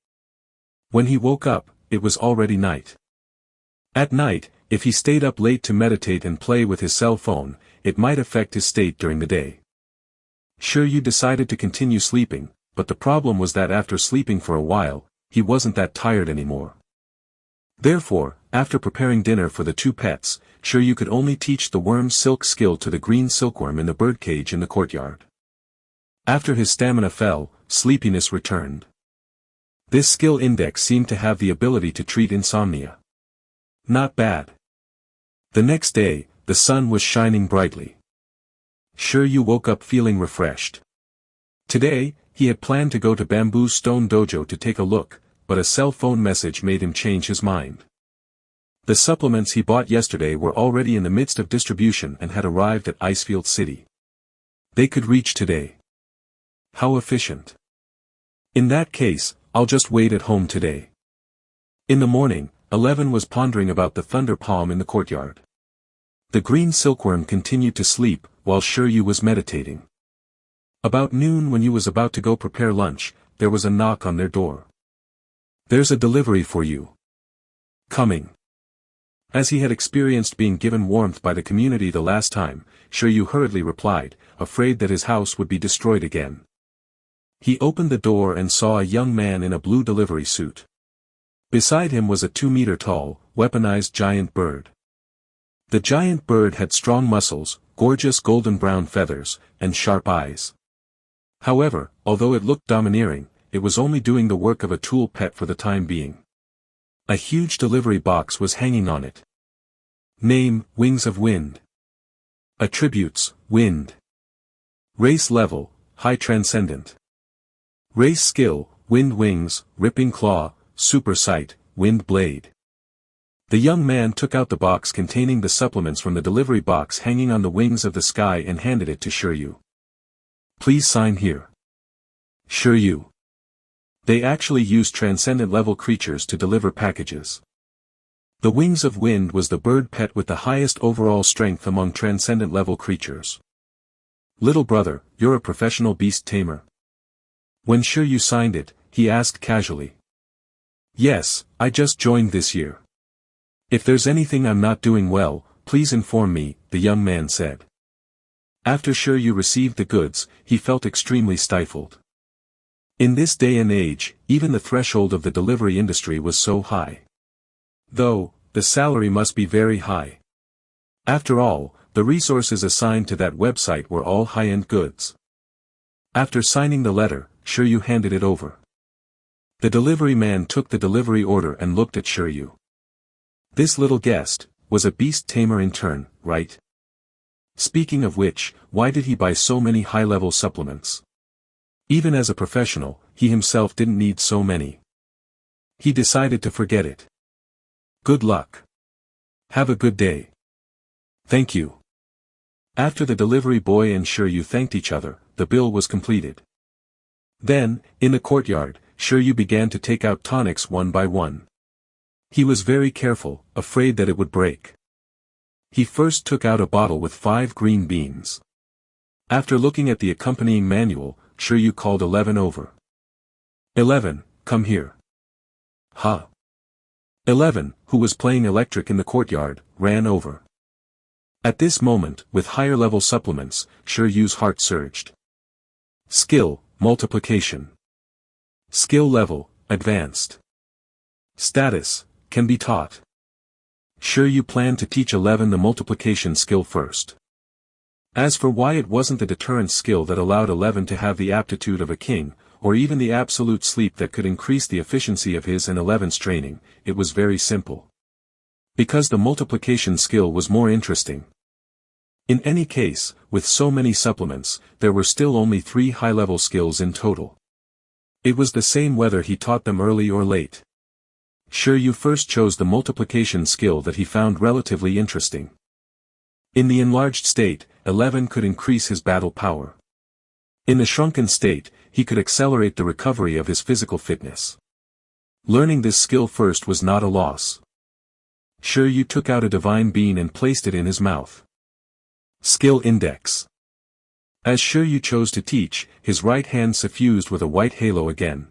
Speaker 1: When he woke up, it was already night. At night, if he stayed up late to meditate and play with his cell phone, it might affect his state during the day. Shi Yu decided to continue sleeping, but the problem was that after sleeping for a while, he wasn't that tired anymore. Therefore, after preparing dinner for the 2 pets, Shi Yu could only teach the worm silk skill to the green silkworm in the birdcage in the courtyard. After his stamina fell, sleepiness returned. This skill index seemed to have the ability to treat insomnia. Not bad. The next day, the sun was shining brightly. Shi Yu woke up feeling refreshed. Today, he had planned to go to Bamboo Stone Dojo to take a look, but a cell phone message made him change his mind. The supplements he bought yesterday were already in the midst of distribution and had arrived at Icefield City. They could reach today. How efficient. In that case, I'll just wait at home today. In the morning, 11 was pondering about the thunder palm in the courtyard. The green silkworm continued to sleep, while Shi Yu was meditating. About noon, when he was about to go prepare lunch, there was a knock on their door. "There's a delivery for you. Coming." As he had experienced being given warmth by the community the last time, Shi Yu hurriedly replied, afraid that his house would be destroyed again. He opened the door and saw a young man in a blue delivery suit. Beside him was a 2-meter-tall, weaponized giant bird. The giant bird had strong muscles, gorgeous golden-brown feathers, and sharp eyes. However, although it looked domineering, it was only doing the work of a tool pet for the time being. A huge delivery box was hanging on it. Name, Wings of Wind. Attributes, Wind. Race level, High Transcendent. Race skill, Wind Wings, Ripping Claw, Super Sight, Wind Blade. The young man took out the box containing the supplements from the delivery box hanging on the wings of the sky and handed it to Shi Yu. "Please sign here." Shi Yu. They actually used transcendent-level creatures to deliver packages. The Wings of Wind was the bird pet with the highest overall strength among transcendent-level creatures. "Little brother, you're a professional beast tamer?" When Shi Yu signed it, he asked casually. "Yes, I just joined this year. If there's anything I'm not doing well, please inform me," the young man said. After Shi Yu received the goods, he felt extremely stifled. In this day and age, even the threshold of the delivery industry was so high. Though, the salary must be very high. After all, the resources assigned to that website were all high-end goods. After signing the letter, Shi Yu handed it over. The delivery man took the delivery order and looked at Shi Yu. This little guest was a beast tamer in turn, right? Speaking of which, why did he buy so many high-level supplements? Even as a professional, he himself didn't need so many. He decided to forget it. Good luck. Have a good day. Thank you. After the delivery boy and Shi Yu thanked each other, the bill was completed. Then, in the courtyard, Shi Yu began to take out tonics one by one. He was very careful, afraid that it would break. He first took out a bottle with 5 green beans. After looking at the accompanying manual, Shi Yu called 11 over. 11, come here. Huh. 11, who was playing electric in the courtyard, ran over. At this moment, with higher level supplements, Shi Yu's heart surged. Skill, multiplication. Skill level, advanced. Status, can be taught. Shi Yu planned to teach 11 the multiplication skill first. As for why it wasn't the deterrence skill that allowed 11 to have the aptitude of a king, or even the absolute sleep that could increase the efficiency of his and 11's training, it was very simple. Because the multiplication skill was more interesting. In any case, with so many supplements, there were still only 3 high-level skills in total. It was the same whether he taught them early or late. Shi Yu first chose the multiplication skill that he found relatively interesting. In the enlarged state, 11 could increase his battle power. In the shrunken state, he could accelerate the recovery of his physical fitness. Learning this skill first was not a loss. Shi Yu took out a divine bean and placed it in his mouth. Skill Index. As Shi Yu chose to teach, his right hand suffused with a white halo again.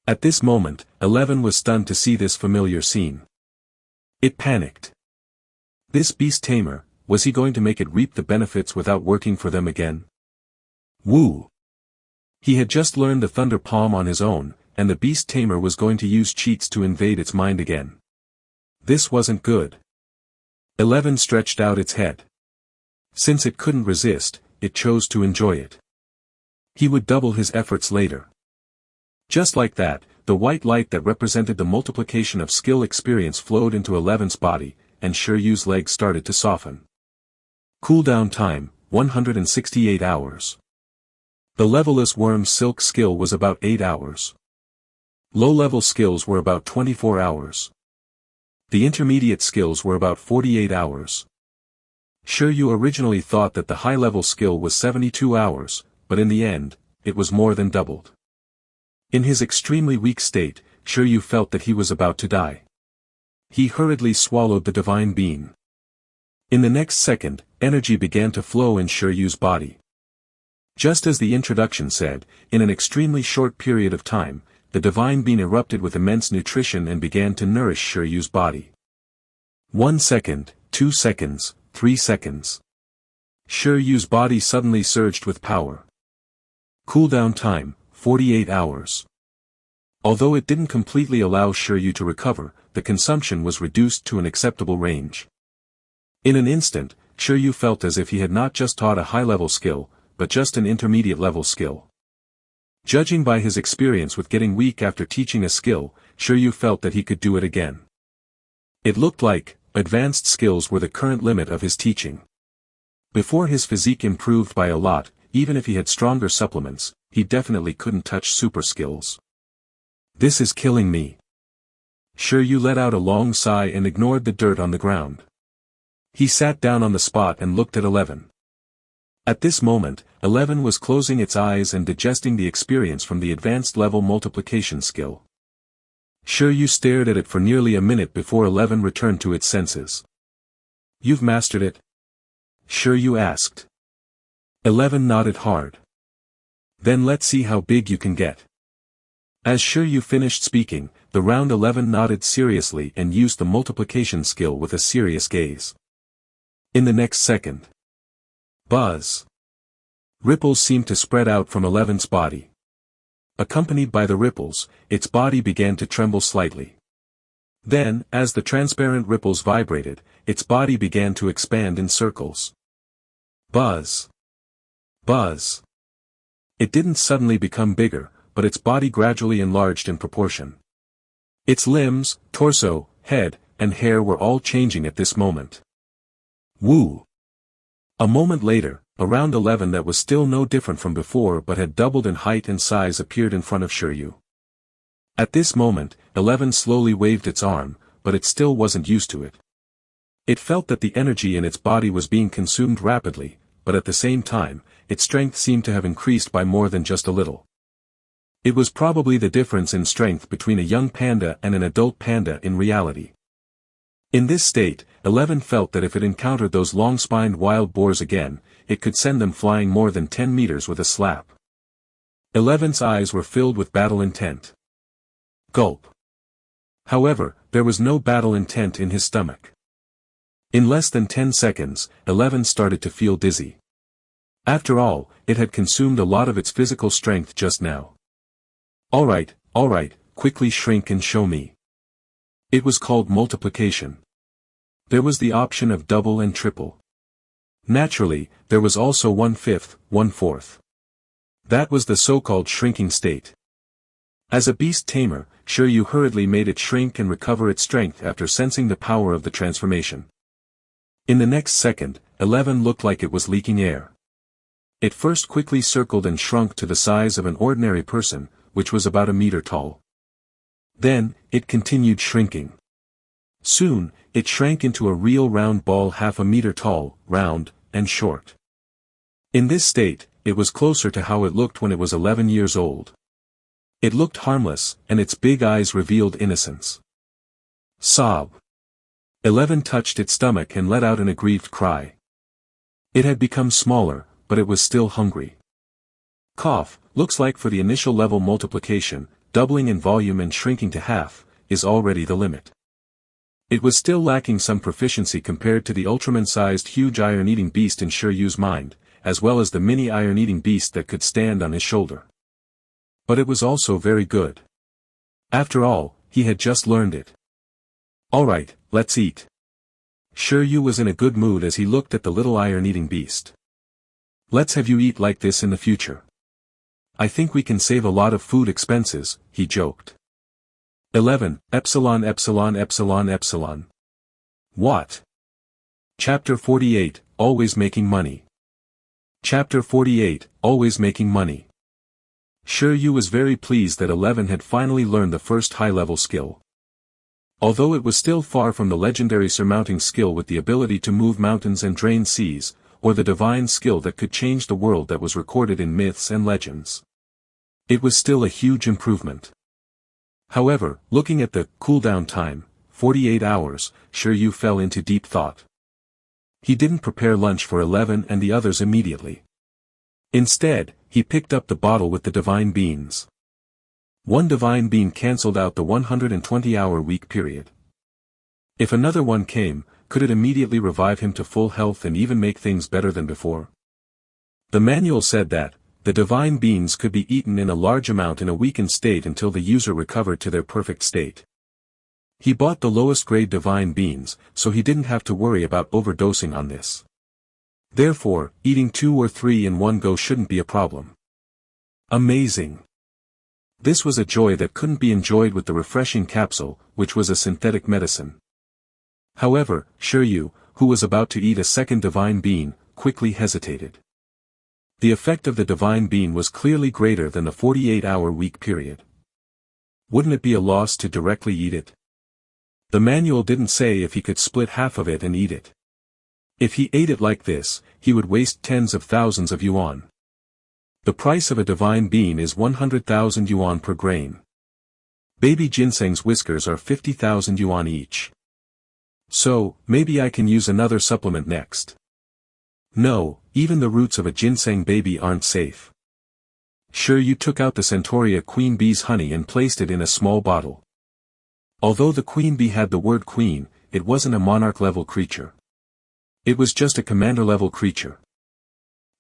Speaker 1: At this moment, 11 was stunned to see this familiar scene. It panicked. This Beast Tamer, was he going to make it reap the benefits without working for them again? Woo! He had just learned the Thunder Palm on his own, and the Beast Tamer was going to use cheats to invade its mind again. This wasn't good. 11 stretched out its head. Since it couldn't resist, it chose to enjoy it. He would double his efforts later. Just like that, the white light that represented the multiplication of skill experience flowed into 11's body, and Shi Yu's legs started to soften. Cooldown time, 168 hours. The levelless worm's silk skill was about 8 hours. Low-level skills were about 24 hours. The intermediate skills were about 48 hours. Shi Yu originally thought that the high-level skill was 72 hours, but in the end, it was more than doubled. In his extremely weak state, Shi Yu felt that he was about to die. He hurriedly swallowed the divine bean. In the next second, energy began to flow in Shi Yu's body. Just as the introduction said, in an extremely short period of time, the divine bean erupted with immense nutrition and began to nourish Shi Yu's body. 1 second, 2 seconds, 3 seconds. Shi Yu's body suddenly surged with power. Cooldown time, 48 hours. Although it didn't completely allow Shi Yu to recover, the consumption was reduced to an acceptable range. In an instant, Shi Yu felt as if he had not just taught a high-level skill, but just an intermediate-level skill. Judging by his experience with getting weak after teaching a skill, Shi Yu felt that he could do it again. It looked like, advanced skills were the current limit of his teaching. Before his physique improved by a lot, even if he had stronger supplements, he definitely couldn't touch super skills. This is killing me. Shi Yu let out a long sigh and ignored the dirt on the ground. He sat down on the spot and looked at 11. At this moment, 11 was closing its eyes and digesting the experience from the advanced level multiplication skill. Shi Yu stared at it for nearly a minute before 11 returned to its senses. You've mastered it? Shi Yu asked. 11 nodded hard. Then let's see how big you can get. As Shi Yu finished speaking, the round 11 nodded seriously and used the multiplication skill with a serious gaze. In the next second. Buzz. Ripples seemed to spread out from 11's body. Accompanied by the ripples, its body began to tremble slightly. Then, as the transparent ripples vibrated, its body began to expand in circles. Buzz. Buzz. It didn't suddenly become bigger, but its body gradually enlarged in proportion. Its limbs, torso, head, and hair were all changing at this moment. Woo! A moment later, a round 11 that was still no different from before but had doubled in height and size appeared in front of Shi Yu. At this moment, 11 slowly waved its arm, but it still wasn't used to it. It felt that the energy in its body was being consumed rapidly, but at the same time, its strength seemed to have increased by more than just a little. It was probably the difference in strength between a young panda and an adult panda in reality. In this state, 11 felt that if it encountered those long-spined wild boars again, it could send them flying more than 10 meters with a slap. 11's eyes were filled with battle intent. Gulp. However, there was no battle intent in his stomach. In less than 10 seconds, 11 started to feel dizzy. After all, it had consumed a lot of its physical strength just now. All right, quickly shrink and show me. It was called multiplication. There was the option of double and triple. Naturally, there was also 1/5, 1/4. That was the so-called shrinking state. As a beast tamer, Shi Yu hurriedly made it shrink and recover its strength after sensing the power of the transformation. In the next second, 11 looked like it was leaking air. It first quickly circled and shrunk to the size of an ordinary person, which was about a meter tall. Then, it continued shrinking. Soon, it shrank into a real round ball half a meter tall, round, and short. In this state, it was closer to how it looked when it was 11 years old. It looked harmless, and its big eyes revealed innocence. Sob. 11 touched its stomach and let out an aggrieved cry. It had become smaller, but it was still hungry. Cough, looks like for the initial level multiplication, doubling in volume and shrinking to half, is already the limit. It was still lacking some proficiency compared to the Ultraman-sized huge iron-eating beast in Shi Yu's mind, as well as the mini iron-eating beast that could stand on his shoulder. But it was also very good. After all, he had just learned it. Alright, let's eat. Shi Yu was in a good mood as he looked at the little iron-eating beast. Let's have you eat like this in the future. I think we can save a lot of food expenses, he joked. 11, epsilon epsilon epsilon epsilon. What? Chapter 48, Always Making Money. Chapter 48, Always Making Money. Shi Yu was very pleased that 11 had finally learned the first high-level skill. Although it was still far from the legendary surmounting skill with the ability to move mountains and drain seas, or the divine skill that could change the world that was recorded in myths and legends. It was still a huge improvement. However, looking at the cooldown time, 48 hours, Shi Yu fell into deep thought. He didn't prepare lunch for 11 and the others immediately. Instead, he picked up the bottle with the divine beans. One divine bean cancelled out the 120-hour week period. If another one came, could it immediately revive him to full health and even make things better than before? The manual said that, the divine beans could be eaten in a large amount in a weakened state until the user recovered to their perfect state. He bought the lowest grade divine beans, so he didn't have to worry about overdosing on this. Therefore, eating 2 or 3 in one go shouldn't be a problem. Amazing! This was a joy that couldn't be enjoyed with the refreshing capsule, which was a synthetic medicine. However, Shi Yu, who was about to eat a second divine bean, quickly hesitated. The effect of the divine bean was clearly greater than the 48-hour week period. Wouldn't it be a loss to directly eat it? The manual didn't say if he could split half of it and eat it. If he ate it like this, he would waste tens of thousands of yuan. The price of a divine bean is 100,000 yuan per grain. Baby ginseng's whiskers are 50,000 yuan each. So, maybe I can use another supplement next. No, even the roots of a ginseng baby aren't safe. Shi Yu took out the Centaurea queen bee's honey and placed it in a small bottle. Although the queen bee had the word queen, it wasn't a monarch-level creature. It was just a commander-level creature.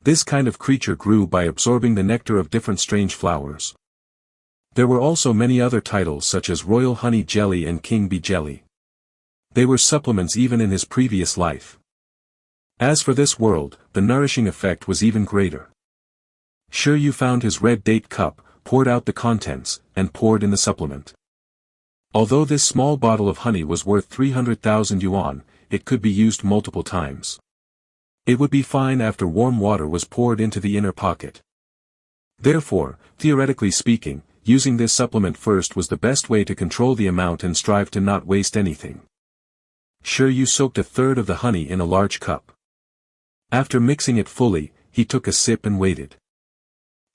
Speaker 1: This kind of creature grew by absorbing the nectar of different strange flowers. There were also many other titles such as Royal Honey Jelly and King Bee Jelly. They were supplements even in his previous life. As for this world, the nourishing effect was even greater. Shi Yu found his red date cup, poured out the contents, and poured in the supplement. Although this small bottle of honey was worth 300,000 yuan, it could be used multiple times. It would be fine after warm water was poured into the inner pocket. Therefore, theoretically speaking, using this supplement first was the best way to control the amount and strive to not waste anything. Shi Yu soaked a third of the honey in a large cup. After mixing it fully, he took a sip and waited.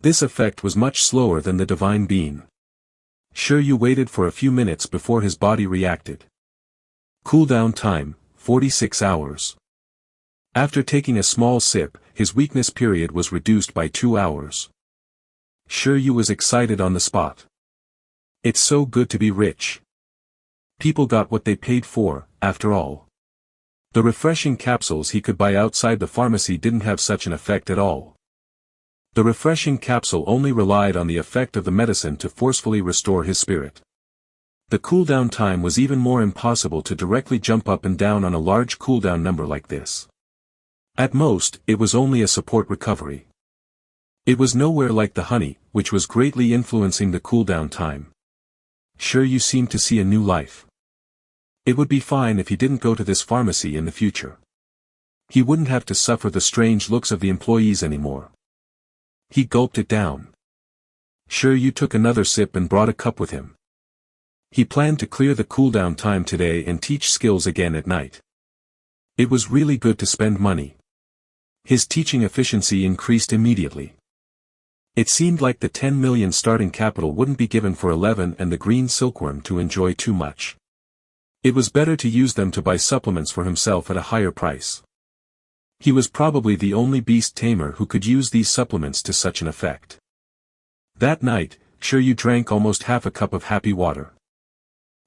Speaker 1: This effect was much slower than the divine bean. Shi Yu waited for a few minutes before his body reacted. Cooldown time, 46 hours. After taking a small sip, his weakness period was reduced by 2 hours. Shi Yu was excited on the spot. It's so good to be rich. People got what they paid for, after all. The refreshing capsules he could buy outside the pharmacy didn't have such an effect at all. The refreshing capsule only relied on the effect of the medicine to forcefully restore his spirit. The cooldown time was even more impossible to directly jump up and down on a large cooldown number like this. At most, it was only a support recovery. It was nowhere like the honey, which was greatly influencing the cooldown time. Shi Yu seemed to see a new life. It would be fine if he didn't go to this pharmacy in the future. He wouldn't have to suffer the strange looks of the employees anymore. He gulped it down. Shi Yu took another sip and brought a cup with him. He planned to clear the cooldown time today and teach skills again at night. It was really good to spend money. His teaching efficiency increased immediately. It seemed like the 10 million starting capital wouldn't be given for 11 and the green silkworm to enjoy too much. It was better to use them to buy supplements for himself at a higher price. He was probably the only beast tamer who could use these supplements to such an effect. That night, Shi Yu drank almost half a cup of happy water.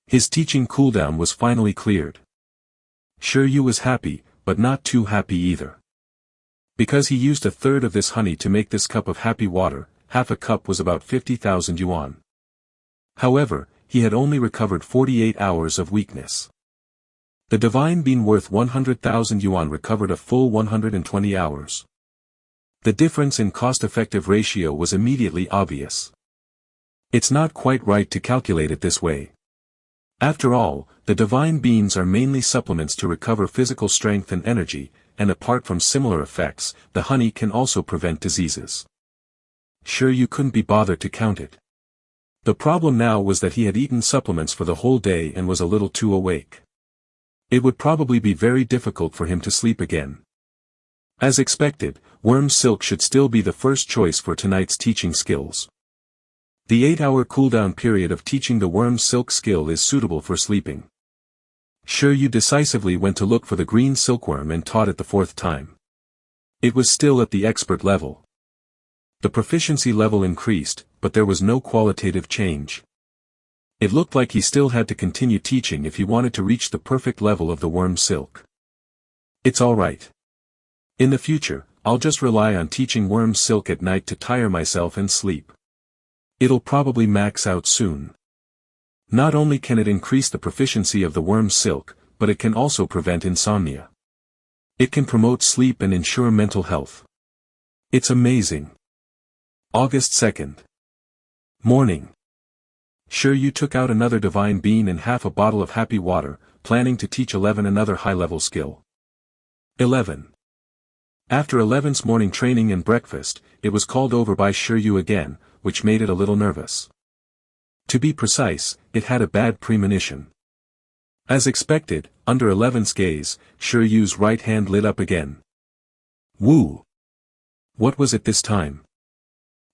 Speaker 1: His teaching cooldown was finally cleared. Shi Yu was happy, but not too happy either. Because he used a third of this honey to make this cup of happy water, half a cup was about 50,000 yuan. However, he had only recovered 48 hours of weakness. The divine bean worth 100,000 yuan recovered a full 120 hours. The difference in cost-effective ratio was immediately obvious. It's not quite right to calculate it this way. After all, the divine beans are mainly supplements to recover physical strength and energy, and apart from similar effects, the honey can also prevent diseases. Shi Yu couldn't be bothered to count it. The problem now was that he had eaten supplements for the whole day and was a little too awake. It would probably be very difficult for him to sleep again. As expected, worm silk should still be the first choice for tonight's teaching skills. The 8-hour cooldown period of teaching the worm silk skill is suitable for sleeping. Shi Yu decisively went to look for the green silkworm and taught it the 4th time. It was still at the expert level. The proficiency level increased, but there was no qualitative change. It looked like he still had to continue teaching if he wanted to reach the perfect level of the worm silk. It's alright. In the future, I'll just rely on teaching worm silk at night to tire myself and sleep. It'll probably max out soon. Not only can it increase the proficiency of the worm silk, but it can also prevent insomnia. It can promote sleep and ensure mental health. It's amazing. August 2nd. Morning. Shi Yu took out another divine bean and half a bottle of happy water, planning to teach 11 another high-level skill. 11. After 11's morning training and breakfast, it was called over by Shi Yu again, which made it a little nervous. To be precise, it had a bad premonition. As expected, under 11's gaze, Shi Yu's right hand lit up again. Woo! What was it this time?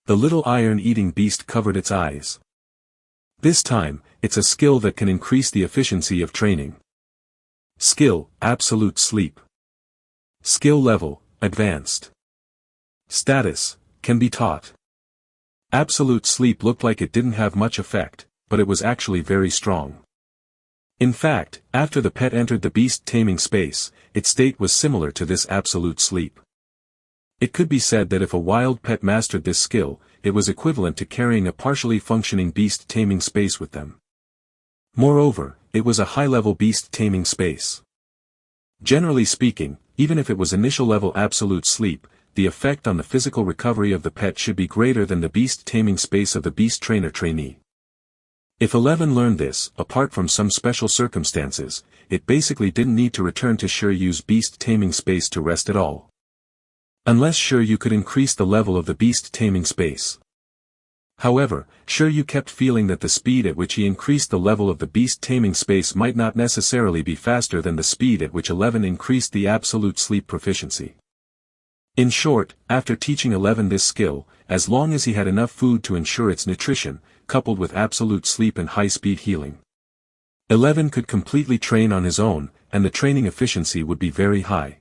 Speaker 1: The little iron-eating beast covered its eyes. This time, it's a skill that can increase the efficiency of training. Skill, absolute sleep. Skill level, advanced. Status, can be taught. Absolute sleep looked like it didn't have much effect, but it was actually very strong. In fact, after the pet entered the beast taming space, its state was similar to this absolute sleep. It could be said that if a wild pet mastered this skill, it was equivalent to carrying a partially functioning beast taming space with them. Moreover, it was a high-level beast taming space. Generally speaking, even if it was initial-level absolute sleep, the effect on the physical recovery of the pet should be greater than the beast taming space of the beast trainer trainee. If 11 learned this, apart from some special circumstances, it basically didn't need to return to Shi Yu's beast taming space to rest at all. Unless Shi Yu could increase the level of the beast taming space. However, Shi Yu kept feeling that the speed at which he increased the level of the beast taming space might not necessarily be faster than the speed at which 11 increased the absolute sleep proficiency. In short, after teaching 11 this skill, as long as he had enough food to ensure its nutrition, coupled with absolute sleep and high-speed healing, 11 could completely train on his own, and the training efficiency would be very high.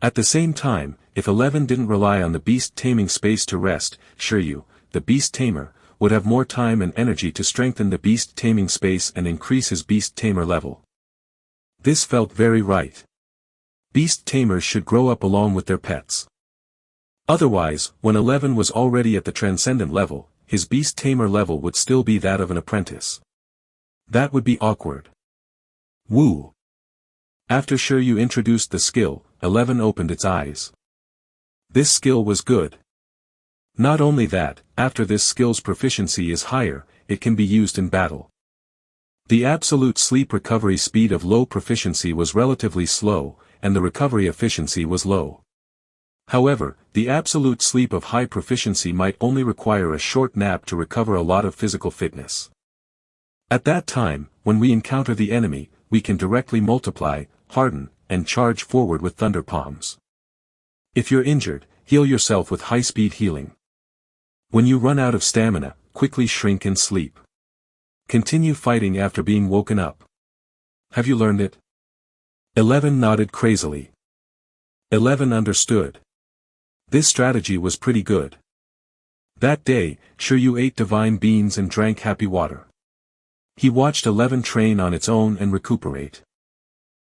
Speaker 1: At the same time, if 11 didn't rely on the beast taming space to rest, Shi Yu, the beast tamer, would have more time and energy to strengthen the beast taming space and increase his beast tamer level. This felt very right. Beast tamers should grow up along with their pets. Otherwise, when 11 was already at the transcendent level, his beast tamer level would still be that of an apprentice. That would be awkward. Woo! After Shi Yu introduced the skill, 11 opened its eyes. This skill was good. Not only that, after this skill's proficiency is higher, it can be used in battle. The absolute sleep recovery speed of low proficiency was relatively slow, and the recovery efficiency was low. However, the absolute sleep of high proficiency might only require a short nap to recover a lot of physical fitness. At that time, when we encounter the enemy, we can directly multiply, harden, and charge forward with thunder palms. If you're injured, heal yourself with high-speed healing. When you run out of stamina, quickly shrink and sleep. Continue fighting after being woken up. Have you learned it? 11 nodded crazily. 11 understood. This strategy was pretty good. That day, Shi Yu ate divine beans and drank happy water. He watched 11 train on its own and recuperate.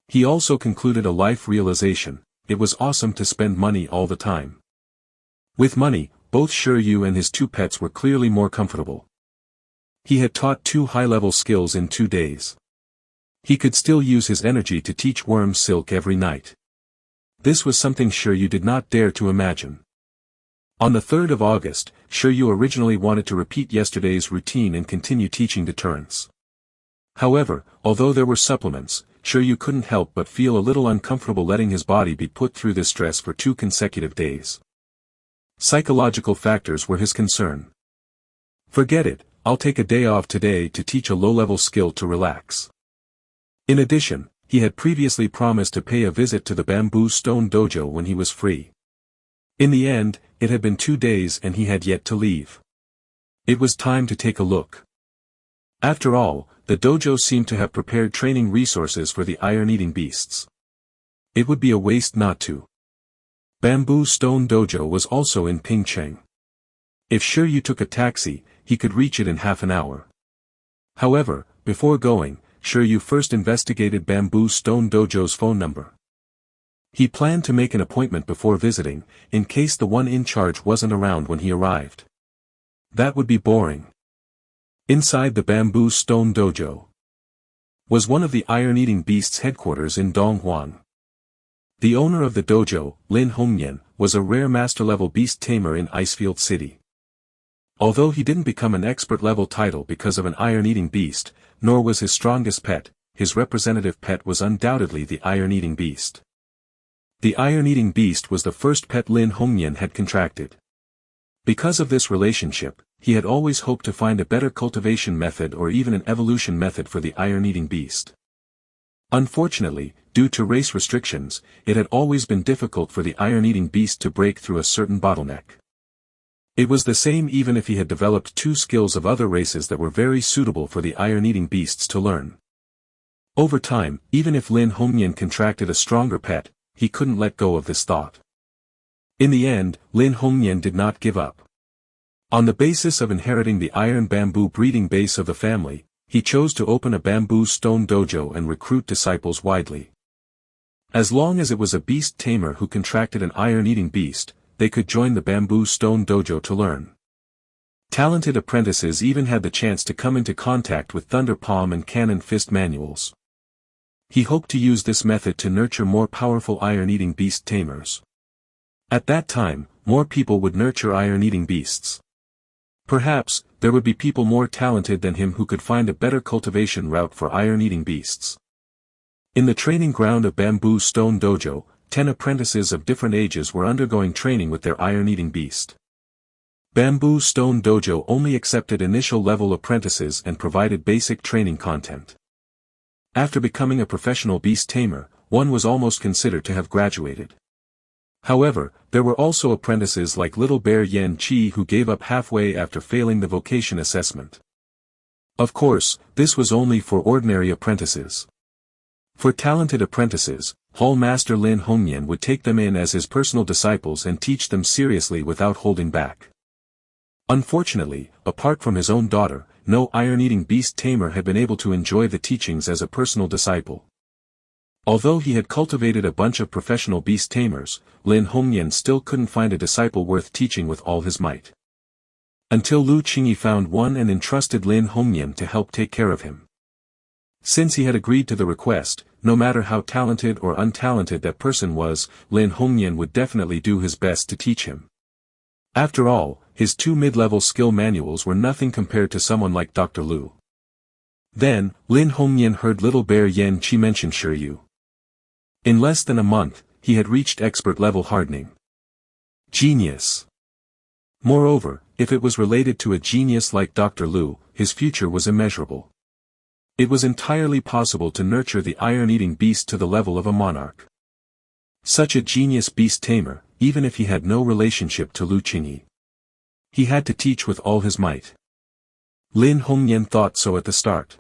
Speaker 1: He also concluded a life realization: it was awesome to spend money all the time. With money, both Shi Yu and his two pets were clearly more comfortable. He had taught 2 high-level skills in 2 days. He could still use his energy to teach worm silk every night. This was something Shi Yu did not dare to imagine. On the 3rd of August, Shi Yu originally wanted to repeat yesterday's routine and continue teaching deterrence. However, although there were supplements, Shi Yu couldn't help but feel a little uncomfortable letting his body be put through this stress for 2 consecutive days. Psychological factors were his concern. Forget it, I'll take a day off today to teach a low-level skill to relax. In addition, he had previously promised to pay a visit to the bamboo stone dojo when he was free. In the end, it had been 2 days and he had yet to leave. It was time to take a look. After all, the dojo seemed to have prepared training resources for the iron-eating beasts. It would be a waste not to. Bamboo Stone Dojo was also in Pingcheng. If Shi Yu took a taxi, he could reach it in half an hour. However, before going, Shi Yu first investigated Bamboo Stone Dojo's phone number. He planned to make an appointment before visiting, in case the one in charge wasn't around when he arrived. That would be boring. Inside the Bamboo Stone Dojo was one of the iron-eating beasts' headquarters in Donghuan. The owner of the dojo, Lin Hongyan, was a rare master-level beast tamer in Icefield City. Although he didn't become an expert-level title because of an iron-eating beast, nor was his strongest pet, his representative pet was undoubtedly the iron-eating beast. The iron-eating beast was the first pet Lin Hongyan had contracted. Because of this relationship, he had always hoped to find a better cultivation method or even an evolution method for the iron-eating beast. Unfortunately, due to race restrictions, it had always been difficult for the iron-eating beast to break through a certain bottleneck. It was the same even if he had developed 2 skills of other races that were very suitable for the iron-eating beasts to learn. Over time, even if Lin Hongyan contracted a stronger pet, he couldn't let go of this thought. In the end, Lin Hongyan did not give up. On the basis of inheriting the iron bamboo breeding base of the family, he chose to open a bamboo stone dojo and recruit disciples widely. As long as it was a beast tamer who contracted an iron-eating beast, they could join the bamboo stone dojo to learn. Talented apprentices even had the chance to come into contact with Thunder Palm and Cannon Fist manuals. He hoped to use this method to nurture more powerful iron-eating beast tamers. At that time, more people would nurture iron-eating beasts. Perhaps, there would be people more talented than him who could find a better cultivation route for iron-eating beasts. In the training ground of Bamboo Stone Dojo, 10 apprentices of different ages were undergoing training with their iron-eating beast. Bamboo Stone Dojo only accepted initial level apprentices and provided basic training content. After becoming a professional beast tamer, one was almost considered to have graduated. However, there were also apprentices like Little Bear Yen Chi who gave up halfway after failing the vocation assessment. Of course, this was only for ordinary apprentices. For talented apprentices, Hall Master Lin Hongyan would take them in as his personal disciples and teach them seriously without holding back. Unfortunately, apart from his own daughter, no iron-eating beast tamer had been able to enjoy the teachings as a personal disciple. Although he had cultivated a bunch of professional beast tamers, Lin Hongyan still couldn't find a disciple worth teaching with all his might. Until Lu Qingyi found one and entrusted Lin Hongyan to help take care of him. Since he had agreed to the request, no matter how talented or untalented that person was, Lin Hongyan would definitely do his best to teach him. After all, his 2 mid-level skill manuals were nothing compared to someone like Dr. Lu. Then, Lin Hongyan heard Little Bear Yen Chi mention Shi Yu. In less than a month, he had reached expert level hardening. Genius. Moreover, if it was related to a genius like Dr. Lu, his future was immeasurable. It was entirely possible to nurture the iron-eating beast to the level of a monarch. Such a genius beast tamer, even if he had no relationship to Lu Qingyi. He had to teach with all his might. Lin Hongyan thought so at the start.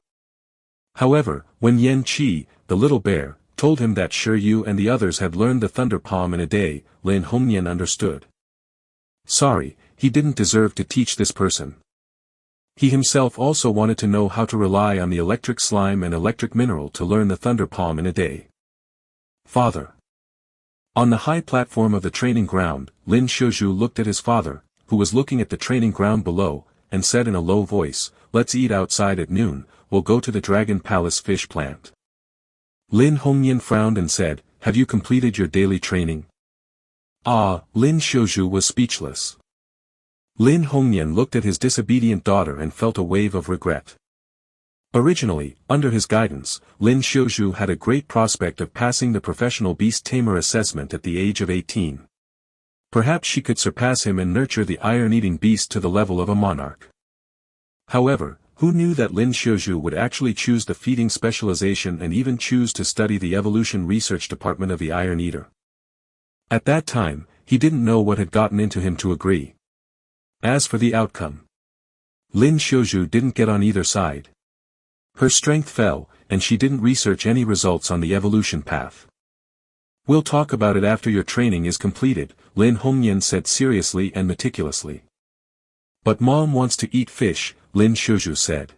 Speaker 1: However, when Yen Chi, the little bear, told him that Shi Yu and the others had learned the Thunder Palm in a day, Lin Hongyan understood. Sorry, he didn't deserve to teach this person. He himself also wanted to know how to rely on the electric slime and electric mineral to learn the Thunder Palm in a day. Father. On the high platform of the training ground, Lin Shuzhu looked at his father, who was looking at the training ground below, and said in a low voice, "Let's eat outside at noon, we'll go to the Dragon Palace fish plant." Lin Hongyan frowned and said, "Have you completed your daily training?" Lin Shuzhu was speechless. Lin Hongyan looked at his disobedient daughter and felt a wave of regret. Originally, under his guidance, Lin Shuzhu had a great prospect of passing the professional beast tamer assessment at the age of 18. Perhaps she could surpass him and nurture the iron-eating beast to the level of a monarch. However, who knew that Lin Shuzhu would actually choose the feeding specialization and even choose to study the evolution research department of the Iron Eater? At that time, he didn't know what had gotten into him to agree. As for the outcome, Lin Shuzhu didn't get on either side. Her strength fell, and she didn't research any results on the evolution path. "We'll talk about it after your training is completed," Lin Hongyan said seriously and meticulously. "But Mom wants to eat fish," Lin Shuzhu said.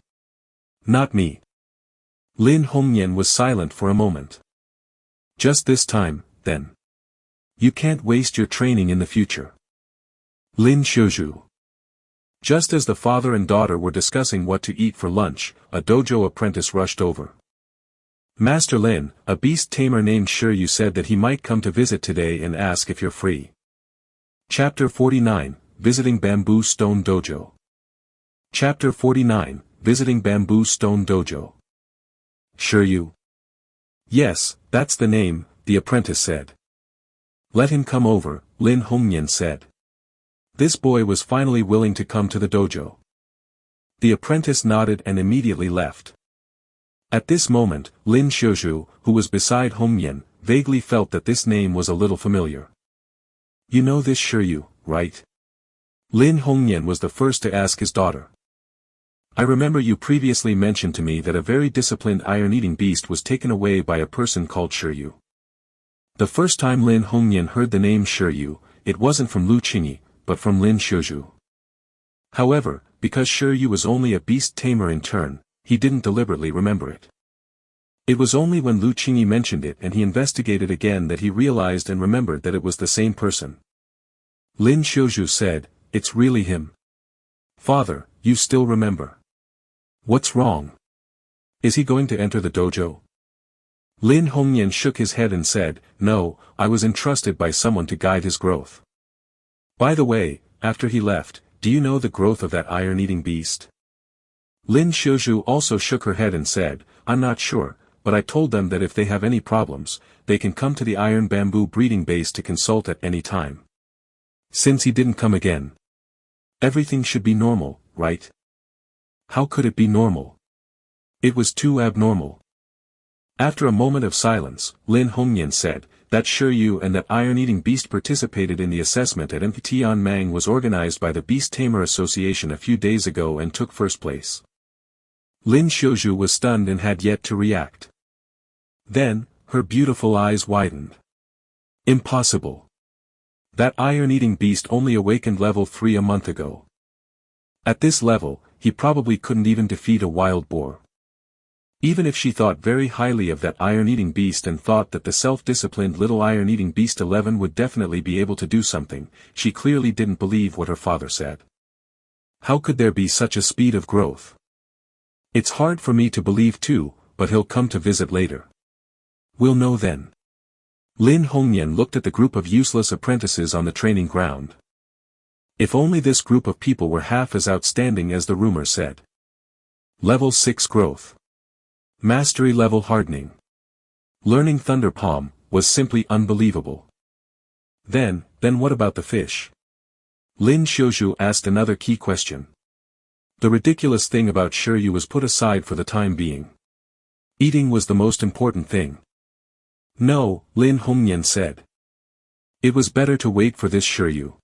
Speaker 1: "Not me." Lin Hongyan was silent for a moment. "Just this time, then. You can't waste your training in the future." Lin Shuzhu. Just as the father and daughter were discussing what to eat for lunch, a dojo apprentice rushed over. "Master Lin, a beast tamer named Shi Yu said that he might come to visit today and ask if you're free." Chapter 49, Visiting Bamboo Stone Dojo. Chapter 49, Visiting Bamboo Stone Dojo. Shi Yu. "Yes, that's the name," the apprentice said. "Let him come over," Lin Hongyan said. This boy was finally willing to come to the dojo. The apprentice nodded and immediately left. At this moment, Lin Shuzhu, who was beside Hongyan, vaguely felt that this name was a little familiar. "You know this Shi Yu, right?" Lin Hongyan was the first to ask his daughter. "I remember you previously mentioned to me that a very disciplined iron-eating beast was taken away by a person called Shi Yu." The first time Lin Hongyan heard the name Shi Yu, it wasn't from Lu Qingyi, but from Lin Shuzhu. However, because Shi Yu was only a beast tamer in turn, he didn't deliberately remember it. It was only when Lu Qingyi mentioned it and he investigated again that he realized and remembered that it was the same person. Lin Shuzhu said, "It's really him. Father, you still remember. What's wrong? Is he going to enter the dojo?" Lin Hongyan shook his head and said, "No, I was entrusted by someone to guide his growth. By the way, after he left, do you know the growth of that iron-eating beast?" Lin Shuzhu also shook her head and said, "I'm not sure, but I told them that if they have any problems, they can come to the Iron Bamboo breeding base to consult at any time." Since he didn't come again, Everything should be normal, right? How could it be normal? It was too abnormal. After a moment of silence, Lin Hongyan said, "That Shi Yu and that iron-eating beast participated in the assessment at Tianming was organized by the Beast Tamer Association a few days ago and took first place." Lin Xiuzhu was stunned and had yet to react. Then, her beautiful eyes widened. Impossible. That iron-eating beast only awakened level 3 a month ago. At this level, he probably couldn't even defeat a wild boar. Even if she thought very highly of that iron-eating beast and thought that the self-disciplined little iron-eating beast 11 would definitely be able to do something, she clearly didn't believe what her father said. How could there be such a speed of growth? It's hard for me to believe too, but he'll come to visit later. We'll know then. Lin Hongyan looked at the group of useless apprentices on the training ground. If only this group of people were half as outstanding as the rumor said. Level 6 growth. Mastery level hardening. Learning Thunder Palm was simply unbelievable. Then what about the fish? Lin Xiuzhu asked another key question. The ridiculous thing about Shi Yu was put aside for the time being. Eating was the most important thing. No, Lin Hongyan said. It was better to wait for this Shi Yu.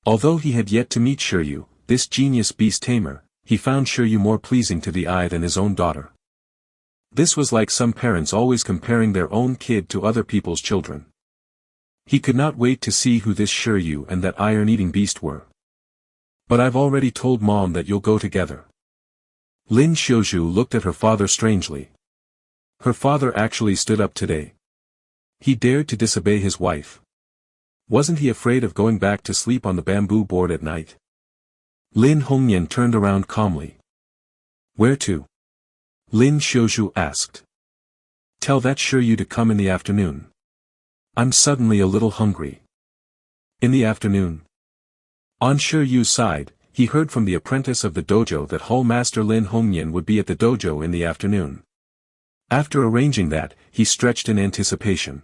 Speaker 1: Although he had yet to meet Shi Yu, this genius beast tamer, he found Shi Yu more pleasing to the eye than his own daughter. This was like some parents always comparing their own kid to other people's children. He could not wait to see who this Shi Yu and that iron-eating beast were. But I've already told Mom that you'll go together. Lin Xiuzhu looked at her father strangely. Her father actually stood up today. He dared to disobey his wife. Wasn't he afraid of going back to sleep on the bamboo board at night? Lin Hongyan turned around calmly. Where to? Lin Xiuzhu asked. Tell that Shi Yu to come in the afternoon. I'm suddenly a little hungry. In the afternoon. On Shi Yu's side, he heard from the apprentice of the dojo that Hall Master Lin Hongyan would be at the dojo in the afternoon. After arranging that, he stretched in anticipation.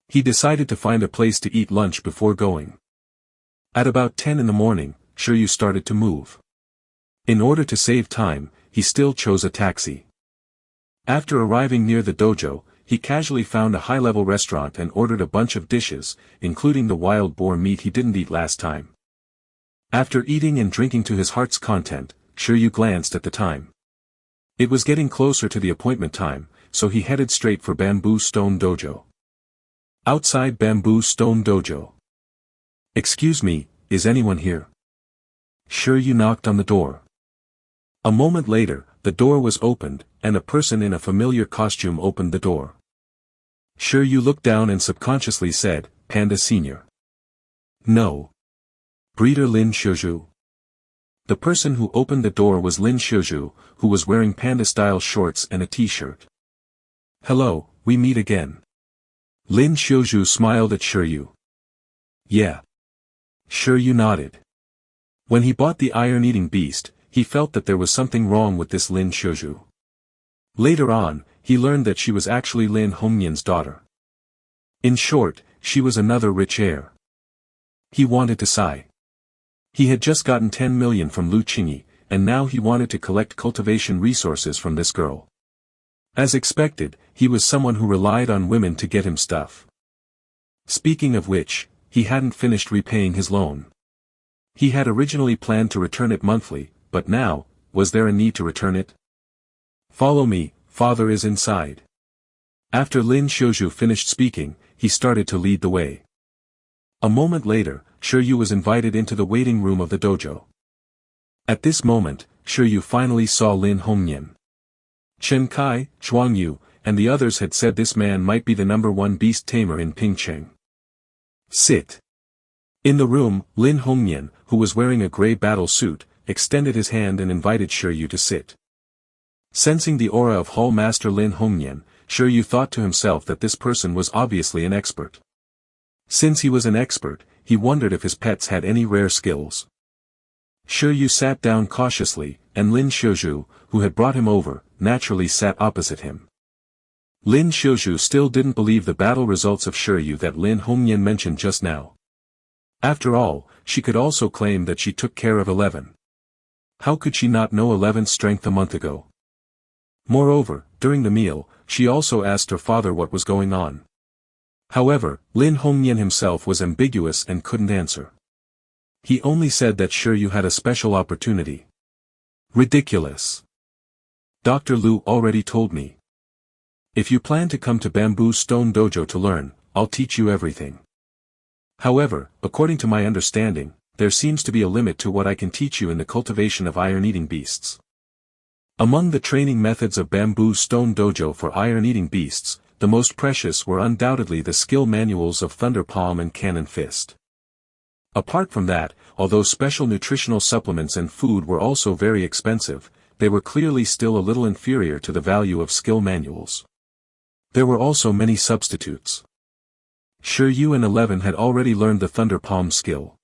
Speaker 1: He decided to find a place to eat lunch before going. At about 10 in the morning, Shi Yu started to move. In order to save time, he still chose a taxi. After arriving near the dojo, he casually found a high-level restaurant and ordered a bunch of dishes, including the wild boar meat he didn't eat last time. After eating and drinking to his heart's content, Shi Yu glanced at the time. It was getting closer to the appointment time, so he headed straight for Bamboo Stone Dojo. Outside Bamboo Stone Dojo. Excuse me, is anyone here? Shi Yu knocked on the door. A moment later, the door was opened, and a person in a familiar costume opened the door. Shi Yu looked down and subconsciously said, Panda Senior. No. Breeder Lin Xiuzhu. The person who opened the door was Lin Xiuzhu, who was wearing panda-style shorts and a t-shirt. Hello, we meet again. Lin Xiuzhu smiled at Shi Yu. Yeah. Shi Yu nodded. When he bought the iron-eating beast, he felt that there was something wrong with this Lin Xiuzhu. Later on, he learned that she was actually Lin Hongyan's daughter. In short, she was another rich heir. He wanted to sigh. He had just gotten 10 million from Lu Qingyi, and now he wanted to collect cultivation resources from this girl. As expected, he was someone who relied on women to get him stuff. Speaking of which, he hadn't finished repaying his loan. He had originally planned to return it monthly, but now, was there a need to return it? Follow me, father is inside. After Lin Xiuzhu finished speaking, he started to lead the way. A moment later, Shi Yu was invited into the waiting room of the dojo. At this moment, Shi Yu finally saw Lin Hongyan. Chen Kai, Zhuang Yu, and the others had said this man might be the #1 beast tamer in Pingcheng. Sit. In the room, Lin Hongyan, who was wearing a gray battle suit, extended his hand and invited Shi Yu to sit. Sensing the aura of Hall Master Lin Hongyan, Shi Yu thought to himself that this person was obviously an expert. Since he was an expert, he wondered if his pets had any rare skills. Shi Yu sat down cautiously, and Lin Xiuzhu, who had brought him over, naturally sat opposite him. Lin Xiuzhu still didn't believe the battle results of Shi Yu that Lin Hongyan mentioned just now. After all, she could also claim that she took care of 11. How could she not know 11's strength a month ago? Moreover, during the meal, she also asked her father what was going on. However, Lin Hongyan himself was ambiguous and couldn't answer. He only said that Shi Yu had a special opportunity. Ridiculous. Dr. Lu already told me. If you plan to come to Bamboo Stone Dojo to learn, I'll teach you everything. However, according to my understanding, there seems to be a limit to what I can teach you in the cultivation of iron-eating beasts. Among the training methods of Bamboo Stone Dojo for iron-eating beasts, the most precious were undoubtedly the skill manuals of Thunder Palm and Cannon Fist. Apart from that, although special nutritional supplements and food were also very expensive, they were clearly still a little inferior to the value of skill manuals. There were also many substitutes. Shi Yu and 11 had already learned the Thunder Palm skill.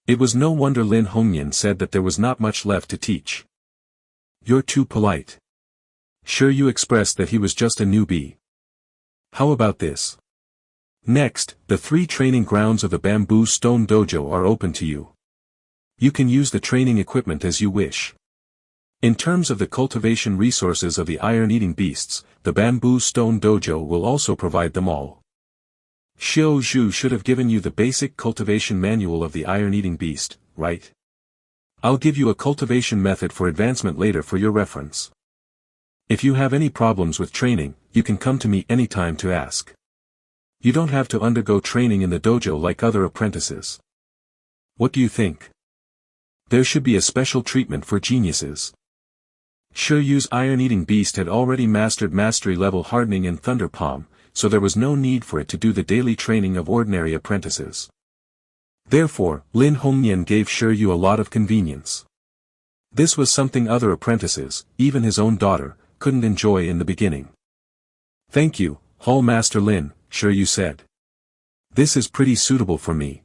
Speaker 1: It was no wonder Lin Hongyan said that there was not much left to teach. You're too polite. Shi Yu expressed that he was just a newbie. How about this? Next, the 3 training grounds of the Bamboo Stone Dojo are open to you. You can use the training equipment as you wish. In terms of the cultivation resources of the iron-eating beasts, the Bamboo Stone Dojo will also provide them all. Shi Yu should have given you the basic cultivation manual of the iron-eating beast, right? I'll give you a cultivation method for advancement later for your reference. If you have any problems with training, you can come to me anytime to ask. You don't have to undergo training in the dojo like other apprentices. What do you think? There should be a special treatment for geniuses. Shi Yu's iron-eating beast had already mastered mastery-level hardening in Thunder Palm, so there was no need for it to do the daily training of ordinary apprentices. Therefore, Lin Hongyan gave Shi Yu a lot of convenience. This was something other apprentices, even his own daughter, couldn't enjoy in the beginning. Thank you, Hall Master Lin, Shi Yu said. This is pretty suitable for me.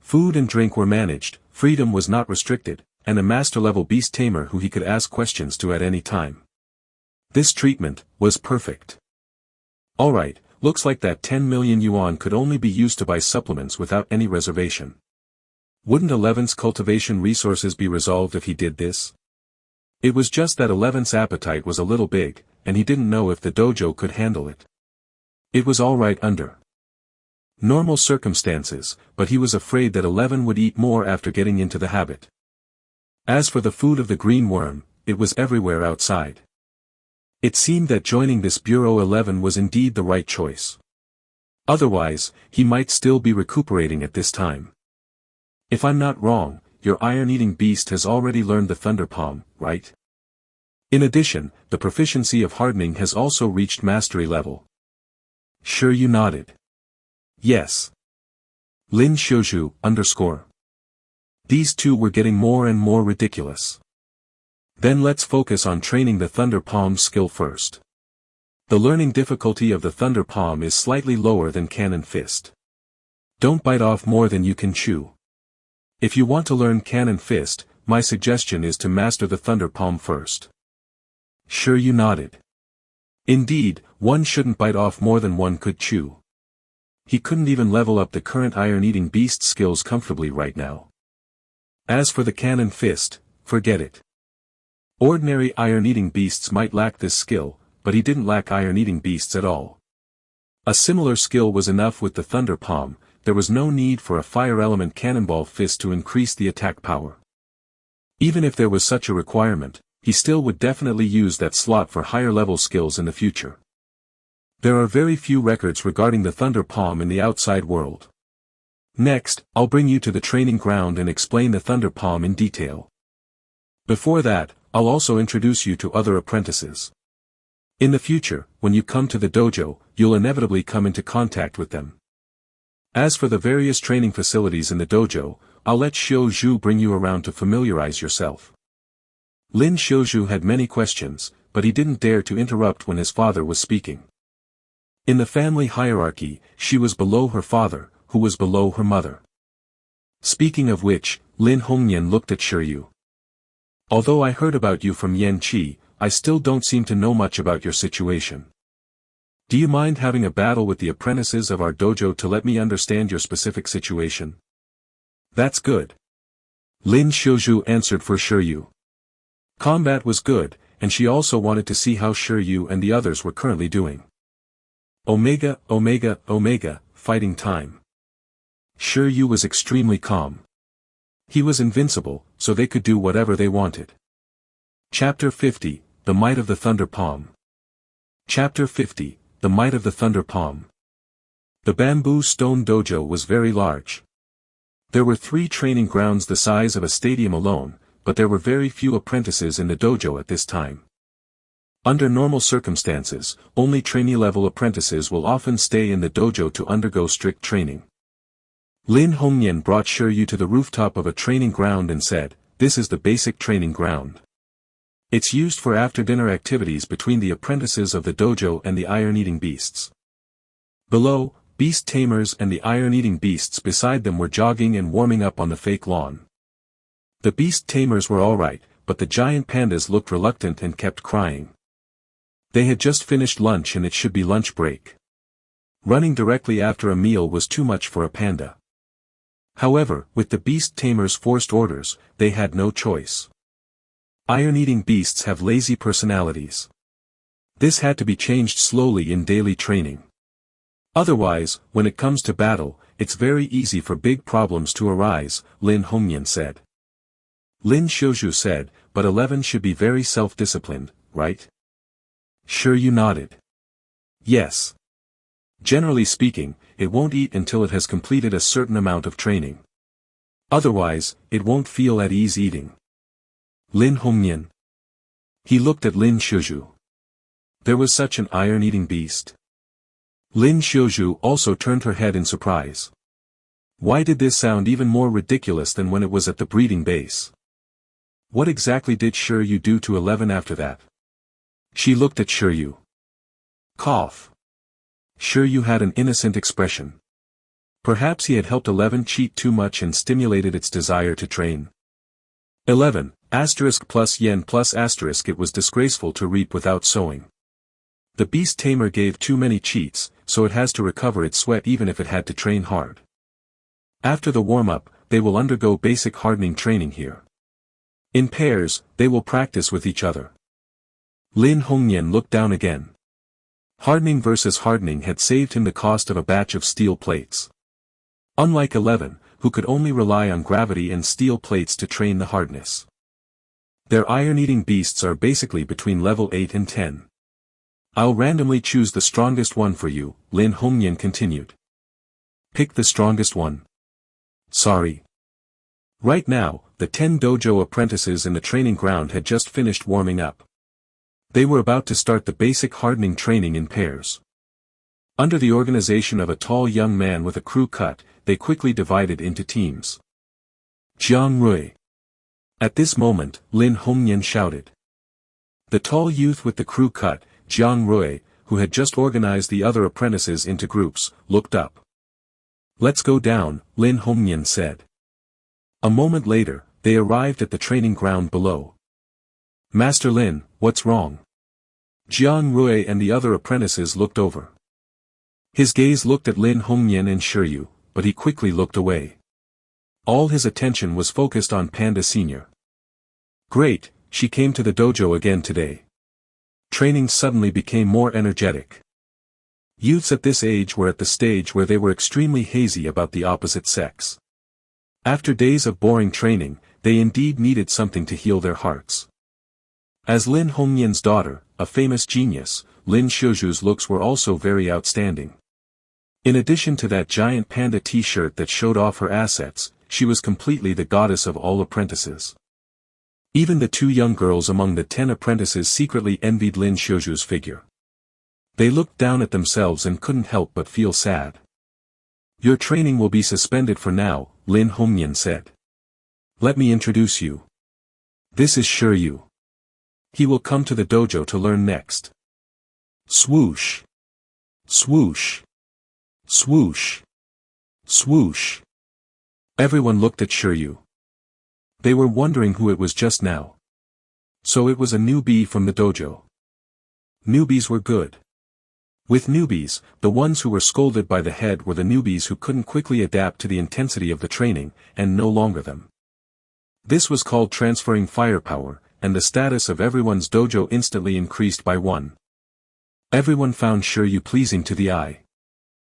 Speaker 1: Food and drink were managed, freedom was not restricted, and a master-level beast tamer who he could ask questions to at any time. This treatment was perfect. Alright, looks like that 10 million yuan could only be used to buy supplements without any reservation. Wouldn't 11's cultivation resources be resolved if he did this? It was just that 11's appetite was a little big, and he didn't know if the dojo could handle it. It was alright under normal circumstances, but he was afraid that 11 would eat more after getting into the habit. As for the food of the green worm, it was everywhere outside. It seemed that joining this bureau 11 was indeed the right choice. Otherwise, he might still be recuperating at this time. If I'm not wrong, your iron-eating beast has already learned the Thunder Palm, right? In addition, the proficiency of hardening has also reached mastery level. Shi Yu nodded. Yes. Lin Shouju, _ These two were getting more and more ridiculous. Then let's focus on training the Thunder Palm skill first. The learning difficulty of the Thunder Palm is slightly lower than Cannon Fist. Don't bite off more than you can chew. If you want to learn Cannon Fist, my suggestion is to master the Thunder Palm first. Shi Yu nodded. Indeed, one shouldn't bite off more than one could chew. He couldn't even level up the current iron-eating beast skills comfortably right now. As for the Cannon Fist, forget it. Ordinary iron-eating beasts might lack this skill, but he didn't lack iron-eating beasts at all. A similar skill was enough with the Thunder Palm, there was no need for a fire-element cannonball fist to increase the attack power. Even if there was such a requirement, he still would definitely use that slot for higher-level skills in the future. There are very few records regarding the Thunder Palm in the outside world. Next, I'll bring you to the training ground and explain the Thunder Palm in detail. Before that, I'll also introduce you to other apprentices. In the future, when you come to the dojo, you'll inevitably come into contact with them. As for the various training facilities in the dojo, I'll let Shouju bring you around to familiarize yourself. Lin Shouju had many questions, but he didn't dare to interrupt when his father was speaking. In the family hierarchy, she was below her father, who was below her mother. Speaking of which, Lin Hongyan looked at Shi Yu. Although I heard about you from Yan Qi, I still don't seem to know much about your situation. Do you mind having a battle with the apprentices of our dojo to let me understand your specific situation? That's good. Lin Xiuzhu answered for Shi Yu. Combat was good, and she also wanted to see how Shi Yu and the others were currently doing. Omega, Omega, Omega, fighting time. Shi Yu was extremely calm. He was invincible, so they could do whatever they wanted. Chapter 50, The Might of the Thunder Palm. Chapter 50, The Might of the Thunder Palm. The bamboo stone dojo was very large. There were 3 training grounds the size of a stadium alone, but there were very few apprentices in the dojo at this time. Under normal circumstances, only trainee-level apprentices will often stay in the dojo to undergo strict training. Lin Hongyan brought Shi Yu to the rooftop of a training ground and said, "This is the basic training ground. It's used for after-dinner activities between the apprentices of the dojo and the iron-eating beasts." Below, Beast Tamers and the iron-eating beasts beside them were jogging and warming up on the fake lawn. The Beast Tamers were alright, but the giant pandas looked reluctant and kept crying. They had just finished lunch and it should be lunch break. Running directly after a meal was too much for a panda. However, with the Beast Tamers' forced orders, they had no choice. Iron-eating beasts have lazy personalities. This had to be changed slowly in daily training. Otherwise, when it comes to battle, it's very easy for big problems to arise, Lin Hongyan said. Lin Xiuzhu said, but 11 should be very self-disciplined, right? Shi Yu nodded. Yes. Generally speaking, it won't eat until it has completed a certain amount of training. Otherwise, it won't feel at ease eating. Lin Hongyan. He looked at Lin Xiuzhu. There was such an iron-eating beast. Lin Xiuzhu also turned her head in surprise. Why did this sound even more ridiculous than when it was at the breeding base? What exactly did Shi Yu do to 11 after that? She looked at Shi Yu. Cough. Shi Yu had an innocent expression. Perhaps he had helped 11 cheat too much and stimulated its desire to train. 11, asterisk plus yen plus asterisk. It was disgraceful to reap without sowing. The Beast Tamer gave too many cheats, so it has to recover its sweat even if it had to train hard. After the warm-up, they will undergo basic hardening training here. In pairs, they will practice with each other. Lin Hongyan looked down again. Hardening versus hardening had saved him the cost of a batch of steel plates. Unlike 11, who could only rely on gravity and steel plates to train the hardness. Their iron-eating beasts are basically between level 8 and 10. I'll randomly choose the strongest one for you, Lin Hongyan continued. Pick the strongest one. Sorry. Right now, the 10 dojo apprentices in the training ground had just finished warming up. They were about to start the basic hardening training in pairs. Under the organization of a tall young man with a crew cut, they quickly divided into teams. Jiang Rui. At this moment, Lin Hongyan shouted. The tall youth with the crew cut, Jiang Rui, who had just organized the other apprentices into groups, looked up. Let's go down, Lin Hongyan said. A moment later, they arrived at the training ground below. Master Lin, what's wrong? Jiang Rui and the other apprentices looked over. His gaze looked at Lin Hongyan and Shi Yu, but he quickly looked away. All his attention was focused on Panda Senior. Great, she came to the dojo again today. Training suddenly became more energetic. Youths at this age were at the stage where they were extremely hazy about the opposite sex. After days of boring training, they indeed needed something to heal their hearts. As Lin Hongyan's daughter, a famous genius, Lin Xiuzhu's looks were also very outstanding. In addition to that giant panda t-shirt that showed off her assets, she was completely the goddess of all apprentices. Even the 2 young girls among the 10 apprentices secretly envied Lin Xiuzhu's figure. They looked down at themselves and couldn't help but feel sad. Your training will be suspended for now, Lin Hongyan said. Let me introduce you. This is Shi Yu. He will come to the dojo to learn next. Swoosh. Swoosh. Swoosh. Swoosh. Everyone looked at Shi Yu. They were wondering who it was just now. So it was a newbie from the dojo. Newbies were good. With newbies, the ones who were scolded by the head were the newbies who couldn't quickly adapt to the intensity of the training, and no longer them. This was called transferring firepower, and the status of everyone's dojo instantly increased by 1. Everyone found Shi Yu pleasing to the eye.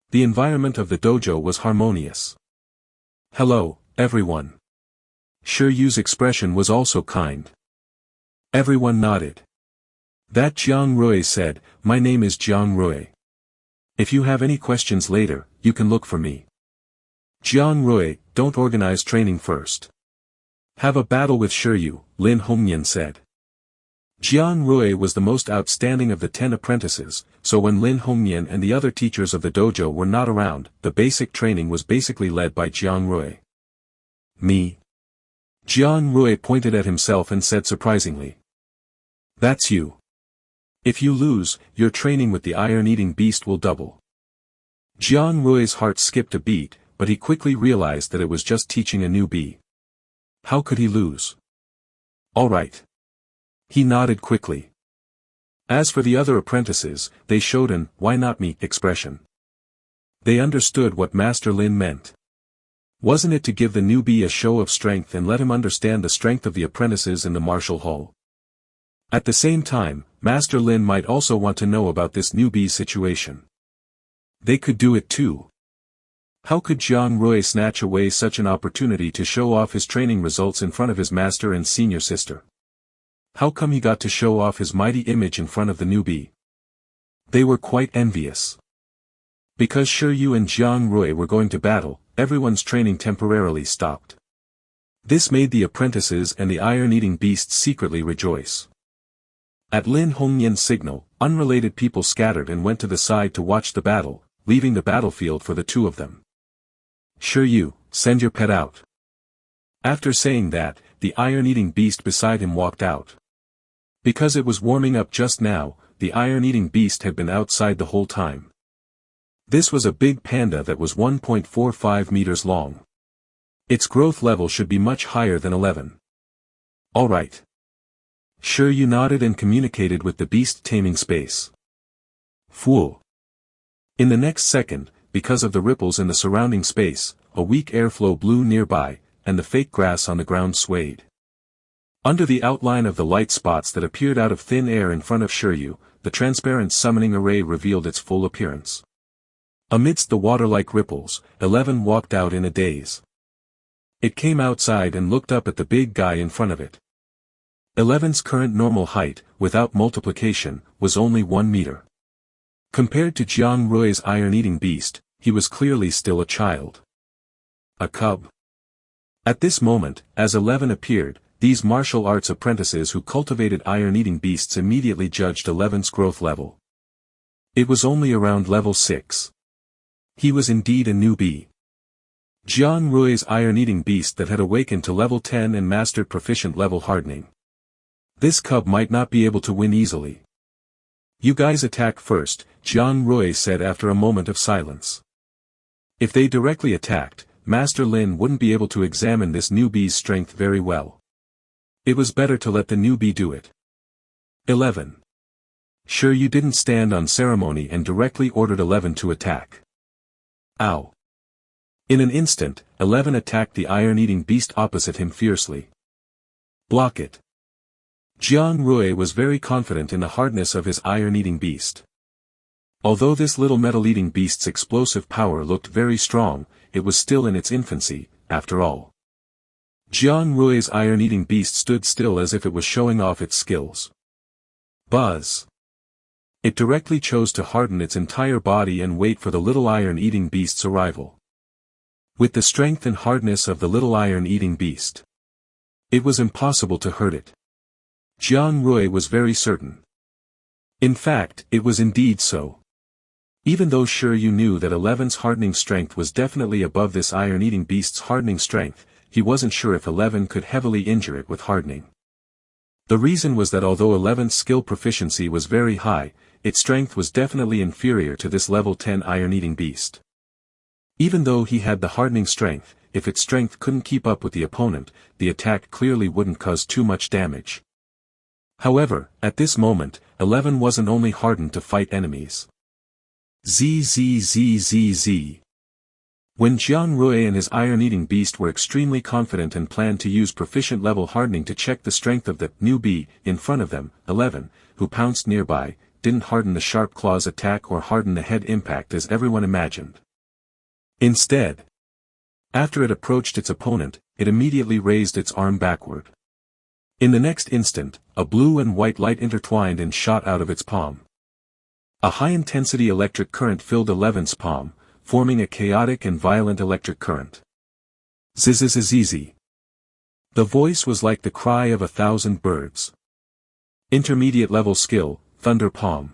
Speaker 1: The environment of the dojo was harmonious. "Hello, everyone." Shi Yu's expression was also kind. Everyone nodded. That Jiang Rui said, "My name is Jiang Rui. If you have any questions later, you can look for me." Jiang Rui, don't organize training first. Have a battle with Shi Yu, Lin Hongyan said. Jiang Rui was the most outstanding of the 10 apprentices, so when Lin Hongyan and the other teachers of the dojo were not around, the basic training was basically led by Jiang Rui. Me? Jiang Rui pointed at himself and said surprisingly. That's you. If you lose, your training with the iron-eating beast will double. Jiang Rui's heart skipped a beat, but he quickly realized that it was just teaching a newbie. How could he lose? All right. He nodded quickly. As for the other apprentices, they showed an "why not me" expression. They understood what Master Lin meant. Wasn't it to give the newbie a show of strength and let him understand the strength of the apprentices in the martial hall? At the same time, Master Lin might also want to know about this newbie's situation. They could do it too. How could Jiang Rui snatch away such an opportunity to show off his training results in front of his master and senior sister? How come he got to show off his mighty image in front of the newbie? They were quite envious. Because Shi Yu and Jiang Rui were going to battle, everyone's training temporarily stopped. This made the apprentices and the iron-eating beasts secretly rejoice. At Lin Hongyan's signal, unrelated people scattered and went to the side to watch the battle, leaving the battlefield for the two of them. Shi Yu, send your pet out. After saying that, the iron-eating beast beside him walked out. Because it was warming up just now, the iron-eating beast had been outside the whole time. This was a big panda that was 1.45 meters long. Its growth level should be much higher than 11. All right. Shi Yu nodded and communicated with the beast taming space. Fool. In the next second, because of the ripples in the surrounding space, a weak airflow blew nearby, and the fake grass on the ground swayed. Under the outline of the light spots that appeared out of thin air in front of Shi Yu, the transparent summoning array revealed its full appearance. Amidst the water-like ripples, 11 walked out in a daze. It came outside and looked up at the big guy in front of it. 11's current normal height, without multiplication, was only 1 meter. Compared to Jiang Rui's iron-eating beast, he was clearly still a child. A cub. At this moment, as 11 appeared, these martial arts apprentices who cultivated iron-eating beasts immediately judged 11's growth level. It was only around level 6. He was indeed a newbie. Jiang Rui's iron-eating beast that had awakened to level 10 and mastered proficient level hardening. This cub might not be able to win easily. You guys attack first, Jiang Rui said after a moment of silence. If they directly attacked, Master Lin wouldn't be able to examine this newbie's strength very well. It was better to let the newbie do it. 11. Sure, you didn't stand on ceremony and directly ordered 11 to attack. Ow. In an instant, 11 attacked the iron-eating beast opposite him fiercely. Block it. Jiang Rui was very confident in the hardness of his iron-eating beast. Although this little metal-eating beast's explosive power looked very strong, it was still in its infancy, after all. Jiang Rui's iron-eating beast stood still as if it was showing off its skills. Buzz. It directly chose to harden its entire body and wait for the little iron-eating beast's arrival. With the strength and hardness of the little iron-eating beast, it was impossible to hurt it. Jiang Rui was very certain. In fact, it was indeed so. Even though Shi Yu knew that 11's hardening strength was definitely above this iron-eating beast's hardening strength, he wasn't sure if 11 could heavily injure it with hardening. The reason was that although 11's skill proficiency was very high, its strength was definitely inferior to this level 10 iron-eating beast. Even though he had the hardening strength, if its strength couldn't keep up with the opponent, the attack clearly wouldn't cause too much damage. However, at this moment, 11 wasn't only hardened to fight enemies. Z. When Jiang Rui and his iron-eating beast were extremely confident and planned to use proficient-level hardening to check the strength of the newbie in front of them, 11, who pounced nearby, didn't harden the sharp claws attack or harden the head impact as everyone imagined. Instead, after it approached its opponent, it immediately raised its arm backward. In the next instant, a blue and white light intertwined and shot out of its palm. A high-intensity electric current filled 11's palm, forming a chaotic and violent electric current. Zzz. The voice was like the cry of 1,000 birds. Intermediate level skill, Thunder Palm.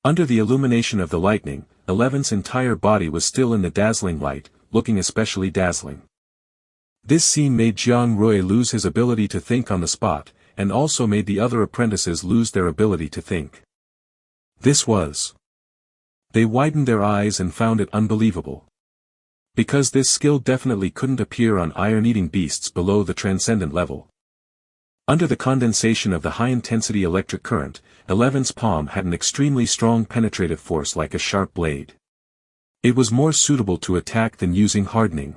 Speaker 1: Under the illumination of the lightning, 11's entire body was still in the dazzling light, looking especially dazzling. This scene made Jiang Rui lose his ability to think on the spot, and also made the other apprentices lose their ability to think. They widened their eyes and found it unbelievable. Because this skill definitely couldn't appear on iron-eating beasts below the transcendent level. Under the condensation of the high-intensity electric current, 11's palm had an extremely strong penetrative force like a sharp blade. It was more suitable to attack than using hardening.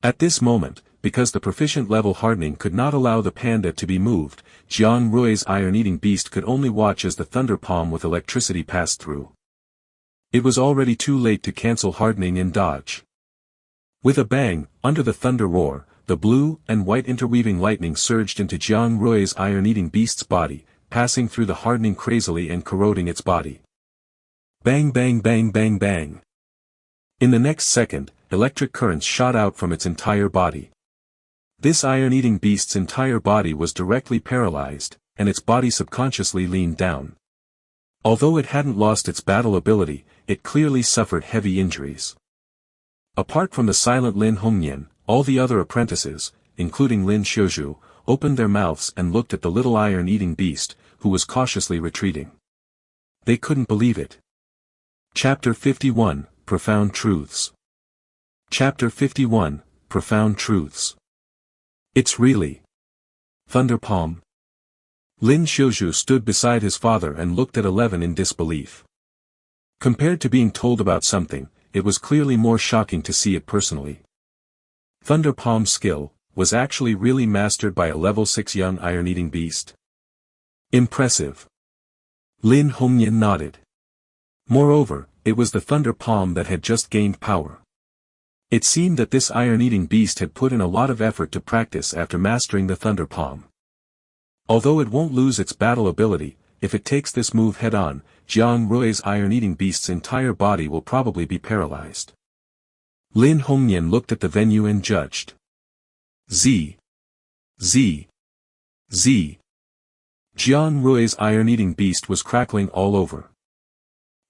Speaker 1: At this moment, because the proficient level hardening could not allow the panda to be moved, Jiang Rui's iron-eating beast could only watch as the thunder palm with electricity passed through. It was already too late to cancel hardening and dodge. With a bang, under the thunder roar, the blue and white interweaving lightning surged into Jiang Rui's iron-eating beast's body, passing through the hardening crazily and corroding its body. Bang bang bang bang bang. In the next second, electric currents shot out from its entire body. This iron-eating beast's entire body was directly paralyzed, and its body subconsciously leaned down. Although it hadn't lost its battle ability, it clearly suffered heavy injuries. Apart from the silent Lin Hongyan, all the other apprentices, including Lin Xiuzhu, opened their mouths and looked at the little iron-eating beast, who was cautiously retreating. They couldn't believe it. Chapter 51, Profound Truths. Chapter 51, Profound Truths. It's really Thunder Palm? Lin Xiuzhu stood beside his father and looked at 11 in disbelief. Compared to being told about something, it was clearly more shocking to see it personally. Thunder Palm's skill was actually really mastered by a level 6 young iron-eating beast. Impressive. Lin Hongyan nodded. Moreover, it was the Thunder Palm that had just gained power. It seemed that this iron-eating beast had put in a lot of effort to practice after mastering the Thunder Palm. Although it won't lose its battle ability, if it takes this move head-on, Jiang Rui's iron-eating beast's entire body will probably be paralyzed. Lin Hongyan looked at the venue and judged. Jiang Rui's iron-eating beast was crackling all over.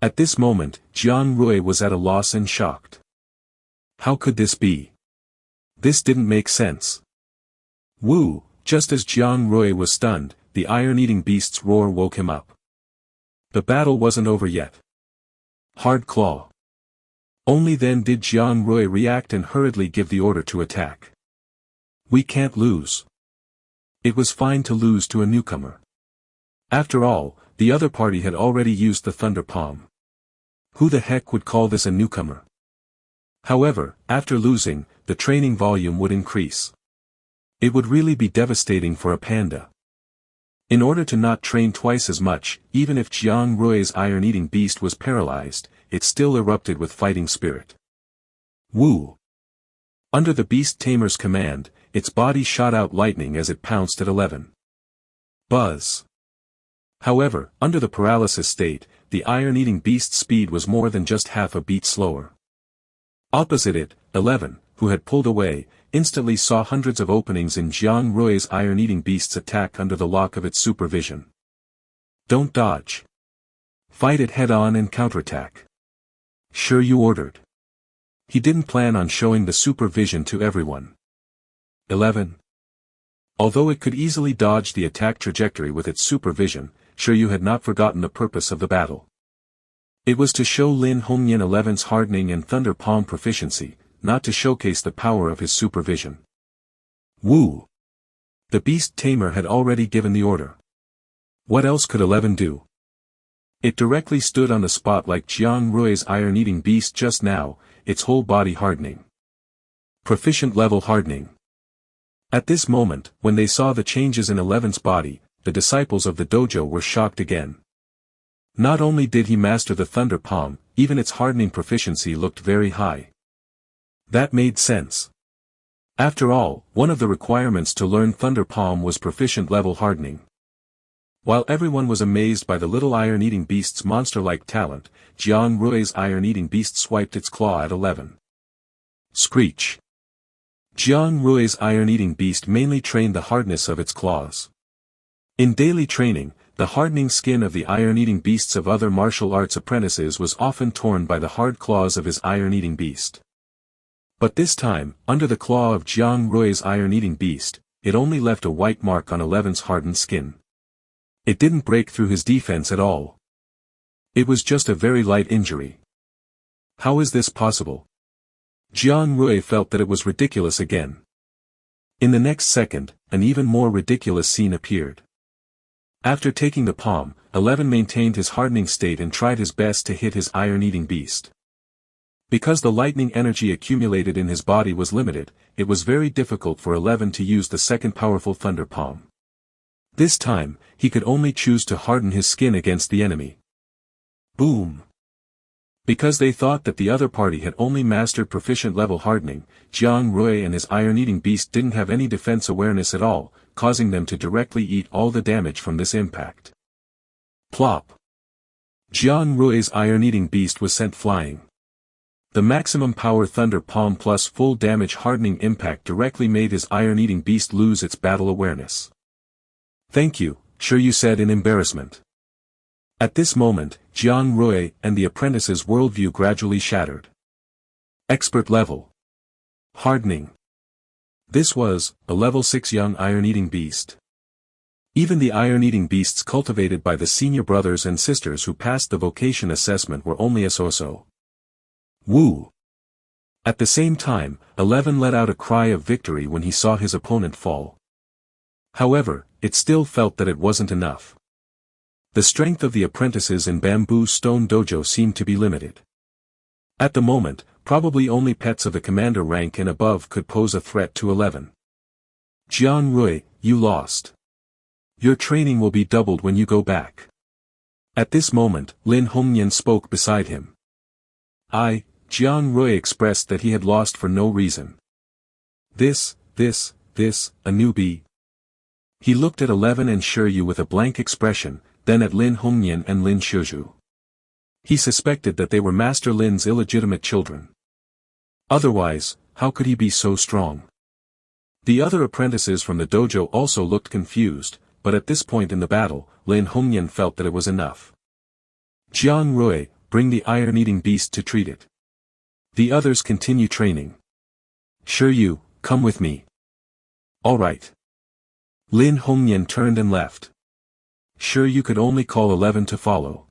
Speaker 1: At this moment, Jiang Rui was at a loss and shocked. How could this be? This didn't make sense. Woo! Just as Jiang Rui was stunned, the iron-eating beast's roar woke him up. The battle wasn't over yet. Hard claw. Only then did Jiang Rui react and hurriedly give the order to attack. We can't lose. It was fine to lose to a newcomer. After all, the other party had already used the Thunder Palm. Who the heck would call this a newcomer? However, after losing, the training volume would increase. It would really be devastating for a panda. In order to not train twice as much, even if Jiang Rui's iron-eating beast was paralyzed, it still erupted with fighting spirit. Woo! Under the Beast Tamer's command, its body shot out lightning as it pounced at 11. Buzz! However, under the paralysis state, the iron-eating beast's speed was more than just half a beat slower. Opposite it, 11, who had pulled away, instantly saw hundreds of openings in Jiang Rui's iron-eating beast's attack under the lock of its supervision. Don't dodge. Fight it head-on and counterattack. Shi Yu ordered. He didn't plan on showing the supervision to everyone. 11. Although it could easily dodge the attack trajectory with its supervision, Shi Yu had not forgotten the purpose of the battle. It was to show Lin Hongyan 11's hardening and Thunder Palm proficiency, not to showcase the power of his supervision. Woo! The Beast Tamer had already given the order. What else could 11 do? It directly stood on the spot like Jiang Rui's iron-eating beast just now, its whole body hardening. Proficient level hardening. At this moment, when they saw the changes in 11's body, the disciples of the dojo were shocked again. Not only did he master the Thunder Palm, even its hardening proficiency looked very high. That made sense. After all, one of the requirements to learn Thunder Palm was proficient level hardening. While everyone was amazed by the little iron-eating beast's monster-like talent, Jiang Rui's iron-eating beast swiped its claw at 11. Screech. Jiang Rui's iron-eating beast mainly trained the hardness of its claws. In daily training, the hardening skin of the iron-eating beasts of other martial arts apprentices was often torn by the hard claws of his iron-eating beast. But this time, under the claw of Jiang Rui's iron-eating beast, it only left a white mark on 11's hardened skin. It didn't break through his defense at all. It was just a very light injury. How is this possible? Jiang Rui felt that it was ridiculous again. In the next second, an even more ridiculous scene appeared. After taking the palm, 11 maintained his hardening state and tried his best to hit his iron-eating beast. Because the lightning energy accumulated in his body was limited, it was very difficult for 11 to use the second powerful Thunder Palm. This time, he could only choose to harden his skin against the enemy. Boom! Because they thought that the other party had only mastered proficient level hardening, Jiang Rui and his iron-eating beast didn't have any defense awareness at all, causing them to directly eat all the damage from this impact. Plop! Jiang Rui's iron-eating beast was sent flying. The maximum power Thunder Palm plus full damage hardening impact directly made his iron-eating beast lose its battle awareness. "Thank you," Shi Yu said in embarrassment. At this moment, Jiang Rui and the apprentice's worldview gradually shattered. Expert level. Hardening. This was a level 6 young iron-eating beast. Even the iron-eating beasts cultivated by the senior brothers and sisters who passed the vocation assessment were only a so-so. Woo! At the same time, 11 let out a cry of victory when he saw his opponent fall. However, it still felt that it wasn't enough. The strength of the apprentices in Bamboo Stone Dojo seemed to be limited. At the moment, probably only pets of the commander rank and above could pose a threat to 11. Jiang Rui, you lost. Your training will be doubled when you go back. At this moment, Lin Hongyan spoke beside him. Jiang Rui expressed that he had lost for no reason. This, a newbie. He looked at 11 and Shi Yu with a blank expression, then at Lin Hongyan and Lin Shizhu. He suspected that they were Master Lin's illegitimate children. Otherwise, how could he be so strong? The other apprentices from the dojo also looked confused, but at this point in the battle, Lin Hongyan felt that it was enough. Jiang Rui, bring the iron-eating beast to treat it. The others continue training. Shi Yu, come with me. All right. Lin Hongyan turned and left. Shi Yu could only call 11 to follow.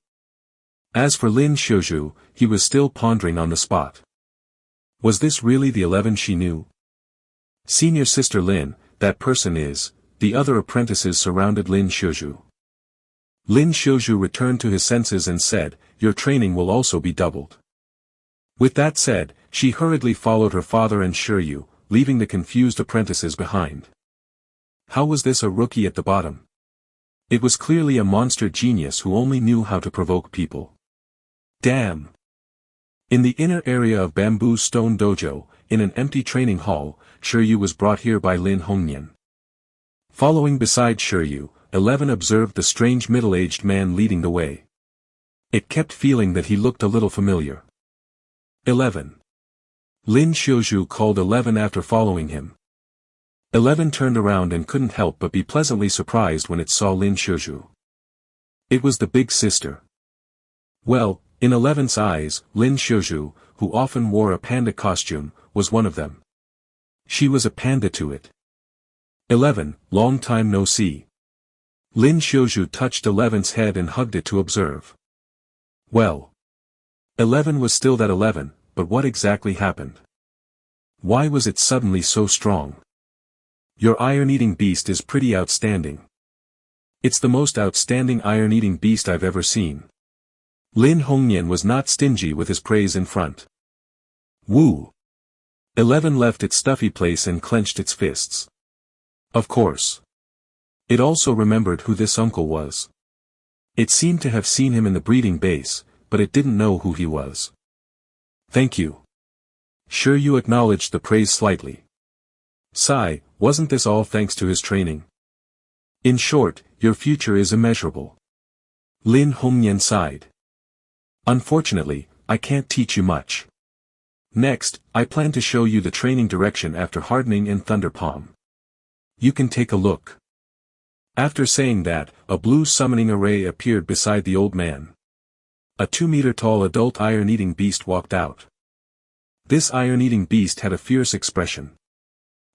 Speaker 1: As for Lin Shizhu, he was still pondering on the spot. Was this really the 11 she knew? Senior sister Lin, that person is. The other apprentices surrounded Lin Shizhu. Lin Shizhu returned to his senses and said, your training will also be doubled. With that said, she hurriedly followed her father and Shi Yu, leaving the confused apprentices behind. How was this a rookie at the bottom? It was clearly a monster genius who only knew how to provoke people. Damn! In the inner area of Bamboo Stone Dojo, in an empty training hall, Shi Yu was brought here by Lin Hongyan. Following beside Shi Yu, 11 observed the strange middle-aged man leading the way. It kept feeling that he looked a little familiar. 11. Lin Shizhu called 11 after following him. 11 turned around and couldn't help but be pleasantly surprised when it saw Lin Shizhu. It was the big sister. Well, in 11's eyes, Lin Shizhu, who often wore a panda costume, was one of them. She was a panda to it. 11, long time no see. Lin Shizhu touched 11's head and hugged it to observe. Well. 11 was still that 11, but what exactly happened? Why was it suddenly so strong? Your iron-eating beast is pretty outstanding. It's the most outstanding iron-eating beast I've ever seen. Lin Hongnian was not stingy with his praise in front. Woo! 11 left its stuffy place and clenched its fists. Of course. It also remembered who this uncle was. It seemed to have seen him in the breeding base, but it didn't know who he was. Thank you. Shi Yu acknowledged the praise slightly. Sigh, wasn't this all thanks to his training? In short, your future is immeasurable. Lin Hongnian sighed. Unfortunately, I can't teach you much. Next, I plan to show you the training direction after hardening in Thunder Palm. You can take a look. After saying that, a blue summoning array appeared beside the old man. A 2-meter-tall adult iron-eating beast walked out. This iron-eating beast had a fierce expression.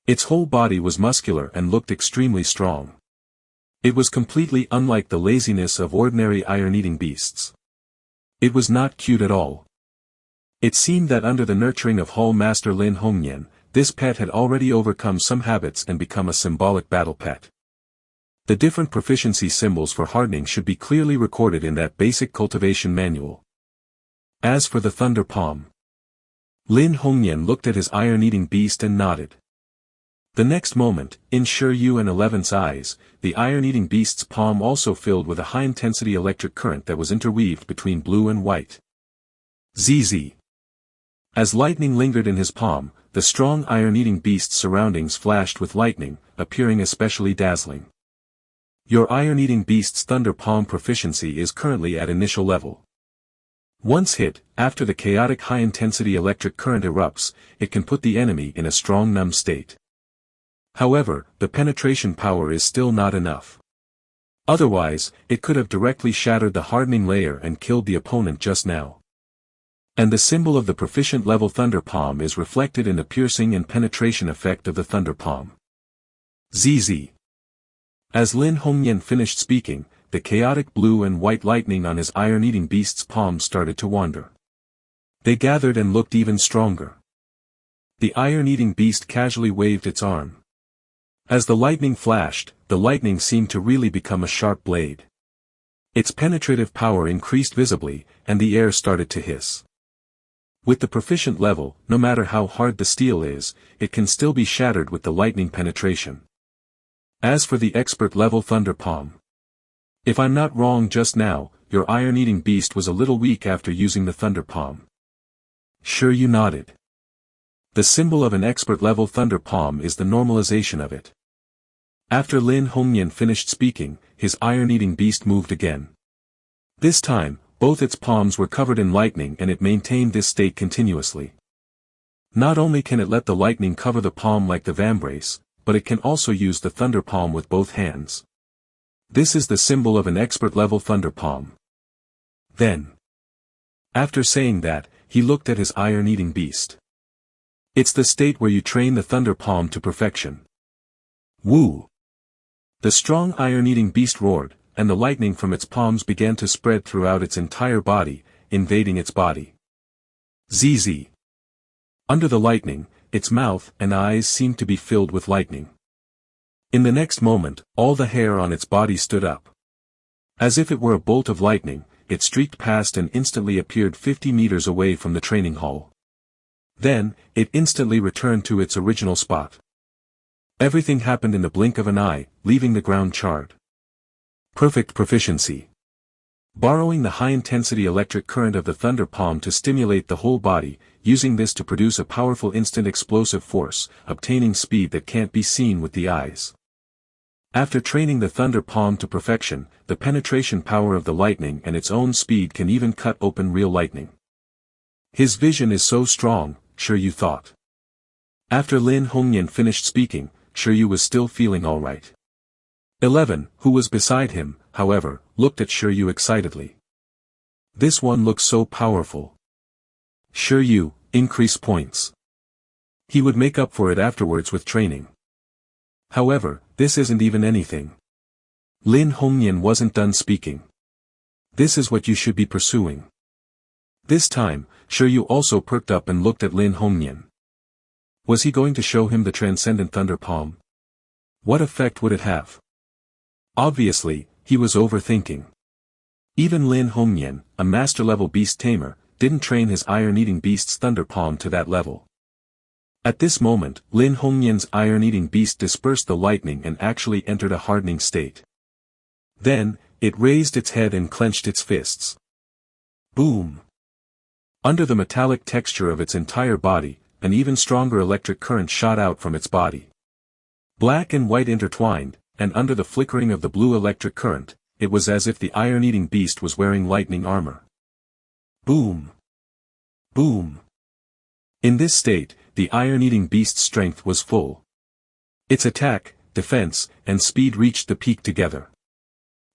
Speaker 1: Its whole body was muscular and looked extremely strong. It was completely unlike the laziness of ordinary iron-eating beasts. It was not cute at all. It seemed that under the nurturing of Hall Master Lin Hongnian, this pet had already overcome some habits and become a symbolic battle pet. The different proficiency symbols for hardening should be clearly recorded in that basic cultivation manual. As for the Thunder Palm, Lin Hongnian looked at his iron-eating beast and nodded. The next moment, in Shi Yu and 11's eyes, the iron-eating beast's palm also filled with a high-intensity electric current that was interweaved between blue and white. ZZ. As lightning lingered in his palm, the strong iron-eating beast's surroundings flashed with lightning, appearing especially dazzling. Your iron-eating beast's Thunder Palm proficiency is currently at initial level. Once hit, after the chaotic high-intensity electric current erupts, it can put the enemy in a strong numb state. However, the penetration power is still not enough. Otherwise, it could have directly shattered the hardening layer and killed the opponent just now. And the symbol of the proficient level Thunder Palm is reflected in the piercing and penetration effect of the Thunder Palm. ZZ. As Lin Hongnian finished speaking, the chaotic blue and white lightning on his iron-eating beast's palm started to wander. They gathered and looked even stronger. The iron-eating beast casually waved its arm. As the lightning flashed, the lightning seemed to really become a sharp blade. Its penetrative power increased visibly, and the air started to hiss. With the proficient level, no matter how hard the steel is, it can still be shattered with the lightning penetration. As for the expert level Thunder Palm, if I'm not wrong just now, your iron-eating beast was a little weak after using the Thunder Palm. Shi Yu nodded. The symbol of an expert level Thunder Palm is the normalization of it. After Lin Hongnian finished speaking, his iron-eating beast moved again. This time, both its palms were covered in lightning and it maintained this state continuously. Not only can it let the lightning cover the palm like the vambrace, but it can also use the Thunder Palm with both hands. This is the symbol of an expert level Thunder Palm. Then, after saying that, he looked at his iron-eating beast. It's the state where you train the Thunder Palm to perfection. Woo! The strong iron-eating beast roared, and the lightning from its palms began to spread throughout its entire body, invading its body. ZZ. Under the lightning, its mouth and eyes seemed to be filled with lightning. In the next moment, all the hair on its body stood up. As if it were a bolt of lightning, it streaked past and instantly appeared 50 meters away from the training hall. Then, it instantly returned to its original spot. Everything happened in the blink of an eye, leaving the ground charred. Perfect proficiency. Borrowing the high-intensity electric current of the Thunder Palm to stimulate the whole body, using this to produce a powerful instant explosive force, obtaining speed that can't be seen with the eyes. After training the Thunder Palm to perfection, the penetration power of the lightning and its own speed can even cut open real lightning. His vision is so strong, Shi Yu thought. After Lin Hongnian finished speaking, Shi Yu was still feeling alright. 11, who was beside him, however, looked at Shi Yu excitedly. This one looks so powerful. Shi Yu, increase points. He would make up for it afterwards with training. However, this isn't even anything. Lin Hongnian wasn't done speaking. This is what you should be pursuing. This time, Shi Yu also perked up and looked at Lin Hongnian. Was he going to show him the transcendent Thunder Palm? What effect would it have? Obviously, he was overthinking. Even Lin Hongyan, a master-level beast tamer, didn't train his iron-eating beast's thunder palm to that level. At this moment, Lin Hongyan's iron-eating beast dispersed the lightning and actually entered a hardening state. Then, it raised its head and clenched its fists. Boom! Under the metallic texture of its entire body, an even stronger electric current shot out from its body. Black and white intertwined, and under the flickering of the blue electric current, it was as if the iron-eating beast was wearing lightning armor. Boom! Boom! In this state, the iron-eating beast's strength was full. Its attack, defense, and speed reached the peak together.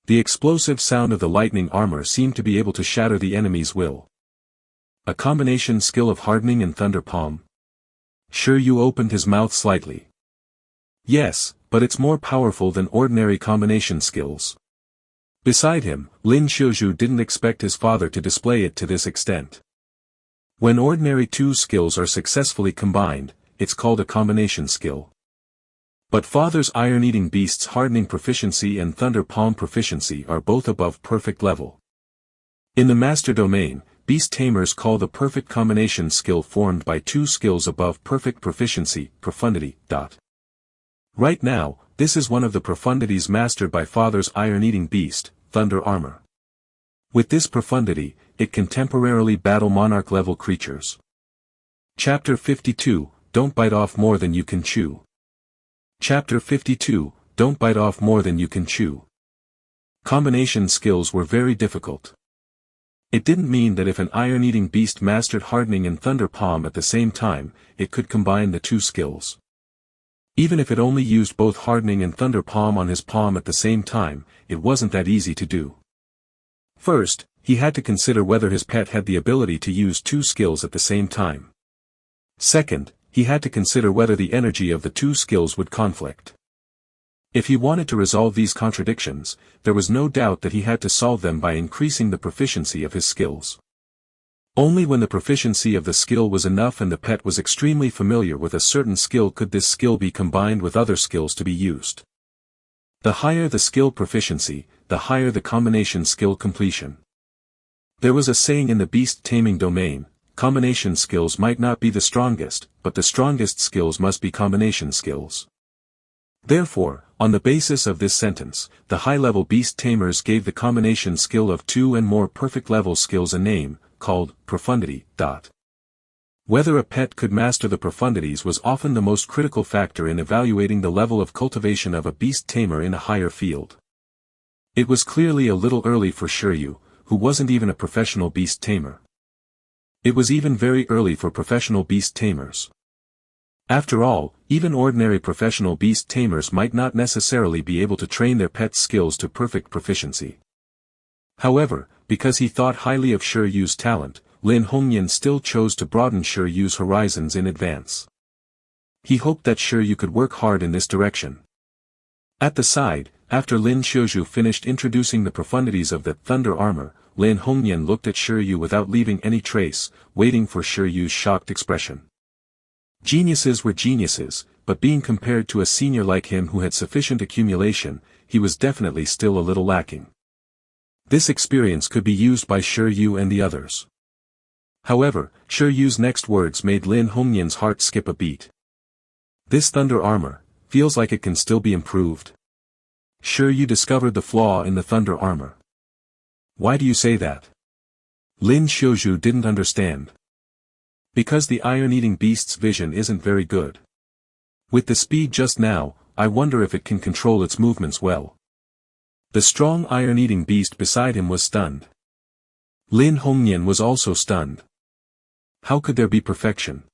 Speaker 1: The explosive sound of the lightning armor seemed to be able to shatter the enemy's will. A combination skill of hardening and thunder palm. Shi Yu opened his mouth slightly. Yes, but it's more powerful than ordinary combination skills. Beside him, Lin Xiuzhu didn't expect his father to display it to this extent. When ordinary two skills are successfully combined, it's called a combination skill. But father's iron-eating beast's hardening proficiency and thunder palm proficiency are both above perfect level. In the master domain, beast tamers call the perfect combination skill formed by two skills above perfect proficiency, profundity. Right now, this is one of the profundities mastered by father's iron-eating beast, thunder armor. With this profundity, it can temporarily battle monarch-level creatures. Chapter 52, Don't Bite Off More Than You Can Chew. Chapter 52, Don't Bite Off More Than You Can Chew. Combination skills were very difficult. It didn't mean that if an iron-eating beast mastered hardening and thunder palm at the same time, it could combine the two skills. Even if it only used both hardening and thunder palm on his palm at the same time, it wasn't that easy to do. First, he had to consider whether his pet had the ability to use two skills at the same time. Second, he had to consider whether the energy of the two skills would conflict. If he wanted to resolve these contradictions, there was no doubt that he had to solve them by increasing the proficiency of his skills. Only when the proficiency of the skill was enough and the pet was extremely familiar with a certain skill could this skill be combined with other skills to be used. The higher the skill proficiency, the higher the combination skill completion. There was a saying in the beast taming domain, combination skills might not be the strongest, but the strongest skills must be combination skills. Therefore, on the basis of this sentence, the high-level beast tamers gave the combination skill of two and more perfect level skills a name, called profundity. Whether a pet could master the profundities was often the most critical factor in evaluating the level of cultivation of a beast tamer in a higher field. It was clearly a little early for Shi Yu, who wasn't even a professional beast tamer. It was even very early for professional beast tamers. After all, even ordinary professional beast tamers might not necessarily be able to train their pets' skills to perfect proficiency. However, because he thought highly of Shi Yu's talent, Lin Hongyan still chose to broaden Shi Yu's horizons in advance. He hoped that Shi Yu could work hard in this direction. At the side, after Lin Xiuzhu finished introducing the profundities of the thunder armor, Lin Hongyan looked at Shi Yu without leaving any trace, waiting for Shi Yu's shocked expression. Geniuses were geniuses, but being compared to a senior like him who had sufficient accumulation, he was definitely still a little lacking. This experience could be used by Shi Yu and the others. However, Shi Yu's next words made Lin Hongyan's heart skip a beat. This thunder armor, feels like it can still be improved. Shi Yu discovered the flaw in the thunder armor. Why do you say that? Lin Xiuzhu didn't understand. Because the iron-eating beast's vision isn't very good. With the speed just now, I wonder if it can control its movements well. The strong iron-eating beast beside him was stunned. Lin Hongyan was also stunned. How could there be perfection?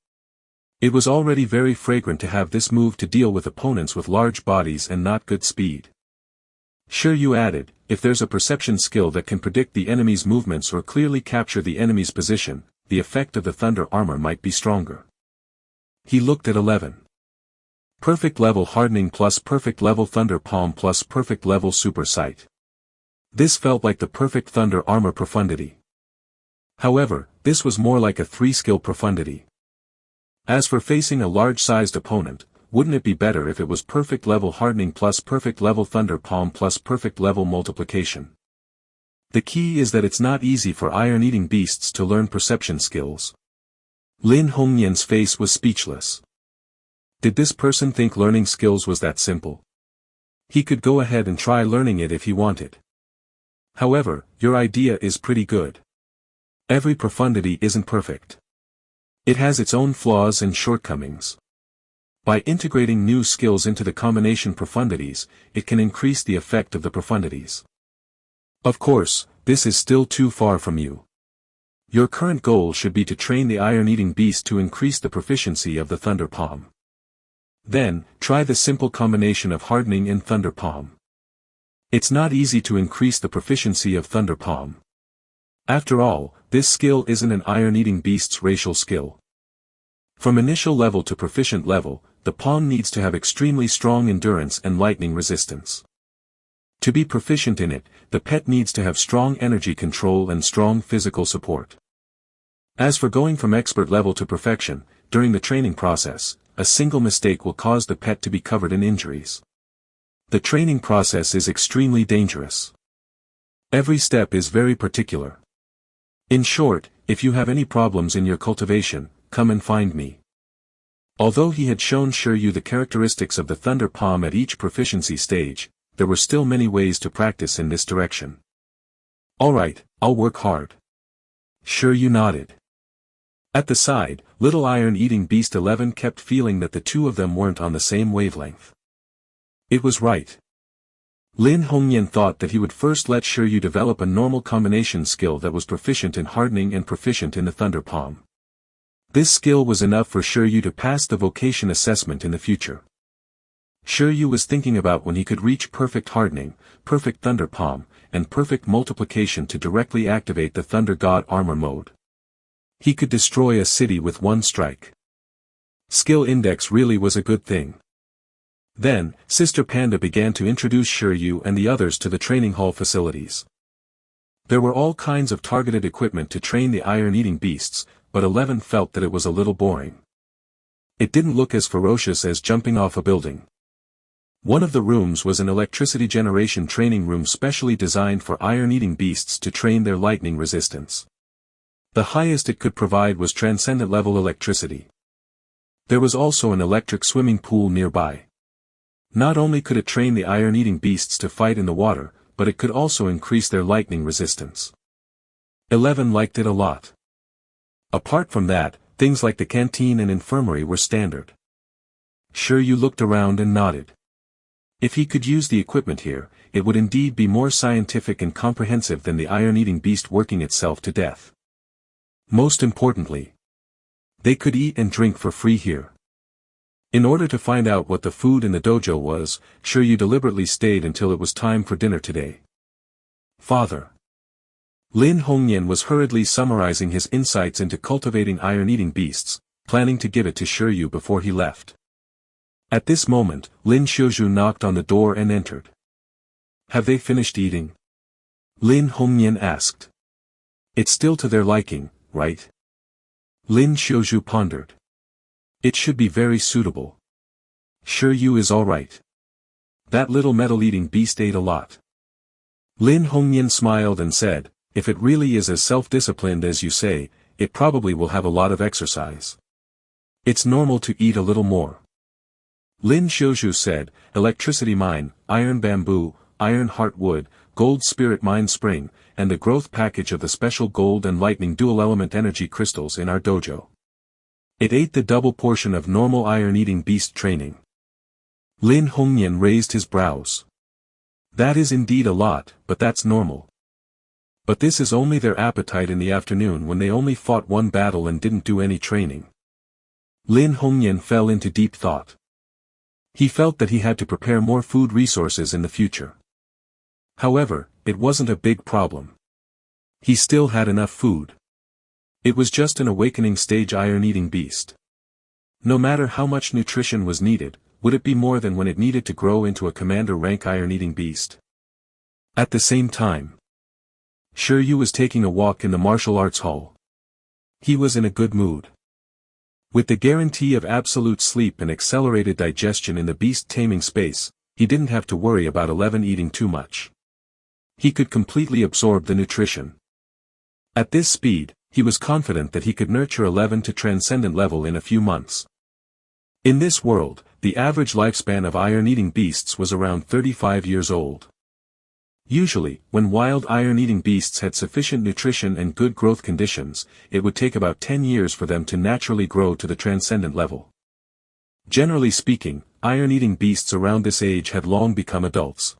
Speaker 1: It was already very fragrant to have this move to deal with opponents with large bodies and not good speed. Shi Yu added, if there's a perception skill that can predict the enemy's movements or clearly capture the enemy's position, the effect of the thunder armor might be stronger. He looked at 11. Perfect level hardening plus perfect level thunder palm plus perfect level super sight. This felt like the perfect thunder armor profundity. However, this was more like a 3-skill profundity. As for facing a large-sized opponent, wouldn't it be better if it was perfect level hardening plus perfect level thunder palm plus perfect level multiplication? The key is that it's not easy for iron-eating beasts to learn perception skills. Lin Hongyan's face was speechless. Did this person think learning skills was that simple? He could go ahead and try learning it if he wanted. However, your idea is pretty good. Every profundity isn't perfect. It has its own flaws and shortcomings. By integrating new skills into the combination profundities, it can increase the effect of the profundities. Of course, this is still too far from you. Your current goal should be to train the iron-eating beast to increase the proficiency of the Thunder Palm. Then, try the simple combination of hardening and Thunder Palm. It's not easy to increase the proficiency of Thunder Palm. After all, this skill isn't an iron-eating beast's racial skill. From initial level to proficient level, the palm needs to have extremely strong endurance and lightning resistance. To be proficient in it, the pet needs to have strong energy control and strong physical support. As for going from expert level to perfection, during the training process, a single mistake will cause the pet to be covered in injuries. The training process is extremely dangerous. Every step is very particular. In short, if you have any problems in your cultivation, come and find me. Although he had shown Shi Yu the characteristics of the Thunder Palm at each proficiency stage, there were still many ways to practice in this direction. Alright, I'll work hard. Shi Yu nodded. At the side, Little Iron-Eating Beast 11 kept feeling that the two of them weren't on the same wavelength. It was right. Lin Hongyan thought that he would first let Shi Yu develop a normal combination skill that was proficient in hardening and proficient in the Thunder Palm. This skill was enough for Shi Yu to pass the vocation assessment in the future. Shi Yu was thinking about when he could reach perfect hardening, perfect Thunder Palm, and perfect multiplication to directly activate the Thunder God Armor mode. He could destroy a city with one strike. Skill index really was a good thing. Then, Sister Panda began to introduce Shi Yu and the others to the training hall facilities. There were all kinds of targeted equipment to train the iron-eating beasts, but 11 felt that it was a little boring. It didn't look as ferocious as jumping off a building. One of the rooms was an electricity generation training room specially designed for iron-eating beasts to train their lightning resistance. The highest it could provide was transcendent level electricity. There was also an electric swimming pool nearby. Not only could it train the iron-eating beasts to fight in the water, but it could also increase their lightning resistance. 11 liked it a lot. Apart from that, things like the canteen and infirmary were standard. Shi Yu looked around and nodded. If he could use the equipment here, it would indeed be more scientific and comprehensive than the iron-eating beast working itself to death. Most importantly, they could eat and drink for free here. In order to find out what the food in the dojo was, Shi Yu deliberately stayed until it was time for dinner today. Father. Lin Hongyan was hurriedly summarizing his insights into cultivating iron-eating beasts, planning to give it to Shi Yu before he left. At this moment, Lin Xiuzhu knocked on the door and entered. Have they finished eating? Lin Hongyan asked. It's still to their liking, right? Lin Xiuzhu pondered. It should be very suitable. Shi Yu is alright. That little metal-eating beast ate a lot. Lin Hongyan smiled and said, if it really is as self-disciplined as you say, it probably will have a lot of exercise. It's normal to eat a little more. Lin Xiuzhu said, electricity mine, iron bamboo, iron heart wood, gold spirit mine spring, and the growth package of the special gold and lightning dual-element energy crystals in our dojo. It ate the double portion of normal iron-eating beast training. Lin Hongyan raised his brows. That is indeed a lot, but that's normal. But this is only their appetite in the afternoon when they only fought one battle and didn't do any training. Lin Hongyan fell into deep thought. He felt that he had to prepare more food resources in the future. However, it wasn't a big problem. He still had enough food. It was just an awakening stage iron-eating beast. No matter how much nutrition was needed, would it be more than when it needed to grow into a commander rank iron-eating beast? At the same time, Shi Yu was taking a walk in the martial arts hall. He was in a good mood. With the guarantee of absolute sleep and accelerated digestion in the beast taming space, he didn't have to worry about 11 eating too much. He could completely absorb the nutrition. At this speed, he was confident that he could nurture 11 to transcendent level in a few months. In this world, the average lifespan of iron-eating beasts was around 35 years old. Usually, when wild iron-eating beasts had sufficient nutrition and good growth conditions, it would take about 10 years for them to naturally grow to the transcendent level. Generally speaking, iron-eating beasts around this age had long become adults.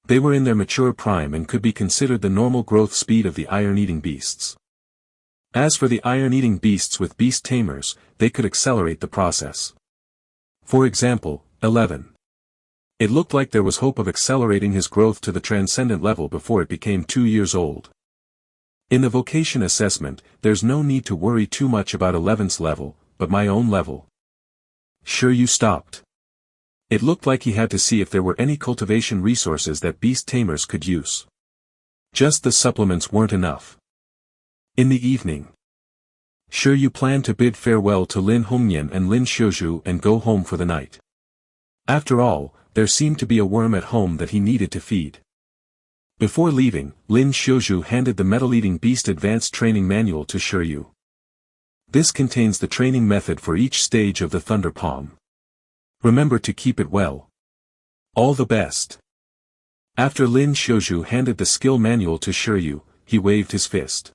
Speaker 1: They were in their mature prime and could be considered the normal growth speed of the iron-eating beasts. As for the iron-eating beasts with Beast Tamers, they could accelerate the process. For example, 11. It looked like there was hope of accelerating his growth to the transcendent level before it became 2 years old. In the vocation assessment, there's no need to worry too much about 11's level, but my own level. Shi Yu stopped. It looked like he had to see if there were any cultivation resources that Beast Tamers could use. Just the supplements weren't enough. In the evening, Shi Yu planned to bid farewell to Lin Hongyan and Lin Xiuzhu and go home for the night. After all, there seemed to be a worm at home that he needed to feed. Before leaving, Lin Xiuzhu handed the metal-eating beast advanced training manual to Shi Yu. This contains the training method for each stage of the Thunder Palm. Remember to keep it well. All the best. After Lin Xiuzhu handed the skill manual to Shi Yu, he waved his fist.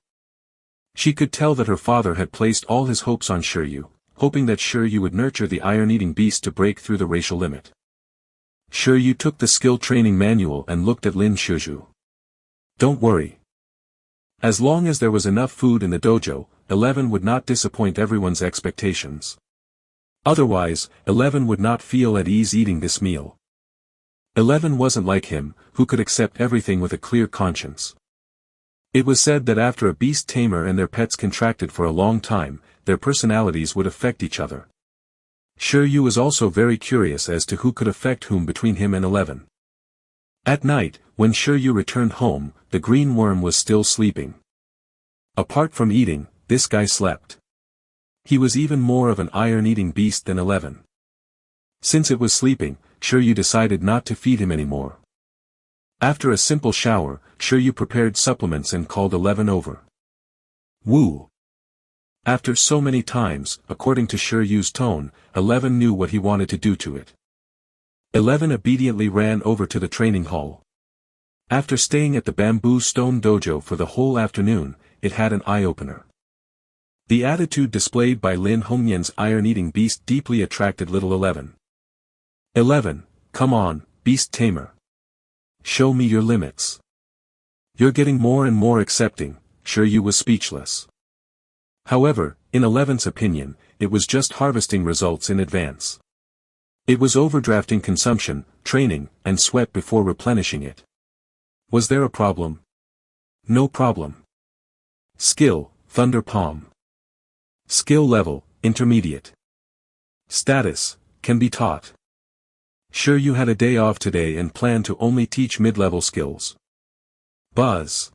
Speaker 1: She could tell that her father had placed all his hopes on Shi Yu, hoping that Shi Yu would nurture the iron-eating beast to break through the racial limit. Shi Yu took the skill training manual and looked at Lin Xiuzhu. Don't worry. As long as there was enough food in the dojo, 11 would not disappoint everyone's expectations. Otherwise, 11 would not feel at ease eating this meal. 11 wasn't like him, who could accept everything with a clear conscience. It was said that after a beast tamer and their pets contracted for a long time, their personalities would affect each other. Shi Yu was also very curious as to who could affect whom between him and 11. At night, when Shi Yu returned home, the green worm was still sleeping. Apart from eating, this guy slept. He was even more of an iron-eating beast than 11. Since it was sleeping, Shi Yu decided not to feed him anymore. After a simple shower, Shi Yu prepared supplements and called 11 over. Woo! After so many times, according to Shi Yu's tone, 11 knew what he wanted to do to it. 11 obediently ran over to the training hall. After staying at the bamboo stone dojo for the whole afternoon, it had an eye-opener. The attitude displayed by Lin Hongyan's iron-eating beast deeply attracted little 11. 11, come on, beast tamer. Show me your limits. You're getting more and more accepting. Shi Yu was speechless. However, in 11's opinion, it was just harvesting results in advance. It was overdrafting consumption, training, and sweat before replenishing it. Was there a problem? No problem. Skill, Thunder Palm. Skill level, intermediate. Status, can be taught. Shi Yu had a day off today and planned to only teach mid-level skills. Buzz.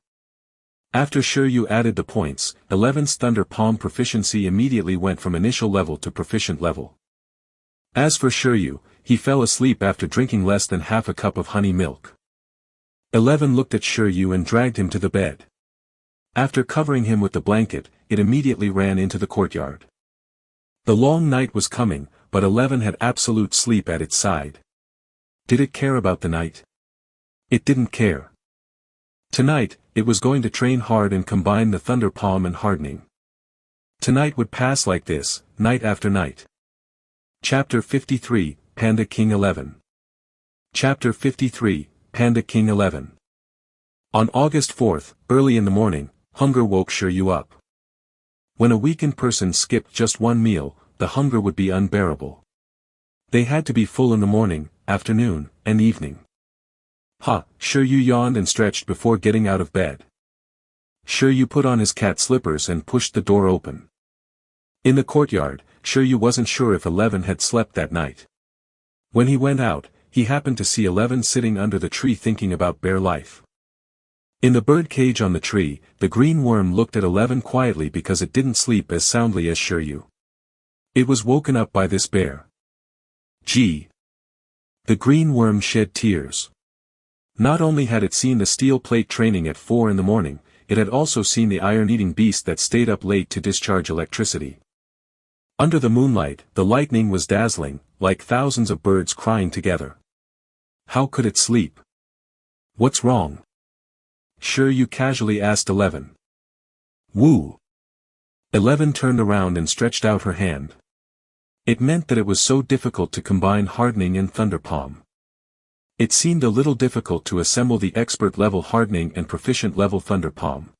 Speaker 1: After Shi Yu added the points, 11's Thunder Palm proficiency immediately went from initial level to proficient level. As for Shi Yu, he fell asleep after drinking less than half a cup of honey milk. 11 looked at Shi Yu and dragged him to the bed. After covering him with the blanket, it immediately ran into the courtyard. The long night was coming, but 11 had absolute sleep at its side. Did it care about the night? It didn't care. Tonight, it was going to train hard and combine the Thunder Palm and hardening. Tonight would pass like this, night after night. Chapter 53, Panda King 11. Chapter 53, Panda King 11. On August 4th, early in the morning, hunger woke Shi Yu up. When a weakened person skipped just one meal, the hunger would be unbearable. They had to be full in the morning, afternoon, and evening. Shi Yu yawned and stretched before getting out of bed. Shi Yu put on his cat slippers and pushed the door open. In the courtyard, Shi Yu wasn't sure if 11 had slept that night. When he went out, he happened to see 11 sitting under the tree thinking about bear life. In the bird cage on the tree, the green worm looked at 11 quietly because it didn't sleep as soundly as Shi Yu. It was woken up by this bear. Gee! The green worm shed tears. Not only had it seen the steel plate training at 4 in the morning, it had also seen the iron-eating beast that stayed up late to discharge electricity. Under the moonlight, the lightning was dazzling, like thousands of birds crying together. How could it sleep? What's wrong? Shi Yu casually asked 11. Woo! 11 turned around and stretched out her hand. It meant that it was so difficult to combine hardening and thunder palm. It seemed a little difficult to assemble the expert-level hardening and proficient-level thunder palm.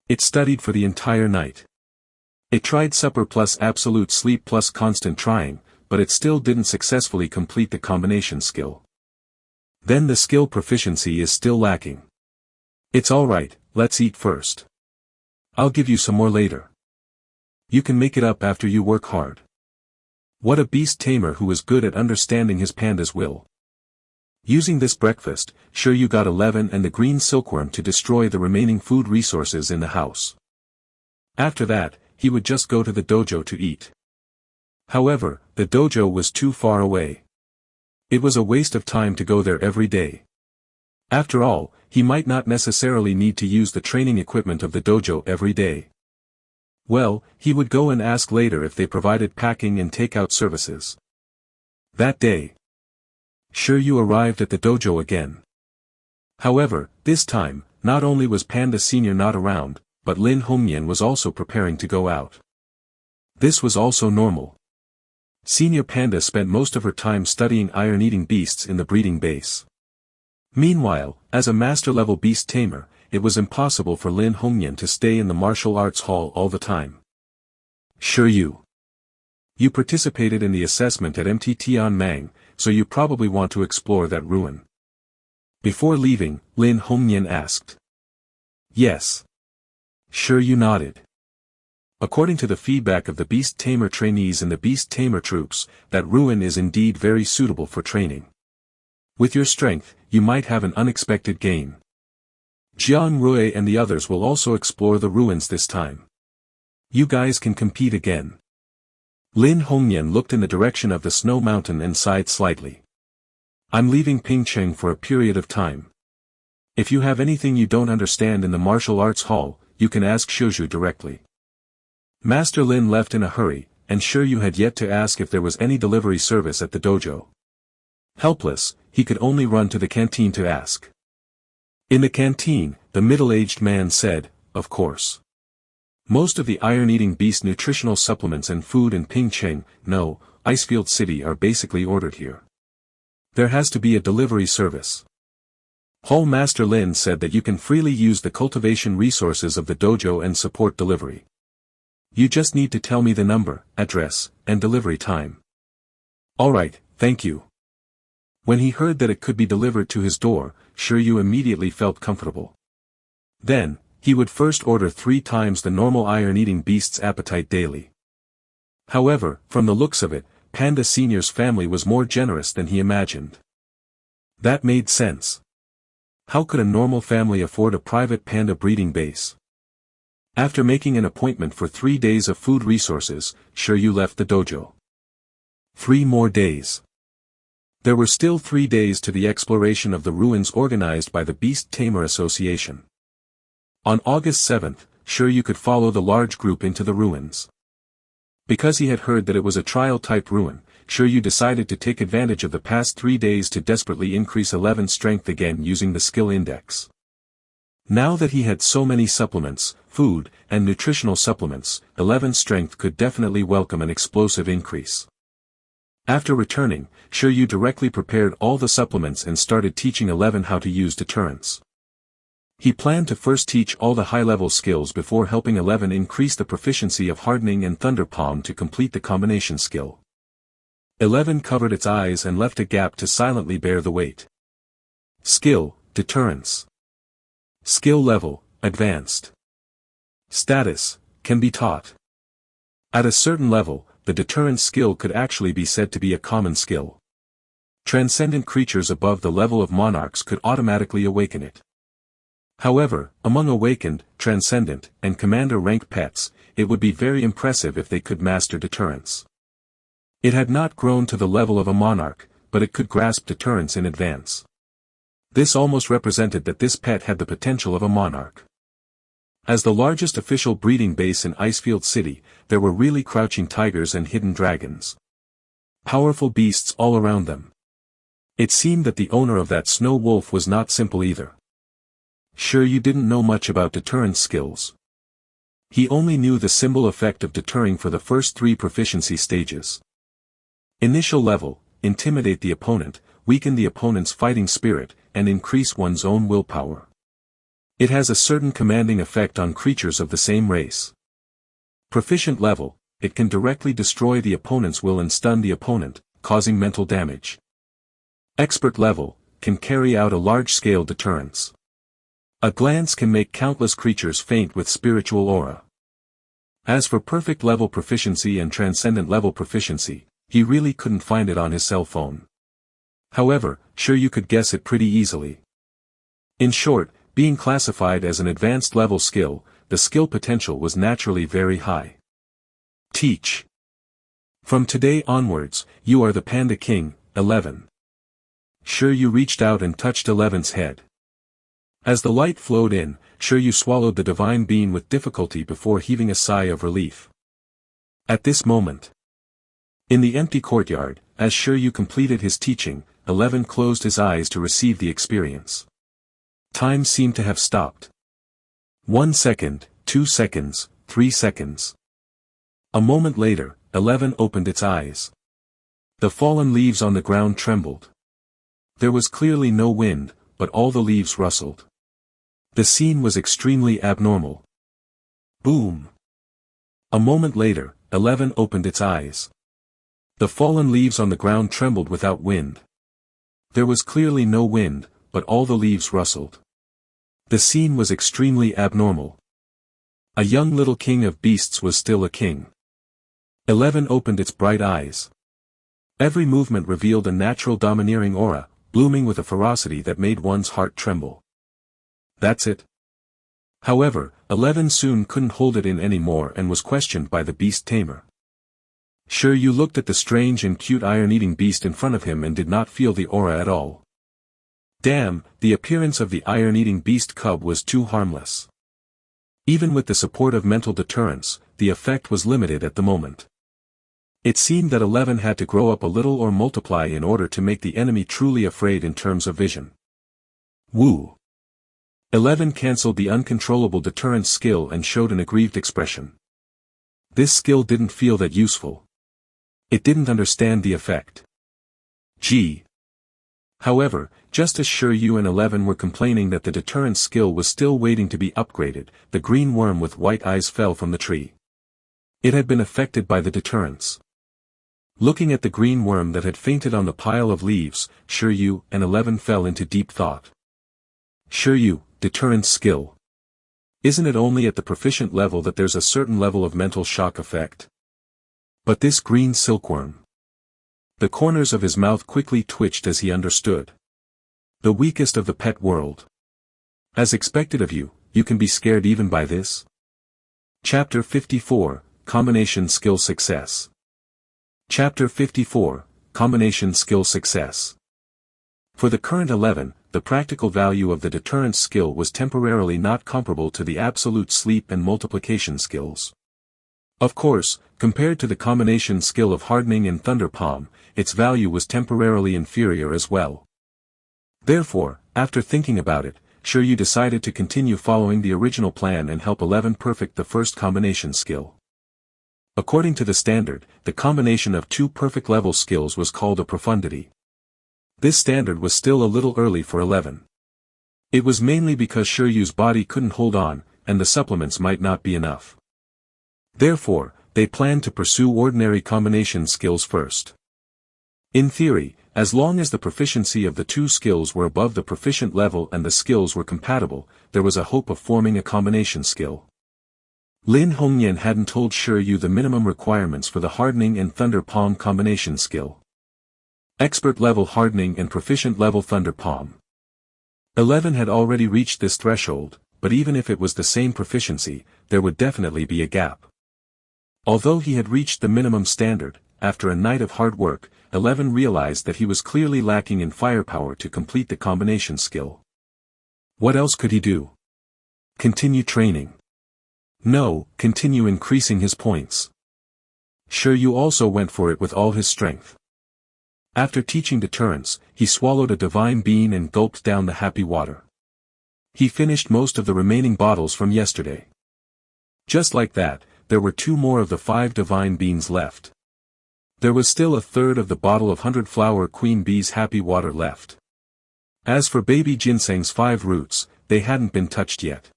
Speaker 1: It studied for the entire night. It tried supper plus absolute sleep plus constant trying, but it still didn't successfully complete the combination skill. Then the skill proficiency is still lacking. It's alright, let's eat first. I'll give you some more later. You can make it up after you work hard. What a beast tamer who is good at understanding his panda's will. Using this breakfast, Shi Yu got 11 and the green silkworm to destroy the remaining food resources in the house. After that, he would just go to the dojo to eat. However, the dojo was too far away. It was a waste of time to go there every day. After all, he might not necessarily need to use the training equipment of the dojo every day. Well, he would go and ask later if they provided packing and takeout services. That day, Shi Yu arrived at the dojo again. However, this time, not only was Panda Senior not around, but Lin Hongyan was also preparing to go out. This was also normal. Senior Panda spent most of her time studying iron-eating beasts in the breeding base. Meanwhile, as a master-level beast tamer, it was impossible for Lin Hongyan to stay in the martial arts hall all the time. Shi Yu. You participated in the assessment at MT Tianming, so you probably want to explore that ruin. Before leaving, Lin Hongyan asked. Yes. Shi Yu nodded. According to the feedback of the Beast Tamer trainees in the Beast Tamer troops, that ruin is indeed very suitable for training. With your strength, you might have an unexpected gain. Jiang Rui and the others will also explore the ruins this time. You guys can compete again. Lin Hongyan looked in the direction of the snow mountain and sighed slightly. I'm leaving Pingcheng for a period of time. If you have anything you don't understand in the martial arts hall, you can ask Shouju directly. Master Lin left in a hurry, and Shi Yu had yet to ask if there was any delivery service at the dojo. Helpless, he could only run to the canteen to ask. In the canteen, the middle-aged man said, of course. Most of the iron-eating beast nutritional supplements and food in Pingcheng, no, Icefield City are basically ordered here. There has to be a delivery service. Hall Master Lin said that you can freely use the cultivation resources of the dojo and support delivery. You just need to tell me the number, address, and delivery time. Alright, thank you. When he heard that it could be delivered to his door, Shi Yu immediately felt comfortable. Then, he would first order 3 times the normal iron-eating beast's appetite daily. However, from the looks of it, Panda Senior's family was more generous than he imagined. That made sense. How could a normal family afford a private panda breeding base? After making an appointment for 3 days of food resources, Shi Yu left the dojo. 3 more days. There were still 3 days to the exploration of the ruins organized by the Beast Tamer Association. On August 7th, Shi Yu could follow the large group into the ruins. Because he had heard that it was a trial-type ruin, Shi Yu decided to take advantage of the past 3 days to desperately increase 11 strength again using the skill index. Now that he had so many supplements, food, and nutritional supplements, 11 strength could definitely welcome an explosive increase. After returning, Shi Yu directly prepared all the supplements and started teaching 11 how to use deterrence. He planned to first teach all the high-level skills before helping 11 increase the proficiency of hardening and thunder palm to complete the combination skill. 11 covered its eyes and left a gap to silently bear the weight. Skill, deterrence. Skill level, advanced. Status, can be taught. At a certain level, the deterrence skill could actually be said to be a common skill. Transcendent creatures above the level of monarchs could automatically awaken it. However, among awakened, transcendent, and commander-ranked pets, it would be very impressive if they could master deterrence. It had not grown to the level of a monarch, but it could grasp deterrence in advance. This almost represented that this pet had the potential of a monarch. As the largest official breeding base in Icefield City, there were really crouching tigers and hidden dragons. Powerful beasts all around them. It seemed that the owner of that snow wolf was not simple either. Sure, you didn't know much about deterrence skills. He only knew the symbol effect of deterring for the first 3 proficiency stages. Initial level, intimidate the opponent, weaken the opponent's fighting spirit, and increase one's own willpower. It has a certain commanding effect on creatures of the same race. Proficient level, it can directly destroy the opponent's will and stun the opponent, causing mental damage. Expert level, can carry out a large-scale deterrence. A glance can make countless creatures faint with spiritual aura. As for perfect level proficiency and transcendent level proficiency, he really couldn't find it on his cell phone. However, sure, you could guess it pretty easily. In short, being classified as an advanced level skill, the skill potential was naturally very high. Teach. From today onwards, you are the Panda King, 11. Sure, you reached out and touched 11's head. As the light flowed in, sure, you swallowed the divine bean with difficulty before heaving a sigh of relief. At this moment, in the empty courtyard, as Sure Yu completed his teaching, 11 closed his eyes to receive the experience. Time seemed to have stopped. 1 second, 2 seconds, 3 seconds. A moment later, 11 opened its eyes. The fallen leaves on the ground trembled. There was clearly no wind, but all the leaves rustled. The scene was extremely abnormal. Boom! A moment later, 11 opened its eyes. The fallen leaves on the ground trembled without wind. There was clearly no wind, but all the leaves rustled. The scene was extremely abnormal. A young little king of beasts was still a king. 11 opened its bright eyes. Every movement revealed a natural domineering aura, blooming with a ferocity that made one's heart tremble. That's it. However, 11 soon couldn't hold it in anymore and was questioned by the Beast Tamer. Sure Yu looked at the strange and cute iron-eating beast in front of him and did not feel the aura at all. Damn, the appearance of the iron-eating beast cub was too harmless. Even with the support of mental deterrence, the effect was limited at the moment. It seemed that 11 had to grow up a little or multiply in order to make the enemy truly afraid in terms of vision. Woo! 11 cancelled the uncontrollable deterrence skill and showed an aggrieved expression. This skill didn't feel that useful. It didn't understand the effect. Gee. However, just as Sure Yu and 11 were complaining that the deterrence skill was still waiting to be upgraded, the green worm with white eyes fell from the tree. It had been affected by the deterrence. Looking at the green worm that had fainted on the pile of leaves, Sure Yu and 11 fell into deep thought. Sure Yu, deterrence skill. Isn't it only at the proficient level that there's a certain level of mental shock effect? But this green silkworm. The corners of his mouth quickly twitched as he understood. The weakest of the pet world. As expected of you, you can be scared even by this? Chapter 54, Combination Skill Success. Chapter 54, Combination Skill Success. For the current 11, the practical value of the deterrence skill was temporarily not comparable to the absolute sleep and multiplication skills. Of course, compared to the combination skill of hardening and thunder palm, its value was temporarily inferior as well. Therefore, after thinking about it, Sure Yu decided to continue following the original plan and help 11 perfect the first combination skill. According to the standard, the combination of 2 perfect level skills was called a profundity. This standard was still a little early for 11. It was mainly because Sure Yu's body couldn't hold on, and the supplements might not be enough. Therefore, they planned to pursue ordinary combination skills first. In theory, as long as the proficiency of the 2 skills were above the proficient level and the skills were compatible, there was a hope of forming a combination skill. Lin Hongyan hadn't told Sure Yu the minimum requirements for the hardening and thunder palm combination skill. Expert level hardening and proficient level thunder palm. 11 had already reached this threshold, but even if it was the same proficiency, there would definitely be a gap. Although he had reached the minimum standard, after a night of hard work, 11 realized that he was clearly lacking in firepower to complete the combination skill. What else could he do? Continue training. No, continue increasing his points. Shi Yu also went for it with all his strength. After teaching deterrence, he swallowed a divine bean and gulped down the happy water. He finished most of the remaining bottles from yesterday. Just like that, there were 2 more of the 5 divine beans left. There was still a third of the bottle of 100-flower queen bee's happy water left. As for baby ginseng's 5 roots, they hadn't been touched yet.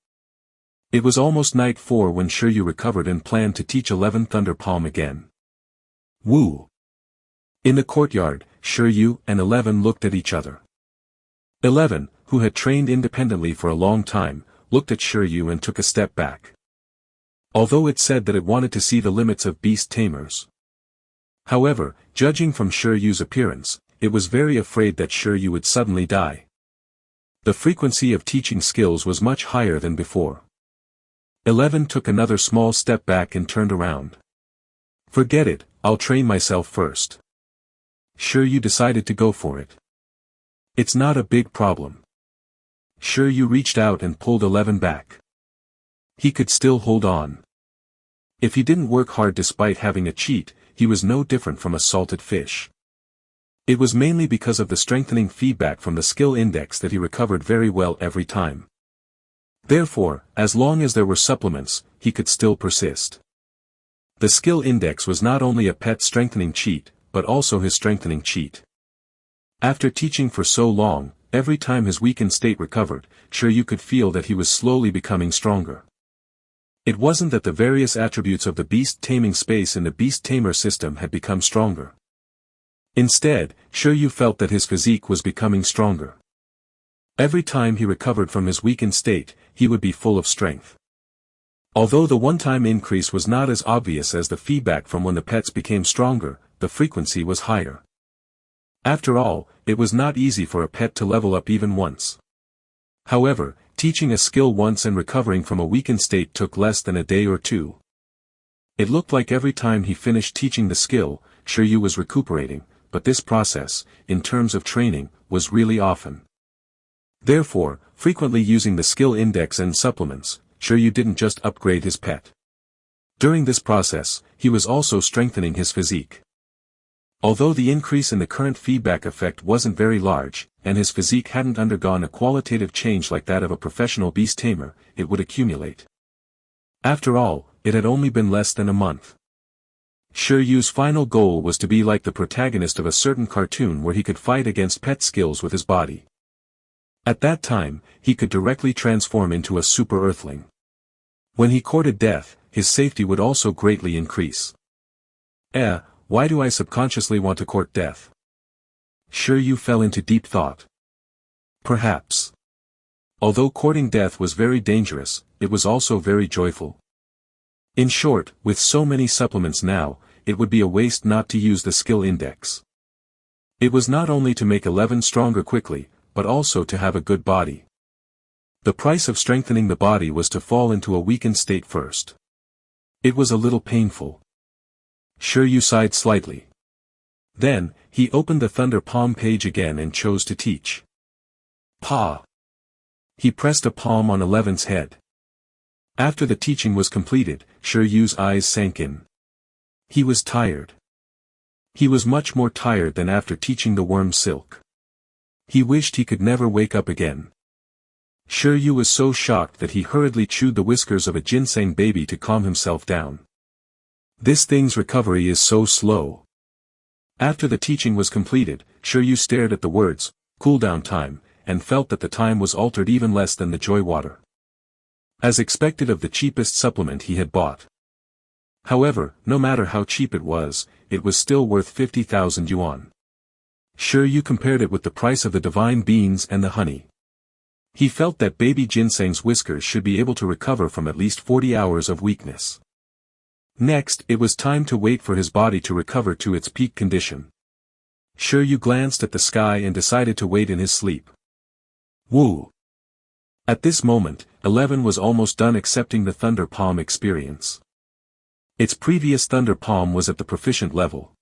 Speaker 1: It was almost night 4 when Shi Yu recovered and planned to teach 11 Thunder Palm again. Woo! In the courtyard, Shi Yu and 11 looked at each other. 11, who had trained independently for a long time, looked at Shi Yu and took a step back. Although it said that it wanted to see the limits of Beast Tamers. However, judging from Shi Yu's appearance, it was very afraid that Shi Yu would suddenly die. The frequency of teaching skills was much higher than before. 11 took another small step back and turned around. Forget it, I'll train myself first. Shi Yu decided to go for it. It's not a big problem. Shi Yu reached out and pulled 11 back. He could still hold on. If he didn't work hard despite having a cheat, he was no different from a salted fish. It was mainly because of the strengthening feedback from the skill index that he recovered very well every time. Therefore, as long as there were supplements, he could still persist. The skill index was not only a pet strengthening cheat, but also his strengthening cheat. After teaching for so long, every time his weakened state recovered, Shi Yu could feel that he was slowly becoming stronger. It wasn't that the various attributes of the beast taming space in the Beast Tamer system had become stronger. Instead, Shi Yu felt that his physique was becoming stronger. Every time he recovered from his weakened state, he would be full of strength. Although the one-time increase was not as obvious as the feedback from when the pets became stronger, the frequency was higher. After all, it was not easy for a pet to level up even once. However, teaching a skill once and recovering from a weakened state took less than a day or 2. It looked like every time he finished teaching the skill, Shi Yu was recuperating, but this process, in terms of training, was really often. Therefore, frequently using the skill index and supplements, Shi Yu didn't just upgrade his pet. During this process, he was also strengthening his physique. Although the increase in the current feedback effect wasn't very large, and his physique hadn't undergone a qualitative change like that of a professional beast tamer, it would accumulate. After all, it had only been less than a month. Shi Yu's final goal was to be like the protagonist of a certain cartoon where he could fight against pet skills with his body. At that time, he could directly transform into a super earthling. When he courted death, his safety would also greatly increase. Why do I subconsciously want to court death? Shi Yu fell into deep thought. Perhaps. Although courting death was very dangerous, it was also very joyful. In short, with so many supplements now, it would be a waste not to use the skill index. It was not only to make 11 stronger quickly, but also to have a good body. The price of strengthening the body was to fall into a weakened state first. It was a little painful. Shi Yu sighed slightly. Then, he opened the Thunder Palm page again and chose to teach. Pa! He pressed a palm on 11's head. After the teaching was completed, Shi Yu's eyes sank in. He was tired. He was much more tired than after teaching the worm silk. He wished he could never wake up again. Shi Yu was so shocked that he hurriedly chewed the whiskers of a ginseng baby to calm himself down. This thing's recovery is so slow. After the teaching was completed, Shi Yu stared at the words, cooldown time, and felt that the time was altered even less than the joy water. As expected of the cheapest supplement he had bought. However, no matter how cheap it was still worth 50,000 yuan. Shi Yu compared it with the price of the divine beans and the honey. He felt that baby ginseng's whiskers should be able to recover from at least 40 hours of weakness. Next, it was time to wait for his body to recover to its peak condition. Shi Yu glanced at the sky and decided to wait in his sleep. Woo! At this moment, 11 was almost done accepting the Thunder Palm experience. Its previous Thunder Palm was at the proficient level.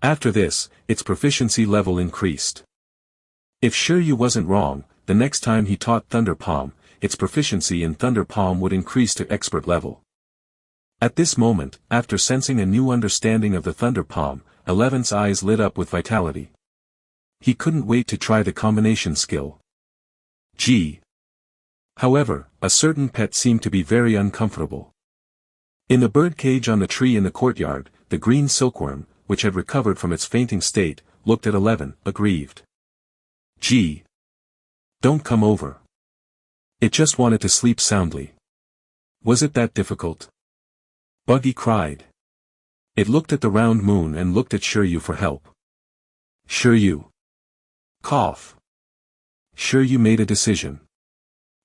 Speaker 1: After this, its proficiency level increased. If Shi Yu wasn't wrong, the next time he taught Thunder Palm, its proficiency in Thunder Palm would increase to expert level. At this moment, after sensing a new understanding of the Thunder Palm, 11's eyes lit up with vitality. He couldn't wait to try the combination skill. Gee. However, a certain pet seemed to be very uncomfortable. In the birdcage on the tree in the courtyard, the green silkworm, which had recovered from its fainting state, looked at 11, aggrieved. Gee. Don't come over. It just wanted to sleep soundly. Was it that difficult? Buggy cried. It looked at the round moon and looked at Shi Yu for help. Shi Yu. Cough. Shi Yu made a decision.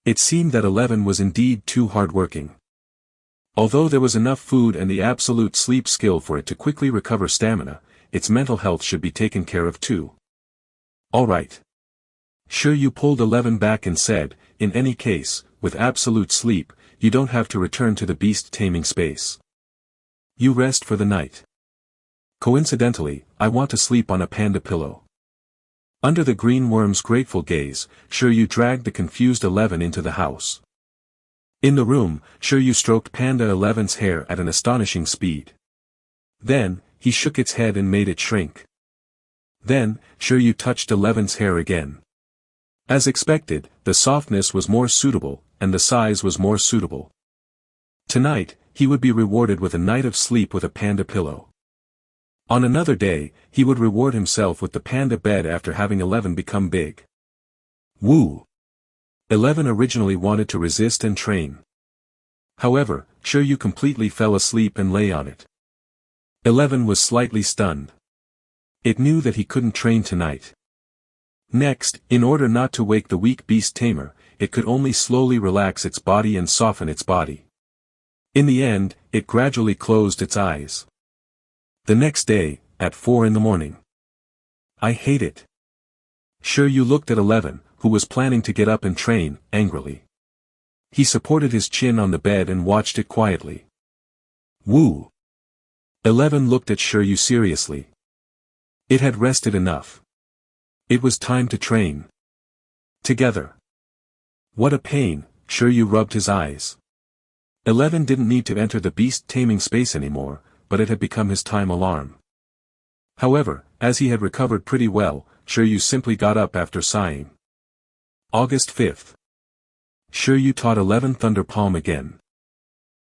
Speaker 1: It seemed that 11 was indeed too hard-working. Although there was enough food and the absolute sleep skill for it to quickly recover stamina, its mental health should be taken care of too. All right. Shi Yu pulled 11 back and said, in any case, with absolute sleep, you don't have to return to the beast taming space. You rest for the night. Coincidentally, I want to sleep on a panda pillow. Under the green worm's grateful gaze, Shi Yu dragged the confused 11 into the house. In the room, Shi Yu stroked Panda 11's hair at an astonishing speed. Then, he shook its head and made it shrink. Then, Shi Yu touched 11's hair again. As expected, the softness was more suitable, and the size was more suitable. Tonight, he would be rewarded with a night of sleep with a panda pillow. On another day, he would reward himself with the panda bed after having 11 become big. Woo! 11 originally wanted to resist and train. However, Shi Yu completely fell asleep and lay on it. 11 was slightly stunned. It knew that he couldn't train tonight. Next, in order not to wake the weak beast tamer, it could only slowly relax its body and soften its body. In the end, it gradually closed its eyes. The next day, at 4 in the morning. I hate it. Shi Yu looked at 11, who was planning to get up and train, angrily. He supported his chin on the bed and watched it quietly. Woo! 11 looked at Shi Yu seriously. It had rested enough. It was time to train. Together. What a pain, Shi Yu rubbed his eyes. 11 didn't need to enter the beast taming space anymore, but it had become his time alarm. However, as he had recovered pretty well, Shi Yu simply got up after sighing. August 5th. Shi Yu taught 11 Thunder Palm again.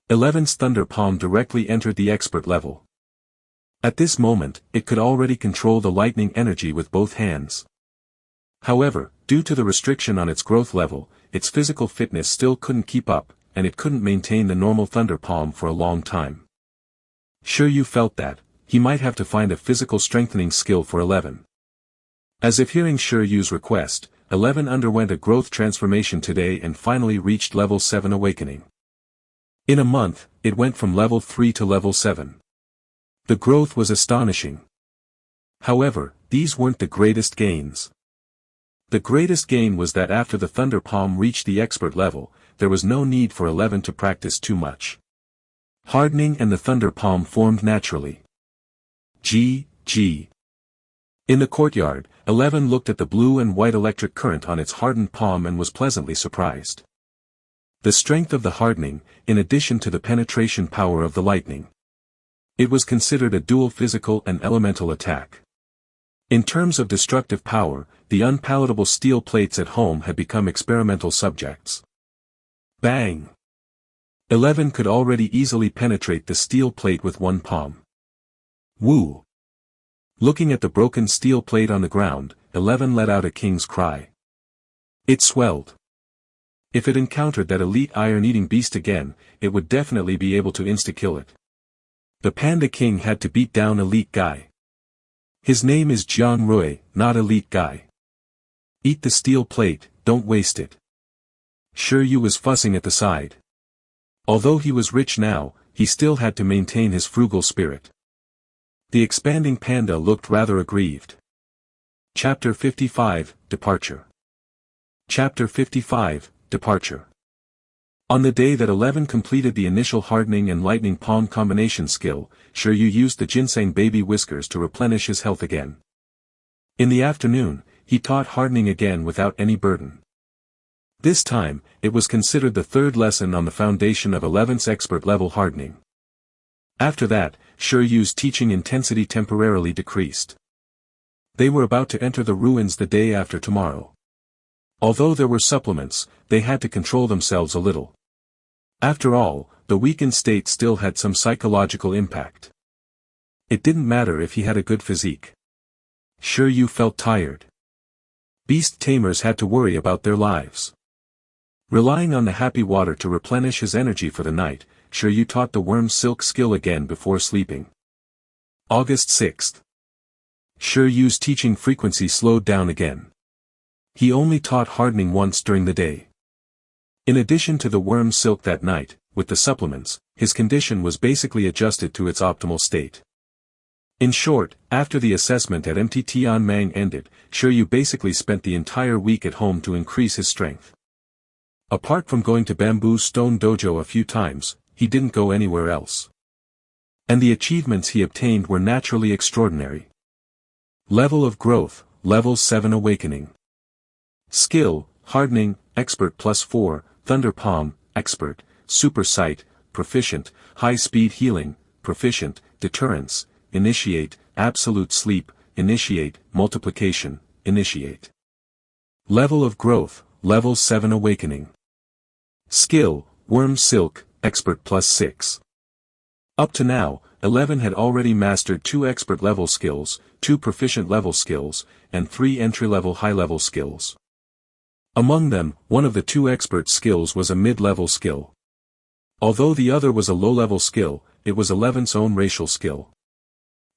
Speaker 1: 11's Thunder Palm directly entered the expert level. At this moment, it could already control the lightning energy with both hands. However, due to the restriction on its growth level, its physical fitness still couldn't keep up, and it couldn't maintain the normal Thunder Palm for a long time. Shi Yu felt that, he might have to find a physical strengthening skill for 11. As if hearing Shi Yu's request, 11 underwent a growth transformation today and finally reached level 7 awakening. In a month, it went from level 3 to level 7. The growth was astonishing. However, these weren't the greatest gains. The greatest gain was that after the Thunder Palm reached the expert level, there was no need for 11 to practice too much. Hardening and the Thunder Palm formed naturally. Gee. In the courtyard, 11 looked at the blue and white electric current on its hardened palm and was pleasantly surprised. The strength of the hardening, in addition to the penetration power of the lightning. It was considered a dual physical and elemental attack. In terms of destructive power, the unpalatable steel plates at home had become experimental subjects. Bang! 11 could already easily penetrate the steel plate with one palm. Woo! Looking at the broken steel plate on the ground, 11 let out a king's cry. It swelled. If it encountered that elite iron-eating beast again, it would definitely be able to insta-kill it. The Panda King had to beat down Elite Guy. His name is Jiang Rui, not Elite Guy. Eat the steel plate, don't waste it. Shi Yu was fussing at the side. Although he was rich now, he still had to maintain his frugal spirit. The expanding panda looked rather aggrieved. Chapter 55, Departure. Chapter 55, Departure. On the day that 11 completed the initial hardening and lightning palm combination skill, Shi Yu used the ginseng baby whiskers to replenish his health again. In the afternoon, he taught hardening again without any burden. This time, it was considered the third lesson on the foundation of 11's expert level hardening. After that, Shi Yu's teaching intensity temporarily decreased. They were about to enter the ruins the day after tomorrow. Although there were supplements, they had to control themselves a little. After all, the weakened state still had some psychological impact. It didn't matter if he had a good physique. Shi Yu felt tired. Beast Tamers had to worry about their lives. Relying on the happy water to replenish his energy for the night, Shi Yu taught the worm silk skill again before sleeping. August 6th. Shi Yu's teaching frequency slowed down again. He only taught hardening once during the day. In addition to the worm silk that night, with the supplements, his condition was basically adjusted to its optimal state. In short, after the assessment at Taming ended, Shi Yu basically spent the entire week at home to increase his strength. Apart from going to Bamboo Stone Dojo a few times, he didn't go anywhere else. And the achievements he obtained were naturally extraordinary. Level of growth, Level 7 Awakening. Skill, Hardening, Expert +4, Thunder Palm, Expert, Super Sight, Proficient, High Speed Healing, Proficient, Deterrence, Initiate, Absolute Sleep, Initiate, Multiplication, Initiate. Level of growth, Level 7 Awakening. Skill, Worm Silk, Expert +6. Up to now, 11 had already mastered 2 expert level skills, 2 proficient level skills, and 3 entry-level high-level skills. Among them, one of the 2 expert skills was a mid-level skill. Although the other was a low-level skill, it was 11's own racial skill.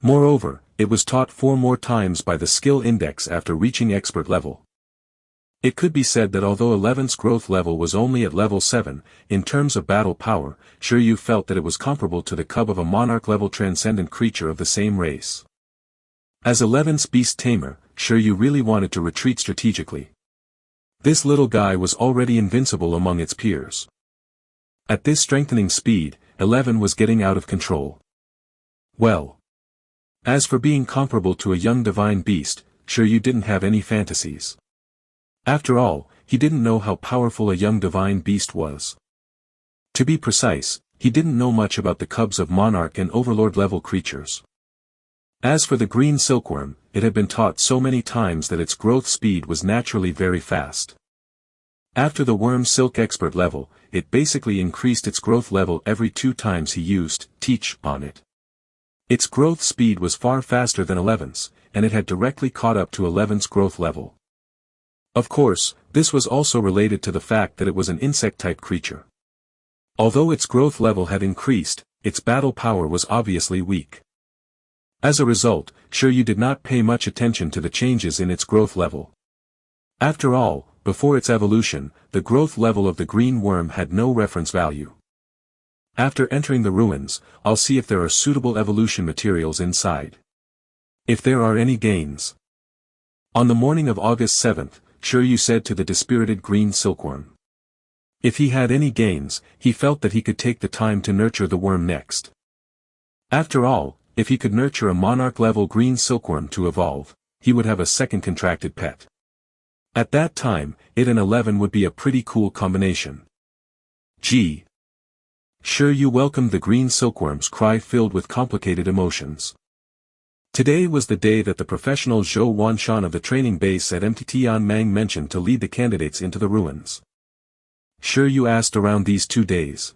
Speaker 1: Moreover, it was taught 4 more times by the skill index after reaching expert level. It could be said that although 11's growth level was only at level 7, in terms of battle power, Shi Yu felt that it was comparable to the cub of a monarch-level transcendent creature of the same race. As 11's Beast Tamer, Shi Yu really wanted to retreat strategically. This little guy was already invincible among its peers. At this strengthening speed, 11 was getting out of control. Well. As for being comparable to a young divine beast, Shi Yu didn't have any fantasies. After all, he didn't know how powerful a young divine beast was. To be precise, he didn't know much about the cubs of monarch and overlord-level creatures. As for the green silkworm, it had been taught so many times that its growth speed was naturally very fast. After the worm silk expert level, it basically increased its growth level every 2 times he used teach on it. Its growth speed was far faster than 11's, and it had directly caught up to 11's growth level. Of course, this was also related to the fact that it was an insect-type creature. Although its growth level had increased, its battle power was obviously weak. As a result, Shi Yu did not pay much attention to the changes in its growth level. After all, before its evolution, the growth level of the green worm had no reference value. After entering the ruins, I'll see if there are suitable evolution materials inside. If there are any gains. On the morning of August 7th, Shi Yu said to the dispirited green silkworm. If he had any gains, he felt that he could take the time to nurture the worm next. After all, if he could nurture a monarch-level green silkworm to evolve, he would have a second contracted pet. At that time, it and 11 would be a pretty cool combination. Gee. Shi Yu welcomed the green silkworm's cry filled with complicated emotions. Today was the day that the professional Zhou Wanshan of the training base at Taming mentioned to lead the candidates into the ruins. Shi Yu asked around these 2 days.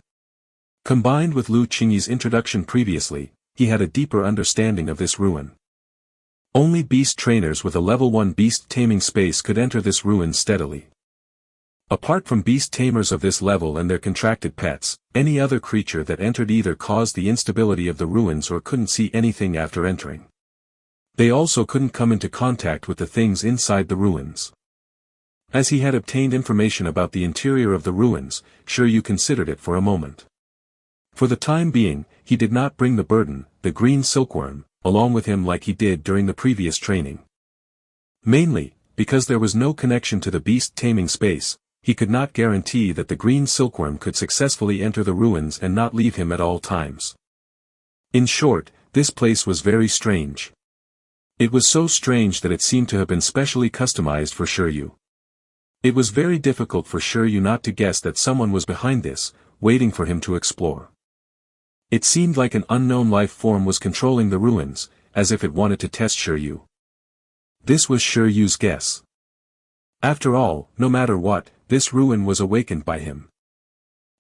Speaker 1: Combined with Lu Qingyi's introduction previously, he had a deeper understanding of this ruin. Only beast trainers with a level 1 beast taming space could enter this ruin steadily. Apart from beast tamers of this level and their contracted pets, any other creature that entered either caused the instability of the ruins or couldn't see anything after entering. They also couldn't come into contact with the things inside the ruins. As he had obtained information about the interior of the ruins, Shi Yu considered it for a moment. For the time being, he did not bring the burden, the green silkworm, along with him like he did during the previous training. Mainly, because there was no connection to the beast taming space, He could not guarantee that the green silkworm could successfully enter the ruins and not leave him at all times. In short, this place was very strange. It was so strange that it seemed to have been specially customized for Shi Yu. It was very difficult for Shi Yu not to guess that someone was behind this, waiting for him to explore. It seemed like an unknown life form was controlling the ruins, as if it wanted to test Shi Yu. This was Shi Yu's guess. After all, no matter what, this ruin was awakened by him.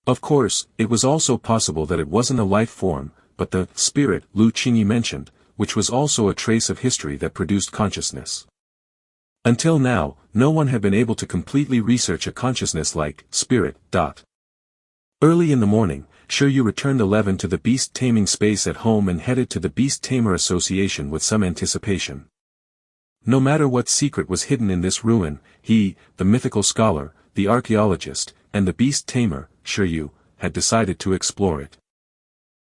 Speaker 1: Of course, it was also possible that it wasn't a life form, but the spirit Lu Qingyi mentioned, which was also a trace of history that produced consciousness. Until now, no one had been able to completely research a consciousness like spirit. Early in the morning, Shi Yu returned 11 to the beast taming space at home and headed to the Beast Tamer Association with some anticipation. No matter what secret was hidden in this ruin, he, the mythical scholar, the archaeologist, and the beast tamer, Shi Yu, had decided to explore it.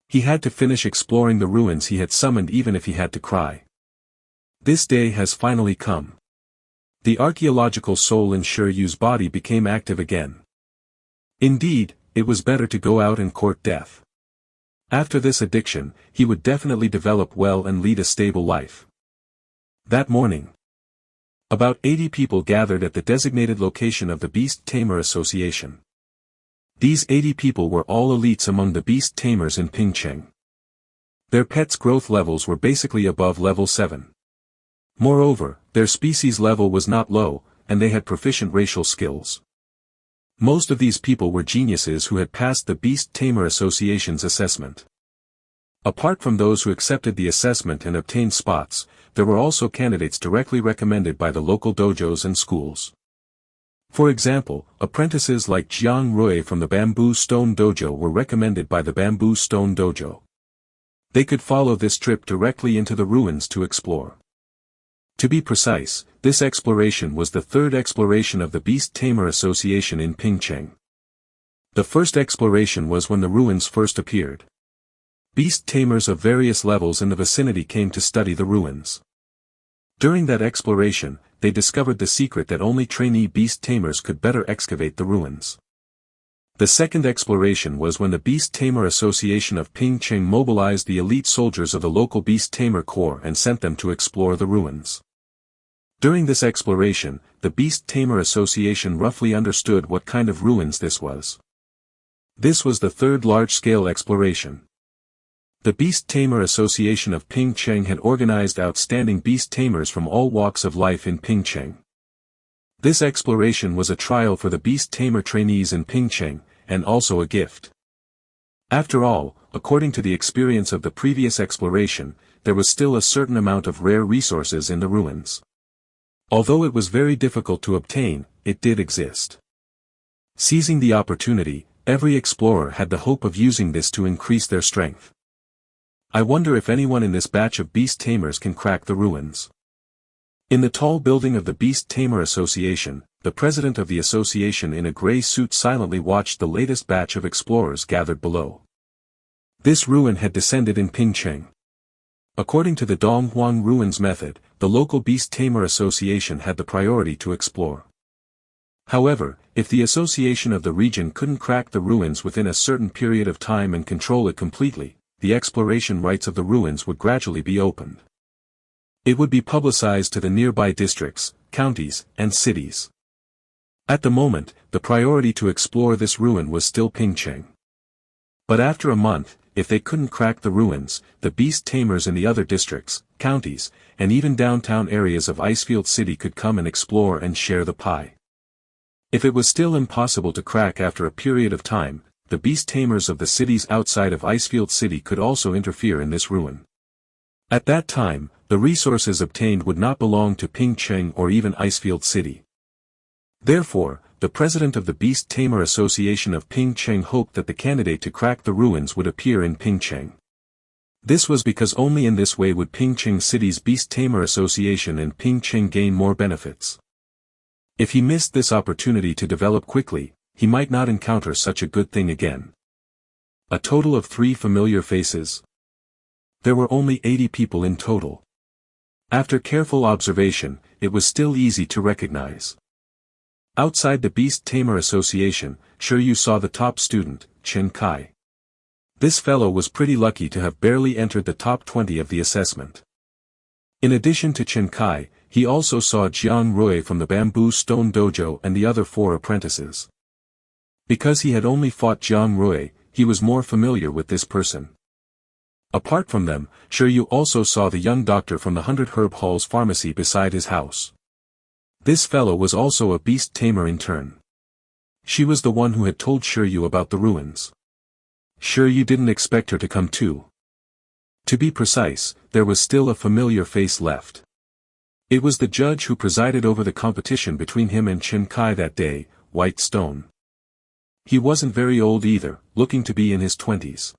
Speaker 1: He had to finish exploring the ruins he had summoned even if he had to cry. This day has finally come. The archaeological soul in Shi Yu's body became active again. Indeed, it was better to go out and court death. After this addiction, he would definitely develop well and lead a stable life. That morning, about 80 people gathered at the designated location of the Beast Tamer Association. These 80 people were all elites among the beast tamers in Pingcheng. Their pets' growth levels were basically above level 7. Moreover, their species level was not low, and they had proficient racial skills. Most of these people were geniuses who had passed the Beast Tamer Association's assessment. Apart from those who accepted the assessment and obtained spots, there were also candidates directly recommended by the local dojos and schools. For example, apprentices like Jiang Rui from the Bamboo Stone Dojo were recommended by the Bamboo Stone Dojo. They could follow this trip directly into the ruins to explore. To be precise, this exploration was the third exploration of the Beast Tamer Association in Pingcheng. The first exploration was when the ruins first appeared. Beast tamers of various levels in the vicinity came to study the ruins. During that exploration, they discovered the secret that only trainee beast tamers could better excavate the ruins. The second exploration was when the Beast Tamer Association of Pingcheng mobilized the elite soldiers of the local Beast Tamer Corps and sent them to explore the ruins. During this exploration, the Beast Tamer Association roughly understood what kind of ruins this was. This was the third large-scale exploration. The Beast Tamer Association of Pingcheng had organized outstanding beast tamers from all walks of life in Pingcheng. This exploration was a trial for the beast tamer trainees in Pingcheng, and also a gift. After all, according to the experience of the previous exploration, there was still a certain amount of rare resources in the ruins. Although it was very difficult to obtain, it did exist. Seizing the opportunity, every explorer had the hope of using this to increase their strength. I wonder if anyone in this batch of beast tamers can crack the ruins. In the tall building of the Beast Tamer Association, the president of the association in a gray suit silently watched the latest batch of explorers gathered below. This ruin had descended in Pingcheng. According to the Donghuang Ruins method, the local Beast Tamer Association had the priority to explore. However, if the association of the region couldn't crack the ruins within a certain period of time and control it completely, the exploration rights of the ruins would gradually be opened. It would be publicized to the nearby districts, counties, and cities. At the moment, the priority to explore this ruin was still Pingcheng. But after a month, if they couldn't crack the ruins, the beast tamers in the other districts, counties, and even downtown areas of Icefield City could come and explore and share the pie. If it was still impossible to crack after a period of time, the beast tamers of the cities outside of Icefield City could also interfere in this ruin. At that time, the resources obtained would not belong to Pingcheng or even Icefield City. Therefore, the president of the Beast Tamer Association of Pingcheng hoped that the candidate to crack the ruins would appear in Pingcheng. This was because only in this way would Pingcheng City's Beast Tamer Association and Pingcheng gain more benefits. If he missed this opportunity to develop quickly, he might not encounter such a good thing again. A total of 3 familiar faces. There were only 80 people in total. After careful observation, it was still easy to recognize. Outside the Beast Tamer Association, Shi Yu saw the top student, Chen Kai. This fellow was pretty lucky to have barely entered the top 20 of the assessment. In addition to Chen Kai, he also saw Jiang Rui from the Bamboo Stone Dojo and the other 4 apprentices. Because he had only fought Jiang Rui, he was more familiar with this person. Apart from them, Shi Yu also saw the young doctor from the 100 Herb Hall's pharmacy beside his house. This fellow was also a beast tamer in turn. She was the one who had told Shi Yu about the ruins. Shi Yu didn't expect her to come too. To be precise, there was still a familiar face left. It was the judge who presided over the competition between him and Chen Kai that day, White Stone. He wasn't very old either, looking to be in his 20s.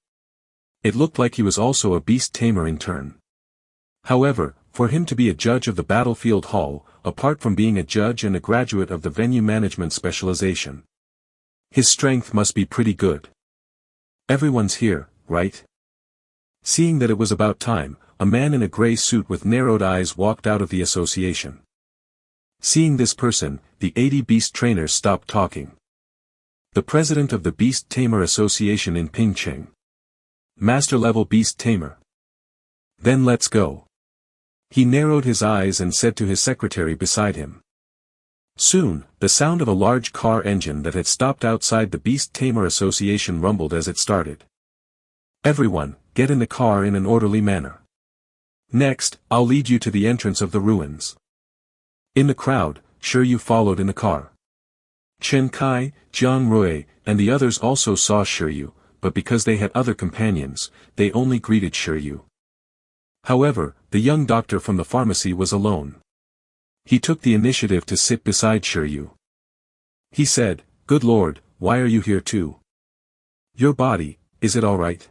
Speaker 1: It looked like he was also a beast tamer in turn. However, for him to be a judge of the battlefield hall, apart from being a judge and a graduate of the venue management specialization, his strength must be pretty good. Everyone's here, right? Seeing that it was about time, a man in a gray suit with narrowed eyes walked out of the association. Seeing this person, the 80 beast trainers stopped talking. The president of the Beast Tamer Association in Pingcheng. Master-level Beast Tamer. Then let's go. He narrowed his eyes and said to his secretary beside him. Soon, the sound of a large car engine that had stopped outside the Beast Tamer Association rumbled as it started. Everyone, get in the car in an orderly manner. Next, I'll lead you to the entrance of the ruins. In the crowd, Shi Yu followed in the car. Chen Kai, Jiang Rui, and the others also saw Shi Yu, but because they had other companions, they only greeted Shi Yu. However, the young doctor from the pharmacy was alone. He took the initiative to sit beside Shi Yu. He said, "Good Lord, why are you here too? Your body, is it all right?"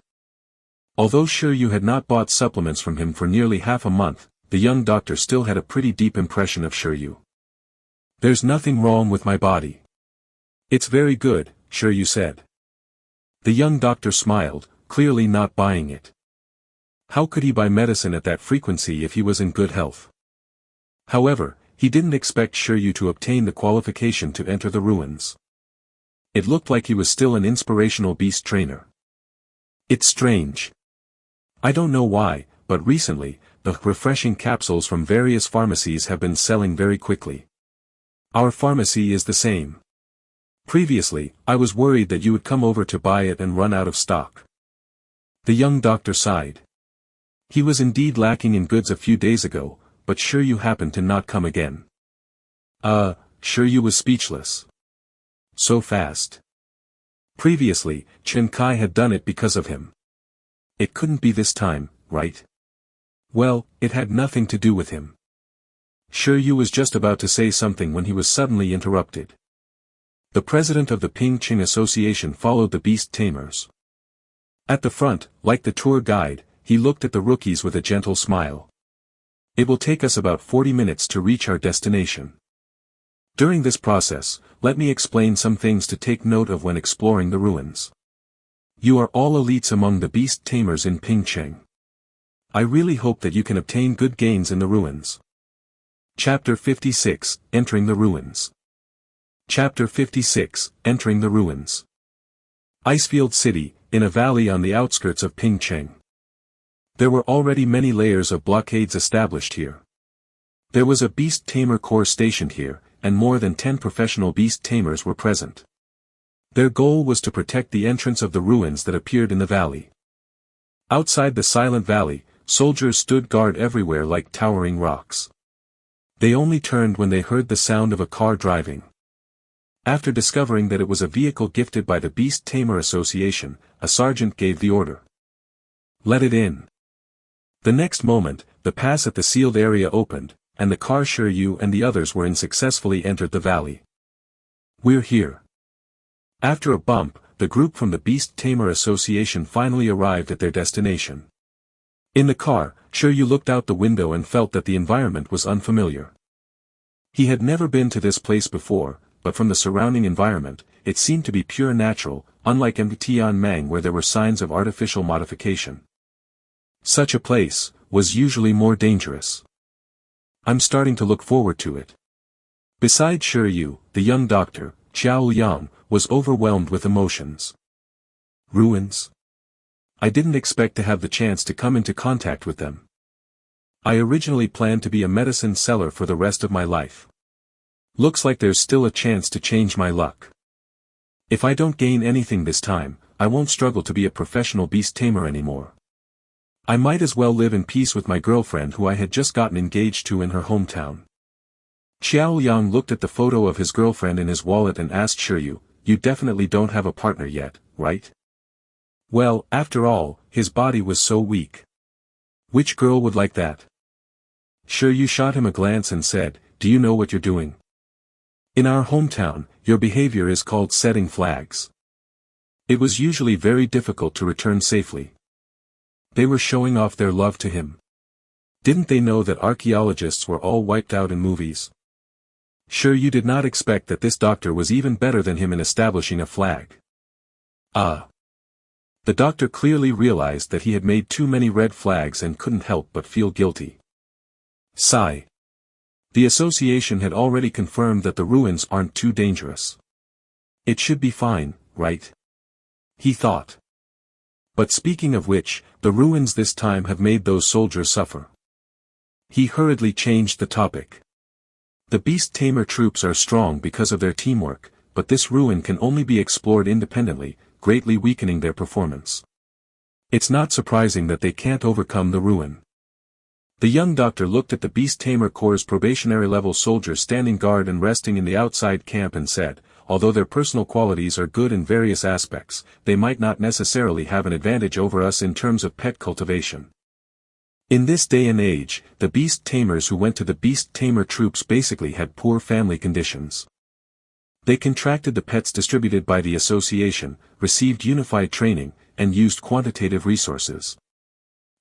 Speaker 1: Although Shi Yu had not bought supplements from him for nearly half a month, the young doctor still had a pretty deep impression of Shi Yu. "There's nothing wrong with my body. It's very good," Shi Yu said. The young doctor smiled, clearly not buying it. How could he buy medicine at that frequency if he was in good health? However, he didn't expect Shi Yu to obtain the qualification to enter the ruins. It looked like he was still an inspirational beast trainer. It's strange. I don't know why, but recently, the refreshing capsules from various pharmacies have been selling very quickly. Our pharmacy is the same. Previously, I was worried that you would come over to buy it and run out of stock. The young doctor sighed. He was indeed lacking in goods a few days ago, but Shi Yu happened to not come again. Shi Yu was speechless. So fast. Previously, Chen Kai had done it because of him. It couldn't be this time, right? Well, it had nothing to do with him. Shi Yu was just about to say something when he was suddenly interrupted. The president of the Pingcheng Association followed the Beast Tamers. At the front, like the tour guide, he looked at the rookies with a gentle smile. It will take us about 40 minutes to reach our destination. During this process, let me explain some things to take note of when exploring the ruins. You are all elites among the Beast Tamers in Pingcheng. I really hope that you can obtain good gains in the ruins. Chapter 56, Entering the Ruins. Chapter 56, Entering the Ruins. Icefield City, in a valley on the outskirts of Pingcheng. There were already many layers of blockades established here. There was a Beast Tamer Corps stationed here, and more than 10 professional Beast Tamers were present. Their goal was to protect the entrance of the ruins that appeared in the valley. Outside the silent valley, soldiers stood guard everywhere like towering rocks. They only turned when they heard the sound of a car driving. After discovering that it was a vehicle gifted by the Beast Tamer Association, a sergeant gave the order. Let it in. The next moment, the pass at the sealed area opened, and the car Shi Yu and the others were in successfully entered the valley. We're here. After a bump, the group from the Beast Tamer Association finally arrived at their destination. In the car, Shi Yu looked out the window and felt that the environment was unfamiliar. He had never been to this place before, but from the surrounding environment, it seemed to be pure natural, unlike Tianming where there were signs of artificial modification. Such a place was usually more dangerous. I'm starting to look forward to it. Beside Shi Yu, the young doctor, Xiao Yang, was overwhelmed with emotions. Ruins? I didn't expect to have the chance to come into contact with them. I originally planned to be a medicine seller for the rest of my life. Looks like there's still a chance to change my luck. If I don't gain anything this time, I won't struggle to be a professional beast tamer anymore. I might as well live in peace with my girlfriend who I had just gotten engaged to in her hometown. Xiao Yang looked at the photo of his girlfriend in his wallet and asked Shi Yu, "You definitely don't have a partner yet, right?" Well, after all, his body was so weak. Which girl would like that? Shi Yu shot him a glance and said, "Do you know what you're doing? In our hometown, your behavior is called setting flags." It was usually very difficult to return safely. They were showing off their love to him. Didn't they know that archaeologists were all wiped out in movies? Shi Yu did not expect that this doctor was even better than him in establishing a flag. The doctor clearly realized that he had made too many red flags and couldn't help but feel guilty. Sigh. The association had already confirmed that the ruins aren't too dangerous. It should be fine, right? He thought. But speaking of which, the ruins this time have made those soldiers suffer. He hurriedly changed the topic. The Beast Tamer troops are strong because of their teamwork, but this ruin can only be explored independently, greatly weakening their performance. It's not surprising that they can't overcome the ruin. The young doctor looked at the Beast Tamer Corps' probationary level soldiers standing guard and resting in the outside camp and said, although their personal qualities are good in various aspects, they might not necessarily have an advantage over us in terms of pet cultivation. In this day and age, the Beast Tamers who went to the Beast Tamer troops basically had poor family conditions. They contracted the pets distributed by the association, received unified training, and used quantitative resources.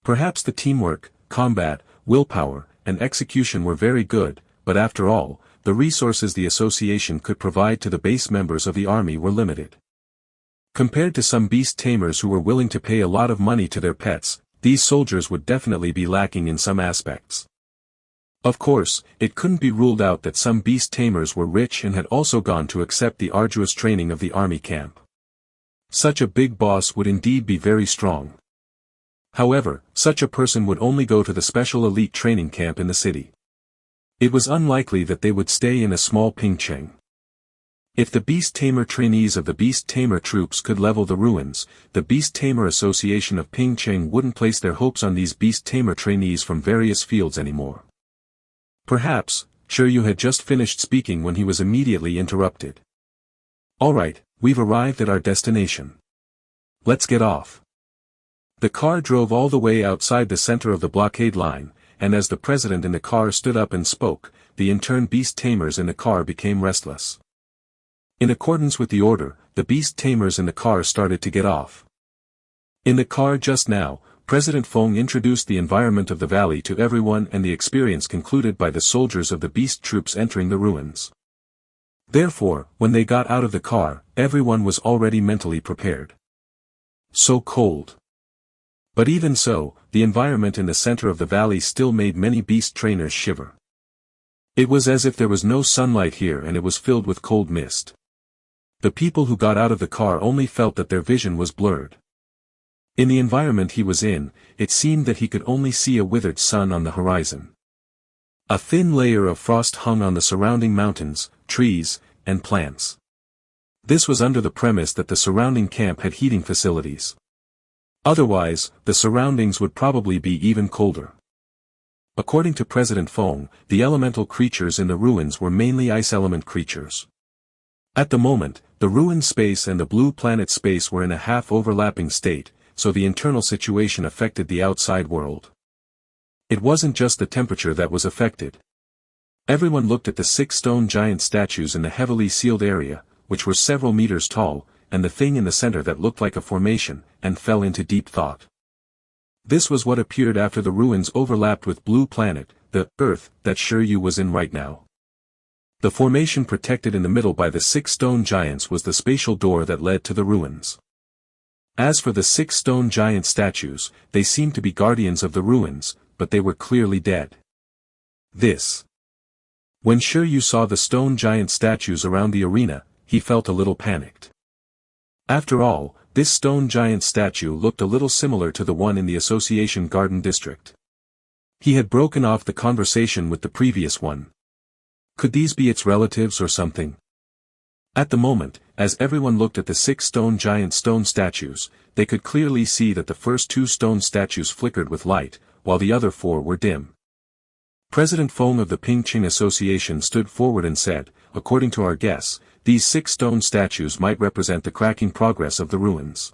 Speaker 1: Perhaps the teamwork, combat, willpower, and execution were very good, but after all, the resources the association could provide to the base members of the army were limited. Compared to some beast tamers who were willing to pay a lot of money to their pets, these soldiers would definitely be lacking in some aspects. Of course, it couldn't be ruled out that some beast tamers were rich and had also gone to accept the arduous training of the army camp. Such a big boss would indeed be very strong. However, such a person would only go to the special elite training camp in the city. It was unlikely that they would stay in a small Pingcheng. If the Beast Tamer trainees of the Beast Tamer troops could level the ruins, the Beast Tamer Association of Pingcheng wouldn't place their hopes on these Beast Tamer trainees from various fields anymore. Perhaps, Shi Yu had just finished speaking when he was immediately interrupted. "Alright, we've arrived at our destination. Let's get off." The car drove all the way outside the center of the blockade line, and as the president in the car stood up and spoke, the intern Beast Tamers in the car became restless. In accordance with the order, the Beast Tamers in the car started to get off. In the car just now, President Feng introduced the environment of the valley to everyone and the experience concluded by the soldiers of the beast troops entering the ruins. Therefore, when they got out of the car, everyone was already mentally prepared. So cold. But even so, the environment in the center of the valley still made many beast trainers shiver. It was as if there was no sunlight here and it was filled with cold mist. The people who got out of the car only felt that their vision was blurred. In the environment he was in, it seemed that he could only see a withered sun on the horizon. A thin layer of frost hung on the surrounding mountains, trees, and plants. This was under the premise that the surrounding camp had heating facilities. Otherwise, the surroundings would probably be even colder. According to President Feng, the elemental creatures in the ruins were mainly ice element creatures. At the moment, the ruined space and the blue planet space were in a half-overlapping state, so the internal situation affected the outside world. It wasn't just the temperature that was affected. Everyone looked at the 6 stone giant statues in the heavily sealed area, which were several meters tall, and the thing in the center that looked like a formation, and fell into deep thought. This was what appeared after the ruins overlapped with Blue Planet, the Earth that Shi Yu was in right now. The formation protected in the middle by the 6 stone giants was the spatial door that led to the ruins. As for the 6 stone giant statues, they seemed to be guardians of the ruins, but they were clearly dead. This When Shi Yu saw the stone giant statues around the arena, he felt a little panicked. After all, this stone giant statue looked a little similar to the one in the Association Garden District. He had broken off the conversation with the previous one. Could these be its relatives or something? At the moment, as everyone looked at the 6 stone statues, they could clearly see that the first 2 stone statues flickered with light, while the other 4 were dim. President Feng of the Pingqing Association stood forward and said, according to our guess, these 6 stone statues might represent the cracking progress of the ruins.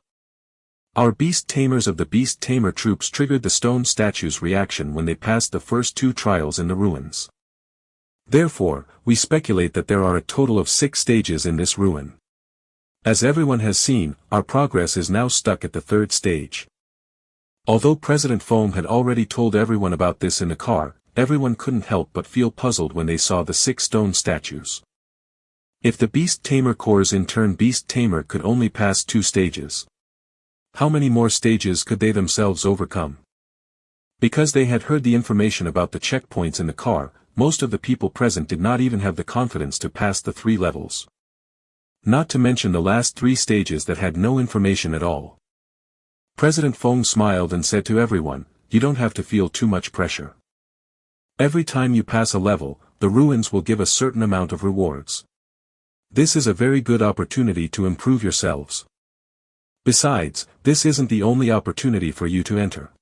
Speaker 1: Our Beast Tamers of the Beast Tamer troops triggered the stone statues' reaction when they passed the first 2 trials in the ruins. Therefore, we speculate that there are a total of 6 stages in this ruin. As everyone has seen, our progress is now stuck at the 3rd stage. Although President Feng had already told everyone about this in the car, everyone couldn't help but feel puzzled when they saw the 6 stone statues. If the Beast Tamer Corps' in turn Beast Tamer could only pass 2 stages, how many more stages could they themselves overcome? Because they had heard the information about the checkpoints in the car, most of the people present did not even have the confidence to pass the 3 levels. Not to mention the last 3 stages that had no information at all. President Feng smiled and said to everyone, "You don't have to feel too much pressure. Every time you pass a level, the ruins will give a certain amount of rewards. This is a very good opportunity to improve yourselves. Besides, this isn't the only opportunity for you to enter.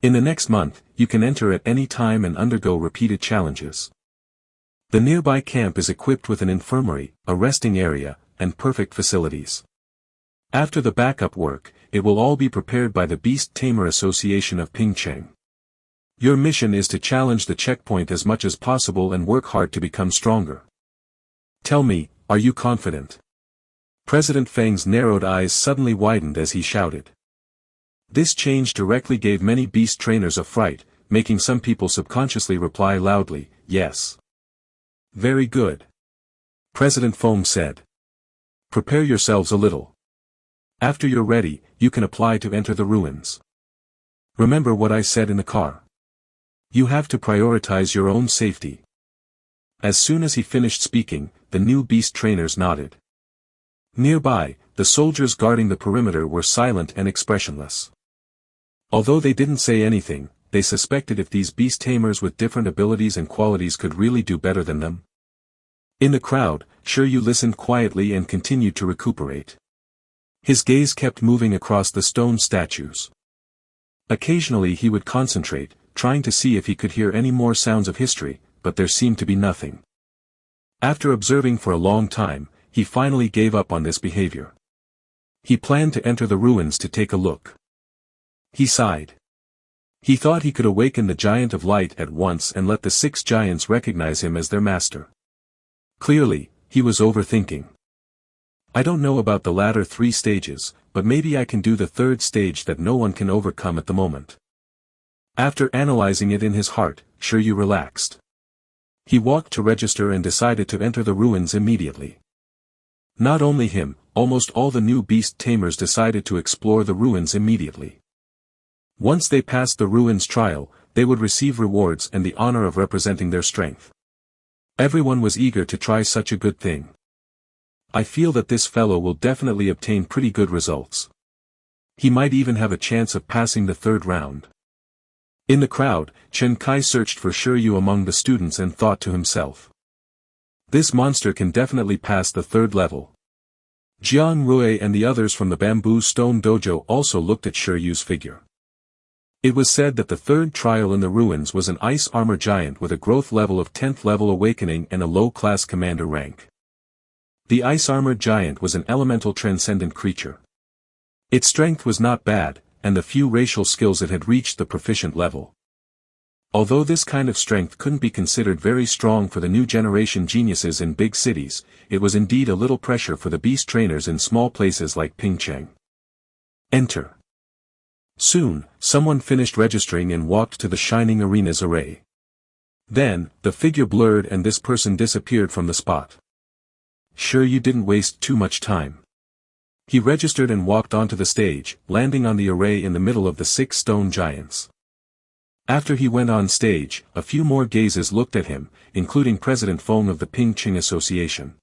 Speaker 1: In the next month, you can enter at any time and undergo repeated challenges. The nearby camp is equipped with an infirmary, a resting area, and perfect facilities. After the backup work, it will all be prepared by the Beast Tamer Association of Pingqing. Your mission is to challenge the checkpoint as much as possible and work hard to become stronger. Tell me, are you confident?" President Feng's narrowed eyes suddenly widened as he shouted. This change directly gave many beast trainers a fright, making some people subconsciously reply loudly, "Yes." "Very good," President Feng said. "Prepare yourselves a little. After you're ready, you can apply to enter the ruins. Remember what I said in the car. You have to prioritize your own safety." As soon as he finished speaking, the new beast trainers nodded. Nearby, the soldiers guarding the perimeter were silent and expressionless. Although they didn't say anything, they suspected if these beast tamers with different abilities and qualities could really do better than them. In the crowd, Shi Yu listened quietly and continued to recuperate. His gaze kept moving across the stone statues. Occasionally he would concentrate, trying to see if he could hear any more sounds of history, but there seemed to be nothing. After observing for a long time, he finally gave up on this behavior. He planned to enter the ruins to take a look. He sighed. He thought he could awaken the Giant of Light at once and let the 6 giants recognize him as their master. Clearly, he was overthinking. "I don't know about the latter 3 stages, but maybe I can do the 3rd stage that no one can overcome at the moment." After analyzing it in his heart, Shi Yu relaxed. He walked to register and decided to enter the ruins immediately. Not only him, almost all the new beast tamers decided to explore the ruins immediately. Once they passed the ruins trial, they would receive rewards and the honor of representing their strength. Everyone was eager to try such a good thing. "I feel that this fellow will definitely obtain pretty good results. He might even have a chance of passing the 3rd round." In the crowd, Chen Kai searched for Shi Yu among the students and thought to himself, "This monster can definitely pass the 3rd level." Jiang Rui and the others from the Bamboo Stone Dojo also looked at Shi Yu's figure. It was said that the 3rd trial in the ruins was an ice armor giant with a growth level of 10th level awakening and a low-class commander rank. The ice armor giant was an elemental transcendent creature. Its strength was not bad, and the few racial skills it had reached the proficient level. Although this kind of strength couldn't be considered very strong for the new generation geniuses in big cities, it was indeed a little pressure for the beast trainers in small places like Pingqing. Enter. Soon, someone finished registering and walked to the shining arena's array. Then, the figure blurred and this person disappeared from the spot. Shi Yu didn't waste too much time. He registered and walked onto the stage, landing on the array in the middle of the 6 stone giants. After he went on stage, a few more gazes looked at him, including President Feng of the Ping Qing Association.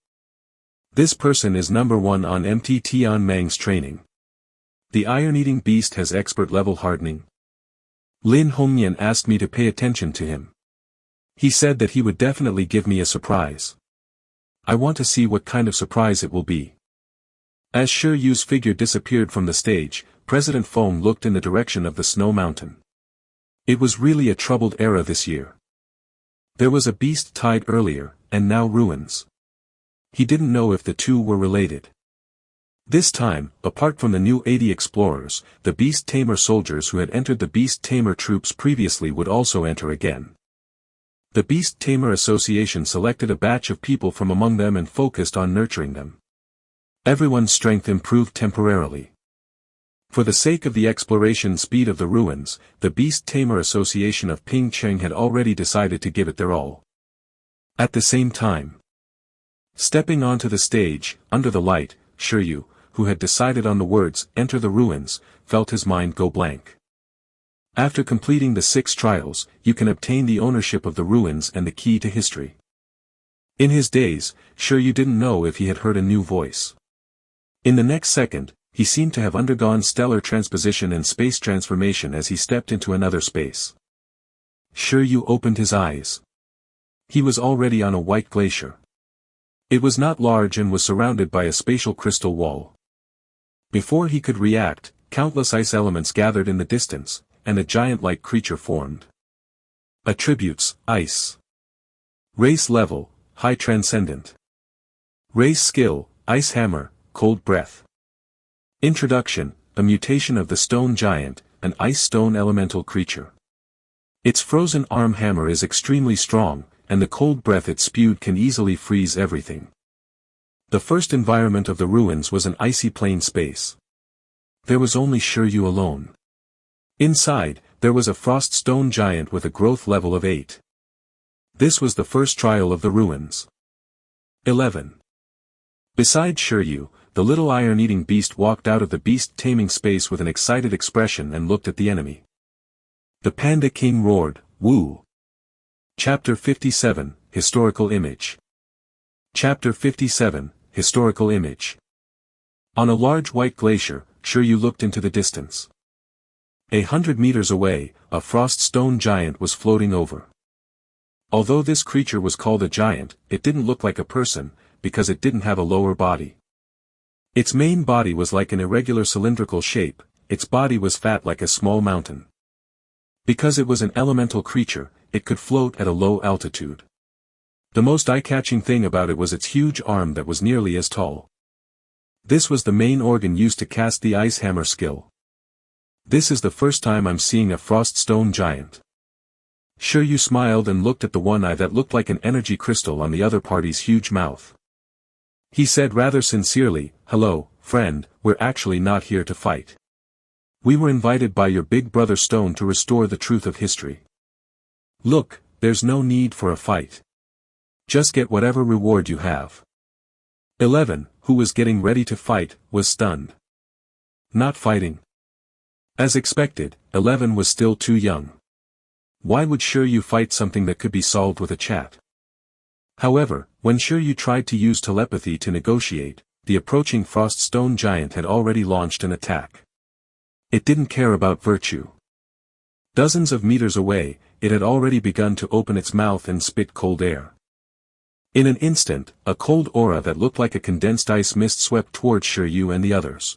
Speaker 1: This person is number 1 on MT Tian Mang's training. The iron-eating beast has expert-level hardening. Lin Hongyan asked me to pay attention to him. He said that he would definitely give me a surprise. I want to see what kind of surprise it will be. As Shi Yu's figure disappeared from the stage, President Feng looked in the direction of the snow mountain. It was really a troubled era this year. There was a beast tied earlier, and now ruins. He didn't know if the two were related. This time, apart from the new 80 explorers, the Beast Tamer soldiers who had entered the Beast Tamer troops previously would also enter again. The Beast Tamer Association selected a batch of people from among them and focused on nurturing them. Everyone's strength improved temporarily. For the sake of the exploration speed of the ruins, the Beast Tamer Association of Ping Qing had already decided to give it their all. At the same time, stepping onto the stage, under the light, Shi Yu, who had decided on the words, "Enter the ruins," felt his mind go blank. After completing the 6 trials, you can obtain the ownership of the ruins and the key to history. In his days, Shi Yu didn't know if he had heard a new voice. In the next second, he seemed to have undergone stellar transposition and space transformation as he stepped into another space. Shi Yu opened his eyes. He was already on a white glacier. It was not large and was surrounded by a spatial crystal wall. Before he could react, countless ice elements gathered in the distance, and a giant-like creature formed. Attributes: Ice. Race level: High Transcendent. Race skill: Ice Hammer, Cold Breath. Introduction: a mutation of the Stone Giant, an ice stone elemental creature. Its frozen arm hammer is extremely strong, and the cold breath it spewed can easily freeze everything. The first environment of the ruins was an icy plain space. There was only Shi Yu alone. Inside, there was a frost stone giant with a growth level of 8. This was the first trial of the ruins. 11. Beside Shi Yu, the little iron-eating beast walked out of the beast taming space with an excited expression and looked at the enemy. The Panda King roared, "Woo!" Chapter 57, Historical Image. Chapter 57, Historical Image. On a large white glacier, Shi Yu looked into the distance. 100 meters away, a frost stone giant was floating over. Although this creature was called a giant, it didn't look like a person, because it didn't have a lower body. Its main body was like an irregular cylindrical shape, its body was fat like a small mountain. Because it was an elemental creature, it could float at a low altitude. The most eye-catching thing about it was its huge arm that was nearly as tall. This was the main organ used to cast the ice hammer skill. This is the first time I'm seeing a frost stone giant. Shi Yu smiled and looked at the one eye that looked like an energy crystal on the other party's huge mouth. He said rather sincerely, "Hello, friend, we're actually not here to fight. We were invited by your big brother Stone to restore the truth of history. Look, there's no need for a fight. Just get whatever reward you have." 11, who was getting ready to fight, was stunned. Not fighting. As expected, 11 was still too young. Why would Shi Yu fight something that could be solved with a chat? However, when Shi Yu tried to use telepathy to negotiate, the approaching frost stone giant had already launched an attack. It didn't care about virtue. Dozens of meters away, it had already begun to open its mouth and spit cold air. In an instant, a cold aura that looked like a condensed ice mist swept towards Shi Yu and the others.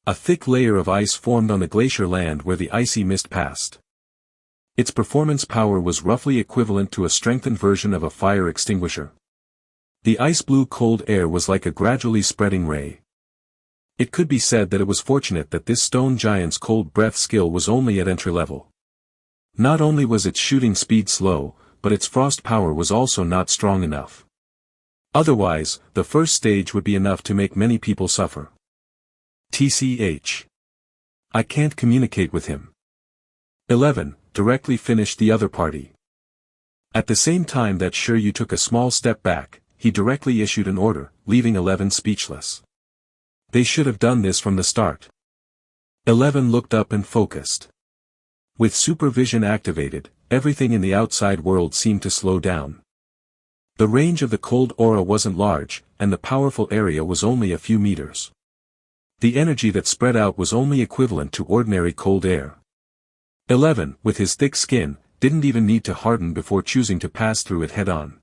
Speaker 1: A thick layer of ice formed on the glacier land where the icy mist passed. Its performance power was roughly equivalent to a strengthened version of a fire extinguisher. The ice-blue cold air was like a gradually spreading ray. It could be said that it was fortunate that this stone giant's cold breath skill was only at entry level. Not only was its shooting speed slow, but its frost power was also not strong enough. Otherwise, the first stage would be enough to make many people suffer. TCH. I can't communicate with him. 11, directly finished the other party. At the same time that Shi Yu took a small step back, he directly issued an order, leaving 11 speechless. They should have done this from the start. 11 looked up and focused. With supervision activated, everything in the outside world seemed to slow down. The range of the cold aura wasn't large, and the powerful area was only a few meters. The energy that spread out was only equivalent to ordinary cold air. 11, with his thick skin, didn't even need to harden before choosing to pass through it head-on.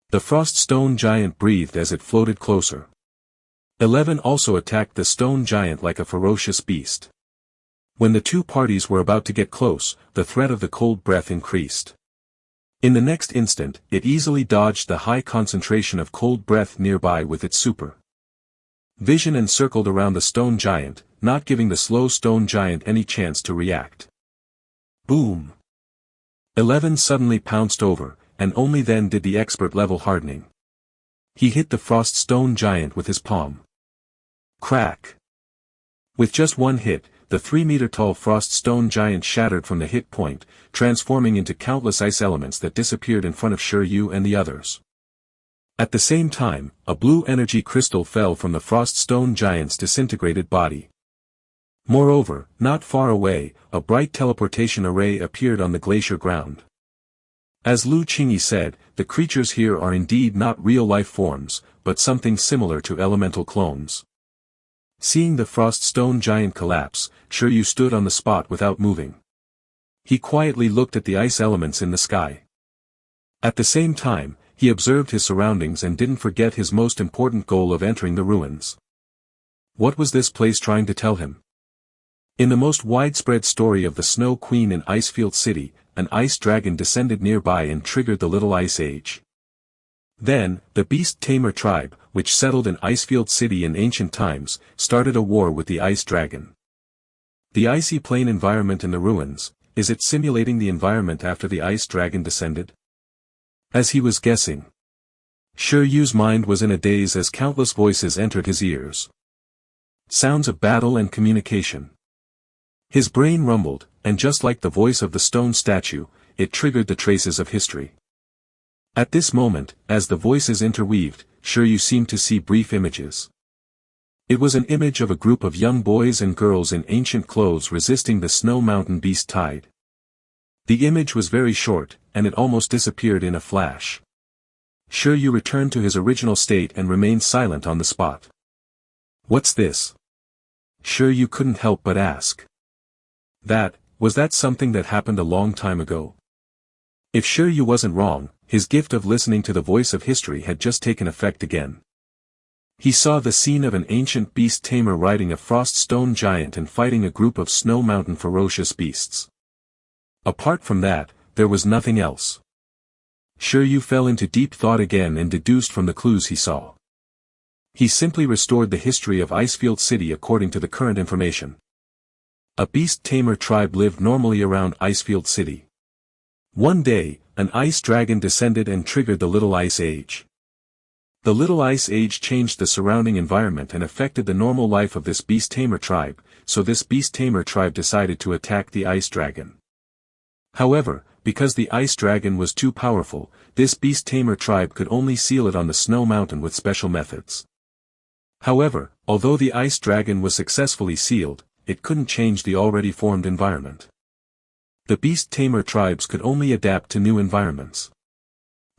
Speaker 1: The frost stone giant breathed as it floated closer. 11 also attacked the stone giant like a ferocious beast. When the two parties were about to get close, the threat of the cold breath increased. In the next instant, it easily dodged the high concentration of cold breath nearby with its super vision and circled around the stone giant, not giving the slow stone giant any chance to react. Boom! 11 suddenly pounced over, and only then did the expert-level hardening. He hit the frost stone giant with his palm. Crack! With just one hit, the 3-meter-tall frost stone giant shattered from the hit point, transforming into countless ice elements that disappeared in front of Shi Yu and the others. At the same time, a blue energy crystal fell from the frost stone giant's disintegrated body. Moreover, not far away, a bright teleportation array appeared on the glacier ground. As Lu Qingyi said, the creatures here are indeed not real-life forms, but something similar to elemental clones. Seeing the frost stone giant collapse, Shi Yu stood on the spot without moving. He quietly looked at the ice elements in the sky. At the same time, he observed his surroundings and didn't forget his most important goal of entering the ruins. What was this place trying to tell him? In the most widespread story of the Snow Queen in Icefield City, an ice dragon descended nearby and triggered the Little Ice Age. Then, the Beast Tamer tribe, which settled in Icefield City in ancient times, started a war with the ice dragon. The icy plain environment in the ruins, is it simulating the environment after the ice dragon descended? As he was guessing, Shi Yu's mind was in a daze as countless voices entered his ears. Sounds of battle and communication. His brain rumbled, and just like the voice of the stone statue, it triggered the traces of history. At this moment, as the voices interweaved, Shi Yu seemed to see brief images. It was an image of a group of young boys and girls in ancient clothes resisting the snow mountain beast tide. The image was very short, and it almost disappeared in a flash. Shi Yu returned to his original state and remained silent on the spot. What's this? Shi Yu couldn't help but ask. Was that something that happened a long time ago? If Shi Yu wasn't wrong, his gift of listening to the voice of history had just taken effect again. He saw the scene of an ancient beast tamer riding a frost stone giant and fighting a group of snow mountain ferocious beasts. Apart from that, there was nothing else. Shi Yu fell into deep thought again and deduced from the clues he saw. He simply restored the history of Icefield City according to the current information. A beast tamer tribe lived normally around Icefield City. One day, an ice dragon descended and triggered the Little Ice Age. The Little Ice Age changed the surrounding environment and affected the normal life of this beast tamer tribe, so this beast tamer tribe decided to attack the ice dragon. However, because the ice dragon was too powerful, this beast tamer tribe could only seal it on the snow mountain with special methods. However, although the ice dragon was successfully sealed, it couldn't change the already formed environment. The beast tamer tribes could only adapt to new environments.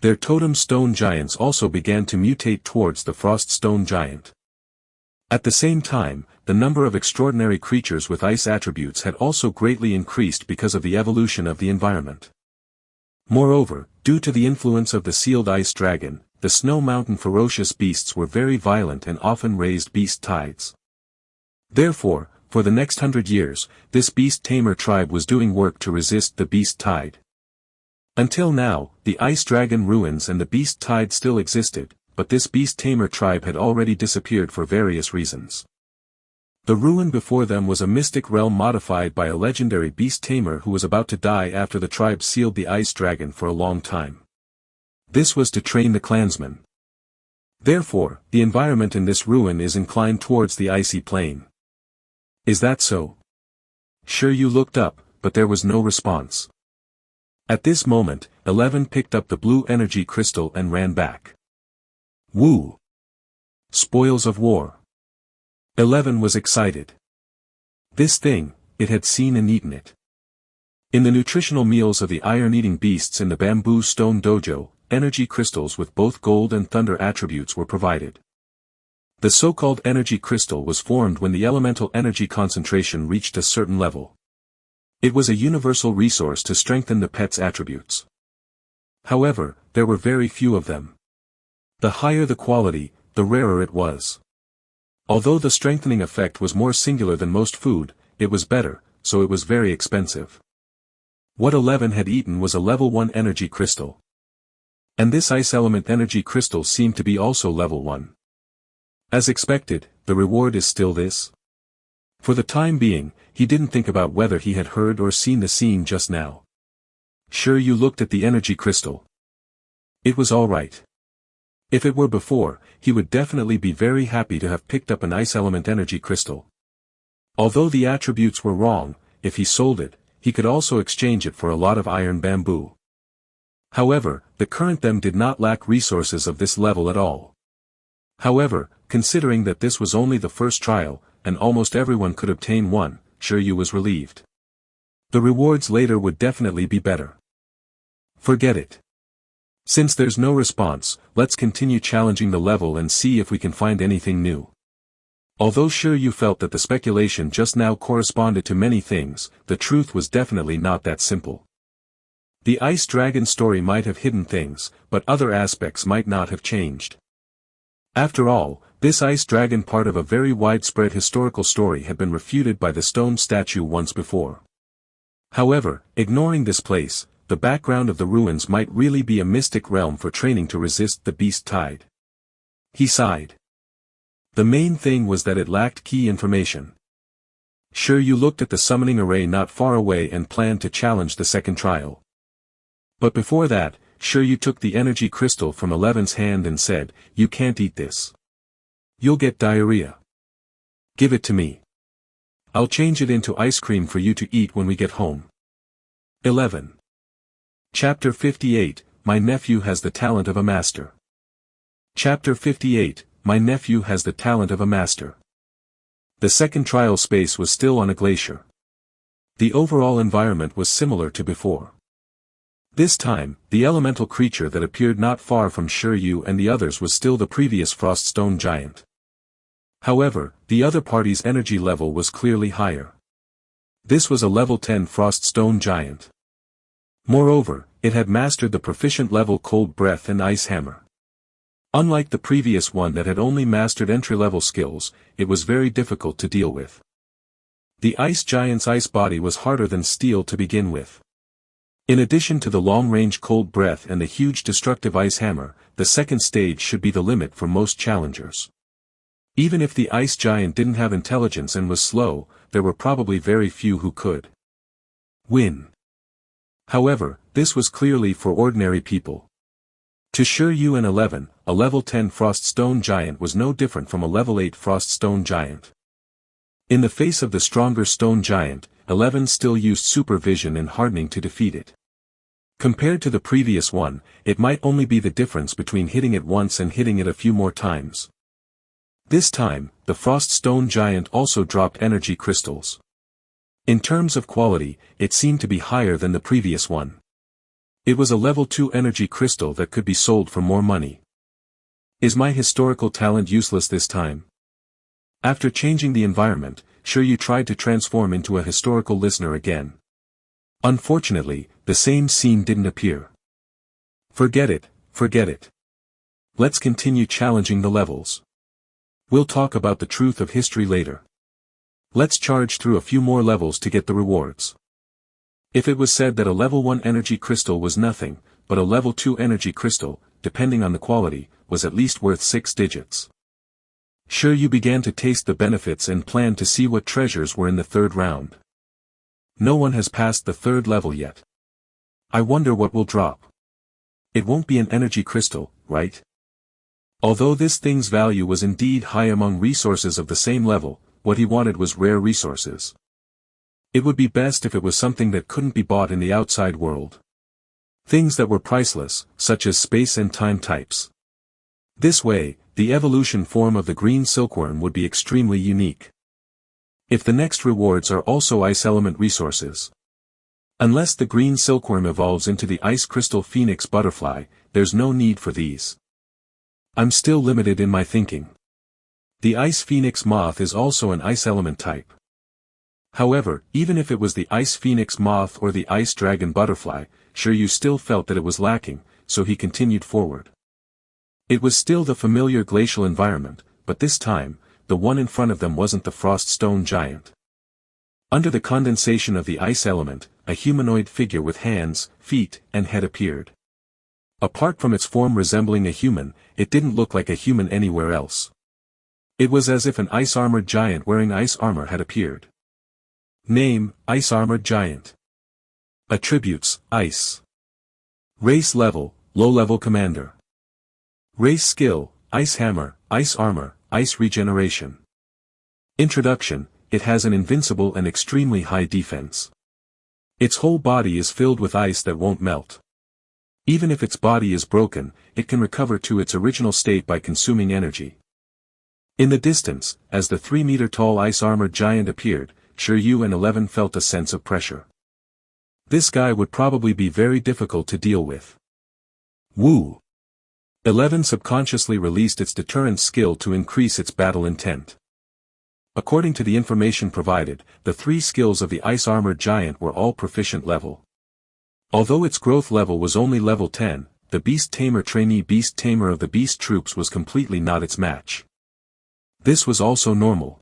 Speaker 1: Their totem stone giants also began to mutate towards the frost stone giant. At the same time, the number of extraordinary creatures with ice attributes had also greatly increased because of the evolution of the environment. Moreover, due to the influence of the sealed ice dragon, the snow mountain ferocious beasts were very violent and often raised beast tides. Therefore, for the next 100 years, this beast tamer tribe was doing work to resist the beast tide. Until now, the ice dragon ruins and the beast tide still existed, but this beast tamer tribe had already disappeared for various reasons. The ruin before them was a mystic realm modified by a legendary beast tamer who was about to die after the tribe sealed the ice dragon for a long time. This was to train the clansmen. Therefore, the environment in this ruin is inclined towards the icy plain. Is that so? Shi Yu looked up, but there was no response. At this moment, 11 picked up the blue energy crystal and ran back. Woo! Spoils of war. 11 was excited. This thing, it had seen and eaten it. In the nutritional meals of the iron-eating beasts in the bamboo stone dojo, energy crystals with both gold and thunder attributes were provided. The so-called energy crystal was formed when the elemental energy concentration reached a certain level. It was a universal resource to strengthen the pet's attributes. However, there were very few of them. The higher the quality, the rarer it was. Although the strengthening effect was more singular than most food, it was better, so it was very expensive. What 11 had eaten was a level 1 energy crystal. And this ice element energy crystal seemed to be also level 1. As expected, the reward is still this. For the time being, he didn't think about whether he had heard or seen the scene just now. Shi Yu looked at the energy crystal. It was all right. If it were before, he would definitely be very happy to have picked up an ice element energy crystal. Although the attributes were wrong, if he sold it, he could also exchange it for a lot of iron bamboo. However, the current them did not lack resources of this level at all. However, considering that this was only the first trial, and almost everyone could obtain one, Shi Yu was relieved. The rewards later would definitely be better. Forget it. Since there's no response, let's continue challenging the level and see if we can find anything new. Although Shi Yu felt that the speculation just now corresponded to many things, the truth was definitely not that simple. The Ice Dragon story might have hidden things, but other aspects might not have changed. After all, this Ice Dragon part of a very widespread historical story had been refuted by the stone statue once before. However, ignoring this place, the background of the ruins might really be a mystic realm for training to resist the beast tide. He sighed. The main thing was that it lacked key information. Shi Yu looked at the summoning array not far away and planned to challenge the second trial. But before that, Shi Yu took the energy crystal from 11's hand and said, "You can't eat this. You'll get diarrhea. Give it to me. I'll change it into ice cream for you to eat when we get home." 11. Chapter 58, My Nephew Has the Talent of a Master. Chapter 58, My Nephew Has the Talent of a Master. The second trial space was still on a glacier. The overall environment was similar to before. This time, the elemental creature that appeared not far from Shi Yu and the others was still the previous Froststone giant. However, the other party's energy level was clearly higher. This was a level 10 Froststone giant. Moreover, it had mastered the proficient level Cold Breath and Ice Hammer. Unlike the previous one that had only mastered entry-level skills, it was very difficult to deal with. The ice giant's ice body was harder than steel to begin with. In addition to the long-range Cold Breath and the huge destructive Ice Hammer, the second stage should be the limit for most challengers. Even if the ice giant didn't have intelligence and was slow, there were probably very few who could win. However, this was clearly for ordinary people. To Shi Yu and 11, a level 10 Froststone giant was no different from a level 8 Froststone giant. In the face of the stronger stone giant, 11 still used supervision and hardening to defeat it. Compared to the previous one, it might only be the difference between hitting it once and hitting it a few more times. This time, the Froststone giant also dropped energy crystals. In terms of quality, it seemed to be higher than the previous one. It was a level 2 energy crystal that could be sold for more money. Is my historical talent useless this time? After changing the environment, Shi Yu tried to transform into a historical listener again. Unfortunately, the same scene didn't appear. Forget it, forget it. Let's continue challenging the levels. We'll talk about the truth of history later. Let's charge through a few more levels to get the rewards. If it was said that a level 1 energy crystal was nothing, but a level 2 energy crystal, depending on the quality, was at least worth 6 digits. Shi Yu began to taste the benefits and planned to see what treasures were in the third round. No one has passed the third level yet. I wonder what will drop. It won't be an energy crystal, right? Although this thing's value was indeed high among resources of the same level, what he wanted was rare resources. It would be best if it was something that couldn't be bought in the outside world. Things that were priceless, such as space and time types. This way, the evolution form of the green silkworm would be extremely unique. If the next rewards are also ice element resources, Unless the green silkworm evolves into the ice crystal phoenix butterfly, there's no need for these. I'm still limited in my thinking. The ice phoenix moth is also an ice element type. However, even if it was the ice phoenix moth or the ice dragon butterfly, Shi Yu still felt that it was lacking, so he continued forward. It was still the familiar glacial environment, but this time, the one in front of them wasn't the frost stone giant. Under the condensation of the ice element, a humanoid figure with hands, feet, and head appeared. Apart from its form resembling a human, it didn't look like a human anywhere else. It was as if an ice-armored giant wearing ice armor had appeared. Name, Ice-Armored Giant. Attributes, Ice. Race level, Low-Level Commander. Race skill, Ice Hammer, Ice Armor, Ice Regeneration. Introduction, it has an invincible and extremely high defense. Its whole body is filled with ice that won't melt. Even if its body is broken, it can recover to its original state by consuming energy. In the distance, as the 3-meter-tall ice-armored giant appeared, Shi Yu and 11 felt a sense of pressure. This guy would probably be very difficult to deal with. Woo! 11 subconsciously released its deterrent skill to increase its battle intent. According to the information provided, the 3 skills of the ice-armored giant were all proficient level. Although its growth level was only level 10, the Beast Tamer trainee Beast Tamer of the Beast Troops was completely not its match. This was also normal.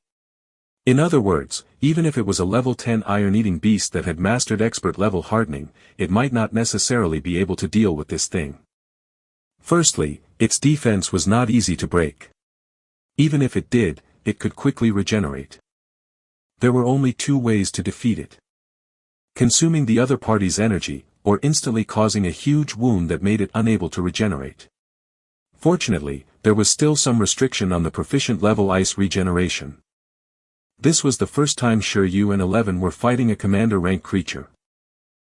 Speaker 1: In other words, even if it was a level 10 iron-eating beast that had mastered expert level hardening, it might not necessarily be able to deal with this thing. Firstly, its defense was not easy to break. Even if it did, it could quickly regenerate. There were only 2 ways to defeat it. Consuming the other party's energy, or instantly causing a huge wound that made it unable to regenerate. Fortunately, there was still some restriction on the proficient level ice regeneration. This was the first time Shi Yu and 11 were fighting a commander rank creature.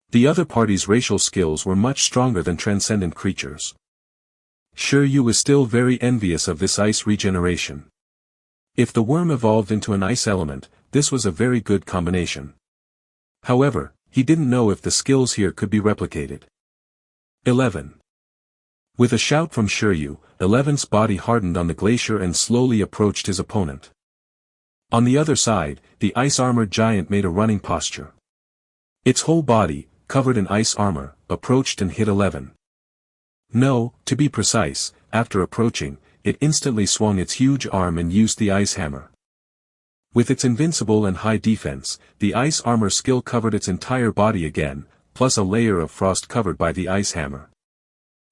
Speaker 1: The other party's racial skills were much stronger than transcendent creatures. Shi Yu was still very envious of this ice regeneration. If the worm evolved into an ice element, this was a very good combination. However, he didn't know if the skills here could be replicated. 11. With a shout from Shi Yu, 11's body hardened on the glacier and slowly approached his opponent. On the other side, the ice-armored giant made a running posture. Its whole body, covered in ice armor, approached and hit 11. No, to be precise, after approaching, it instantly swung its huge arm and used the ice hammer. With its invincible and high defense, the ice armor skill covered its entire body again, plus a layer of frost covered by the ice hammer.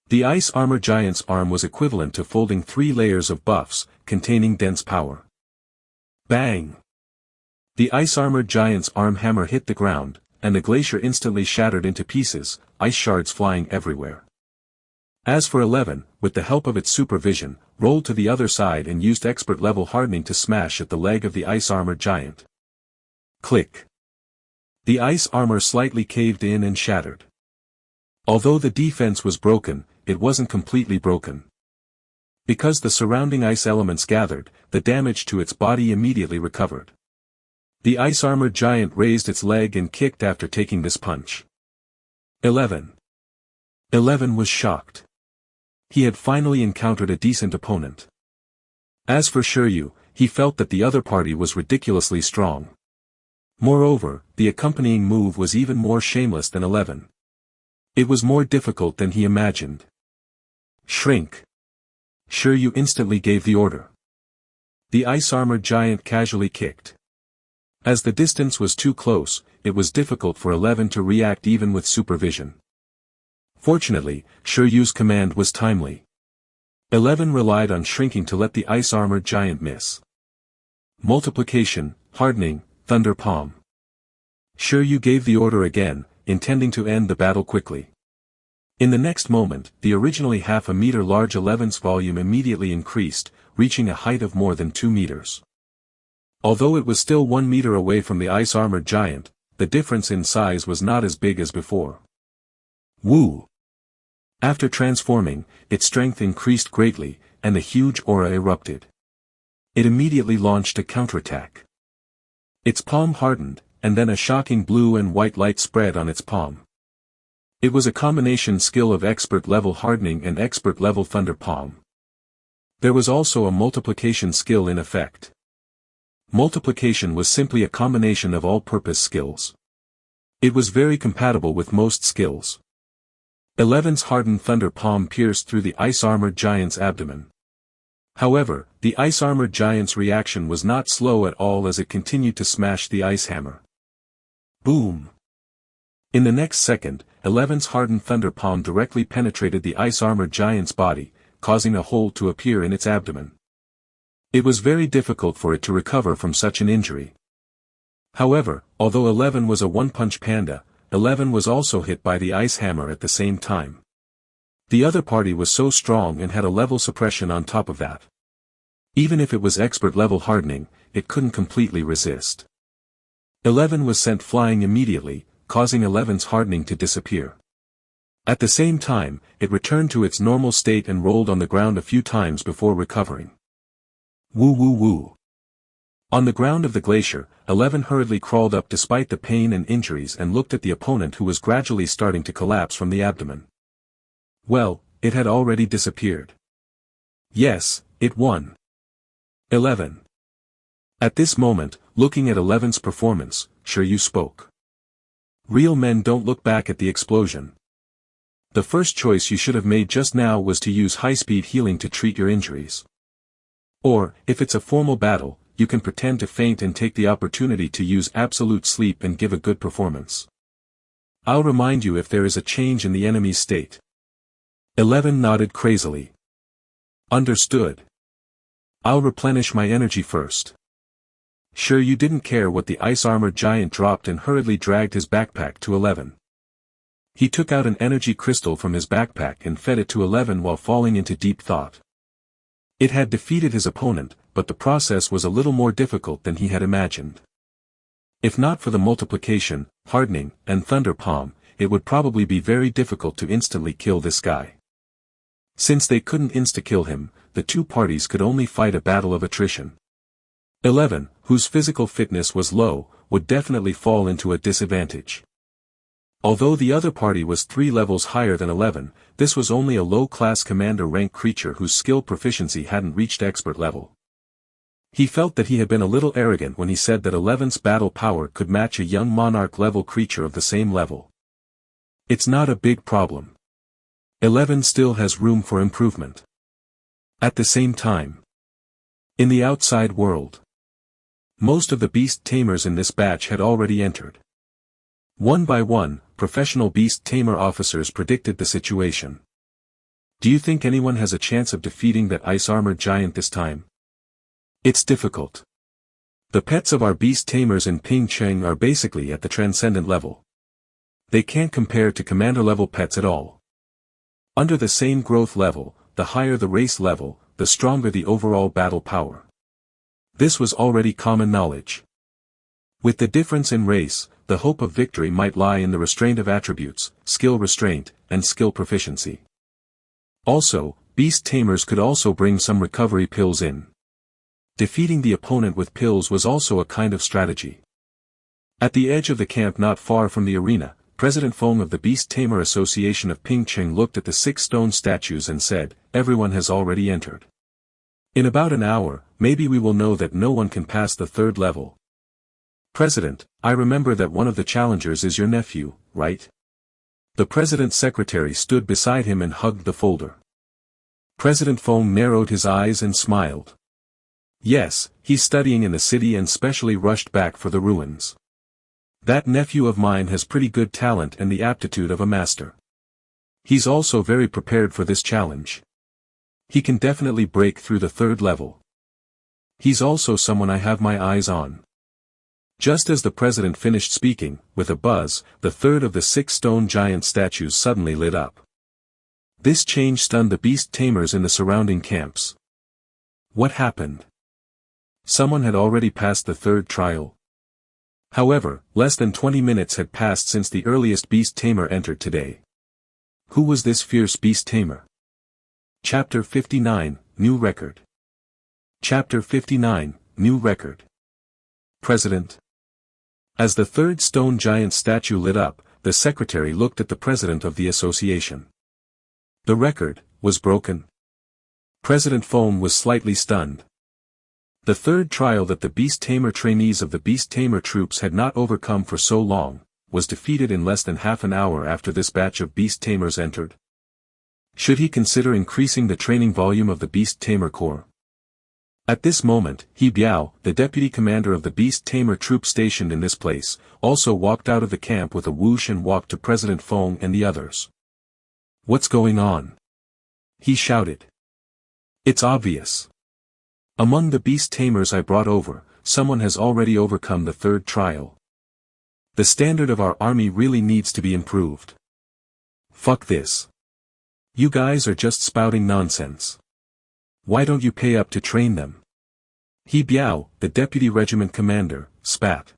Speaker 1: The ice armor giant's arm was equivalent to folding 3 layers of buffs, containing dense power. Bang! The ice-armored giant's arm hammer hit the ground, and the glacier instantly shattered into pieces, ice shards flying everywhere. As for 11, with the help of its supervision, rolled to the other side and used expert-level hardening to smash at the leg of the ice-armored giant. Click! The ice armor slightly caved in and shattered. Although the defense was broken, it wasn't completely broken. Because the surrounding ice elements gathered, the damage to its body immediately recovered. The ice-armored giant raised its leg and kicked after taking this punch. 11. 11 was shocked. He had finally encountered a decent opponent. As for Shi Yu, he felt that the other party was ridiculously strong. Moreover, the accompanying move was even more shameless than 11. It was more difficult than he imagined. Shrink! Shi Yu instantly gave the order. The ice-armored giant casually kicked. As the distance was too close, it was difficult for 11 to react even with supervision. Fortunately, Shi Yu's command was timely. 11 relied on shrinking to let the ice-armored giant miss. Multiplication, hardening, thunder palm. Shi Yu gave the order again, intending to end the battle quickly. In the next moment, the originally half a meter large 11's volume immediately increased, reaching a height of more than 2 meters. Although it was still 1 meter away from the ice-armored giant, the difference in size was not as big as before. Woo! After transforming, its strength increased greatly, and the huge aura erupted. It immediately launched a counterattack. Its palm hardened, and then a shocking blue and white light spread on its palm. It was a combination skill of expert-level hardening and expert-level thunder palm. There was also a multiplication skill in effect. Multiplication was simply a combination of all-purpose skills. It was very compatible with most skills. 11's hardened thunder palm pierced through the ice-armored giant's abdomen. However, the ice-armored giant's reaction was not slow at all as it continued to smash the ice hammer. Boom! In the next second, 11's hardened thunder palm directly penetrated the ice-armored giant's body, causing a hole to appear in its abdomen. It was very difficult for it to recover from such an injury. However, although 11 was a one-punch panda, 11 was also hit by the ice hammer at the same time. The other party was so strong and had a level suppression on top of that. Even if it was expert-level hardening, it couldn't completely resist. 11 was sent flying immediately, causing 11's hardening to disappear. At the same time, it returned to its normal state and rolled on the ground a few times before recovering. Woo woo woo. On the ground of the glacier, 11 hurriedly crawled up despite the pain and injuries and looked at the opponent who was gradually starting to collapse from the abdomen. Well, it had already disappeared. Yes, it won. 11. At this moment, looking at 11's performance, Shi Yu spoke. Real men don't look back at the explosion. The first choice you should have made just now was to use high-speed healing to treat your injuries. Or, if it's a formal battle, you can pretend to faint and take the opportunity to use absolute sleep and give a good performance. I'll remind you if there is a change in the enemy's state. 11 nodded crazily. Understood. I'll replenish my energy first. Sure, you didn't care what the ice-armored giant dropped and hurriedly dragged his backpack to 11. He took out an energy crystal from his backpack and fed it to 11 while falling into deep thought. It had defeated his opponent, but the process was a little more difficult than he had imagined. If not for the multiplication, hardening, and thunder palm, it would probably be very difficult to instantly kill this guy. Since they couldn't insta-kill him, the two parties could only fight a battle of attrition. 11, whose physical fitness was low, would definitely fall into a disadvantage. Although the other party was 3 levels higher than 11, this was only a low-class commander rank creature whose skill proficiency hadn't reached expert level. He felt that he had been a little arrogant when he said that 11's battle power could match a young monarch-level creature of the same level. It's not a big problem. 11 still has room for improvement. At the same time, in the outside world, most of the Beast Tamers in this batch had already entered. One by one, professional Beast Tamer officers predicted the situation. Do you think anyone has a chance of defeating that ice-armored giant this time? It's difficult. The pets of our Beast Tamers in Ping Cheng are basically at the transcendent level. They can't compare to commander-level pets at all. Under the same growth level, the higher the race level, the stronger the overall battle power. This was already common knowledge. With the difference in race, the hope of victory might lie in the restraint of attributes, skill restraint, and skill proficiency. Also, Beast Tamers could also bring some recovery pills in. Defeating the opponent with pills was also a kind of strategy. At the edge of the camp not far from the arena, President Feng of the Beast Tamer Association of Pingcheng looked at the 6 stone statues and said, "Everyone has already entered. In about an hour, maybe we will know that no one can pass the 3rd level." President, I remember that one of the challengers is your nephew, right? The president's secretary stood beside him and hugged the folder. President Feng narrowed his eyes and smiled. Yes, he's studying in the city and specially rushed back for the ruins. That nephew of mine has pretty good talent and the aptitude of a master. He's also very prepared for this challenge. He can definitely break through the 3rd level. He's also someone I have my eyes on. Just as the president finished speaking, with a buzz, the 3rd of the 6 stone giant statues suddenly lit up. This change stunned the Beast Tamers in the surrounding camps. What happened? Someone had already passed the 3rd trial. However, less than 20 minutes had passed since the earliest Beast Tamer entered today. Who was this fierce Beast Tamer? Chapter 59, New Record. Chapter 59, New Record. President. As the third stone giant statue lit up, the secretary looked at the president of the association. The record was broken. President Fong was slightly stunned. The third trial that the Beast Tamer trainees of the Beast Tamer troops had not overcome for so long, was defeated in less than half an hour after this batch of Beast Tamers entered. Should he consider increasing the training volume of the Beast Tamer Corps? At this moment, He Biao, the deputy commander of the Beast Tamer troop stationed in this place, also walked out of the camp with a whoosh and walked to President Fong and the others. "What's going on?" he shouted. "It's obvious. Among the Beast Tamers I brought over, someone has already overcome the third trial. The standard of our army really needs to be improved. Fuck this. You guys are just spouting nonsense. Why don't you pay up to train them?" He Biao, the deputy regiment commander, spat.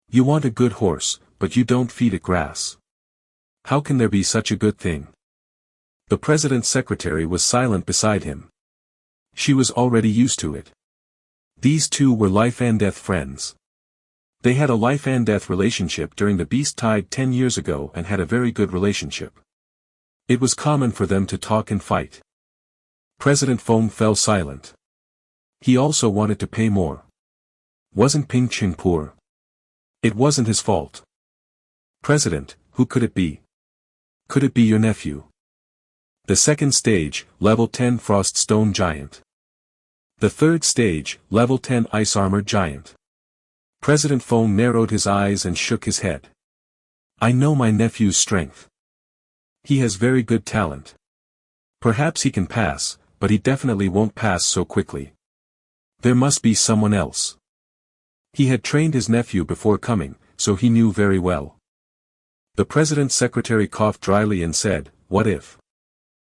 Speaker 1: "You want a good horse, but you don't feed it grass. How can there be such a good thing?" The president's secretary was silent beside him. She was already used to it. These two were life-and-death friends. They had a life-and-death relationship during the Beast Tide 10 years ago and had a very good relationship. It was common for them to talk and fight. President Fong fell silent. He also wanted to pay more. Wasn't Ping Ching poor? It wasn't his fault. "President, who could it be? Could it be your nephew?" The second stage, level 10 Frost Stone Giant. The third stage, level 10 Ice Armored Giant. President Fong narrowed his eyes and shook his head. "I know my nephew's strength. He has very good talent. Perhaps he can pass, but he definitely won't pass so quickly. There must be someone else." He had trained his nephew before coming, so he knew very well. The president's secretary coughed dryly and said, "What if?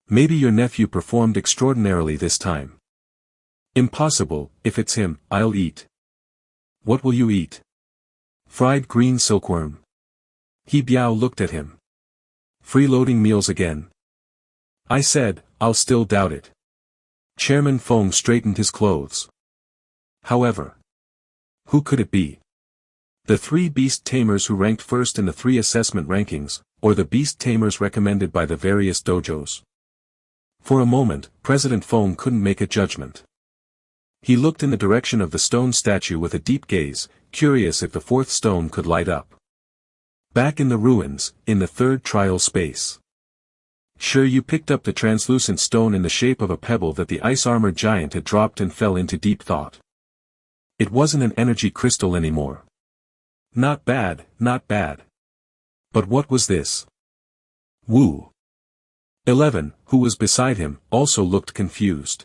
Speaker 1: Maybe your nephew performed extraordinarily this time." "Impossible. If it's him, I'll eat." "What will you eat?" "Fried green silkworm." He Biao looked at him. "Freeloading meals again?" I said, "I'll still doubt it." Chairman Fong straightened his clothes. "However, who could it be? The 3 Beast Tamers who ranked first in the 3 assessment rankings, or the Beast Tamers recommended by the various dojos?" For a moment, President Fong couldn't make a judgment. He looked in the direction of the stone statue with a deep gaze, curious if the fourth stone could light up. Back in the ruins, in the third trial space. "Sure, you picked up the translucent stone in the shape of a pebble that the ice-armored giant had dropped and fell into deep thought. It wasn't an energy crystal anymore. Not bad, not bad. But what was this?" Wu 11, who was beside him, also looked confused.